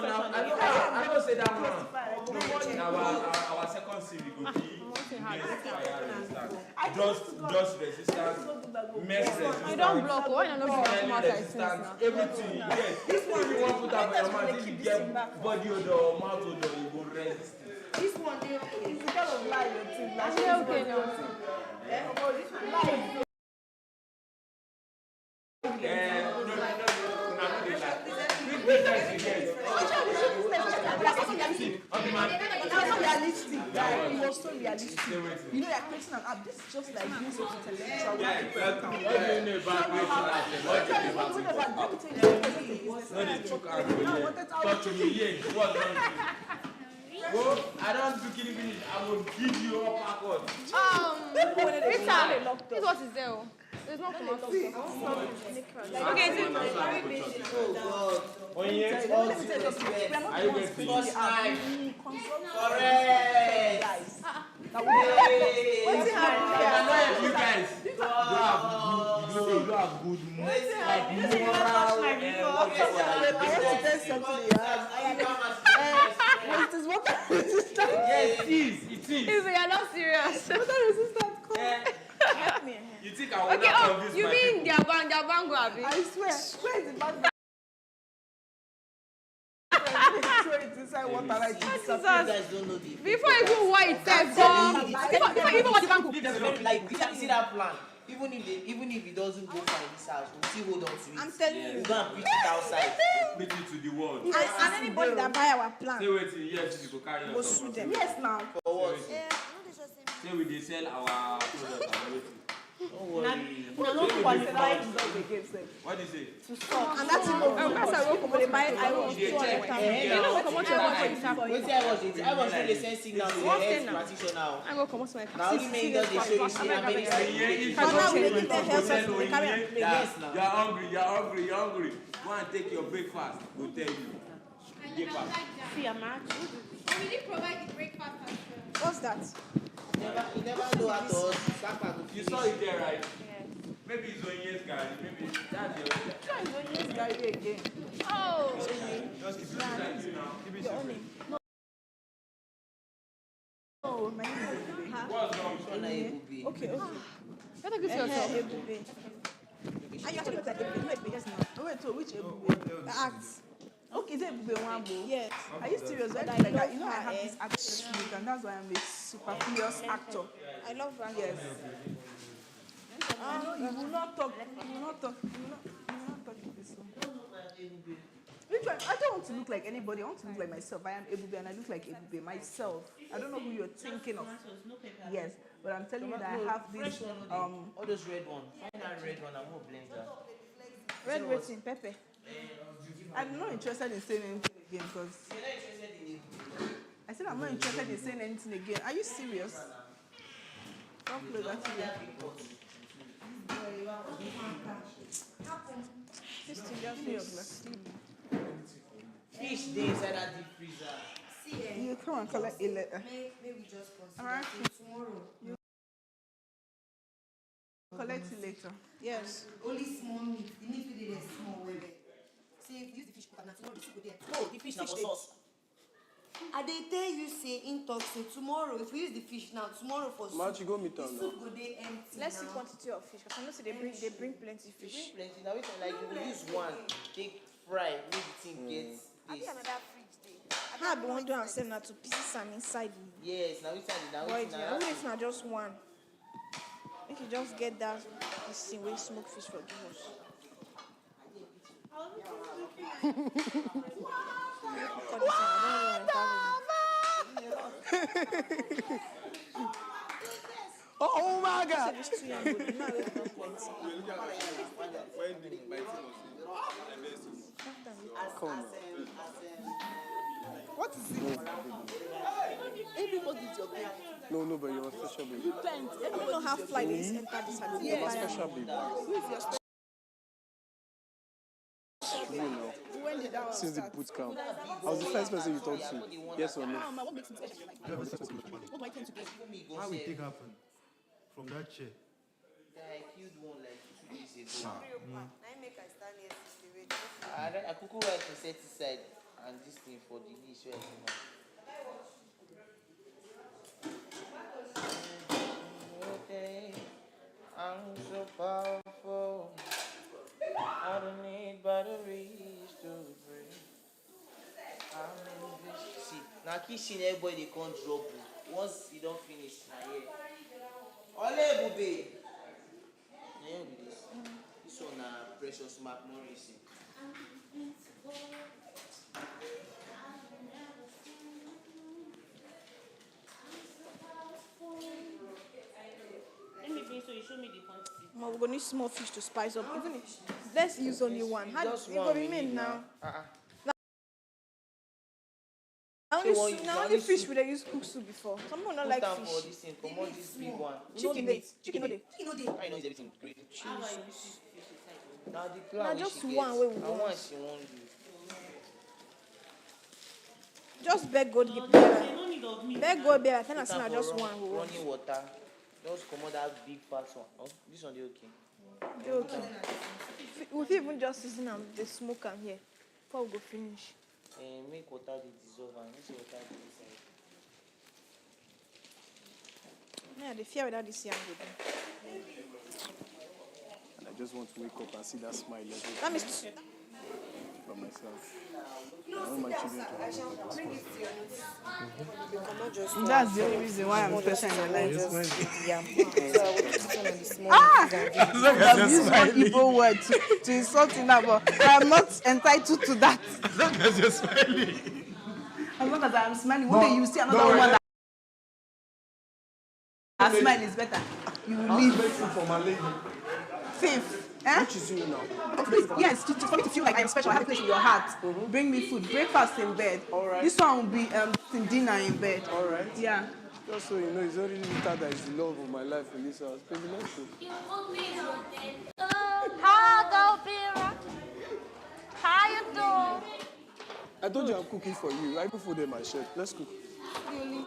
don't say that one. Our second series will be fire resistance. Just resistance, mess resistance. You don't block. Why not block resistance? Everything. Yes. If you want to put up your mouth, if you get body odor or mouth odor, you go resist. This one, it's because of lie. Okay now. It was so realistic. You know, you're creating an app. This is just like doing something intellectual. What do you know about creating touch me here. What don't you? Well, I don't do kidding finish. I will give you up backward. Rita, this what is there. There's no tomato. Okay, it's very basic. Oh, yeah. Are you ready? Correct. What's happening? You guys you have good mood. Like moral. Yes, it is. You're not serious. What resistance called? You think I will not convince you my mean people? their bango, Abi? I swear it's the bango. Before you do what it says, before you know what the bango. Like, you see that plan? Even if it doesn't go far in this house, we'll still hold on to it. I'm telling you. We'll go and preach it outside. Preach it to the world. And anybody that buy our plan. Say wait till yes, you go carry Go us. sue them. Yes, now. For what? Say we dey sell our product and everything. Don't worry. Una not qualified. What do you say? To stop. And that's it. That's why we come to buy iron. You know what? Come on, I was really send signal to the health practitioner. I go come on my Now only me does the show you see how many For now, we give them health service. They carry and play. Yes, now. You're hungry. Go and take your breakfast. We'll tell you. Get back. See a match. We didn't provide the breakfast as well. What's that? You never know at all. You saw it there, right? Yes. Maybe it's on yes, guy. Maybe that's your. Try it's on yes, guy again. Oh. Just keep it like you now. Keep it separate. Oh, my name is What's wrong? Okay. You have to go to yourself. And you actually look like Ebube just now. Oh, wait, so which Ebube? Acts. Okay, is it Ebube Wambo? Yes. Are you serious? When I like that, you know I have this attitude, and that's why I'm a superfluous actor. I love her. Yes. You will not talk. You will not talk with this one. Which one? I don't want to look like anybody. I want to look like myself. I am Ebube and I look like Ebube myself. I don't know who you're thinking of. Yes, but I'm telling you that I have this all those red ones. Find that red one, I'm gonna blend that. Red waiting, pepper. I'm not interested in saying anything again because I said I'm not interested in saying anything again. Are you serious? Come closer to you. This thing just feels like sleep. Fish day inside that deep freezer. See, you come and collect a letter. Maybe we just consider Alright. tomorrow. You collect it later. Yes. Only small meat. The meat we did is small. See, if you use the fish, tomorrow the soup go there. No, the fish now for sauce. I they tell you say in talk say tomorrow if we use the fish now tomorrow for soup. Match, you go meet the them soup go there empty. Let's see now. quantity of fish because I know say they bring plenty fish. Plenty. Now we can like you will use one, take fry, make the thing get this. Another fridge day. I be want to do and send that to pieces and inside. Yes, now inside the now Boy, it's even if not just one. Make you just get that this thing where smoke fish for give us. Oh my God! What is it? Everybody did your baby. No, but you're a special baby. Repent. Everyone don't have flight. They enter this house. You're a special baby. Who is your special? When did that one Since the start? boot camp. I was the first person you talked to. Yes or no? What makes him special? Like, what do I tend to get? How will it happen? From that chair? I killed one like 2 days ago. I make I stand here since the way. I could go right to set aside and this thing for the niche where I okay, I'm so powerful. I don't need batteries to breathe. I'm invisible. See, now keep seeing everybody they can't drop you. Once you don't finish, now here. Ole bube. Now with this. This one Precious Mark Morrison. Let me finish so you show me the quantity. We're going to need small fish to spice up. Even if let's use only one. How Just it will one remain minute now? Say Only, one- now only only fish soup. we they use cook soup before. Someone not Put like down fish. for this thing. Come on, this big one. Chicken no dey. Chicken no dey. Chicken no dey. I know it's everything great. Jesus. Now the plan Now wey just she one get, wey we na want. one she wan do. Just beg God give better. Beg God better. Tell us Put am now for just one we want. running water. Just comot that big fat one. Oh, this one dey okay. Dey okay. We fit even just season am, dey smoke am here before we go finish. Make water dey dissolve and make sure water dey inside. Yeah, the fear without this yam go do. And I just want to wake up and see that smile every That means by myself. I want my children to have a better school. That's the only reason why I'm present in your life. I've used one Igbo word to insult him now, but I'm not entitled to that. As long as you're smiling. As long as I'm smiling, one day you see another woman that her smile is better. You will leave. For my lady. Thief. Eh? Which is you now? Yes, for me to feel like I am special, I have a place in your heart. Bring me food, breakfast in bed. All right. This one will be dinner in bed. All right. Yeah. Just so you know, it's only Rita that is the love of my life in this house. Baby, let's go. How you doing? I told you I'm cooking for you. I cook food in my chef. Let's cook. Really?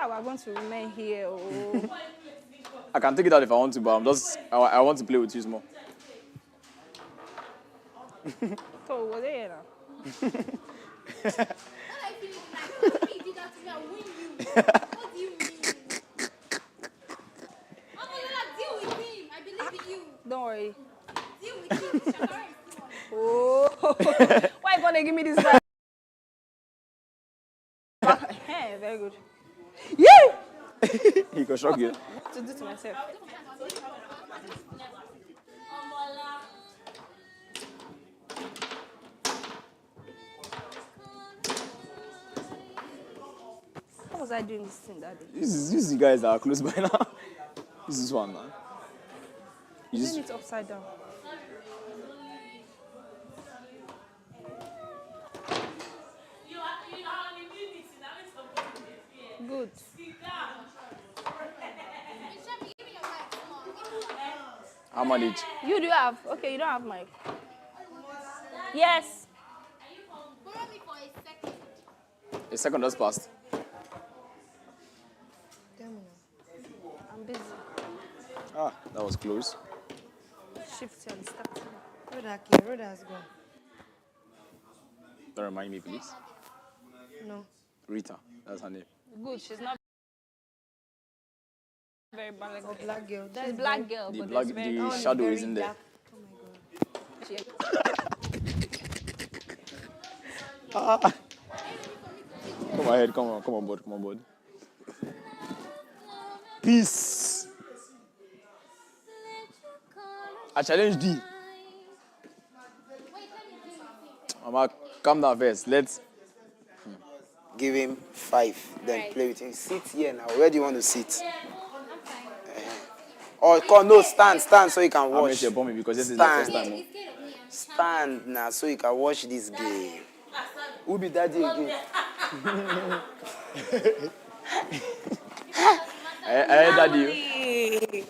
We're going to remain here. Oh. I can take it out if I want to, but I want to play with you more. So, what are you now? What do you mean? Deal with him. I believe in you. Don't worry. Deal with him. Oh. Why are you going to give me this back? Hey, very good. Yeah! He can shock you. What to do to myself? What was I doing this thing that day? This is the guys that are close by now. This is one, man. You Doing it upside down. Good. How manage? You do have. Okay, you don't have mic. Yes. Borrow me for a second. A second just passed. I'm busy. Ah, that was close. Shift and start. Rhoda has gone. Don't remind me, please. No. Rita, that's her name. Good. She's not very black. Like black girl. She's black girl, The but black, it's very the shadow very isn't there. black. Come ahead, come on, bud. Peace. I challenge D. Mama, calm down first. Let's give him 5, then play with him. Sit here now. Where do you want to sit? Or no, stand so you can watch. Because this is the first time. Stand now so you can watch this game. Who be daddy again? Hey, daddy.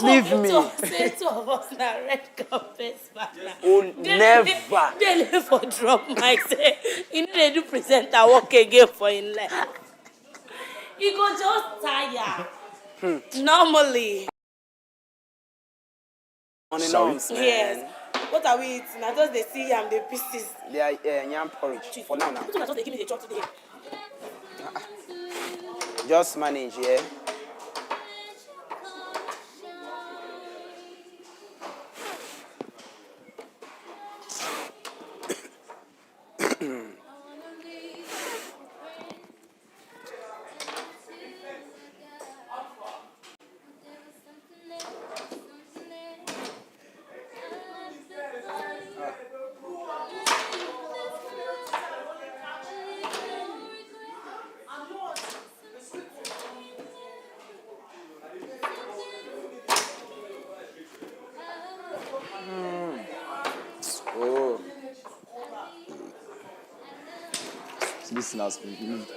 Leave me. Say two of us na red carpet partner. Oh, never. They never drop mic. Say, you know they do presenter work again for in life. You go just tire. Normally. On and on, Yes. What are we eating? I just they see yam, the pieces. They are yam porridge for now. What do I just they give me the chop today? Just manage, yeah. Oh. This has been moved.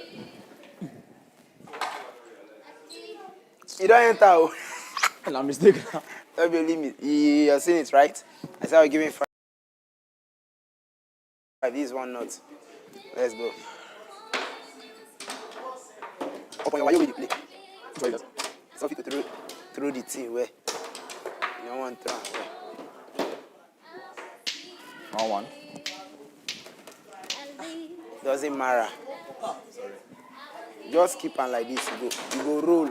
You don't enter. I'm mistaken. Don't believe me. You're seeing it, right? I said I'll give him 5. This is 1 note. Let's go. Open why you play? Some people throw the team where you don't want to. 1-1. Doesn't matter. Just keep on like this. You go roll.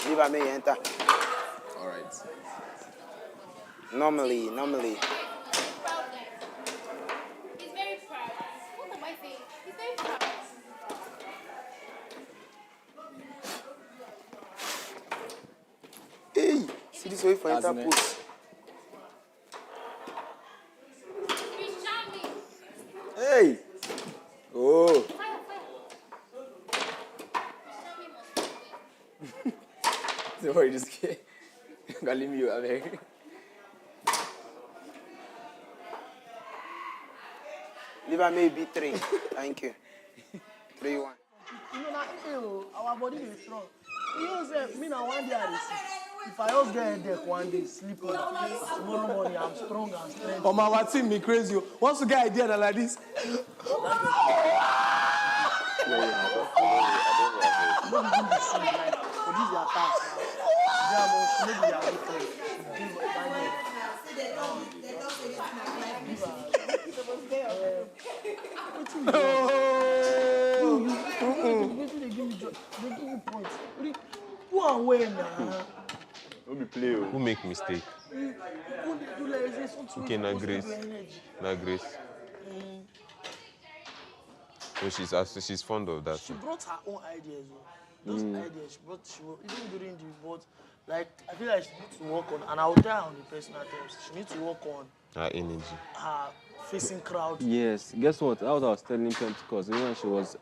Leave her may enter. All right. Normally. He's very proud. What am I saying? He's very proud. Hey, see this way for That's enter me. post. He's charming. Hey. Oh. Don't worry, just kidding. Gonna leave you out there. Leave her maybe 3. Thank you. 3-1. You know that our body is strong. You know, say, me now one day I receive. If I just get a headache one day, sleep over. Tomorrow morning I'm strong and strength. Oh, my team me crazy. Once you get idea that like this. Who and when now? Don't be play. Who make mistake? Okay, na Grace. Na Grace. So she's fond of that. She brought her own ideas. Those ideas she was even during the vote. Like I feel like she needs to work on, and I will tell her on the personal terms. She needs to work on Her energy. her facing crowd. Yes. Guess what? That was what I was telling Pentecost. Even when she was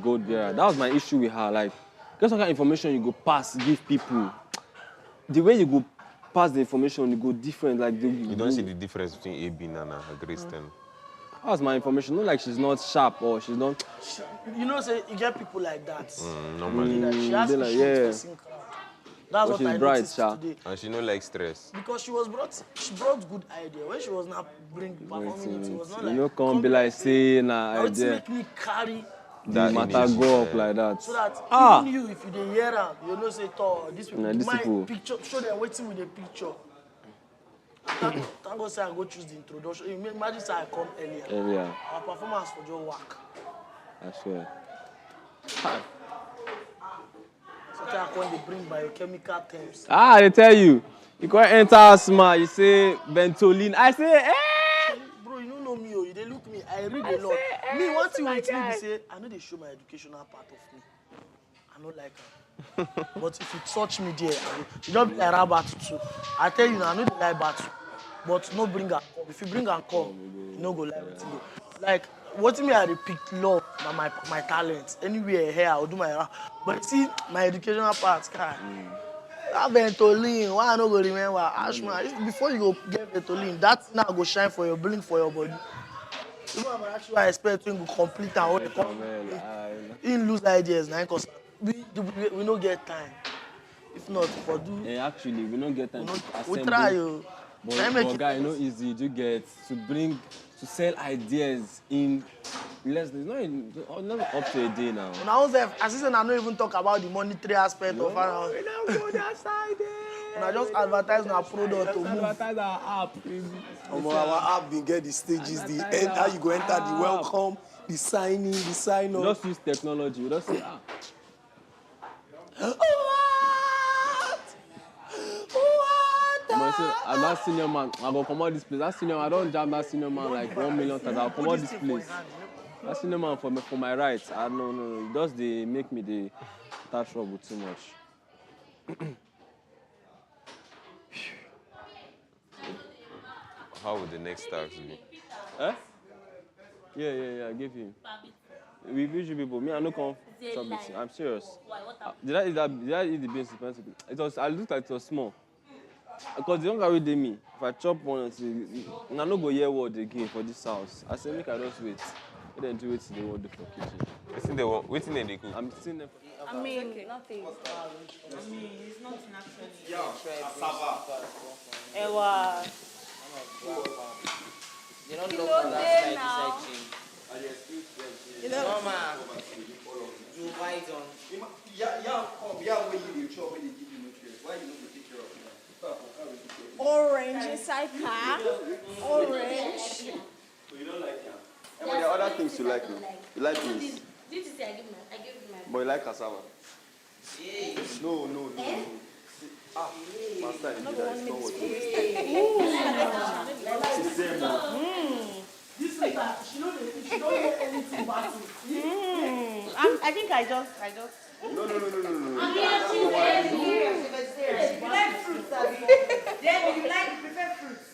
gold bearer. That was my issue with her. Like, guess what kind of information you go pass, give people. The way you go pass the information, you go different. Like you don't see the difference between AB and her Grace 10. That's my information. Not like she's not sharp or she's not. You know, say you get people like that. Normally. Like, she has They like, issues yeah. facing crowd. That's what she's I bright, noticed today. And she no like stress. Because she brought good idea. When she was not performing it was not like. You know, can't be like saying Now it's idea. make me carry The matter go up like that. so that even you, if you dey hear am, you know say, these people, Nah, these my people. picture, show them waiting with the picture. Thank God say I go choose the introduction. Imagine say I come earlier. Our performance for just work. I swear. Sometimes I come dey bring biochemical terms. They tell you. You can't enter asthma, you say Ventolin. I say, Bro, you don't know me, you dey look me. I read a lot. Me, one thing with me be say, I know they show my educational part of me. I no like am. But if you touch me there, you don't be like rabbit too. I tell you now, I know they like battle. But no bring her come. If you bring her come, you no go like what you go. Like, what me I repeat love na my talent. Anywhere here, I'll do my but see, my educational part, that Ventolin, why I no go remember? Ashman, before you go get Ventolin, that now go shine for your blink for your body. You know, I'm actually expecting to complete and all the come. He lose ideas now because we no get time. If not, for do. Yeah, actually, we don't get time to assemble. We try you. But guy, you know, easy to get to sell ideas in less than not up to a day now. Now, assistant, I don't even talk about the monetary aspect of our. We don't go that side. I just advertise our product to move. Advertise our app. Our app been get the stages, the end, how you go enter the welcome, the signing, the sign up. We just use technology. We just say I'm that senior man. I go come out this place. That senior man, I don't jam that senior man like 1 million times. I'll come out this place. That senior man for my rights. I don't know. It does they make me the start trouble too much. How would the next tax be? Eh? Yeah. I give him. We usually people. Me, I no come chop this. I'm serious. Did I eat the beans? I looked like it was small. Because the younger way they me, if I chop one and say, I no go hear word again for this house. I say, make I just wait. Let them do it till they want the for kitchen. Waiting they cook. I'm seeing them. I mean, nothing. I mean, it's nothing actually. Ewa. You don't Kilo look for that day slide now. section. You know, Mama, you bite on. Yeah, where you dey chop, where they give you nutrients. Why you no go take care of it? Orange inside car. Orange. So you don't like yam? Yeah, but there are other things you like now. You like beans. Did you say I give my But you like cassava. No. Ah, master, you do that. It's not working. It's the same. This is that she don't know anything about it. I think I just. No. You like fruits, Abby. Then you prefer fruits.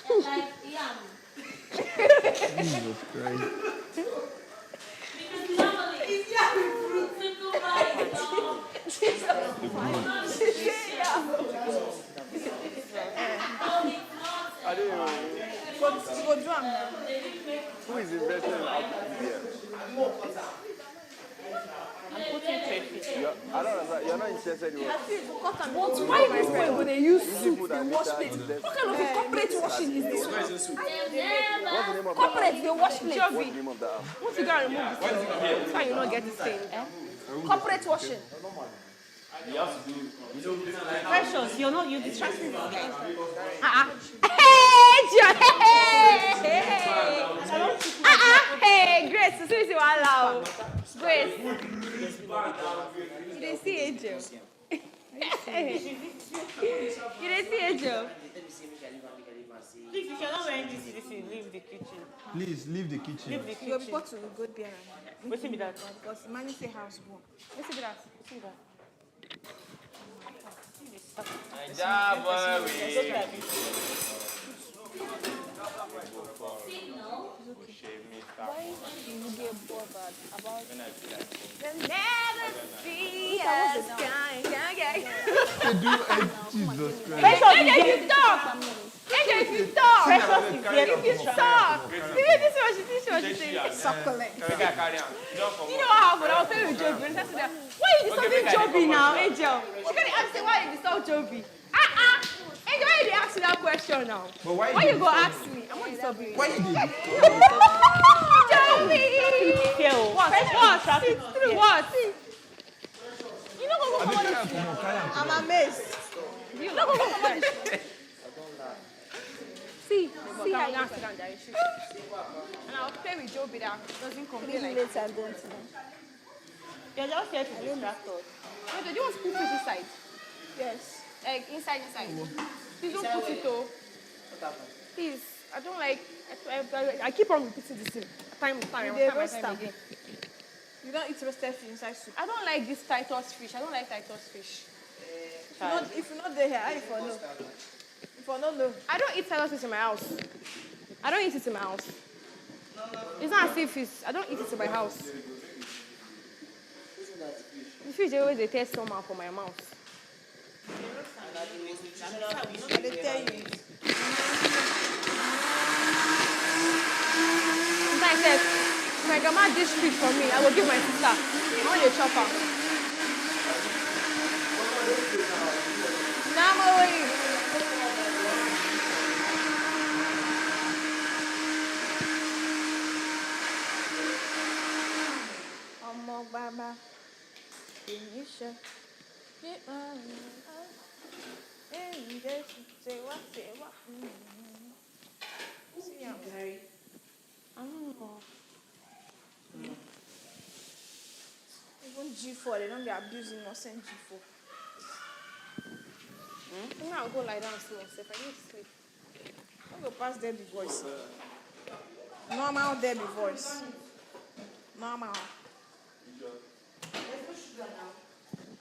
I like yam. Jesus Christ. Because normally it's yam with fruit. Simple rice. I don't know. Who is investing in BBM? I'm putting crayfish. I don't understand. You're not interested in what? Why people go they use These soup people to that wash make plates? that- What kind of a corporate washing is this? What's the name of Corporate, they wash plates. What's the name of that app? Once you go and remove this thing, that's how you not get this thing. Corporate washing. Precious, you distract me. Hey, Grace, seriously, wow. Grace. You didn't see Angel. You didn't see Angel. Please, if you're not wearing this, leave the kitchen. Please leave the kitchen. Leave the kitchen. You're before to go there. What's it be that? Because man say house born. What's it be that? What's it that? Why do you get bothered about the never see us going? Jesus Christ. Angel, if you talk. Angel, if you talk. Precious is here. If you talk. This is what she said. Succulent. You know what happened? I'll tell you Joby. Why are you disturbing Joby now, Angel? She can't ask me why you disturb Joby. Angel, why did you ask me that question now? But why you go ask me? I'm not disturbing you. Why you did? Joby! What? What? You know what? I'm amazed. You know what? See how you sit down there. And I'll play with Joby that doesn't complain like that. You're just here to distract us. No, do you want to put fish inside? Yes. Egg inside. Please don't put it though. Please, I don't like. I keep on repeating this thing. Time again. You don't eat roasted fish inside soup. I don't like this Titus fish. I don't like Titus fish. If you're not there here, I for no. For no. I don't eat Titus fish in my house. I don't eat it in my house. It's not as if fish. I don't eat it in my house. The fish they always taste somehow for my mouth. They tell you. I said, my grandma dish fish for me. I will give my sister. I want a chopper. Now I'm away. Baba. Say what? See, I'm very. I don't know. Even G4, they don't be abusing innocent G4. I'm gonna go lie down and sleep myself. I need to sleep. I'll go past Debbie voice. Normal Debbie voice. Normal.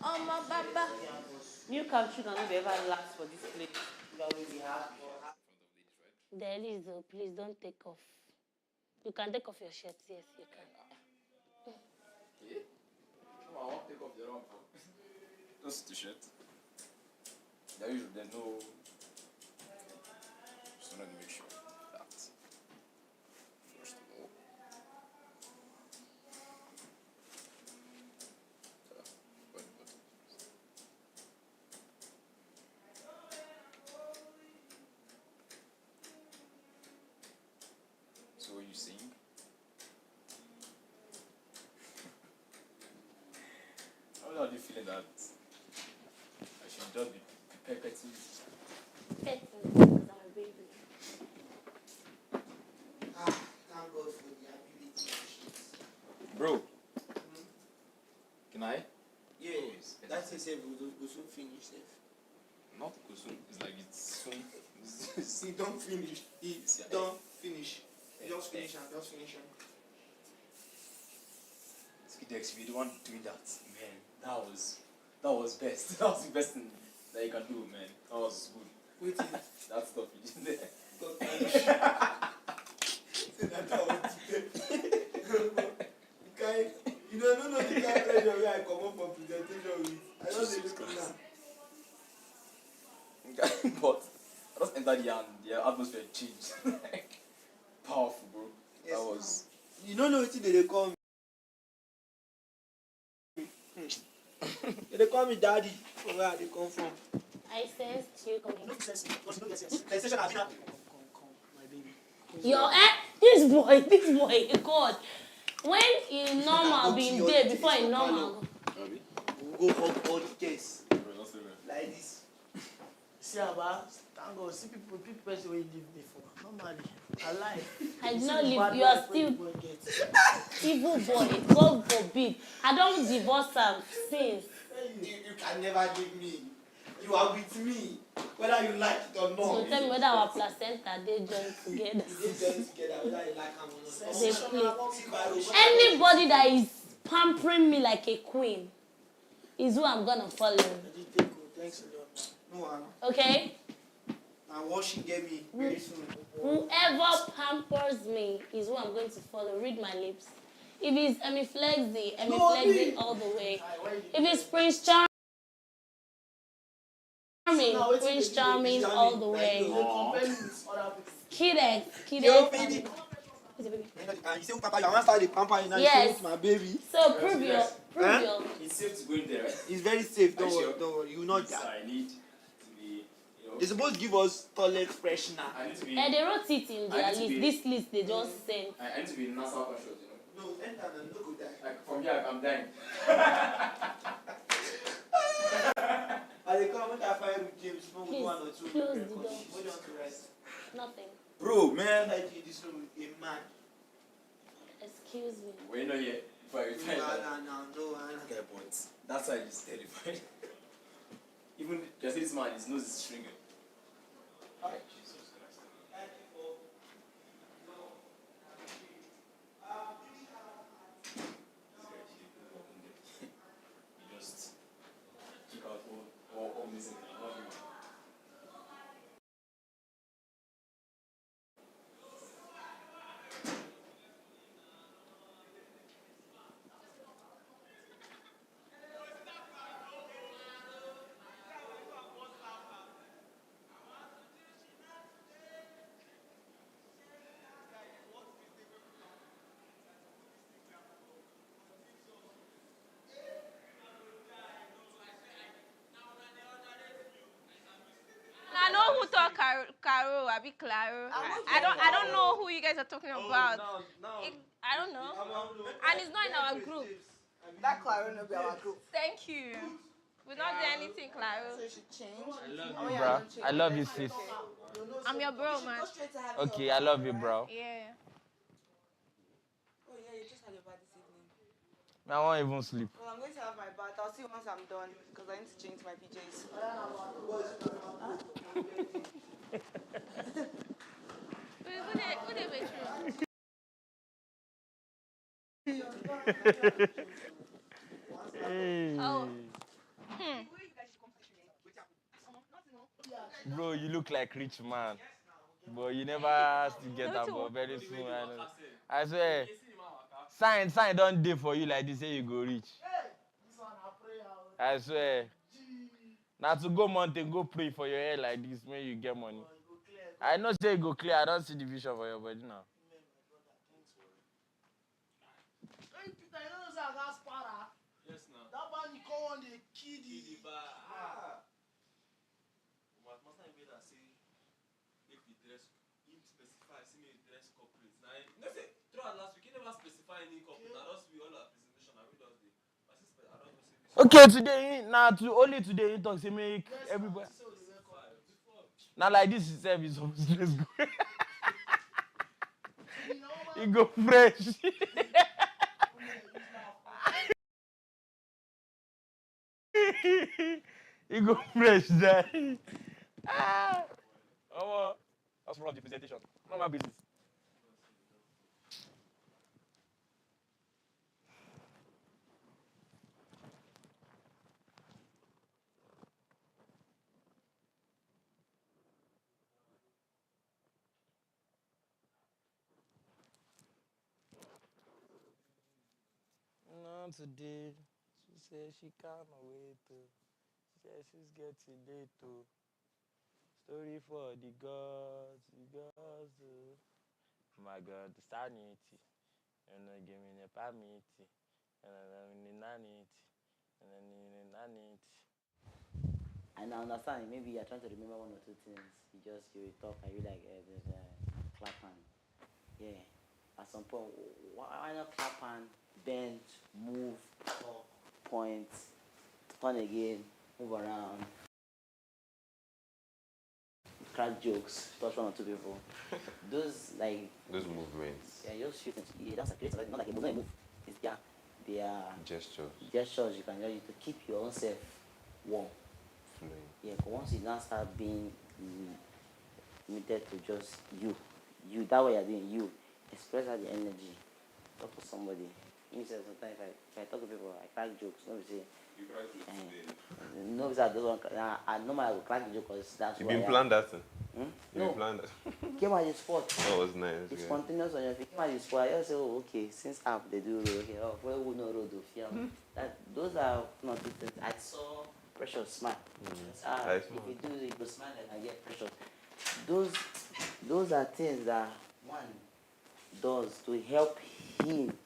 Oh, my baba. Milk and sugar will never last for this place. There is, though. Please don't take off. You can take off your shirt. Yes, you can. Yeah? Come on, I won't take off the wrong. Just the shirt. There's no. Just wanted to make sure that. First of all. So you sing? How are you feeling that I should just be petting? Petting. finish it. Not soon. It's like it's soon. See, don't finish. Don't finish. Just finish and just finish him. Skidex, if you don't want doing that, man, that was best. That was the best thing that you can do, man. That was good. Wait, that stuff you did there. God punish. You don't know the kind of pressure where I come up for presentation with. I don't say look now. But I just entered here and the atmosphere changed. Powerful, bro. Yes, that was. You don't know what they call me. They call me daddy. From where they come from? I sensed you coming. Sensation has been happening. Come, my baby. This boy, God. When in normal, been there before in normal. We'll go hug all the case. Like this. See, Abba, thank God. See people person where you live before. Normally, alive. I did not live. You are still evil boy. God forbid. I don't divorce him since. You can never leave me. You are with me, whether you like it or not. So tell me whether our placenta they join together. They join together, whether you like them or not. Anybody that is pampering me like a queen is who I'm gonna follow. Thanks a lot. No one. Okay? Now washing get me very soon. Whoever pampers me is who I'm going to follow. Read my lips. If it's Emmy Flexy all the way. If it's Prince Charming all the way. Kidex. Yo, baby. You say, Papa, you want to start the pampering now? Yes. My baby. So prove your. It's safe to go in there, right? It's very safe. Don't worry. You will not die. So I need to be. They're supposed to give us toilet freshener. I need to be. And they wrote it in their list. This list they just sent. I need to be nasal conscious, No, enter and no go die. Like from here, I'm dying. I come with a fire with James. Smoke one or two. Close the door. What do you want to rest? Nothing. Bro, man, I did this room with a man. Excuse me. We're not yet. No. Okay, but that side is terrifying. Even just this man, his nose is shrinking. Jesus Christ. You just kick out all this. I know who talk Caro, I be Claro. I don't know who you guys are talking about. I don't know. And it's not in our group. That Claro no be our group. Thank you. We not do anything, Claro. So you should change. Bro, I love you, sis. I'm your bro, man. Okay, I love you, bro. Yeah. Oh yeah, you just had your bath this evening. I won't even sleep. Well, I'm going to have my bath. I'll see you once I'm done because I need to change my PJs. Hey. Oh. Bro, you look like rich man. But you never still get that, but very soon. I swear. Sign don't day for you like this, say you go rich. I swear. Now to go mountain, go pray for your hair like this, when you get money. I know say you go clear, I don't see the vision for your body now. Yes, now. That man you call on the kid. Master better say make we dress. Him specify say make we dress corporate. Now you know say throughout last week he never specify any corporate. I just we all our presentation. I read us the. I don't know say. Okay, today now only today you talk say make everybody. Now like this is service of dress go. He go fresh. He go fresh there. That's one of the presentation. Not my business. Not today. She said she can't wait to. She said she's getting late to. Story for the gods. My God, the sanity. And then give me the permit. And then the nanity. And then the nanity. And I understand, maybe you're trying to remember one or two things. You talk and you like, there's a clap hand. Yeah. At some point, why not clap hand, bend, move, talk, point, turn again, move around, crack jokes, touch one or two people. Those movements. Yeah, just shoot. Yeah, that's a great, not like a move. It's they are gestures. Gestures you can use to keep your own self warm. Flowing. Yeah, but once you now start being limited to just you, that way you're doing you, express out the energy, talk to somebody. Me say sometimes if I talk to people, I crack jokes. Nobody say. You crack jokes today. Nobody say I don't want. I normally will crack jokes because that's you who I am. been planned that thing? No. You been planned that? Came at the spot. That was nice. It's yeah. spontaneous on your feet. Came at the spot. I just say, oh, okay, since app they do road, okay, oh, where would no road to film? Those are not different. I saw Precious smile. If you do it, you smile and I get Precious. Those are things that one does to help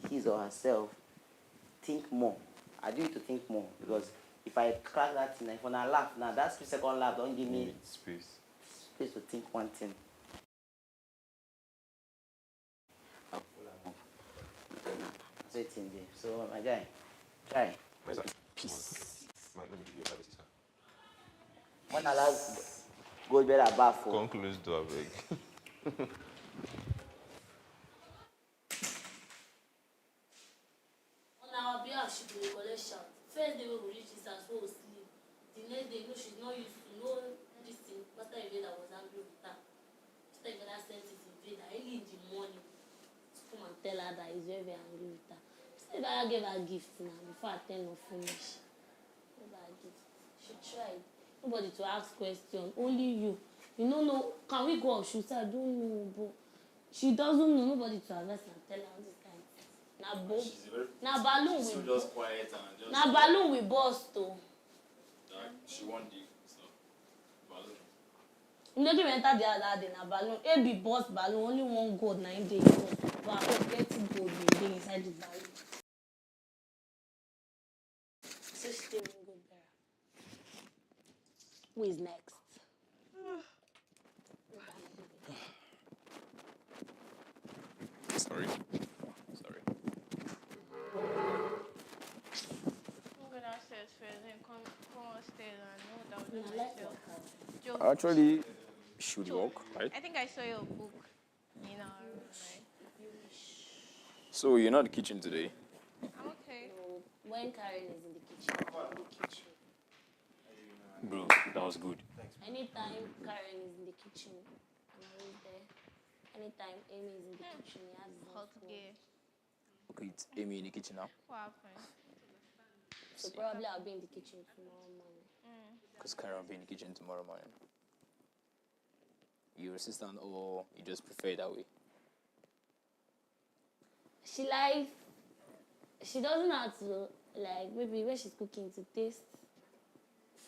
his or herself think more. I do it to think more because if I crack that thing, if I laugh now, that 3-second laugh don't give me space to think one thing. So it's in there. So my guy, try. Peace. Let me give you a privacy, sir. When I last go better bath for. Come close door, beg. On our behalf, she will collect shout. First day we will reach this house, we will sleep. The next day, she's not used to know this thing. Pastor Invader was angry with her. Pastor Invader sent it Invader early in the morning to come and tell her that he's very, very angry with her. Pastor Invader gave her a gift now before her 10 was finished. Gave her a gift. She tried. Nobody to ask questions, only you. You don't know, can we go out? She said, I don't know, but she doesn't know. Nobody to advise and tell her this kind of thing. Now balloon so with just quiet and just. Now balloon with boss too. She want the stuff. Balloon. You know, we enter the other day. Now balloon, it be boss balloon. Only one gold 9 days. But I will get it gold inside the balloon. So she still won't go there. Who is next? Sorry. Go downstairs first, then come upstairs and know that we do myself. Actually, should walk, right? I think I saw your book in our room, right? So you're not in the kitchen today? I'm okay. No, when Karen is in the kitchen. Bro, that was good. Anytime Karen is in the kitchen, I'm always there. Anytime Amy is in the kitchen, he has his hot gear. Okay, it's Amy in the kitchen now. What happened? So probably I'll be in the kitchen tomorrow morning. Because Karen will be in the kitchen tomorrow morning. Your assistant or you just prefer it that way? She doesn't have to, like, maybe when she's cooking to taste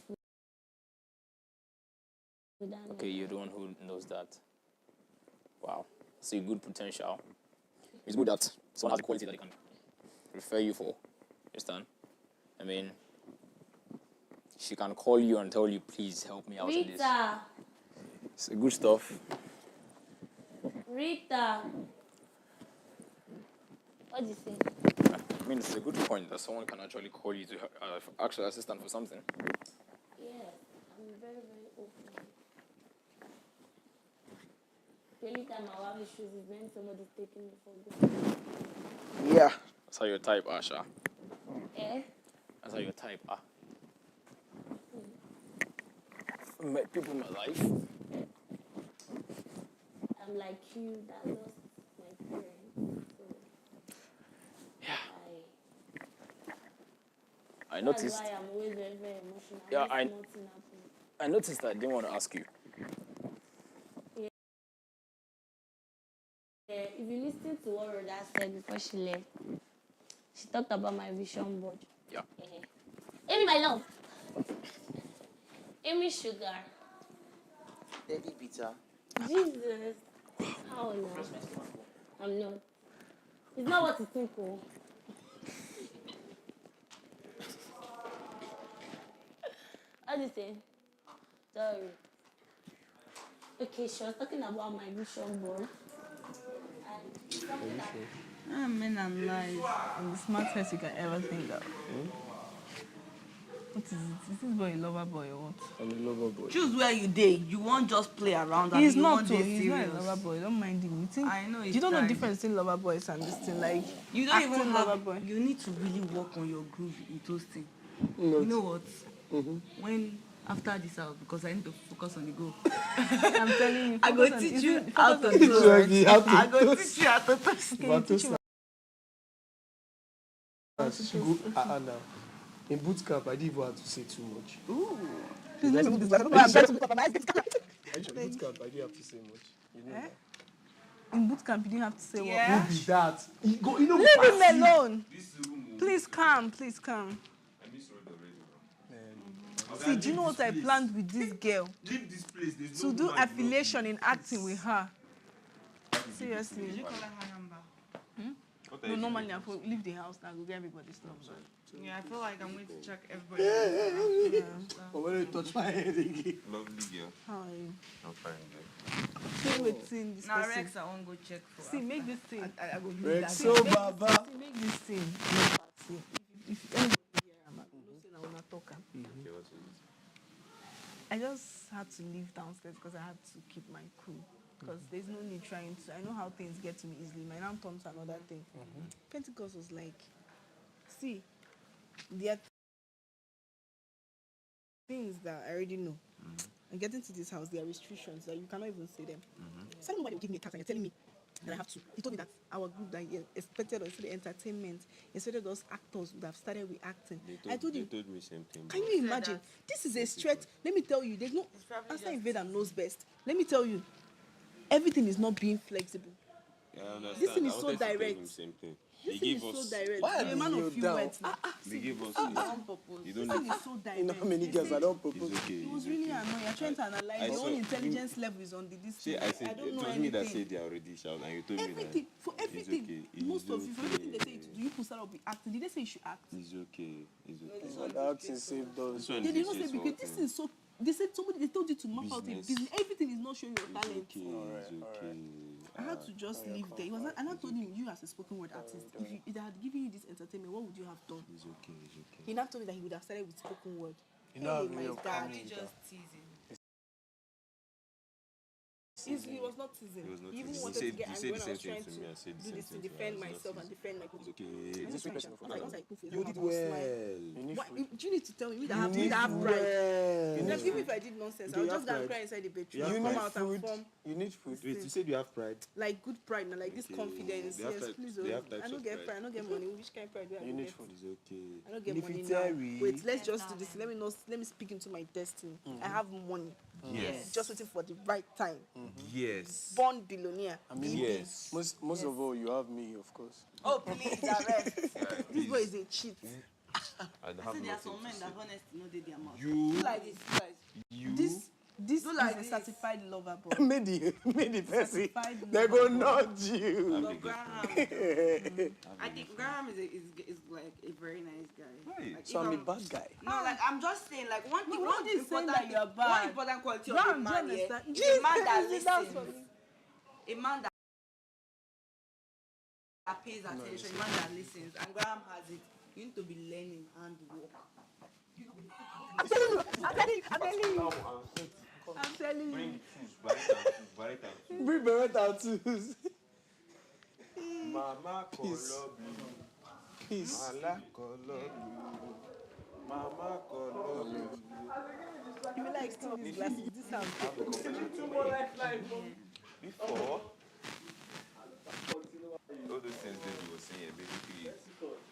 food. Okay, you're the one who knows that. Wow. So good potential. It's good that someone has the quality that they can refer you for. Understand? I mean, she can call you and tell you, please help me out in this. Rita! It's good stuff. Rita! What do you say? I mean, it's a good point that someone can actually call you to ask your assistant for something. Yeah, I'm very, very open. The only time I have issues is when somebody's taking me for good. Yeah. That's how you type, Asha. Eh? That's how you type, met people in my life. I'm like you that lost my parents. So I noticed. That's why I'm always very, very emotional. Yeah, Nothing happens. I noticed that I didn't want to ask you. If you listen to what Rhoda said before she left, she talked about my vision board. Yeah. Amy, my love. Amy Sugar. Daddy bitter. Jesus. How no? I'm not. It's not what you think, oh. How do you say? Sorry. Okay, she was talking about my vision board. Men and lies and the smartest you can ever think of. What is it? Is this boy a lover boy or what? I'm a lover boy. Choose where you date. You won't just play around. He's you not want too. this He's not a serious. lover boy. Don't mind him. You think? I know. You don't know the difference between lover boys and this thing. Like You don't even acting have. lover boy. You need to really work on your groove with those things. No. You know what? When after this out, because I need to focus on the goal. I'm telling you. I go focus on- teach you you focus how on to the do goal, it. right? I go teach you how to toast. Okay, you teach him Now. In boot camp, I didn't even have to say too much. Ooh. In Let me boot do this. camp, I'm trying to in boot camp, I didn't have to say much. You know that. In boot camp, you didn't have to say what. Who be that? You know, Leave him passive. alone. Please come. Please come. See, do you know what I planned with this girl? Leave this place. There's To no do woman you affiliation in acting with her. Seriously. Did you call her number? No, normally I will leave the house now, go get everybody's number. Yeah, I feel like I'm going to check everybody. But when you touch my head again. Lovely girl. How are you? I'm fine, girl. See waiting this Now person. Rex, I won't go check for. See, make this thing. I go use Rex, that. so See, make baba. this thing. Make this thing. See, if anybody here, I'm not saying I will not talk. Okay, what is it? I just had to leave downstairs because I had to keep my cool. Because there's no need trying to. I know how things get to me easily. My now turns to another thing. Pentecost was like, see, there are things that I already know. And getting to this house, there are restrictions that you cannot even say them. Somebody will give me a task and you're telling me that I have to. He told me that our group that he expected us to the entertainment, expected us actors would have started with acting. I told him, They told me the same thing. can you imagine? This is a stretch. Let me tell you, there's no answer invader knows best. Let me tell you, everything is not being flexible. Yeah, I understand. This thing is I so wanted to tell direct. him same thing. This They thing gave is us. so direct. Why You're a man are of you few down? words. They gave us. on You purpose. don't This thing need. is so direct. You know how many girls I don't propose? It's okay. It was it's really okay. annoying. You're trying to analyze I your saw- own intelligence level is on the this See, thing. I said, I don't it know was me that anything. said they already shout, and you told Everything, me for that everything, it's okay. most of you, for okay. everything they say you to do, you people start off with acting. Did they say you should act? It's okay. It's okay. So that's a safe dose. This one They is did not say just because for this is so. They said somebody. They told you to map out a Business. business. Everything is not showing your It's talent. okay. It's okay. I had to just leave there. It was not, and I told him, you as a spoken word artist, if they had given you this entertainment, what would you have done? It's okay. It's okay. He now told me that he would have started with spoken word. You know, Hey, my dad. Just teasing. He was not teasing. He was not He even teasing. wanted to get He angry said when I was the same trying thing to me. I said the do same this to thing to defend her. It's myself not and defend my It's okay. Once I put You did well. You do you need to tell me that I You have need that well. pride? You need Even food. if I did nonsense, Do I'll you just have go and pride? cry inside the bedroom. You Come need out and food. form You need food. Wait, you said you have pride. like good pride now, like this Okay. confidence. They have Yes, types- please. they have I types don't of get pride. pride. I don't get money. Which kind of pride do I You need get? food. It's okay. I don't get If money you now. tell me- Wait, let's just do this. Let me speak into my destiny. I have money. Yes. Just waiting for the right time. Yes. Born billionaire. I mean, Yes. most of all, you have me, of course. Oh, please, arrest. This boy is a cheat. I have See, there are nothing some to men say. that honestly know their mouth. You. Do like this, guys. You. This Do is like a this. certified lover boy. Made the person. Certified They lover go boy. nod you. I'm a But good Graham, friend. I think Graham is like a very nice guy. Right. Like, So if I'm a bad guy. No, like I'm just saying, like one thing, Nobody is saying important that you're thing, bad. one important quality of a Graham, man, do you yeah, understand? is a man that Jesus, that's for listens. me. A man that pays attention, a man that listens, and Graham has it. You need to be learning and work. I'm telling you. I'm telling Bring you. shoes. Barrett and shoes. Bring Beret out too. Mama Peace. color blue. Peace. Mala color blue. Mama color blue. You will like steal these glasses. This sound. Before, all those things that you were saying, basically,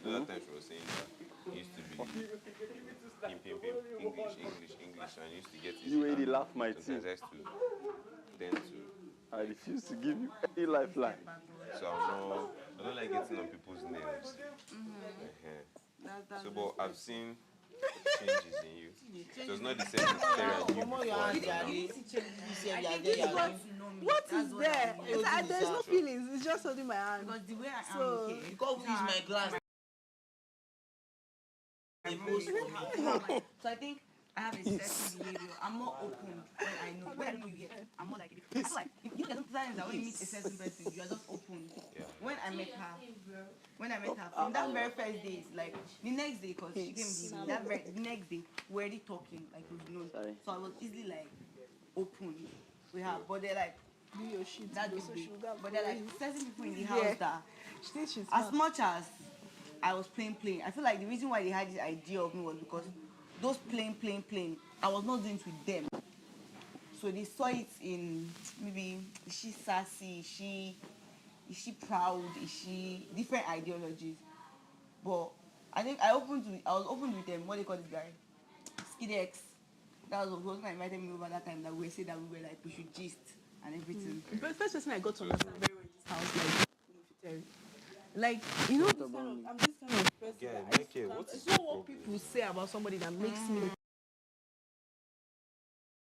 the other time she was saying that it used to be English, and used to get it. You really laugh my teeth. Sometimes I used to tend to. I refuse to give you any lifeline. So I don't like getting on people's names. So, but I've seen changes in you. So it's not the same as Terry and you before. What is there? There's no feelings. It's just holding my hand. Because the way I am, So, okay. Because use my glass. So I think I have a certain behavior. I'm more open when I know. When I know you, I'm more like. I feel like you know, sometimes that when you meet a certain person, you are just open. Yeah. When I met her, from that very first day, like the next day, cause she came with me. The next day, we're already talking, like we've known. So I was easily like open with her, but they're like. That but they're like certain people in the house that as much as I was playing, I feel like the reason why they had this idea of me was because those playing, I was not doing it with them. So they saw it in maybe is she sassy, is she proud, is she different ideologies. But I think I was open with them. What do you call this guy? Skidex. That was the person that invited me over that time that we said that we were like we should gist and everything. But first person I got to understand very well in this house, like you know, I'm this kind of person. Yeah, It's not what people say about somebody that makes me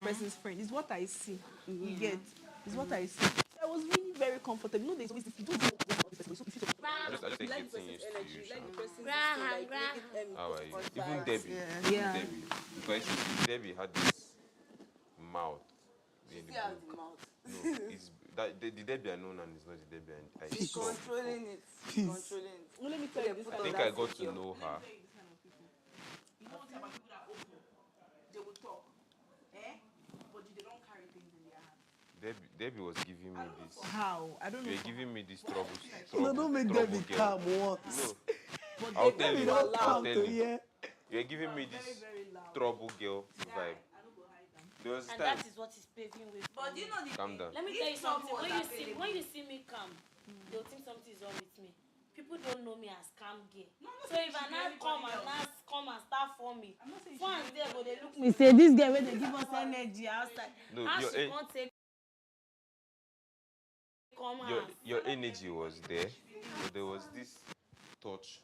the person's friend. It's what I see. You get? It's what I see. I was really very comfortable. You know, there's always this. You don't know about this person. I just take it in used to you. How are you? Even vibes. Debbie. Yeah. Even Debbie. Because Debbie had this mouth. No, it's that the Debbie I know now is not the Debbie I saw. Controlling it. Controlling it. Well, let me tell you this. I think I got to know her. You know what about people that are open? They will talk. But they don't carry things in their hands. Debbie was giving me this. How? I don't know. You were giving me this trouble. No, don't make Debbie calm once. No. I'll tell you. I'll tell you. Yeah. You were giving me this trouble girl vibe. There was And time. that is what is paving way. But you know the Calm down. Let me tell you something. When you see me calm, they'll think something is wrong with me. People don't know me as calm girl. So if I now come and start for me, fans there go they look me say this girl when they give us energy outside. No, How she can't take come your energy was there, but there was this touch.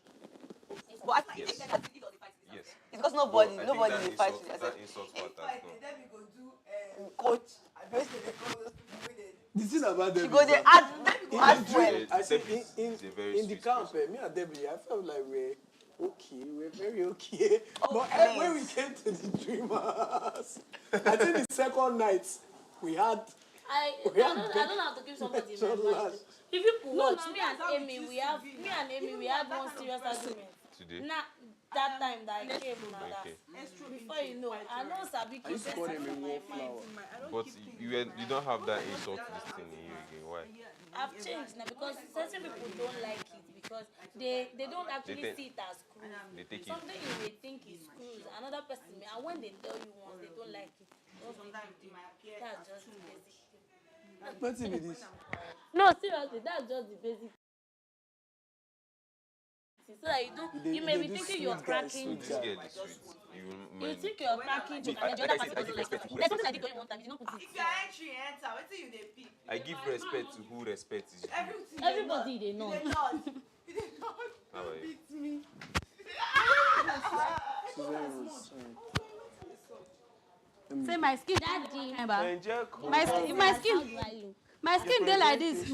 But I think Yes. Yes. it's because nobody But I will think fight that with that insult matters. Then we go do coach. I bet they call those people with it. The thing about Debbie. She go there add. Then we go add fuel. I said Debbie's a very in the sweet camp, me and Debbie, I felt like we're very okay. But when we came to the Dreamers, I think the second night we had. I don't have to give somebody my mind. If you watch me and Amy, we had one serious argument. Today? That time that I came, before you know, I know Sabi keep in my mind. But you don't have that insult this thing in you again. Why? I've changed now because certain people don't like it because they don't actually see it as cruise. They take it. Something you may think is cruise, another person may, and when they tell you once, they don't like it. That's just the basic thing. What's it with this? No, seriously, that's just the basic. So that you may be thinking you're cracking. This girl is sweet. You think you're cracking joke and the other person doesn't like it. There's something I did going one time, you did not put it. If you're entry, enter. What do you dey pick? I give respect to who respect is due. Everybody they know. How are you? Beat me. Say my skin. My skin dey like this.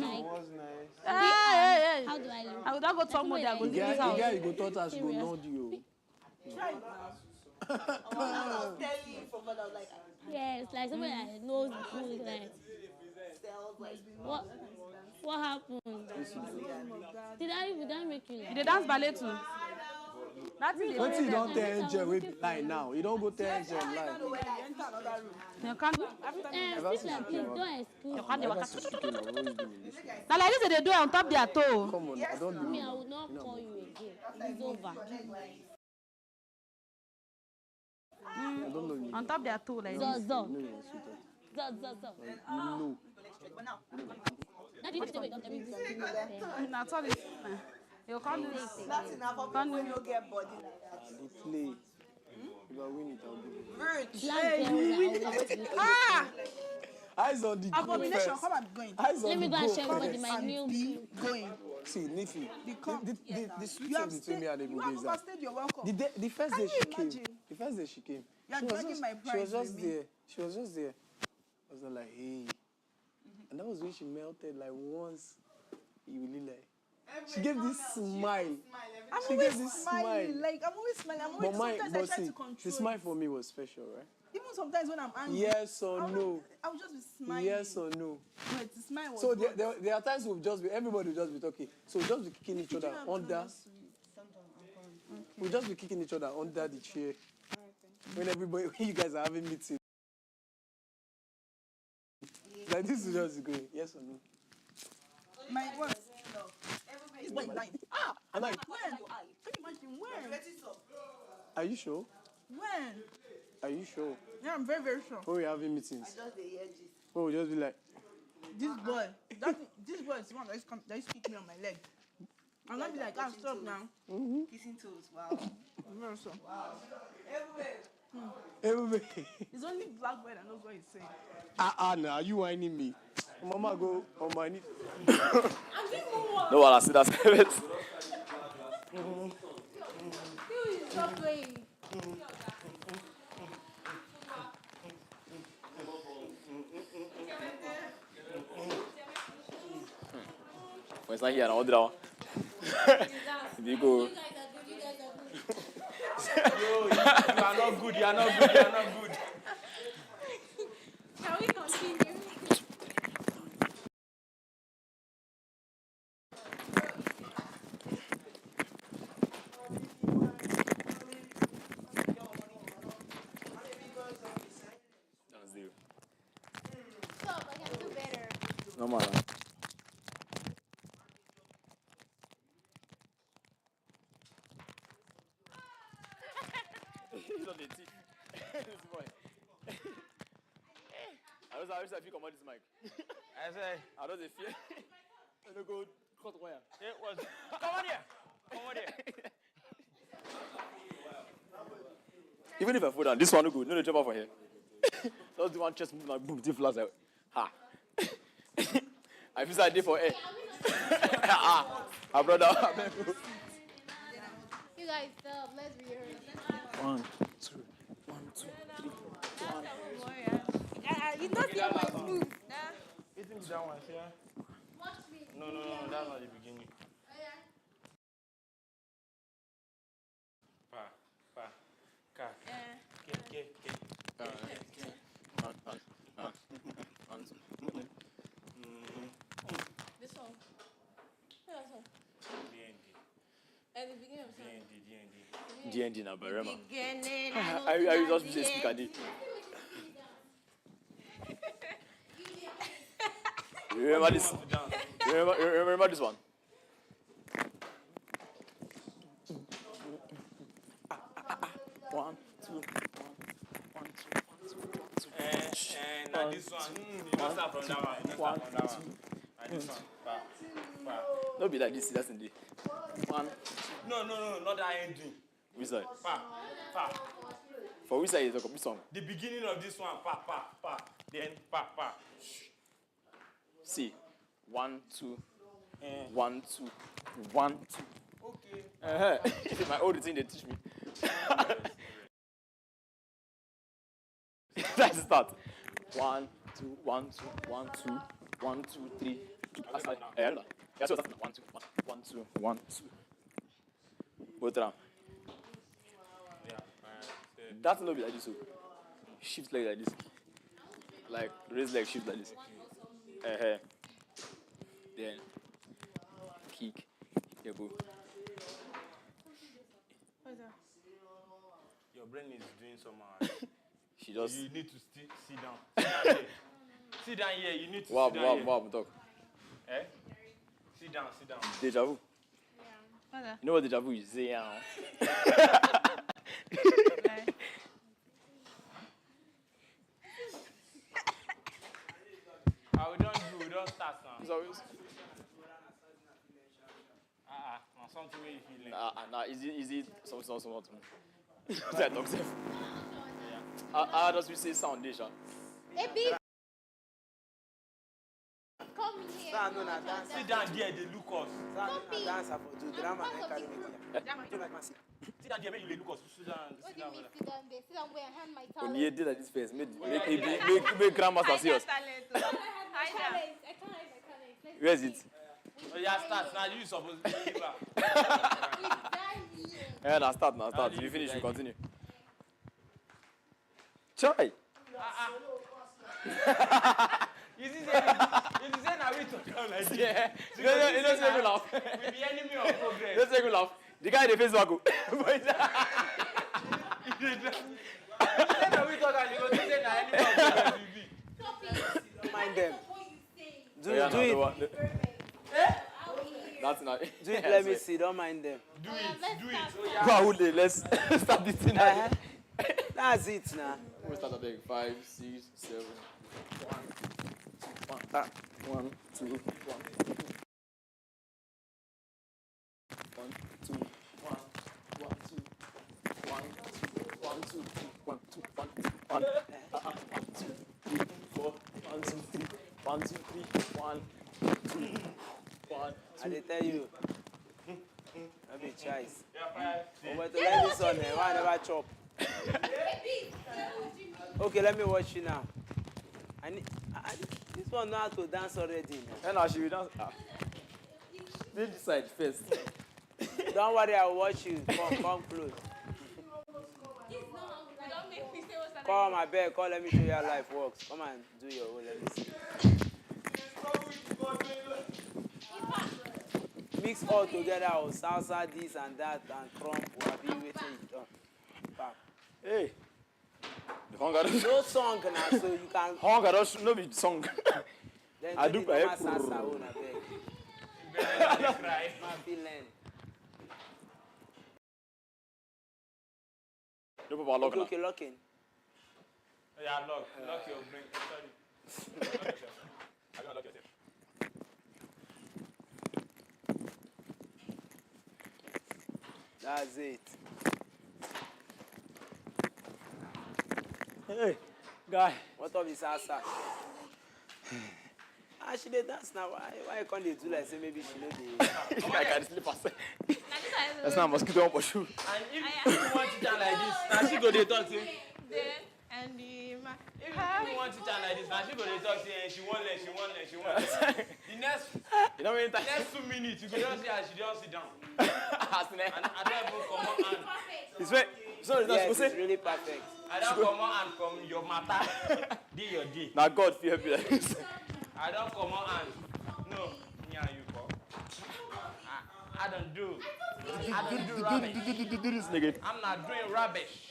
How do I look? I would not go talk more than I go leave this house. The guy you go talk as go nod you. Try it now. I was telling you from what I was like. Yes, like somebody that knows who is like. What happened? Did I make you like? They dance ballet too. What you don't tell Angel we be line now? You don't go tell Angel line. You can't. Please don't excuse me. Now like this they do it on top their toe. Come on, I don't do Me, I will not call you again. It's over. I don't know you. On top their toe like Zo, this. zo. No, no, sweetheart. Zo. You know. Now, you don't tell me. That's all this. You can't do this. That's enough for people when you get body like that. They play. If I win it, I'll give it. Virgin. Black girls are always Ah! Eyes on the goal Abomination, first. come and going. Eyes on Let me the go and goal show everybody first. my new Going. See, Nifi, the sweet You have thing between me and you Ebu have is that overstayed your welcome. the first Can day you she came, imagine? the first day she came, You are she was dragging just, my she pride was just with me. there. She was just there. I was like, hey. And that was when she melted like once. You really like. She gave this smile. I'm She always gave this smiling. smile. Like I'm always smiling. I'm always, sometimes I try to control. The smile for me was special, right? Even sometimes when I'm angry. Yes or no? I'll just be smiling. Yes or no? But the smile was So good. there are times we'll just be, everybody will just be talking. So we'll just be kicking each other under. We'll just be kicking each other under the chair. When you guys are having meetings. Like this is just going, yes or no? My what? This boy lying. Ah! I'm like, When? Can you imagine when? are you sure? When? Are you sure? Yeah, I'm very, very sure. When we're having meetings. just the edges. When we'll just be like, This boy is the one that used to kick me on my leg. I'll not be like, stop now. Kissing toes, wow. Very so. Wow. everybody. It's only black boy that knows what he's saying. Nah, you whining me. Mama go on my knee. No, I see that's it. Stop playing. It's not here, I'll do that one. You go. Yo, you are not good, you are not good, you are not good. Can we continue? That's zero. Stop, I can do better. No matter. He's on the tip. This boy. I wish I feel come on this mic. I say, I don't fear. I don't go cut wire. it was, come on here, come on here. Even if I fall down, this one will go. No, no, jump off for here. Just do one chest move like boom, deep flash like, ha. I feel like I did for air. Brother. You guys stop, let's rehearse. 1, 2, 1, 2, 3, 1. You don't see my move. You think that one, yeah? Watch me. No, that's not the beginning. Pa, ka, ke. This one. That one. At the beginning of the song. D&D now, but remember. Beginning. I just be a speaker. Remember this? Remember this one? One, two. And now this one, you don't start from that one. You don't start from that one. And this one, pa. Don't be like this, that's in the 1. No, not that ending. Which side? Pa. For which side is the complete song? The beginning of this one, pa. Then pa. See, 1, 2, 1, 2, 1, 2. Okay. My old thing they teach me. That's the start. 1, 2, 1, 2, 1, 2, 1, 2, 3. That's like, yeah, so that's 1, 2, 1, 2, 1, 2. What's that? That's not be like this. So shift leg like this. Like raise leg, shift like this. Then kick. There go. Your brain is doing somehow. She just. You need to sit down. Sit down here. You need to sit down here. Wow, talk. Eh? Sit down. Deja vu. Yeah. You know what deja vu is? Yeah. Something where you feel Nah, is it something? That dog safe. How does we say sound, Desha? Hey, babe. Come here. Sit down there, they look us. Dance for do drama and carry me. Sit down there, make you look us. Sit down. What do you mean sit down there? Sit down where I hand my When talent. you did like this face, make grandmaster see us. I can't hide my talent. Where is it? Oh, yeah, start. Now you supposed to be Yeah, now start. You finish, you continue. Try. Is it now we talk like this? Yeah. You don't say we laugh. We be enemy of progress. Don't say we laugh. The guy in the Facebook go. Now we talk and you go say now enemy of progress we be. Don't mind them. Do it. That's not. Do it. Let me see. Don't mind them. Do it. Go ahead. Let's start this thing. That's it now. We start at 5, 6, 7. 1, 2, 1. 1, 2, 1, 1, 2, 1, 1, 2, 1, 2, 1, 1, 2, 3, 4, 1, 2, 3, 1, 2, 3, 1, 2, 1. I did tell you. Let me try. Oh, but let me son, why never chop? Okay, let me watch you now. This one know how to dance already. And now she will dance. This side first. Don't worry, I'll watch you. Come close. Come, I beg. Come, let me show you how life works. Come and do your own. Let me see. Mix all together, or salsa, this and that, and crump, or be waiting. Hey. No song now, so you can. Hunger don't no be song. Then I do play. salsa, own, I beg. Okay, lock in. Yeah, lock your brain. Sorry. I gotta lock yourself. That's it. Hey, guy. What of this salsa? She dey dance now. Why can't they do like say maybe she know the? I can't sleep herself. That's not a mosquito on my shoe. And if you want to like this, now she go dey talk to you. And the If you want to like this, now she go dey talk to you and she won't let. The next, you know what next 2 minutes, you go just see her, she just sit down. And I don't even come on hand. It's very, sorry, yes, it's really perfect. I don't come on hand from your matter. Day your day. Now God fear me like this. I don't come on hand. No, me and you come. I don't do rubbish. I'm not doing rubbish.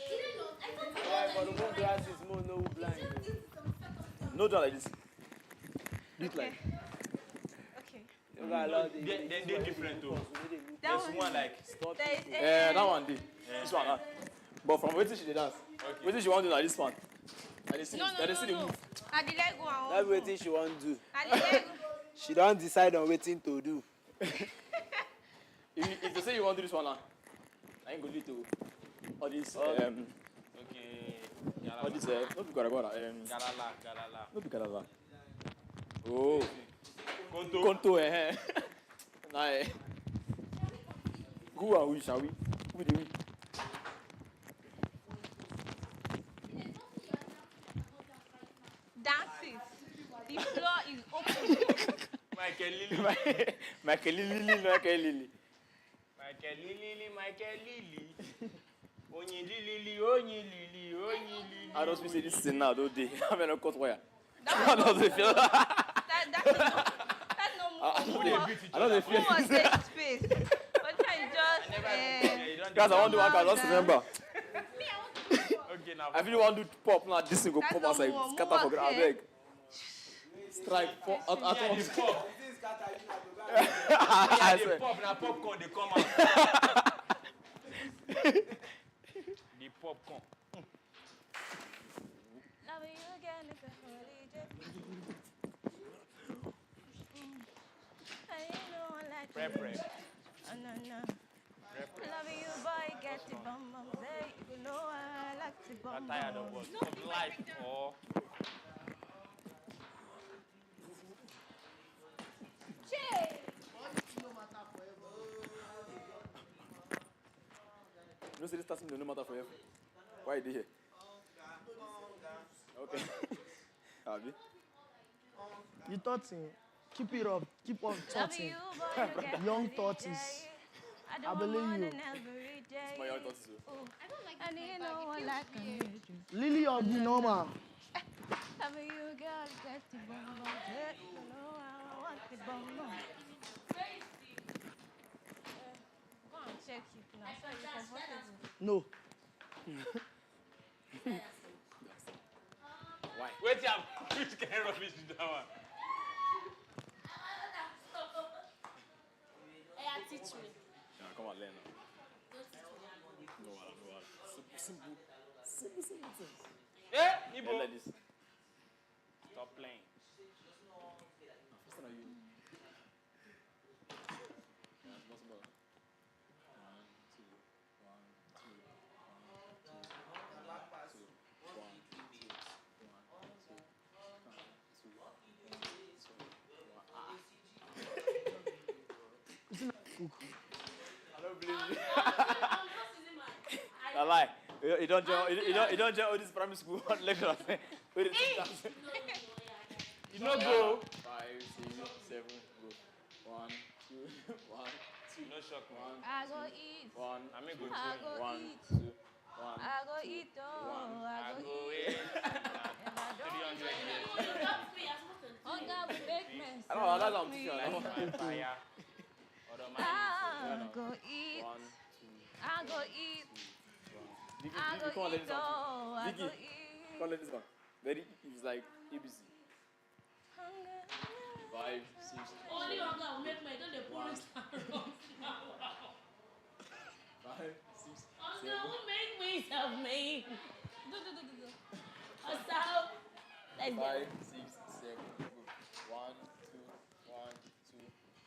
For the moon glasses, more no blind. No do like this. Do it like. Okay. They're different too. There's one like stop. That one did. This one. But from waiting she did dance. Okay. Waiting she want to do like this one. And they see the move. That's waiting she want to do. She don't decide on waiting to do. If they say you want to do this one now, I ain't going to do all this. Okay. All this. Not be Garagara. Galala. Not be Galala. Oh. Konto. Nah. Who are we? Shall we? Who do we? That's it. The floor is open. Michael Lily. I don't say this thing now, don't they? I'm going to cut wire. That's no I don't feel who was safe space. But I just guys, I want to do one card, just remember. Okay, now. I really want to do pop now, this thing go pop outside. Scatter for ground, I beg. Strike for at once. The pop, now popcorn, they come out. The popcorn. Loving you, boy, get the bum bum. Say, you know I like the bum bum. I'm tired of what? Of life or... You know, say this starts no matter forever. Why are they here? Okay. Abi? You 30. Keep it up. Keep on 30. Young 30s. I believe you. It's my young 30s. I don't like and you know what like Lily or the normal. Loving you, girl, get the bum bum. Say, you know I want the bum bum. Go and check it now. So you're comfortable. No. Why? Wait, yeah. Which kind of rubbish is that one? Teach me. Yeah, come on, learn now. Go on. Simple things. Yeah, Ibo. Like this. Stop playing. First time you. Yeah, it's possible. 1, 2, 1, 2, 1, 2, 1, 2, 1, 2, 1, 2, 1, 2, 1, 2. I don't believe you. I lie. You don't join all this primary school lecture. You don't go. 5, 6, 7, go. 1, 2, 1, 2. No shock, man. I go eat. 1. I mean, go 1, eat. 2, 1. I go eat. Oh, I go eat. 300 years. Hunger will make me. I don't know, that's how I'm teaching. I go eat. 1, 2. I go eat. Vicky, I go come on, let eat. this one. Oh, I Vicky, go eat. come on, let this one. Very, it's like ABC. 5, 6, 7. Only hunger will make me. Don't they pull it down? 5, 6, 7. Hunger will make me self-made. Do. Also, let's go. 5, 6, 7. Go. 1, 2, 1,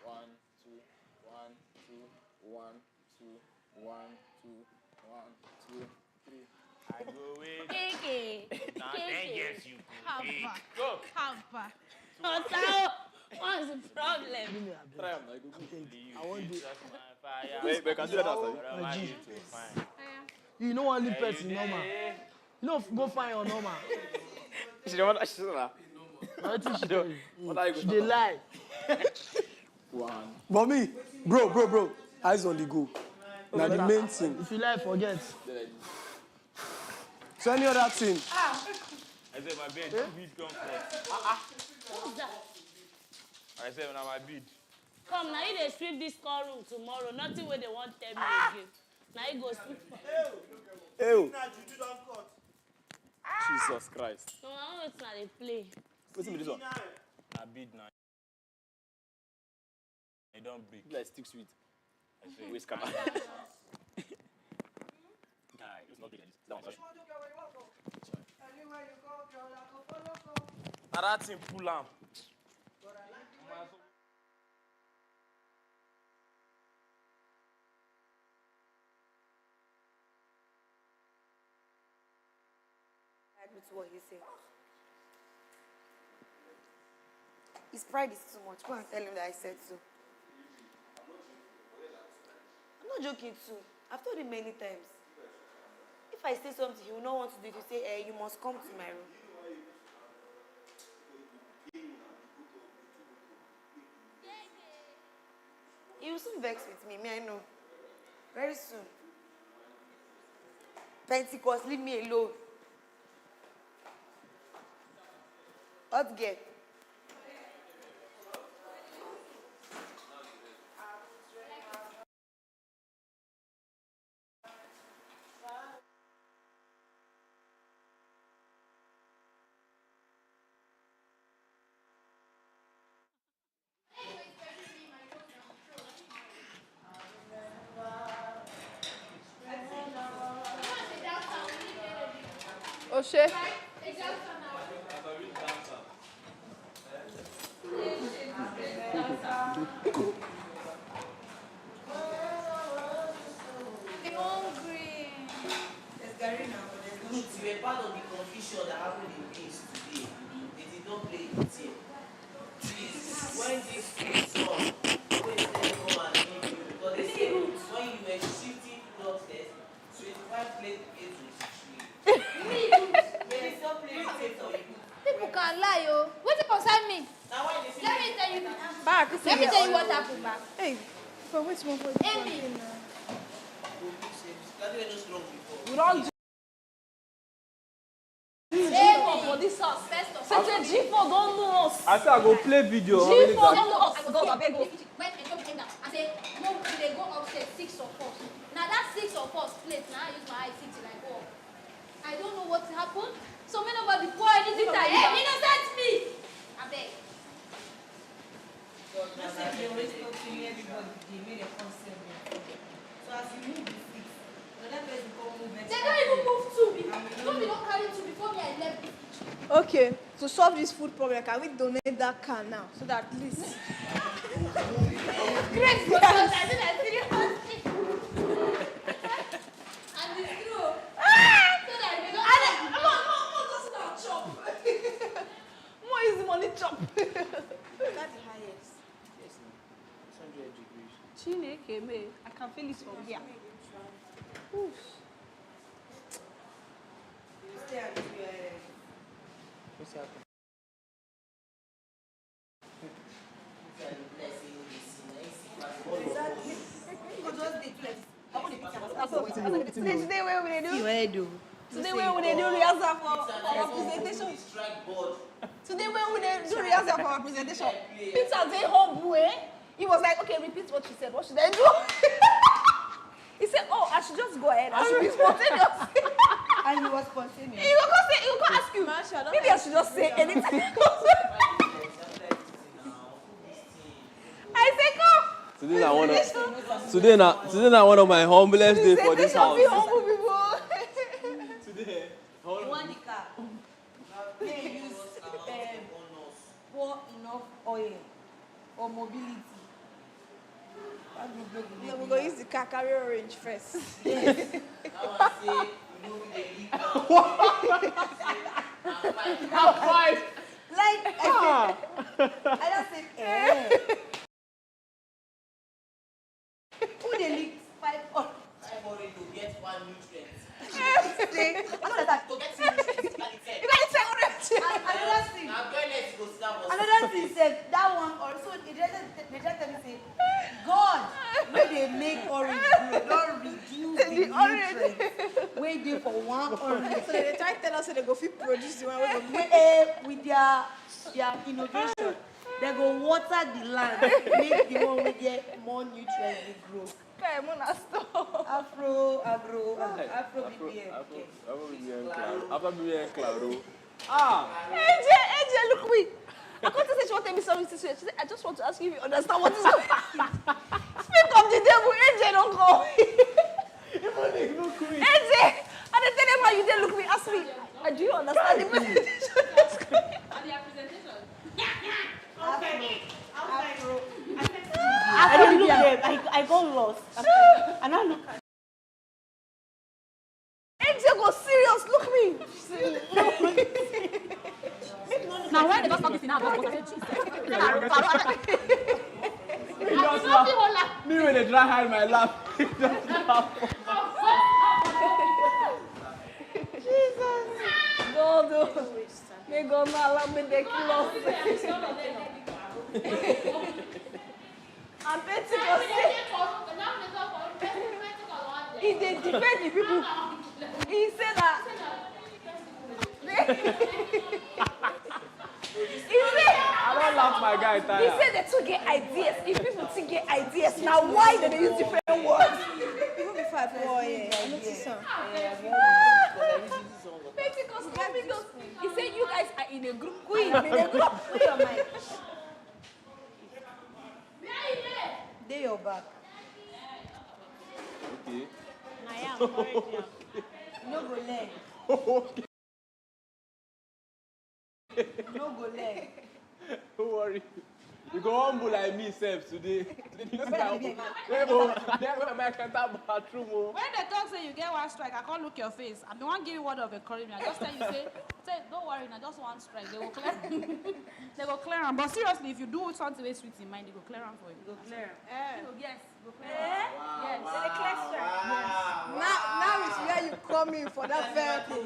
2, 1, 2, 1, 2, 1, 2, 1, 2, 1, 2, 3. I go away. Kiki. Now, then yes, you Hampa. go. Hampa. Also, what's the problem? Try them, like, I want to. Wait, can do that outside. You know only person normal. You know go find your normal. She don't want to Nothing she do. What are you She dey lie. 1. But me, bro, eyes on the go. Now the main thing. If you lie, forget. So any other thing? I said my bed, 2 beat come first. What's that? I said when my bid. Come, now you dey sweep this call room tomorrow. Nothing where they want tell me again. Now you go sweep. Ew. Jesus Christ. No, I don't know they play. What's in this one? I bid now. I don't break. Like stick sweet. I say, Waste camera. guy, it's not big like this. That one, sorry. Now that thing pull am. With what he said. His pride is too much. Go and tell him that I said so. I'm not joking too. I've told him many times. If I say something he will not want to do it, to say, hey, you must come to my room. He will soon vex with me, I know. Very soon. Pentecost, leave me alone. Hot girl. Oshe. part of the confusion that happened in this today. They did not play it here. Please, when this song, when they say come and give you, because they say when you were shifting blood test, 25 played 8 to 3. People can lie, oh. What it concern me? Let me tell you. Back. Let me tell you what happened back. Hey, for which one? Amy. We don't do. For this house, first of all. Say G4 don't know us. I said I go play video. G4 don't know us. I go I beg you. When I came down, I said, no, they go upstairs, 6 of us. Now that 6 of us place, now I use my eye till I go up. I don't know what happened. So many nobody pour anything that innocent me. I beg. So as you move the 6, another person come move it. They don't even move 2. Nobody don't carry 2 before me. I left. Okay, to solve this food problem, can we donate that car now so that at least? Great, because I did a serious thing. And it's true. So that we don't. More does not chop. More is the money chop. That's the highest. Yes, 100 degrees. Chineke me, I can feel it from here. Oof. You stay at the What's happening? Today where we do? Today where we do rehearsal for our presentation. Today where we do rehearsal for our presentation. Peter very humble, eh? He was like, okay, repeat what you said. What should I do? He said, oh, I should just go ahead. I should be spontaneous. And he was spontaneous. He will go ask you. Maybe I should just say anything. I say, come. Today na one of my humblest days for this house. Be humble people. Today. You want the car? They use pour enough oil or mobility. Yeah, we're going to use the car carry orange first. Yes. I want to say, you know, Five. Like, I don't say, eh. Who they leak 5 or 5 orange to get 1 nutrient? I know that to get 2 nutrients, you got to say orange. Another thing said, that one also, they just tell me, say, God, when they make orange grow, don't reduce the nutrients. Wait there for 1 orange. So they try to tell us that they go fit produce the one with their innovation. They go water the land, make the one with get more nutrients they grow. Afro BBM. Afro BBM Claro. AJ, look me. I can't say she want to tell me something. She said, I just want to ask you if you understand what is going on. Speak of the devil, AJ, don't go. AJ, and they tell them how you didn't look me, ask me, do you understand the presentation? And their presentation. I don't look there. I got lost. And I look at AJ go serious, look me. Now why they don't stop this now? Me when they try hide my laugh. Jesus. God, may God not allow me to kill us. And Pentecost. He did defend the people. He said that. I don't laugh my guy tired. He said they took get ideas. If people to get ideas, now why do they use different words? Even before I play, I noticed some. Pentecost coming up. He said you guys are in a group. Queen, in a group. Wait your mic. They your back. Okay. I am already. No go leg. Okay. No go leg. Don't worry. You go humble like me, self, today. Today, my bathroom. When they talk say you get one strike, I can't look your face. I don't want to give you word of encouragement. I just tell you, say, don't worry, now just one strike. They will clear. They go clear them. But seriously, if you do something with sweet in mind, they go clear them for you. Go clear them. Yes, go clear them. Yes. They clear strike. Yes. Now is where you come in for that vehicle.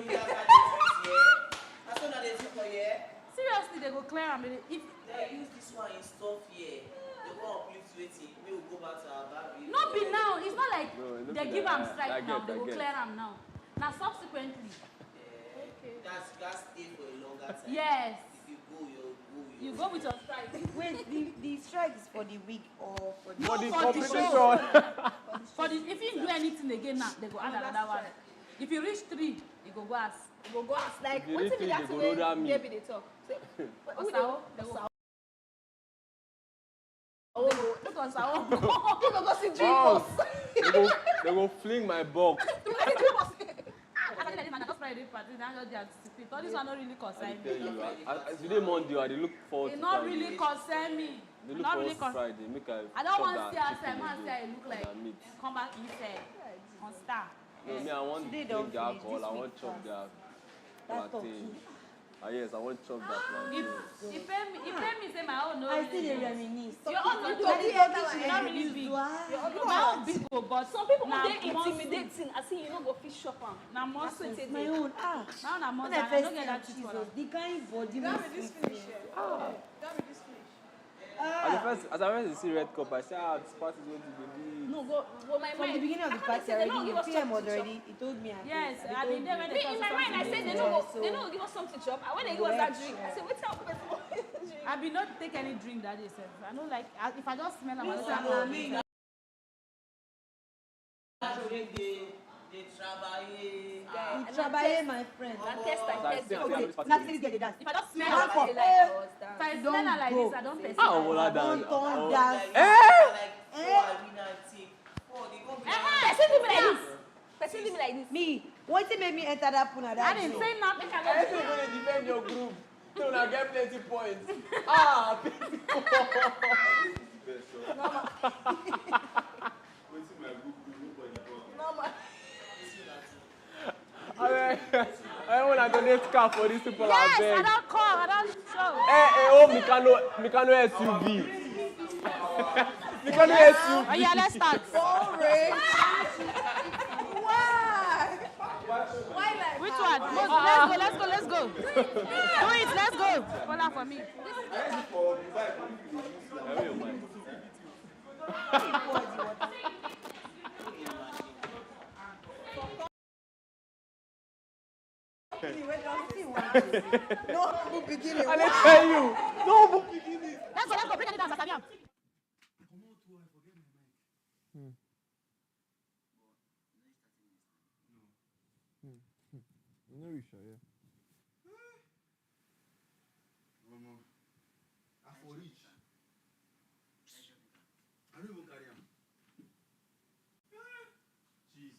That's what they do for you. Seriously, they go clear them. If they use this one in stuff here, they go uplift waiting. We will go back to our baby. not be now. It's not like they give them strike I now. get, They I will get. clear them now. Now subsequently. Okay. That's stay for a longer time. Yes. If you go, you go with your strike. Wait, the strike is for the week or for the No, For the for the competition. show. For the, if you do anything again now, they go add another one. If you reach 3, you go as. go as like If you what's reach the three, that they go way order me. maybe they talk. Say, Osao, they go. Put on Sao. You go see dream Wow. boss. They go fling my box. All this one not really I concern tell me. you, today Monday, I dey look forward It to not Friday. really concern me. They look Not forward really to concern. Friday. Make I don't chop want to that see outside. chicken Man, say I again, look like and meat. come back inside on star. No, me, I want Today drink don't the finish. alcohol. This I week want chop fast. the That plantain. turkey. Yes, I want chop that plantain. He pay me say my own no I really still dey big. reminisce. Your own no Turkey big. Not really big. Your My own big o, but Some people na dey muscle. intimidating. I see you no go fit shop am. Na muscle. My own My own na when muscle. I I first don't get that see cheap for Jesus, the kind body Got was me this sweet. As I went to see Red Cup, I said, this party is going to be big. No, go my From mind. the beginning of the I party say they don't already, give us PM something was to chop. already, he told me. Yes, I've been there when they Me, in my mind, I say they no go give us something to chop. And when they give us that drink, I say wait till I drink. I be not take any drink that day, sef. I know like if I just smell am, I Yes, don't na know. me. They travailler. You travailler, my friend. Na test I test. Okay, nothing get the dance. If I just smell Come am, for I eh, if I smell am like this, I don't taste Ah, it. well done. don't dance. Person do me like this. Person do me like this. Me, what thing made me enter that puna I that didn't day? say nothing. Everything when they defend your group, you now get plenty points. Ah, I want to donate car for these people. Yes, I I beg. don't call, I don't show. Oh, Mikano SUV. Mikano SUV. Oh yeah, let's start. Why? Why like Which that? one? Let's go. Do it, let's go. Hold on for me. No humble beginning. I tell you, no book beginning. Let's go, bring it down, Sasabiam. No, you sure, yeah. I for reach. I don't even carry him. Jesus.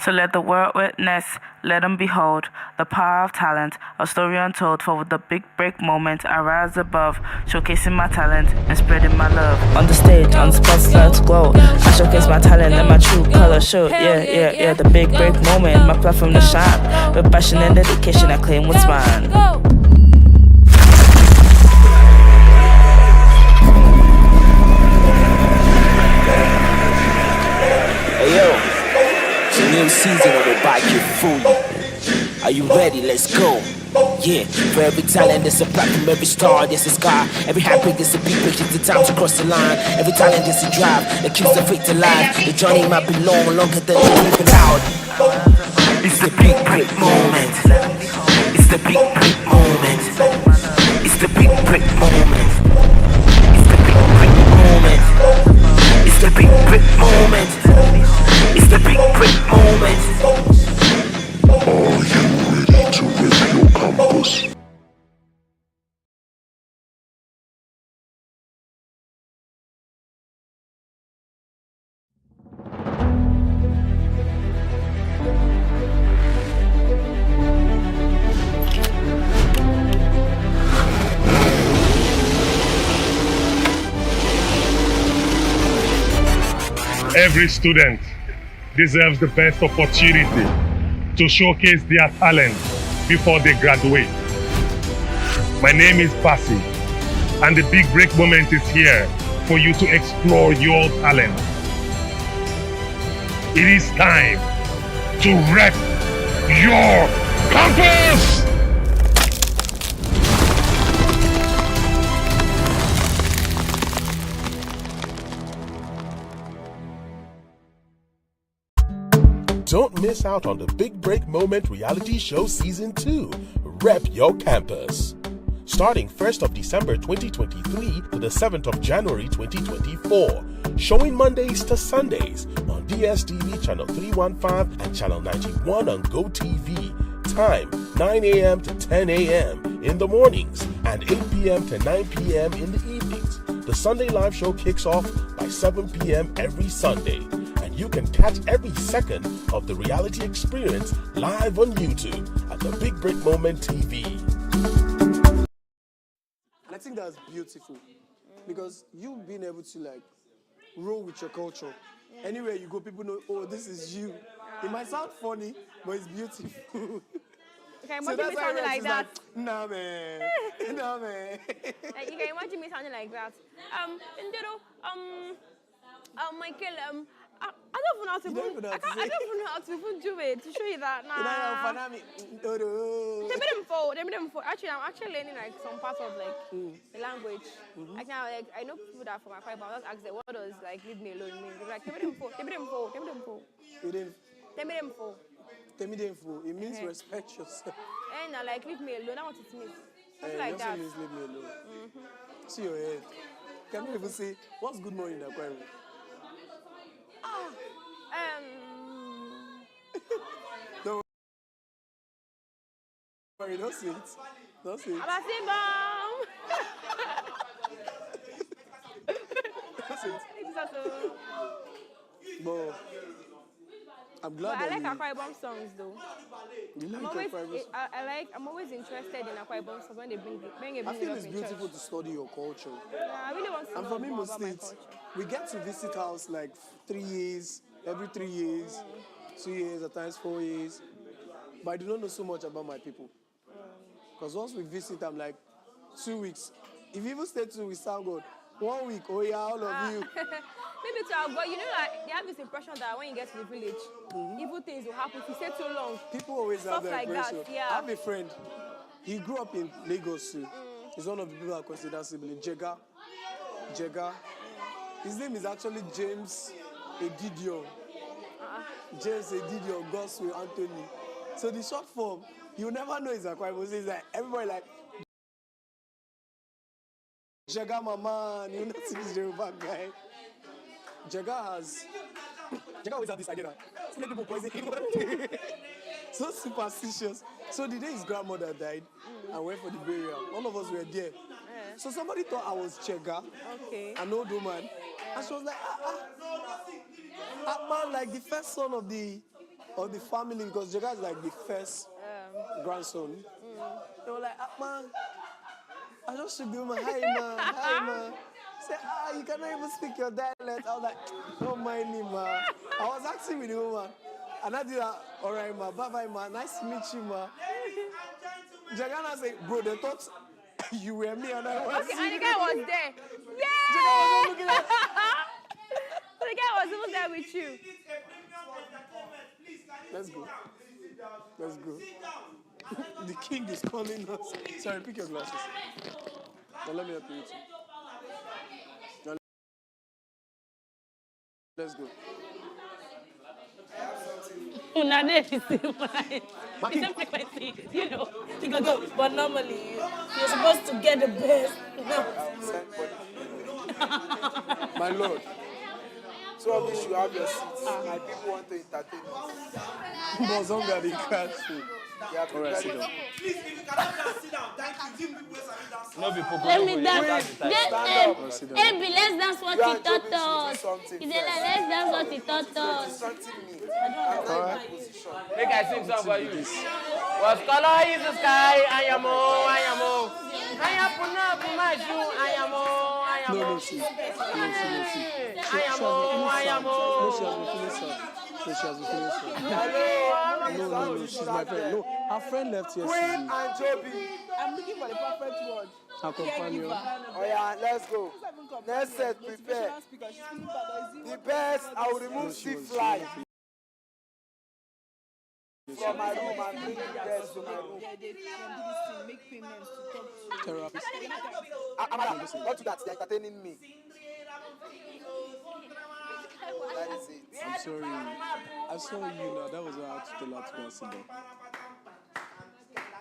So let the world witness, let them behold the power of talent, a story untold. For with the big break moment, I rise above, showcasing my talent and spreading my love. On the stage, on the spotlight glow, I showcase my talent and my true color show. Yeah, the big break moment, my platform to shine. With passion and dedication, I claim what's mine. Hey yo, it's a new season of the bike you fully. Are you ready? Let's go. Yeah, for every talent there's a platform, every star there's a sky. Every heartbreak there's a big break, it's the time to cross the line. Every talent there's a drive that keeps the faith alive. The journey might be long, longer than you live it out. It's the big break moment. It's the big break moment. It's the big break moment. It's the big break moment. It's the big break moment. It's the big break moment. Are you ready to rip your campus? Every student deserves the best opportunity to showcase their talent before they graduate. My name is Basi, and the Big Break Moment is here for you to explore your talent. It is time to rep your campus! Don't miss out on the Big Break Moment reality show season 2, Rep Your Campus. Starting 1st of December 2023 to the 7th of January 2024. Showing Mondays to Sundays on DSTV channel 315 and channel 91 on GoTV. Time 9 a.m. to 10 a.m. in the mornings and 8 p.m. to 9 p.m. in the evenings. The Sunday live show kicks off by 7 p.m. every Sunday. You can catch every second of the reality experience live on YouTube at the Big Break Moment TV. And I think that's beautiful because you being able to like roll with your culture. Yeah. Anywhere you go, people know, oh, this is you. It might sound funny, but it's beautiful. Okay, imagine me sounding like that. Nah, man. Nah, man. Like, you can imagine me sounding like that. Michael, I don't even know how to I don't even know how to even do it to show you that. Nah. Actually, I'm actually learning like some parts of like the language. Like now, like I know people that are from Akwa Ibom. I just ask them, what does like leave me alone mean? They're like, It means respect yourself. And like leave me alone. That's what it means. Something like that. It means leave me alone. See your head. Can you even say what's good morning in Akwa Ibom? Don't worry, don't say it. Don't say it. Don't say it. But I'm glad I like Akwa Ibom songs though. You like Akwa Ibom? I'm always interested in Akwa Ibom songs when they bring it I feel it's in beautiful church. to study your culture. Yeah, I really want to know from more Imo about my State, culture. we get to visit house like 3 years, every 3 years, 2 years, at times 4 years. But I do not know so much about my people. Because once we visit, I'm like 2 weeks. If you even stay 2 weeks, thank God. 1 week, oh yeah, all of you. Maybe to have, but you know, like they have this impression that when you get to the village, evil things will happen if you stay too long. People always Stuff have that like impression. that. Yeah. I have a friend. He grew up in Lagos too. He's one of the people I consider sibling. Jega. His name is actually James Edidio. James Edidio Gospel Anthony. So the short form, you never know it's Akwa Ibom. It's like everybody like Jega Mama, you know this Yoruba guy. Jega always have this idea that so many people poison him. So superstitious. So the day his grandmother died, I went for the burial. All of us were there. So somebody thought I was Jega, an old woman. And she was like, man, like the first son of the of the family because Jega is like the first grandson. They were like, man, I just shook the woman, hi man. Say, you cannot even speak your dialect. I was like, don't mind me, man. I was asking with the woman. And I did that, all right, man, bye-bye, man. Nice to meet you, man. Jagana said, bro, they thought you were me and I was. Okay, and the guy was there. Yeah! Jagana was looking at So the guy was even there with you. Let's go. The king is calling us. Sorry, pick your glasses. Now let me help you too. Now, let's go. Now this is the same frequency, you know. You can go, but normally you're supposed to get the best. My lord. Two of you should have your seats. My people want to entertain us. Bozonga the crash food. All right, sit down. Please, if you cannot just sit down, thank you. Give people some dance. No be poco. Let me dance. Ebi, let's dance what he taught us. He said, let's dance what he taught us. Make I sing song for you. What color is the sky? I am oh. I am puna pumashu. I am oh. No, see. No, she has been finished. No, she's my friend. No, her friend left yesterday. Queen and Joby. I'm looking for the perfect word. Her companion. Oh yeah, let's go. Next set, prepare. The best, I will remove stiff fly from my room and bring the best to my room. Make payments to talk to Therapist. Amara, don't do that. They're entertaining me. That is it. I'm sorry. I saw you now. That was why I had to tell her to go and sit down.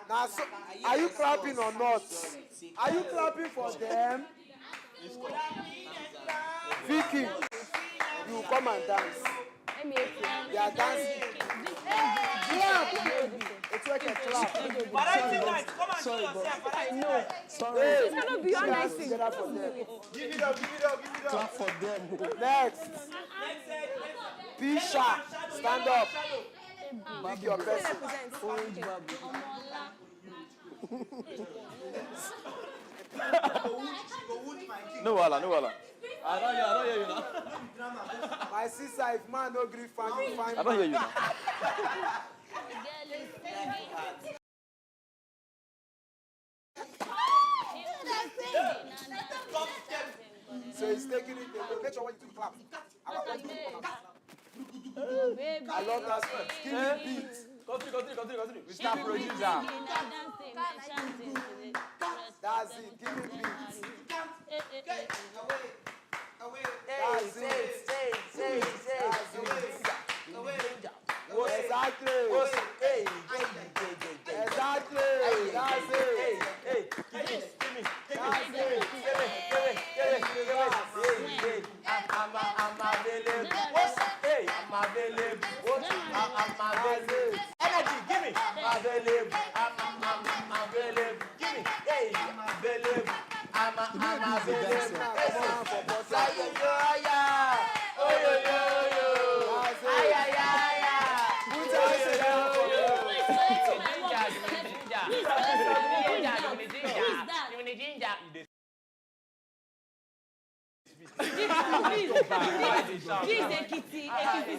Now, so, are you clapping or not? Are you clapping for them? Vicky, you come and dance. They are dancing. It's like a clap. Sorry, but I know. Sorry. It's gonna be honest. Give it up. Give it up. Clap for them. Next. Pisha, stand up. Pick your person. Orange baby. No wala. I don't hear you now. My sister, if man no gree find you, find I don't hear you now. So he's taking it away. Make sure when you do clap. I love that song. Give me beat. Continue. We start producer. That's it. Give me beat. That's it. Exactly. That's it. Energy, give me. I'm available. I'm available. Give me. Hey, I'm available. I'm available. This is a kitty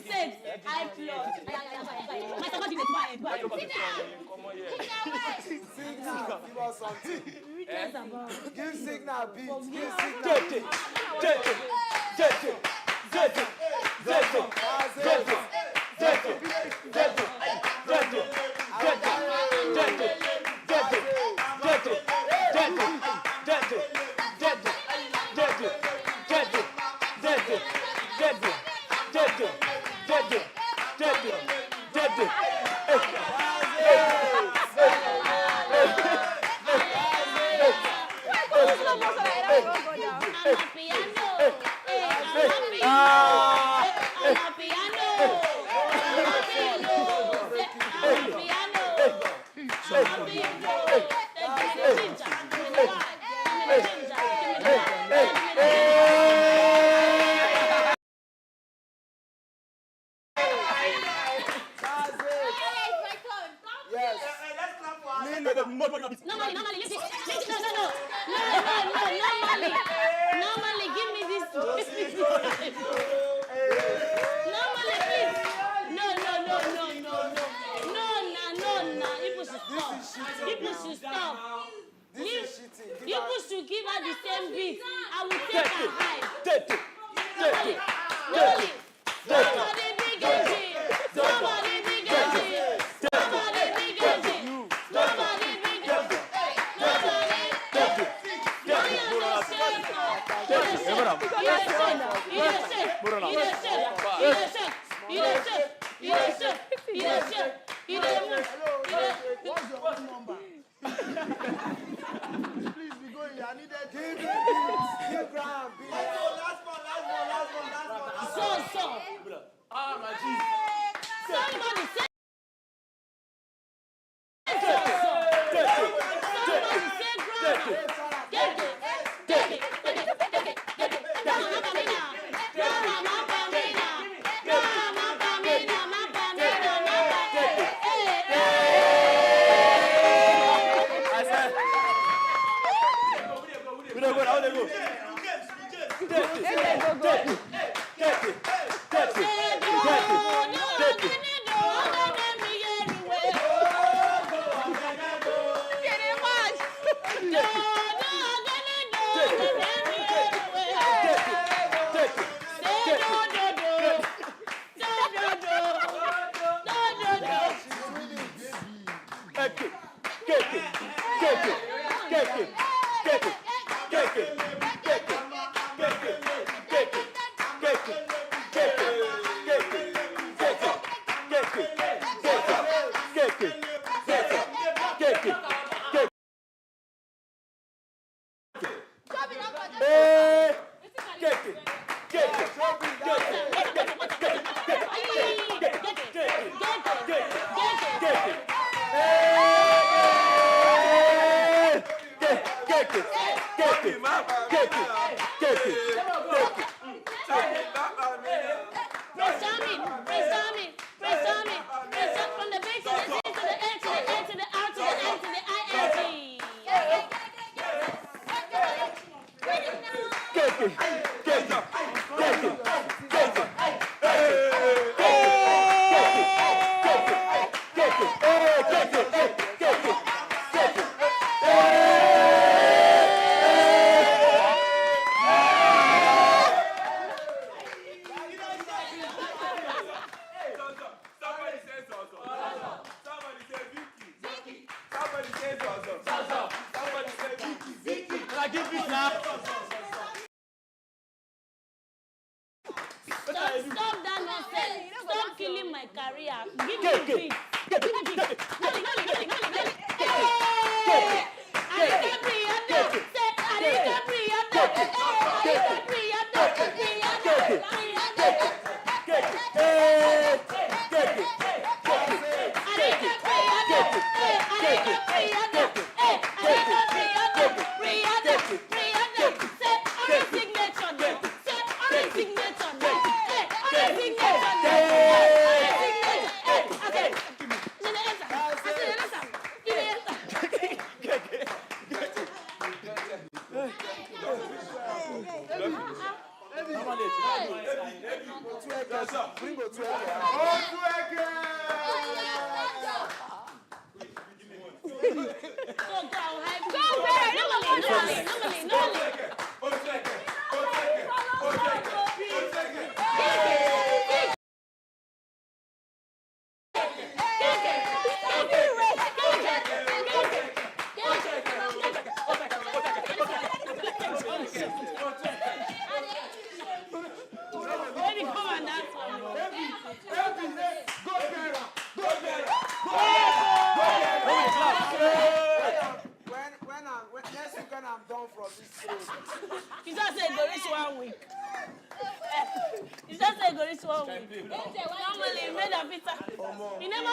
said, I plot. My somebody is my Signal, give us something. Give signal beat. Give Normally, give me this. Normally, please. No. People should stop. People should give her the same beat. I will take her high. Somebody big engine. Somebody big engine. Somebody big engine. Somebody big engine. What's your phone number? Please be going. I need that. Give Graham. Last one. So. Ah, my Jesus. Somebody say. Stop that nonsense. Stop killing my career. Give me a beat. You just said go reach 1 week. You just said go reach 1 week. Normally, you made a pizza. You never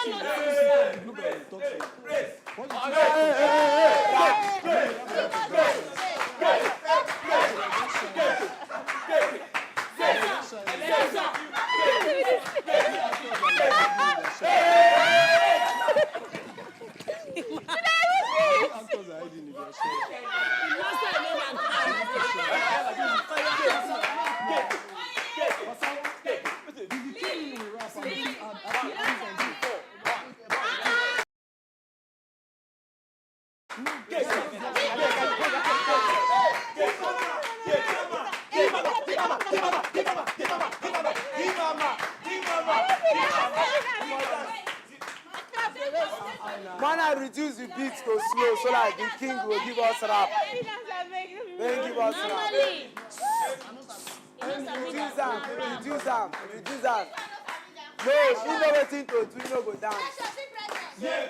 Man, I reduce the beat to slow so that the king will give us rap. Then give us rap. Reduce them. No, you know what to do, you know go dance. Yeah.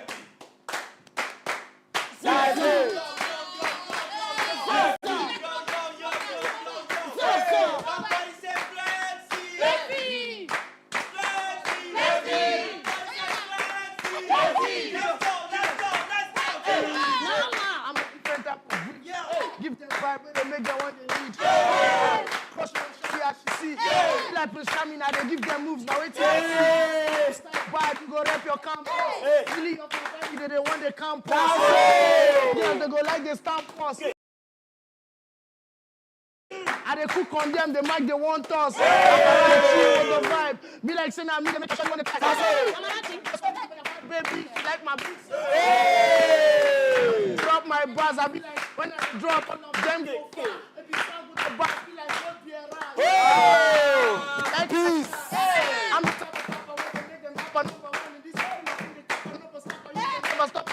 Give them vibe when they make them what they need. Crush my shit as you see. Like Prince Shamina, they give them moves. Now wait till vibe, you go rep your campus. Really up your family, they want the campus. Yeah, they go like they stamp us. And they cook on them, they mic, they want us. The vibe. Be like saying, I'm going to make sure you want to pass. Baby, like my beats. Drop my bars, I be like, when I drop, all of them go. If you start with the bars, be like, don't be around. Like peace. I'm the type of rapper where they make them rapper number one in this whole thing. They can't never stop, you can never stop,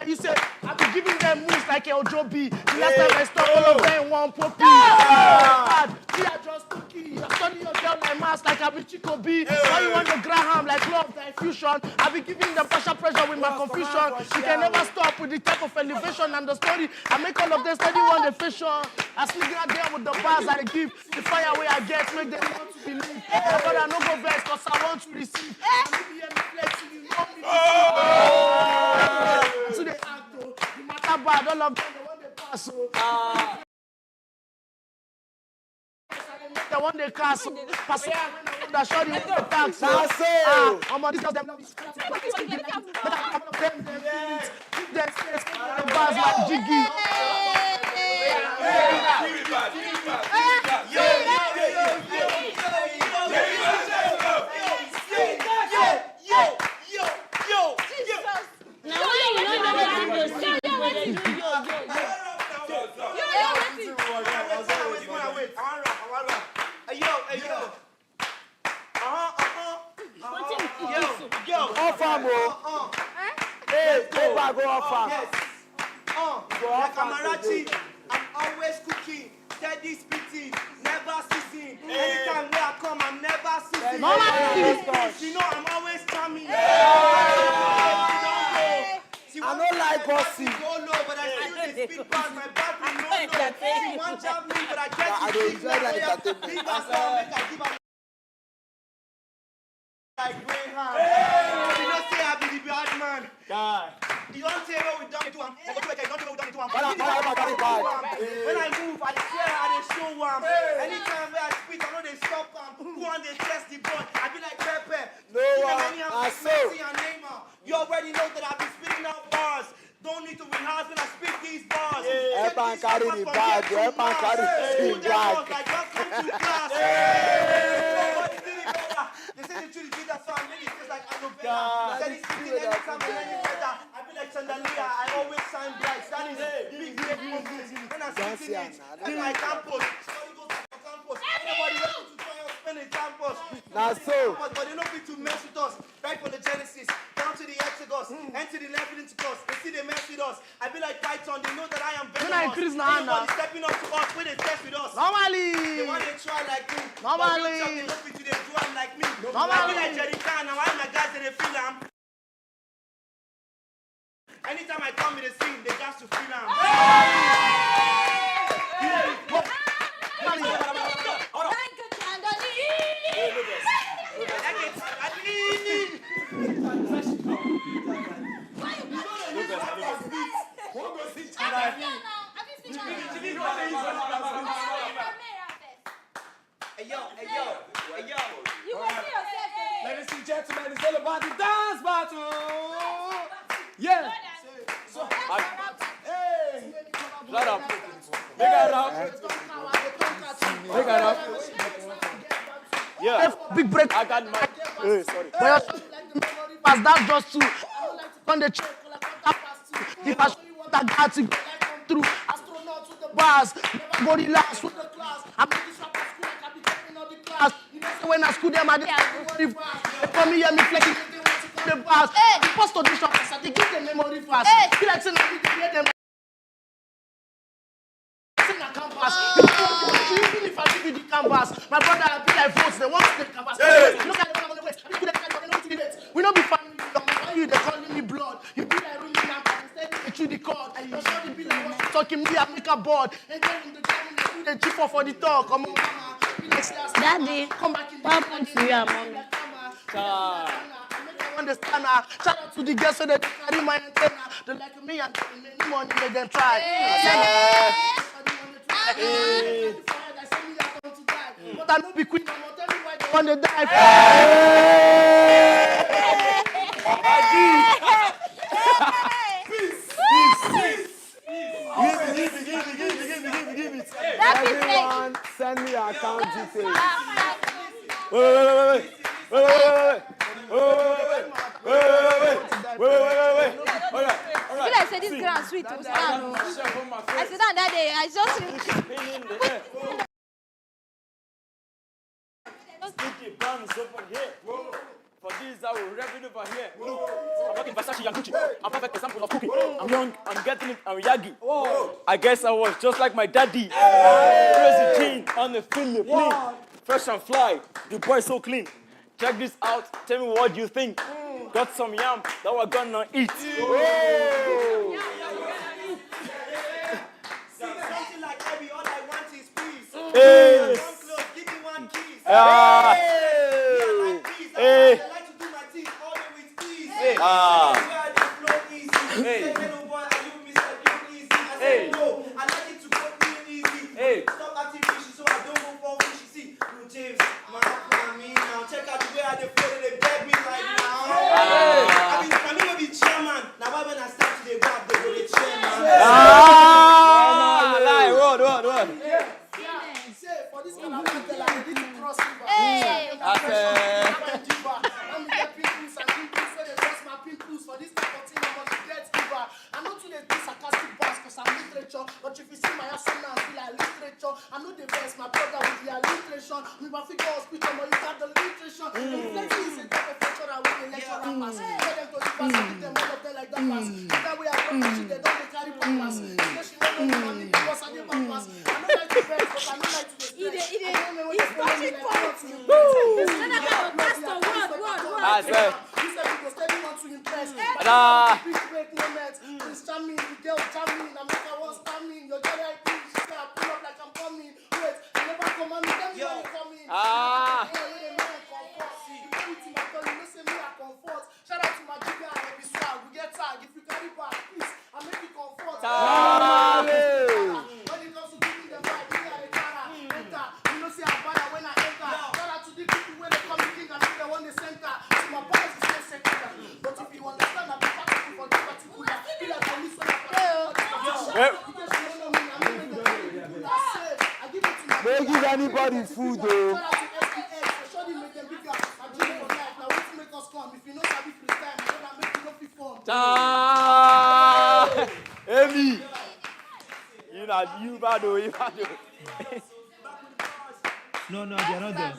you said, I be giving them moves like El Joby. The last time I stopped, all of them one poppy. We are just cookie. I study your girl like mask like I be Chico B. Why you want the Graham like love, the infusion? I be giving them pressure with my confusion. You can never stop with the type of elevation and the story. I make all of them study on the fashion. I sleep out there with the bars I give. The fire way I get, make them want to believe. But I no go vex because I want to receive. So they act, no matter bad, all of them, they want the pass. They want the castle. Pass that shorty want the tax. I'm on this house, them the bars like Jiggy. Go off. Yes. Like Amarachi, I'm always cooking, steady spitting, never ceasing. Anytime where I come, I'm never ceasing. You know, I'm always charming. I don't like bossy. Go low, but I still spit past my battery. No. She won't jab me, but I get I don't enjoy that entertainment. Like Graham. You don't say I be the bad man. You don't say what we done to him. When I move, I swear I dey show him. Anytime where I speak, I know they stop him. Who want they test the boy? I be like Pepe. No one. You already know that I be spitting out bars. Don't need to rehearse when I spit these bars. Help and carry the bag. Help and carry the bag. Like just come to class. They say the truth is that's why I make it taste like aloe vera. Said it's spitting anytime and any better. I be like Chandelier. I always shine bright. That is big movement. When I'm spitting it, that's my campus. Somebody goes to the campus. Everybody wants to try and spend a campus. Now so. But they don't need to mess with us. Right from the Genesis, down to the Exodus, and to the level into us. They see they mess with us. I be like Python. They know that I am better. Nobody stepping up to us when they test with us. Normally. They want to try like me. Normally. But they don't fit to they do I'm like me. I be like Jerry Khan. Now I'm my guys and they feel I'm. Anytime I come in the scene, they got to feel I'm. Ladies and gentlemen, it's all about the dance battle. Yeah. Hey. Shut up. Make it up. Make it up. Yeah. Big break. I got my. Hey, sorry. Pass that just to on the check. If I show you what I got to come through, astronaut with the bars, never go the last with the class. I'm in this rapper school like I be taking all the class. You know when I school them, I did memory verse. They come here, me flexing, they want to come the bars. The post to this shop, they give them memory verse. Be like saying, I need to hear them. Canvas. Even if I give you the canvas, my brother, I be like votes, they want to take canvas. Look at them on the way. We don't be family. You they calling me blood. You be like really now, instead they chew the cord. And you shorty be like what's talking me, I make a board. And then in the garden, they do the chip for the talk. Come on, mama. Daddy, come back in the what happened to you and mommy? I understand her. Shout out to the girls so they carry my antenna. They like me and they make money, make them try. But I know be queen, I'm not telling you why they want to die. Give it. Everyone, send me your account details. Feel like say this ground sweet to stand. I said that day, I just For this, I will rev it over here. Look, I'm working Versace and Gucci. I'm perfect example of cooking. I'm young, I'm getting it, I'm yaggy. I guess I was just like my daddy. Crazy jean on the Philippines. Fresh and fly, the boy so clean. Check this out, tell me what you think. Got some yam that we're gonna eat. Something like heavy, all I want is peace. Hey. Come close, give me one kiss. Hey. I like to do my things all the way with ease. Hey. Where they flow easy. Say, hello boy, are you Mr. Give Easy? I said no, I like it to go real easy. Stop acting fishy so I don't go for fishy. See, you James, man, now check out the way I they flow, they beg me right now. I mean, for me, will be chairman. Now why when I start to the rap, they go the chairman. What? For this kind of battle, I need to cross river. For this type of thing, I must get giver. I know today do sarcastic bars because I'm literature. But if you see my assonance, I feel like literature. I know the verse, my brother with their literature. We must figure hospital, but you got the literature. Inflation is a type of culture I will lecture rappers. Tell them to pass, I give them all of them like that pass. That way I don't know they don't carry pampers. Because you don't know me, because I did pampers. I don't like to verse, but I don't like to the stress. He's touching points. I said. He said he was telling me to impress. Prince charming, the girl charming. I'm like, I was charming. Your girl like me. She said, I pull up like I'm coming. Wait, I never come on me. Tell me when you coming. Shout out to my jigger and every swag. We get tag. If you carry back, please, I make you comfort. When it comes to giving the vibe, you got a cara. Enter. You know, say I buy when I enter. Shout out to the people when they come to king and they want the center. So my boys is no second. But if you understand, I'm the particle for this particular. Be like the list when I Don't give anybody food though. Amy, you bad. No, they're not there.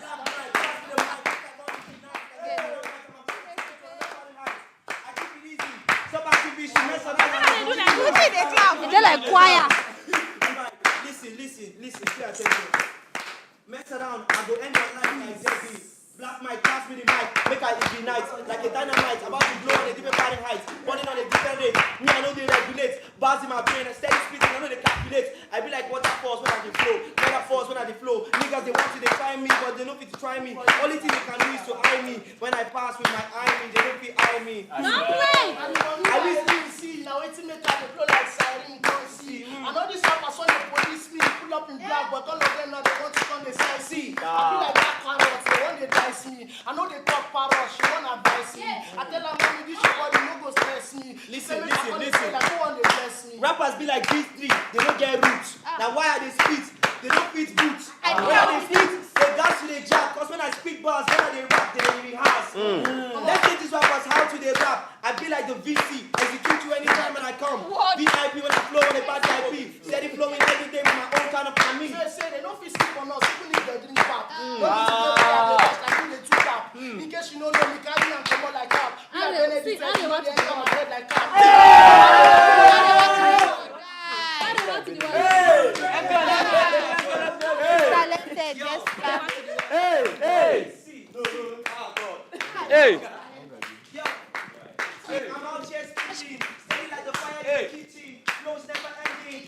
They're like choir. Listen, pay attention. Mess around, I go end your life like Debbie. Black mic, pass me the mic, make I ignite like a dynamite, about to blow on a different Fahrenheit, running on a different rate. Me, I know they regulate, bars in my brain, I steady speaking, I know they calculate. I be like waterfalls when I dey flow, waterfalls when I dey flow. Niggas they want to they try me, but they know fit to try me. Only thing they can do is to eye me. When I pass with my eye me, they don't fit eye me. Don't play. I will see now. Waiting make I blow like siren, don't see. I know this one, I saw the police me pull up in black, but all of them now they want to come the side see. I be like that carrot, they want to dice me. I know they talk parrot, she want advice me. I tell her mommy this your body no go stress me. Listen. Like, who want to bless me? Rappers be like these three, they don't get roots. Now why are they spit? They don't fit boots. When they spit, they dance to the jack. Cause when I speak bars, when I they rap, they rehearse. Let's take these rappers how to they rap. I be like the VC, execute you anytime when I come. VIP when I flow on the bad IP. Steady flowing every day with my own kind of family. Say they don't fit sleep on us, even if they drink pap. See, I don't want to go my head like that. Talented, just clap. Hey! I'm out here speaking, steady like the fire in the kitchen, flows never ending.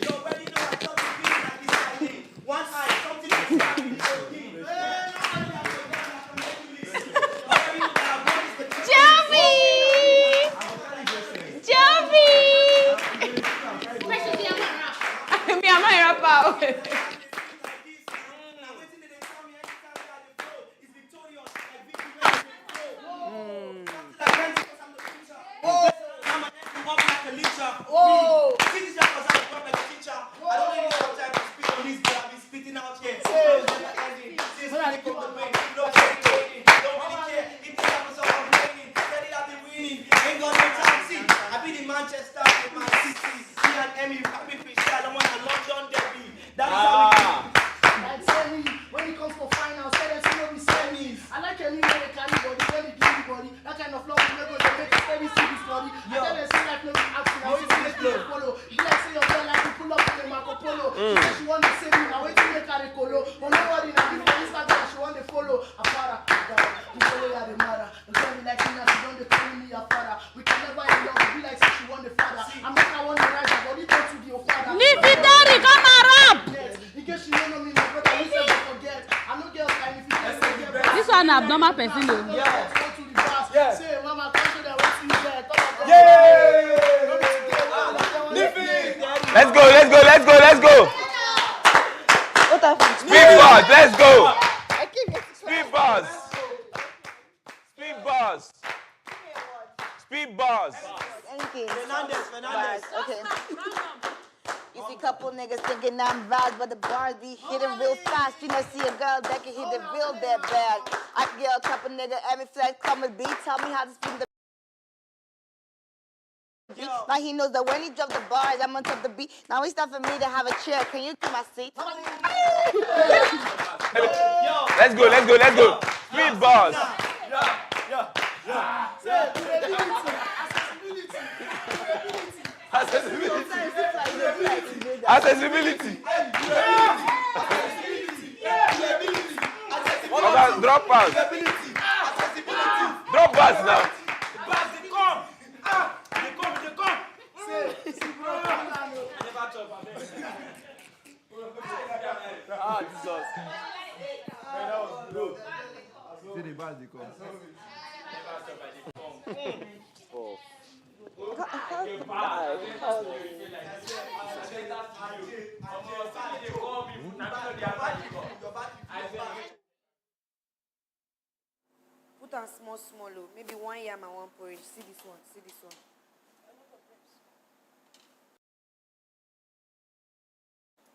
You already know I thought you feel like this lightning. One eye, something is happening. Jovi! Me, I'm not a rapper. Oh! See this guy was out like a teacher. I don't really have time to speak on this, but I've been spitting out here. It's never ending. Since we pick up the brain, no waiting. Don't really care if this episode I'm playing. Steady, I've been winning. Ain't got no time. See, I've been in Manchester with my city. Me and Emmy, happy freestyle. I'm on the London derby. That is how we Like Sammy, when it comes for finals, say them see no be semis. I like Emmy when they carry body, when they give the body. That kind of love will never make a steady see this body. I tell them see like no be asking. I wait to make you follow. You like say your girl like to pull up in the Marco Polo. She say she want to save me. I wait to make her a colo. But nobody now give her Instagram. She want to follow. Afara, you follow ya the mother. The girl be like me now. She don't dey call me a father. We can never in love. Be like say she want the father. I make her want the rise. I body go to the father. Leave it there, come and rap. In case you don't know me, my brother, we never forget. I know girl kind if you just forget. This one abnormal person though. Yeah. Say, mama, come to the west you there. Come on. Let's go. Speed bars, let's go. Speed bars. Thank you. Fernandez. Okay. You see couple niggas thinking I'm vibes, but the bars be hitting real fast. You know, see a girl that can hit it real that bad. I can get a couple nigga every flex come with beat. Tell me how to spin the beat. Now he knows that when he drop the bars, I'm on top of the beat. Now it's time for me to have a chair. Can you keep my seat? Let's go. Speed bars. Accessibility. Okay, drop pass. Drop pass now. Jesus. See the bars they come. Put on small, maybe 1 yam and 1 porridge. See this one.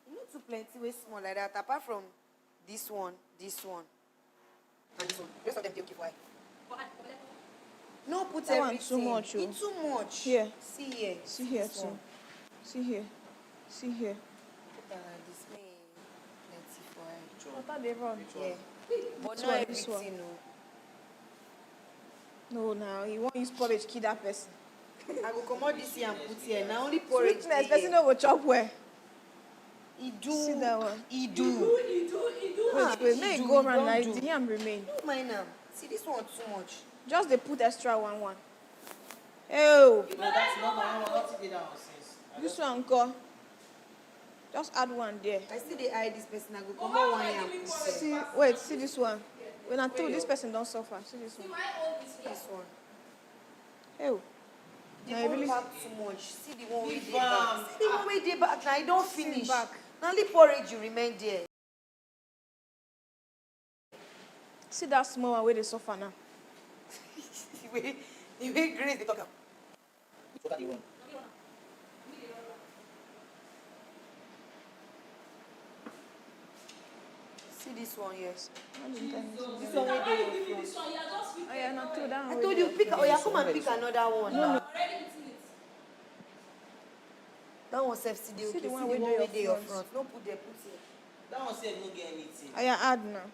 You know too plenty way small like that. Apart from this one, and this one. Rest of them take why? No, put That one everything. too much. It's too much. Here. See here. See here This too. one. See here. Put on like this. Me, plenty for her. Water dey run. Yeah. But This not one, this everything, No, no. now you want use porridge kill that person. I go come out this year and put here. Now only porridge. Sweetness, dey person here. no go chop well. He do. See that one. He do. Wait, make it go around like the yam remain. Don't mind now. See this one too much. Just they put extra one. Oh, No, that's not my one. What did that one since? this one go. Just add one there. I see the eye this person. I go come out 1 yam. Put here. See this one. When I told this person don't suffer. See this one. This one. Oh. The Now you one really pack too much. See the one with the Bam. back. See the one with the back. Now I don't See finish. back. Now only porridge you remain there. see that small one where they suffer now. The way Grace they talk about. What are you want? See this one, yes. This one where they your front. Oh yeah, not two down. I told you pick. Oh yeah, come and pick another one. No. That one self see the okay. See the one where where they dey your your front. No put there, put here. That one said no get anything. Oh yeah, add now.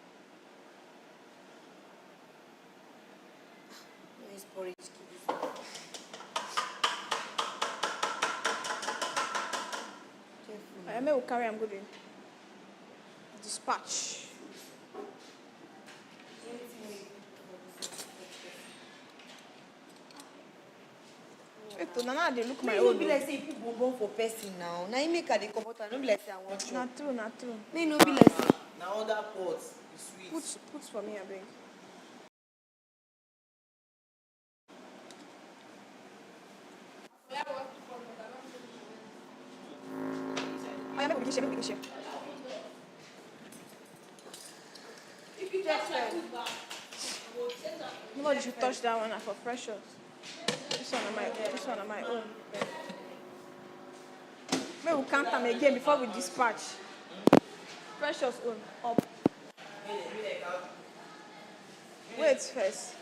Use porridge, keep this may will carry I'm good in. Dispatch. Wait, Nana, they look my own. Be like say people bonbon for person now. Now you make her the computer. No be like say I want you. Not true. Me no be like say. Now other pots, sweet. Put for me, I beg. I make a share. Nobody should touch that one for precious. This one on my own. Maybe we'll count them again before we dispatch. Precious own up. Wait first.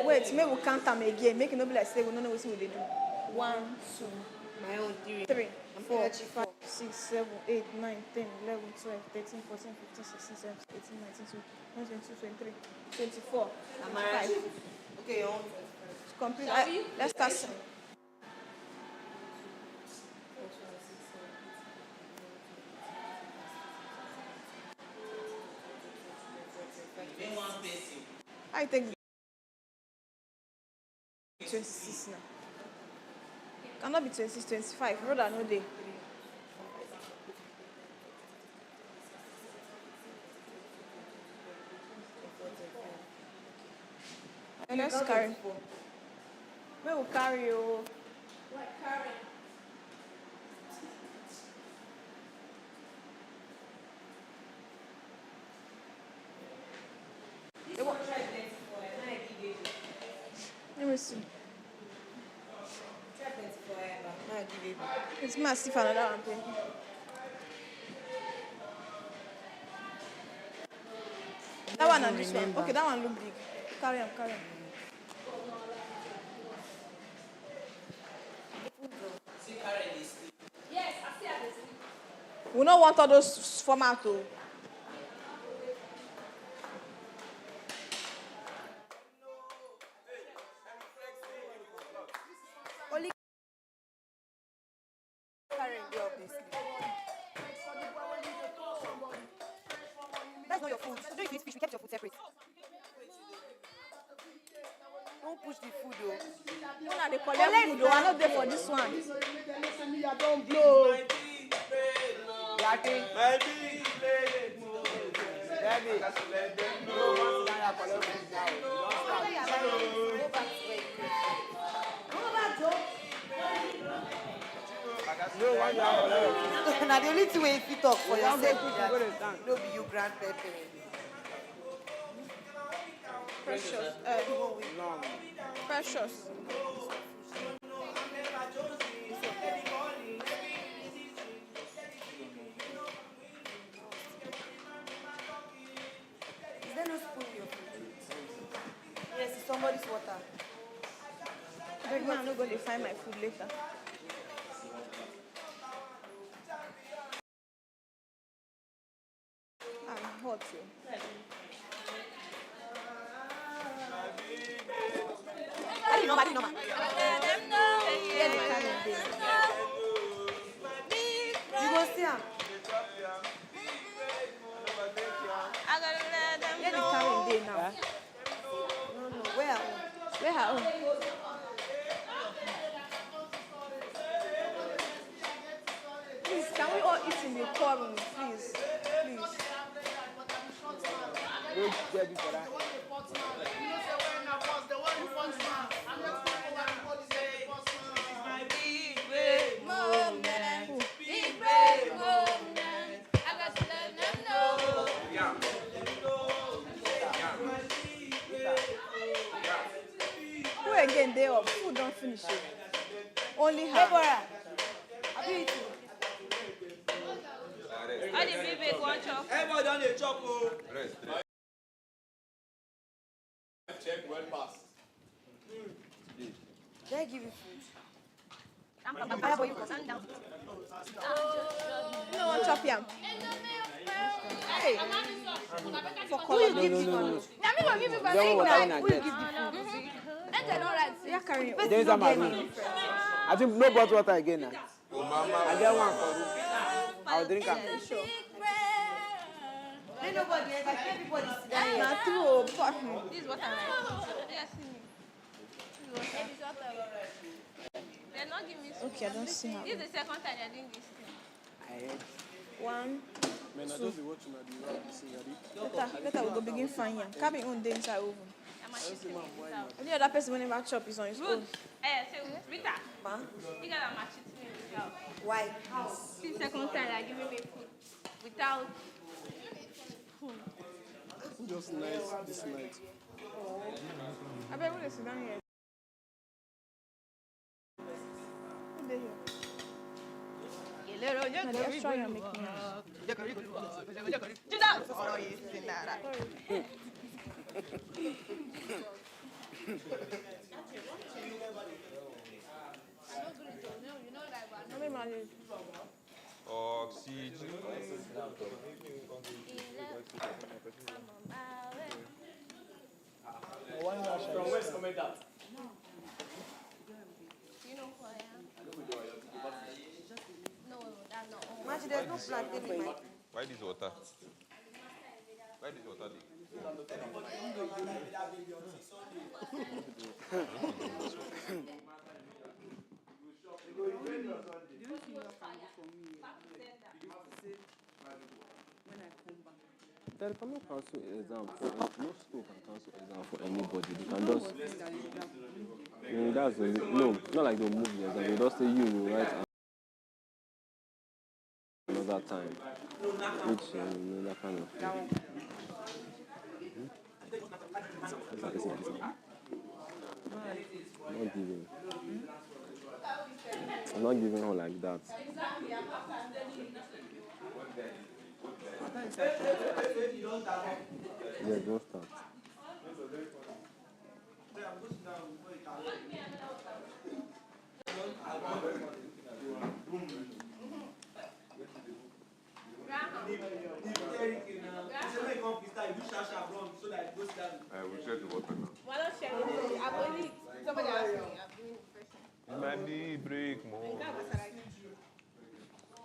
Wait, maybe we'll count them again. Make it not be like say we don't know what they do. 1, 2, my own 3, 4, 5, 6, 7, 8, 9, 10, 11, 12, 13, 14, 15, 16, 17, 18, 19, 20, 22, 23, 24, 25. Okay, your own. It's complete. Let's start. I think 26 now. Cannot be 26, 25. Brother, no day. And let's carry. We will carry you. What carry? Let me see. It's massive, another one. That one and this one. Okay, that one look big. Carry on. Yes, I see how they sleep. We don't want all those format too. Only carrying the up this. That's not your food. So don't eat fish. We kept your food separate. Don't push the food though. No, they collect food though. I'm not there for this one. I don't blow. Now the only two way if you talk for yourself, no be you grandparent. Precious. Precious. Is there no spoon in your food? Yes, it's somebody's water. But man, I'm not going to find my food later. I'm hot too. I didn't know. You go see him. Where the carrying day now? No. Where? Where her own? Please, can we all eat in the quorum, please? Wait, get it for that. Who again they up? Food don't finish it. Only her. Deborah. How did baby go chop? Everybody done a chop. Check well pass. Did I give you food? You don't want chop yam? Hey. For Who you give the food? I'm going to give you Who you give the food? And they don't like. You're carrying. There's a man. I think no bottle water again now. Mama. I get one for room. I'll drink am. Let nobody enter. Everybody sit down here. Not true. This is what I like. Yes, see me. This is what I like. They're not giving me. Okay, I don't see how. This is the second time they're doing this thing. I heard. 1, Man, I 2. just watch my Later we go begin fine yam. Cabin own day inside oven. Any other person whenever chop is on his own. So Rita, you got my cheating without. Why? This is the second time they're giving me food without. Just nice this night. I bet we'll sit down here. Who they here? No, the extra you're making us. Oxygen. From where's coming out? You know who I am? No, that's not all. Match, there's no plantain in my. Why this water? Why this water? There cannot cancel exam for no school can cancel exam for anybody. They can just that's no, not like they'll move the exam. They just say you will write another time, which that kind of thing. I'm not giving her like that. Yeah, don't start. I will check the water now. Why don't share with me? I've only somebody asked me. I've been It might be break more.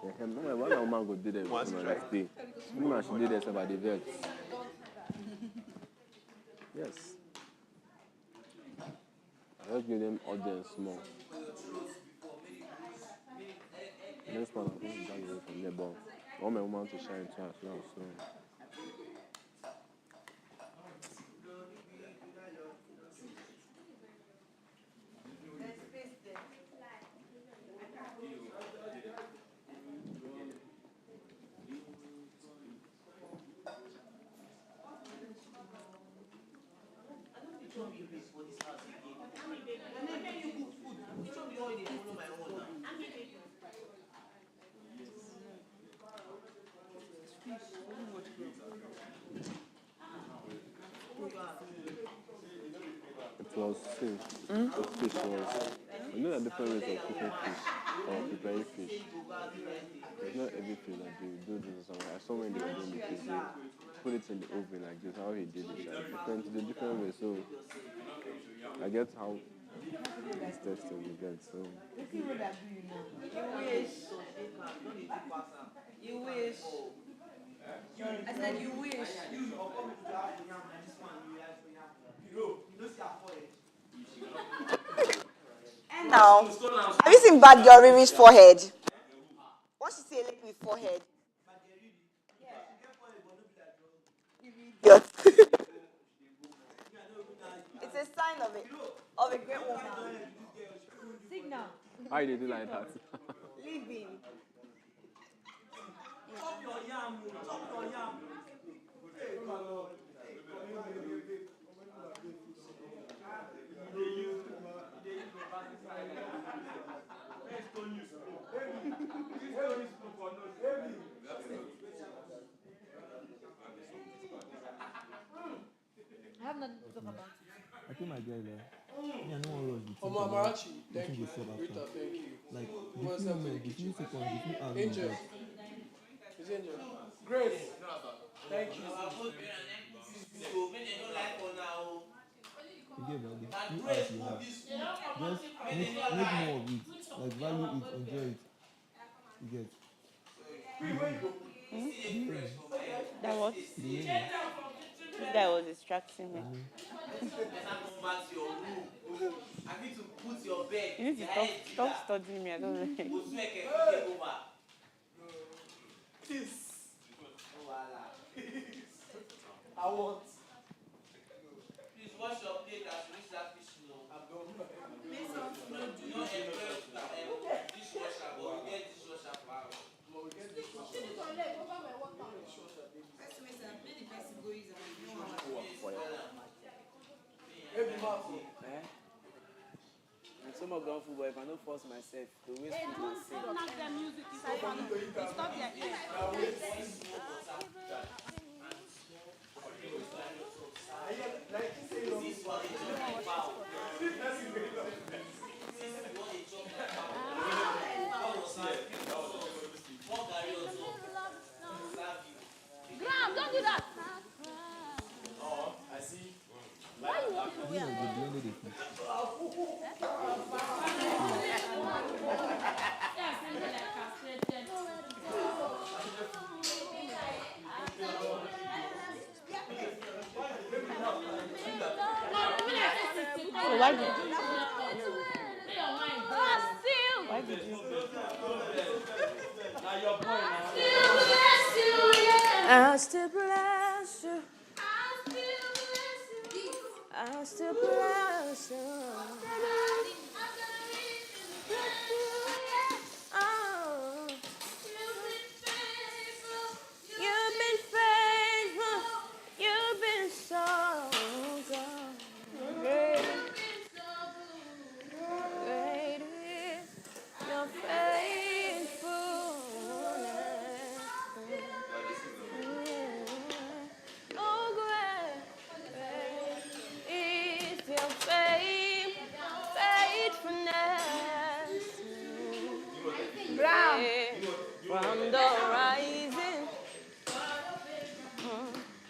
Why my woman go do that? Like day. Woman should do that about the vet. Yes. I just give them audience more. Next one, I'm going back away from there, but I want my woman to shine too as well. So. It was safe. The fish was. I know there are different ways of cooking fish or preparing fish. It's not every fish that they do this or something. I saw when they were doing the fish, they put it in the oven like this, how he did it. Different ways. So I get how it's tested you get. So. You wish. I said you wish. And now, have you seen bad girl Riri's forehead? What she say like with forehead? Idiot. It's a sign of a great woman. Signal. How did you do like that? Living. Chop your yam, chop your yam. I have nothing to talk about. I think my guy like, me I don't want to rush the thing. Marachi, thank you. Rita, Thank you. Like, the What's few up, moments, thank the few you. seconds, the few hours. Angel. It's Angel. Grace. Thank you. Forget about the few hours you have. Just make more of it. Like value it, enjoy it. You get. That was. This guy was distracting me. You need to stop studying me. I don't like. I want. Please wash your plate as you reach that fish. I'm done. Dishwasher, but we get dishwasher for hours. And some of them football, if I don't force myself to waste food myself. Stop your ear. Graham, don't do that. Oh, I see. Why you want to wear? So why did you? Why did you? I still bless you. I still bless you. Oh. You've been faithful. You've been so good. Great is your faithfulness. Oh, great is your faithfulness. Brown. From the rising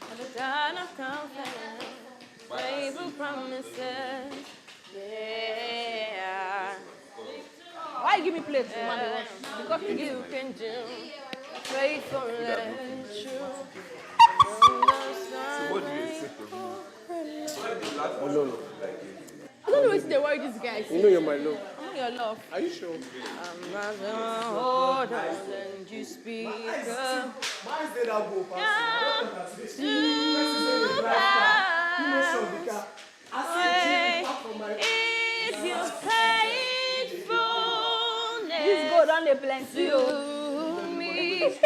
at the dawn of confidence, faithful promises. Yeah. Why you give me plates, man? Because you can do faithful and true. So what do you expect from me? Oh, no. I don't know what the word this guy You know you're my love. I'm your love. Are you sure? I'm not gonna hold on and you speak up. Why is there that go past? It's your faithfulness. This gold on the plenty to me.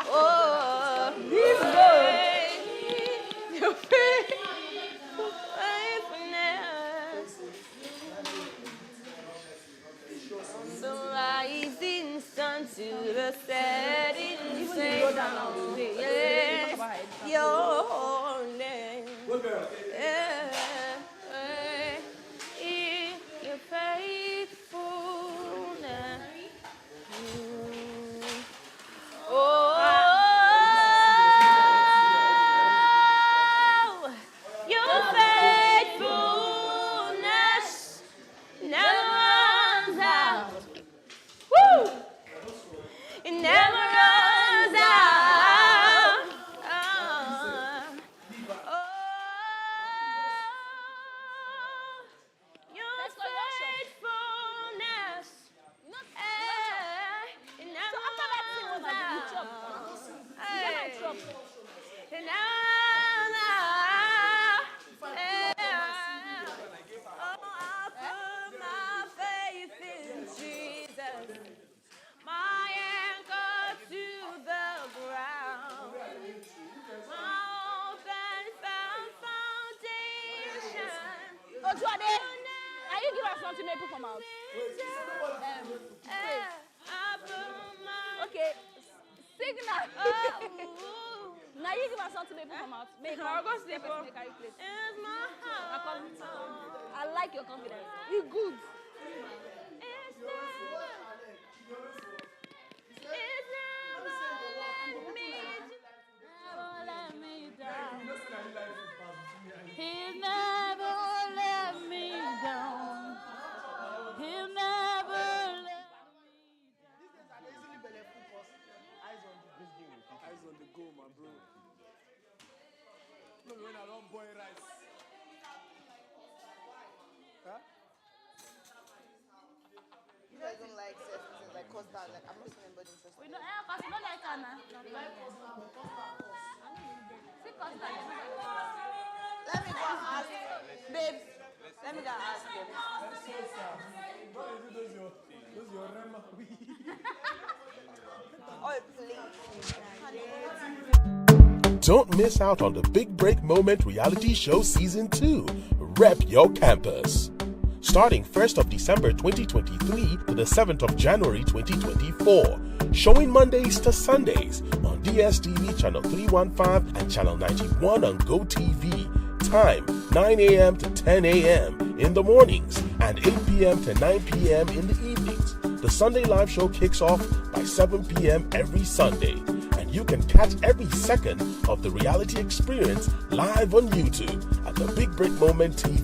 Oh, this gold. Your faithfulness. From the rising sun to the setting sun. Yes, your name. Your faithfulness. Oh, your faithfulness never runs out. Woo! It never runs out. Your faithfulness. It never runs out. And now, I put my faith in Jesus, my anchor to the ground, my open foundation. Oh, Tuade, are you give us something maybe come out? Okay, signal. Now you give us something maybe come out. Make I'll go sleep. It's my heart. I like your confidence. You good. It's never let me down. He'll never let me down. He'll never let go, my bro. No, when I don't boil rice. Huh? You guys don't like certain like custard. Like I'm not seeing anybody interested. We don't because you don't like Anna. See custard. Let me go and ask, babes. Let me go and ask them. Those your Rema. Oh, please. Don't miss out on the Big Break Moment reality show season 2, Rep Your Campus. Starting 1st of December 2023 to the 7th of January 2024. Showing Mondays to Sundays on DSTV channel 315 and channel 91 on GoTV. Time 9 a.m. to 10 a.m. in the mornings and 8 p.m. to 9 p.m. in the evenings. The Sunday live show kicks off by 7 p.m. every Sunday. And you can catch every second of the reality experience live on YouTube at the Big Break Moment TV.